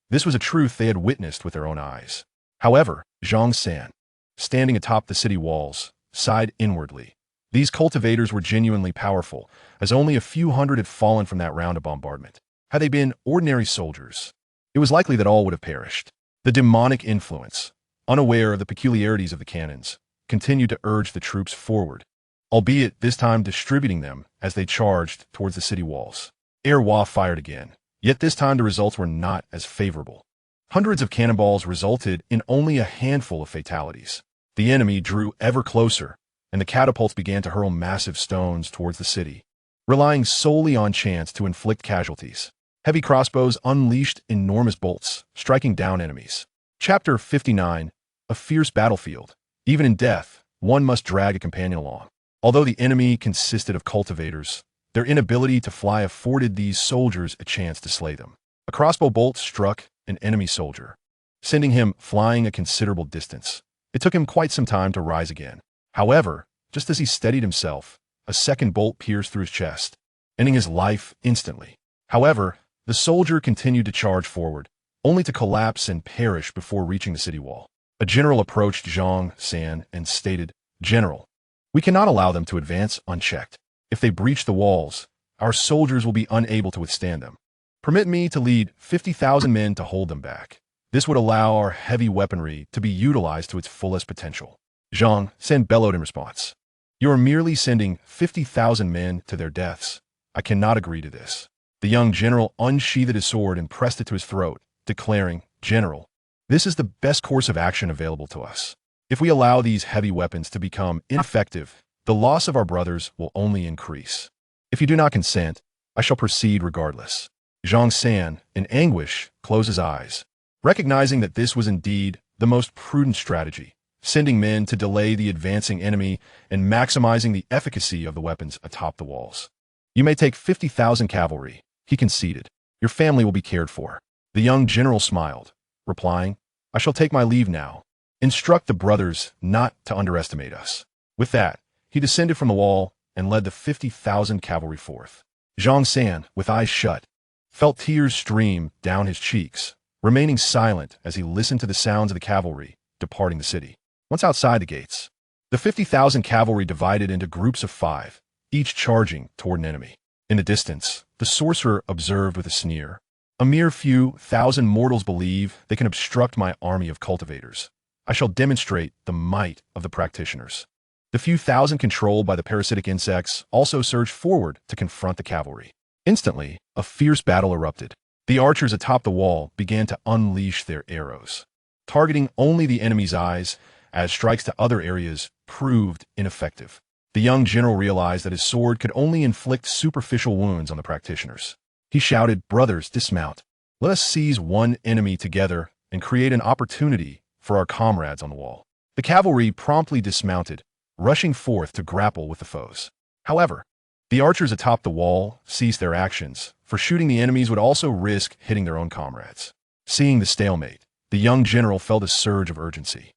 This was a truth they had witnessed with their own eyes. However, Zhang San, standing atop the city walls, sighed inwardly. These cultivators were genuinely powerful, as only a few hundred had fallen from that round of bombardment. Had they been ordinary soldiers, it was likely that all would have perished. The demonic influence, unaware of the peculiarities of the cannons, continued to urge the troops forward, albeit this time distributing them as they charged towards the city walls. Erwa fired again, yet this time the results were not as favorable. Hundreds of cannonballs resulted in only a handful of fatalities. The enemy drew ever closer, and the catapults began to hurl massive stones towards the city, relying solely on chance to inflict casualties. Heavy crossbows unleashed enormous bolts, striking down enemies. Chapter 59, A Fierce Battlefield. Even in death, one must drag a companion along. Although the enemy consisted of cultivators, their inability to fly afforded these soldiers a chance to slay them. A crossbow bolt struck an enemy soldier, sending him flying a considerable distance. It took him quite some time to rise again. However, just as he steadied himself, a second bolt pierced through his chest, ending his life instantly. However, the soldier continued to charge forward, only to collapse and perish before reaching the city wall. A general approached Zhang San and stated, "General, we cannot allow them to advance unchecked. If they breach the walls, our soldiers will be unable to withstand them. Permit me to lead 50,000 men to hold them back. This would allow our heavy weaponry to be utilized to its fullest potential." Zhang San bellowed in response, "You are merely sending 50,000 men to their deaths. I cannot agree to this." The young general unsheathed his sword and pressed it to his throat, declaring, "General, this is the best course of action available to us. If we allow these heavy weapons to become ineffective, the loss of our brothers will only increase. If you do not consent, I shall proceed regardless." Zhang San, in anguish, closed his eyes, recognizing that this was indeed the most prudent strategy, sending men to delay the advancing enemy and maximizing the efficacy of the weapons atop the walls. "You may take 50,000 cavalry," he conceded. "Your family will be cared for." The young general smiled, replying, "I shall take my leave now. Instruct the brothers not to underestimate us." With that, he descended from the wall and led the 50,000 cavalry forth. Zhang San, with eyes shut, felt tears stream down his cheeks, remaining silent as he listened to the sounds of the cavalry departing the city. Once outside the gates, the 50,000 cavalry divided into groups of 5, each charging toward an enemy. In the distance, the sorcerer observed with a sneer, "A mere few thousand mortals believe they can obstruct my army of cultivators. I shall demonstrate the might of the practitioners." The few thousand controlled by the parasitic insects also surged forward to confront the cavalry. Instantly, a fierce battle erupted. The archers atop the wall began to unleash their arrows, targeting only the enemy's eyes, as strikes to other areas proved ineffective. The young general realized that his sword could only inflict superficial wounds on the practitioners. He shouted, "Brothers, dismount. Let us seize one enemy together and create an opportunity for our comrades on the wall." The cavalry promptly dismounted, rushing forth to grapple with the foes. However, the archers atop the wall ceased their actions, for shooting the enemies would also risk hitting their own comrades. Seeing the stalemate, the young general felt a surge of urgency.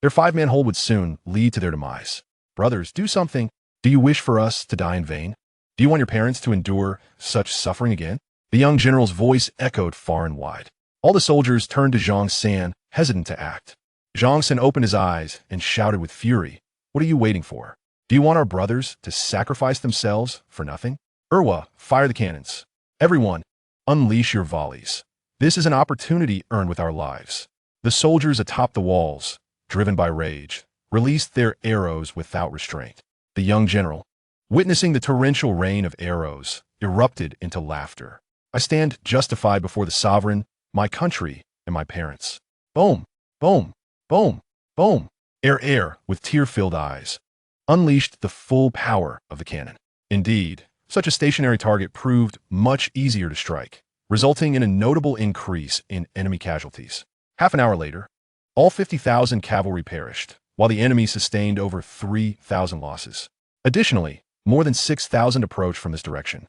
Their 5-man hold would soon lead to their demise. "Brothers, do something. Do you wish for us to die in vain? Do you want your parents to endure such suffering again?" The young general's voice echoed far and wide. All the soldiers turned to Zhang San, hesitant to act. Zhang San opened his eyes and shouted with fury, "What are you waiting for? Do you want our brothers to sacrifice themselves for nothing? Erwa, fire the cannons. Everyone, unleash your volleys. This is an opportunity earned with our lives." The soldiers atop the walls, driven by rage, released their arrows without restraint. The young general, Witnessing the torrential rain of arrows, erupted into laughter. I stand justified before the sovereign, my country, and my parents. Boom, boom, boom, boom. Air, with tear-filled eyes, unleashed the full power of the cannon. Indeed, such a stationary target proved much easier to strike, resulting in a notable increase in enemy casualties. Half an hour later, all 50,000 cavalry perished, while the enemy sustained over 3,000 losses. Additionally, more than 6,000 approached from this direction.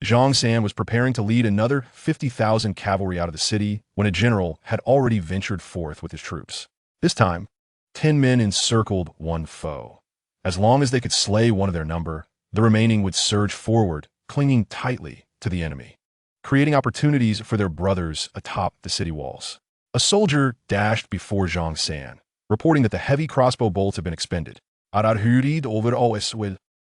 Zhang San was preparing to lead another 50,000 cavalry out of the city when a general had already ventured forth with his troops. This time, 10 men encircled one foe. As long as they could slay one of their number, the remaining would surge forward, clinging tightly to the enemy, creating opportunities for their brothers atop the city walls. A soldier dashed before Zhang San, reporting that the heavy crossbow bolts had been expended,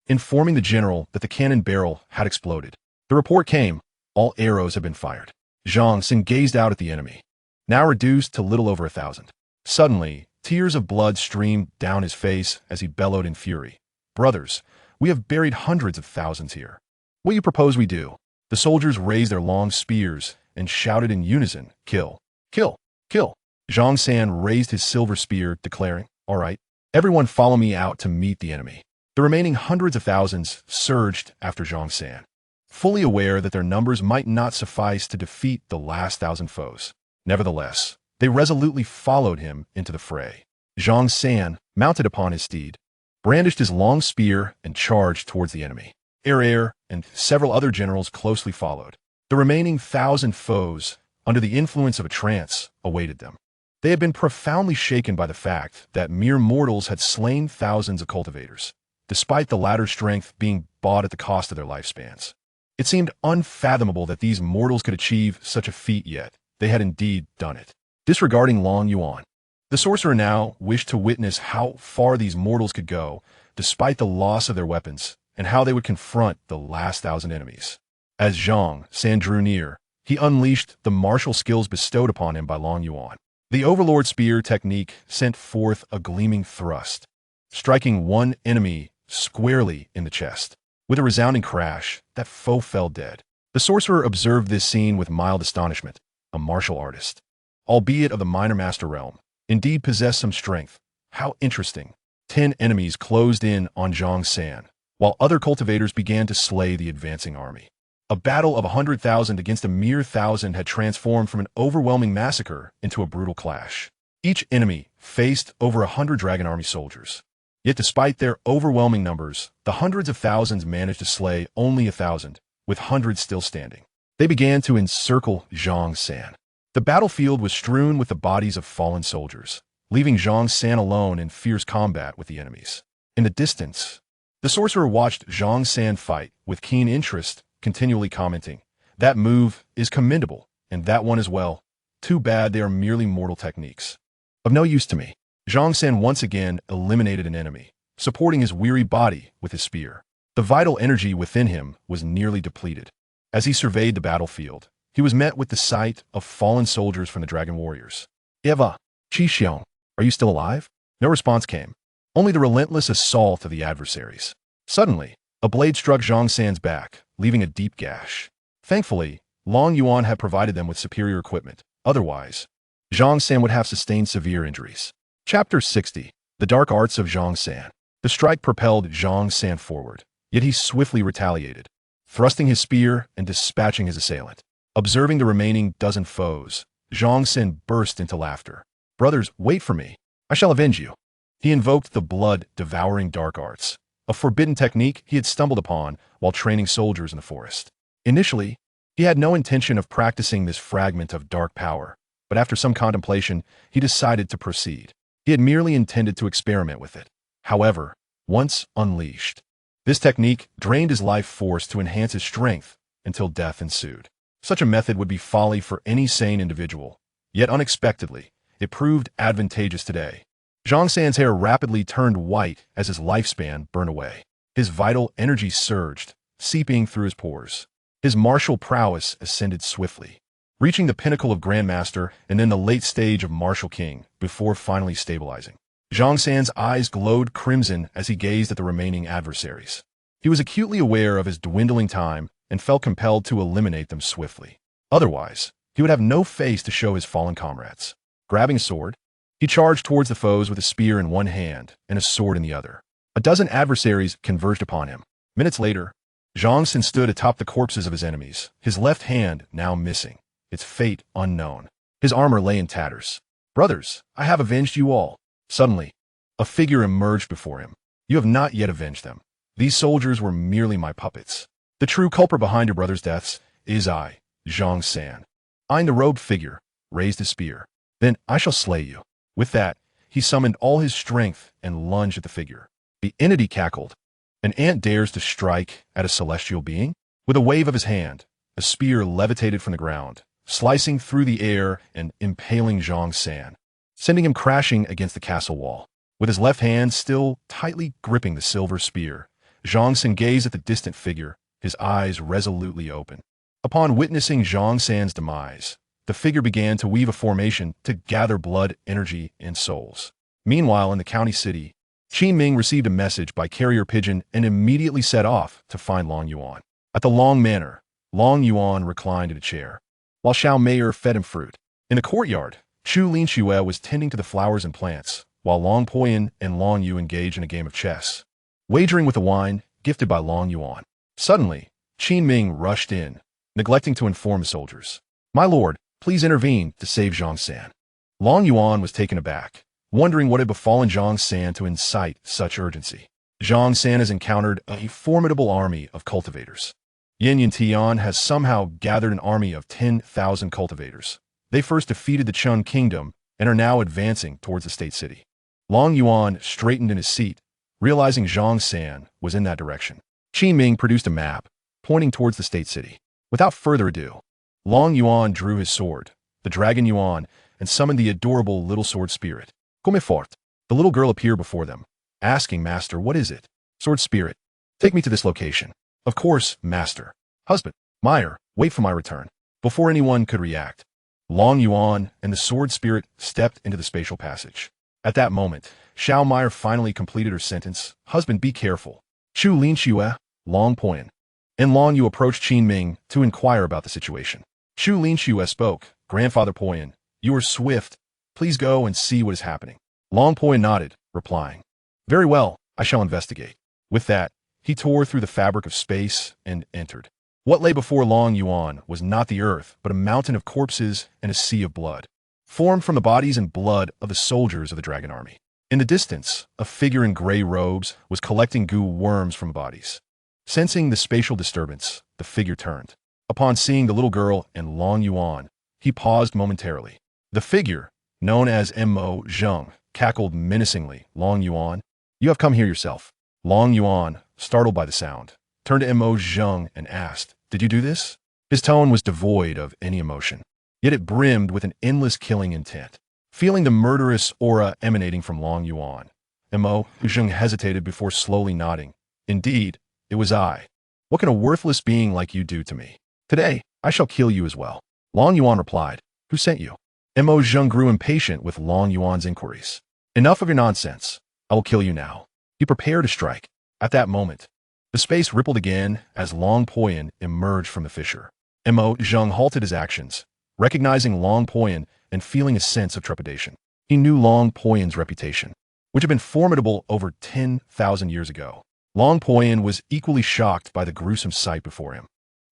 informing the general that the cannon barrel had exploded. The report came, all arrows had been fired. Zhang San gazed out at the enemy, now reduced to little over 1,000. Suddenly, tears of blood streamed down his face as he bellowed in fury. Brothers, we have buried hundreds of thousands here. What do you propose we do? The soldiers raised their long spears and shouted in unison, kill, kill, kill. Zhang San raised his silver spear, declaring, all right, everyone follow me out to meet the enemy. The remaining hundreds of thousands surged after Zhang San, fully aware that their numbers might not suffice to defeat the last 1,000 foes. Nevertheless, they resolutely followed him into the fray. Zhang San, mounted upon his steed, brandished his long spear and charged towards the enemy. Air, and several other generals closely followed. The remaining 1,000 foes, under the influence of a trance, awaited them. They had been profoundly shaken by the fact that mere mortals had slain thousands of cultivators, despite the latter's strength being bought at the cost of their lifespans. It seemed unfathomable that these mortals could achieve such a feat, yet they had indeed done it. Disregarding Yuan, the sorcerer now wished to witness how far these mortals could go, despite the loss of their weapons, and how they would confront the last 1,000 enemies. As Zhang San drew near, he unleashed the martial skills bestowed upon him by Yuan. The Overlord Spear technique sent forth a gleaming thrust, striking one enemy squarely in the chest. With a resounding crash, that foe fell dead. The sorcerer observed this scene with mild astonishment. A martial artist, albeit of the minor master realm, indeed possessed some strength. How interesting. 10 enemies closed in on Zhang San, while other cultivators began to slay the advancing army. A battle of 100,000 against a mere 1,000 had transformed from an overwhelming massacre into a brutal clash. Each enemy faced over 100 Dragon Army soldiers. Yet despite their overwhelming numbers, the hundreds of thousands managed to slay only 1,000, with hundreds still standing. They began to encircle Zhang San. The battlefield was strewn with the bodies of fallen soldiers, leaving Zhang San alone in fierce combat with the enemies. In the distance, the sorcerer watched Zhang San fight with keen interest, continually commenting, "That move is commendable, and that one as well. Too bad they are merely mortal techniques. Of no use to me." Zhang San once again eliminated an enemy, supporting his weary body with his spear. The vital energy within him was nearly depleted. As he surveyed the battlefield, he was met with the sight of fallen soldiers from the Dragon Warriors. "Eva, Xiong, are you still alive?" No response came, only the relentless assault of the adversaries. Suddenly, a blade struck Zhang San's back, leaving a deep gash. Thankfully, Yuan had provided them with superior equipment. Otherwise, Zhang San would have sustained severe injuries. Chapter 60. The Dark Arts of Zhang San. The strike propelled Zhang San forward, yet he swiftly retaliated, thrusting his spear and dispatching his assailant. Observing the remaining dozen foes, Zhang San burst into laughter. "Brothers, wait for me. I shall avenge you." He invoked the blood-devouring dark arts, a forbidden technique he had stumbled upon while training soldiers in the forest. Initially, he had no intention of practicing this fragment of dark power, but after some contemplation, he decided to proceed. He had merely intended to experiment with it. However, once unleashed, this technique drained his life force to enhance his strength until death ensued. Such a method would be folly for any sane individual, yet unexpectedly, it proved advantageous today. Zhang San's hair rapidly turned white as his lifespan burned away. His vital energy surged, seeping through his pores. His martial prowess ascended swiftly, reaching the pinnacle of Grandmaster and then the late stage of Martial King, before finally stabilizing. Zhang San's eyes glowed crimson as he gazed at the remaining adversaries. He was acutely aware of his dwindling time and felt compelled to eliminate them swiftly. Otherwise, he would have no face to show his fallen comrades. Grabbing a sword, he charged towards the foes with a spear in one hand and a sword in the other. A dozen adversaries converged upon him. Minutes later, Zhang Xin stood atop the corpses of his enemies, his left hand now missing, its fate unknown. His armor lay in tatters. "Brothers, I have avenged you all." Suddenly, a figure emerged before him. "You have not yet avenged them. These soldiers were merely my puppets. The true culprit behind your brother's deaths is I, Zhang San." Eyeing the robed figure, raised his spear. "Then I shall slay you." With that, he summoned all his strength and lunged at the figure. The entity cackled. "An ant dares to strike at a celestial being?" With a wave of his hand, a spear levitated from the ground, slicing through the air and impaling Zhang San, sending him crashing against the castle wall. With his left hand still tightly gripping the silver spear, Zhang San gazed at the distant figure, his eyes resolutely open. Upon witnessing Zhang San's demise, the figure began to weave a formation to gather blood, energy, and souls. Meanwhile, in the county city, Qin Ming received a message by carrier pigeon and immediately set off to find Long Yuan. At the Long Manor, Long Yuan reclined in a chair, while Xiao Meier fed him fruit. In the courtyard, Chu Linxue was tending to the flowers and plants, while Long Poyan and Long Yu engaged in a game of chess, wagering with the wine gifted by Long Yuan. Suddenly, Qin Ming rushed in, neglecting to inform the soldiers. "My lord, please intervene to save Zhang San." Long Yuan was taken aback, wondering what had befallen Zhang San to incite such urgency. Zhang San has encountered a formidable army of cultivators. Yin Yantian has somehow gathered an army of 10,000 cultivators. They first defeated the Chun kingdom and are now advancing towards the state city. Long Yuan straightened in his seat, realizing Zhang San was in that direction. Qin Ming produced a map, pointing towards the state city. Without further ado, Long Yuan drew his sword, the dragon Yuan, and summoned the adorable little sword spirit. "Come fort." The little girl appeared before them, asking, "Master, what is it?" "Sword spirit, take me to this location." "Of course, master." "Husband, Meyer, wait for my return." Before anyone could react, Long Yuan and the sword spirit stepped into the spatial passage. At that moment, Xiao Meier finally completed her sentence. "Husband, be careful." Chu Linxue, Long Poyan, and Long Yu approached Qin Ming to inquire about the situation. Chu Linxue spoke. "Grandfather Poyan, you are swift. Please go and see what is happening." Long Poyan nodded, replying, "Very well, I shall investigate." With that, he tore through the fabric of space and entered. What lay before Long Yuan was not the earth, but a mountain of corpses and a sea of blood, formed from the bodies and blood of the soldiers of the dragon army. In the distance, a figure in gray robes was collecting goo worms from the bodies. Sensing the spatial disturbance, the figure turned. Upon seeing the little girl and Long Yuan, he paused momentarily. The figure, known as Mo Zheng, cackled menacingly. "Long Yuan, you have come here yourself." Long Yuan, startled by the sound, turned to Mo Zheng and asked, "Did you do this?" His tone was devoid of any emotion, yet it brimmed with an endless killing intent. Feeling the murderous aura emanating from Long Yuan, Mo Zheng hesitated before slowly nodding. "Indeed, it was I. What can a worthless being like you do to me? Today, I shall kill you as well." Long Yuan replied, "Who sent you?" Mo Zheng grew impatient with Long Yuan's inquiries. "Enough of your nonsense. I will kill you now." He prepared to strike. At that moment, the space rippled again as Long Poyan emerged from the fissure. Mo Zheng halted his actions, recognizing Long Poyan and feeling a sense of trepidation. He knew Long Poyan's reputation, which had been formidable over 10,000 years ago. Long Poyan was equally shocked by the gruesome sight before him.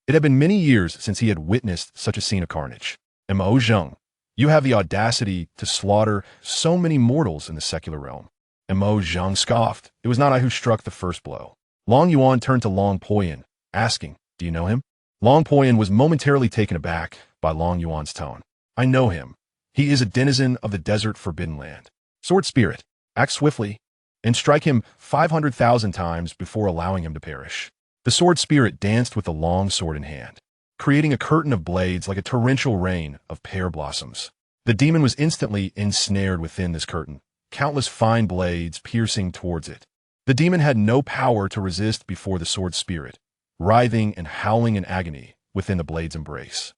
It had been many years since he had witnessed such a scene of carnage. "Mo Zheng, you have the audacity to slaughter so many mortals in the secular realm." Mo Zheng scoffed. "It was not I who struck the first blow." Long Yuan turned to Long Poyan, asking, "Do you know him?" Long Poyan was momentarily taken aback by Long Yuan's tone. "I know him. He is a denizen of the desert forbidden land. Sword spirit, act swiftly and strike him 500,000 times before allowing him to perish." The sword spirit danced with the long sword in hand, creating a curtain of blades like a torrential rain of pear blossoms. The demon was instantly ensnared within this curtain, countless fine blades piercing towards it. The demon had no power to resist before the sword spirit, writhing and howling in agony within the blade's embrace.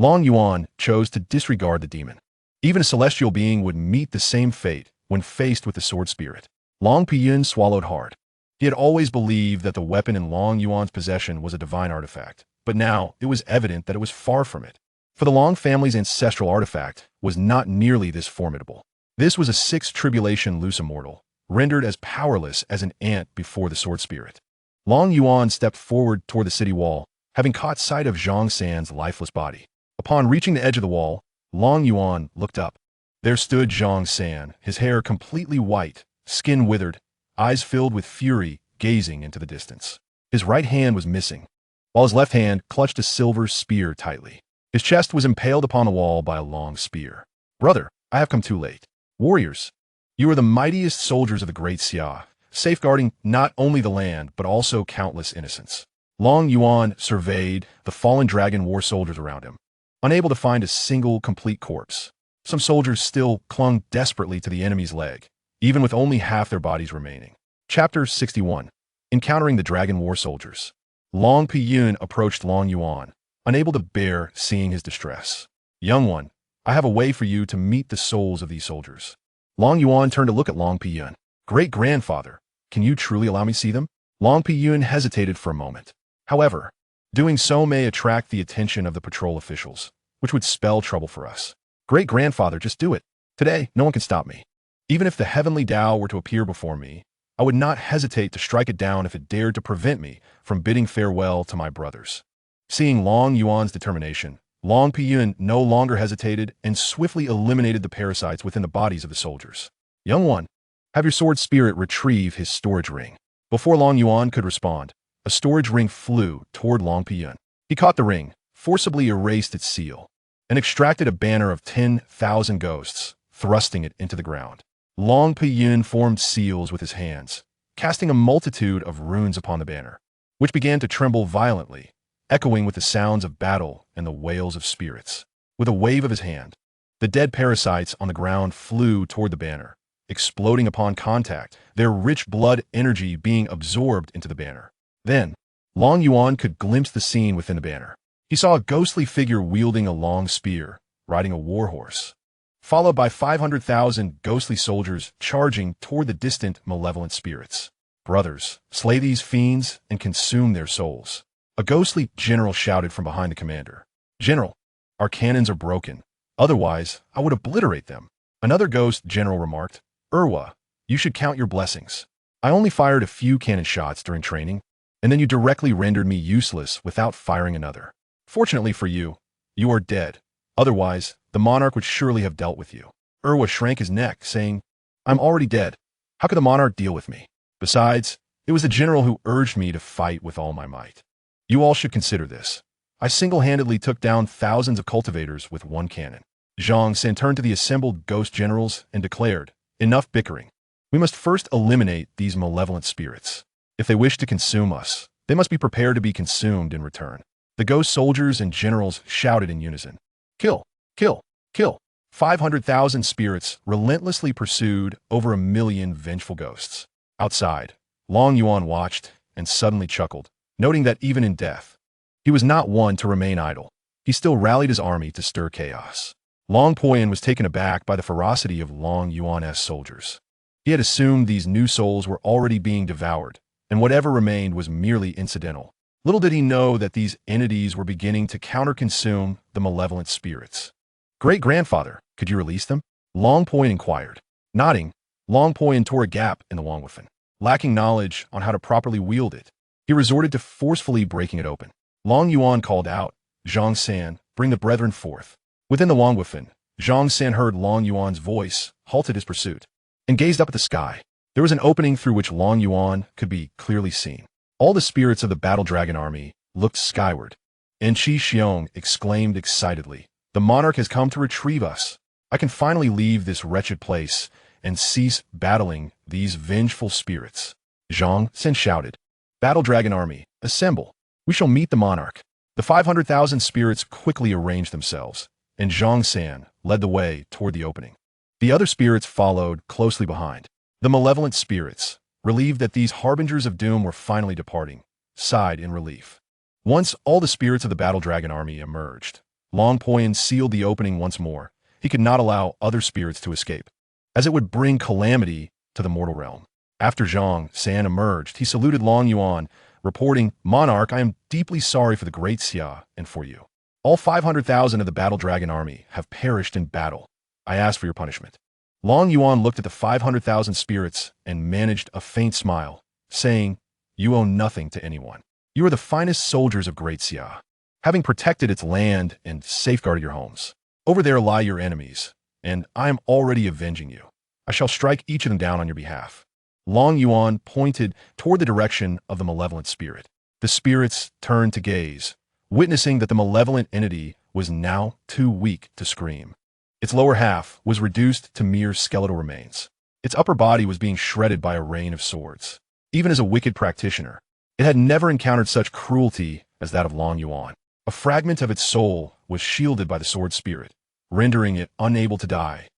Long Yuan chose to disregard the demon. Even a celestial being would meet the same fate when faced with the sword spirit. Long Piyun swallowed hard. He had always believed that the weapon in Long Yuan's possession was a divine artifact, but now it was evident that it was far from it. For the Long family's ancestral artifact was not nearly this formidable. This was a sixth tribulation loose immortal, rendered as powerless as an ant before the sword spirit. Long Yuan stepped forward toward the city wall, having caught sight of Zhang San's lifeless body. Upon reaching the edge of the wall, Long Yuan looked up. There stood Zhang San, his hair completely white, skin withered, eyes filled with fury, gazing into the distance. His right hand was missing, while his left hand clutched a silver spear tightly. His chest was impaled upon the wall by a long spear. "Brother, I have come too late. Warriors, you are the mightiest soldiers of the great Xia, safeguarding not only the land, but also countless innocents." Long Yuan surveyed the fallen dragon war soldiers around him, unable to find a single complete corpse. Some soldiers still clung desperately to the enemy's leg, even with only half their bodies remaining. Chapter 61. Encountering the Dragon War Soldiers. Long Piyun approached Long Yuan, unable to bear seeing his distress. "Young one, I have a way for you to meet the souls of these soldiers." Long Yuan turned to look at Long Piyun. "Great-grandfather, can you truly allow me to see them?" Long Piyun hesitated for a moment. "However, doing so may attract the attention of the patrol officials, which would spell trouble for us." "Great-grandfather, just do it. Today, no one can stop me. Even if the heavenly Tao were to appear before me, I would not hesitate to strike it down if it dared to prevent me from bidding farewell to my brothers." Seeing Long Yuan's determination, Long Piyun no longer hesitated and swiftly eliminated the parasites within the bodies of the soldiers. "Young one, have your sword spirit retrieve his storage ring." Before Long Yuan could respond, a storage ring flew toward Long Piyun. He caught the ring, forcibly erased its seal, and extracted a banner of 10,000 ghosts, thrusting it into the ground. Long Piyun formed seals with his hands, casting a multitude of runes upon the banner, which began to tremble violently, echoing with the sounds of battle and the wails of spirits. With a wave of his hand, the dead parasites on the ground flew toward the banner, exploding upon contact, their rich blood energy being absorbed into the banner. Then, Long Yuan could glimpse the scene within the banner. He saw a ghostly figure wielding a long spear, riding a warhorse, followed by 500,000 ghostly soldiers charging toward the distant malevolent spirits. "Brothers, slay these fiends and consume their souls." A ghostly general shouted from behind the commander. "General, our cannons are broken. Otherwise, I would obliterate them." Another ghost general remarked, "Urwa, you should count your blessings. I only fired a few cannon shots during training, and then you directly rendered me useless without firing another. Fortunately for you, you are dead. Otherwise, the monarch would surely have dealt with you." Urwa shrank his neck, saying, "I'm already dead. How could the monarch deal with me? Besides, it was the general who urged me to fight with all my might. You all should consider this. I single-handedly took down thousands of cultivators with one cannon." Zhang San turned to the assembled ghost generals and declared, "Enough bickering. We must first eliminate these malevolent spirits. If they wish to consume us, they must be prepared to be consumed in return." The ghost soldiers and generals shouted in unison, "Kill! Kill! Kill!" 500,000 spirits relentlessly pursued over 1,000,000 vengeful ghosts. Outside, Long Yuan watched and suddenly chuckled, noting that even in death, he was not one to remain idle. He still rallied his army to stir chaos. Long Poyan was taken aback by the ferocity of Long Yuan's soldiers. He had assumed these new souls were already being devoured, and whatever remained was merely incidental. Little did he know that these entities were beginning to counter-consume the malevolent spirits. "Great-grandfather, could you release them?" Long Poyan inquired. Nodding, Long Poyan tore a gap in the Wangwufen. Lacking knowledge on how to properly wield it, he resorted to forcefully breaking it open. Long Yuan called out, "Zhang San, bring the brethren forth." Within the Wangwufen, Zhang San heard Long Yuan's voice, halted his pursuit, and gazed up at the sky. There was an opening through which Long Yuan could be clearly seen. All the spirits of the battle dragon army looked skyward, and Qi Xiong exclaimed excitedly, "The monarch has come to retrieve us. I can finally leave this wretched place and cease battling these vengeful spirits." Zhang San shouted, "Battle dragon army, assemble. We shall meet the monarch." The 500,000 spirits quickly arranged themselves, and Zhang San led the way toward the opening. The other spirits followed closely behind. The malevolent spirits, relieved that these harbingers of doom were finally departing, sighed in relief. Once all the spirits of the battle dragon army emerged, Long Poyan sealed the opening once more. He could not allow other spirits to escape, as it would bring calamity to the mortal realm. After Zhang San emerged, he saluted Long Yuan, reporting, "Monarch, I am deeply sorry for the Great Xia and for you. All 500,000 of the battle dragon army have perished in battle. I ask for your punishment." Long Yuan looked at the 500,000 spirits and managed a faint smile, saying, "You owe nothing to anyone. You are the finest soldiers of Great Xia, having protected its land and safeguarded your homes. Over there lie your enemies, and I am already avenging you. I shall strike each of them down on your behalf." Long Yuan pointed toward the direction of the malevolent spirit. The spirits turned to gaze, witnessing that the malevolent entity was now too weak to scream. Its lower half was reduced to mere skeletal remains. Its upper body was being shredded by a rain of swords. Even as a wicked practitioner, it had never encountered such cruelty as that of Long Yuan. A fragment of its soul was shielded by the sword spirit, rendering it unable to die,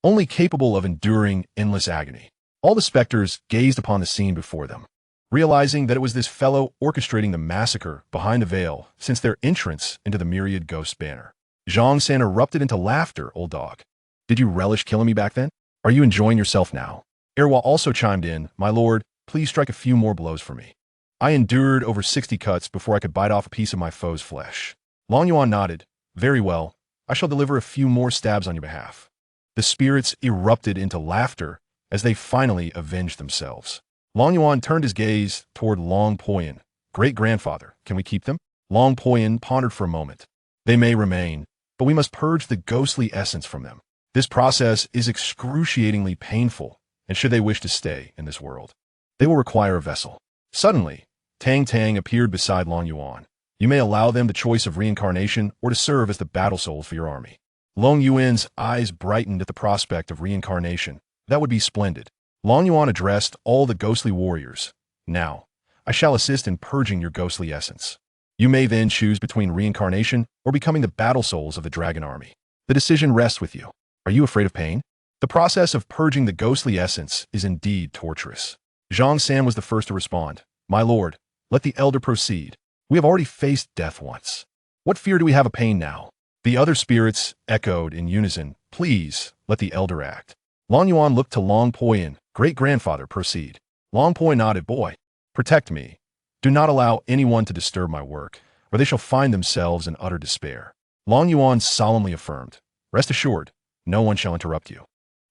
only capable of enduring endless agony. All the specters gazed upon the scene before them, realizing that it was this fellow orchestrating the massacre behind the veil since their entrance into the myriad ghost banner. Zhang San erupted into laughter. "Old dog, did you relish killing me back then? Are you enjoying yourself now?" Erwa also chimed in, "My lord, please strike a few more blows for me. I endured over 60 cuts before I could bite off a piece of my foe's flesh." Long Yuan nodded. "Very well, I shall deliver a few more stabs on your behalf." The spirits erupted into laughter as they finally avenged themselves. Long Yuan turned his gaze toward Long Poyan. "Great-grandfather, can we keep them?" Long Poyan pondered for a moment. "They may remain, but we must purge the ghostly essence from them. This process is excruciatingly painful, and should they wish to stay in this world, they will require a vessel." Suddenly, Tang Tang appeared beside Long Yuan. "You may allow them the choice of reincarnation or to serve as the battle souls for your army." Long Yuan's eyes brightened at the prospect of reincarnation. That would be splendid. Long Yuan addressed all the ghostly warriors. "Now, I shall assist in purging your ghostly essence. You may then choose between reincarnation or becoming the battle souls of the dragon army. The decision rests with you. Are you afraid of pain?" The process of purging the ghostly essence is indeed torturous. Zhang San was the first to respond. "My lord, let the elder proceed. We have already faced death once. What fear do we have of pain now?" The other spirits echoed in unison, "Please, let the elder act." Long Yuan looked to Long Poyan. "Great-grandfather, proceed." Long Poyan nodded. "Boy, protect me. Do not allow anyone to disturb my work, or they shall find themselves in utter despair." Long Yuan solemnly affirmed, "Rest assured, no one shall interrupt you."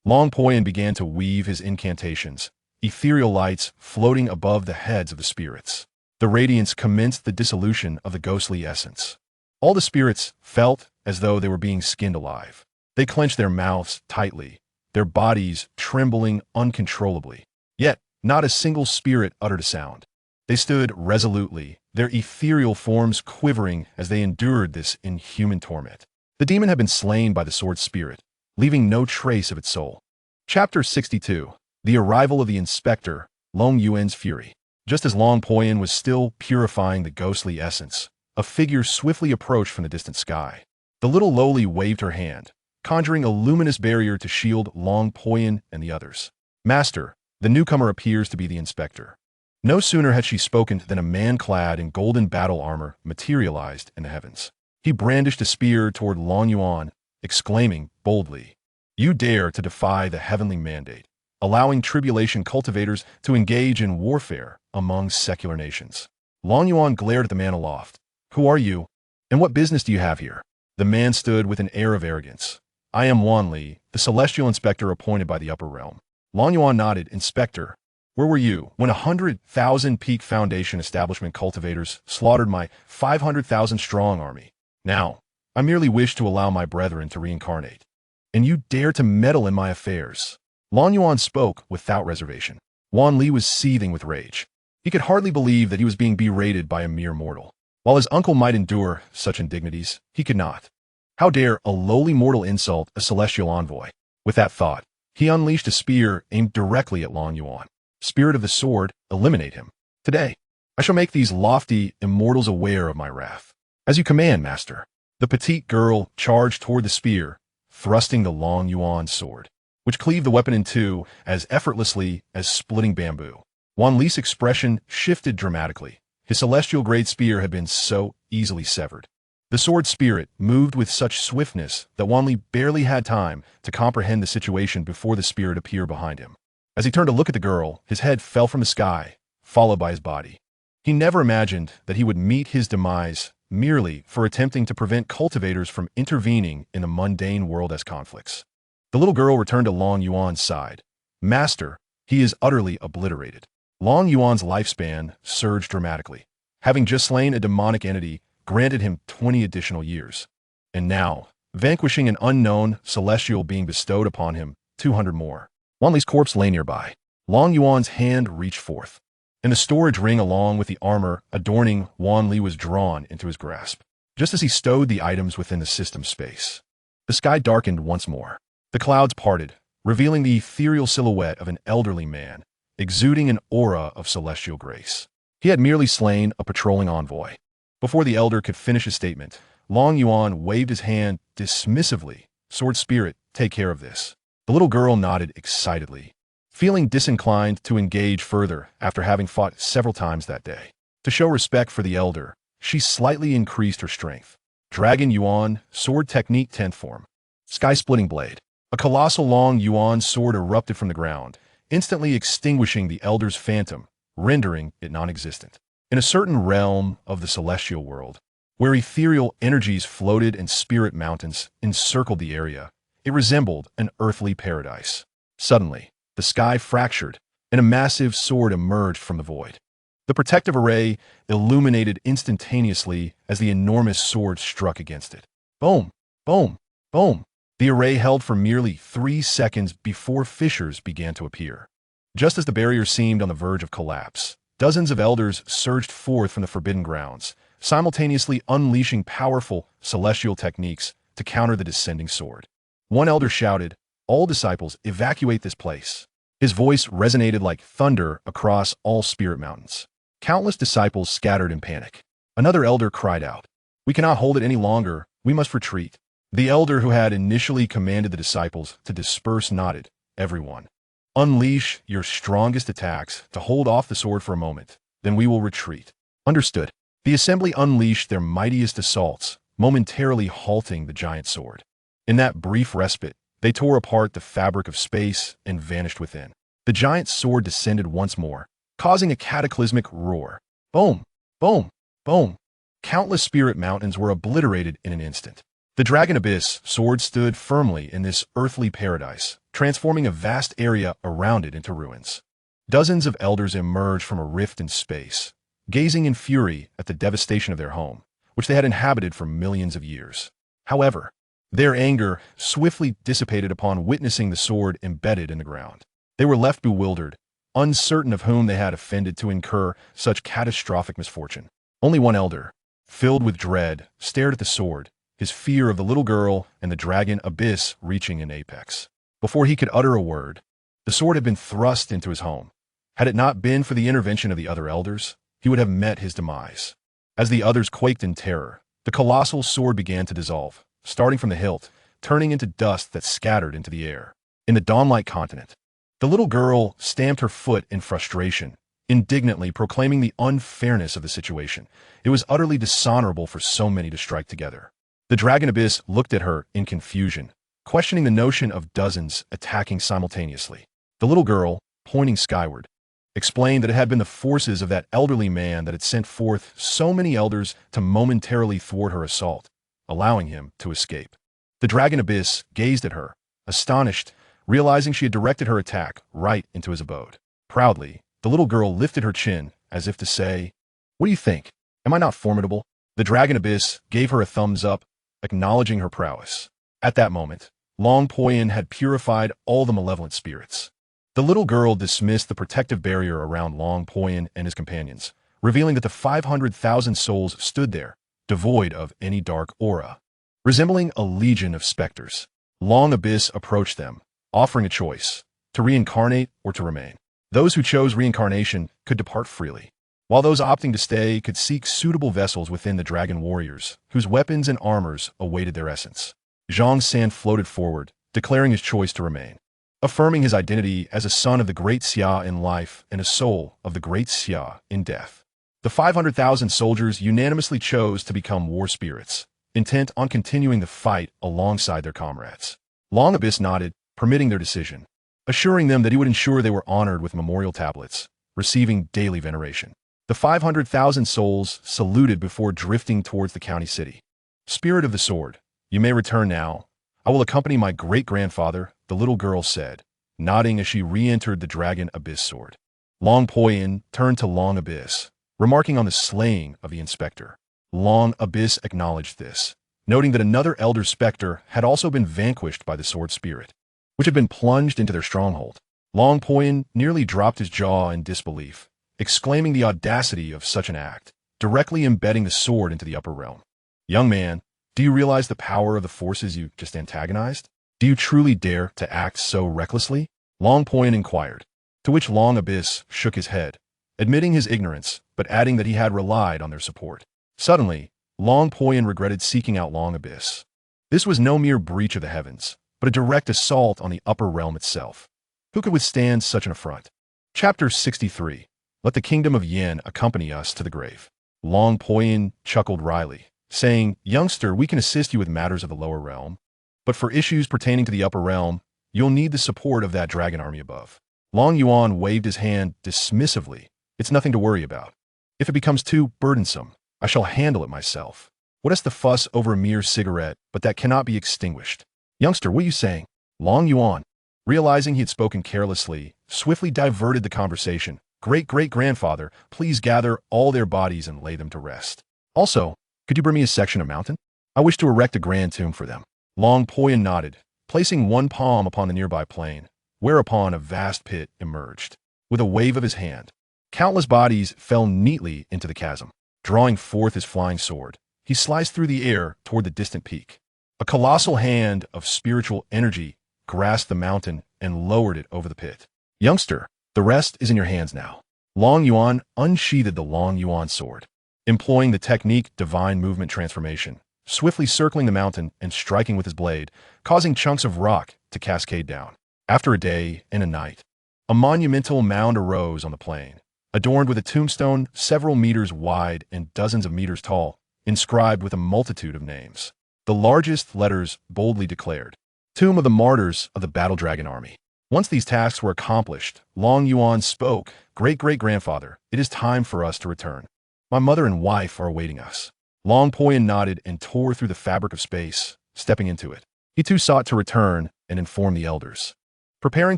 Long Poyan began to weave his incantations, ethereal lights floating above the heads of the spirits. The radiance commenced the dissolution of the ghostly essence. All the spirits felt as though they were being skinned alive. They clenched their mouths tightly, their bodies trembling uncontrollably. Yet, not a single spirit uttered a sound. They stood resolutely, their ethereal forms quivering as they endured this inhuman torment. The demon had been slain by the sword spirit, leaving no trace of its soul. Chapter 62. The Arrival of the Inspector, Long Yuan's Fury. Just as Long Poyan was still purifying the ghostly essence, a figure swiftly approached from the distant sky. The little lowly waved her hand, conjuring a luminous barrier to shield Long Poyan and the others. "Master, the newcomer appears to be the inspector." No sooner had she spoken than a man clad in golden battle armor materialized in the heavens. He brandished a spear toward Long Yuan, exclaiming boldly, "You dare to defy the heavenly mandate, allowing tribulation cultivators to engage in warfare among secular nations." Long Yuan glared at the man aloft. "Who are you, and what business do you have here?" The man stood with an air of arrogance. "I am Wan Li, the celestial inspector appointed by the upper realm." Long Yuan nodded. "Inspector, where were you when 100,000 peak foundation establishment cultivators slaughtered my 500,000 strong army? Now, I merely wish to allow my brethren to reincarnate, and you dare to meddle in my affairs." Long Yuan spoke without reservation. Wan Li was seething with rage. He could hardly believe that he was being berated by a mere mortal. While his uncle might endure such indignities, he could not. How dare a lowly mortal insult a celestial envoy? With that thought, he unleashed a spear aimed directly at Long Yuan. "Spirit of the sword, eliminate him. Today, I shall make these lofty immortals aware of my wrath." "As you command, master." The petite girl charged toward the spear, thrusting the Long Yuan sword, which cleaved the weapon in two as effortlessly as splitting bamboo. Wan Li's expression shifted dramatically. His celestial-grade spear had been so easily severed. The sword spirit moved with such swiftness that Wan Li barely had time to comprehend the situation before the spirit appeared behind him. As he turned to look at the girl, his head fell from the sky, followed by his body. He never imagined that he would meet his demise merely for attempting to prevent cultivators from intervening in the mundane world as conflicts. The little girl returned to Long Yuan's side. Master, he is utterly obliterated. Long Yuan's lifespan surged dramatically. Having just slain a demonic entity granted him 20 additional years. And now, vanquishing an unknown celestial being bestowed upon him 200 more. Wan Li's corpse lay nearby. Long Yuan's hand reached forth, and the storage ring along with the armor adorning Wan Li was drawn into his grasp. Just as he stowed the items within the system space, the sky darkened once more. The clouds parted, revealing the ethereal silhouette of an elderly man, exuding an aura of celestial grace. He had merely slain a patrolling envoy. Before the elder could finish his statement, Long Yuan waved his hand dismissively. Sword Spirit, take care of this. The little girl nodded excitedly, feeling disinclined to engage further after having fought several times that day. To show respect for the elder, she slightly increased her strength. Dragon Yuan, sword technique 10th form. Sky-splitting blade. A colossal Long Yuan sword erupted from the ground, instantly extinguishing the elder's phantom, rendering it non-existent. In a certain realm of the celestial world, where ethereal energies floated and spirit mountains encircled the area, it resembled an earthly paradise. Suddenly, the sky fractured, and a massive sword emerged from the void. The protective array illuminated instantaneously as the enormous sword struck against it. Boom! Boom! Boom! The array held for merely 3 seconds before fissures began to appear. Just as the barrier seemed on the verge of collapse, dozens of elders surged forth from the forbidden grounds, simultaneously unleashing powerful celestial techniques to counter the descending sword. One elder shouted, "All disciples, evacuate this place." His voice resonated like thunder across all spirit mountains. Countless disciples scattered in panic. Another elder cried out, "We cannot hold it any longer. We must retreat." The elder who had initially commanded the disciples to disperse nodded, "Everyone, unleash your strongest attacks to hold off the sword for a moment. Then we will retreat." Understood. The assembly unleashed their mightiest assaults, momentarily halting the giant sword. In that brief respite, they tore apart the fabric of space and vanished within. The giant sword descended once more, causing a cataclysmic roar. Boom! Boom! Boom! Countless spirit mountains were obliterated in an instant. The Dragon Abyss sword stood firmly in this earthly paradise, transforming a vast area around it into ruins. Dozens of elders emerged from a rift in space, gazing in fury at the devastation of their home, which they had inhabited for millions of years. However, their anger swiftly dissipated upon witnessing the sword embedded in the ground. They were left bewildered, uncertain of whom they had offended to incur such catastrophic misfortune. Only one elder, filled with dread, stared at the sword, his fear of the little girl and the Dragon Abyss reaching an apex. Before he could utter a word, the sword had been thrust into his home. Had it not been for the intervention of the other elders, he would have met his demise. As the others quaked in terror, the colossal sword began to dissolve, starting from the hilt, turning into dust that scattered into the air. In the dawn-like continent, the little girl stamped her foot in frustration, indignantly proclaiming the unfairness of the situation. It was utterly dishonorable for so many to strike together. The Dragon Abyss looked at her in confusion, questioning the notion of dozens attacking simultaneously. The little girl, pointing skyward, explained that it had been the forces of that elderly man that had sent forth so many elders to momentarily thwart her assault, allowing him to escape. The Dragon Abyss gazed at her, astonished, realizing she had directed her attack right into his abode. Proudly, the little girl lifted her chin as if to say, "What do you think? Am I not formidable?" The Dragon Abyss gave her a thumbs up, acknowledging her prowess. At that moment, Long Poyan had purified all the malevolent spirits. The little girl dismissed the protective barrier around Long Poyan and his companions, revealing that the 500,000 souls stood there, devoid of any dark aura. Resembling a legion of specters, Long Abyss approached them, offering a choice, to reincarnate or to remain. Those who chose reincarnation could depart freely, while those opting to stay could seek suitable vessels within the dragon warriors, whose weapons and armors awaited their essence. Zhang San floated forward, declaring his choice to remain, affirming his identity as a son of the Great Xia in life and a soul of the Great Xia in death. The 500,000 soldiers unanimously chose to become war spirits, intent on continuing the fight alongside their comrades. Long Abyss nodded, permitting their decision. assuring them that he would ensure they were honored with memorial tablets, receiving daily veneration. The 500,000 souls saluted before drifting towards the county city. Spirit of the sword, you may return now. I will accompany my great-grandfather, the little girl said, nodding as she re-entered the Dragon Abyss sword. Long Poyin turned to Long Abyss, remarking on the slaying of the inspector. Long Abyss acknowledged this, noting that another elder specter had also been vanquished by the sword spirit, which had been plunged into their stronghold. Long Poyin nearly dropped his jaw in disbelief, exclaiming the audacity of such an act, directly embedding the sword into the upper realm. Young man, do you realize the power of the forces you just antagonized? Do you truly dare to act so recklessly? Long Poyin inquired, to which Long Abyss shook his head, admitting his ignorance, but adding that he had relied on their support. Suddenly, Long Poyin regretted seeking out Long Abyss. This was no mere breach of the heavens, but a direct assault on the upper realm itself. Who could withstand such an affront? Chapter 63. Let the kingdom of Yin accompany us to the grave. Long Poyin chuckled wryly, saying, Youngster, we can assist you with matters of the lower realm, but for issues pertaining to the upper realm, you'll need the support of that dragon army above. Long Yuan waved his hand dismissively. It's nothing to worry about. If it becomes too burdensome, I shall handle it myself. What is the fuss over a mere cigarette, but that cannot be extinguished? Youngster, what are you saying? Long Yuan, realizing he had spoken carelessly, swiftly diverted the conversation. Great-great-grandfather, please gather all their bodies and lay them to rest. Also, could you bring me a section of mountain? I wish to erect a grand tomb for them. Long Poyin nodded, placing one palm upon the nearby plain, whereupon a vast pit emerged. With a wave of his hand, countless bodies fell neatly into the chasm. Drawing forth his flying sword, he sliced through the air toward the distant peak. A colossal hand of spiritual energy grasped the mountain and lowered it over the pit. Youngster, the rest is in your hands now. Long Yuan unsheathed the Long Yuan sword, employing the technique divine movement transformation, swiftly circling the mountain and striking with his blade, causing chunks of rock to cascade down. After a day and a night, a monumental mound arose on the plain, adorned with a tombstone several meters wide and dozens of meters tall, inscribed with a multitude of names. The largest letters boldly declared, Tomb of the Martyrs of the Battle Dragon Army. Once these tasks were accomplished, Long Yuan spoke, Great-great-grandfather, it is time for us to return. My mother and wife are awaiting us. Long Poyin nodded and tore through the fabric of space, stepping into it. He too sought to return and inform the elders, preparing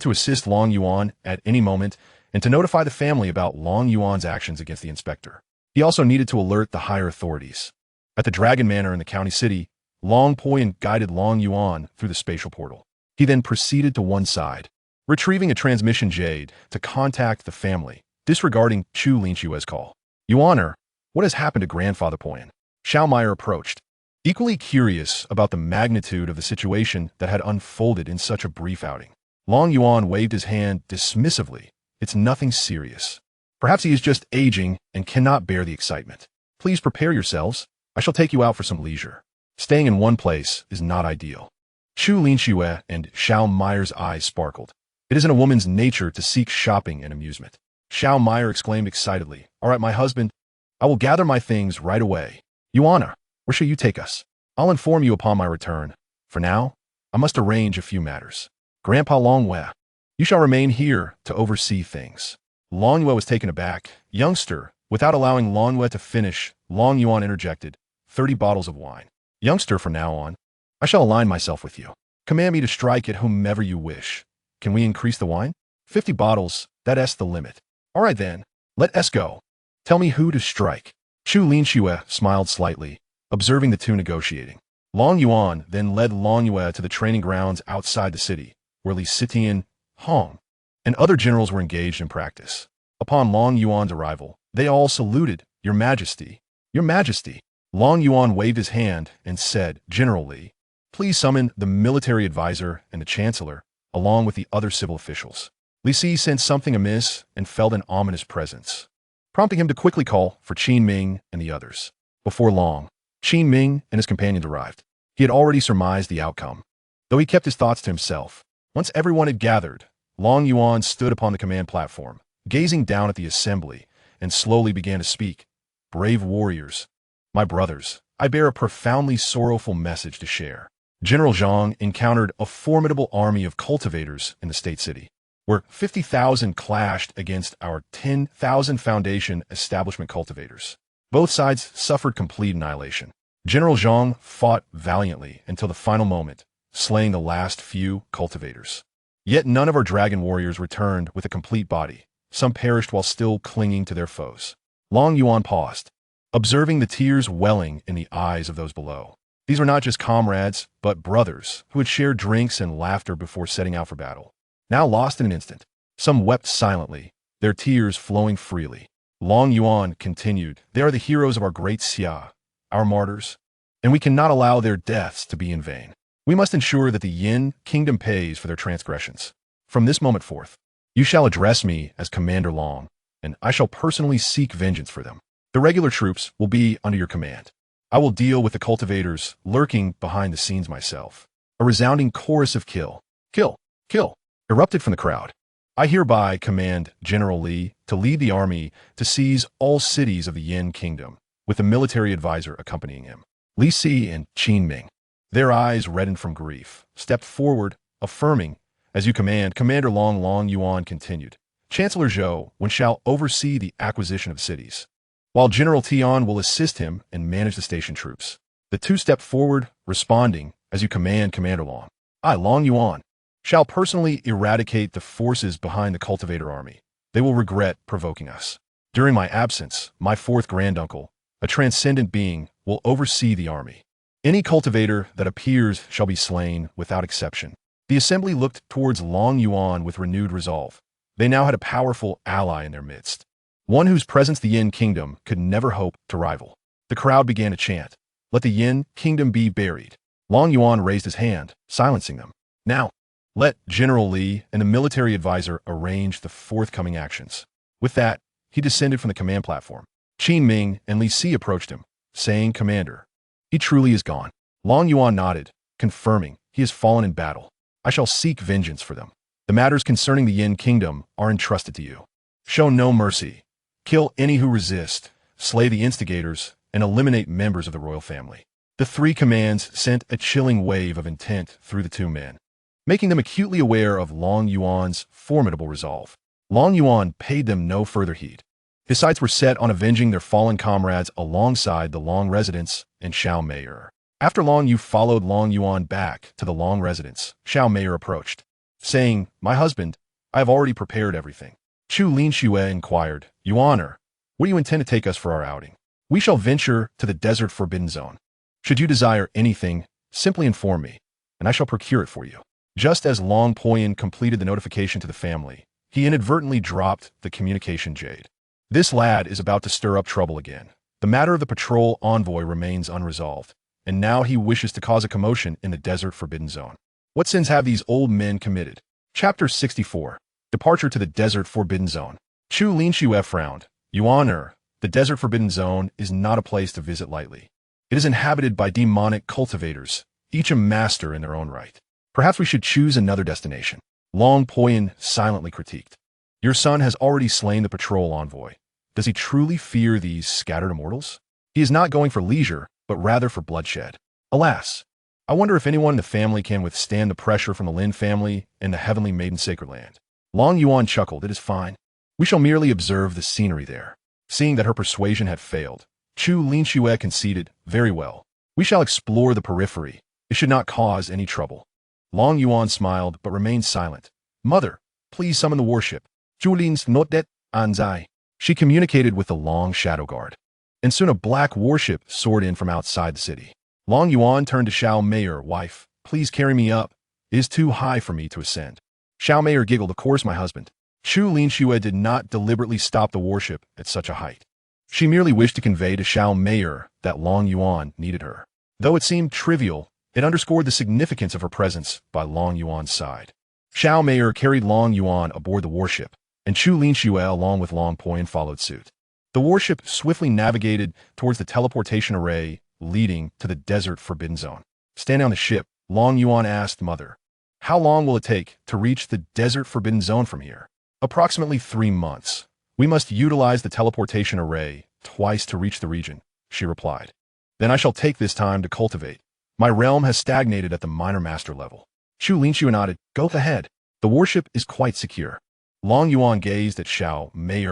to assist Long Yuan at any moment and to notify the family about Long Yuan's actions against the inspector. He also needed to alert the higher authorities. At the Dragon Manor in the county city, Long Poyin guided Long Yuan through the spatial portal. He then proceeded to one side, retrieving a transmission jade to contact the family, disregarding Chu Linshue's call. Yuaner, what has happened to Grandfather Poyin? Xiao Meyer approached, equally curious about the magnitude of the situation that had unfolded in such a brief outing. Long Yuan waved his hand dismissively. It's nothing serious. Perhaps he is just aging and cannot bear the excitement. Please prepare yourselves. I shall take you out for some leisure. Staying in one place is not ideal. Chu Linxue and Xiao Meyer's eyes sparkled. It is in a woman's nature to seek shopping and amusement. Xiao Meyer exclaimed excitedly, All right, my husband, I will gather my things right away. Yuana, where shall you take us? I'll inform you upon my return. For now, I must arrange a few matters. Grandpa Longyue, you shall remain here to oversee things. Longyue was taken aback. Youngster, without allowing Longyue to finish, Long Yuan interjected, 30 bottles of wine. Youngster, from now on, I shall align myself with you. Command me to strike at whomever you wish. Can we increase the wine? 50 bottles, that's the limit. All right then, let us go. Tell me who to strike. Chu Linxue smiled slightly, observing the two negotiating. Long Yuan then led Longyue to the training grounds outside the city, where Li Sitian, Hong, and other generals were engaged in practice. Upon Long Yuan's arrival, they all saluted, Your Majesty. Your Majesty. Long Yuan waved his hand and said, General Li, please summon the military advisor and the chancellor, along with the other civil officials. Li Si sensed something amiss and felt an ominous presence, prompting him to quickly call for Qin Ming and the others. Before long, Qin Ming and his companions arrived. He had already surmised the outcome, though he kept his thoughts to himself. Once everyone had gathered, Long Yuan stood upon the command platform, gazing down at the assembly, and slowly began to speak. Brave warriors, my brothers, I bear a profoundly sorrowful message to share. General Zhang encountered a formidable army of cultivators in the state city, where 50,000 clashed against our 10,000 Foundation establishment cultivators. Both sides suffered complete annihilation. General Zhang fought valiantly until the final moment, slaying the last few cultivators. Yet none of our dragon warriors returned with a complete body. Some perished while still clinging to their foes. Long Yuan paused, observing the tears welling in the eyes of those below. These were not just comrades, but brothers who had shared drinks and laughter before setting out for battle. Now lost in an instant. Some wept silently, their tears flowing freely. Long Yuan continued, "They are the heroes of our great Xia, our martyrs, and we cannot allow their deaths to be in vain. We must ensure that the Yin kingdom pays for their transgressions. From this moment forth, you shall address me as Commander Long, and I shall personally seek vengeance for them. The regular troops will be under your command. I will deal with the cultivators lurking behind the scenes myself." A resounding chorus of kill, kill, kill erupted from the crowd. "I hereby command General Li to lead the army to seize all cities of the Yin kingdom, with a military advisor accompanying him." Li Si and Qin Ming, their eyes reddened from grief, stepped forward, affirming, "As you command, Commander Long." Long Yuan continued, "Chancellor Zhou shall oversee the acquisition of cities, while General Tian will assist him and manage the station troops." The two stepped forward, responding, "As you command, Commander Long. I, Long Yuan, shall personally eradicate the forces behind the cultivator army. They will regret provoking us. During my absence, my fourth granduncle, a transcendent being, will oversee the army. Any cultivator that appears shall be slain without exception." The assembly looked towards Long Yuan with renewed resolve. They now had a powerful ally in their midst, one whose presence the Yin kingdom could never hope to rival. The crowd began to chant, "Let the Yin kingdom be buried." Long Yuan raised his hand, silencing them. "Now, let General Li and the military advisor arrange the forthcoming actions." With that, he descended from the command platform. Qin Ming and Li Si approached him, saying, "Commander, he truly is gone." Long Yuan nodded, confirming, "He has fallen in battle. I shall seek vengeance for them. The matters concerning the Yin kingdom are entrusted to you. Show no mercy. Kill any who resist, slay the instigators, and eliminate members of the royal family." The three commands sent a chilling wave of intent through the two men, making them acutely aware of Long Yuan's formidable resolve. Long Yuan paid them no further heed. His sights were set on avenging their fallen comrades alongside the Long residents and Xiao Meier. After Long Yu followed Long Yuan back to the Long residence, Xiao Meier approached, saying, "My husband, I have already prepared everything." Chu Linxue inquired, "Yuaner, where do you intend to take us for our outing?" "We shall venture to the desert forbidden zone. Should you desire anything, simply inform me, and I shall procure it for you." Just as Long Poyan completed the notification to the family, he inadvertently dropped the communication jade. This lad is about to stir up trouble again. The matter of the patrol envoy remains unresolved, and now he wishes to cause a commotion in the desert forbidden zone. What sins have these old men committed? Chapter 64. Departure to the desert forbidden zone. Chu Linxue frowned. "Yuaner, the desert forbidden zone is not a place to visit lightly. It is inhabited by demonic cultivators, each a master in their own right. Perhaps we should choose another destination." Long Poyan silently critiqued. "Your son has already slain the patrol envoy. Does he truly fear these scattered immortals? He is not going for leisure, but rather for bloodshed. Alas, I wonder if anyone in the family can withstand the pressure from the Lin family in the heavenly maiden sacred land." Long Yuan chuckled. "It is fine. We shall merely observe the scenery there." Seeing that her persuasion had failed, Chu Linxue conceded, "Very well. We shall explore the periphery. It should not cause any trouble." Long Yuan smiled, but remained silent. "Mother, please summon the warship." Julin's notet anzai. She communicated with the Long Shadow Guard, and soon a black warship soared in from outside the city. Long Yuan turned to Xiao Meier, "Wife, please carry me up. It is too high for me to ascend." Xiao Meier giggled, "Of course, my husband." Chu Linxue did not deliberately stop the warship at such a height. She merely wished to convey to Xiao Meier that Long Yuan needed her. Though it seemed trivial, it underscored the significance of her presence by Long Yuan's side. Xiao Meier carried Long Yuan aboard the warship, and Chu Linxue along with Long Poyan followed suit. The warship swiftly navigated towards the teleportation array leading to the desert forbidden zone. Standing on the ship, Long Yuan asked, "Mother, how long will it take to reach the desert forbidden zone from here?" "Approximately 3 months. We must utilize the teleportation array twice to reach the region," she replied. "Then I shall take this time to cultivate. My realm has stagnated at the minor master level. Shu Linxue nodded. Go ahead. The warship is quite secure. Long Yuan gazed at Xiao Mei.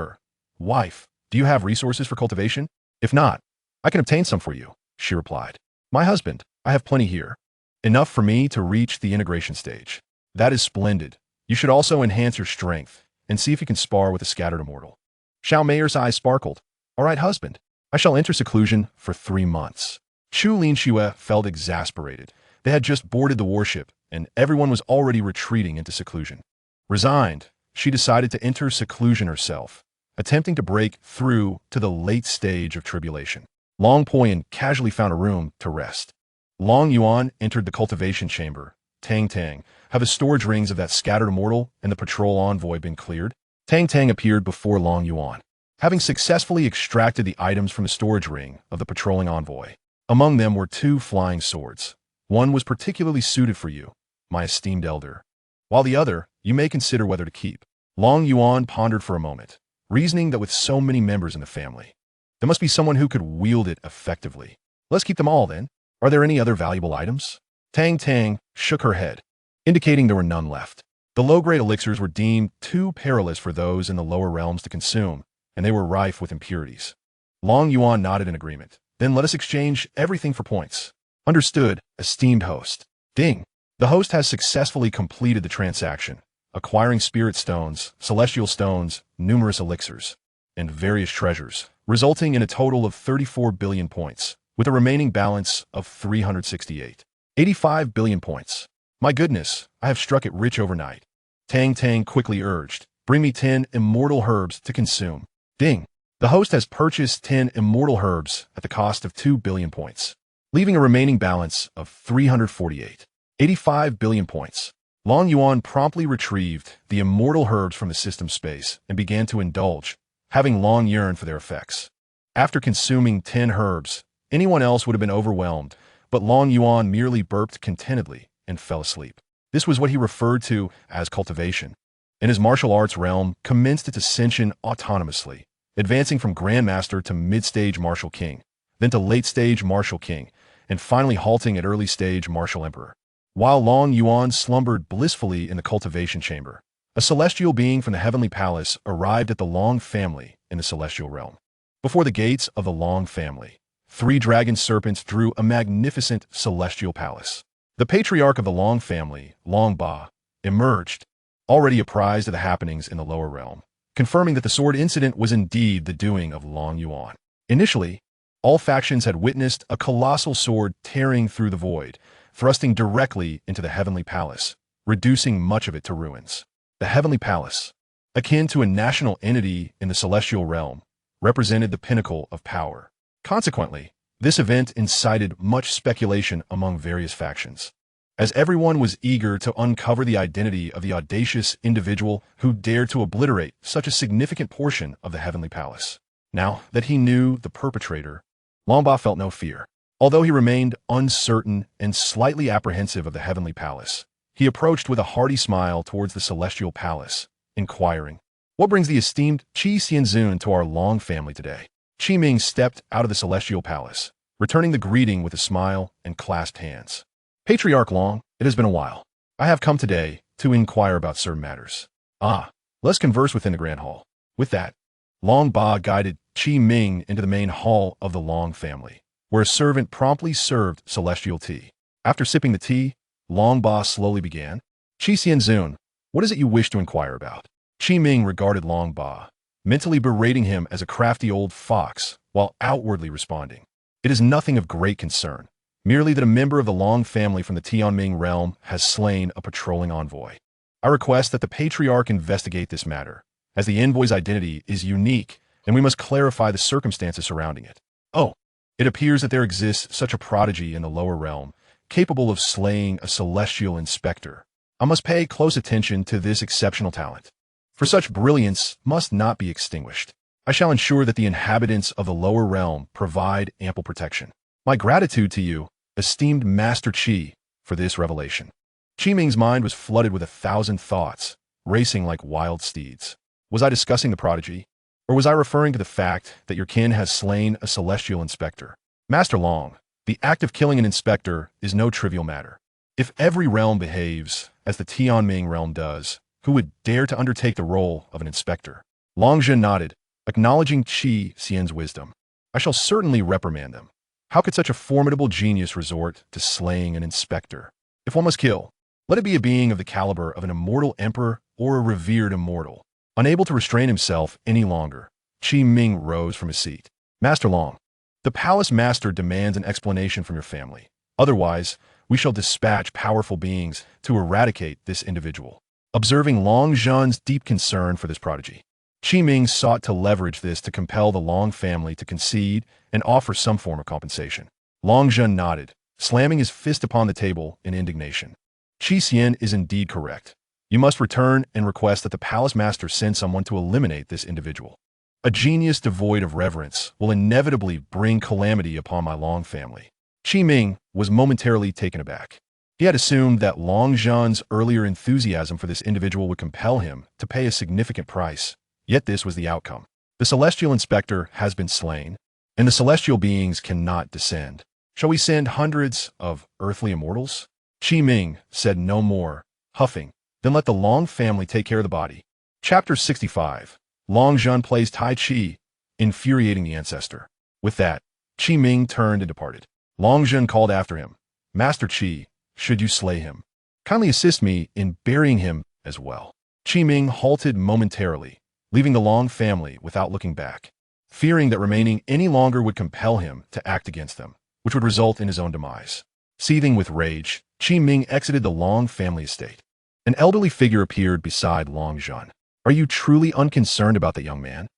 Wife, do you have resources for cultivation? If not, I can obtain some for you, she replied. My husband, I have plenty here. Enough for me to reach the integration stage. That is splendid. You should also enhance your strength and see if you can spar with a scattered immortal. Xiao Mei's eyes sparkled. All right, husband. I shall enter seclusion for 3 months. Shu Linxue felt exasperated. They had just boarded the warship, and everyone was already retreating into seclusion. Resigned, she decided to enter seclusion herself, attempting to break through to the late stage of tribulation. Long Poyan casually found a room to rest. Long Yuan entered the cultivation chamber. Tang, have the storage rings of that scattered immortal and the patrol envoy been cleared? Tang appeared before Long Yuan, having successfully extracted the items from the storage ring of the patrolling envoy. Among them were 2 flying swords. One was particularly suited for you, my esteemed elder, while the other you may consider whether to keep. Long Yuan pondered for a moment, reasoning that with so many members in the family, there must be someone who could wield it effectively. Let's keep them all, then. Are there any other valuable items? Tang shook her head, indicating there were none left. The low-grade elixirs were deemed too perilous for those in the lower realms to consume, and they were rife with impurities. Long Yuan nodded in agreement. Then let us exchange everything for points. Understood, esteemed host. Ding. The host has successfully completed the transaction, acquiring spirit stones, celestial stones, numerous elixirs, and various treasures, resulting in a total of 34 billion points, with a remaining balance of 368. 85 billion points. My goodness, I have struck it rich overnight. Tang quickly urged, bring me 10 immortal herbs to consume. Ding. The host has purchased 10 immortal herbs at the cost of 2 billion points, leaving a remaining balance of 348. 85 billion points. Long Yuan promptly retrieved the immortal herbs from the system space and began to indulge, having long yearned for their effects. After consuming 10 herbs, anyone else would have been overwhelmed, but Long Yuan merely burped contentedly and fell asleep. This was what he referred to as cultivation. In his martial arts realm, commenced its ascension autonomously, advancing from Grandmaster to mid-stage Martial King, then to late-stage Martial King, and finally halting at early-stage Martial Emperor. While Long Yuan slumbered blissfully in the cultivation chamber, a celestial being from the heavenly palace arrived at the Long family in the celestial realm. Before the gates of the Long family, 3 dragon serpents drew a magnificent celestial palace. The patriarch of the Long family, Long Ba, emerged, already apprised of the happenings in the lower realm, confirming that the sword incident was indeed the doing of Long Yuan. Initially, all factions had witnessed a colossal sword tearing through the void, thrusting directly into the heavenly palace, reducing much of it to ruins. The heavenly palace, akin to a national entity in the celestial realm, represented the pinnacle of power. Consequently, this event incited much speculation among various factions, as everyone was eager to uncover the identity of the audacious individual who dared to obliterate such a significant portion of the heavenly palace. Now that he knew the perpetrator, Longba felt no fear. Although he remained uncertain and slightly apprehensive of the heavenly palace, he approached with a hearty smile towards the celestial palace, inquiring, "What brings the esteemed Qi Xianzun to our Long family today?" Qi Ming stepped out of the celestial palace, returning the greeting with a smile and clasped hands. "Patriarch Long, it has been a while. I have come today to inquire about certain matters." "Ah, let's converse within the grand hall." With that, Long Ba guided Qi Ming into the main hall of the Long family, where a servant promptly served celestial tea. After sipping the tea, Long Ba slowly began, "Qi Xianzun, what is it you wish to inquire about?" Qi Ming regarded Long Ba, mentally berating him as a crafty old fox, while outwardly responding, "It is nothing of great concern, merely that a member of the Long family from the Tianming realm has slain a patrolling envoy. I request that the Patriarch investigate this matter, as the envoy's identity is unique, and we must clarify the circumstances surrounding it. Oh, it appears that there exists such a prodigy in the lower realm, capable of slaying a celestial inspector. I must pay close attention to this exceptional talent, for such brilliance must not be extinguished. I shall ensure that the inhabitants of the lower realm provide ample protection. My gratitude to you, esteemed Master Qi, for this revelation." Qi Ming's mind was flooded with 1,000 thoughts, racing like wild steeds. Was I discussing the prodigy? Or was I referring to the fact that your kin has slain a celestial inspector? "Master Long, The act of killing an inspector is no trivial matter. If every realm behaves as the Tianming realm does, who would dare to undertake the role of an inspector? Long Zhen nodded, acknowledging Qi Xian's wisdom. I shall certainly reprimand them. How could such a formidable genius resort to slaying an inspector? If one must kill, let it be a being of the caliber of an immortal emperor or a revered immortal. Unable to restrain himself any longer, Qi Ming rose from his seat. Master Long, the palace master demands an explanation from your family. Otherwise, we shall dispatch powerful beings to eradicate this individual. Observing Long Zhen's deep concern for this prodigy, Qi Ming sought to leverage this to compel the Long family to concede and offer some form of compensation. Long Zhen nodded, slamming his fist upon the table in indignation. Qi Xian is indeed correct. You must return and request that the palace master send someone to eliminate this individual. A genius devoid of reverence will inevitably bring calamity upon my Long family. Qi Ming was momentarily taken aback. He had assumed that Long Zhen's earlier enthusiasm for this individual would compel him to pay a significant price. Yet this was the outcome. The celestial inspector has been slain, and the celestial beings cannot descend. Shall we send hundreds of earthly immortals? Qi Ming said no more, huffing. Then let the Long family take care of the body. Chapter 65. Long Zhen plays Tai Chi, infuriating the ancestor. With that, Qi Ming turned and departed. Long Zhen called after him. Master Qi, should you slay him, kindly assist me in burying him as well. Qi Ming halted momentarily, leaving the Long family without looking back, fearing that remaining any longer would compel him to act against them, which would result in his own demise. Seething with rage, Qi Ming exited the Long family estate. An elderly figure appeared beside Long Zhen. Are you truly unconcerned about the young man?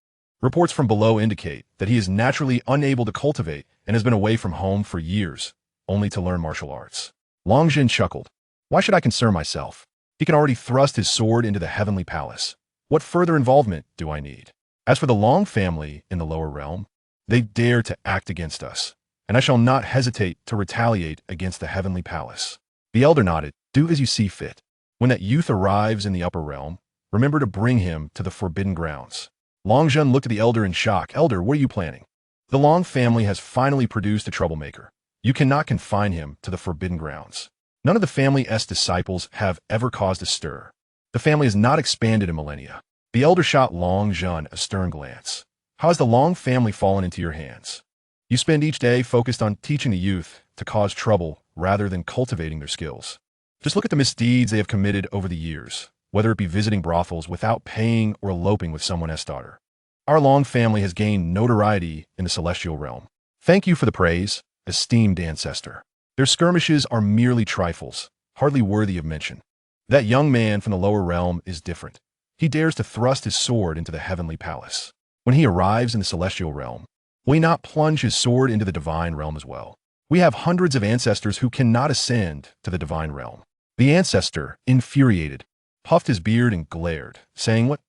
Reports from below indicate that he is naturally unable to cultivate and has been away from home for years, only to learn martial arts. Long Zhen chuckled. Why should I concern myself? He can already thrust his sword into the heavenly palace. What further involvement do I need? As for the Long family in the lower realm, they dare to act against us, and I shall not hesitate to retaliate against the heavenly palace. The elder nodded. Do as you see fit. When that youth arrives in the upper realm, remember to bring him to the forbidden grounds. Long Zhen looked at the elder in shock. Elder, what are you planning? The Long family has finally produced a troublemaker. You cannot confine him to the forbidden grounds. None of the family's disciples have ever caused a stir. The family has not expanded in millennia. The elder shot Long Zhen a stern glance. How has the Long family fallen into your hands? You spend each day focused on teaching the youth to cause trouble rather than cultivating their skills. Just look at the misdeeds they have committed over the years, whether it be visiting brothels without paying or eloping with someone's daughter. Our Long family has gained notoriety in the celestial realm. Thank you for the praise, esteemed ancestor. Their skirmishes are merely trifles, hardly worthy of mention. That young man from the lower realm is different. He dares to thrust his sword into the heavenly palace. When he arrives in the celestial realm, will he not plunge his sword into the divine realm as well? We have hundreds of ancestors who cannot ascend to the divine realm. The ancestor, infuriated, puffed his beard and glared, saying, What?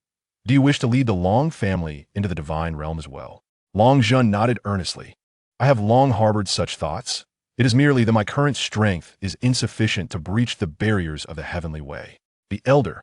Do you wish to lead the Long family into the divine realm as well? Long Zhen nodded earnestly. I have long harbored such thoughts. It is merely that my current strength is insufficient to breach the barriers of the heavenly way. The elder,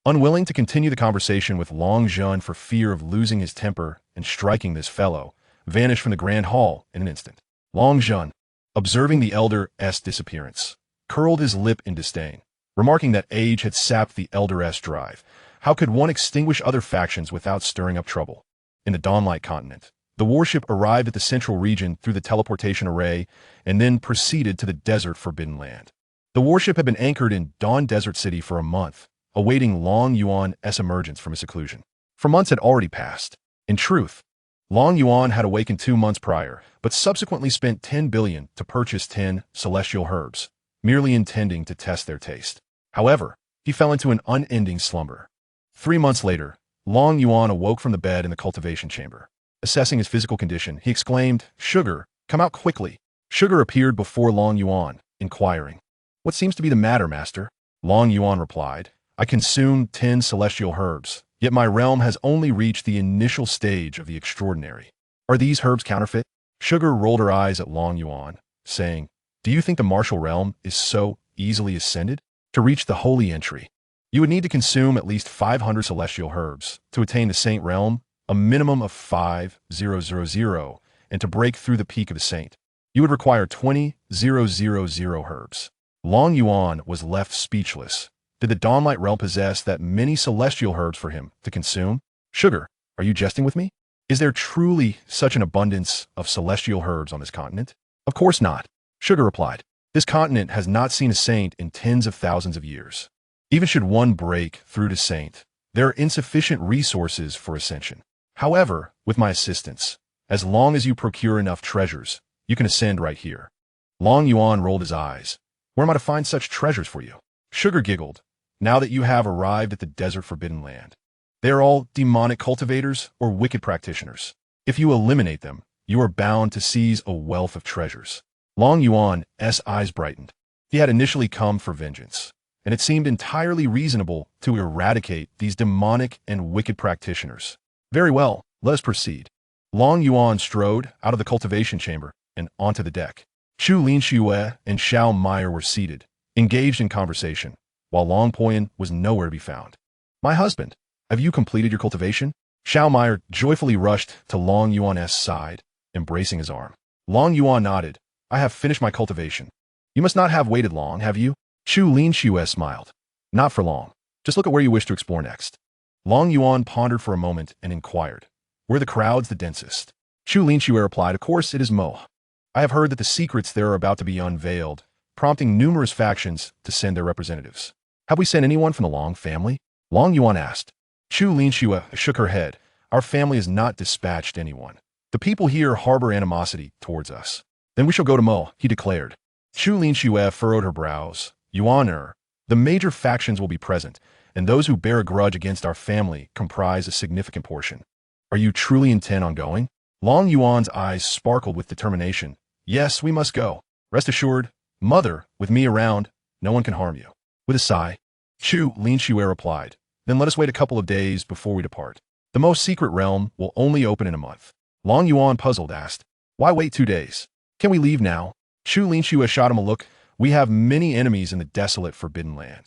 unwilling to continue the conversation with Long Zhen for fear of losing his temper and striking this fellow, vanished from the grand hall in an instant. Long Zhen, observing the elder's disappearance, curled his lip in disdain, remarking that age had sapped the elder's drive. How could one extinguish other factions without stirring up trouble? In the Dawnlight continent, the warship arrived at the central region through the teleportation array and then proceeded to the desert Forbidden Land. The warship had been anchored in Dawn Desert City for a month, awaiting Long Yuan's emergence from his seclusion. For months had already passed. In truth, Long Yuan had awakened 2 months prior, but subsequently spent 10 billion to purchase 10 celestial herbs, merely intending to test their taste. However, he fell into an unending slumber. 3 months later, Long Yuan awoke from the bed in the cultivation chamber. Assessing his physical condition, he exclaimed, Sugar, come out quickly. Sugar appeared before Long Yuan, inquiring, What seems to be the matter, master? Long Yuan replied, I consumed 10 celestial herbs, yet my realm has only reached the initial stage of the extraordinary. Are these herbs counterfeit? Sugar rolled her eyes at Long Yuan, saying, Do you think the martial realm is so easily ascended? To reach the holy entry, you would need to consume at least 500 celestial herbs. To attain the saint realm, a minimum of 5,000, and to break through the peak of the saint, You would require 20,000 herbs. Long Yuan was left speechless. Did the Dawnlight realm possess that many celestial herbs for him to consume? Sugar, are you jesting with me? Is there truly such an abundance of celestial herbs on this continent? Of course not. Sugar replied. This continent has not seen a saint in tens of thousands of years. Even should one break through to saint, there are insufficient resources for ascension. However, with my assistance, as long as you procure enough treasures, you can ascend right here. Long Yuan rolled his eyes. Where am I to find such treasures for you? Sugar giggled. Now that you have arrived at the desert forbidden land, they are all demonic cultivators or wicked practitioners. If you eliminate them, you are bound to seize a wealth of treasures. Long Yuan's eyes brightened. He had initially come for vengeance, and it seemed entirely reasonable to eradicate these demonic and wicked practitioners. Very well, let us proceed. Long Yuan strode out of the cultivation chamber and onto the deck. Chu Linxue and Xiao Meyer were seated, engaged in conversation, while Long Poyan was nowhere to be found. My husband, have you completed your cultivation? Xiao Meyer joyfully rushed to Long Yuan's side, embracing his arm. Long Yuan nodded. I have finished my cultivation. You must not have waited long, have you? Chu Linxue smiled. Not for long. Just look at where you wish to explore next. Long Yuan pondered for a moment and inquired, were the crowds the densest? Chu Linxue replied, of course it is Mo. I have heard that the secrets there are about to be unveiled, prompting numerous factions to send their representatives. Have we sent anyone from the Long family? Long Yuan asked. Chu Linxue shook her head. Our family has not dispatched anyone. The people here harbor animosity towards us. Then we shall go to Mo, he declared. Chu Linxue furrowed her brows. Yuan, the major factions will be present, and those who bear a grudge against our family comprise a significant portion. Are you truly intent on going? Long Yuan's eyes sparkled with determination. Yes, we must go. Rest assured, mother, with me around, no one can harm you. With a sigh, Chu Linxue replied, then let us wait a couple of days before we depart. The most secret realm will only open in a month. Long Yuan, puzzled, asked, why wait 2 days? Can we leave now? Chu Linxue shot him a look. We have many enemies in the desolate forbidden land.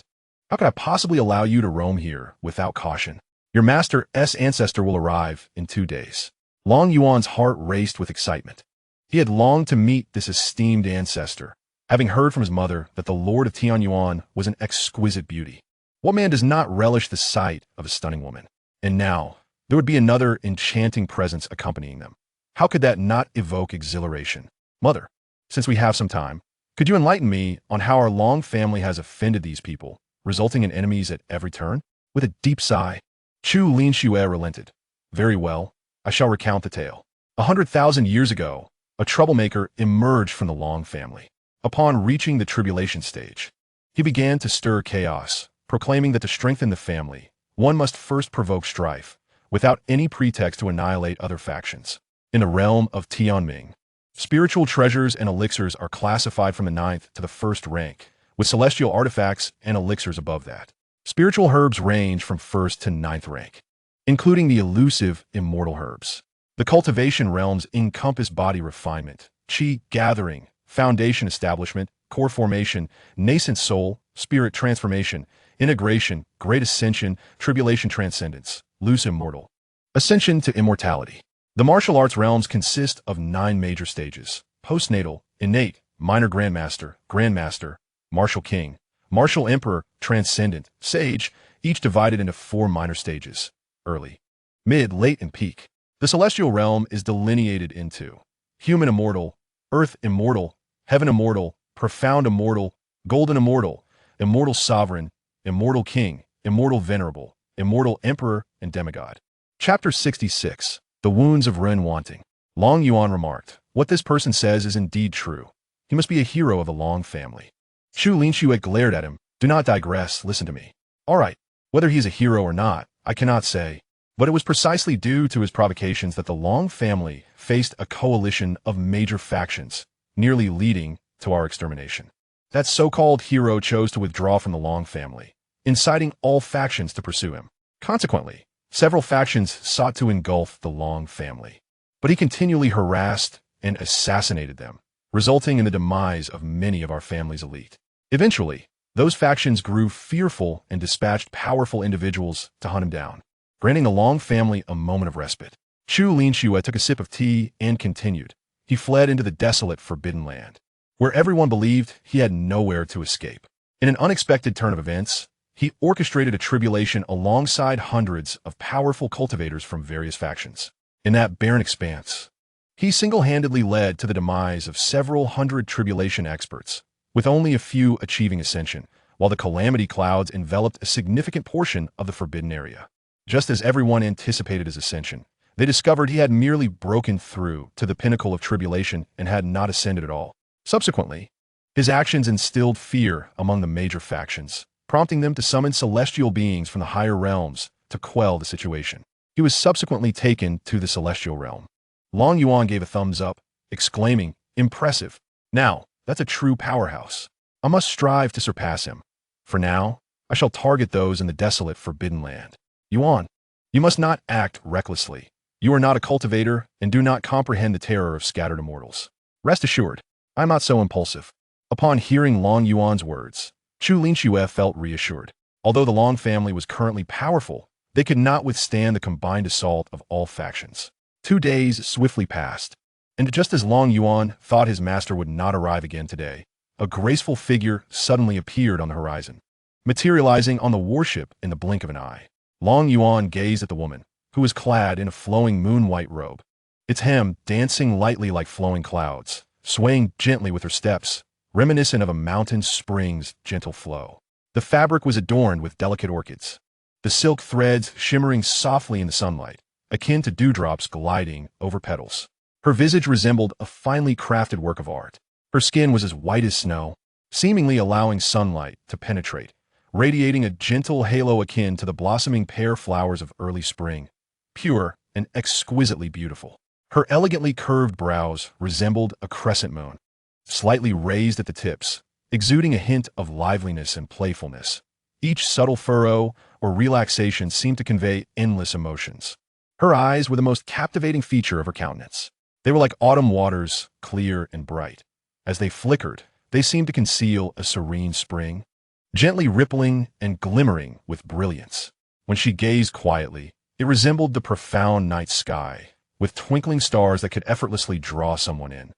How could I possibly allow you to roam here without caution? Your master's ancestor will arrive in 2 days. Long Yuan's heart raced with excitement. He had longed to meet this esteemed ancestor, having heard from his mother that the Lord of Tianyuan was an exquisite beauty. What man does not relish the sight of a stunning woman? And now, there would be another enchanting presence accompanying them. How could that not evoke exhilaration? Mother, since we have some time, could you enlighten me on how our Long family has offended these people, resulting in enemies at every turn? With a deep sigh, Chu Linxue relented. Very well, I shall recount the tale. 100,000 years ago, a troublemaker emerged from the Long family. Upon reaching the tribulation stage, he began to stir chaos, proclaiming that to strengthen the family, one must first provoke strife, without any pretext to annihilate other factions. In the realm of Tianming, spiritual treasures and elixirs are classified from the 9th to the 1st rank, with celestial artifacts and elixirs above that. Spiritual herbs range from 1st to 9th rank, including the elusive Immortal herbs. The cultivation realms encompass body refinement, chi gathering, foundation establishment, core formation, nascent soul, spirit transformation, integration, great ascension, tribulation transcendence, loose immortal, ascension to immortality. The martial arts realms consist of 9 major stages: postnatal, innate, minor grandmaster, grandmaster, martial king, martial emperor, transcendent, sage, each divided into 4 minor stages: early, mid, late, and peak. The celestial realm is delineated into human immortal, earth immortal, heaven immortal, profound immortal, golden immortal, immortal sovereign, immortal king, immortal venerable, immortal emperor, and demigod. Chapter 66. The Wounds of Ren Wanting. Long Yuan remarked, what this person says is indeed true. He must be a hero of the Long family. Chu Linxue glared at him. Do not digress, listen to me. All right, whether he is a hero or not, I cannot say. But it was precisely due to his provocations that the Long family faced a coalition of major factions, nearly leading to our extermination. That so-called hero chose to withdraw from the Long family, inciting all factions to pursue him. Consequently, several factions sought to engulf the Long family, but he continually harassed and assassinated them, resulting in the demise of many of our family's elite. Eventually, those factions grew fearful and dispatched powerful individuals to hunt him down, granting the Long family a moment of respite. Chu Linxue took a sip of tea and continued. he fled into the desolate Forbidden Land, where everyone believed he had nowhere to escape. In an unexpected turn of events, he orchestrated a tribulation alongside hundreds of powerful cultivators from various factions. In that barren expanse, he single-handedly led to the demise of several hundred tribulation experts, with only a few achieving ascension, while the calamity clouds enveloped a significant portion of the forbidden area. Just as everyone anticipated his ascension, they discovered he had merely broken through to the pinnacle of tribulation and had not ascended at all. Subsequently, his actions instilled fear among the major factions, prompting them to summon celestial beings from the higher realms to quell the situation. He was subsequently taken to the celestial realm. Long Yuan gave a thumbs up, exclaiming, "Impressive. Now, that's a true powerhouse. I must strive to surpass him. For now, I shall target those in the desolate Forbidden Land." Yuan, you must not act recklessly. You are not a cultivator and do not comprehend the terror of scattered immortals. Rest assured, I am not so impulsive. Upon hearing Long Yuan's words, Chu Linxue felt reassured. Although the Long family was currently powerful, they could not withstand the combined assault of all factions. 2 days swiftly passed, and just as Long Yuan thought his master would not arrive again today, a graceful figure suddenly appeared on the horizon, materializing on the warship in the blink of an eye. Long Yuan gazed at the woman, who was clad in a flowing moon-white robe, its hem dancing lightly like flowing clouds, swaying gently with her steps, reminiscent of a mountain spring's gentle flow. The fabric was adorned with delicate orchids, the silk threads shimmering softly in the sunlight, akin to dewdrops gliding over petals. Her visage resembled a finely crafted work of art. Her skin was as white as snow, seemingly allowing sunlight to penetrate, radiating a gentle halo akin to the blossoming pear flowers of early spring, pure and exquisitely beautiful. Her elegantly curved brows resembled a crescent moon, slightly raised at the tips, exuding a hint of liveliness and playfulness. Each subtle furrow or relaxation seemed to convey endless emotions. Her eyes were the most captivating feature of her countenance. They were like autumn waters, clear and bright. As they flickered, they seemed to conceal a serene spring, gently rippling and glimmering with brilliance. When she gazed quietly, it resembled the profound night sky, with twinkling stars that could effortlessly draw someone in,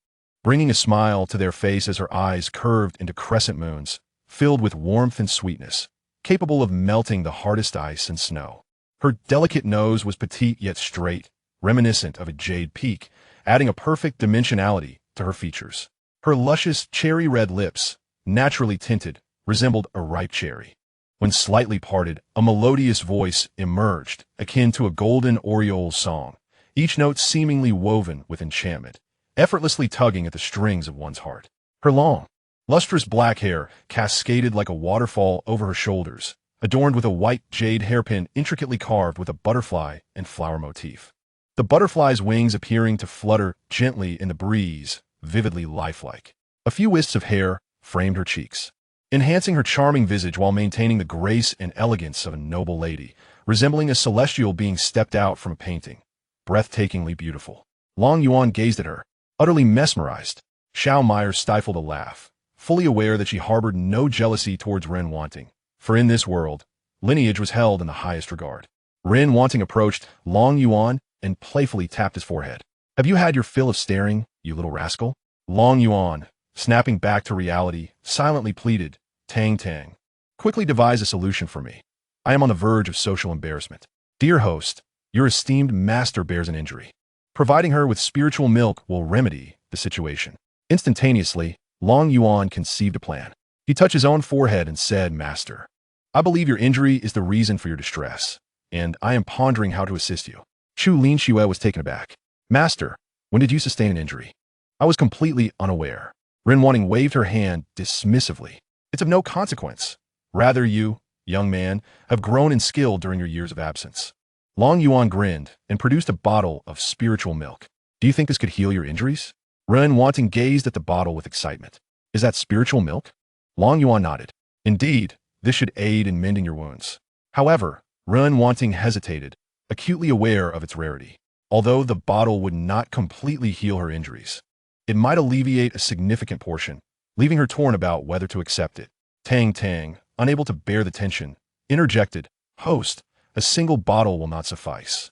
bringing a smile to their face as her eyes curved into crescent moons, filled with warmth and sweetness, capable of melting the hardest ice and snow. Her delicate nose was petite yet straight, reminiscent of a jade peak, adding a perfect dimensionality to her features. Her luscious cherry-red lips, naturally tinted, resembled a ripe cherry. When slightly parted, a melodious voice emerged, akin to a golden oriole's song, each note seemingly woven with enchantment, effortlessly tugging at the strings of one's heart. Her long, lustrous black hair cascaded like a waterfall over her shoulders, adorned with a white jade hairpin intricately carved with a butterfly and flower motif. The butterfly's wings appearing to flutter gently in the breeze, vividly lifelike. A few wisps of hair framed her cheeks, enhancing her charming visage while maintaining the grace and elegance of a noble lady, resembling a celestial being stepped out from a painting. Breathtakingly beautiful. Long Yuan gazed at her, utterly mesmerized. Xiao Meyer stifled a laugh, fully aware that she harbored no jealousy towards Ren Wanting, for in this world, lineage was held in the highest regard. Ren Wanting approached Long Yuan and playfully tapped his forehead. "Have you had your fill of staring, you little rascal?" Long Yuan, snapping back to reality, silently pleaded, "Tang Tang, quickly devise a solution for me. I am on the verge of social embarrassment. Dear host, your esteemed master bears an injury. Providing her with spiritual milk will remedy the situation." Instantaneously, Long Yuan conceived a plan. He touched his own forehead and said, "Master, I believe your injury is the reason for your distress, and I am pondering how to assist you." Chu Linxue was taken aback. "Master, when did you sustain an injury?" "I was completely unaware." Ren Wanting waved her hand dismissively. "It's of no consequence. Rather, you, young man, have grown in skill during your years of absence." Long Yuan grinned and produced a bottle of spiritual milk. "Do you think this could heal your injuries?" Ren Wanting gazed at the bottle with excitement. "Is that spiritual milk?" Long Yuan nodded. "Indeed, this should aid in mending your wounds." However, Ren Wanting hesitated, acutely aware of its rarity. Although the bottle would not completely heal her injuries, it might alleviate a significant portion, leaving her torn about whether to accept it. Tang Tang, unable to bear the tension, interjected, "Host, a single bottle will not suffice."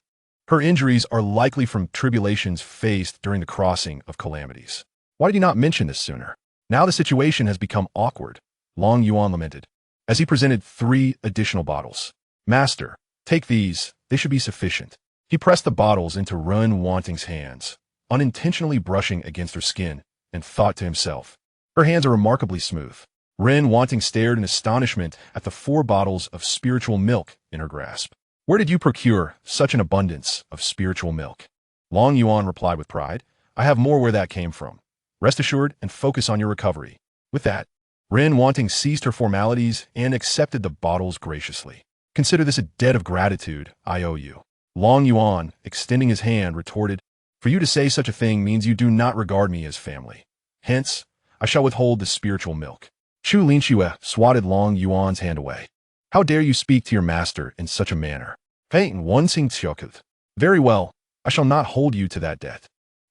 Her injuries are likely from tribulations faced during the crossing of calamities. Why did you not mention this sooner? Now the situation has become awkward, Long Yuan lamented, as he presented 3 additional bottles. Master, take these, they should be sufficient. He pressed the bottles into Ren Wanting's hands, unintentionally brushing against her skin, and thought to himself, her hands are remarkably smooth. Ren Wanting stared in astonishment at the 4 bottles of spiritual milk in her grasp. Where did you procure such an abundance of spiritual milk? Long Yuan replied with pride, I have more where that came from. Rest assured and focus on your recovery. With that, Ren Wanting ceased her formalities and accepted the bottles graciously. Consider this a debt of gratitude I owe you. Long Yuan, extending his hand, retorted, for you to say such a thing means you do not regard me as family. Hence, I shall withhold the spiritual milk. Chu Linxue swatted Long Yuan's hand away. How dare you speak to your master in such a manner? Peyton one sing tsioketh. Very well, I shall not hold you to that debt.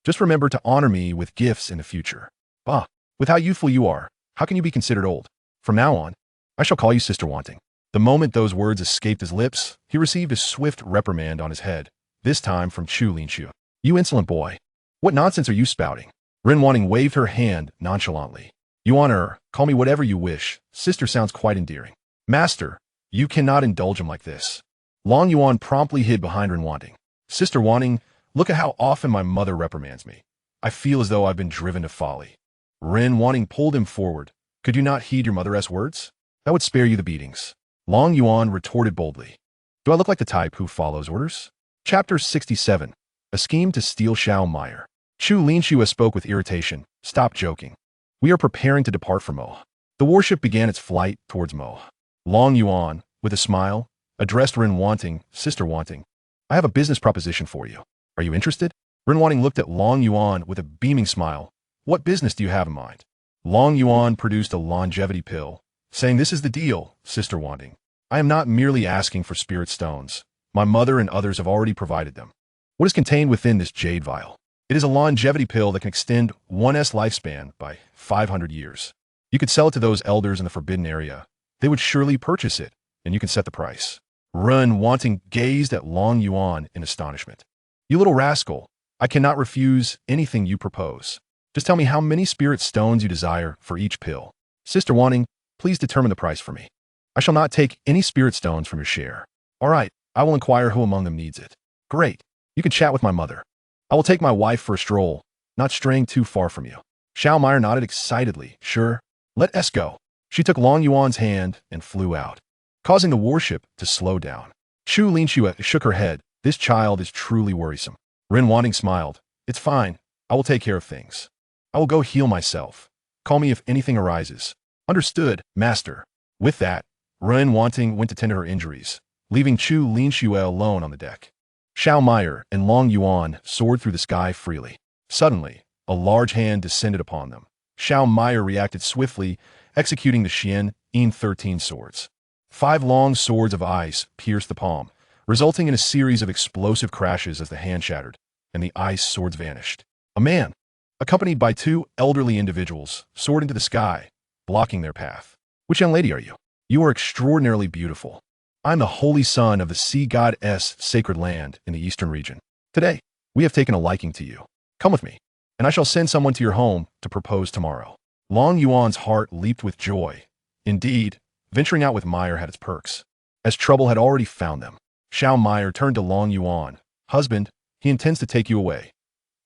Just remember to honor me with gifts in the future. Bah, with how youthful you are, how can you be considered old? From now on, I shall call you Sister Wanting. The moment those words escaped his lips, he received a swift reprimand on his head, this time from Chu Linxue. You insolent boy. What nonsense are you spouting? Ren Wanting waved her hand nonchalantly. Yuan, call me whatever you wish. Sister sounds quite endearing. Master, you cannot indulge him like this. Long Yuan promptly hid behind Ren Wanting. Sister Wanting, look at how often my mother reprimands me. I feel as though I've been driven to folly. Ren Wanting pulled him forward. Could you not heed your mother's words? That would spare you the beatings. Long Yuan retorted boldly. Do I look like the type who follows orders? Chapter 67. A scheme to steal Xiao Meyer. Chu Linxue spoke with irritation. Stop joking. We are preparing to depart from Mo. The warship began its flight towards Mo. Long Yuan, with a smile, addressed Ren Wanting, Sister Wanting. I have a business proposition for you. Are you interested? Ren Wanting looked at Long Yuan with a beaming smile. What business do you have in mind? Long Yuan produced a longevity pill, saying, this is the deal, Sister Wanting. I am not merely asking for spirit stones. My mother and others have already provided them. What is contained within this jade vial? It is a longevity pill that can extend one's lifespan by 500 years. You could sell it to those elders in the forbidden area. They would surely purchase it, and you can set the price. Ren Wanting gazed at Long Yuan in astonishment. You little rascal, I cannot refuse anything you propose. Just tell me how many spirit stones you desire for each pill. Sister Wanting, please determine the price for me. I shall not take any spirit stones from your share. All right, I will inquire who among them needs it. Great, you can chat with my mother. I will take my wife for a stroll, not straying too far from you. Xiao Meyer nodded excitedly. Sure, let us go. She took Long Yuan's hand and flew out, causing the warship to slow down. Chu Linxue shook her head. This child is truly worrisome. Ren Wanting smiled. It's fine. I will take care of things. I will go heal myself. Call me if anything arises. Understood, master. With that, Ren Wanting went to tend to her injuries, leaving Chu Linxue alone on the deck. Xiao Meyer and Long Yuan soared through the sky freely. Suddenly, a large hand descended upon them. Xiao Meyer reacted swiftly, executing the Xian Yin 13 swords. 5 long swords of ice pierced the palm, resulting in a series of explosive crashes as the hand shattered, and the ice swords vanished. A man, accompanied by 2 elderly individuals, soared into the sky, blocking their path. Which young lady are you? You are extraordinarily beautiful. I am the holy son of the sea goddess sacred land in the eastern region. Today, we have taken a liking to you. Come with me, and I shall send someone to your home to propose tomorrow. Long Yuan's heart leaped with joy. Indeed, venturing out with Meyer had its perks, as trouble had already found them. Xiao Meyer turned to Long Yuan. Husband, he intends to take you away.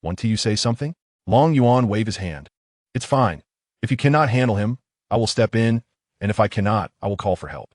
Want to you say something? Long Yuan waved his hand. It's fine. If you cannot handle him, I will step in, and if I cannot, I will call for help.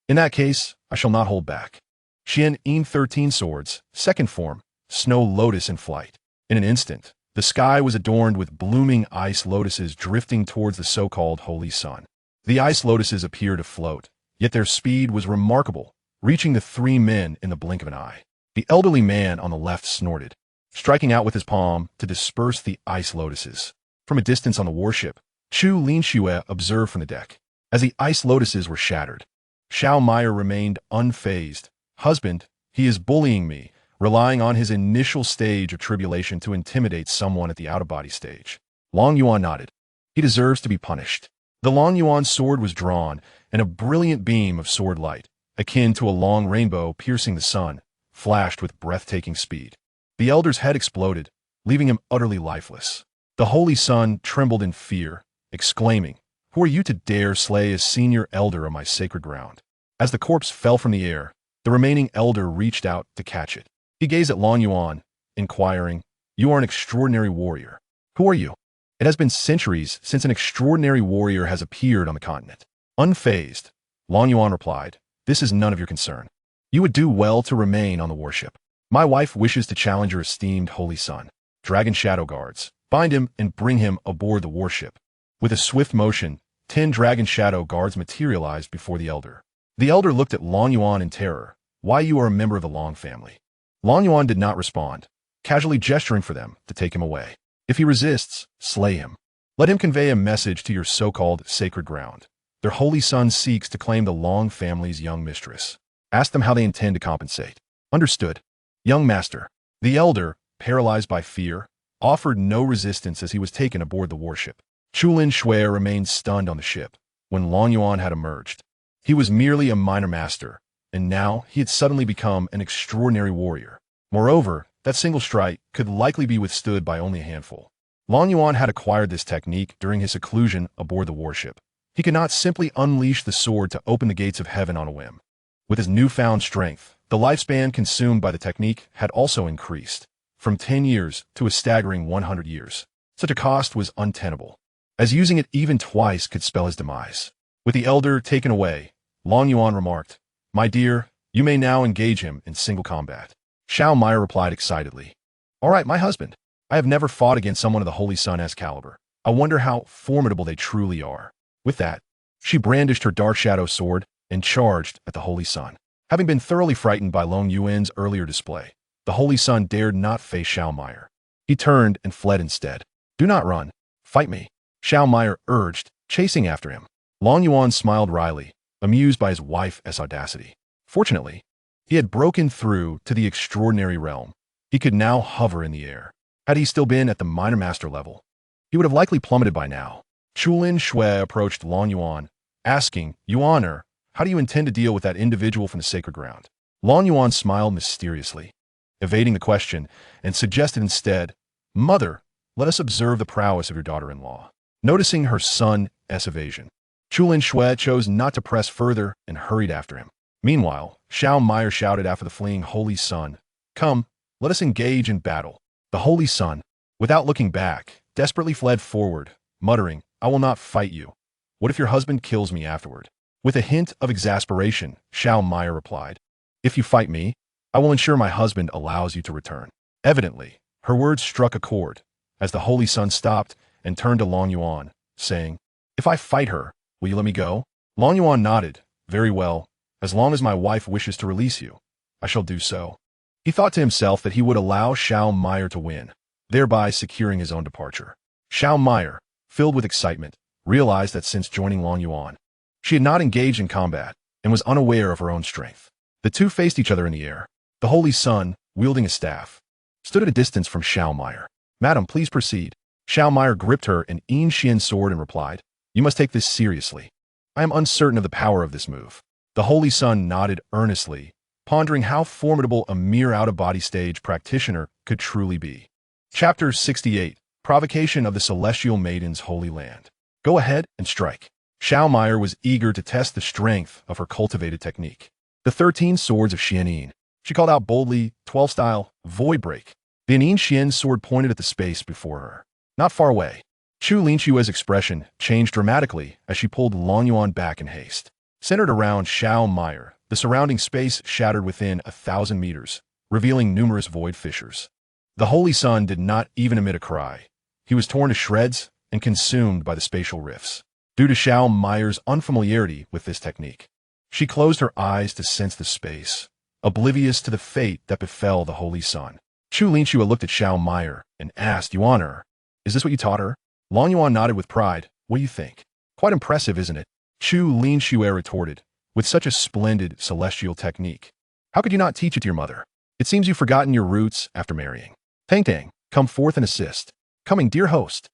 In that case, I shall not hold back. Xian Yin 13 swords, second form, snow lotus in flight. In an instant, the sky was adorned with blooming ice lotuses drifting towards the so-called holy sun. The ice lotuses appeared to float, yet their speed was remarkable, reaching the 3 men in the blink of an eye. The elderly man on the left snorted, striking out with his palm to disperse the ice lotuses. From a distance on the warship, Chu Linxue observed from the deck. As the ice lotuses were shattered, Xiao Meyer remained unfazed. Husband, he is bullying me, relying on his initial stage of tribulation to intimidate someone at the out-of-body stage. Long Yuan nodded. He deserves to be punished. The Long Yuan sword was drawn, and a brilliant beam of sword light, akin to a long rainbow piercing the sun, flashed with breathtaking speed. The elder's head exploded, leaving him utterly lifeless. The Holy Sun trembled in fear, exclaiming, "Who are you to dare slay a senior elder on my sacred ground?" As the corpse fell from the air, the remaining elder reached out to catch it. He gazed at Long Yuan, inquiring, "You are an extraordinary warrior. Who are you?" It has been centuries since an extraordinary warrior has appeared on the continent. Unfazed, Long Yuan replied, "This is none of your concern. You would do well to remain on the warship. My wife wishes to challenge your esteemed Holy Son. Dragon Shadow Guards, bind him and bring him aboard the warship." With a swift motion, 10 Dragon Shadow Guards materialized before the elder. The elder looked at Long Yuan in terror. "Why, you are a member of the Long family." Long Yuan did not respond, casually gesturing for them to take him away. "If he resists, slay him. Let him convey a message to your so-called sacred ground. Their Holy Son seeks to claim the Long family's young mistress. Ask them how they intend to compensate." "Understood, young master." The elder, paralyzed by fear, offered no resistance as he was taken aboard the warship. Chulin Shui remained stunned on the ship when Long Yuan had emerged. He was merely a minor master, and now he had suddenly become an extraordinary warrior. Moreover, that single strike could likely be withstood by only a handful. Long Yuan had acquired this technique during his seclusion aboard the warship. He could not simply unleash the sword to open the gates of heaven on a whim. With his newfound strength, the lifespan consumed by the technique had also increased, from 10 years to a staggering 100 years. Such a cost was untenable, as using it even twice could spell his demise. With the elder taken away, Long Yuan remarked, "My dear, you may now engage him in single combat." Xiao Maya replied excitedly, "All right, my husband. I have never fought against someone of the Holy Sun's caliber. I wonder how formidable they truly are." With that, she brandished her dark shadow sword and charged at the Holy Sun. Having been thoroughly frightened by Long Yuan's earlier display, the Holy Sun dared not face Xiao Maya. He turned and fled instead. "Do not run. Fight me," Xiao Maya urged, chasing after him. Long Yuan smiled wryly, amused by his wife's audacity. Fortunately, he had broken through to the extraordinary realm. He could now hover in the air. Had he still been at the minor master level, he would have likely plummeted by now. Chulin Shui approached Long Yuan, asking, "Yuaner, how do you intend to deal with that individual from the sacred ground?" Long Yuan smiled mysteriously, evading the question, and suggested instead, "Mother, let us observe the prowess of your daughter-in-law." Noticing her son's evasion, Chulin Shui chose not to press further and hurried after him. Meanwhile, Xiao Maya shouted after the fleeing Holy Sun, "Come, let us engage in battle." The Holy Sun, without looking back, desperately fled forward, muttering, "I will not fight you. What if your husband kills me afterward?" With a hint of exasperation, Xiao Maya replied, "If you fight me, I will ensure my husband allows you to return." Evidently, her words struck a chord, as the Holy Sun stopped and turned to Long Yuan, saying, "If I fight her, will you let me go?" Long Yuan nodded, "Very well. As long as my wife wishes to release you, I shall do so." He thought to himself that he would allow Xiao Maya to win, thereby securing his own departure. Xiao Maya, filled with excitement, realized that since joining Long Yuan, she had not engaged in combat and was unaware of her own strength. The two faced each other in the air. The Holy Sun, wielding a staff, stood at a distance from Xiao Maya. "Madam, please proceed." Xiao Maya gripped her an Yin sword and replied, "You must take this seriously. I am uncertain of the power of this move." The Holy Sun nodded earnestly, pondering how formidable a mere out-of-body stage practitioner could truly be. Chapter 68, Provocation of the Celestial Maiden's Holy Land. "Go ahead and strike." Xiao Maya was eager to test the strength of her cultivated technique. The 13 swords of Xianin. She called out boldly, 12-style, void break. The Yin sword pointed at the space before her. Not far away. Chu Linshue's expression changed dramatically as she pulled Long Yuan back in haste. Centered around Xiao Maya, the surrounding space shattered within 1,000 meters, revealing numerous void fissures. The Holy Sun did not even emit a cry. He was torn to shreds and consumed by the spatial rifts. Due to Xiao Maya's unfamiliarity with this technique, she closed her eyes to sense the space, oblivious to the fate that befell the Holy Sun. Chu Linshue looked at Xiao Maya and asked, "Yuaner, is this what you taught her?" Long Yuan nodded with pride. "What do you think? Quite impressive, isn't it?" Chu Linshue retorted, "With such a splendid celestial technique, how could you not teach it to your mother? It seems you've forgotten your roots after marrying." "Tang Tang, come forth and assist." "Coming, dear host.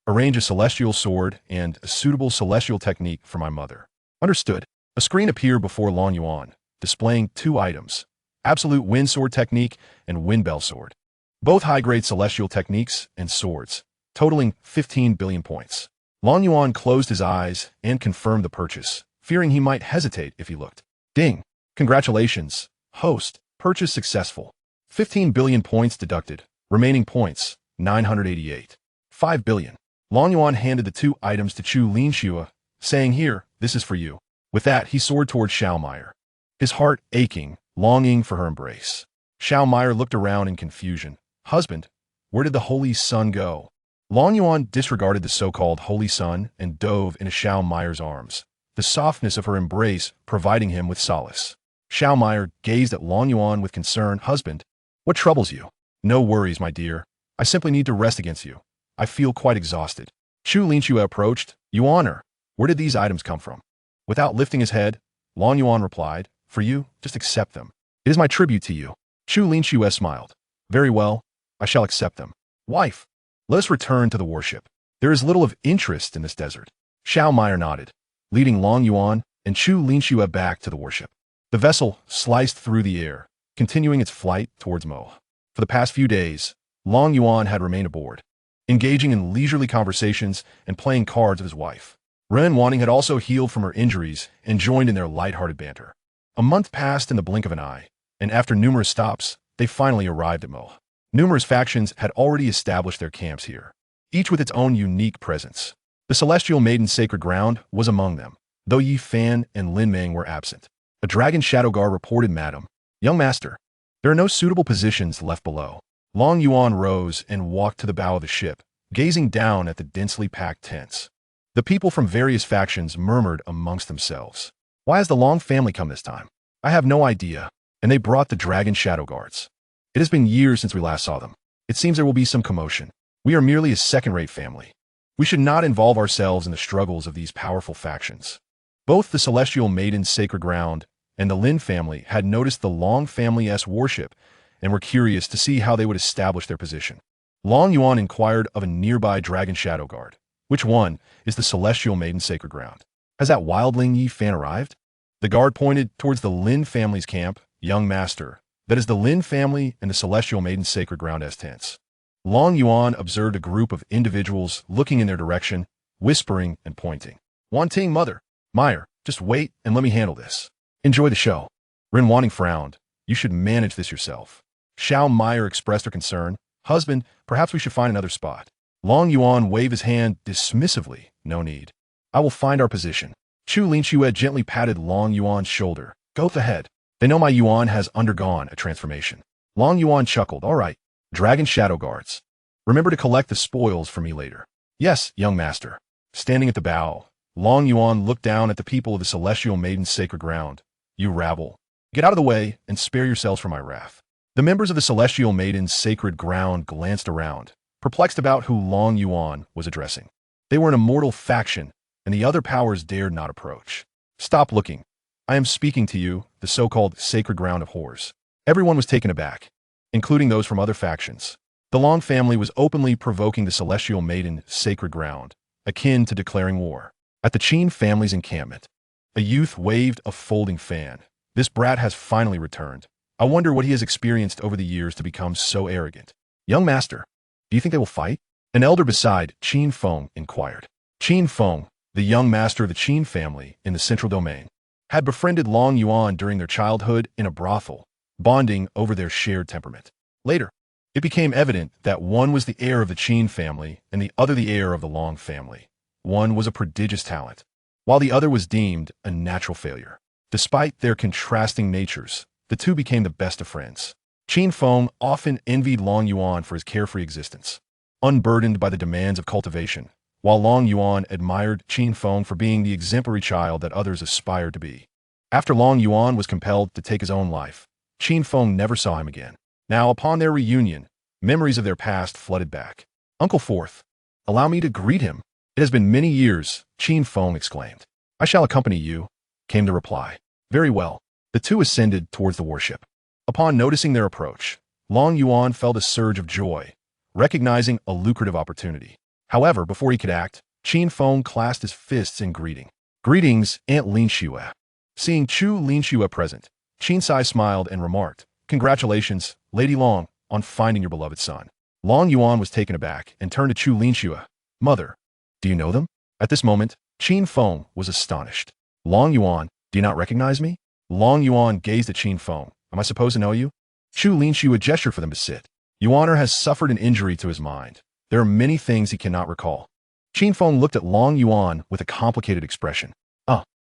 Arrange a celestial sword and a suitable celestial technique for my mother." "Understood." A screen appeared before Long Yuan, displaying 2 items, absolute wind sword technique and wind bell sword. Both high-grade celestial techniques and swords, totaling 15 billion points. Long Yuan closed his eyes and confirmed the purchase, fearing he might hesitate if he looked. Ding! Congratulations, host. Purchase successful. 15 billion points deducted. Remaining points, 988. 5 billion. Long Yuan handed the two items to Chu Linxue, saying, "Here, this is for you." With that, he soared toward Xiaomeier, his heart aching, longing for her embrace. Xiaomeier looked around in confusion. "Husband, where did the Holy Sun go?" Long Yuan disregarded the so-called Holy Sun and dove into Xiaomeier's arms, the softness of her embrace providing him with solace. Xiaomeier gazed at Long Yuan with concern. "Husband, what troubles you?" "No worries, my dear. I simply need to rest against you. I feel quite exhausted." Chu Linxue approached. "Yuaner, where did these items come from?" Without lifting his head, Long Yuan replied, "For you, just accept them. It is my tribute to you." Chu Linxue smiled. "Very well, I shall accept them." "Wife, let us return to the warship. There is little of interest in this desert." Xiaomeier nodded, leading Long Yuan and Chu Linxue back to the warship. The vessel sliced through the air, continuing its flight towards Mo. For the past few days, Long Yuan had remained aboard, engaging in leisurely conversations and playing cards with his wife. Ren Wanting had also healed from her injuries and joined in their light-hearted banter. A month passed in the blink of an eye, and after numerous stops, they finally arrived at Mo. Numerous factions had already established their camps here, each with its own unique presence. The Celestial Maiden's sacred ground was among them, though Yi Fan and Lin Meng were absent. A dragon shadow guard reported, "Madam, young master, there are no suitable positions left below." Long Yuan rose and walked to the bow of the ship, gazing down at the densely packed tents. The people from various factions murmured amongst themselves. "Why has the Long family come this time?" "I have no idea." And they brought the dragon shadow guards. "It has been years since we last saw them. It seems there will be some commotion. We are merely a second-rate family. We should not involve ourselves in the struggles of these powerful factions." Both the Celestial Maiden's sacred ground and the Lin family had noticed the Long family's warship and were curious to see how they would establish their position. Long Yuan inquired of a nearby dragon shadow guard, "Which one is the Celestial Maiden's sacred ground? Has that wildling Yi Fan arrived?" The guard pointed towards the Lin family's camp. "Young master, that is the Lin family and the Celestial Maiden's sacred ground as tents." Long Yuan observed a group of individuals looking in their direction, whispering and pointing. "Wanting mother, Meyer, just wait and let me handle this. Enjoy the show." Ren Wanting frowned. "You should manage this yourself." Xiaomeier expressed her concern. "Husband, perhaps we should find another spot." Long Yuan waved his hand dismissively. "No need. I will find our position." Chu Linxue gently patted Long Yuan's shoulder. "Go ahead. They know my Yuan has undergone a transformation." Long Yuan chuckled. "All right, dragon shadow guards. Remember to collect the spoils for me later." "Yes, young master." Standing at the bow, Long Yuan looked down at the people of the Celestial Maiden's sacred ground. "You rabble, get out of the way and spare yourselves from my wrath." The members of the Celestial Maiden's sacred ground glanced around, perplexed about who Long Yuan was addressing. They were an immortal faction, and the other powers dared not approach. "Stop looking. I am speaking to you, the so-called sacred ground of whores." Everyone was taken aback, including those from other factions. The Long family was openly provoking the Celestial Maiden's sacred ground, akin to declaring war. At the Qin family's encampment, a youth waved a folding fan. "This brat has finally returned. I wonder what he has experienced over the years to become so arrogant." "Young master, do you think they will fight?" An elder beside Qin Feng inquired. Qin Feng, the young master of the Qin family in the central domain, had befriended Long Yuan during their childhood in a brothel, bonding over their shared temperament. Later, it became evident that one was the heir of the Qin family and the other the heir of the Long family. One was a prodigious talent, while the other was deemed a natural failure. Despite their contrasting natures, the two became the best of friends. Qin Feng often envied Long Yuan for his carefree existence, unburdened by the demands of cultivation, while Long Yuan admired Qin Feng for being the exemplary child that others aspired to be. After Long Yuan was compelled to take his own life, Qin Feng never saw him again. Now, upon their reunion, memories of their past flooded back. "Uncle Fourth, allow me to greet him." "It has been many years," Qin Feng exclaimed. "I shall accompany you," came the reply. "Very well." The two ascended towards the warship. Upon noticing their approach, Long Yuan felt a surge of joy, recognizing a lucrative opportunity. However, before he could act, Qin Feng clasped his fists in greeting. "Greetings, Aunt Linxue." Seeing Chu Linxue present, Qin Sai smiled and remarked, Congratulations, Lady Long, on finding your beloved son. Long Yuan was taken aback and turned to Chu Linxue. Mother, do you know them? At this moment, Qin Feng was astonished. Long Yuan, do you not recognize me? Long Yuan gazed at Qin Feng. Am I supposed to know you? Chu Linxue gestured for them to sit. Yuaner has suffered an injury to his mind. There are many things he cannot recall. Qin Feng looked at Long Yuan with a complicated expression.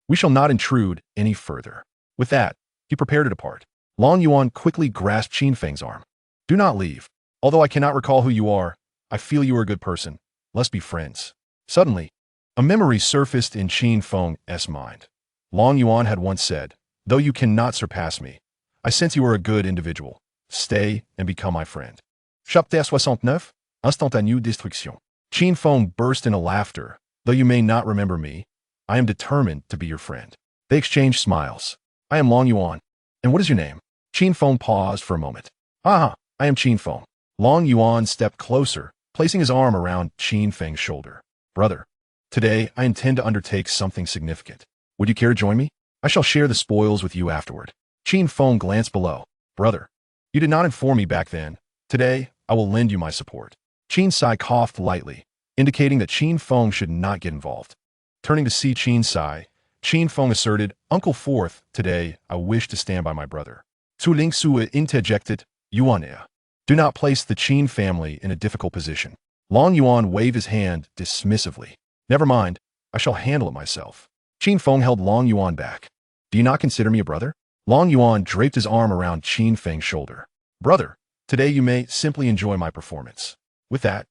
We shall not intrude any further. With that, he prepared to depart. Long Yuan quickly grasped Qin Feng's arm. Do not leave. Although I cannot recall who you are, I feel you are a good person. Let's be friends. Suddenly, a memory surfaced in Qin Feng's mind. Long Yuan had once said, though you cannot surpass me, I sense you are a good individual. Stay and become my friend. Chapitre 69, Instantanée Destruction. Qin Feng burst into laughter. Though you may not remember me, I am determined to be your friend. They exchanged smiles. I am Long Yuan. And what is your name? Qin Feng paused for a moment. I am Qin Feng. Long Yuan stepped closer, placing his arm around Qin Feng's shoulder. Brother, today I intend to undertake something significant. Would you care to join me? I shall share the spoils with you afterward. Qin Feng glanced below. Brother, you did not inform me back then. Today, I will lend you my support. Qin Sai coughed lightly, indicating that Qin Feng should not get involved. Turning to see Qin Sai, Qin Feng asserted, Uncle Fourth, today I wish to stand by my brother. Zu Linxue interjected, Yuan. Do not place the Qin family in a difficult position. Long Yuan waved his hand dismissively. Never mind, I shall handle it myself. Qin Feng held Long Yuan back. Do you not consider me a brother? Long Yuan draped his arm around Qin Feng's shoulder. Brother, today you may simply enjoy my performance. With that,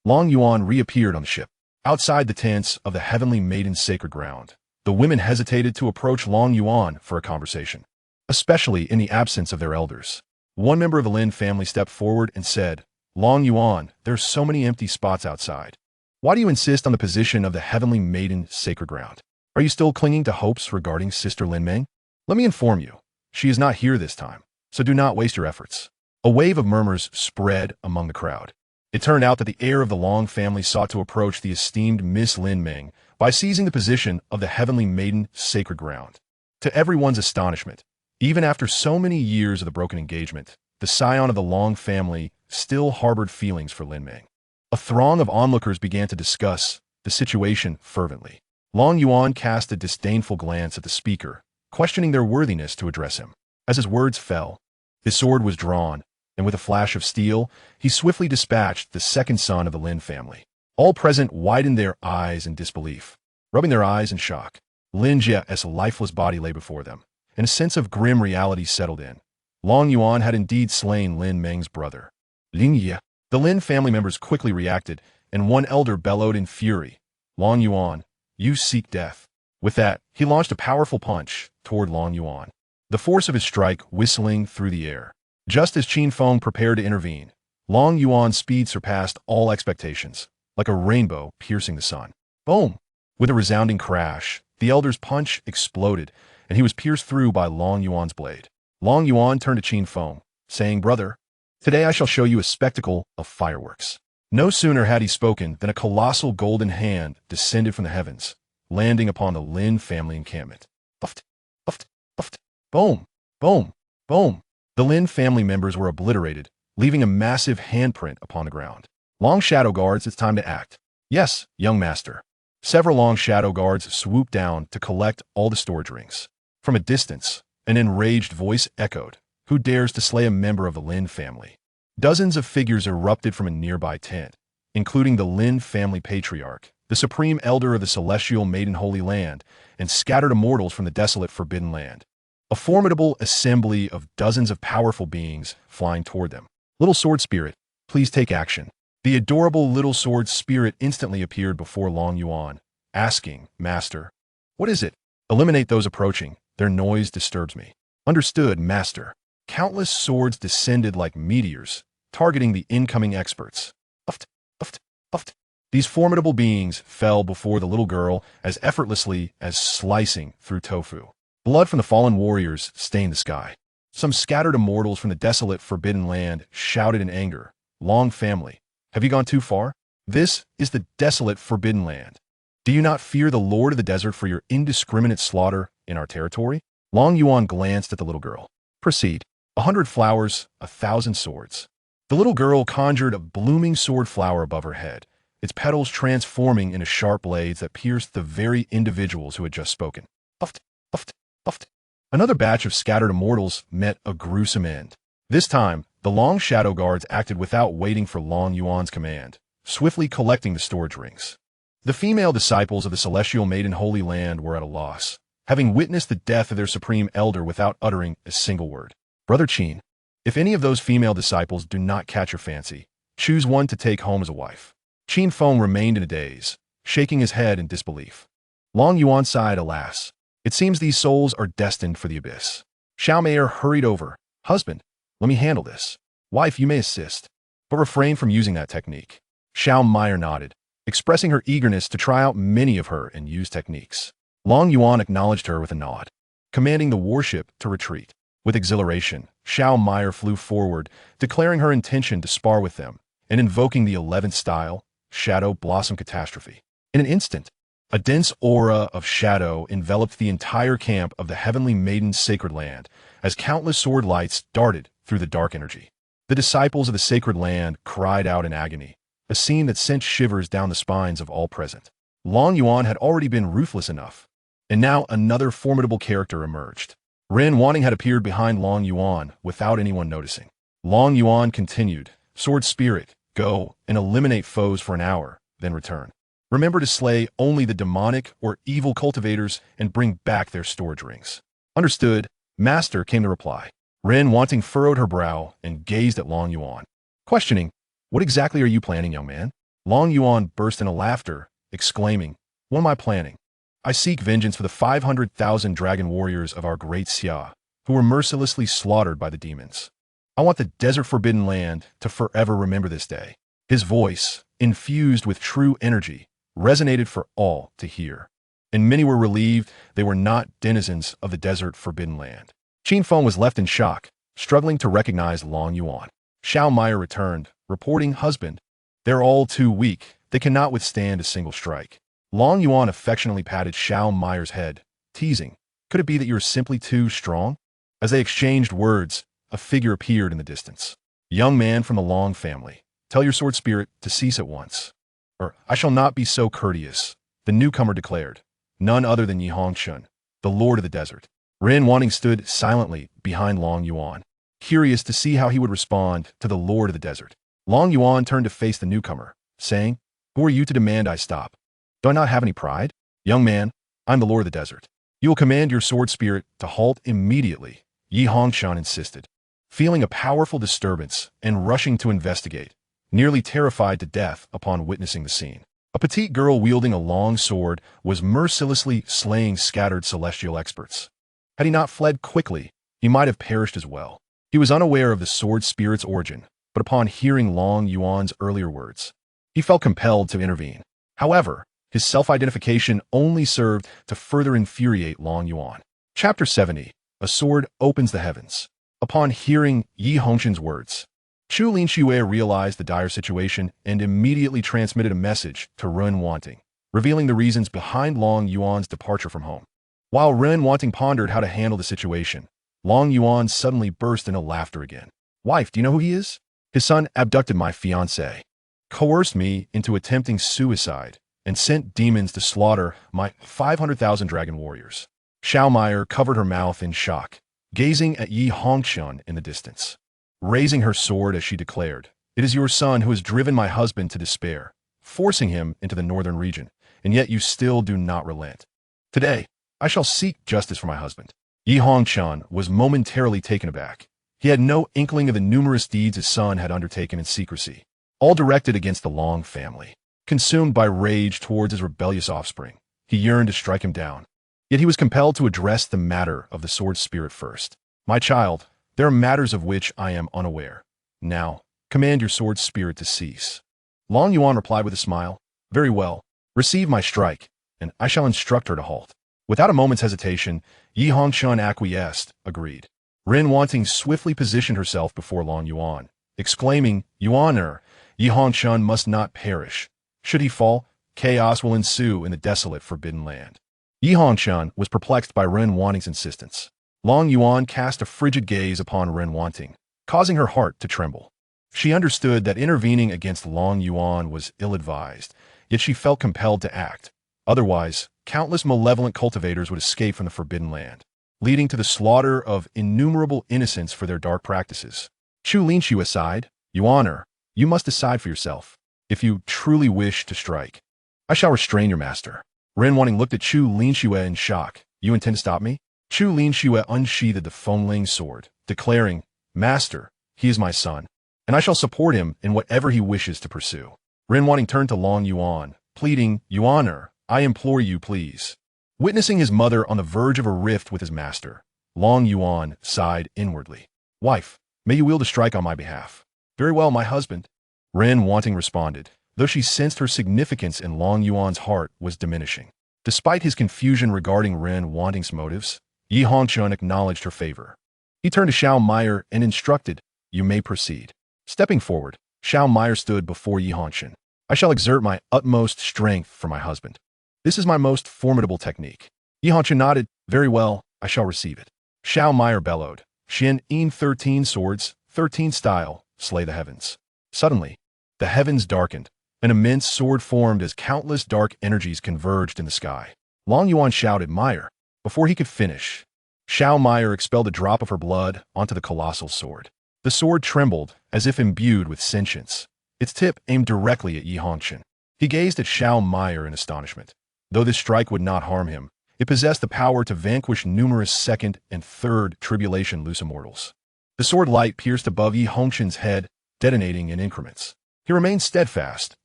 Long Yuan reappeared on the ship. Outside the tents of the Heavenly Maiden's sacred ground, the women hesitated to approach Long Yuan for a conversation, especially in the absence of their elders. One member of the Lin family stepped forward and said, Long Yuan, there are so many empty spots outside. Why do you insist on the position of the Heavenly Maiden's sacred ground? Are you still clinging to hopes regarding Sister Lin Meng? Let me inform you, she is not here this time, so do not waste your efforts. A wave of murmurs spread among the crowd. It turned out that the heir of the Long family sought to approach the esteemed Miss Lin Meng by seizing the position of the Heavenly Maiden's sacred ground. To everyone's astonishment, even after so many years of the broken engagement, the scion of the Long family still harbored feelings for Lin Meng. A throng of onlookers began to discuss the situation fervently. Long Yuan cast a disdainful glance at the speaker, questioning their worthiness to address him. As his words fell, his sword was drawn, and with a flash of steel, he swiftly dispatched the second son of the Lin family. All present widened their eyes in disbelief. Rubbing their eyes in shock, Lin Jie's lifeless body lay before them, and a sense of grim reality settled in. Long Yuan had indeed slain Lin Meng's brother. Lin Jie. The Lin family members quickly reacted, and one elder bellowed in fury, Long Yuan, you seek death. With that, he launched a powerful punch toward Long Yuan, the force of his strike whistling through the air. Just as Qin Feng prepared to intervene, Long Yuan's speed surpassed all expectations, like a rainbow piercing the sun. Boom! With a resounding crash, the elder's punch exploded, and he was pierced through by Long Yuan's blade. Long Yuan turned to Qin Feng, saying, Brother, today I shall show you a spectacle of fireworks. No sooner had he spoken than a colossal golden hand descended from the heavens, landing upon the Lin family encampment. Puffed, puffed, puffed. Boom, boom, boom. The Lin family members were obliterated, leaving a massive handprint upon the ground. Long Shadow Guards, it's time to act. Yes, young master. Several Long Shadow Guards swooped down to collect all the storage rings. From a distance, an enraged voice echoed, Who dares to slay a member of the Lin family? Dozens of figures erupted from a nearby tent, including the Lin family patriarch, the supreme elder of the celestial maiden holy land, and scattered immortals from the desolate forbidden land. A formidable assembly of dozens of powerful beings flying toward them. Little Sword Spirit, please take action. The adorable Little Sword Spirit instantly appeared before Long Yuan, asking, Master, what is it? Eliminate those approaching. Their noise disturbs me. Understood, Master. Countless swords descended like meteors, targeting the incoming experts. Puffed, puffed, puffed. These formidable beings fell before the little girl as effortlessly as slicing through tofu. Blood from the fallen warriors stained the sky. Some scattered immortals from the desolate forbidden land shouted in anger, Long family, have you gone too far? This is the desolate forbidden land. Do you not fear the Lord of the Desert for your indiscriminate slaughter in our territory? Long Yuan glanced at the little girl. Proceed. 100 flowers, 1,000 swords. The little girl conjured a blooming sword flower above her head, its petals transforming into sharp blades that pierced the very individuals who had just spoken. Puffed, puffed, puffed. Another batch of scattered immortals met a gruesome end. This time, the long shadow guards acted without waiting for Long Yuan's command, swiftly collecting the storage rings. The female disciples of the celestial maiden Holy Land were at a loss, having witnessed the death of their supreme elder without uttering a single word. Brother Qin, if any of those female disciples do not catch your fancy, choose one to take home as a wife. Qin Feng remained in a daze, shaking his head in disbelief. Long Yuan sighed, alas. It seems these souls are destined for the abyss. Xiao Meier hurried over. Husband, let me handle this. Wife, you may assist, but refrain from using that technique. Xiao Meier nodded, expressing her eagerness to try out many of her and used techniques. Long Yuan acknowledged her with a nod, commanding the warship to retreat. With exhilaration, Xiao Meier flew forward, declaring her intention to spar with them, and invoking the 11th style, Shadow Blossom Catastrophe. In an instant, a dense aura of shadow enveloped the entire camp of the Heavenly Maiden's sacred land, as countless sword lights darted through the dark energy. The disciples of the sacred land cried out in agony, a scene that sent shivers down the spines of all present. Long Yuan had already been ruthless enough, and now another formidable character emerged. Ren Wanting had appeared behind Long Yuan without anyone noticing. Long Yuan continued, Sword Spirit, go and eliminate foes for an hour, then return. Remember to slay only the demonic or evil cultivators and bring back their storage rings. Understood, Master, came the reply. Ren Wanting furrowed her brow and gazed at Long Yuan, questioning, what exactly are you planning, young man? Long Yuan burst into laughter, exclaiming, what am I planning? I seek vengeance for the 500,000 dragon warriors of our great Xia, who were mercilessly slaughtered by the demons. I want the desert forbidden land to forever remember this day. His voice, infused with true energy, resonated for all to hear, and many were relieved they were not denizens of the desert forbidden land. Qin Feng was left in shock, struggling to recognize Long Yuan. Xiao Meier returned, reporting, husband, they're all too weak, they cannot withstand a single strike. Long Yuan affectionately patted Xiao Meier's head, teasing, could it be that you're simply too strong? As they exchanged words, a figure appeared in the distance. Young man from the Long family, tell your sword spirit to cease at once. Or, I shall not be so courteous, the newcomer declared, none other than Yi Hongshun, the lord of the desert. Ren Wanting stood silently behind Long Yuan, curious to see how he would respond to the lord of the desert. Long Yuan turned to face the newcomer, saying, who are you to demand I stop? Do I not have any pride? Young man, I'm the lord of the desert. You will command your sword spirit to halt immediately, Yi Hongshun insisted. Feeling a powerful disturbance and rushing to investigate, nearly terrified to death upon witnessing the scene. A petite girl wielding a long sword was mercilessly slaying scattered celestial experts. Had he not fled quickly, he might have perished as well. He was unaware of the sword spirit's origin, but upon hearing Long Yuan's earlier words, he felt compelled to intervene. However, his self-identification only served to further infuriate Long Yuan. Chapter 70. A Sword Opens the Heavens. Upon hearing Yi Hongshun's words, Chu Linxue realized the dire situation and immediately transmitted a message to Ren Wanting, revealing the reasons behind Long Yuan's departure from home. While Ren Wanting pondered how to handle the situation, Long Yuan suddenly burst into laughter again. Wife, do you know who he is? His son abducted my fiancée, coerced me into attempting suicide, and sent demons to slaughter my 500,000 dragon warriors. Xiao Meier covered her mouth in shock, gazing at Yi Hongshun in the distance. Raising her sword as she declared, it is your son who has driven my husband to despair, forcing him into the northern region, and yet you still do not relent. Today, I shall seek justice for my husband. Yi Hongshun was momentarily taken aback. He had no inkling of the numerous deeds his son had undertaken in secrecy, all directed against the Long family. Consumed by rage towards his rebellious offspring, he yearned to strike him down. Yet he was compelled to address the matter of the sword spirit first. My child, there are matters of which I am unaware. Now, command your sword spirit to cease. Long Yuan replied with a smile, very well, receive my strike, and I shall instruct her to halt. Without a moment's hesitation, Yi Hongshun acquiesced, agreed. Ren Wanting swiftly positioned herself before Long Yuan, exclaiming, Yuaner, Yi Hongshun must not perish. Should he fall, chaos will ensue in the desolate forbidden land. Yi Hongshun was perplexed by Ren Wanting's insistence. Long Yuan cast a frigid gaze upon Ren Wanting, causing her heart to tremble. She understood that intervening against Long Yuan was ill-advised, yet she felt compelled to act. Otherwise, countless malevolent cultivators would escape from the Forbidden Land, leading to the slaughter of innumerable innocents for their dark practices. Chu Linshu aside, Yuaner, you must decide for yourself. If you truly wish to strike, I shall restrain your master. Ren Wanting looked at Chu Linshue in shock. You intend to stop me? Chu Linshue unsheathed the Fengling sword, declaring, Master, he is my son, and I shall support him in whatever he wishes to pursue. Ren Wanting turned to Long Yuan, pleading, Yuaner, I implore you, please. Witnessing his mother on the verge of a rift with his master, Long Yuan sighed inwardly. Wife, may you wield a strike on my behalf. Very well, my husband. Ren Wanting responded, though she sensed her significance in Long Yuan's heart was diminishing. Despite his confusion regarding Ren Wanting's motives, Yi Hongchun acknowledged her favor. He turned to Xiao Meyer and instructed, You may proceed. Stepping forward, Xiao Meyer stood before Yi Hongchun. I shall exert my utmost strength for my husband. This is my most formidable technique. Yi Hongchun nodded, Very well, I shall receive it. Xiao Meyer bellowed, Xin Yin 13 swords, 13 style, slay the heavens. Suddenly, the heavens darkened. An immense sword formed as countless dark energies converged in the sky. Long Yuan shouted, Meyer. Before he could finish, Xiao Meyer expelled a drop of her blood onto the colossal sword. The sword trembled as if imbued with sentience. Its tip aimed directly at Yi Hongchun. He gazed at Xiao Meyer in astonishment. Though this strike would not harm him, it possessed the power to vanquish numerous second and third tribulation loose immortals. The sword light pierced above Yi Hongchun's head, detonating in increments. He remained steadfast,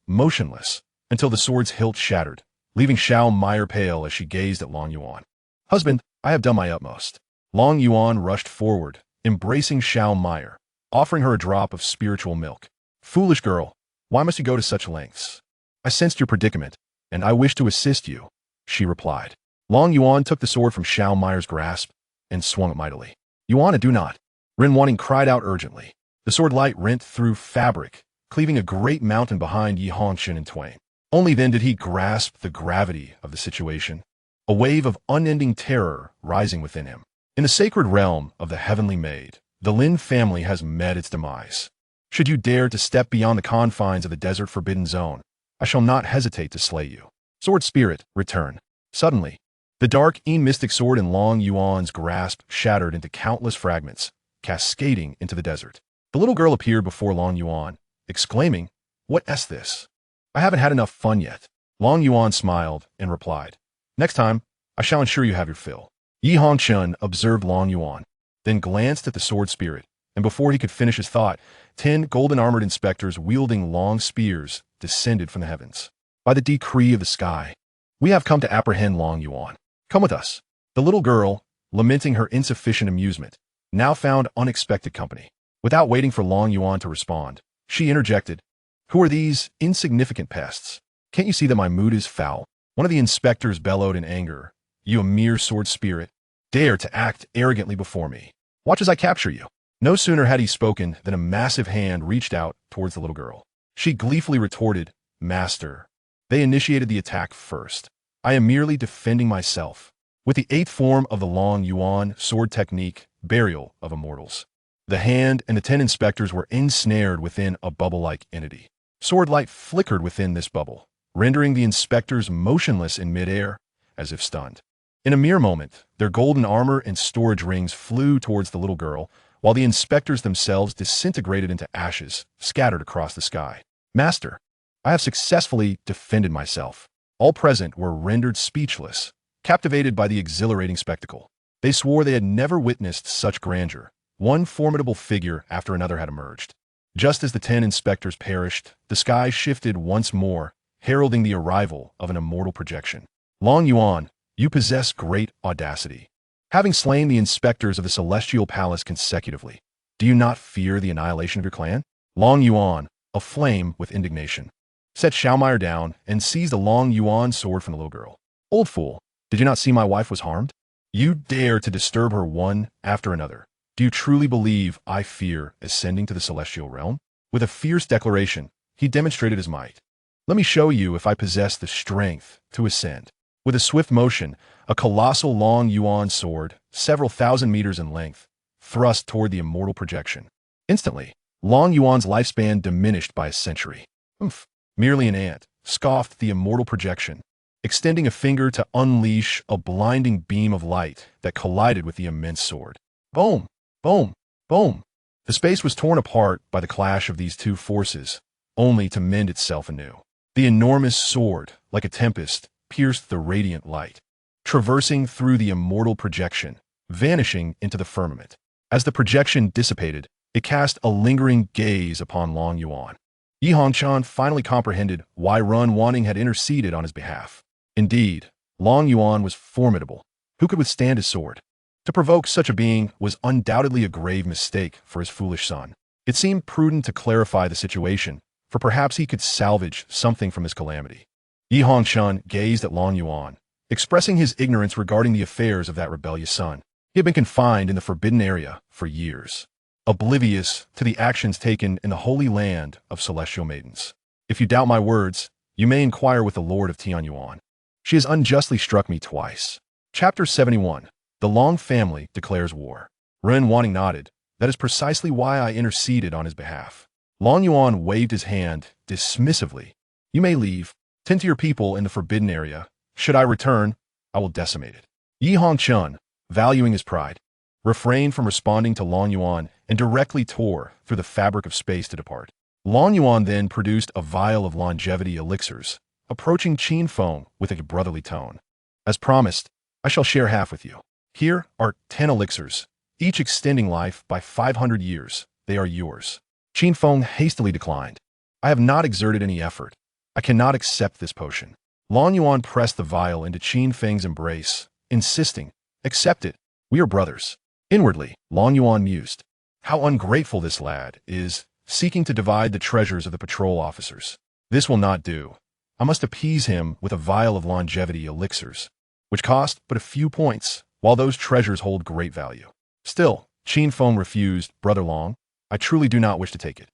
motionless, until the sword's hilt shattered, leaving Xiao Meyer pale as she gazed at Long Yuan. Husband, I have done my utmost. Long Yuan rushed forward, embracing Xiao Meyer, offering her a drop of spiritual milk. Foolish girl, why must you go to such lengths? I sensed your predicament, and I wish to assist you, she replied. Long Yuan took the sword from Xiao Meyer's grasp and swung it mightily. Yuan, do not. Ren Wanting cried out urgently. The sword light rent through fabric, cleaving a great mountain behind Yi Hongchun in twain. Only then did he grasp the gravity of the situation, a wave of unending terror rising within him. In the sacred realm of the Heavenly Maid, the Lin family has met its demise. Should you dare to step beyond the confines of the desert forbidden zone, I shall not hesitate to slay you. Sword spirit, return. Suddenly, the dark mystic sword in Long Yuan's grasp shattered into countless fragments, cascading into the desert. The little girl appeared before Long Yuan, exclaiming, What is this? I haven't had enough fun yet. Long Yuan smiled and replied, Next time, I shall ensure you have your fill. Yi Hongchun observed Long Yuan, then glanced at the sword spirit, and before he could finish his thought, 10 golden-armored inspectors wielding long spears descended from the heavens. By the decree of the sky, we have come to apprehend Long Yuan. Come with us. The little girl, lamenting her insufficient amusement, now found unexpected company. Without waiting for Long Yuan to respond, she interjected, Who are these insignificant pests? Can't you see that my mood is foul? One of the inspectors bellowed in anger, You a mere sword spirit, dare to act arrogantly before me. Watch as I capture you. No sooner had he spoken than a massive hand reached out towards the little girl. She gleefully retorted, Master. They initiated the attack first. I am merely defending myself. With the 8th form of the Long Yuan sword technique, Burial of Immortals, the hand and the 10 inspectors were ensnared within a bubble-like entity. Sword light flickered within this bubble, rendering the inspectors motionless in midair, as if stunned. In a mere moment, their golden armor and storage rings flew towards the little girl, while the inspectors themselves disintegrated into ashes, scattered across the sky. Master, I have successfully defended myself. All present were rendered speechless, captivated by the exhilarating spectacle. They swore they had never witnessed such grandeur. One formidable figure after another had emerged. Just as the 10 inspectors perished, the sky shifted once more, heralding the arrival of an immortal projection. Long Yuan, you possess great audacity. Having slain the inspectors of the Celestial Palace consecutively, do you not fear the annihilation of your clan? Long Yuan, aflame with indignation, set Xiao Meyer down and seized a Long Yuan sword from the little girl. Old fool, did you not see my wife was harmed? You dare to disturb her one after another. Do you truly believe I fear ascending to the celestial realm? With a fierce declaration, he demonstrated his might. Let me show you if I possess the strength to ascend. With a swift motion, a colossal long Yuan sword, several thousand meters in length, thrust toward the immortal projection. Instantly, Long Yuan's lifespan diminished by a century. Oomph! Merely an ant, scoffed the immortal projection, extending a finger to unleash a blinding beam of light that collided with the immense sword. Boom! Boom! Boom! The space was torn apart by the clash of these two forces, only to mend itself anew. The enormous sword, like a tempest, pierced the radiant light, traversing through the immortal projection, vanishing into the firmament. As the projection dissipated, it cast a lingering gaze upon Long Yuan. Yi Hongshan finally comprehended why Wanting had interceded on his behalf. Indeed, Long Yuan was formidable. Who could withstand his sword? To provoke such a being was undoubtedly a grave mistake for his foolish son. It seemed prudent to clarify the situation, for perhaps he could salvage something from his calamity. Yi Hongshan gazed at Long Yuan, expressing his ignorance regarding the affairs of that rebellious son. He had been confined in the forbidden area for years, oblivious to the actions taken in the holy land of celestial maidens. If you doubt my words, you may inquire with the Lord of Tianyuan. She has unjustly struck me twice. Chapter 71. The Long family declares war. Wanting nodded. That is precisely why I interceded on his behalf. Long Yuan waved his hand dismissively. You may leave. Tend to your people in the forbidden area. Should I return, I will decimate it. Yi Hongshan, valuing his pride, refrained from responding to Long Yuan and directly tore through the fabric of space to depart. Long Yuan then produced a vial of longevity elixirs, approaching Qin Feng with a brotherly tone. As promised, I shall share half with you. Here are 10 elixirs, each extending life by 500 years. They are yours. Qin Feng hastily declined. I have not exerted any effort. I cannot accept this potion. Long Yuan pressed the vial into Qin Feng's embrace, insisting, accept it. We are brothers. Inwardly, Long Yuan mused. How ungrateful this lad is, seeking to divide the treasures of the patrol officers. This will not do. I must appease him with a vial of longevity elixirs, which cost but a few points, while those treasures hold great value. Still, Qin Feng refused. Brother Long, I truly do not wish to take it.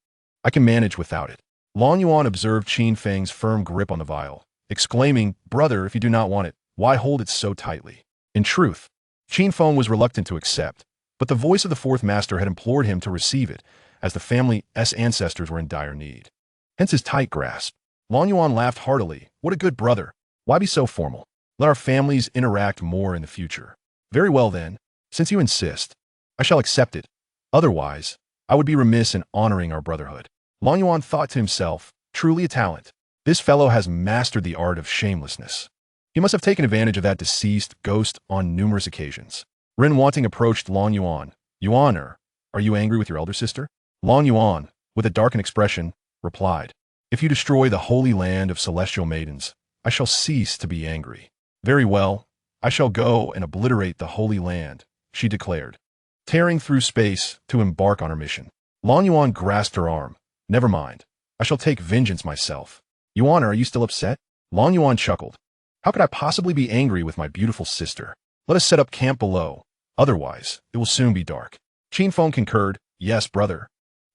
I can manage without it. Long Yuan observed Qin Feng's firm grip on the vial, exclaiming, Brother, if you do not want it, why hold it so tightly? In truth, Qin Feng was reluctant to accept, but the voice of the fourth master had implored him to receive it, as the family's ancestors were in dire need. Hence his tight grasp. Long Yuan laughed heartily. What a good brother. Why be so formal? Let our families interact more in the future. Very well then, since you insist, I shall accept it. Otherwise, I would be remiss in honoring our brotherhood. Long Yuan thought to himself, truly a talent. This fellow has mastered the art of shamelessness. He must have taken advantage of that deceased ghost on numerous occasions. Wanting approached Long Yuan. Yuaner, are you angry with your elder sister? Long Yuan, with a darkened expression, replied, If you destroy the holy land of celestial maidens, I shall cease to be angry. Very well, I shall go and obliterate the holy land, she declared, tearing through space to embark on her mission. Long Yuan grasped her arm. Never mind. I shall take vengeance myself. Yuaner, are you still upset? Long Yuan chuckled. How could I possibly be angry with my beautiful sister? Let us set up camp below. Otherwise, it will soon be dark. Qin Feng concurred. Yes, brother.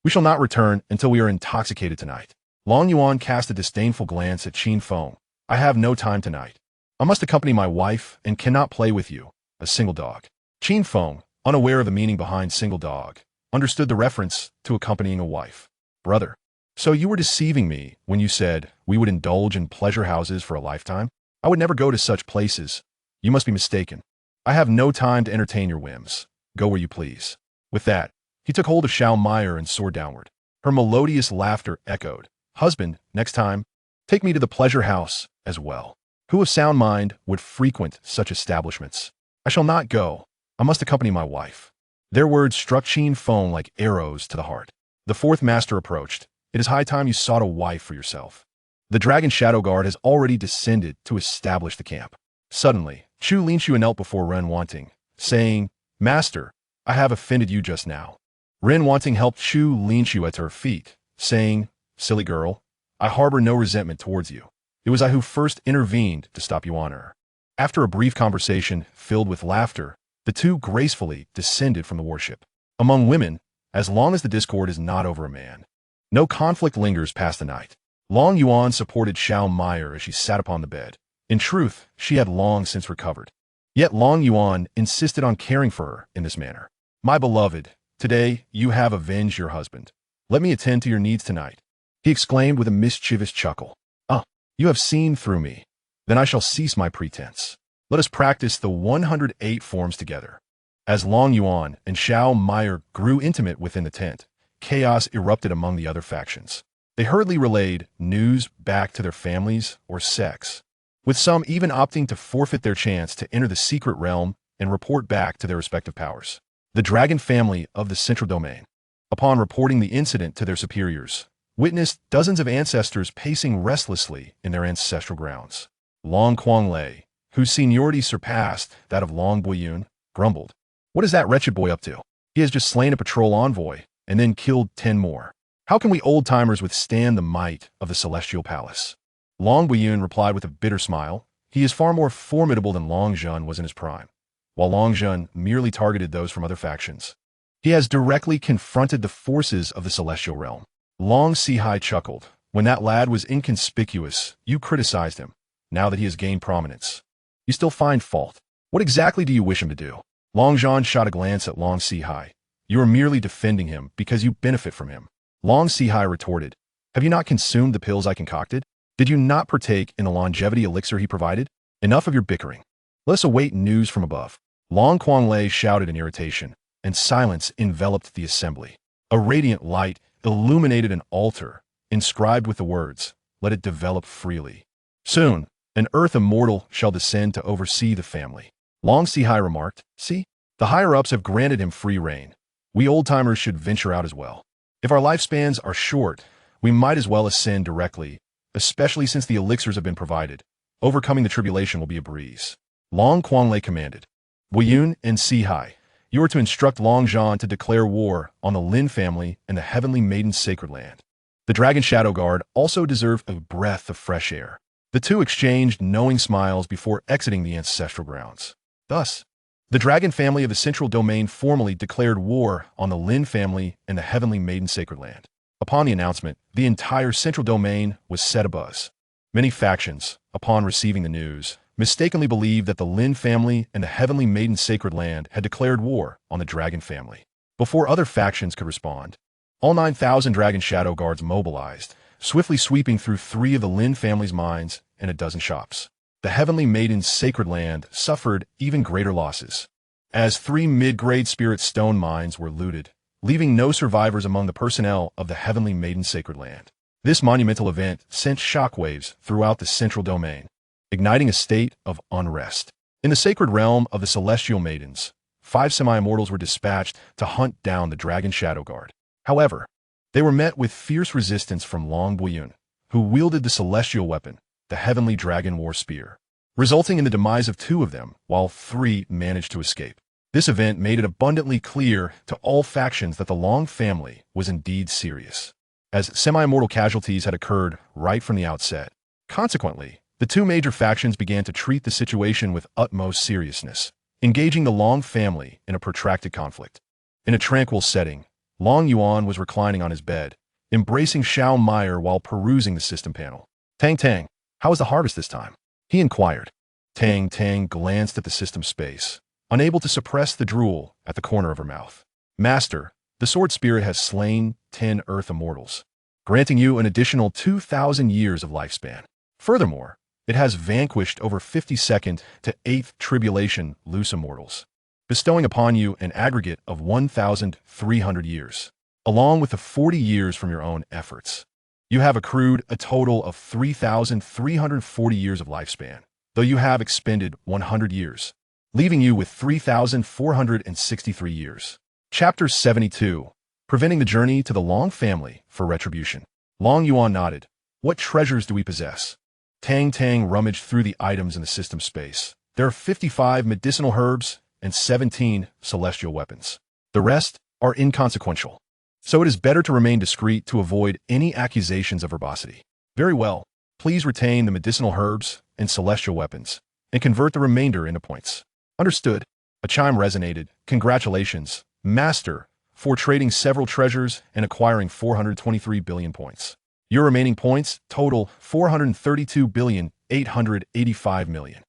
We shall not return until we are intoxicated tonight. Long Yuan cast a disdainful glance at Qin Feng. I have no time tonight. I must accompany my wife and cannot play with you, a single dog. Qin Feng, unaware of the meaning behind single dog, understood the reference to accompanying a wife. Brother, so you were deceiving me when you said we would indulge in pleasure houses for a lifetime? I would never go to such places. You must be mistaken. I have no time to entertain your whims. Go where you please. With that, he took hold of Xiao Meyer and soared downward. Her melodious laughter echoed. Husband, next time, take me to the pleasure house as well. Who of sound mind would frequent such establishments? I shall not go. I must accompany my wife. Their words struck Qin Feng like arrows to the heart. The fourth master approached. It is high time you sought a wife for yourself. The dragon shadow guard has already descended to establish the camp. Suddenly, Chu Linshu knelt before Wanting, saying, Master, I have offended you just now. Wanting helped Chu Linshu at her feet, saying, Silly girl, I harbor no resentment towards you. It was I who first intervened to stop Yuaner. After a brief conversation filled with laughter, the two gracefully descended from the warship. Among women, as long as the discord is not over a man, no conflict lingers past the night. Long Yuan supported Xiao Meyer as she sat upon the bed, In truth, she had long since recovered. Yet Long Yuan insisted on caring for her in this manner. My beloved, today you have avenged your husband. Let me attend to your needs tonight, he exclaimed with a mischievous chuckle. Ah, you have seen through me. Then I shall cease my pretense. Let us practice the 108 forms together. As Long Yuan and Xiao Meyer grew intimate within the tent, chaos erupted among the other factions. They hurriedly relayed news back to their families or sects, with some even opting to forfeit their chance to enter the secret realm and report back to their respective powers. The dragon family of the central domain, upon reporting the incident to their superiors, witnessed dozens of ancestors pacing restlessly in their ancestral grounds. Long Quanglei, whose seniority surpassed that of Long Boyun, grumbled. What is that wretched boy up to? He has just slain a patrol envoy and then killed 10 more. How can we old-timers withstand the might of the celestial palace? Long Boyun replied with a bitter smile. He is far more formidable than Long Zhun was in his prime, while Long Zhun merely targeted those from other factions. He has directly confronted the forces of the celestial realm. Long Sihai chuckled. When that lad was inconspicuous, you criticized him. Now that he has gained prominence, you still find fault. What exactly do you wish him to do? Long Zhun shot a glance at Long Sihai. You are merely defending him because you benefit from him. Long Sihai retorted. Have you not consumed the pills I concocted? Did you not partake in the longevity elixir he provided? Enough of your bickering. Let us await news from above. Long Quanglei shouted in irritation, and silence enveloped the assembly. A radiant light illuminated an altar, inscribed with the words, "Let it develop freely." Soon, an earth immortal shall descend to oversee the family. Long Sihai remarked, See, the higher-ups have granted him free reign. We old-timers should venture out as well. If our lifespans are short, we might as well ascend directly, especially since the elixirs have been provided. Overcoming the tribulation will be a breeze. Long Quanglei commanded. Boyun and Sihai, you are to instruct Long Zhan to declare war on the Lin family and the Heavenly Maiden's sacred land. The Dragon Shadow Guard also deserve a breath of fresh air. The two exchanged knowing smiles before exiting the ancestral grounds. Thus, the Dragon family of the Central Domain formally declared war on the Lin family and the Heavenly Maiden's sacred land. Upon the announcement, the entire Central Domain was set abuzz. Many factions, upon receiving the news, mistakenly believed that the Lin family and the Heavenly Maiden's sacred land had declared war on the Dragon family. Before other factions could respond, all 9,000 Dragon Shadow Guards mobilized, swiftly sweeping through 3 of the Lin family's mines and a dozen shops. The Heavenly Maiden's sacred land suffered even greater losses, as 3 mid-grade spirit stone mines were looted, leaving no survivors among the personnel of the Heavenly Maiden's sacred land. This monumental event sent shockwaves throughout the Central Domain, igniting a state of unrest. In the sacred realm of the Celestial Maidens, 5 semi-immortals were dispatched to hunt down the Dragon Shadow Guard. However, they were met with fierce resistance from Long Boyun, who wielded the celestial weapon, the Heavenly Dragon War Spear, resulting in the demise of 2 of them, while 3 managed to escape. This event made it abundantly clear to all factions that the Long family was indeed serious, as semi-immortal casualties had occurred right from the outset. Consequently, the 2 major factions began to treat the situation with utmost seriousness, engaging the Long family in a protracted conflict. In a tranquil setting, Long Yuan was reclining on his bed, embracing Xiao Meyer while perusing the system panel. Tang Tang, how is the harvest this time? He inquired. Tang Tang glanced at the system space, unable to suppress the drool at the corner of her mouth. Master, the sword spirit has slain 10 earth immortals, granting you an additional 2,000 years of lifespan. Furthermore, it has vanquished over 52nd to 8th tribulation loose immortals, bestowing upon you an aggregate of 1,300 years, along with the 40 years from your own efforts. You have accrued a total of 3,340 years of lifespan, though you have expended 100 years, leaving you with 3,463 years. Chapter 72. Preventing the journey to the Long family for retribution. Long Yuan nodded. What treasures do we possess? Tang Tang rummaged through the items in the system space. There are 55 medicinal herbs and 17 celestial weapons. The rest are inconsequential, so it is better to remain discreet to avoid any accusations of verbosity. Very well, please retain the medicinal herbs and celestial weapons, and convert the remainder into points. Understood. A chime resonated. Congratulations, Master, for trading several treasures and acquiring 423 billion points. Your remaining points total 432 billion 885 million.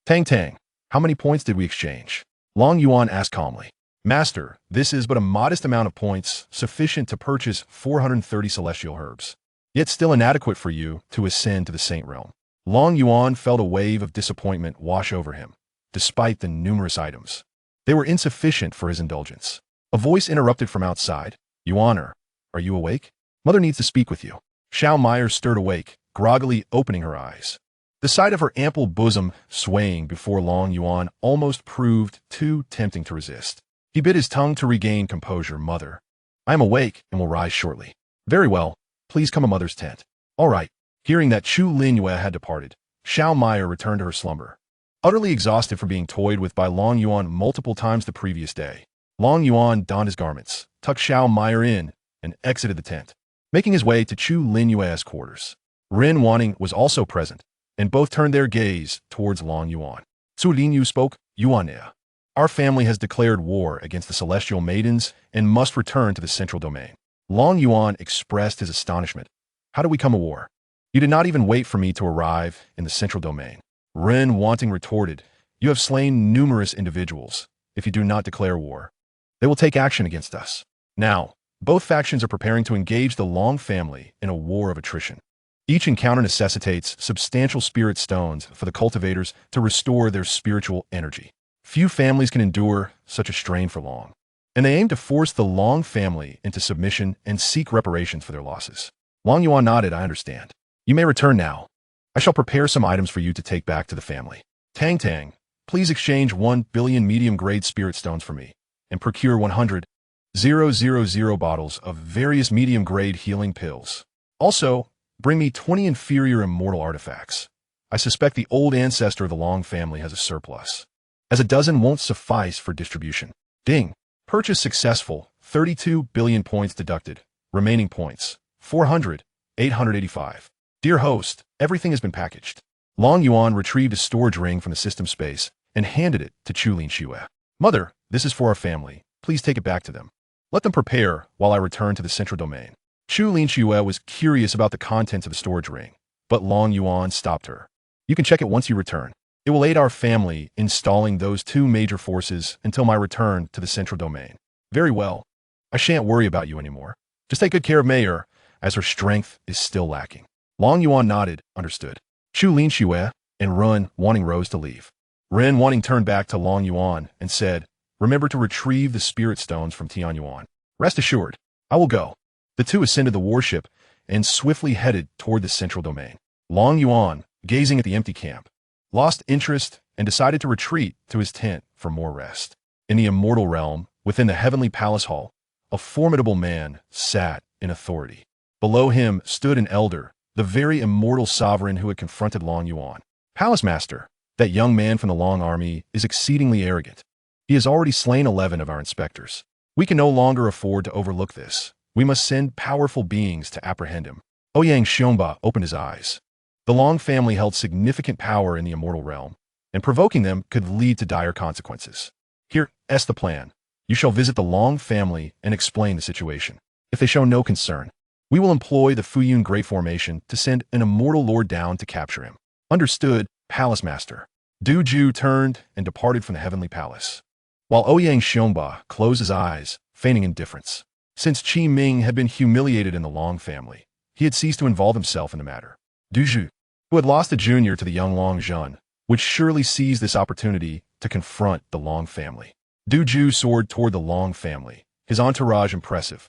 Tang Tang, how many points did we exchange? Long Yuan asked calmly. Master, this is but a modest amount of points, sufficient to purchase 430 celestial herbs. Yet still inadequate for you to ascend to the Saint Realm. Long Yuan felt a wave of disappointment wash over him, despite the numerous items. They were insufficient for his indulgence. A voice interrupted from outside. Yuaner, are you awake? Mother needs to speak with you. Xiao Meyer stirred awake, groggily opening her eyes. The sight of her ample bosom swaying before Long Yuan almost proved too tempting to resist. He bit his tongue to regain composure. Mother, I am awake and will rise shortly. Very well, please come to mother's tent. All right. Hearing that Chu Linyue had departed, Xiao Meyer returned to her slumber. Utterly exhausted from being toyed with by Long Yuan multiple times the previous day, Long Yuan donned his garments, tucked Xiao Meyer in, and exited the tent, making his way to Chu Linyue's quarters. Ren Wanning was also present, and both turned their gaze towards Long Yuan. Su Linyu spoke. Yuanea, our family has declared war against the celestial maidens and must return to the central domain. Long Yuan expressed his astonishment. How do we come a war? You did not even wait for me to arrive in the central domain. Ren Wanting retorted, you have slain numerous individuals. If you do not declare war, they will take action against us. Now, both factions are preparing to engage the Long family in a war of attrition. Each encounter necessitates substantial spirit stones for the cultivators to restore their spiritual energy. Few families can endure such a strain for long, and they aim to force the Long family into submission and seek reparations for their losses. Long Yuan nodded. I understand. You may return now. I shall prepare some items for you to take back to the family. Tang Tang, please exchange 1 billion medium-grade spirit stones for me, and procure 100,000 bottles of various medium-grade healing pills. Also, bring me 20 inferior immortal artifacts. I suspect the old ancestor of the Long family has a surplus, as a dozen won't suffice for distribution. Ding. Purchase successful. 32 billion points deducted. Remaining points, 885. Dear host, everything has been packaged. Long Yuan retrieved a storage ring from the system space and handed it to Chu Linyue. Mother, this is for our family. Please take it back to them. Let them prepare while I return to the central domain. Chu Linyue was curious about the contents of the storage ring, but Long Yuan stopped her. You can check it once you return. It will aid our family installing those 2 major forces until my return to the central domain. Very well. I shan't worry about you anymore. Just take good care of Mayer, as her strength is still lacking. Long Yuan nodded, understood. Chu Linyue and Ren Wanting rose to leave. Ren Wanting turned back to Long Yuan and said, remember to retrieve the spirit stones from Tian Yuan. Rest assured, I will go. The two ascended the warship and swiftly headed toward the central domain. Long Yuan, gazing at the empty camp, lost interest and decided to retreat to his tent for more rest. In the immortal realm, within the heavenly palace hall, a formidable man sat in authority. Below him stood an elder, the very immortal sovereign who had confronted Long Yuan. Palace Master, that young man from the Long army is exceedingly arrogant. He has already slain 11 of our inspectors. We can no longer afford to overlook this. We must send powerful beings to apprehend him. Ouyang Xiongba opened his eyes. The Long family held significant power in the immortal realm, and provoking them could lead to dire consequences. Here is the plan. You shall visit the Long family and explain the situation. If they show no concern, we will employ the Fuyun Great Formation to send an immortal lord down to capture him. Understood, Palace Master. Du Ju turned and departed from the heavenly palace, while Ouyang Xiongba closed his eyes, feigning indifference. Since Qi Ming had been humiliated in the Long family, he had ceased to involve himself in the matter. Du Ju, who had lost a junior to the young Long Zhun, would surely seize this opportunity to confront the Long family. Du Ju soared toward the Long family, his entourage impressive.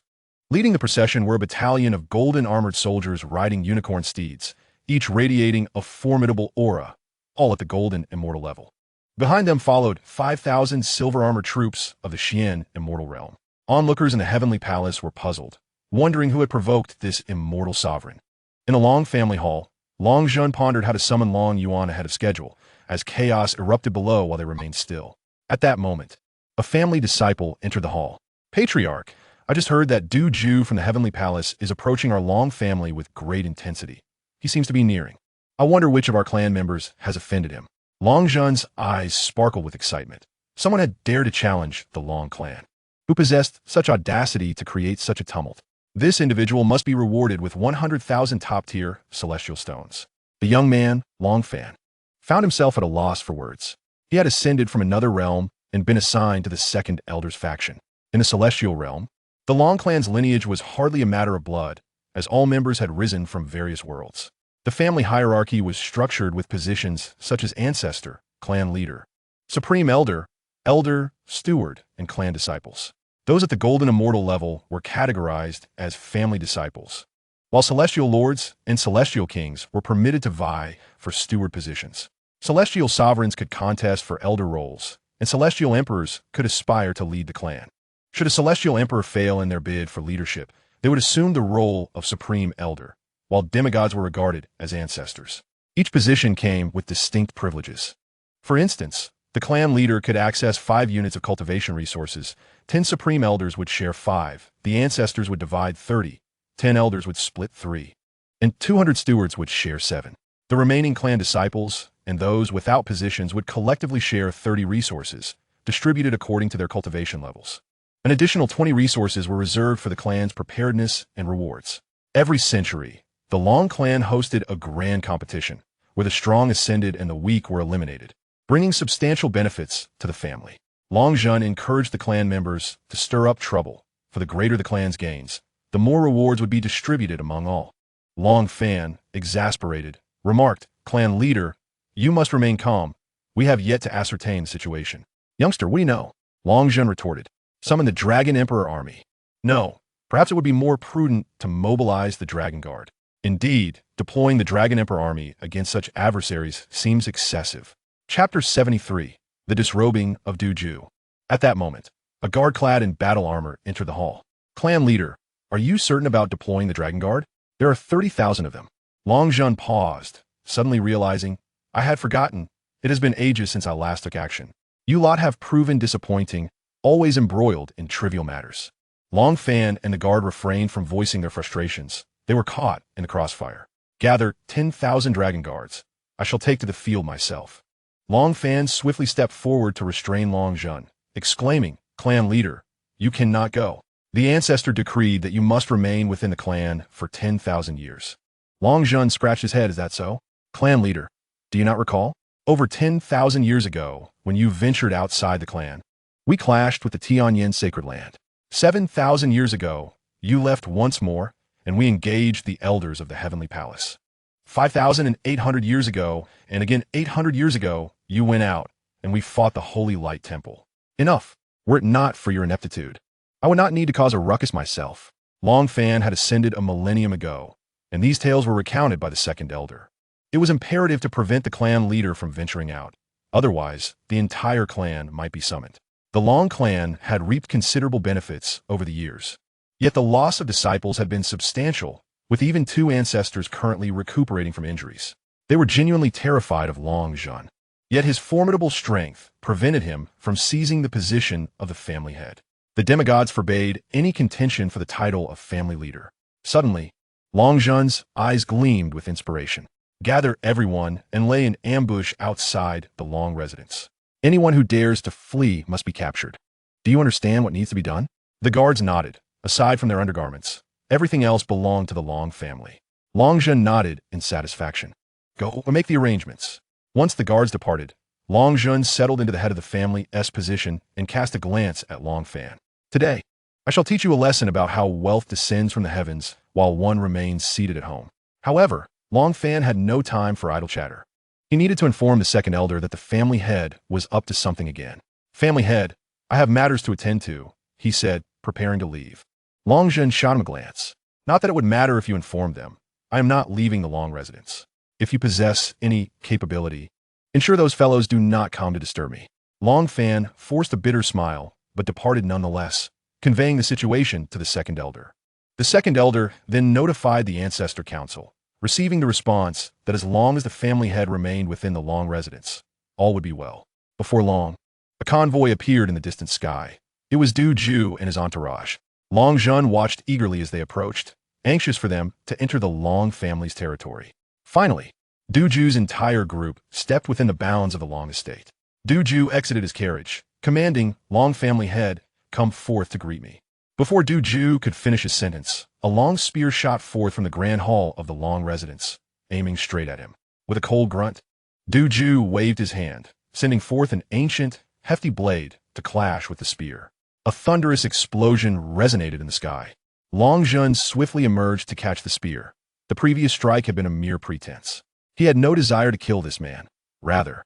Leading the procession were a battalion of golden armored soldiers riding unicorn steeds, each radiating a formidable aura, all at the golden immortal level. Behind them followed 5,000 silver armored troops of the Xian immortal realm. Onlookers in the heavenly palace were puzzled, wondering who had provoked this immortal sovereign. In the Long family hall, Long Zhun pondered how to summon Long Yuan ahead of schedule, as chaos erupted below while they remained still. At that moment, a family disciple entered the hall. Patriarch, I just heard that Du Ju from the heavenly palace is approaching our Long family with great intensity. He seems to be nearing. I wonder which of our clan members has offended him. Long Zhun's eyes sparkled with excitement. Someone had dared to challenge the Long clan. Who possessed such audacity to create such a tumult? This individual must be rewarded with 100,000 top-tier celestial stones. The young man, Long Fan, found himself at a loss for words. He had ascended from another realm and been assigned to the Second Elder's faction. In the Celestial Realm, the Long clan's lineage was hardly a matter of blood, as all members had risen from various worlds. The family hierarchy was structured with positions such as Ancestor, Clan Leader, Supreme Elder, Elder, Steward, and Clan Disciples. Those at the Golden Immortal level were categorized as Family Disciples, while Celestial Lords and Celestial Kings were permitted to vie for Steward positions. Celestial Sovereigns could contest for Elder roles, and Celestial Emperors could aspire to lead the clan. Should a Celestial Emperor fail in their bid for leadership, they would assume the role of Supreme Elder, while demigods were regarded as ancestors. Each position came with distinct privileges. For instance, the clan leader could access 5 units of cultivation resources, 10 Supreme Elders would share 5, the ancestors would divide 30, 10 Elders would split 3, and 200 stewards would share 7. The remaining clan disciples and those without positions would collectively share 30 resources, distributed according to their cultivation levels. An additional 20 resources were reserved for the clan's preparedness and rewards. Every century, the Long clan hosted a grand competition, where the strong ascended and the weak were eliminated, bringing substantial benefits to the family. Long Jun encouraged the clan members to stir up trouble, for the greater the clan's gains, the more rewards would be distributed among all. Long Fan, exasperated, remarked, "Clan leader, you must remain calm. We have yet to ascertain the situation." "Youngster, what do you know?" Long Jun retorted. "Summon the Dragon Emperor army." "No, perhaps it would be more prudent to mobilize the Dragon Guard." Indeed, deploying the Dragon Emperor army against such adversaries seems excessive. Chapter 73, The Disrobing of Duju. At that moment, a guard clad in battle armor entered the hall. "Clan leader, are you certain about deploying the Dragon Guard? There are 30,000 of them." Long Jun paused, suddenly realizing, "I had forgotten. It has been ages since I last took action. You lot have proven disappointing, always embroiled in trivial matters." Long Fan and the guard refrained from voicing their frustrations. They were caught in the crossfire. "Gather 10,000 Dragon Guards. I shall take to the field myself." Long Fan swiftly stepped forward to restrain Long Jun, exclaiming, "Clan leader, you cannot go. The ancestor decreed that you must remain within the clan for 10,000 years." Long Jun scratched his head. "Is that so?" "Clan leader, do you not recall? Over 10,000 years ago, when you ventured outside the clan, we clashed with the Tianyin sacred land. 7,000 years ago, you left once more, and we engaged the elders of the heavenly palace. 5,800 years ago, and again 800 years ago, you went out, and we fought the Holy Light Temple. Enough, were it not for your ineptitude. I would not need to cause a ruckus myself." Long Fan had ascended a millennium ago, and these tales were recounted by the Second Elder. It was imperative to prevent the clan leader from venturing out. Otherwise, the entire clan might be summoned. The Long clan had reaped considerable benefits over the years. Yet the loss of disciples had been substantial, with even 2 ancestors currently recuperating from injuries. They were genuinely terrified of Long Jun. Yet his formidable strength prevented him from seizing the position of the family head. The demigods forbade any contention for the title of family leader. Suddenly, Long Jun's eyes gleamed with inspiration. "Gather everyone and lay in ambush outside the Long residence. Anyone who dares to flee must be captured. Do you understand what needs to be done?" The guards nodded. Aside from their undergarments, everything else belonged to the Long family. Long Jun nodded in satisfaction. "Go or make the arrangements." Once the guards departed, Long Jun settled into the head of the family's position and cast a glance at Long Fan. "Today, I shall teach you a lesson about how wealth descends from the heavens while one remains seated at home." However, Long Fan had no time for idle chatter. He needed to inform the Second Elder that the family head was up to something again. "Family head, I have matters to attend to," he said, preparing to leave. Long Jun shot him a glance. "Not that it would matter if you informed them. I am not leaving the Long residence. If you possess any capability, ensure those fellows do not come to disturb me." Long Fan forced a bitter smile, but departed nonetheless, conveying the situation to the Second Elder. The Second Elder then notified the Ancestor Council, receiving the response that as long as the family head remained within the Long residence, all would be well. Before long, a convoy appeared in the distant sky. It was Du Ju and his entourage. Long Jun watched eagerly as they approached, anxious for them to enter the Long family's territory. Finally, Du Ju's entire group stepped within the bounds of the Long estate. Du Ju exited his carriage, commanding, "Long family head, come forth to greet me." Before Du Ju could finish his sentence, a long spear shot forth from the grand hall of the Long residence, aiming straight at him. with a cold grunt. Du Ju waved his hand, sending forth an ancient, hefty blade to clash with the spear. A thunderous explosion resonated in the sky. Long Jun swiftly emerged to catch the spear. The previous strike had been a mere pretense. He had no desire to kill this man. Rather,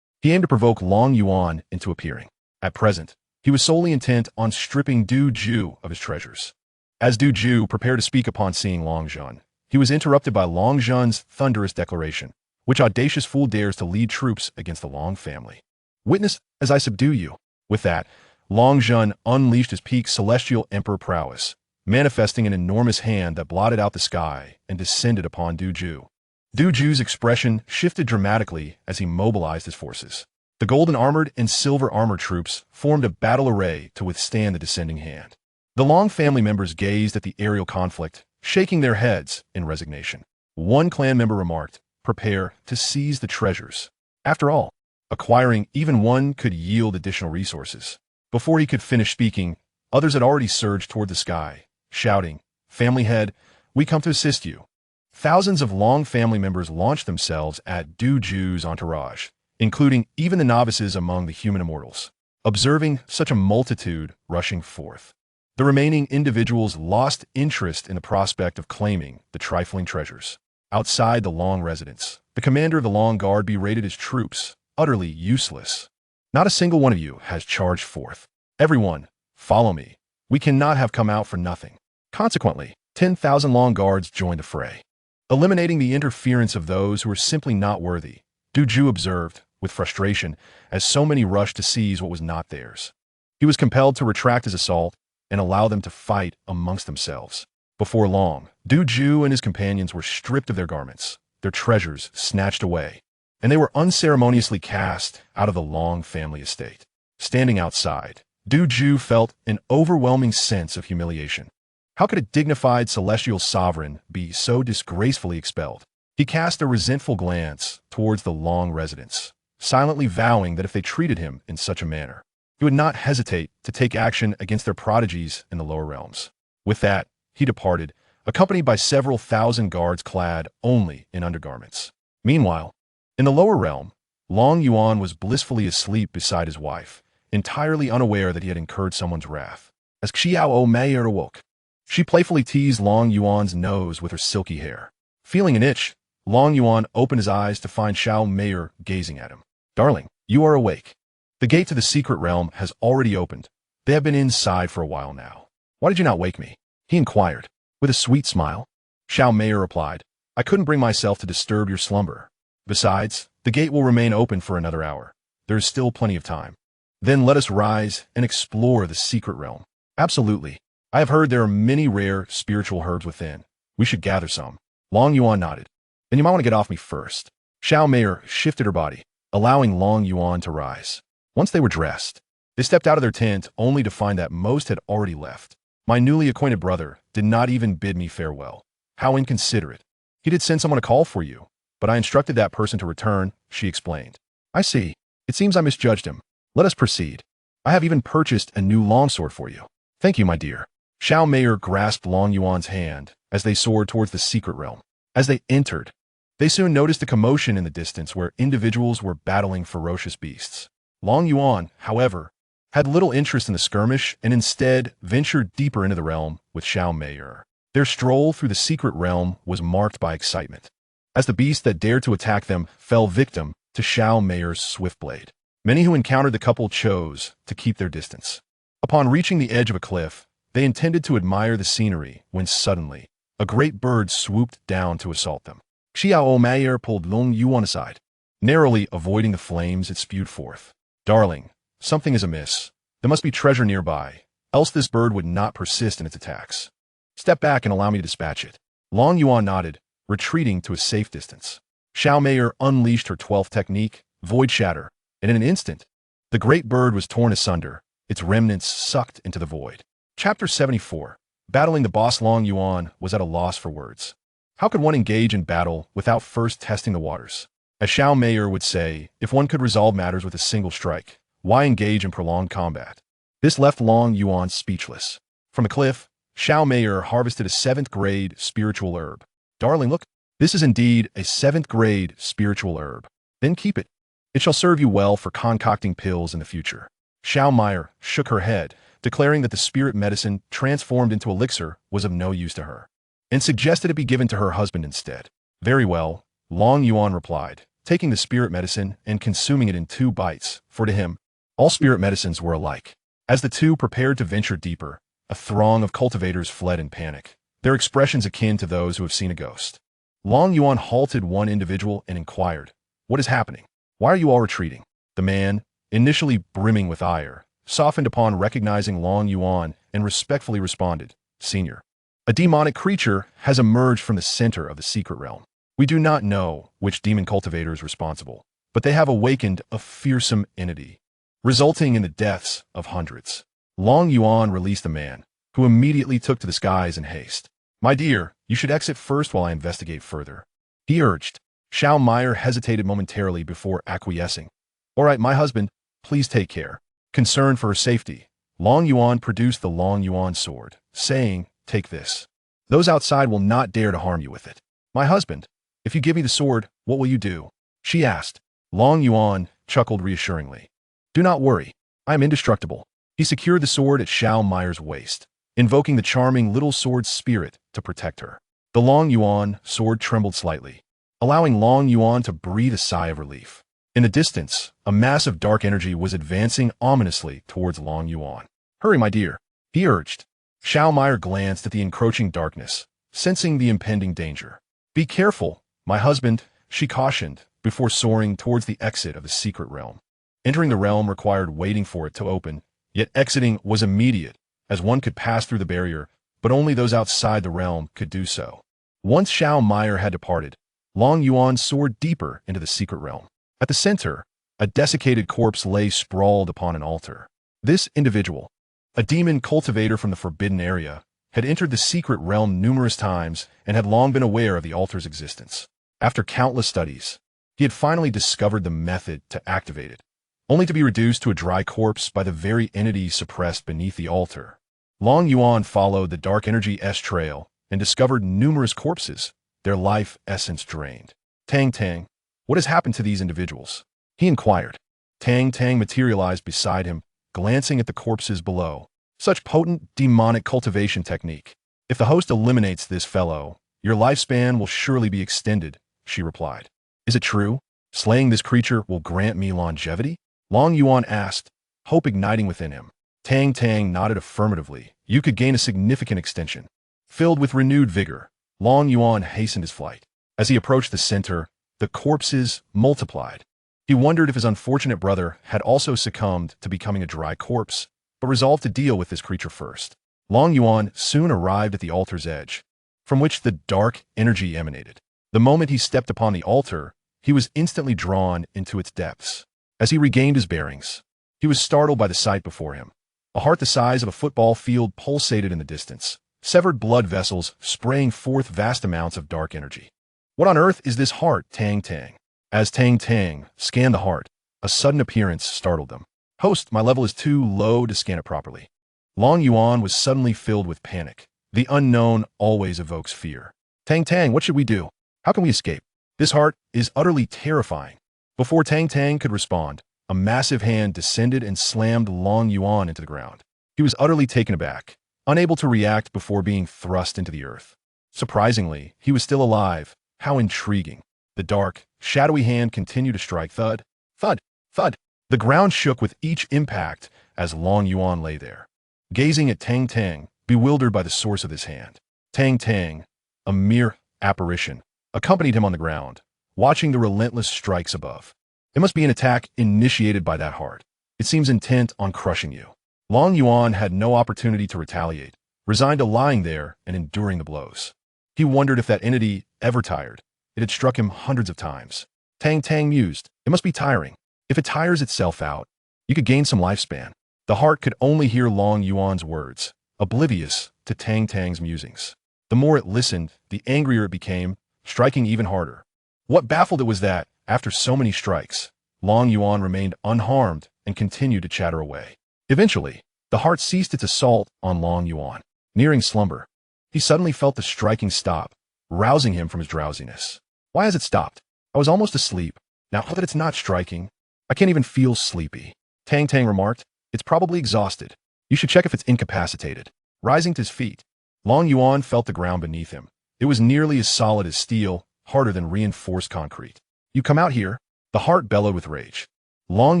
he aimed to provoke Long Yuan into appearing. At present, he was solely intent on stripping Du Ju of his treasures. As Du Ju prepared to speak upon seeing Long Jun, he was interrupted by Long Jun's thunderous declaration. Which audacious fool dares to lead troops against the Long family? Witness as I subdue you. With that, Long Jun unleashed his peak celestial emperor prowess, manifesting an enormous hand that blotted out the sky and descended upon Du Ju. Du Ju's expression shifted dramatically as he mobilized his forces. The golden armored and silver armored troops formed a battle array to withstand the descending hand. The Long family members gazed at the aerial conflict, shaking their heads in resignation. One clan member remarked, "Prepare to seize the treasures." After all, acquiring even one could yield additional resources. Before he could finish speaking, others had already surged toward the sky, shouting, "Family head, we come to assist you." Thousands of Long family members launched themselves at Du Ju's entourage, including even the novices among the human immortals. Observing such a multitude rushing forth, the remaining individuals lost interest in the prospect of claiming the trifling treasures. Outside the Long residence, the commander of the Long Guard berated his troops, utterly useless. Not a single one of you has charged forth. Everyone, follow me. We cannot have come out for nothing. Consequently, 10,000 Long Guards joined the fray. Eliminating the interference of those who were simply not worthy, Du Ju observed, with frustration, as so many rushed to seize what was not theirs. He was compelled to retract his assault and allow them to fight amongst themselves. Before long, Du Ju and his companions were stripped of their garments, their treasures snatched away, and they were unceremoniously cast out of the Long family estate. Standing outside, Du Ju felt an overwhelming sense of humiliation. How could a dignified celestial sovereign be so disgracefully expelled? He cast a resentful glance towards the Long residence, silently vowing that if they treated him in such a manner, he would not hesitate to take action against their prodigies in the lower realms. With that, he departed, accompanied by several thousand guards clad only in undergarments. Meanwhile, in the lower realm, Long Yuan was blissfully asleep beside his wife, entirely unaware that he had incurred someone's wrath. As Xiao Meier awoke, she playfully teased Long Yuan's nose with her silky hair. Feeling an itch, Long Yuan opened his eyes to find Xiao Meier gazing at him. "Darling, you are awake. The gate to the secret realm has already opened. They have been inside for a while now. Why did you not wake me?" he inquired, with a sweet smile. Xiao Meier replied, "I couldn't bring myself to disturb your slumber. Besides, the gate will remain open for another hour. There is still plenty of time. Then let us rise and explore the secret realm." "Absolutely. I have heard there are many rare spiritual herbs within. We should gather some." Long Yuan nodded. "Then you might want to get off me first." Xiao Meier shifted her body, allowing Long Yuan to rise. Once they were dressed, they stepped out of their tent only to find that most had already left. "My newly acquainted brother did not even bid me farewell. How inconsiderate. He did send someone to call for you, but I instructed that person to return," she explained. "I see. It seems I misjudged him. Let us proceed. I have even purchased a new longsword for you." "Thank you, my dear." Xiao Meier grasped Long Yuan's hand as they soared towards the secret realm. As they entered, they soon noticed a commotion in the distance where individuals were battling ferocious beasts. Long Yuan, however, had little interest in the skirmish and instead ventured deeper into the realm with Xiao Meier. Their stroll through the secret realm was marked by excitement, as the beast that dared to attack them fell victim to Xiao Meier's swift blade. Many who encountered the couple chose to keep their distance. Upon reaching the edge of a cliff, they intended to admire the scenery when suddenly, a great bird swooped down to assault them. Xiao Meier pulled Long Yuan aside, narrowly avoiding the flames it spewed forth. "Darling, something is amiss. There must be treasure nearby, else this bird would not persist in its attacks. Step back and allow me to dispatch it." Long Yuan nodded, retreating to a safe distance. Xiao Meier unleashed her 12th technique, Void Shatter, and in an instant, the great bird was torn asunder, its remnants sucked into the void. Chapter 74. Battling the boss. Long Yuan was at a loss for words. How could one engage in battle without first testing the waters? As Xiao Meier would say, if one could resolve matters with a single strike, why engage in prolonged combat? This left Long Yuan speechless. From the cliff, Xiao Meier harvested a 7th grade spiritual herb. "Darling, look, This is indeed a 7th-grade spiritual herb. Then keep it. It shall serve you well for concocting pills in the future. Xiao Meyer shook her head, declaring that the spirit medicine transformed into elixir was of no use to her, and suggested it be given to her husband instead. Very well, Long Yuan replied, taking the spirit medicine and consuming it in 2 bites, for to him, all spirit medicines were alike. As the two prepared to venture deeper, a throng of cultivators fled in panic, their expressions akin to those who have seen a ghost. Long Yuan halted one individual and inquired, "What is happening? Why are you all retreating?" The man, initially brimming with ire, softened upon recognizing Long Yuan and respectfully responded, "Senior, a demonic creature has emerged from the center of the secret realm. We do not know which demon cultivator is responsible, but they have awakened a fearsome entity, resulting in the deaths of hundreds." Long Yuan released the man, who immediately took to the skies in haste. "My dear, you should exit first while I investigate further," he urged. Xiao Meyer hesitated momentarily before acquiescing. "All right, my husband, please take care." Concerned for her safety, Long Yuan produced the Long Yuan sword, saying, "Take this. Those outside will not dare to harm you with it." "My husband, if you give me the sword, what will you do?" she asked. Long Yuan chuckled reassuringly. "Do not worry, I am indestructible." He secured the sword at Xiao Meyer's waist, invoking the charming little sword spirit to protect her. The Long Yuan sword trembled slightly, allowing Long Yuan to breathe a sigh of relief. In the distance, a mass of dark energy was advancing ominously towards Long Yuan. "Hurry, my dear," he urged. Xiao Meyer glanced at the encroaching darkness, sensing the impending danger. "Be careful, my husband," she cautioned, before soaring towards the exit of the secret realm. Entering the realm required waiting for it to open, yet exiting was immediate, as one could pass through the barrier, but only those outside the realm could do so. Once Xiao Meyer had departed, Long Yuan soared deeper into the secret realm. At the center, a desiccated corpse lay sprawled upon an altar. This individual, a demon cultivator from the forbidden area, had entered the secret realm numerous times and had long been aware of the altar's existence. After countless studies, he had finally discovered the method to activate it, only to be reduced to a dry corpse by the very entity suppressed beneath the altar. Long Yuan followed the dark energy trail and discovered numerous corpses, their life essence drained. "Tang Tang, what has happened to these individuals?" he inquired. Tang Tang materialized beside him, glancing at the corpses below. "Such potent demonic cultivation technique. If the host eliminates this fellow, your lifespan will surely be extended," she replied. "Is it true? Slaying this creature will grant me longevity?" Long Yuan asked, hope igniting within him. Tang Tang nodded affirmatively. "You could gain a significant extension." Filled with renewed vigor, Long Yuan hastened his flight. As he approached the center, the corpses multiplied. He wondered if his unfortunate brother had also succumbed to becoming a dry corpse, but resolved to deal with this creature first. Long Yuan soon arrived at the altar's edge, from which the dark energy emanated. The moment he stepped upon the altar, he was instantly drawn into its depths. As he regained his bearings, he was startled by the sight before him. A heart the size of a football field pulsated in the distance, severed blood vessels spraying forth vast amounts of dark energy. "What on earth is this heart, Tang Tang?" As Tang Tang scanned the heart, a sudden appearance startled them. "Host, my level is too low to scan it properly." Long Yuan was suddenly filled with panic. The unknown always evokes fear. "Tang Tang, what should we do? How can we escape? This heart is utterly terrifying." Before Tang Tang could respond, a massive hand descended and slammed Long Yuan into the ground. He was utterly taken aback, unable to react before being thrust into the earth. Surprisingly, he was still alive. How intriguing. The dark, shadowy hand continued to strike. Thud, thud, thud. The ground shook with each impact as Long Yuan lay there, gazing at Tang Tang, bewildered by the source of this hand. Tang Tang, a mere apparition, accompanied him on the ground, watching the relentless strikes above. "It must be an attack initiated by that heart. It seems intent on crushing you." Long Yuan had no opportunity to retaliate, resigned to lying there and enduring the blows. He wondered if that entity ever tired. It had struck him hundreds of times. Tang Tang mused, "It must be tiring. If it tires itself out, you could gain some lifespan." The heart could only hear Long Yuan's words, oblivious to Tang Tang's musings. The more it listened, the angrier it became, striking even harder. What baffled it was that, after so many strikes, Long Yuan remained unharmed and continued to chatter away. Eventually, the heart ceased its assault on Long Yuan. Nearing slumber, he suddenly felt the striking stop, rousing him from his drowsiness. Why has it stopped? I was almost asleep. Now that it's not striking, I can't even feel sleepy. Tang Tang remarked. It's probably exhausted. You should check if it's incapacitated. Rising to his feet, Long Yuan felt the ground beneath him. It was nearly as solid as steel, harder than reinforced concrete. You come out here? The heart bellowed with rage. Long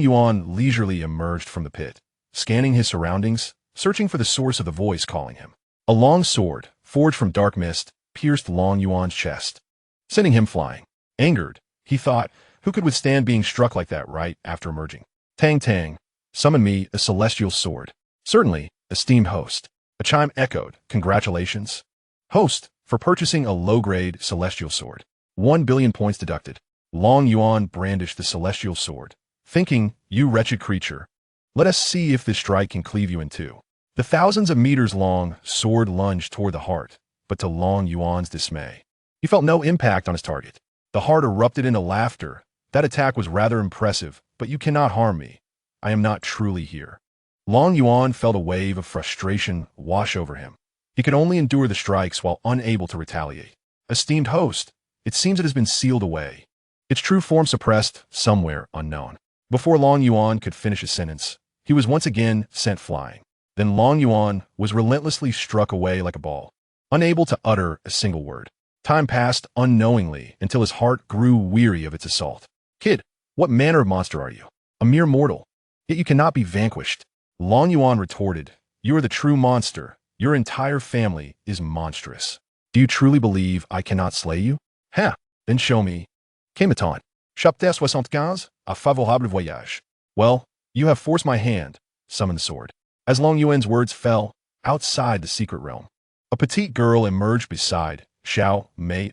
Yuan leisurely emerged from the pit, scanning his surroundings, searching for the source of the voice calling him. A long sword, forged from dark mist, pierced Long Yuan's chest, sending him flying. Angered, he thought, who could withstand being struck like that right after emerging? Tang Tang, summon me a celestial sword. Certainly, esteemed host. A chime echoed. Congratulations. Host, for purchasing a low-grade celestial sword. 1 billion points deducted. Long Yuan brandished the celestial sword, thinking, you wretched creature. Let us see if this strike can cleave you in two. The thousands of meters long sword lunged toward the heart, but to Long Yuan's dismay, he felt no impact on his target. The heart erupted into laughter. That attack was rather impressive, but you cannot harm me. I am not truly here. Long Yuan felt a wave of frustration wash over him. He could only endure the strikes while unable to retaliate. Esteemed host, it seems it has been sealed away. Its true form suppressed somewhere unknown. Before Long Yuan could finish his sentence, he was once again sent flying. Then Long Yuan was relentlessly struck away like a ball, unable to utter a single word. Time passed unknowingly until his heart grew weary of its assault. Kid, what manner of monster are you? A mere mortal. Yet you cannot be vanquished. Long Yuan retorted, you are the true monster. Your entire family is monstrous. Do you truly believe I cannot slay you? Ha! Then show me. Kematon. Chapter 75, a favorable voyage. Well, you have forced my hand. Summon the sword. As Long Yuan's words fell, outside the secret realm, a petite girl emerged beside Xiao Mei,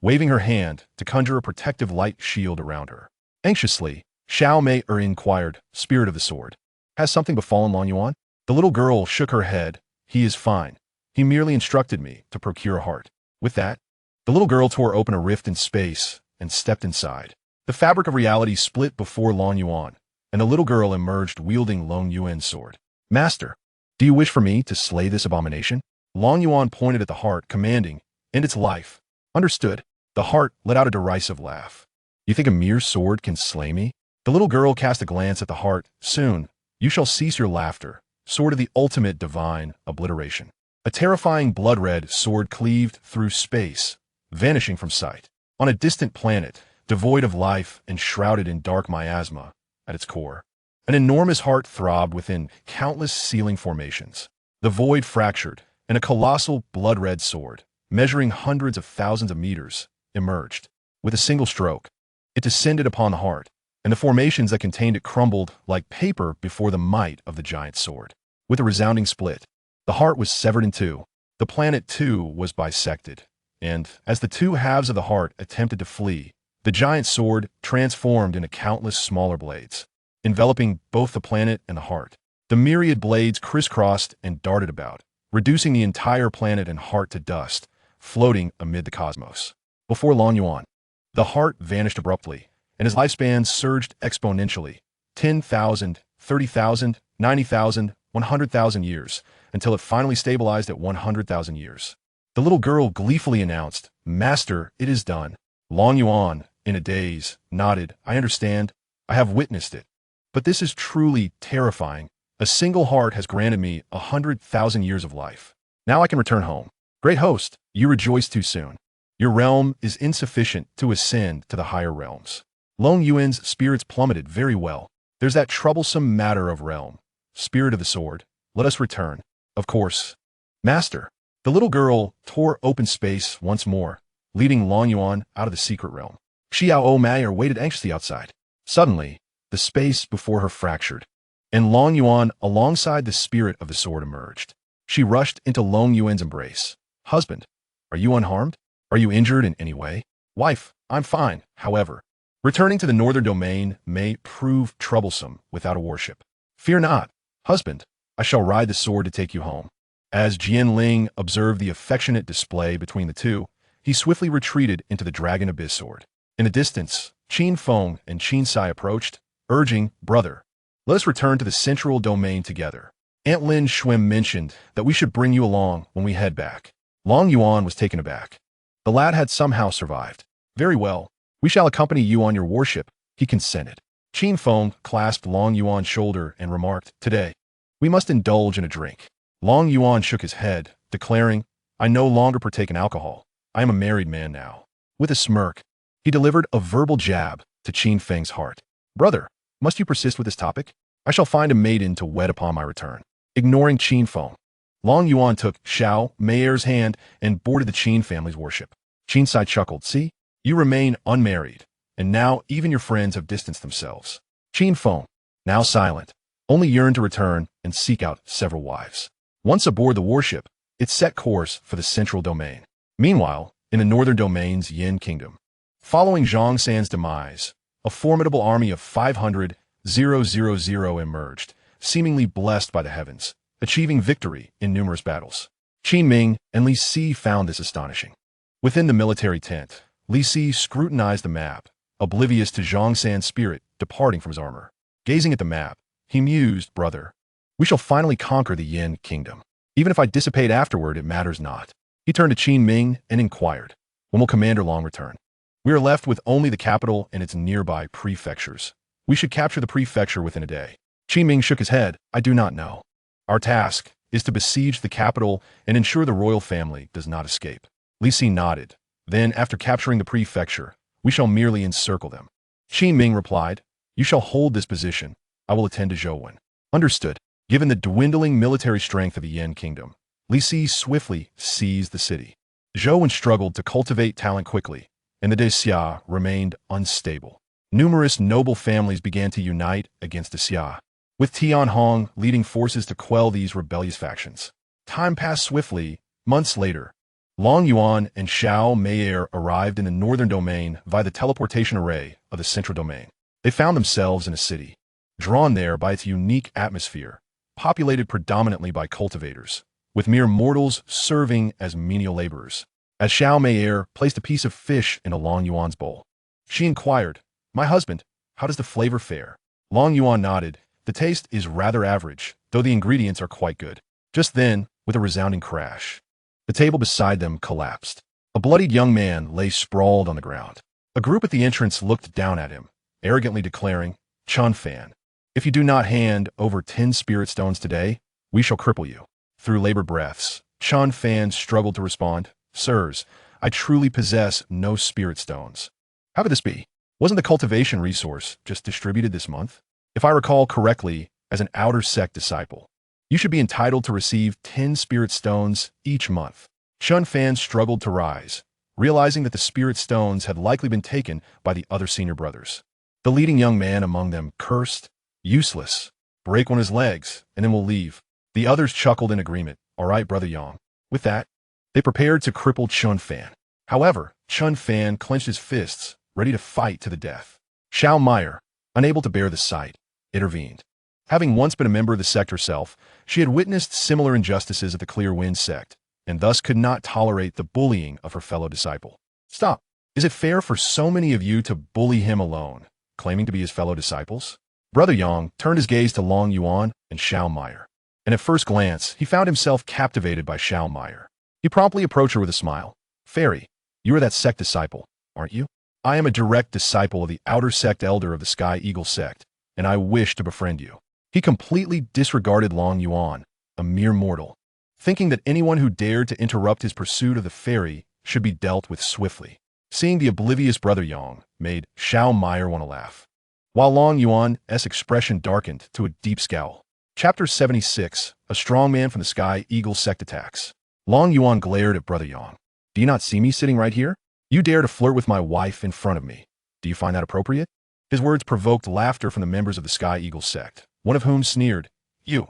waving her hand to conjure a protective light shield around her. Anxiously, Xiao Mei inquired, Spirit of the Sword, has something befallen Long Yuan? The little girl shook her head. He is fine. He merely instructed me to procure a heart. With that, the little girl tore open a rift in space and stepped inside. The fabric of reality split before Long Yuan, and the little girl emerged wielding Long Yuan's sword. Master, do you wish for me to slay this abomination? Long Yuan pointed at the heart, commanding, end its life. Understood. The heart let out a derisive laugh. You think a mere sword can slay me? The little girl cast a glance at the heart. Soon, you shall cease your laughter. Sword of the ultimate divine obliteration. A terrifying blood-red sword cleaved through space, vanishing from sight. On a distant planet, devoid of life and shrouded in dark miasma at its core, an enormous heart throbbed within countless sealing formations. The void fractured, and a colossal blood-red sword, measuring hundreds of thousands of meters, emerged. With a single stroke, it descended upon the heart, and the formations that contained it crumbled like paper before the might of the giant sword. With a resounding split, the heart was severed in two. The planet, too, was bisected, and, as the two halves of the heart attempted to flee, the giant sword transformed into countless smaller blades, enveloping both the planet and the heart. The myriad blades crisscrossed and darted about, reducing the entire planet and heart to dust, floating amid the cosmos. Before Long Yuan, the heart vanished abruptly, and his lifespan surged exponentially, 10,000, 30,000, 90,000, 100,000 years, until it finally stabilized at 100,000 years. The little girl gleefully announced, Master, it is done. Long Yuan, in a daze, nodded, I understand. I have witnessed it. But this is truly terrifying. A single heart has granted me 100,000 years of life. Now I can return home. Great host, you rejoice too soon. Your realm is insufficient to ascend to the higher realms. Long Yuan's spirits plummeted very well. There's that troublesome matter of realm. Spirit of the sword, let us return. Of course. Master. The little girl tore open space once more, leading Long Yuan out of the secret realm. Xiao Mei waited anxiously outside. Suddenly, the space before her fractured, and Long Yuan alongside the spirit of the sword emerged. She rushed into Long Yuan's embrace. Husband, are you unharmed? Are you injured in any way? Wife, I'm fine, however. Returning to the northern domain may prove troublesome without a warship. Fear not. Husband, I shall ride the sword to take you home. As Jian Ling observed the affectionate display between the two, he swiftly retreated into the Dragon Abyss sword. In the distance, Qin Feng and Qin Sai approached, urging, Brother, let us return to the central domain together. Aunt Lin Schwem mentioned that we should bring you along when we head back. Long Yuan was taken aback. The lad had somehow survived. Very well. We shall accompany you on your warship, he consented. Qin Feng clasped Long Yuan's shoulder and remarked, Today, we must indulge in a drink. Long Yuan shook his head, declaring, I no longer partake in alcohol. I am a married man now. With a smirk, he delivered a verbal jab to Qin Feng's heart. Brother, must you persist with this topic? I shall find a maiden to wed upon my return. Ignoring Qin Feng, Long Yuan took Xiao Meier's hand and boarded the Qin family's warship. Qin Sai chuckled, See, you remain unmarried, and now even your friends have distanced themselves. Qin Feng, now silent, only yearned to return and seek out several wives. Once aboard the warship, it set course for the central domain. Meanwhile, in the northern domain's Yin kingdom, following Zhang San's demise, a formidable army of 500,000 emerged, seemingly blessed by the heavens, achieving victory in numerous battles. Qin Ming and Li Si found this astonishing. Within the military tent, Li Si scrutinized the map, oblivious to Zhang San's spirit departing from his armor. Gazing at the map, he mused, Brother, we shall finally conquer the Yin kingdom. Even if I dissipate afterward, it matters not. He turned to Qin Ming and inquired, When will Commander Long return? We are left with only the capital and its nearby prefectures. We should capture the prefecture within a day. Qin Ming shook his head, I do not know. Our task is to besiege the capital and ensure the royal family does not escape. Li Si nodded. Then, after capturing the prefecture, we shall merely encircle them. Qin Ming replied, You shall hold this position. I will attend to Zhou. Understood. Given the dwindling military strength of the Yin kingdom, Li Si swiftly seized the city. Zhou struggled to cultivate talent quickly, and the Xia remained unstable. Numerous noble families began to unite against the Xia, with Tianhong leading forces to quell these rebellious factions. Time passed swiftly. Months later, Long Yuan and Xiao Meier arrived in the northern domain via the teleportation array of the central domain. They found themselves in a city, drawn there by its unique atmosphere, populated predominantly by cultivators, with mere mortals serving as menial laborers. As Xiao Meier placed a piece of fish in Long Yuan's bowl, she inquired, My husband, how does the flavor fare? Long Yuan nodded. The taste is rather average, though the ingredients are quite good. Just then, with a resounding crash, the table beside them collapsed. A bloodied young man lay sprawled on the ground. A group at the entrance looked down at him, arrogantly declaring, Chun Fan, if you do not hand over 10 spirit stones today, we shall cripple you. Through labored breaths, Chun Fan struggled to respond, Sirs, I truly possess no spirit stones. How could this be? Wasn't the cultivation resource just distributed this month? If I recall correctly, as an outer sect disciple, you should be entitled to receive 10 spirit stones each month. Chun Fan struggled to rise, realizing that the spirit stones had likely been taken by the other senior brothers. The leading young man among them cursed, Useless. Break one of his legs, and then we'll leave. The others chuckled in agreement. All right, Brother Yang. With that, they prepared to cripple Chun Fan. However, Chun Fan clenched his fists, ready to fight to the death. Xiao Meier, unable to bear the sight, intervened. Having once been a member of the sect herself, she had witnessed similar injustices at the Clear Wind sect, and thus could not tolerate the bullying of her fellow disciple. Stop. Is it fair for so many of you to bully him alone, claiming to be his fellow disciples? Brother Yang turned his gaze to Long Yuan and Xiao Meier, and at first glance, he found himself captivated by Xiao Meier. He promptly approached her with a smile. Fairy, you are that sect disciple, aren't you? I am a direct disciple of the outer sect elder of the Sky Eagle sect, and I wish to befriend you. He completely disregarded Long Yuan, a mere mortal, thinking that anyone who dared to interrupt his pursuit of the fairy should be dealt with swiftly. Seeing the oblivious Brother Yang made Xiao Meier want to laugh, while Long Yuan's expression darkened to a deep scowl. Chapter 76, A Strong Man from the Sky Eagle Sect Attacks. Long Yuan glared at Brother Yang. Do you not see me sitting right here? You dare to flirt with my wife in front of me. Do you find that appropriate? His words provoked laughter from the members of the Sky Eagle sect, one of whom sneered, You,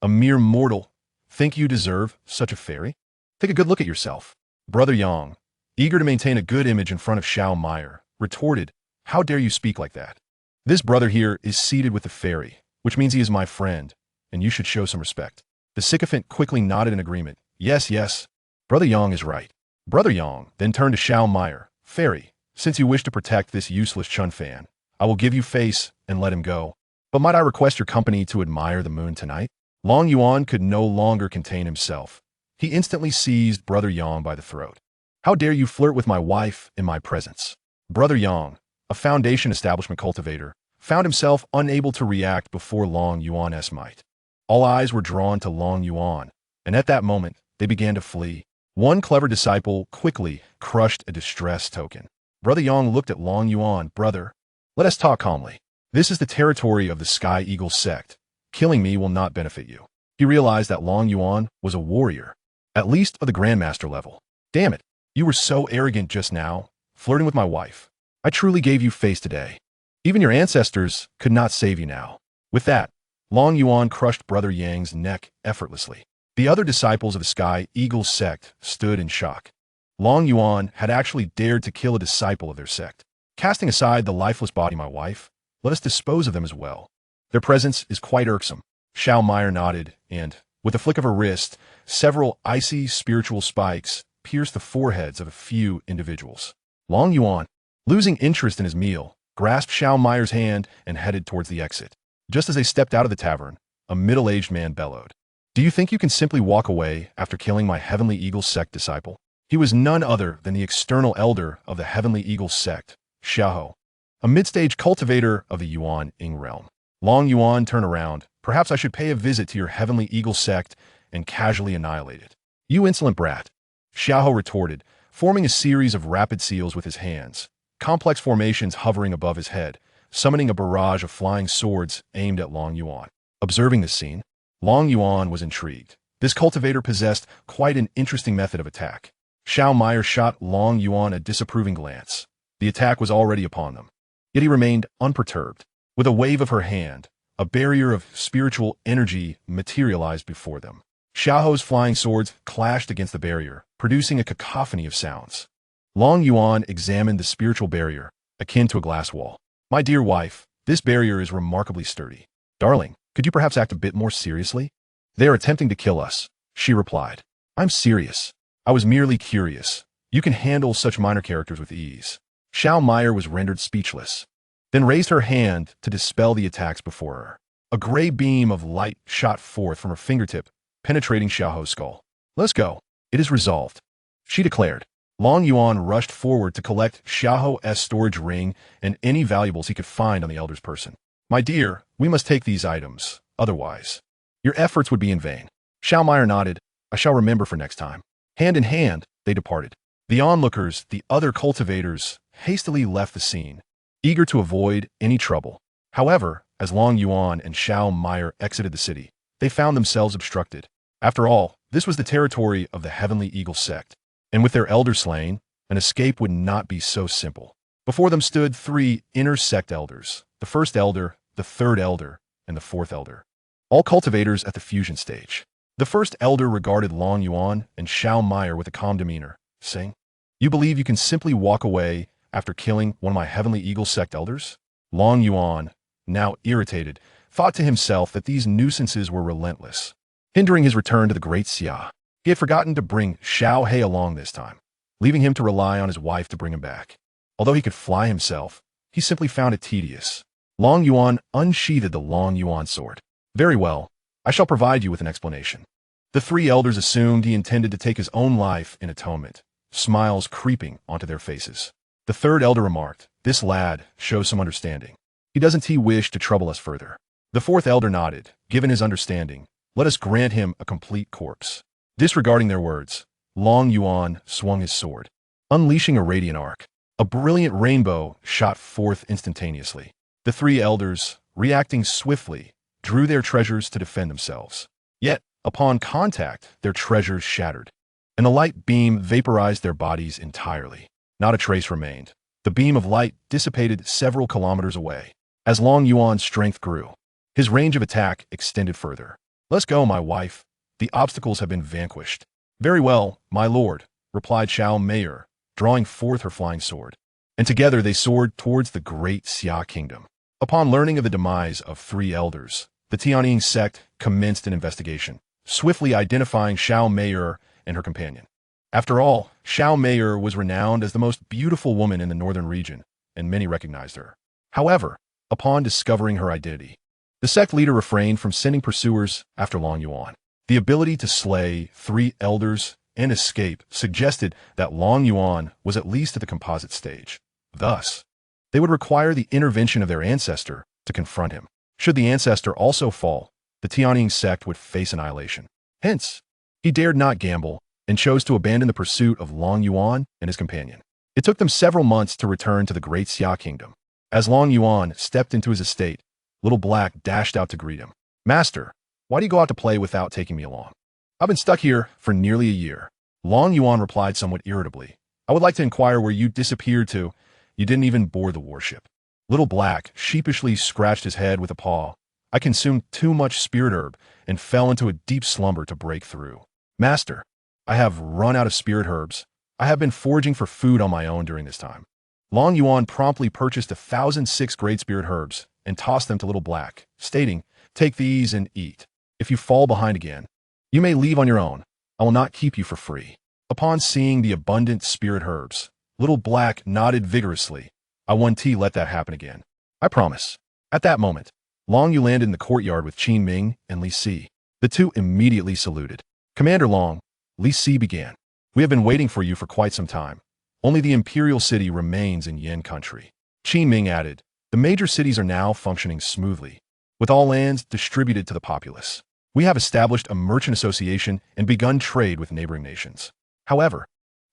a mere mortal, think you deserve such a fairy? Take a good look at yourself. Brother Yang, eager to maintain a good image in front of Xiao Meier, retorted, How dare you speak like that? This brother here is seated with the fairy, which means he is my friend, and you should show some respect. The sycophant quickly nodded in agreement. Yes, yes, Brother Yang is right. Brother Yang then turned to Xiao Meier. Fairy, since you wish to protect this useless Chun Fan, I will give you face and let him go. But might I request your company to admire the moon tonight? Long Yuan could no longer contain himself. He instantly seized Brother Yang by the throat. How dare you flirt with my wife in my presence? Brother Yang, a Foundation establishment cultivator, found himself unable to react before Long Yuan's might. All eyes were drawn to Long Yuan, and at that moment, they began to flee. One clever disciple quickly crushed a distress token. Brother Yang looked at Long Yuan. Brother, let us talk calmly. This is the territory of the Sky Eagle sect. Killing me will not benefit you. He realized that Long Yuan was a warrior, at least of the Grandmaster level. Damn it, you were so arrogant just now, flirting with my wife. I truly gave you face today. Even your ancestors could not save you now. With that, Long Yuan crushed Brother Yang's neck effortlessly. The other disciples of the Sky Eagle sect stood in shock. Long Yuan had actually dared to kill a disciple of their sect. Casting aside the lifeless body, my wife, let us dispose of them as well. Their presence is quite irksome. Xiao Meyer nodded, and, with a flick of her wrist, several icy spiritual spikes pierced the foreheads of a few individuals. Long Yuan, losing interest in his meal, grasped Xiao Meyer's hand and headed towards the exit. Just as they stepped out of the tavern, a middle-aged man bellowed, "Do you think you can simply walk away after killing my Heavenly Eagle sect disciple?" He was none other than the external elder of the Heavenly Eagle sect, Xiao, a mid-stage cultivator of the Yuan-Ing realm. Long Yuan turned around. Perhaps I should pay a visit to your Heavenly Eagle sect and casually annihilate it. You insolent brat, Xiao retorted, forming a series of rapid seals with his hands, complex formations hovering above his head, summoning a barrage of flying swords aimed at Long Yuan. Observing this scene, Long Yuan was intrigued. This cultivator possessed quite an interesting method of attack. Xiao Meyer shot Long Yuan a disapproving glance. The attack was already upon them. Yet he remained unperturbed. With a wave of her hand, a barrier of spiritual energy materialized before them. Xiao's flying swords clashed against the barrier, producing a cacophony of sounds. Long Yuan examined the spiritual barrier, akin to a glass wall. My dear wife, this barrier is remarkably sturdy. Darling, could you perhaps act a bit more seriously? They are attempting to kill us, she replied. I'm serious. I was merely curious. You can handle such minor characters with ease. Xiao Meyer was rendered speechless, then raised her hand to dispel the attacks before her. A gray beam of light shot forth from her fingertip, penetrating Xiao's skull. Let's go. It is resolved, she declared. Long Yuan rushed forward to collect Xiao's storage ring and any valuables he could find on the elder's person. My dear, we must take these items, otherwise your efforts would be in vain. Xiao Meyer nodded. I shall remember for next time. Hand in hand, they departed. The onlookers, the other cultivators, hastily left the scene, eager to avoid any trouble. However, as Long Yuan and Xiao Meyer exited the city, they found themselves obstructed. After all, this was the territory of the Heavenly Eagle sect, and with their elder slain, an escape would not be so simple. Before them stood three inner sect elders, the first elder, the third elder, and the fourth elder, all cultivators at the fusion stage. The first elder regarded Long Yuan and Xiao Meyer with a calm demeanor, saying, You believe you can simply walk away after killing one of my Heavenly Eagle sect elders? Long Yuan, now irritated, thought to himself that these nuisances were relentless, hindering his return to the Great Xia. He had forgotten to bring Xiao He along this time, leaving him to rely on his wife to bring him back. Although he could fly himself, he simply found it tedious. Long Yuan unsheathed the Long Yuan sword. Very well, I shall provide you with an explanation. The three elders assumed he intended to take his own life in atonement, smiles creeping onto their faces. The third elder remarked, This lad shows some understanding. Doesn't he wish to trouble us further? The fourth elder nodded. Given his understanding, let us grant him a complete corpse. Disregarding their words, Long Yuan swung his sword, unleashing a radiant arc. A brilliant rainbow shot forth instantaneously. The three elders, reacting swiftly, drew their treasures to defend themselves. Yet, upon contact, their treasures shattered, and the light beam vaporized their bodies entirely. Not a trace remained. The beam of light dissipated several kilometers away. As Long Yuan's strength grew, his range of attack extended further. Let's go, my wife. The obstacles have been vanquished. Very well, my lord, replied Xiao Meyer, drawing forth her flying sword. And together they soared towards the Great Xia Kingdom. Upon learning of the demise of three elders, the Tianying sect commenced an investigation, swiftly identifying Xiao Meyer and her companion. After all, Xiao Meyer was renowned as the most beautiful woman in the northern region, and many recognized her. However, upon discovering her identity, the sect leader refrained from sending pursuers after Long Yuan. The ability to slay three elders and escape suggested that Long Yuan was at least at the composite stage. Thus, they would require the intervention of their ancestor to confront him. Should the ancestor also fall, the Tianying sect would face annihilation. Hence, he dared not gamble and chose to abandon the pursuit of Long Yuan and his companion. It took them several months to return to the Great Xia Kingdom. As Long Yuan stepped into his estate, Little Black dashed out to greet him. "Master, why do you go out to play without taking me along?" "I've been stuck here for nearly a year." Long Yuan replied somewhat irritably. "I would like to inquire where you disappeared to. You didn't even board the warship." Little Black sheepishly scratched his head with a paw. "I consumed too much spirit herb and fell into a deep slumber to break through." "Master, I have run out of spirit herbs. I have been foraging for food on my own during this time." Long Yuan promptly purchased 1,006 great spirit herbs and tossed them to Little Black, stating, "Take these and eat. If you fall behind again, you may leave on your own. I will not keep you for free." Upon seeing the abundant spirit herbs, Little Black nodded vigorously. "I won't let that happen again. I promise." At that moment, Long Yu landed in the courtyard with Qin Ming and Li Si. The two immediately saluted. "Commander Long," Li Si began, "we have been waiting for you for quite some time. Only the imperial city remains in Yin country." Qin Ming added, "The major cities are now functioning smoothly, with all lands distributed to the populace. We have established a merchant association and begun trade with neighboring nations. However,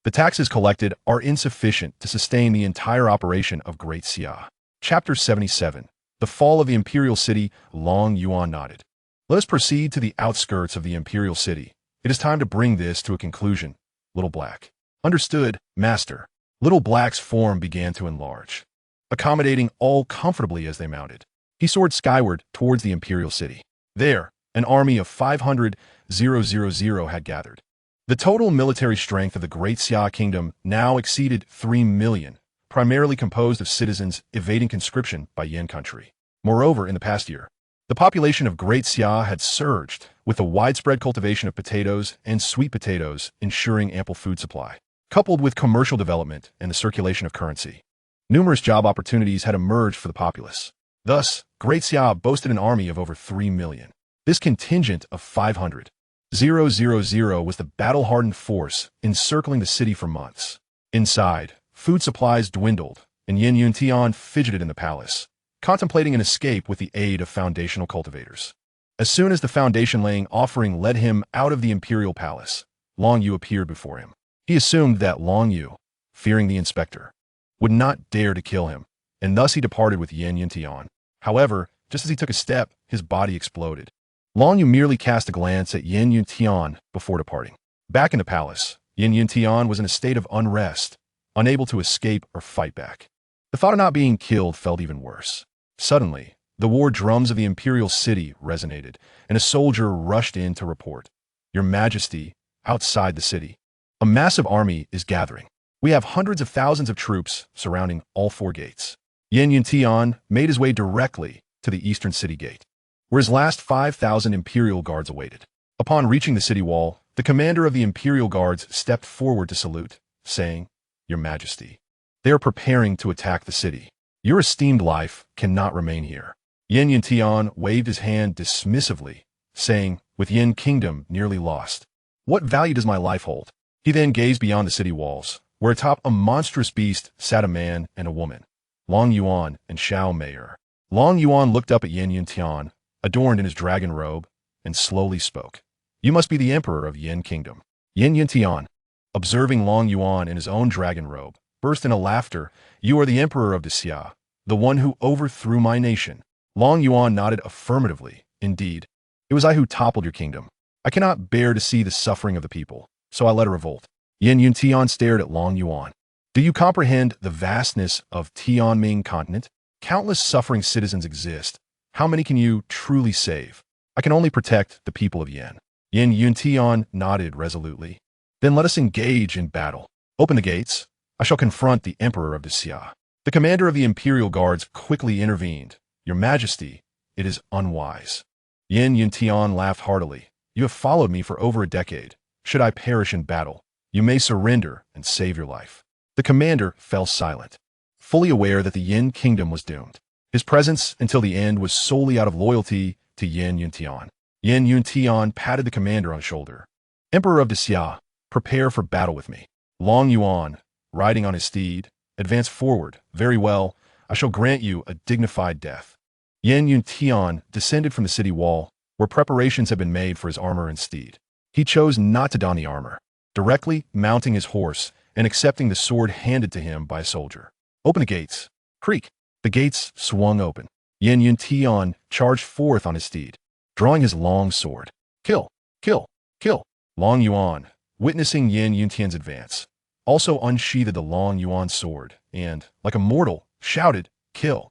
the taxes collected are insufficient to sustain the entire operation of Great Xia." Chapter 77. The Fall of the Imperial City. Long Yuan nodded. "Let us proceed to the outskirts of the Imperial City. It is time to bring this to a conclusion." Little Black. "Understood, Master." Little Black's form began to enlarge, accommodating all comfortably as they mounted. He soared skyward towards the Imperial City. There, an army of 500,000 had gathered. The total military strength of the Great Xia Kingdom now exceeded 3 million, primarily composed of citizens evading conscription by Yin country. Moreover, in the past year, the population of Great Xia had surged, with the widespread cultivation of potatoes and sweet potatoes ensuring ample food supply. Coupled with commercial development and the circulation of currency, numerous job opportunities had emerged for the populace. Thus, Great Xia boasted an army of over 3 million. This contingent of 500,000 was the battle-hardened force encircling the city for months. Inside, food supplies dwindled, and Yin Yuntian fidgeted in the palace, contemplating an escape with the aid of foundational cultivators. As soon as the foundation-laying offering led him out of the imperial palace, Long Yu appeared before him. He assumed that Long Yu, fearing the inspector, would not dare to kill him, and thus he departed with Yin Yuntian. However, just as he took a step, his body exploded. Long Yu merely cast a glance at Yin Yuntian before departing. Back in the palace, Yin Yuntian was in a state of unrest, unable to escape or fight back. The thought of not being killed felt even worse. Suddenly, the war drums of the imperial city resonated, and a soldier rushed in to report, "Your Majesty, outside the city, a massive army is gathering. We have hundreds of thousands of troops surrounding all 4 gates." Yin Yuntian made his way directly to the eastern city gate, where his last 5,000 imperial guards awaited. Upon reaching the city wall, the commander of the imperial guards stepped forward to salute, saying, "Your Majesty, they are preparing to attack the city. Your esteemed life cannot remain here." Yin Yuntian waved his hand dismissively, saying, "With Yin Kingdom nearly lost, what value does my life hold?" He then gazed beyond the city walls, where atop a monstrous beast sat a man and a woman, Long Yuan and Xiao Meier. Long Yuan looked up at Yin Yuntian, adorned in his dragon robe, and slowly spoke. "You must be the emperor of Yin Kingdom." Yin Yuntian, observing Long Yuan in his own dragon robe, burst into laughter. "You are the emperor of the Xia, the one who overthrew my nation." Long Yuan nodded affirmatively. "Indeed, it was I who toppled your kingdom. I cannot bear to see the suffering of the people, so I led a revolt." Yin Yuntian stared at Long Yuan. "Do you comprehend the vastness of Tianming continent? Countless suffering citizens exist. How many can you truly save? I can only protect the people of Yin." Yin Yuntian nodded resolutely. "Then let us engage in battle. Open the gates. I shall confront the emperor of the Xia." The commander of the imperial guards quickly intervened. "Your Majesty, it is unwise." Yin Yuntian laughed heartily. "You have followed me for over a decade. Should I perish in battle, you may surrender and save your life." The commander fell silent, fully aware that the Yin Kingdom was doomed. His presence until the end was solely out of loyalty to Yin Yuntian. Yin Yuntian patted the commander on the shoulder. "Emperor of the Xia, prepare for battle with me. Long Yuan, riding on his steed, advanced forward. Very well, I shall grant you a dignified death. Yen Yuntian descended from the city wall, where preparations had been made for his armor and steed. He chose not to don the armor, directly mounting his horse and accepting the sword handed to him by a soldier. Open the gates. Creak. The gates swung open. Yen Yuntian charged forth on his steed, drawing his long sword. Kill, kill, kill. Long Yuan, witnessing Yen Yuntian's advance, also unsheathed the Long Yuan sword and, like a mortal, shouted, kill.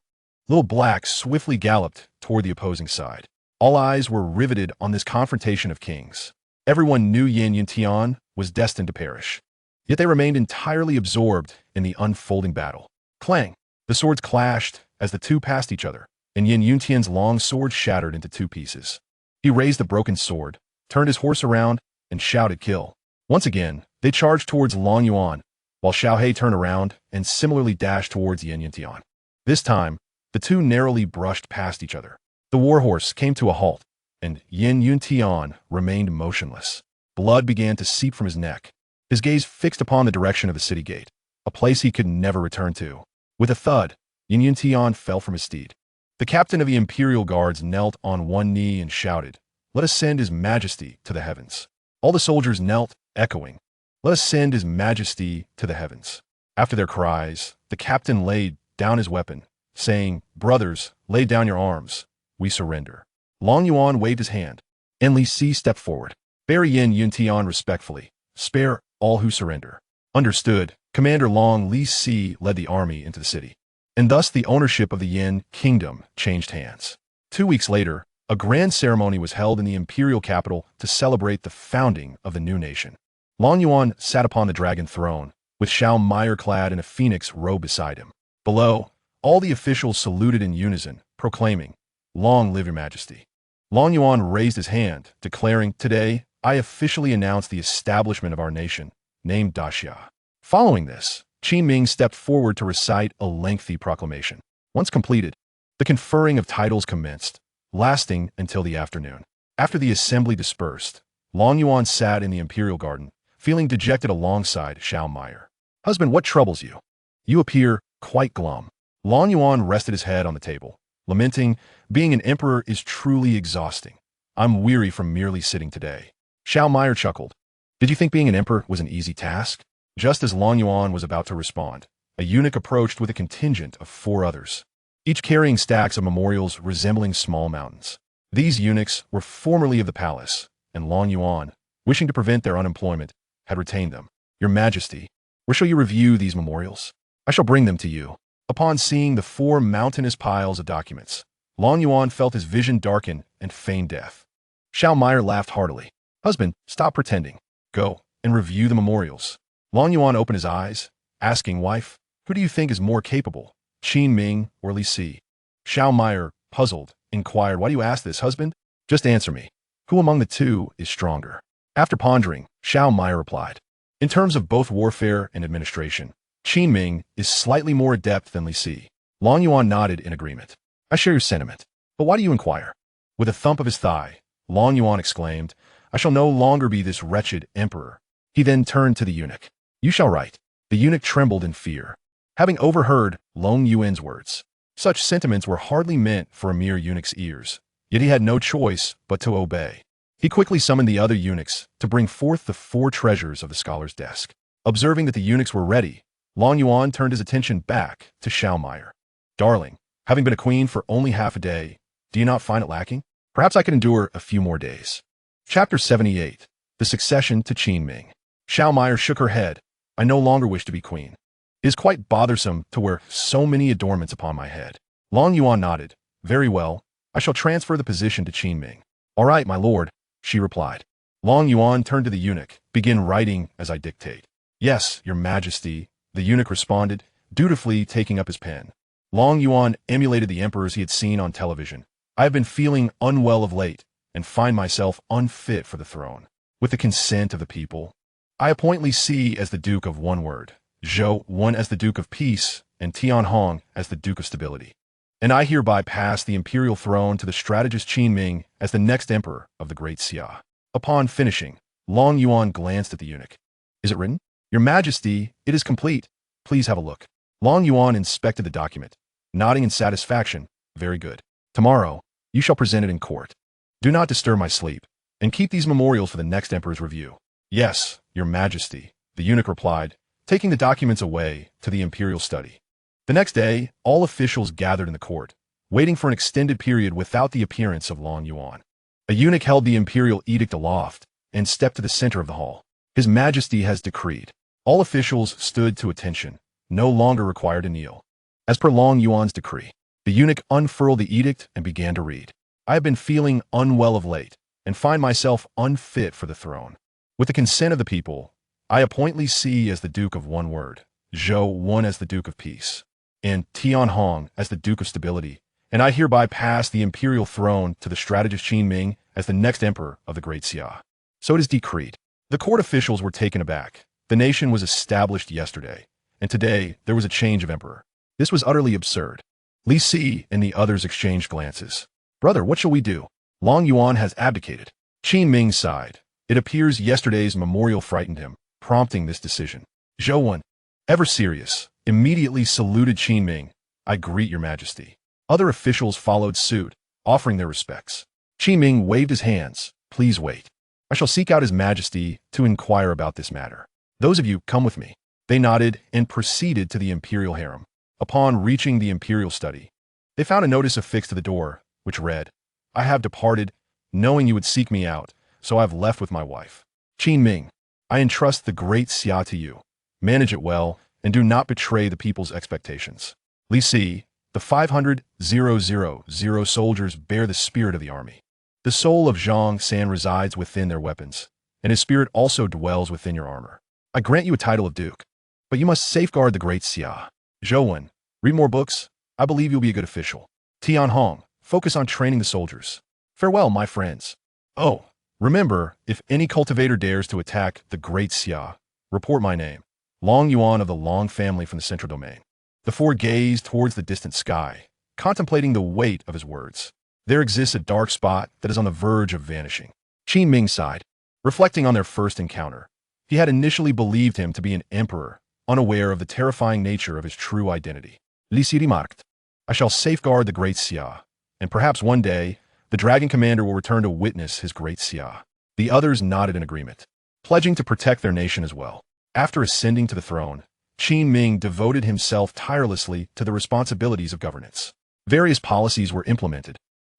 Little Black swiftly galloped toward the opposing side. All eyes were riveted on this confrontation of kings. Everyone knew Yen Yuntian was destined to perish. Yet they remained entirely absorbed in the unfolding battle. Clang! The swords clashed as the two passed each other, and Yen Yuntian's long sword shattered into two pieces. He raised the broken sword, turned his horse around, and shouted kill. Once again, they charged towards Long Yuan, while Xiaohe turned around and similarly dashed towards Yen Yuntian. This time, the two narrowly brushed past each other. The warhorse came to a halt, and Yen Yuntian remained motionless. Blood began to seep from his neck, his gaze fixed upon the direction of the city gate, a place he could never return to. With a thud, Yen Yuntian fell from his steed. The captain of the Imperial Guards knelt on one knee and shouted, "Let us send His Majesty to the heavens." All the soldiers knelt, echoing, "Let us send His Majesty to the heavens." After their cries, the captain laid down his weapon, saying, "Brothers, lay down your arms. We surrender." Long Yuan waved his hand, and Li Si stepped forward. "Bear Yen Yuntian respectfully. Spare all who surrender." Understood. Commander Long Li Si led the army into the city, and thus the ownership of the Yin kingdom changed hands. 2 weeks later, a grand ceremony was held in the imperial capital to celebrate the founding of the new nation. Long Yuan sat upon the dragon throne, with Xiao Meyer clad in a phoenix robe beside him. Below, all the officials saluted in unison, proclaiming, "Long live your majesty." Long Yuan raised his hand, declaring, "Today, I officially announce the establishment of our nation, named Daxia." Following this, Qin Ming stepped forward to recite a lengthy proclamation. Once completed, the conferring of titles commenced, lasting until the afternoon. After the assembly dispersed, Long Yuan sat in the imperial garden, feeling dejected alongside Xiao Meyer. "Husband, what troubles you? You appear quite glum." Long Yuan rested his head on the table, lamenting, "Being an emperor is truly exhausting. I'm weary from merely sitting today." Xiao Meyer chuckled. "Did you think being an emperor was an easy task?" Just as Long Yuan was about to respond, a eunuch approached with a contingent of 4 others, each carrying stacks of memorials resembling small mountains. These eunuchs were formerly of the palace, and Long Yuan, wishing to prevent their unemployment, had retained them. "Your Majesty, where shall you review these memorials?" "I shall bring them to you." Upon seeing the 4 mountainous piles of documents, Long Yuan felt his vision darken and feign death. Xiao Meyer laughed heartily. "Husband, stop pretending. Go and review the memorials." Long Yuan opened his eyes, asking, "Wife, who do you think is more capable, Qin Ming or Li Si?" Xiao Meyer, puzzled, inquired, "Why do you ask this, husband? Just answer me. Who among the two is stronger?" After pondering, Xiao Meyer replied, "In terms of both warfare and administration, Qin Ming is slightly more adept than Li Si." Long Yuan nodded in agreement. "I share your sentiment. But why do you inquire?" With a thump of his thigh, Long Yuan exclaimed, "I shall no longer be this wretched emperor." He then turned to the eunuch. "You shall write." The eunuch trembled in fear, having overheard Long Yuan's words. Such sentiments were hardly meant for a mere eunuch's ears, yet he had no choice but to obey. He quickly summoned the other eunuchs to bring forth the 4 treasures of the scholar's desk. Observing that the eunuchs were ready, Long Yuan turned his attention back to Xiao Meyer. "Darling, having been a queen for only half a day, do you not find it lacking? Perhaps I can endure a few more days." Chapter 78. The Succession to Qin Ming. Xiao Meyer shook her head. "I no longer wish to be queen. It is quite bothersome to wear so many adornments upon my head." Long Yuan nodded. "Very well, I shall transfer the position to Qin Ming." "All right, my lord," she replied. Long Yuan turned to the eunuch. "Begin writing as I dictate." "Yes, your majesty," the eunuch responded, dutifully taking up his pen. Long Yuan emulated the emperors he had seen on television. "I have been feeling unwell of late, and find myself unfit for the throne. With the consent of the people, I appoint Li Si as the Duke of One Word, Zhou Wen as the Duke of Peace, and Tian Hong as the Duke of Stability. And I hereby pass the imperial throne to the strategist Qin Ming as the next emperor of the Great Xia." Upon finishing, Long Yuan glanced at the eunuch. Is it written? Your Majesty, it is complete. Please have a look. Long Yuan inspected the document, nodding in satisfaction. Very good. Tomorrow, you shall present it in court. Do not disturb my sleep, and keep these memorials for the next emperor's review. Yes, Your Majesty, the eunuch replied, taking the documents away to the imperial study. The next day, all officials gathered in the court, waiting for an extended period without the appearance of Long Yuan. A eunuch held the imperial edict aloft and stepped to the center of the hall. His Majesty has decreed. All officials stood to attention, no longer required to kneel. As per Long Yuan's decree, the eunuch unfurled the edict and began to read. I have been feeling unwell of late and find myself unfit for the throne. With the consent of the people, I appoint Li Si as the Duke of One Word, Zhou Wen as the Duke of Peace, and Tian Hong as the Duke of Stability, and I hereby pass the imperial throne to the strategist Qin Ming as the next emperor of the Great Xia. So it is decreed. The court officials were taken aback. The nation was established yesterday, and today there was a change of emperor. This was utterly absurd. Li Si and the others exchanged glances. Brother, what shall we do? Long Yuan has abdicated. Qin Ming sighed. It appears yesterday's memorial frightened him, prompting this decision. Zhou Wen, ever serious, immediately saluted Qin Ming. I greet your Majesty. Other officials followed suit, offering their respects. Qin Ming waved his hands. Please wait. I shall seek out His Majesty to inquire about this matter. Those of you, come with me. They nodded and proceeded to the imperial harem. Upon reaching the imperial study, they found a notice affixed to the door, which read, I have departed, knowing you would seek me out, so I have left with my wife. Qin Ming, I entrust the Great Xia to you. Manage it well, and do not betray the people's expectations. Li Si, the 500,000 soldiers bear the spirit of the army. The soul of Zhang San resides within their weapons, and his spirit also dwells within your armor. I grant you a title of Duke, but you must safeguard the Great Xia. Zhou Wen, read more books. I believe you'll be a good official. Tian Hong, focus on training the soldiers. Farewell, my friends. Oh, remember, if any cultivator dares to attack the Great Xia, report my name. Long Yuan of the Long family from the central domain. The four gazed towards the distant sky, contemplating the weight of his words. There exists a dark spot that is on the verge of vanishing. Qin Ming sighed, reflecting on their first encounter. He had initially believed him to be an emperor, unaware of the terrifying nature of his true identity. Li Si remarked, I shall safeguard the Great Xia, and perhaps one day, the Dragon Commander will return to witness his Great Xia. The others nodded in agreement, pledging to protect their nation as well. After ascending to the throne, Qin Ming devoted himself tirelessly to the responsibilities of governance. Various policies were implemented,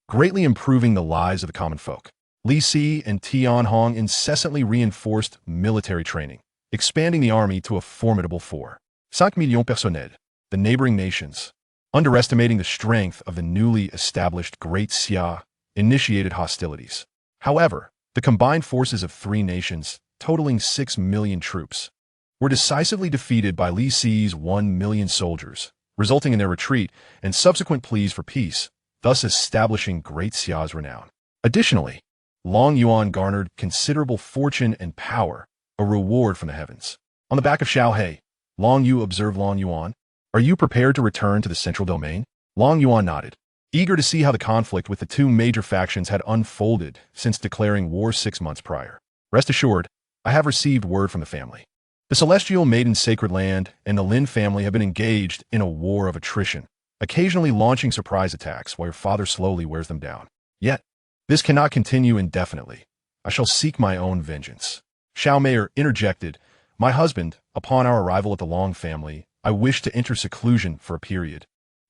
greatly improving the lives of the common folk. Li Si and Tian Hong incessantly reinforced military training, expanding the army to a formidable 5 millions personnel. The neighboring nations, underestimating the strength of the newly established Great Xia, initiated hostilities. However, the combined forces of three nations, totaling 6 million troops, were decisively defeated by Li Si's 1 million soldiers, resulting in their retreat and subsequent pleas for peace, thus establishing Great Xia's renown. Additionally, Long Yuan garnered considerable fortune and power, a reward from the heavens. On the back of Xiao He, Long Yu observed Long Yuan. Are you prepared to return to the central domain? Long Yuan nodded, eager to see how the conflict with the two major factions had unfolded since declaring war 6 months prior. Rest assured, I have received word from the family. The Celestial Maiden Sacred Land and the Lin family have been engaged in a war of attrition, occasionally launching surprise attacks while your father slowly wears them down. Yet, this cannot continue indefinitely. I shall seek my own vengeance. Xiao Meier interjected, my husband, upon our arrival at the Long family, I wish to enter seclusion for a period,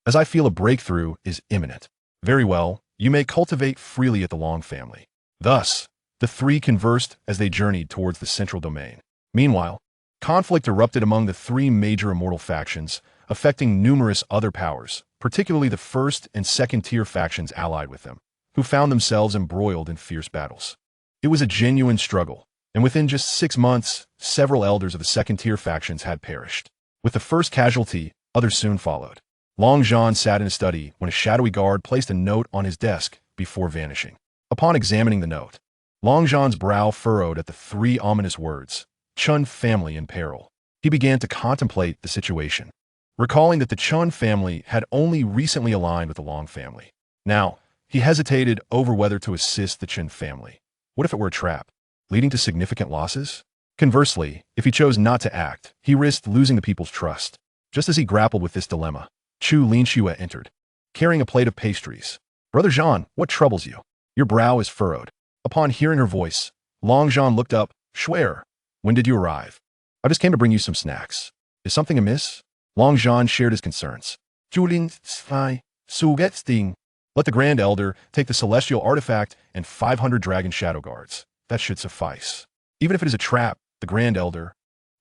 as I feel a breakthrough is imminent. Very well, you may cultivate freely at the Long family. Thus, the three conversed as they journeyed towards the central domain. Meanwhile, conflict erupted among the three major immortal factions, affecting numerous other powers, particularly the first and second tier factions allied with them, who found themselves embroiled in fierce battles. It was a genuine struggle, and within just 6 months, several elders of the second tier factions had perished. With the first casualty, others soon followed. Long Zhan sat in his study when a shadowy guard placed a note on his desk before vanishing. Upon examining the note, Long Zhan's brow furrowed at the 3 ominous words, Chun family in peril. He began to contemplate the situation, recalling that the Chun family had only recently aligned with the Long family. Now, he hesitated over whether to assist the Chen family. What if it were a trap, leading to significant losses? Conversely, if he chose not to act, he risked losing the people's trust. Just as he grappled with this dilemma, Chu Linxue entered, carrying a plate of pastries. "Brother Jean, what troubles you? Your brow is furrowed." Upon hearing her voice, Long Jean looked up. "Schwer, when did you arrive?" "I just came to bring you some snacks. Is something amiss?" Long Jean shared his concerns. "Julin zwei Sugetting. Let the Grand Elder take the celestial artifact and 500 dragon shadow guards. That should suffice. Even if it is a trap, the Grand Elder,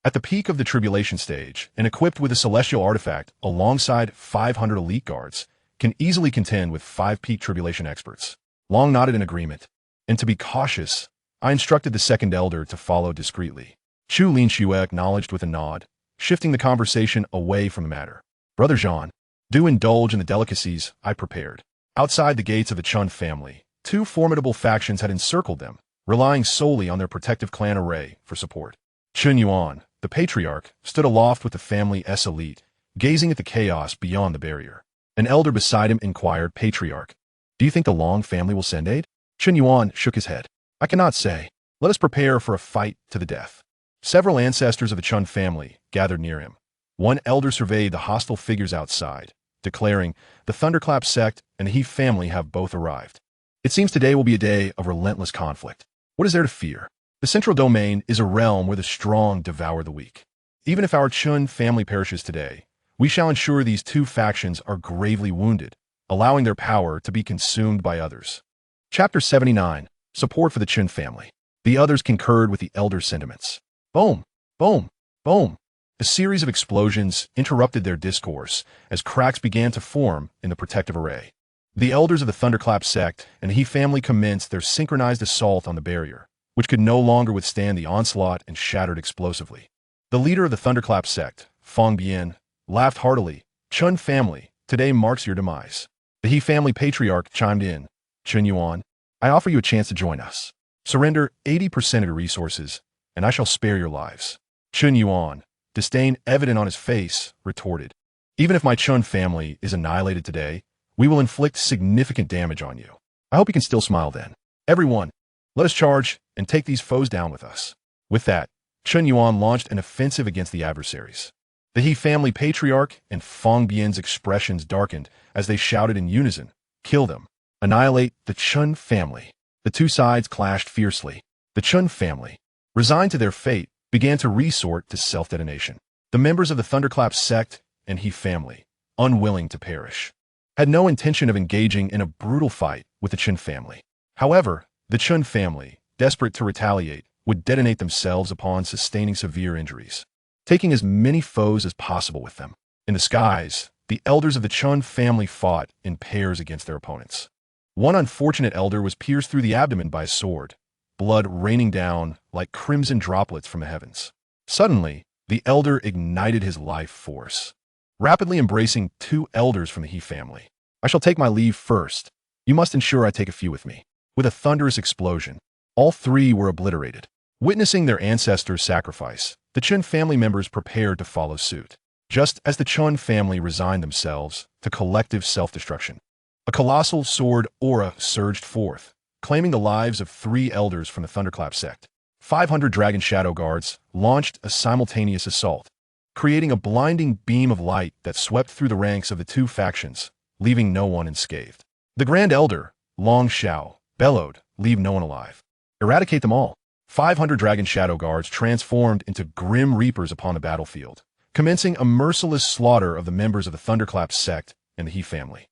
at the peak of the tribulation stage and equipped with a celestial artifact alongside 500 elite guards, can easily contend with 5 peak tribulation experts." Long nodded in agreement. "And to be cautious, I instructed the second elder to follow discreetly." Chu Linxue acknowledged with a nod, shifting the conversation away from the matter. "Brother Jean, do indulge in the delicacies I prepared." Outside the gates of the Chun family, 2 formidable factions had encircled them, relying solely on their protective clan array for support. Chun Yuan, the patriarch, stood aloft with the family's elite, gazing at the chaos beyond the barrier. An elder beside him inquired, "Patriarch, do you think the Long family will send aid?" Chun Yuan shook his head. "I cannot say. Let us prepare for a fight to the death." Several ancestors of the Chun family gathered near him. One elder surveyed the hostile figures outside, declaring, "The Thunderclap sect and the He family have both arrived. It seems today will be a day of relentless conflict. What is there to fear? The central domain is a realm where the strong devour the weak. Even if our Chun family perishes today, we shall ensure these 2 factions are gravely wounded, allowing their power to be consumed by others." Chapter 79. Support for the Chun family. The others concurred with the elder's sentiments. Boom! Boom! Boom! A series of explosions interrupted their discourse as cracks began to form in the protective array. The elders of the Thunderclap sect and the He family commenced their synchronized assault on the barrier, which could no longer withstand the onslaught and shattered explosively. The leader of the Thunderclap sect, Feng Bian, laughed heartily. "Chun family, today marks your demise." The He family patriarch chimed in. "Chun Yuan, I offer you a chance to join us. Surrender 80% of your resources, and I shall spare your lives." Chun Yuan, disdain evident on his face, retorted, "Even if my Chun family is annihilated today, we will inflict significant damage on you. I hope you can still smile then. Everyone, let us charge and take these foes down with us." With that, Chun Yuan launched an offensive against the adversaries. The He family patriarch and Feng Bian's expressions darkened as they shouted in unison, "Kill them! Annihilate the Chun family!" The 2 sides clashed fiercely. The Chun family, resigned to their fate, began to resort to self-detonation. The members of the Thunderclap sect and He family, unwilling to perish, had no intention of engaging in a brutal fight with the Chun family. However, the Chun family, desperate to retaliate, would detonate themselves upon sustaining severe injuries, taking as many foes as possible with them. In the skies, the elders of the Chun family fought in pairs against their opponents. One unfortunate elder was pierced through the abdomen by a sword, blood raining down like crimson droplets from the heavens. Suddenly, the elder ignited his life force, rapidly embracing 2 elders from the He family. "I shall take my leave first. You must ensure I take a few with me." With a thunderous explosion, all 3 were obliterated. Witnessing their ancestors' sacrifice, the Chun family members prepared to follow suit. Just as the Chun family resigned themselves to collective self-destruction, a colossal sword aura surged forth, claiming the lives of 3 elders from the Thunderclap sect. 500 dragon shadow guards launched a simultaneous assault, creating a blinding beam of light that swept through the ranks of the 2 factions, leaving no one unscathed. The Grand Elder, Long Xiao, bellowed, "Leave no one alive. Eradicate them all." 500 dragon shadow guards transformed into grim reapers upon the battlefield, commencing a merciless slaughter of the members of the Thunderclap sect and the He family.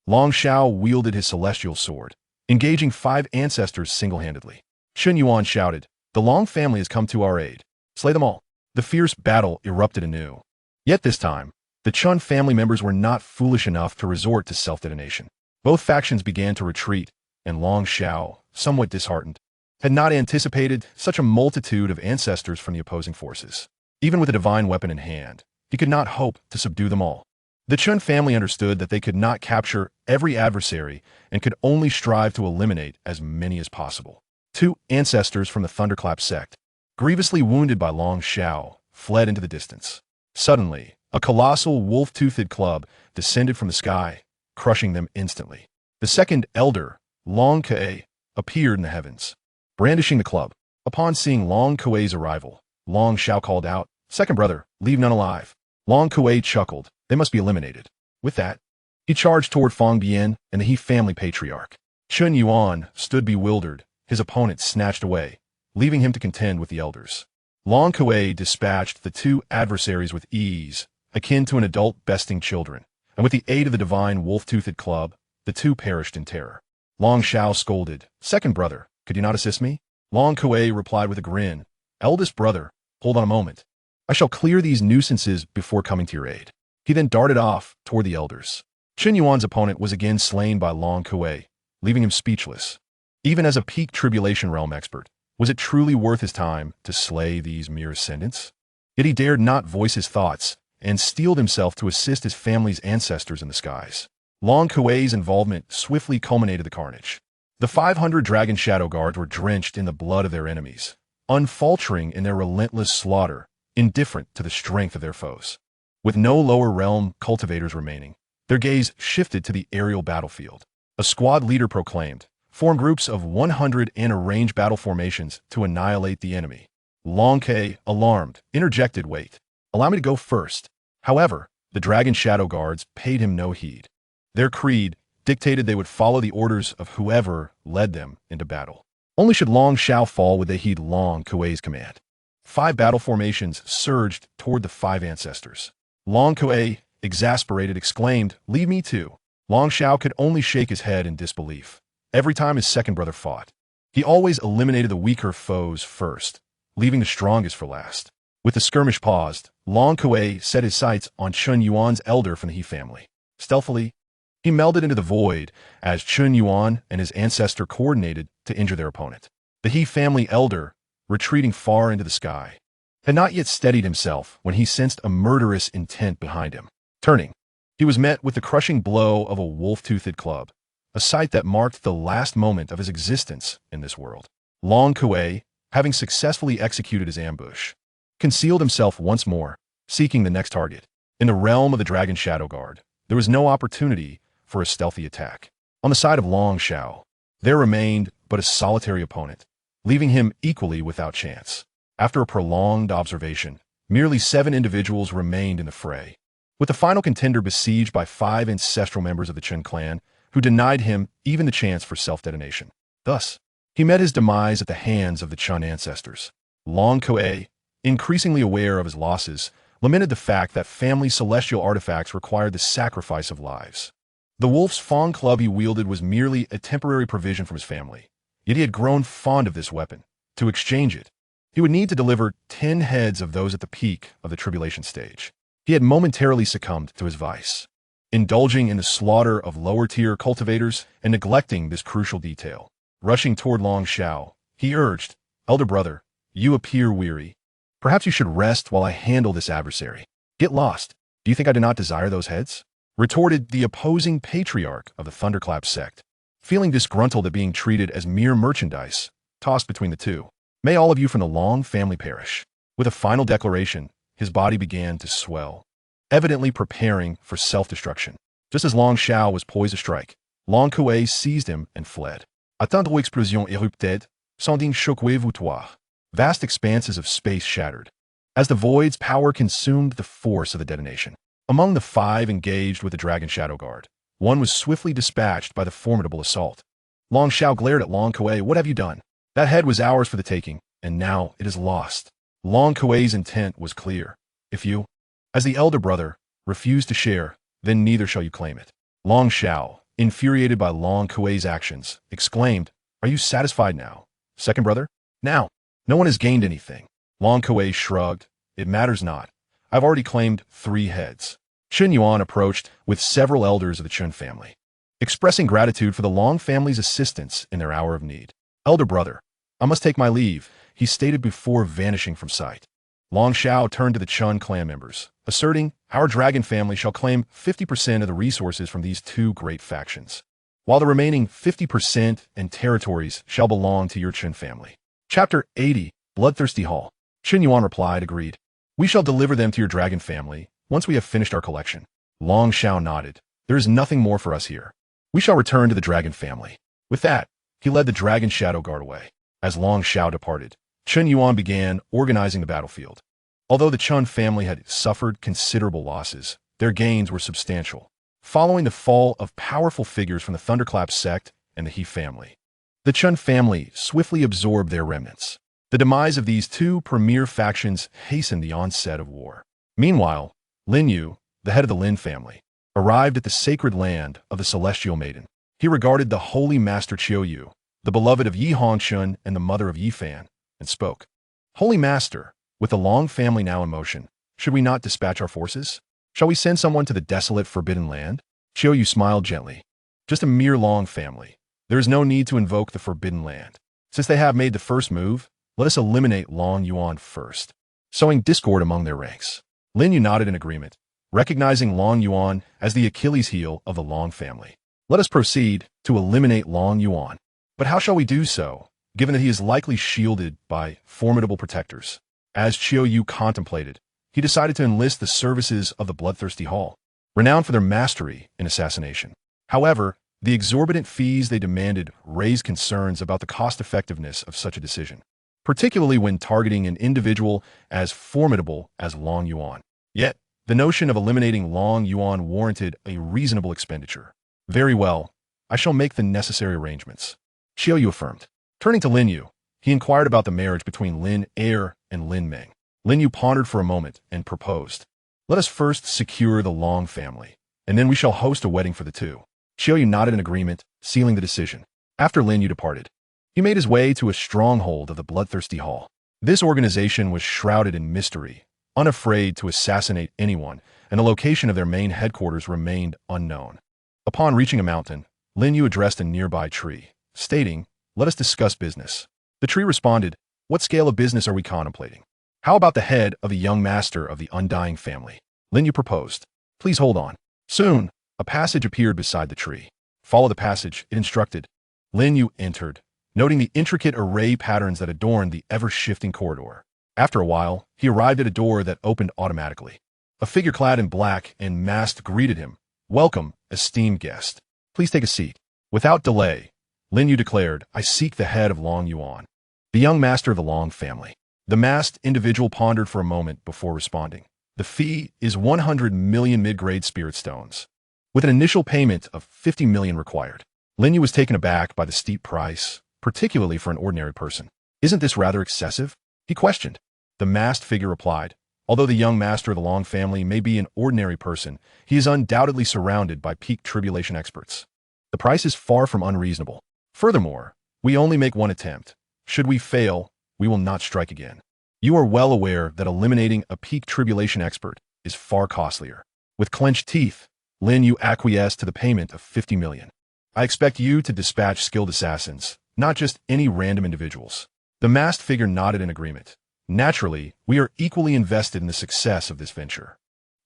Long Xiao wielded his celestial sword, engaging 5 ancestors single-handedly. Chun Yuan shouted, "The Long family has come to our aid. Slay them all." The fierce battle erupted anew. Yet this time, the Chun family members were not foolish enough to resort to self-detonation. Both factions began to retreat, and Long Xiao, somewhat disheartened, had not anticipated such a multitude of ancestors from the opposing forces. Even with a divine weapon in hand, he could not hope to subdue them all. The Chun family understood that they could not capture every adversary and could only strive to eliminate as many as possible. 2 ancestors from the Thunderclap sect, grievously wounded by Long Xiao, fled into the distance. Suddenly, a colossal wolf-toothed club descended from the sky, crushing them instantly. The second elder, Long Kuei, appeared in the heavens, brandishing the club. Upon seeing Long Kuei's arrival, Long Xiao called out, "Second brother, leave none alive." Long Kuei chuckled, "They must be eliminated." With that, he charged toward Fang Bian and the He family patriarch. Chun Yuan stood bewildered, his opponent snatched away, leaving him to contend with the elders. Long Kuei dispatched the two adversaries with ease, akin to an adult besting children, and with the aid of the divine wolf-toothed club, the two perished in terror. Long Xiao scolded, "Second brother, could you not assist me?" Long Kuei replied with a grin, "Eldest brother, hold on a moment. I shall clear these nuisances before coming to your aid." He then darted off toward the elders. Chun Yuan's opponent was again slain by Long Kuei, leaving him speechless. Even as a peak tribulation realm expert, was it truly worth his time to slay these mere ascendants? Yet he dared not voice his thoughts, and steeled himself to assist his family's ancestors in the skies. Long Kuei's involvement swiftly culminated the carnage. The 500 Dragon Shadow Guards were drenched in the blood of their enemies, unfaltering in their relentless slaughter, indifferent to the strength of their foes. With no lower realm cultivators remaining, their gaze shifted to the aerial battlefield. A squad leader proclaimed, "Form groups of 100 and arrange battle formations to annihilate the enemy." Long Kuei, alarmed, interjected, "Wait, allow me to go first." However, the Dragon Shadow Guards paid him no heed. Their creed dictated they would follow the orders of whoever led them into battle. Only should Long Xiao fall would they heed Long Kuei's command. 5 battle formations surged toward the 5 ancestors. Long Kuei, exasperated, exclaimed, "Leave me too." Long Xiao could only shake his head in disbelief. Every time his second brother fought, he always eliminated the weaker foes first, leaving the strongest for last. With the skirmish paused, Long Kuei set his sights on Chun Yuan's elder from the He family. Stealthily, he melded into the void as Chun Yuan and his ancestor coordinated to injure their opponent. The He family elder, retreating far into the sky, had not yet steadied himself when he sensed a murderous intent behind him. Turning, he was met with the crushing blow of a wolf-toothed club, a sight that marked the last moment of his existence in this world. Long Kuei, having successfully executed his ambush, concealed himself once more, seeking the next target. In the realm of the Dragon Shadow Guard, there was no opportunity for a stealthy attack. On the side of Long Xiao, there remained but a solitary opponent, leaving him equally without chance. After a prolonged observation, merely 7 individuals remained in the fray, with the final contender besieged by 5 ancestral members of the Chun clan who denied him even the chance for self-detonation. Thus, he met his demise at the hands of the Chun ancestors. Long Kuei, increasingly aware of his losses, lamented the fact that family celestial artifacts required the sacrifice of lives. The wolf's Fang club he wielded was merely a temporary provision from his family, yet he had grown fond of this weapon. To exchange it, he would need to deliver 10 heads of those at the peak of the tribulation stage. He had momentarily succumbed to his vice, indulging in the slaughter of lower-tier cultivators and neglecting this crucial detail. Rushing toward Long Xiao, he urged, "Elder brother, you appear weary. Perhaps you should rest while I handle this adversary." "Get lost. Do you think I do not desire those heads?" retorted the opposing patriarch of the Thunderclap sect, feeling disgruntled at being treated as mere merchandise, tossed between the two. "May all of you from the Long family perish." With a final declaration, his body began to swell, evidently preparing for self-destruction. Just as Long Xiao was poised to strike, Long Kuei seized him and fled. Attendre explosion érupted, sans une shockwave autoire. Vast expanses of space shattered, as the void's power consumed the force of the detonation. Among the 5 engaged with the Dragon Shadow Guard, one was swiftly dispatched by the formidable assault. Long Xiao glared at Long Kuei. "What have you done? That head was ours for the taking, and now it is lost." Long Kuei's intent was clear. "If you, as the elder brother, refuse to share, then neither shall you claim it." Long Xiao, infuriated by Long Kuei's actions, exclaimed, "Are you satisfied now, second brother? Now, no one has gained anything." Long Kuei shrugged. "It matters not. I've already claimed 3 heads. Chun Yuan approached with several elders of the Chun family, expressing gratitude for the Long family's assistance in their hour of need. "Elder brother, I must take my leave," he stated before vanishing from sight. Long Xiao turned to the Chun clan members, asserting, "Our dragon family shall claim 50% of the resources from these 2 great factions, while the remaining 50% and territories shall belong to your Chun family." Chapter 80, Bloodthirsty Hall. Chun Yuan replied, "Agreed. We shall deliver them to your dragon family once we have finished our collection." Long Xiao nodded. "There is nothing more for us here. We shall return to the dragon family." With that, he led the Dragon Shadow Guard away. As Long Xiao departed, Chen Yuan began organizing the battlefield. Although the Chun family had suffered considerable losses, their gains were substantial, following the fall of powerful figures from the Thunderclap sect and the He family. The Chun family swiftly absorbed their remnants. The demise of these two premier factions hastened the onset of war. Meanwhile, Lin Yu, the head of the Lin family, arrived at the sacred land of the Celestial Maiden. He regarded the holy master Qiu Yu, the beloved of Yi Hongshun and the mother of Yi Fan, and spoke. Holy master, with the Long family now in motion, should we not dispatch our forces? Shall we send someone to the desolate forbidden land? Qiu Yu smiled gently. Just a mere Long family. There is no need to invoke the forbidden land. Since they have made the first move, let us eliminate Long Yuan first, sowing discord among their ranks. Lin Yu nodded in agreement, recognizing Long Yuan as the Achilles heel of the Long family. Let us proceed to eliminate Long Yuan. But how shall we do so, given that he is likely shielded by formidable protectors? As Qiu Yu contemplated, he decided to enlist the services of the Bloodthirsty Hall, renowned for their mastery in assassination. However, the exorbitant fees they demanded raised concerns about the cost-effectiveness of such a decision, particularly when targeting an individual as formidable as Long Yuan. Yet, the notion of eliminating Long Yuan warranted a reasonable expenditure. Very well, I shall make the necessary arrangements, Qiu Yu affirmed. Turning to Lin Yu, he inquired about the marriage between Lin Er and Lin Meng. Lin Yu pondered for a moment and proposed. Let us first secure the Long family, and then we shall host a wedding for the two. Qiu Yu nodded in agreement, sealing the decision. After Lin Yu departed, he made his way to a stronghold of the Bloodthirsty Hall. This organization was shrouded in mystery, unafraid to assassinate anyone, and the location of their main headquarters remained unknown. Upon reaching a mountain, Lin Yu addressed a nearby tree, stating, "Let us discuss business." The tree responded, "What scale of business are we contemplating? How about the head of the young master of the Undying family?" Lin Yu proposed. "Please hold on." Soon, a passage appeared beside the tree. "Follow the passage," it instructed. Lin Yu entered, noting the intricate array patterns that adorned the ever-shifting corridor. After a while, he arrived at a door that opened automatically. A figure clad in black and masked greeted him. "Welcome, esteemed guest. Please take a seat." Without delay, Lin Yu declared, "I seek the head of Long Yuan, the young master of the Long family." The masked individual pondered for a moment before responding. "The fee is 100 million mid-grade spirit stones, with an initial payment of 50 million required." Lin Yu was taken aback by the steep price, particularly for an ordinary person. "Isn't this rather excessive?" he questioned. The masked figure replied, "Although the young master of the Long family may be an ordinary person, he is undoubtedly surrounded by peak tribulation experts. The price is far from unreasonable. Furthermore, we only make one attempt. Should we fail, we will not strike again. You are well aware that eliminating a peak tribulation expert is far costlier." With clenched teeth, Lin Yu acquiesced to the payment of 50 million. "I expect you to dispatch skilled assassins, not just any random individuals." The masked figure nodded in agreement. "Naturally, we are equally invested in the success of this venture."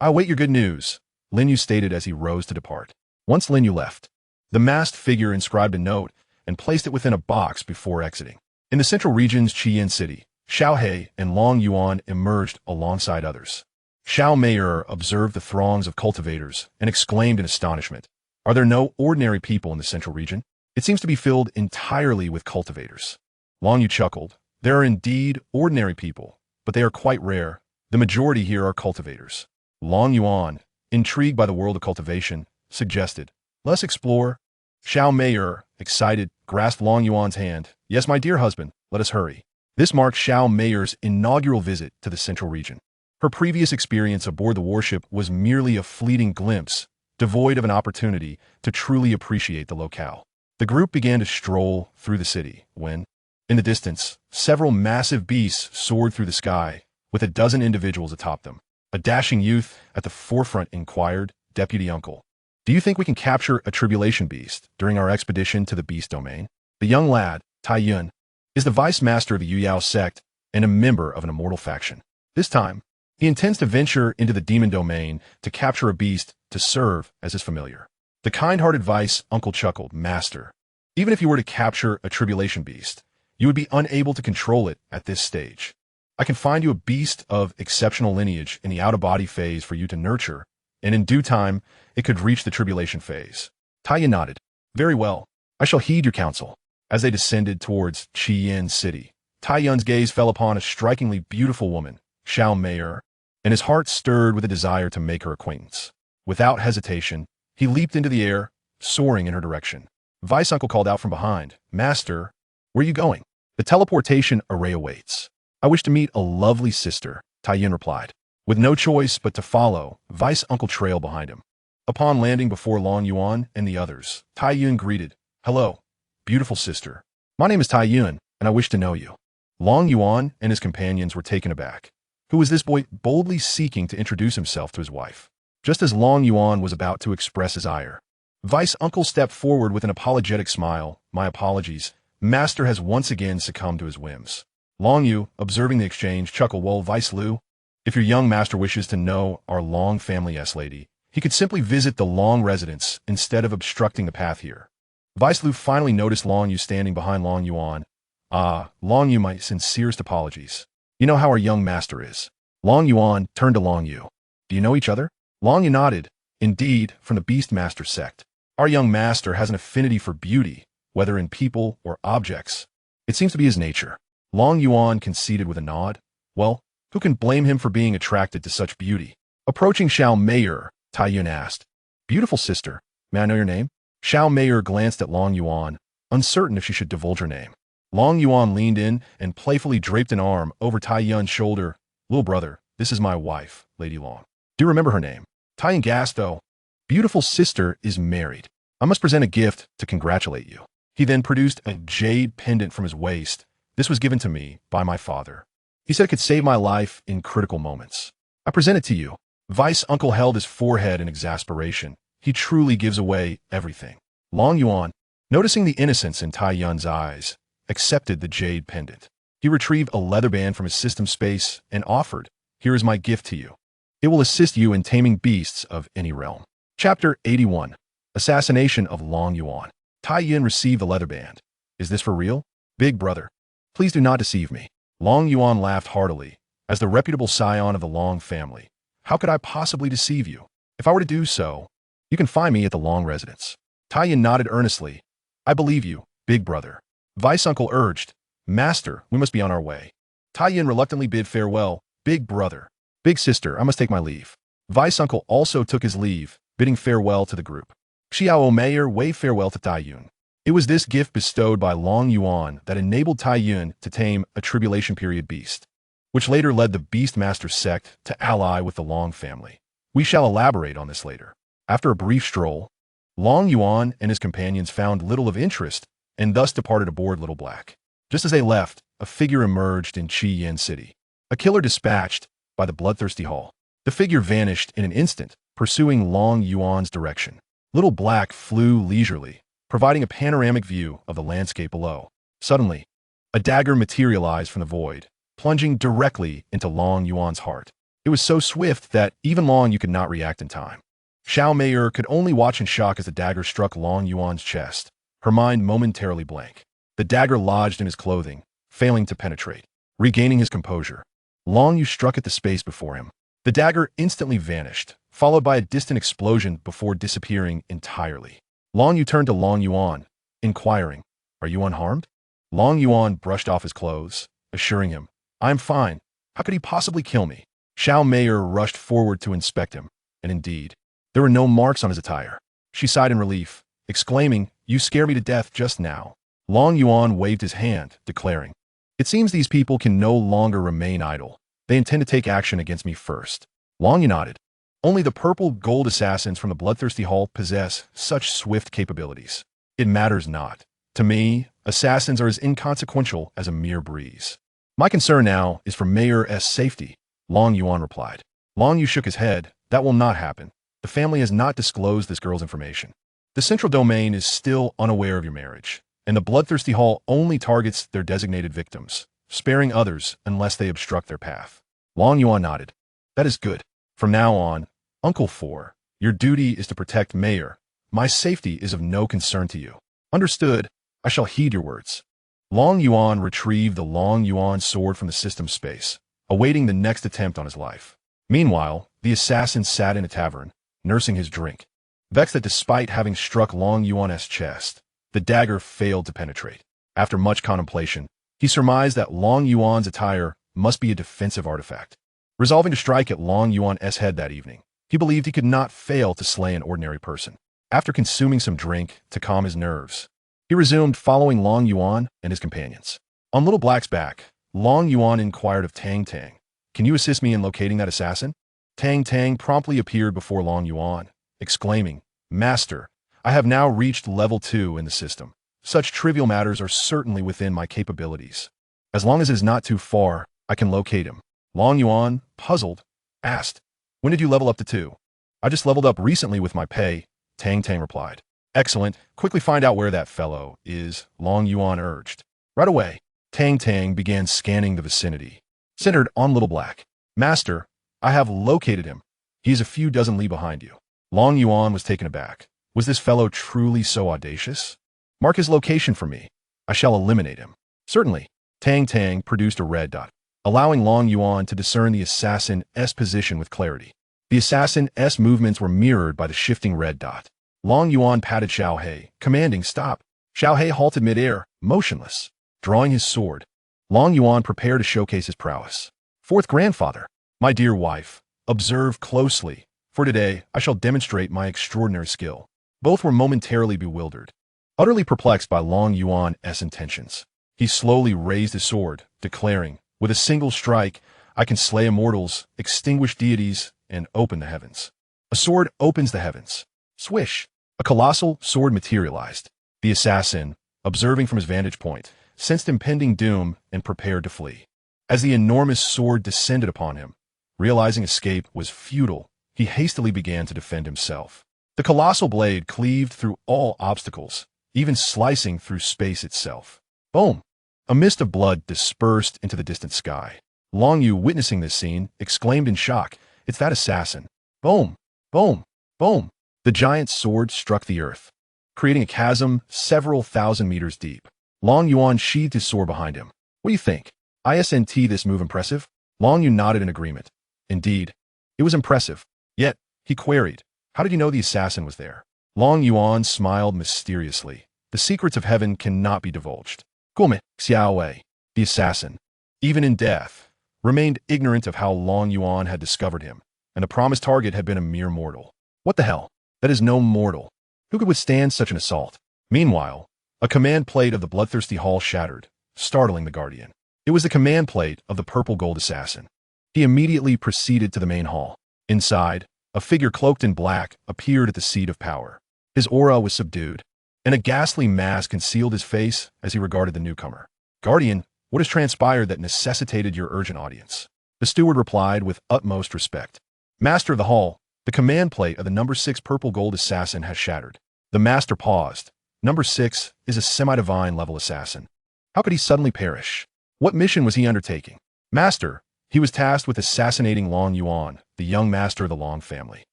"I await your good news," Lin Yu stated as he rose to depart. Once Lin Yu left, the masked figure inscribed a note and placed it within a box before exiting. In the central region's Qiyan city, Xiao He and Long Yuan emerged alongside others. Xiao Meier observed the throngs of cultivators and exclaimed in astonishment, "Are there no ordinary people in the central region? It seems to be filled entirely with cultivators." Long Yu chuckled. "There are indeed ordinary people, but they are quite rare. The majority here are cultivators." Long Yuan, intrigued by the world of cultivation, suggested, "Let's explore." Xiao Meier, excited, grasped Long Yuan's hand. "Yes, my dear husband, let us hurry." This marked Xiao Meier's inaugural visit to the central region. Her previous experience aboard the warship was merely a fleeting glimpse, devoid of an opportunity to truly appreciate the locale. The group began to stroll through the city when, in the distance, several massive beasts soared through the sky, with a dozen individuals atop them. A dashing youth at the forefront inquired, "Deputy Uncle, do you think we can capture a tribulation beast during our expedition to the beast domain?" The young lad, Tai Yun, is the vice master of the Yuyao sect and a member of an immortal faction. This time, he intends to venture into the demon domain to capture a beast to serve as his familiar. The kind-hearted vice uncle chuckled, "Master, even if you were to capture a tribulation beast, you would be unable to control it at this stage. I can find you a beast of exceptional lineage in the out-of-body phase for you to nurture, and in due time, it could reach the tribulation phase." Taya nodded. "Very well. I shall heed your counsel." As they descended towards Qiyan City, Tai Yun's gaze fell upon a strikingly beautiful woman, Xiao Mei'er, and his heart stirred with a desire to make her acquaintance. Without hesitation, he leaped into the air, soaring in her direction. Vice Uncle called out from behind, "Master, where are you going?" "The teleportation array awaits. I wish to meet a lovely sister," Tai Yun replied. With no choice but to follow, Vice Uncle trailed behind him. Upon landing before Long Yuan and the others, Tai Yun greeted, "Hello, beautiful sister. My name is Tai Yun, and I wish to know you." Long Yuan and his companions were taken aback. Who was this boy boldly seeking to introduce himself to his wife? Just as Long Yuan was about to express his ire, Vice Uncle stepped forward with an apologetic smile. "My apologies. Master has once again succumbed to his whims." Long Yu, observing the exchange, chuckled, "Well, Vice Lu, if your young master wishes to know our Long family lady, he could simply visit the Long residence instead of obstructing the path here." Vice Lu finally noticed Long Yu standing behind Long Yuan. "Ah, Long Yu, my sincerest apologies. You know how our young master is." Long Yuan turned to Long Yu. "Do you know each other?" Long Yu nodded. "Indeed, from the Beastmaster sect. Our young master has an affinity for beauty, whether in people or objects. It seems to be his nature." Long Yuan conceded with a nod. "Well, who can blame him for being attracted to such beauty?" Approaching Xiao Mei'er, Tai Yun asked, "Beautiful sister, may I know your name?" Xiao Mei'er glanced at Long Yuan, uncertain if she should divulge her name. Long Yuan leaned in and playfully draped an arm over Tai Yun's shoulder. "Little brother, this is my wife, Lady Long. Do you remember her name?" Tai Yun gasped, "Oh, beautiful sister is married. I must present a gift to congratulate you." He then produced a jade pendant from his waist. "This was given to me by my father. He said it could save my life in critical moments. I present it to you." Vice Uncle held his forehead in exasperation. He truly gives away everything. Long Yuan, noticing the innocence in Tai Yun's eyes, accepted the jade pendant. He retrieved a leather band from his system space and offered, "Here is my gift to you. It will assist you in taming beasts of any realm." Chapter 81. Assassination of Long Yuan. Tai Yun received the leather band. "Is this for real? Big brother, please do not deceive me." Long Yuan laughed heartily. "As the reputable scion of the Long family, how could I possibly deceive you? If I were to do so, you can find me at the Long residence." Tai Yun nodded earnestly. "I believe you, big brother." Vice Uncle urged, "Master, we must be on our way." Tai Yun reluctantly bid farewell. "Big brother. Big sister, I must take my leave." Vice Uncle also took his leave, bidding farewell to the group. Xiao Mei'er waved farewell to Tai Yun. It was this gift bestowed by Long Yuan that enabled Tai Yun to tame a tribulation period beast, which later led the Beastmaster sect to ally with the Long family. We shall elaborate on this later. After a brief stroll, Long Yuan and his companions found little of interest and thus departed aboard Little Black. Just as they left, a figure emerged in Chi Yin City. A killer dispatched by the bloodthirsty Hall. The figure vanished in an instant, pursuing Long Yuan's direction. Little Black flew leisurely, providing a panoramic view of the landscape below. Suddenly, a dagger materialized from the void, plunging directly into Long Yuan's heart. It was so swift that even Long Yu could not react in time. Xiao Mei'er could only watch in shock as the dagger struck Long Yuan's chest, her mind momentarily blank. The dagger lodged in his clothing, failing to penetrate. Regaining his composure, Long Yu struck at the space before him. The dagger instantly vanished, followed by a distant explosion before disappearing entirely. Long Yu turned to Long Yuan, inquiring, "Are you unharmed?" Long Yuan brushed off his clothes, assuring him, "I am fine. How could he possibly kill me?" Xiao Mei'er rushed forward to inspect him, and indeed, there were no marks on his attire. She sighed in relief, exclaiming, "You scare me to death just now." Long Yuan waved his hand, declaring, "It seems these people can no longer remain idle. They intend to take action against me first." Long Yu nodded. "Only the purple gold assassins from the Bloodthirsty Hall possess such swift capabilities. It matters not. To me, assassins are as inconsequential as a mere breeze. My concern now is for Mayor S. safety," Long Yuan replied. Long Yu shook his head. "That will not happen. The family has not disclosed this girl's information. The Central Domain is still unaware of your marriage, and the Bloodthirsty Hall only targets their designated victims, sparing others unless they obstruct their path." Long Yuan nodded. "That is good. From now on, Uncle 4, your duty is to protect Mayor. My safety is of no concern to you." "Understood. I shall heed your words." Long Yuan retrieved the Long Yuan sword from the system space, awaiting the next attempt on his life. Meanwhile, the assassin sat in a tavern, nursing his drink, vexed that despite having struck Long Yuan's chest, the dagger failed to penetrate. After much contemplation, he He surmised that Long Yuan's attire must be a defensive artifact. Resolving to strike at Long Yuan's head that evening, he believed he could not fail to slay an ordinary person. After consuming some drink to calm his nerves, he resumed following Long Yuan and his companions. On Little Black's back, Long Yuan inquired of Tang Tang, "Can you assist me in locating that assassin?" Tang Tang promptly appeared before Long Yuan, exclaiming, "Master, I have now reached level 2 in the system. Such trivial matters are certainly within my capabilities. As long as it is not too far, I can locate him." Long Yuan, puzzled, asked, "When did you level up to 2? "I just leveled up recently with my pay," Tang Tang replied. "Excellent. Quickly find out where that fellow is," Long Yuan urged. Right away, Tang Tang began scanning the vicinity, centered on Little Black. "Master, I have located him. He is a few dozen li behind you." Long Yuan was taken aback. Was this fellow truly so audacious? "Mark his location for me. I shall eliminate him." "Certainly." Tang Tang produced a red dot, allowing Long Yuan to discern the assassin's position with clarity. The assassin's movements were mirrored by the shifting red dot. Long Yuan patted Xiao He, commanding stop. Xiao He halted midair, motionless. Drawing his sword, Long Yuan prepared to showcase his prowess. "Fourth grandfather, my dear wife, observe closely, for today I shall demonstrate my extraordinary skill." Both were momentarily bewildered. Utterly perplexed by Long Yuan's intentions, he slowly raised his sword, declaring, "With a single strike, I can slay immortals, extinguish deities, and open the heavens." A sword opens the heavens. Swish! A colossal sword materialized. The assassin, observing from his vantage point, sensed impending doom and prepared to flee. As the enormous sword descended upon him, realizing escape was futile, he hastily began to defend himself. The colossal blade cleaved through all obstacles, even slicing through space itself. Boom! A mist of blood dispersed into the distant sky. Long Yu, witnessing this scene, exclaimed in shock, "It's that assassin!" Boom! Boom! Boom! The giant sword struck the earth, creating a chasm several thousand meters deep. Long Yuan sheathed his sword behind him. "What do you think? Isn't this move impressive?" Long Yu nodded in agreement. Indeed, it was impressive. Yet, he queried, "How did you know the assassin was there?" Long Yuan smiled mysteriously. "The secrets of heaven cannot be divulged." Gume Xiaowei, the assassin, even in death, remained ignorant of how Long Yuan had discovered him, and the promised target had been a mere mortal. What the hell? That is no mortal. Who could withstand such an assault? Meanwhile, a command plate of the bloodthirsty hall shattered, startling the guardian. It was the command plate of the purple gold assassin. He immediately proceeded to the main hall. Inside, a figure cloaked in black appeared at the seat of power. His aura was subdued, and a ghastly mask concealed his face as he regarded the newcomer. "Guardian, what has transpired that necessitated your urgent audience?" The steward replied with utmost respect. "Master of the hall, the command plate of the number 6 purple gold assassin has shattered." The master paused. Number 6 is a semi-divine level assassin. How could he suddenly perish? What mission was he undertaking? "Master, he was tasked with assassinating Long Yuan, the young master of the Long family."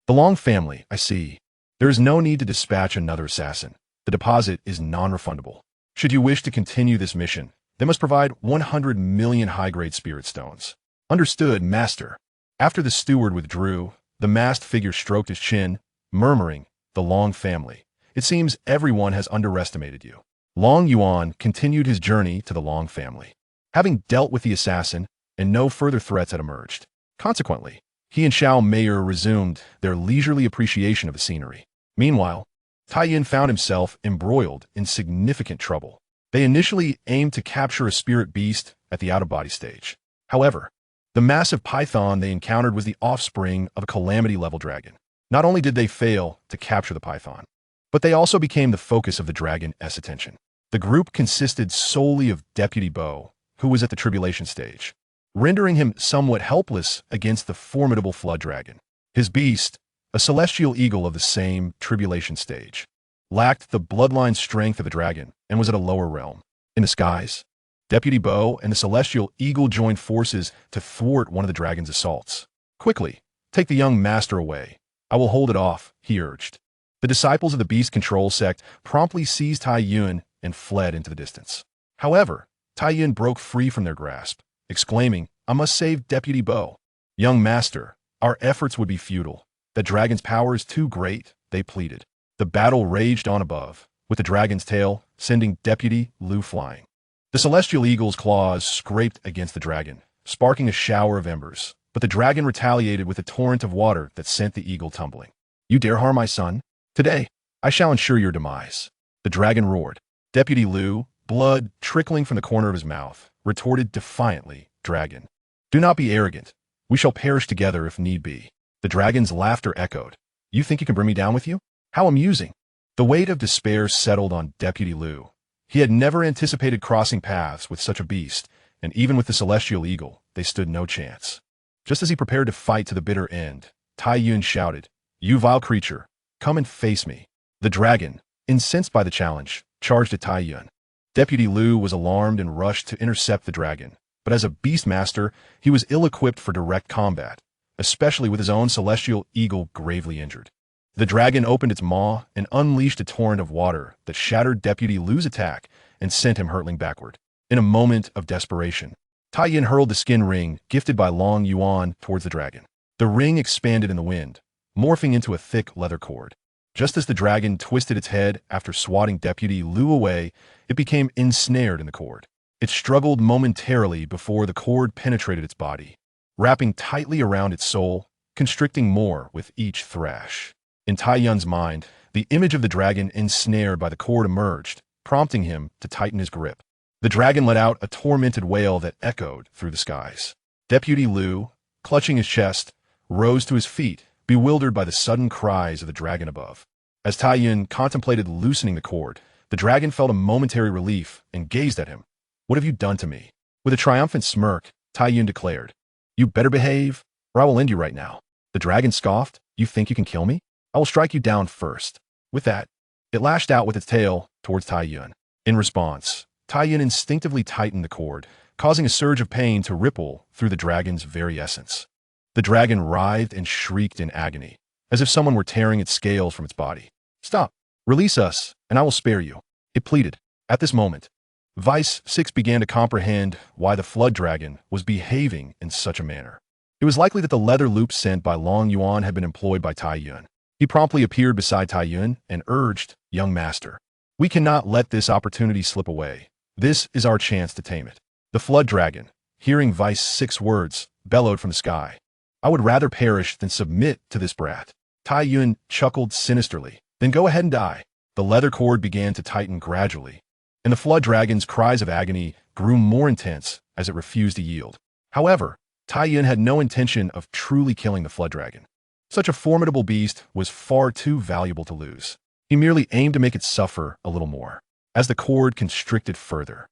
"The Long family, I see. There is no need to dispatch another assassin. The deposit is non-refundable. Should you wish to continue this mission, they must provide 100 million high-grade spirit stones." "Understood, master." After the steward withdrew, the masked figure stroked his chin, murmuring, "The Long family. It seems everyone has underestimated you." Long Yuan continued his journey to the Long family, having dealt with the assassin, and no further threats had emerged. Consequently, he and Xiao Meier resumed their leisurely appreciation of the scenery. Meanwhile, Taiyin found himself embroiled in significant trouble. They initially aimed to capture a spirit beast at the out-of-body stage. However, the massive python they encountered was the offspring of a calamity-level dragon. Not only did they fail to capture the python, but they also became the focus of the dragon's attention. The group consisted solely of Deputy Bo, who was at the tribulation stage, rendering him somewhat helpless against the formidable flood dragon. His beast, a celestial eagle of the same tribulation stage, lacked the bloodline strength of a dragon and was at a lower realm. In the skies, Deputy Bo and the celestial eagle joined forces to thwart one of the dragon's assaults. "Quickly, take the young master away. I will hold it off," he urged. The disciples of the beast control sect promptly seized Taiyuan and fled into the distance. However, Taiyuan broke free from their grasp, exclaiming, "I must save Deputy Bo." "Young master, our efforts would be futile. The dragon's power is too great," they pleaded. The battle raged on above, with the dragon's tail sending Deputy Lu flying. The celestial eagle's claws scraped against the dragon, sparking a shower of embers, but the dragon retaliated with a torrent of water that sent the eagle tumbling. You dare harm my son? Today, I shall ensure your demise. The dragon roared. Deputy Liu, blood trickling from the corner of his mouth, retorted defiantly, Dragon, do not be arrogant. We shall perish together if need be. The dragon's laughter echoed. You think you can bring me down with you? How amusing. The weight of despair settled on Deputy Liu. He had never anticipated crossing paths with such a beast, and even with the celestial eagle, they stood no chance. Just as he prepared to fight to the bitter end, Tai Yuan shouted, You vile creature, come and face me. The dragon, incensed by the challenge, charged at Tai Yuan. Deputy Liu was alarmed and rushed to intercept the dragon, but as a beastmaster, he was ill-equipped for direct combat, especially with his own celestial eagle gravely injured. The dragon opened its maw and unleashed a torrent of water that shattered Deputy Liu's attack and sent him hurtling backward. In a moment of desperation, Tai Yuan hurled the skin ring gifted by Long Yuan towards the dragon. The ring expanded in the wind, morphing into a thick leather cord. Just as the dragon twisted its head after swatting Deputy Liu away, it became ensnared in the cord. It struggled momentarily before the cord penetrated its body, wrapping tightly around its soul, constricting more with each thrash. In Tai Yuan's mind, the image of the dragon ensnared by the cord emerged, prompting him to tighten his grip. The dragon let out a tormented wail that echoed through the skies. Deputy Liu, clutching his chest, rose to his feet, bewildered by the sudden cries of the dragon above. As Tai Yuan contemplated loosening the cord, the dragon felt a momentary relief and gazed at him. What have you done to me? With a triumphant smirk, Tai Yuan declared, You better behave, or I will end you right now. The dragon scoffed, You think you can kill me? I will strike you down first. With that, it lashed out with its tail towards Tai Yuan. In response, Tai Yuan instinctively tightened the cord, causing a surge of pain to ripple through the dragon's very essence. The dragon writhed and shrieked in agony, as if someone were tearing its scales from its body. Stop! Release us, and I will spare you, it pleaded. At this moment, Vice 6 began to comprehend why the flood dragon was behaving in such a manner. It was likely that the leather loop sent by Long Yuan had been employed by Tai Yuan. He promptly appeared beside Tai Yuan and urged, Young master, we cannot let this opportunity slip away. This is our chance to tame it. The flood dragon, hearing Vice 6 words, bellowed from the sky. I would rather perish than submit to this brat. Tai Yuan chuckled sinisterly. Then go ahead and die. The leather cord began to tighten gradually, and the flood dragon's cries of agony grew more intense as it refused to yield. However, Tai Yuan had no intention of truly killing the flood dragon. Such a formidable beast was far too valuable to lose. He merely aimed to make it suffer a little more. As the cord constricted further,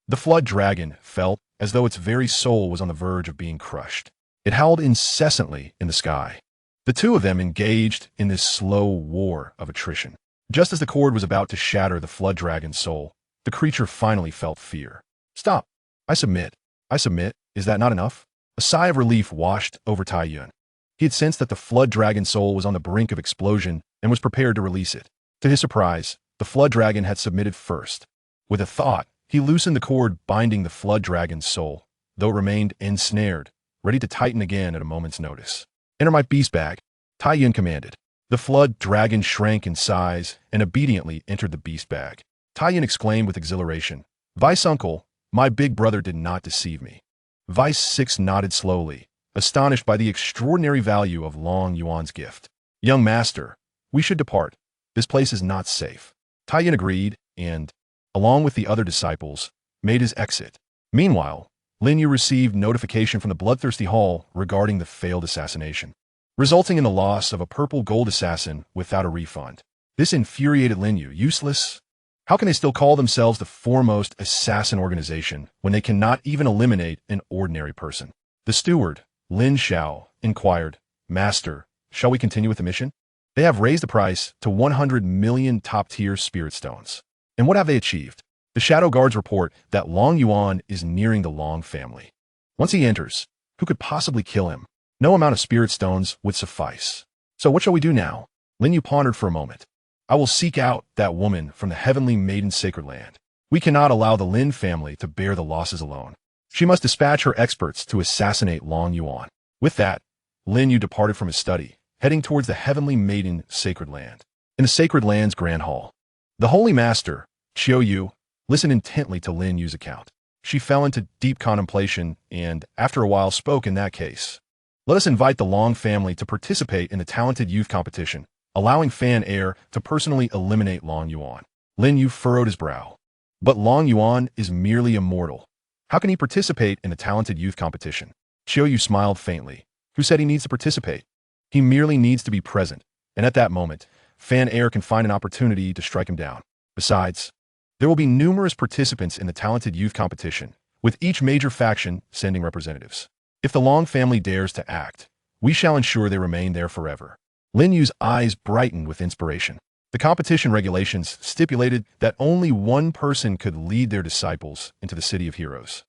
the flood dragon felt as though its very soul was on the verge of being crushed. It howled incessantly in the sky. The two of them engaged in this slow war of attrition. Just as the cord was about to shatter the flood dragon's soul, the creature finally felt fear. Stop! I submit. I submit. Is that not enough? A sigh of relief washed over Tai Yuan. He had sensed that the flood dragon's soul was on the brink of explosion and was prepared to release it. To his surprise, the flood dragon had submitted first. With a thought, he loosened the cord binding the flood dragon's soul, though it remained ensnared, ready to tighten again at a moment's notice. Enter my beast bag, Tai Yuan commanded. The flood dragon shrank in size and obediently entered the beast bag. Tai Yuan exclaimed with exhilaration, Vice uncle, my big brother did not deceive me. Vice 6 nodded slowly, astonished by the extraordinary value of Long Yuan's gift. Young master, we should depart. This place is not safe. Tai Yuan agreed and, along with the other disciples, made his exit. Meanwhile, Lin Yu received notification from the Bloodthirsty Hall regarding the failed assassination, resulting in the loss of a purple gold assassin without a refund. This infuriated Lin Yu. Useless? How can they still call themselves the foremost assassin organization when they cannot even eliminate an ordinary person? The steward, Lin Xiao, inquired, Master, shall we continue with the mission? They have raised the price to 100 million top-tier spirit stones. And what have they achieved? The Shadow Guards report that Long Yuan is nearing the Long family. Once he enters, who could possibly kill him? No amount of spirit stones would suffice. So what shall we do now? Lin Yu pondered for a moment. I will seek out that woman from the heavenly maiden's sacred land. We cannot allow the Lin family to bear the losses alone. She must dispatch her experts to assassinate Long Yuan. With that, Lin Yu departed from his study, heading towards the heavenly maiden sacred land. In the sacred land's grand hall, the holy master, Qiu Yu, listened intently to Lin Yu's account. She fell into deep contemplation and, after a while, spoke in that case. Let us invite the Long family to participate in the talented youth competition, allowing Fan Air to personally eliminate Long Yuan. Lin Yu furrowed his brow. But Long Yuan is merely immortal. How can he participate in the talented youth competition? Qiu Yu smiled faintly. Who said he needs to participate? He merely needs to be present, and at that moment, Fan Air can find an opportunity to strike him down. Besides, there will be numerous participants in the talented youth competition, with each major faction sending representatives. If the Long family dares to act, we shall ensure they remain there forever. Lin Yu's eyes brightened with inspiration. The competition regulations stipulated that only one person could lead their disciples into the City of Heroes,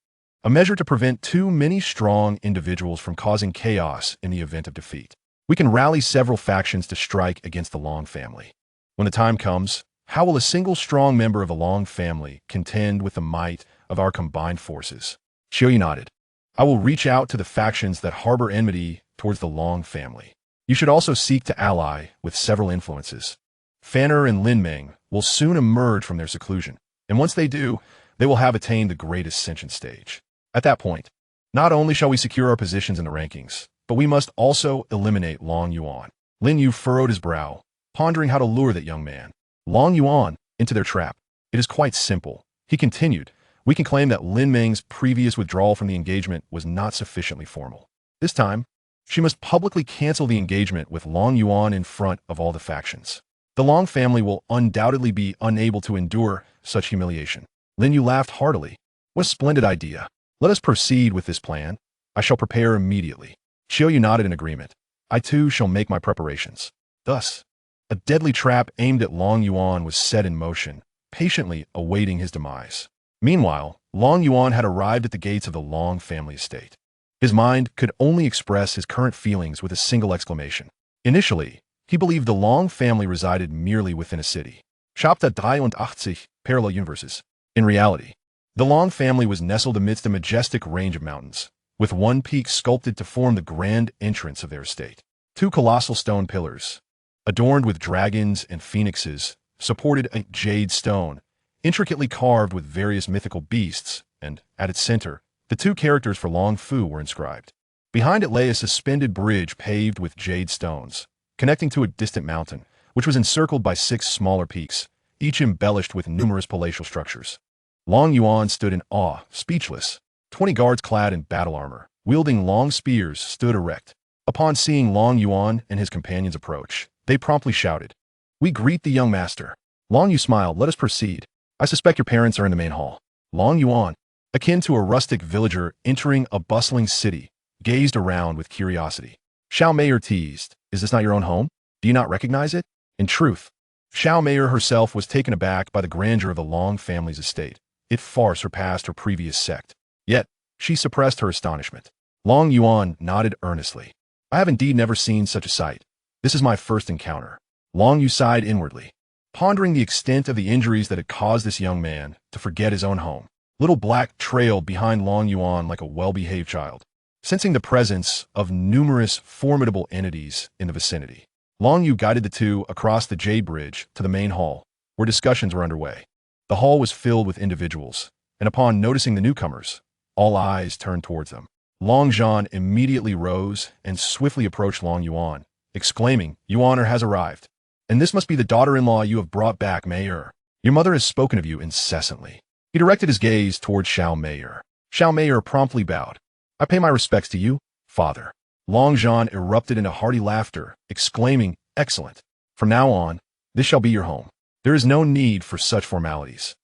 a measure to prevent too many strong individuals from causing chaos in the event of defeat. We can rally several factions to strike against the Long family. When the time comes, how will a single strong member of the Long family contend with the might of our combined forces? Qiu Yu nodded. I will reach out to the factions that harbor enmity towards the Long family. You should also seek to ally with several influences. Fanner and Lin Meng will soon emerge from their seclusion, and once they do, they will have attained the great ascension stage. At that point, not only shall we secure our positions in the rankings, but we must also eliminate Long Yuan. Lin Yu furrowed his brow, pondering how to lure that young man, Long Yuan, into their trap. It is quite simple. He continued, we can claim that Lin Meng's previous withdrawal from the engagement was not sufficiently formal. This time, she must publicly cancel the engagement with Long Yuan in front of all the factions. The Long family will undoubtedly be unable to endure such humiliation. Lin Yu laughed heartily. What a splendid idea. Let us proceed with this plan. I shall prepare immediately. Qiu Yu nodded in agreement. I too shall make my preparations. Thus, a deadly trap aimed at Long Yuan was set in motion, patiently awaiting his demise. Meanwhile, Long Yuan had arrived at the gates of the Long family estate. His mind could only express his current feelings with a single exclamation. Initially, he believed the Long family resided merely within a city. Chapter 83, Parallel Universes. In reality, the Long family was nestled amidst a majestic range of mountains, with one peak sculpted to form the grand entrance of their estate. Two colossal stone pillars, adorned with dragons and phoenixes, supported a jade stone, intricately carved with various mythical beasts, and, at its center, the two characters for Long Fu were inscribed. Behind it lay a suspended bridge paved with jade stones, connecting to a distant mountain, which was encircled by 6 smaller peaks, each embellished with numerous palatial structures. Long Yuan stood in awe, speechless. 20 guards clad in battle armor, wielding long spears, stood erect. Upon seeing Long Yuan and his companions approach, they promptly shouted, "We greet the young master." Long Yu smiled. Let us proceed. I suspect your parents are in the main hall. Long Yuan, akin to a rustic villager entering a bustling city, gazed around with curiosity. Xiao Meier teased, "Is this not your own home? Do you not recognize it?" In truth, Xiao Meier herself was taken aback by the grandeur of the Long family's estate. It far surpassed her previous sect. Yet, she suppressed her astonishment. Long Yuan nodded earnestly. I have indeed never seen such a sight. This is my first encounter. Long Yu sighed inwardly, pondering the extent of the injuries that had caused this young man to forget his own home. Little Black trailed behind Long Yuan like a well-behaved child, sensing the presence of numerous formidable entities in the vicinity. Long Yu guided the two across the Jade Bridge to the main hall, where discussions were underway. The hall was filled with individuals, and upon noticing the newcomers, all eyes turned towards them. Long Zhan immediately rose and swiftly approached Long Yuan, exclaiming, "Your honor has arrived. And this must be the daughter-in-law you have brought back, Meier. Your mother has spoken of you incessantly." He directed his gaze toward Xiao Meier. Xiao Meier promptly bowed. "I pay my respects to you, father." Long Zhan erupted into hearty laughter, exclaiming, "Excellent. From now on, this shall be your home. There is no need for such formalities.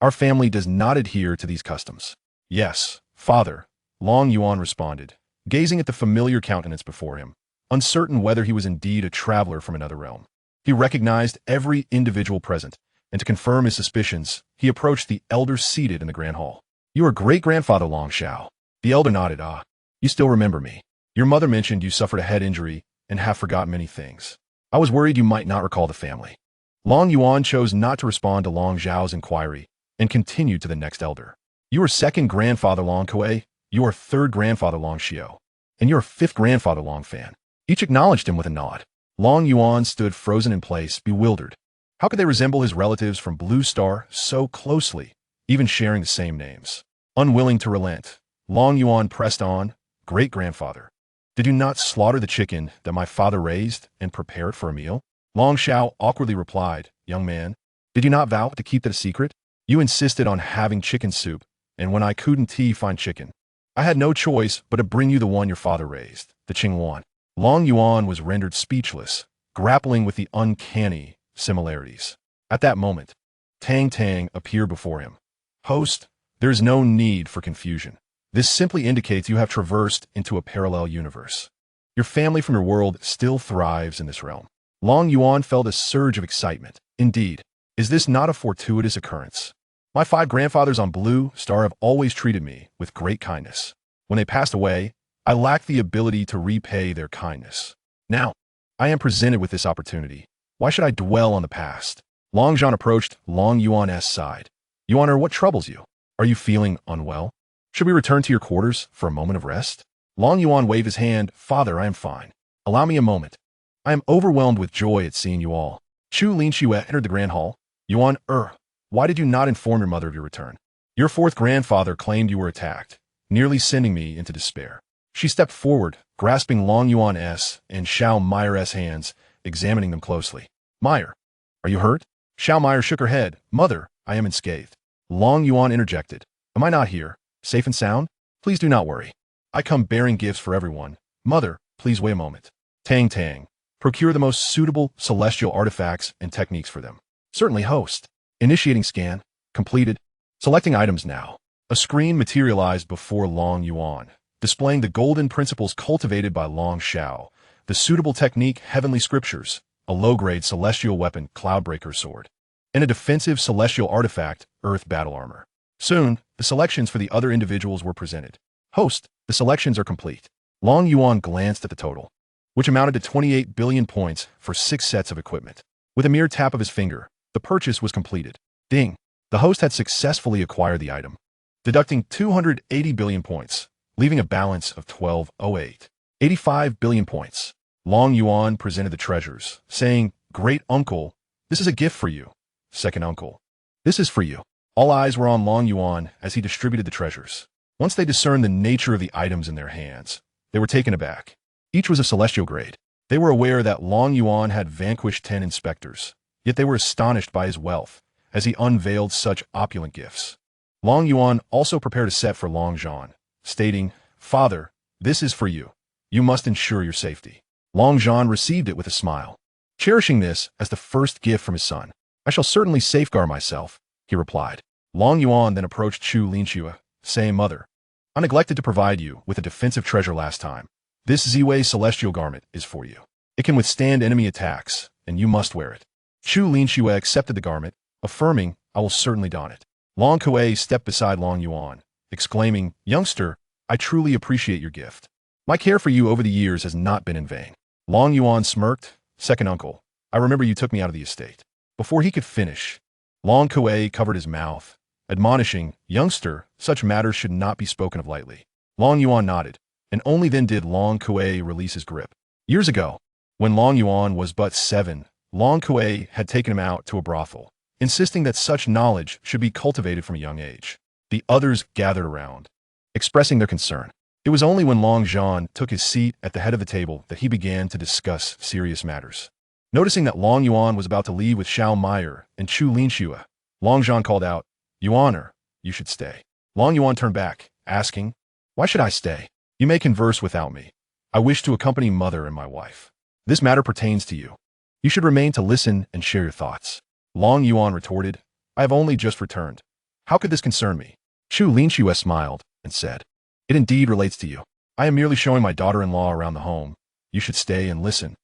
Our family does not adhere to these customs." "Yes, father," Long Yuan responded, gazing at the familiar countenance before him, uncertain whether he was indeed a traveler from another realm. He recognized every individual present, and to confirm his suspicions, he approached the elder seated in the grand hall. "You are great-grandfather Long Xiao." The elder nodded. "Ah, you still remember me. Your mother mentioned you suffered a head injury and have forgotten many things. I was worried you might not recall the family." Long Yuan chose not to respond to Long Zhao's inquiry and continued to the next elder. "You are second grandfather Long Kuei, you are third grandfather Long Xiao, and you are fifth grandfather Long Fan." Each acknowledged him with a nod. Long Yuan stood frozen in place, bewildered. How could they resemble his relatives from Blue Star so closely, even sharing the same names. Unwilling to relent, Long Yuan pressed on, "Great-grandfather, did you not slaughter the chicken that my father raised and prepare it for a meal?" Long Shao awkwardly replied, "Young man, did you not vow to keep that a secret? You insisted on having chicken soup, and when I couldn't find chicken, I had no choice but to bring you the one your father raised, the Qingwan." Long Yuan was rendered speechless, grappling with the uncanny similarities. At that moment, Tang Tang appeared before him. "Host, there is no need for confusion. This simply indicates you have traversed into a parallel universe. Your family from your world still thrives in this realm." Long Yuan felt a surge of excitement. "Indeed, is this not a fortuitous occurrence? My 5 grandfathers on Blue Star have always treated me with great kindness. When they passed away, I lacked the ability to repay their kindness. Now, I am presented with this opportunity. Why should I dwell on the past?" Long Zhan approached Long Yuan's side. "Yuaner, what troubles you? Are you feeling unwell? Should we return to your quarters for a moment of rest?" Long Yuan waved his hand. "Father, I am fine. Allow me a moment. I am overwhelmed with joy at seeing you all." Chu Linxue entered the grand hall. "Yuan, why did you not inform your mother of your return? Your 4th grandfather claimed you were attacked, nearly sending me into despair." She stepped forward, grasping Long Yuan's and Xiao Meyer's hands, examining them closely. "Meyer, are you hurt?" Xiao Meyer shook her head. "Mother, I am unscathed." Long Yuan interjected. "Am I not here, safe and sound? Please do not worry. I come bearing gifts for everyone. Mother, please wait a moment." Tang Tang, procure the most suitable celestial artifacts and techniques for them. "Certainly, host." Initiating scan. Completed. Selecting items now. A screen materialized before Long Yuan, displaying the golden principles cultivated by Long Shao, the suitable technique Heavenly Scriptures, a low-grade celestial weapon Cloudbreaker Sword, and a defensive celestial artifact Earth Battle Armor. Soon, the selections for the other individuals were presented. "Host, the selections are complete." Long Yuan glanced at the total, which amounted to 28 billion points for 6 sets of equipment. With a mere tap of his finger, the purchase was completed. Ding! The host had successfully acquired the item, deducting 280 billion points, leaving a balance of 1208. 85 billion points. Long Yuan presented the treasures, saying, "Great uncle, this is a gift for you. Second uncle, this is for you." All eyes were on Long Yuan as he distributed the treasures. Once they discerned the nature of the items in their hands, they were taken aback. Each was of celestial grade. They were aware that Long Yuan had vanquished 10 inspectors, yet they were astonished by his wealth as he unveiled such opulent gifts. Long Yuan also prepared a set for Long Zhan, stating, "Father, this is for you. You must ensure your safety." Long Zhan received it with a smile. Cherishing this as the first gift from his son, "I shall certainly safeguard myself," he replied. Long Yuan then approached Chu Linxue, saying, "Mother, I neglected to provide you with a defensive treasure last time. This Ziwei celestial garment is for you. It can withstand enemy attacks, and you must wear it." Chu Linxue accepted the garment, affirming, "I will certainly don it." Long Kuei stepped beside Long Yuan, exclaiming, "Youngster, I truly appreciate your gift. My care for you over the years has not been in vain." Long Yuan smirked, "Second uncle, I remember you took me out of the estate." Before he could finish, Long Kuei covered his mouth, admonishing, "Youngster, such matters should not be spoken of lightly." Long Yuan nodded, and only then did Long Kuei release his grip. Years ago, when Long Yuan was but 7, Long Kuei had taken him out to a brothel, insisting that such knowledge should be cultivated from a young age. The others gathered around, expressing their concern. It was only when Long Zhan took his seat at the head of the table that he began to discuss serious matters. Noticing that Long Yuan was about to leave with Xiao Meyer and Chu Linxue, Long Zhan called out, "Yuaner, you should stay." Long Yuan turned back, asking, "Why should I stay? You may converse without me. I wish to accompany mother and my wife. This matter pertains to you. You should remain to listen and share your thoughts." Long Yuan retorted, "I have only just returned. How could this concern me?" Chu Linxue smiled and said, "It indeed relates to you. I am merely showing my daughter-in-law around the home. You should stay and listen."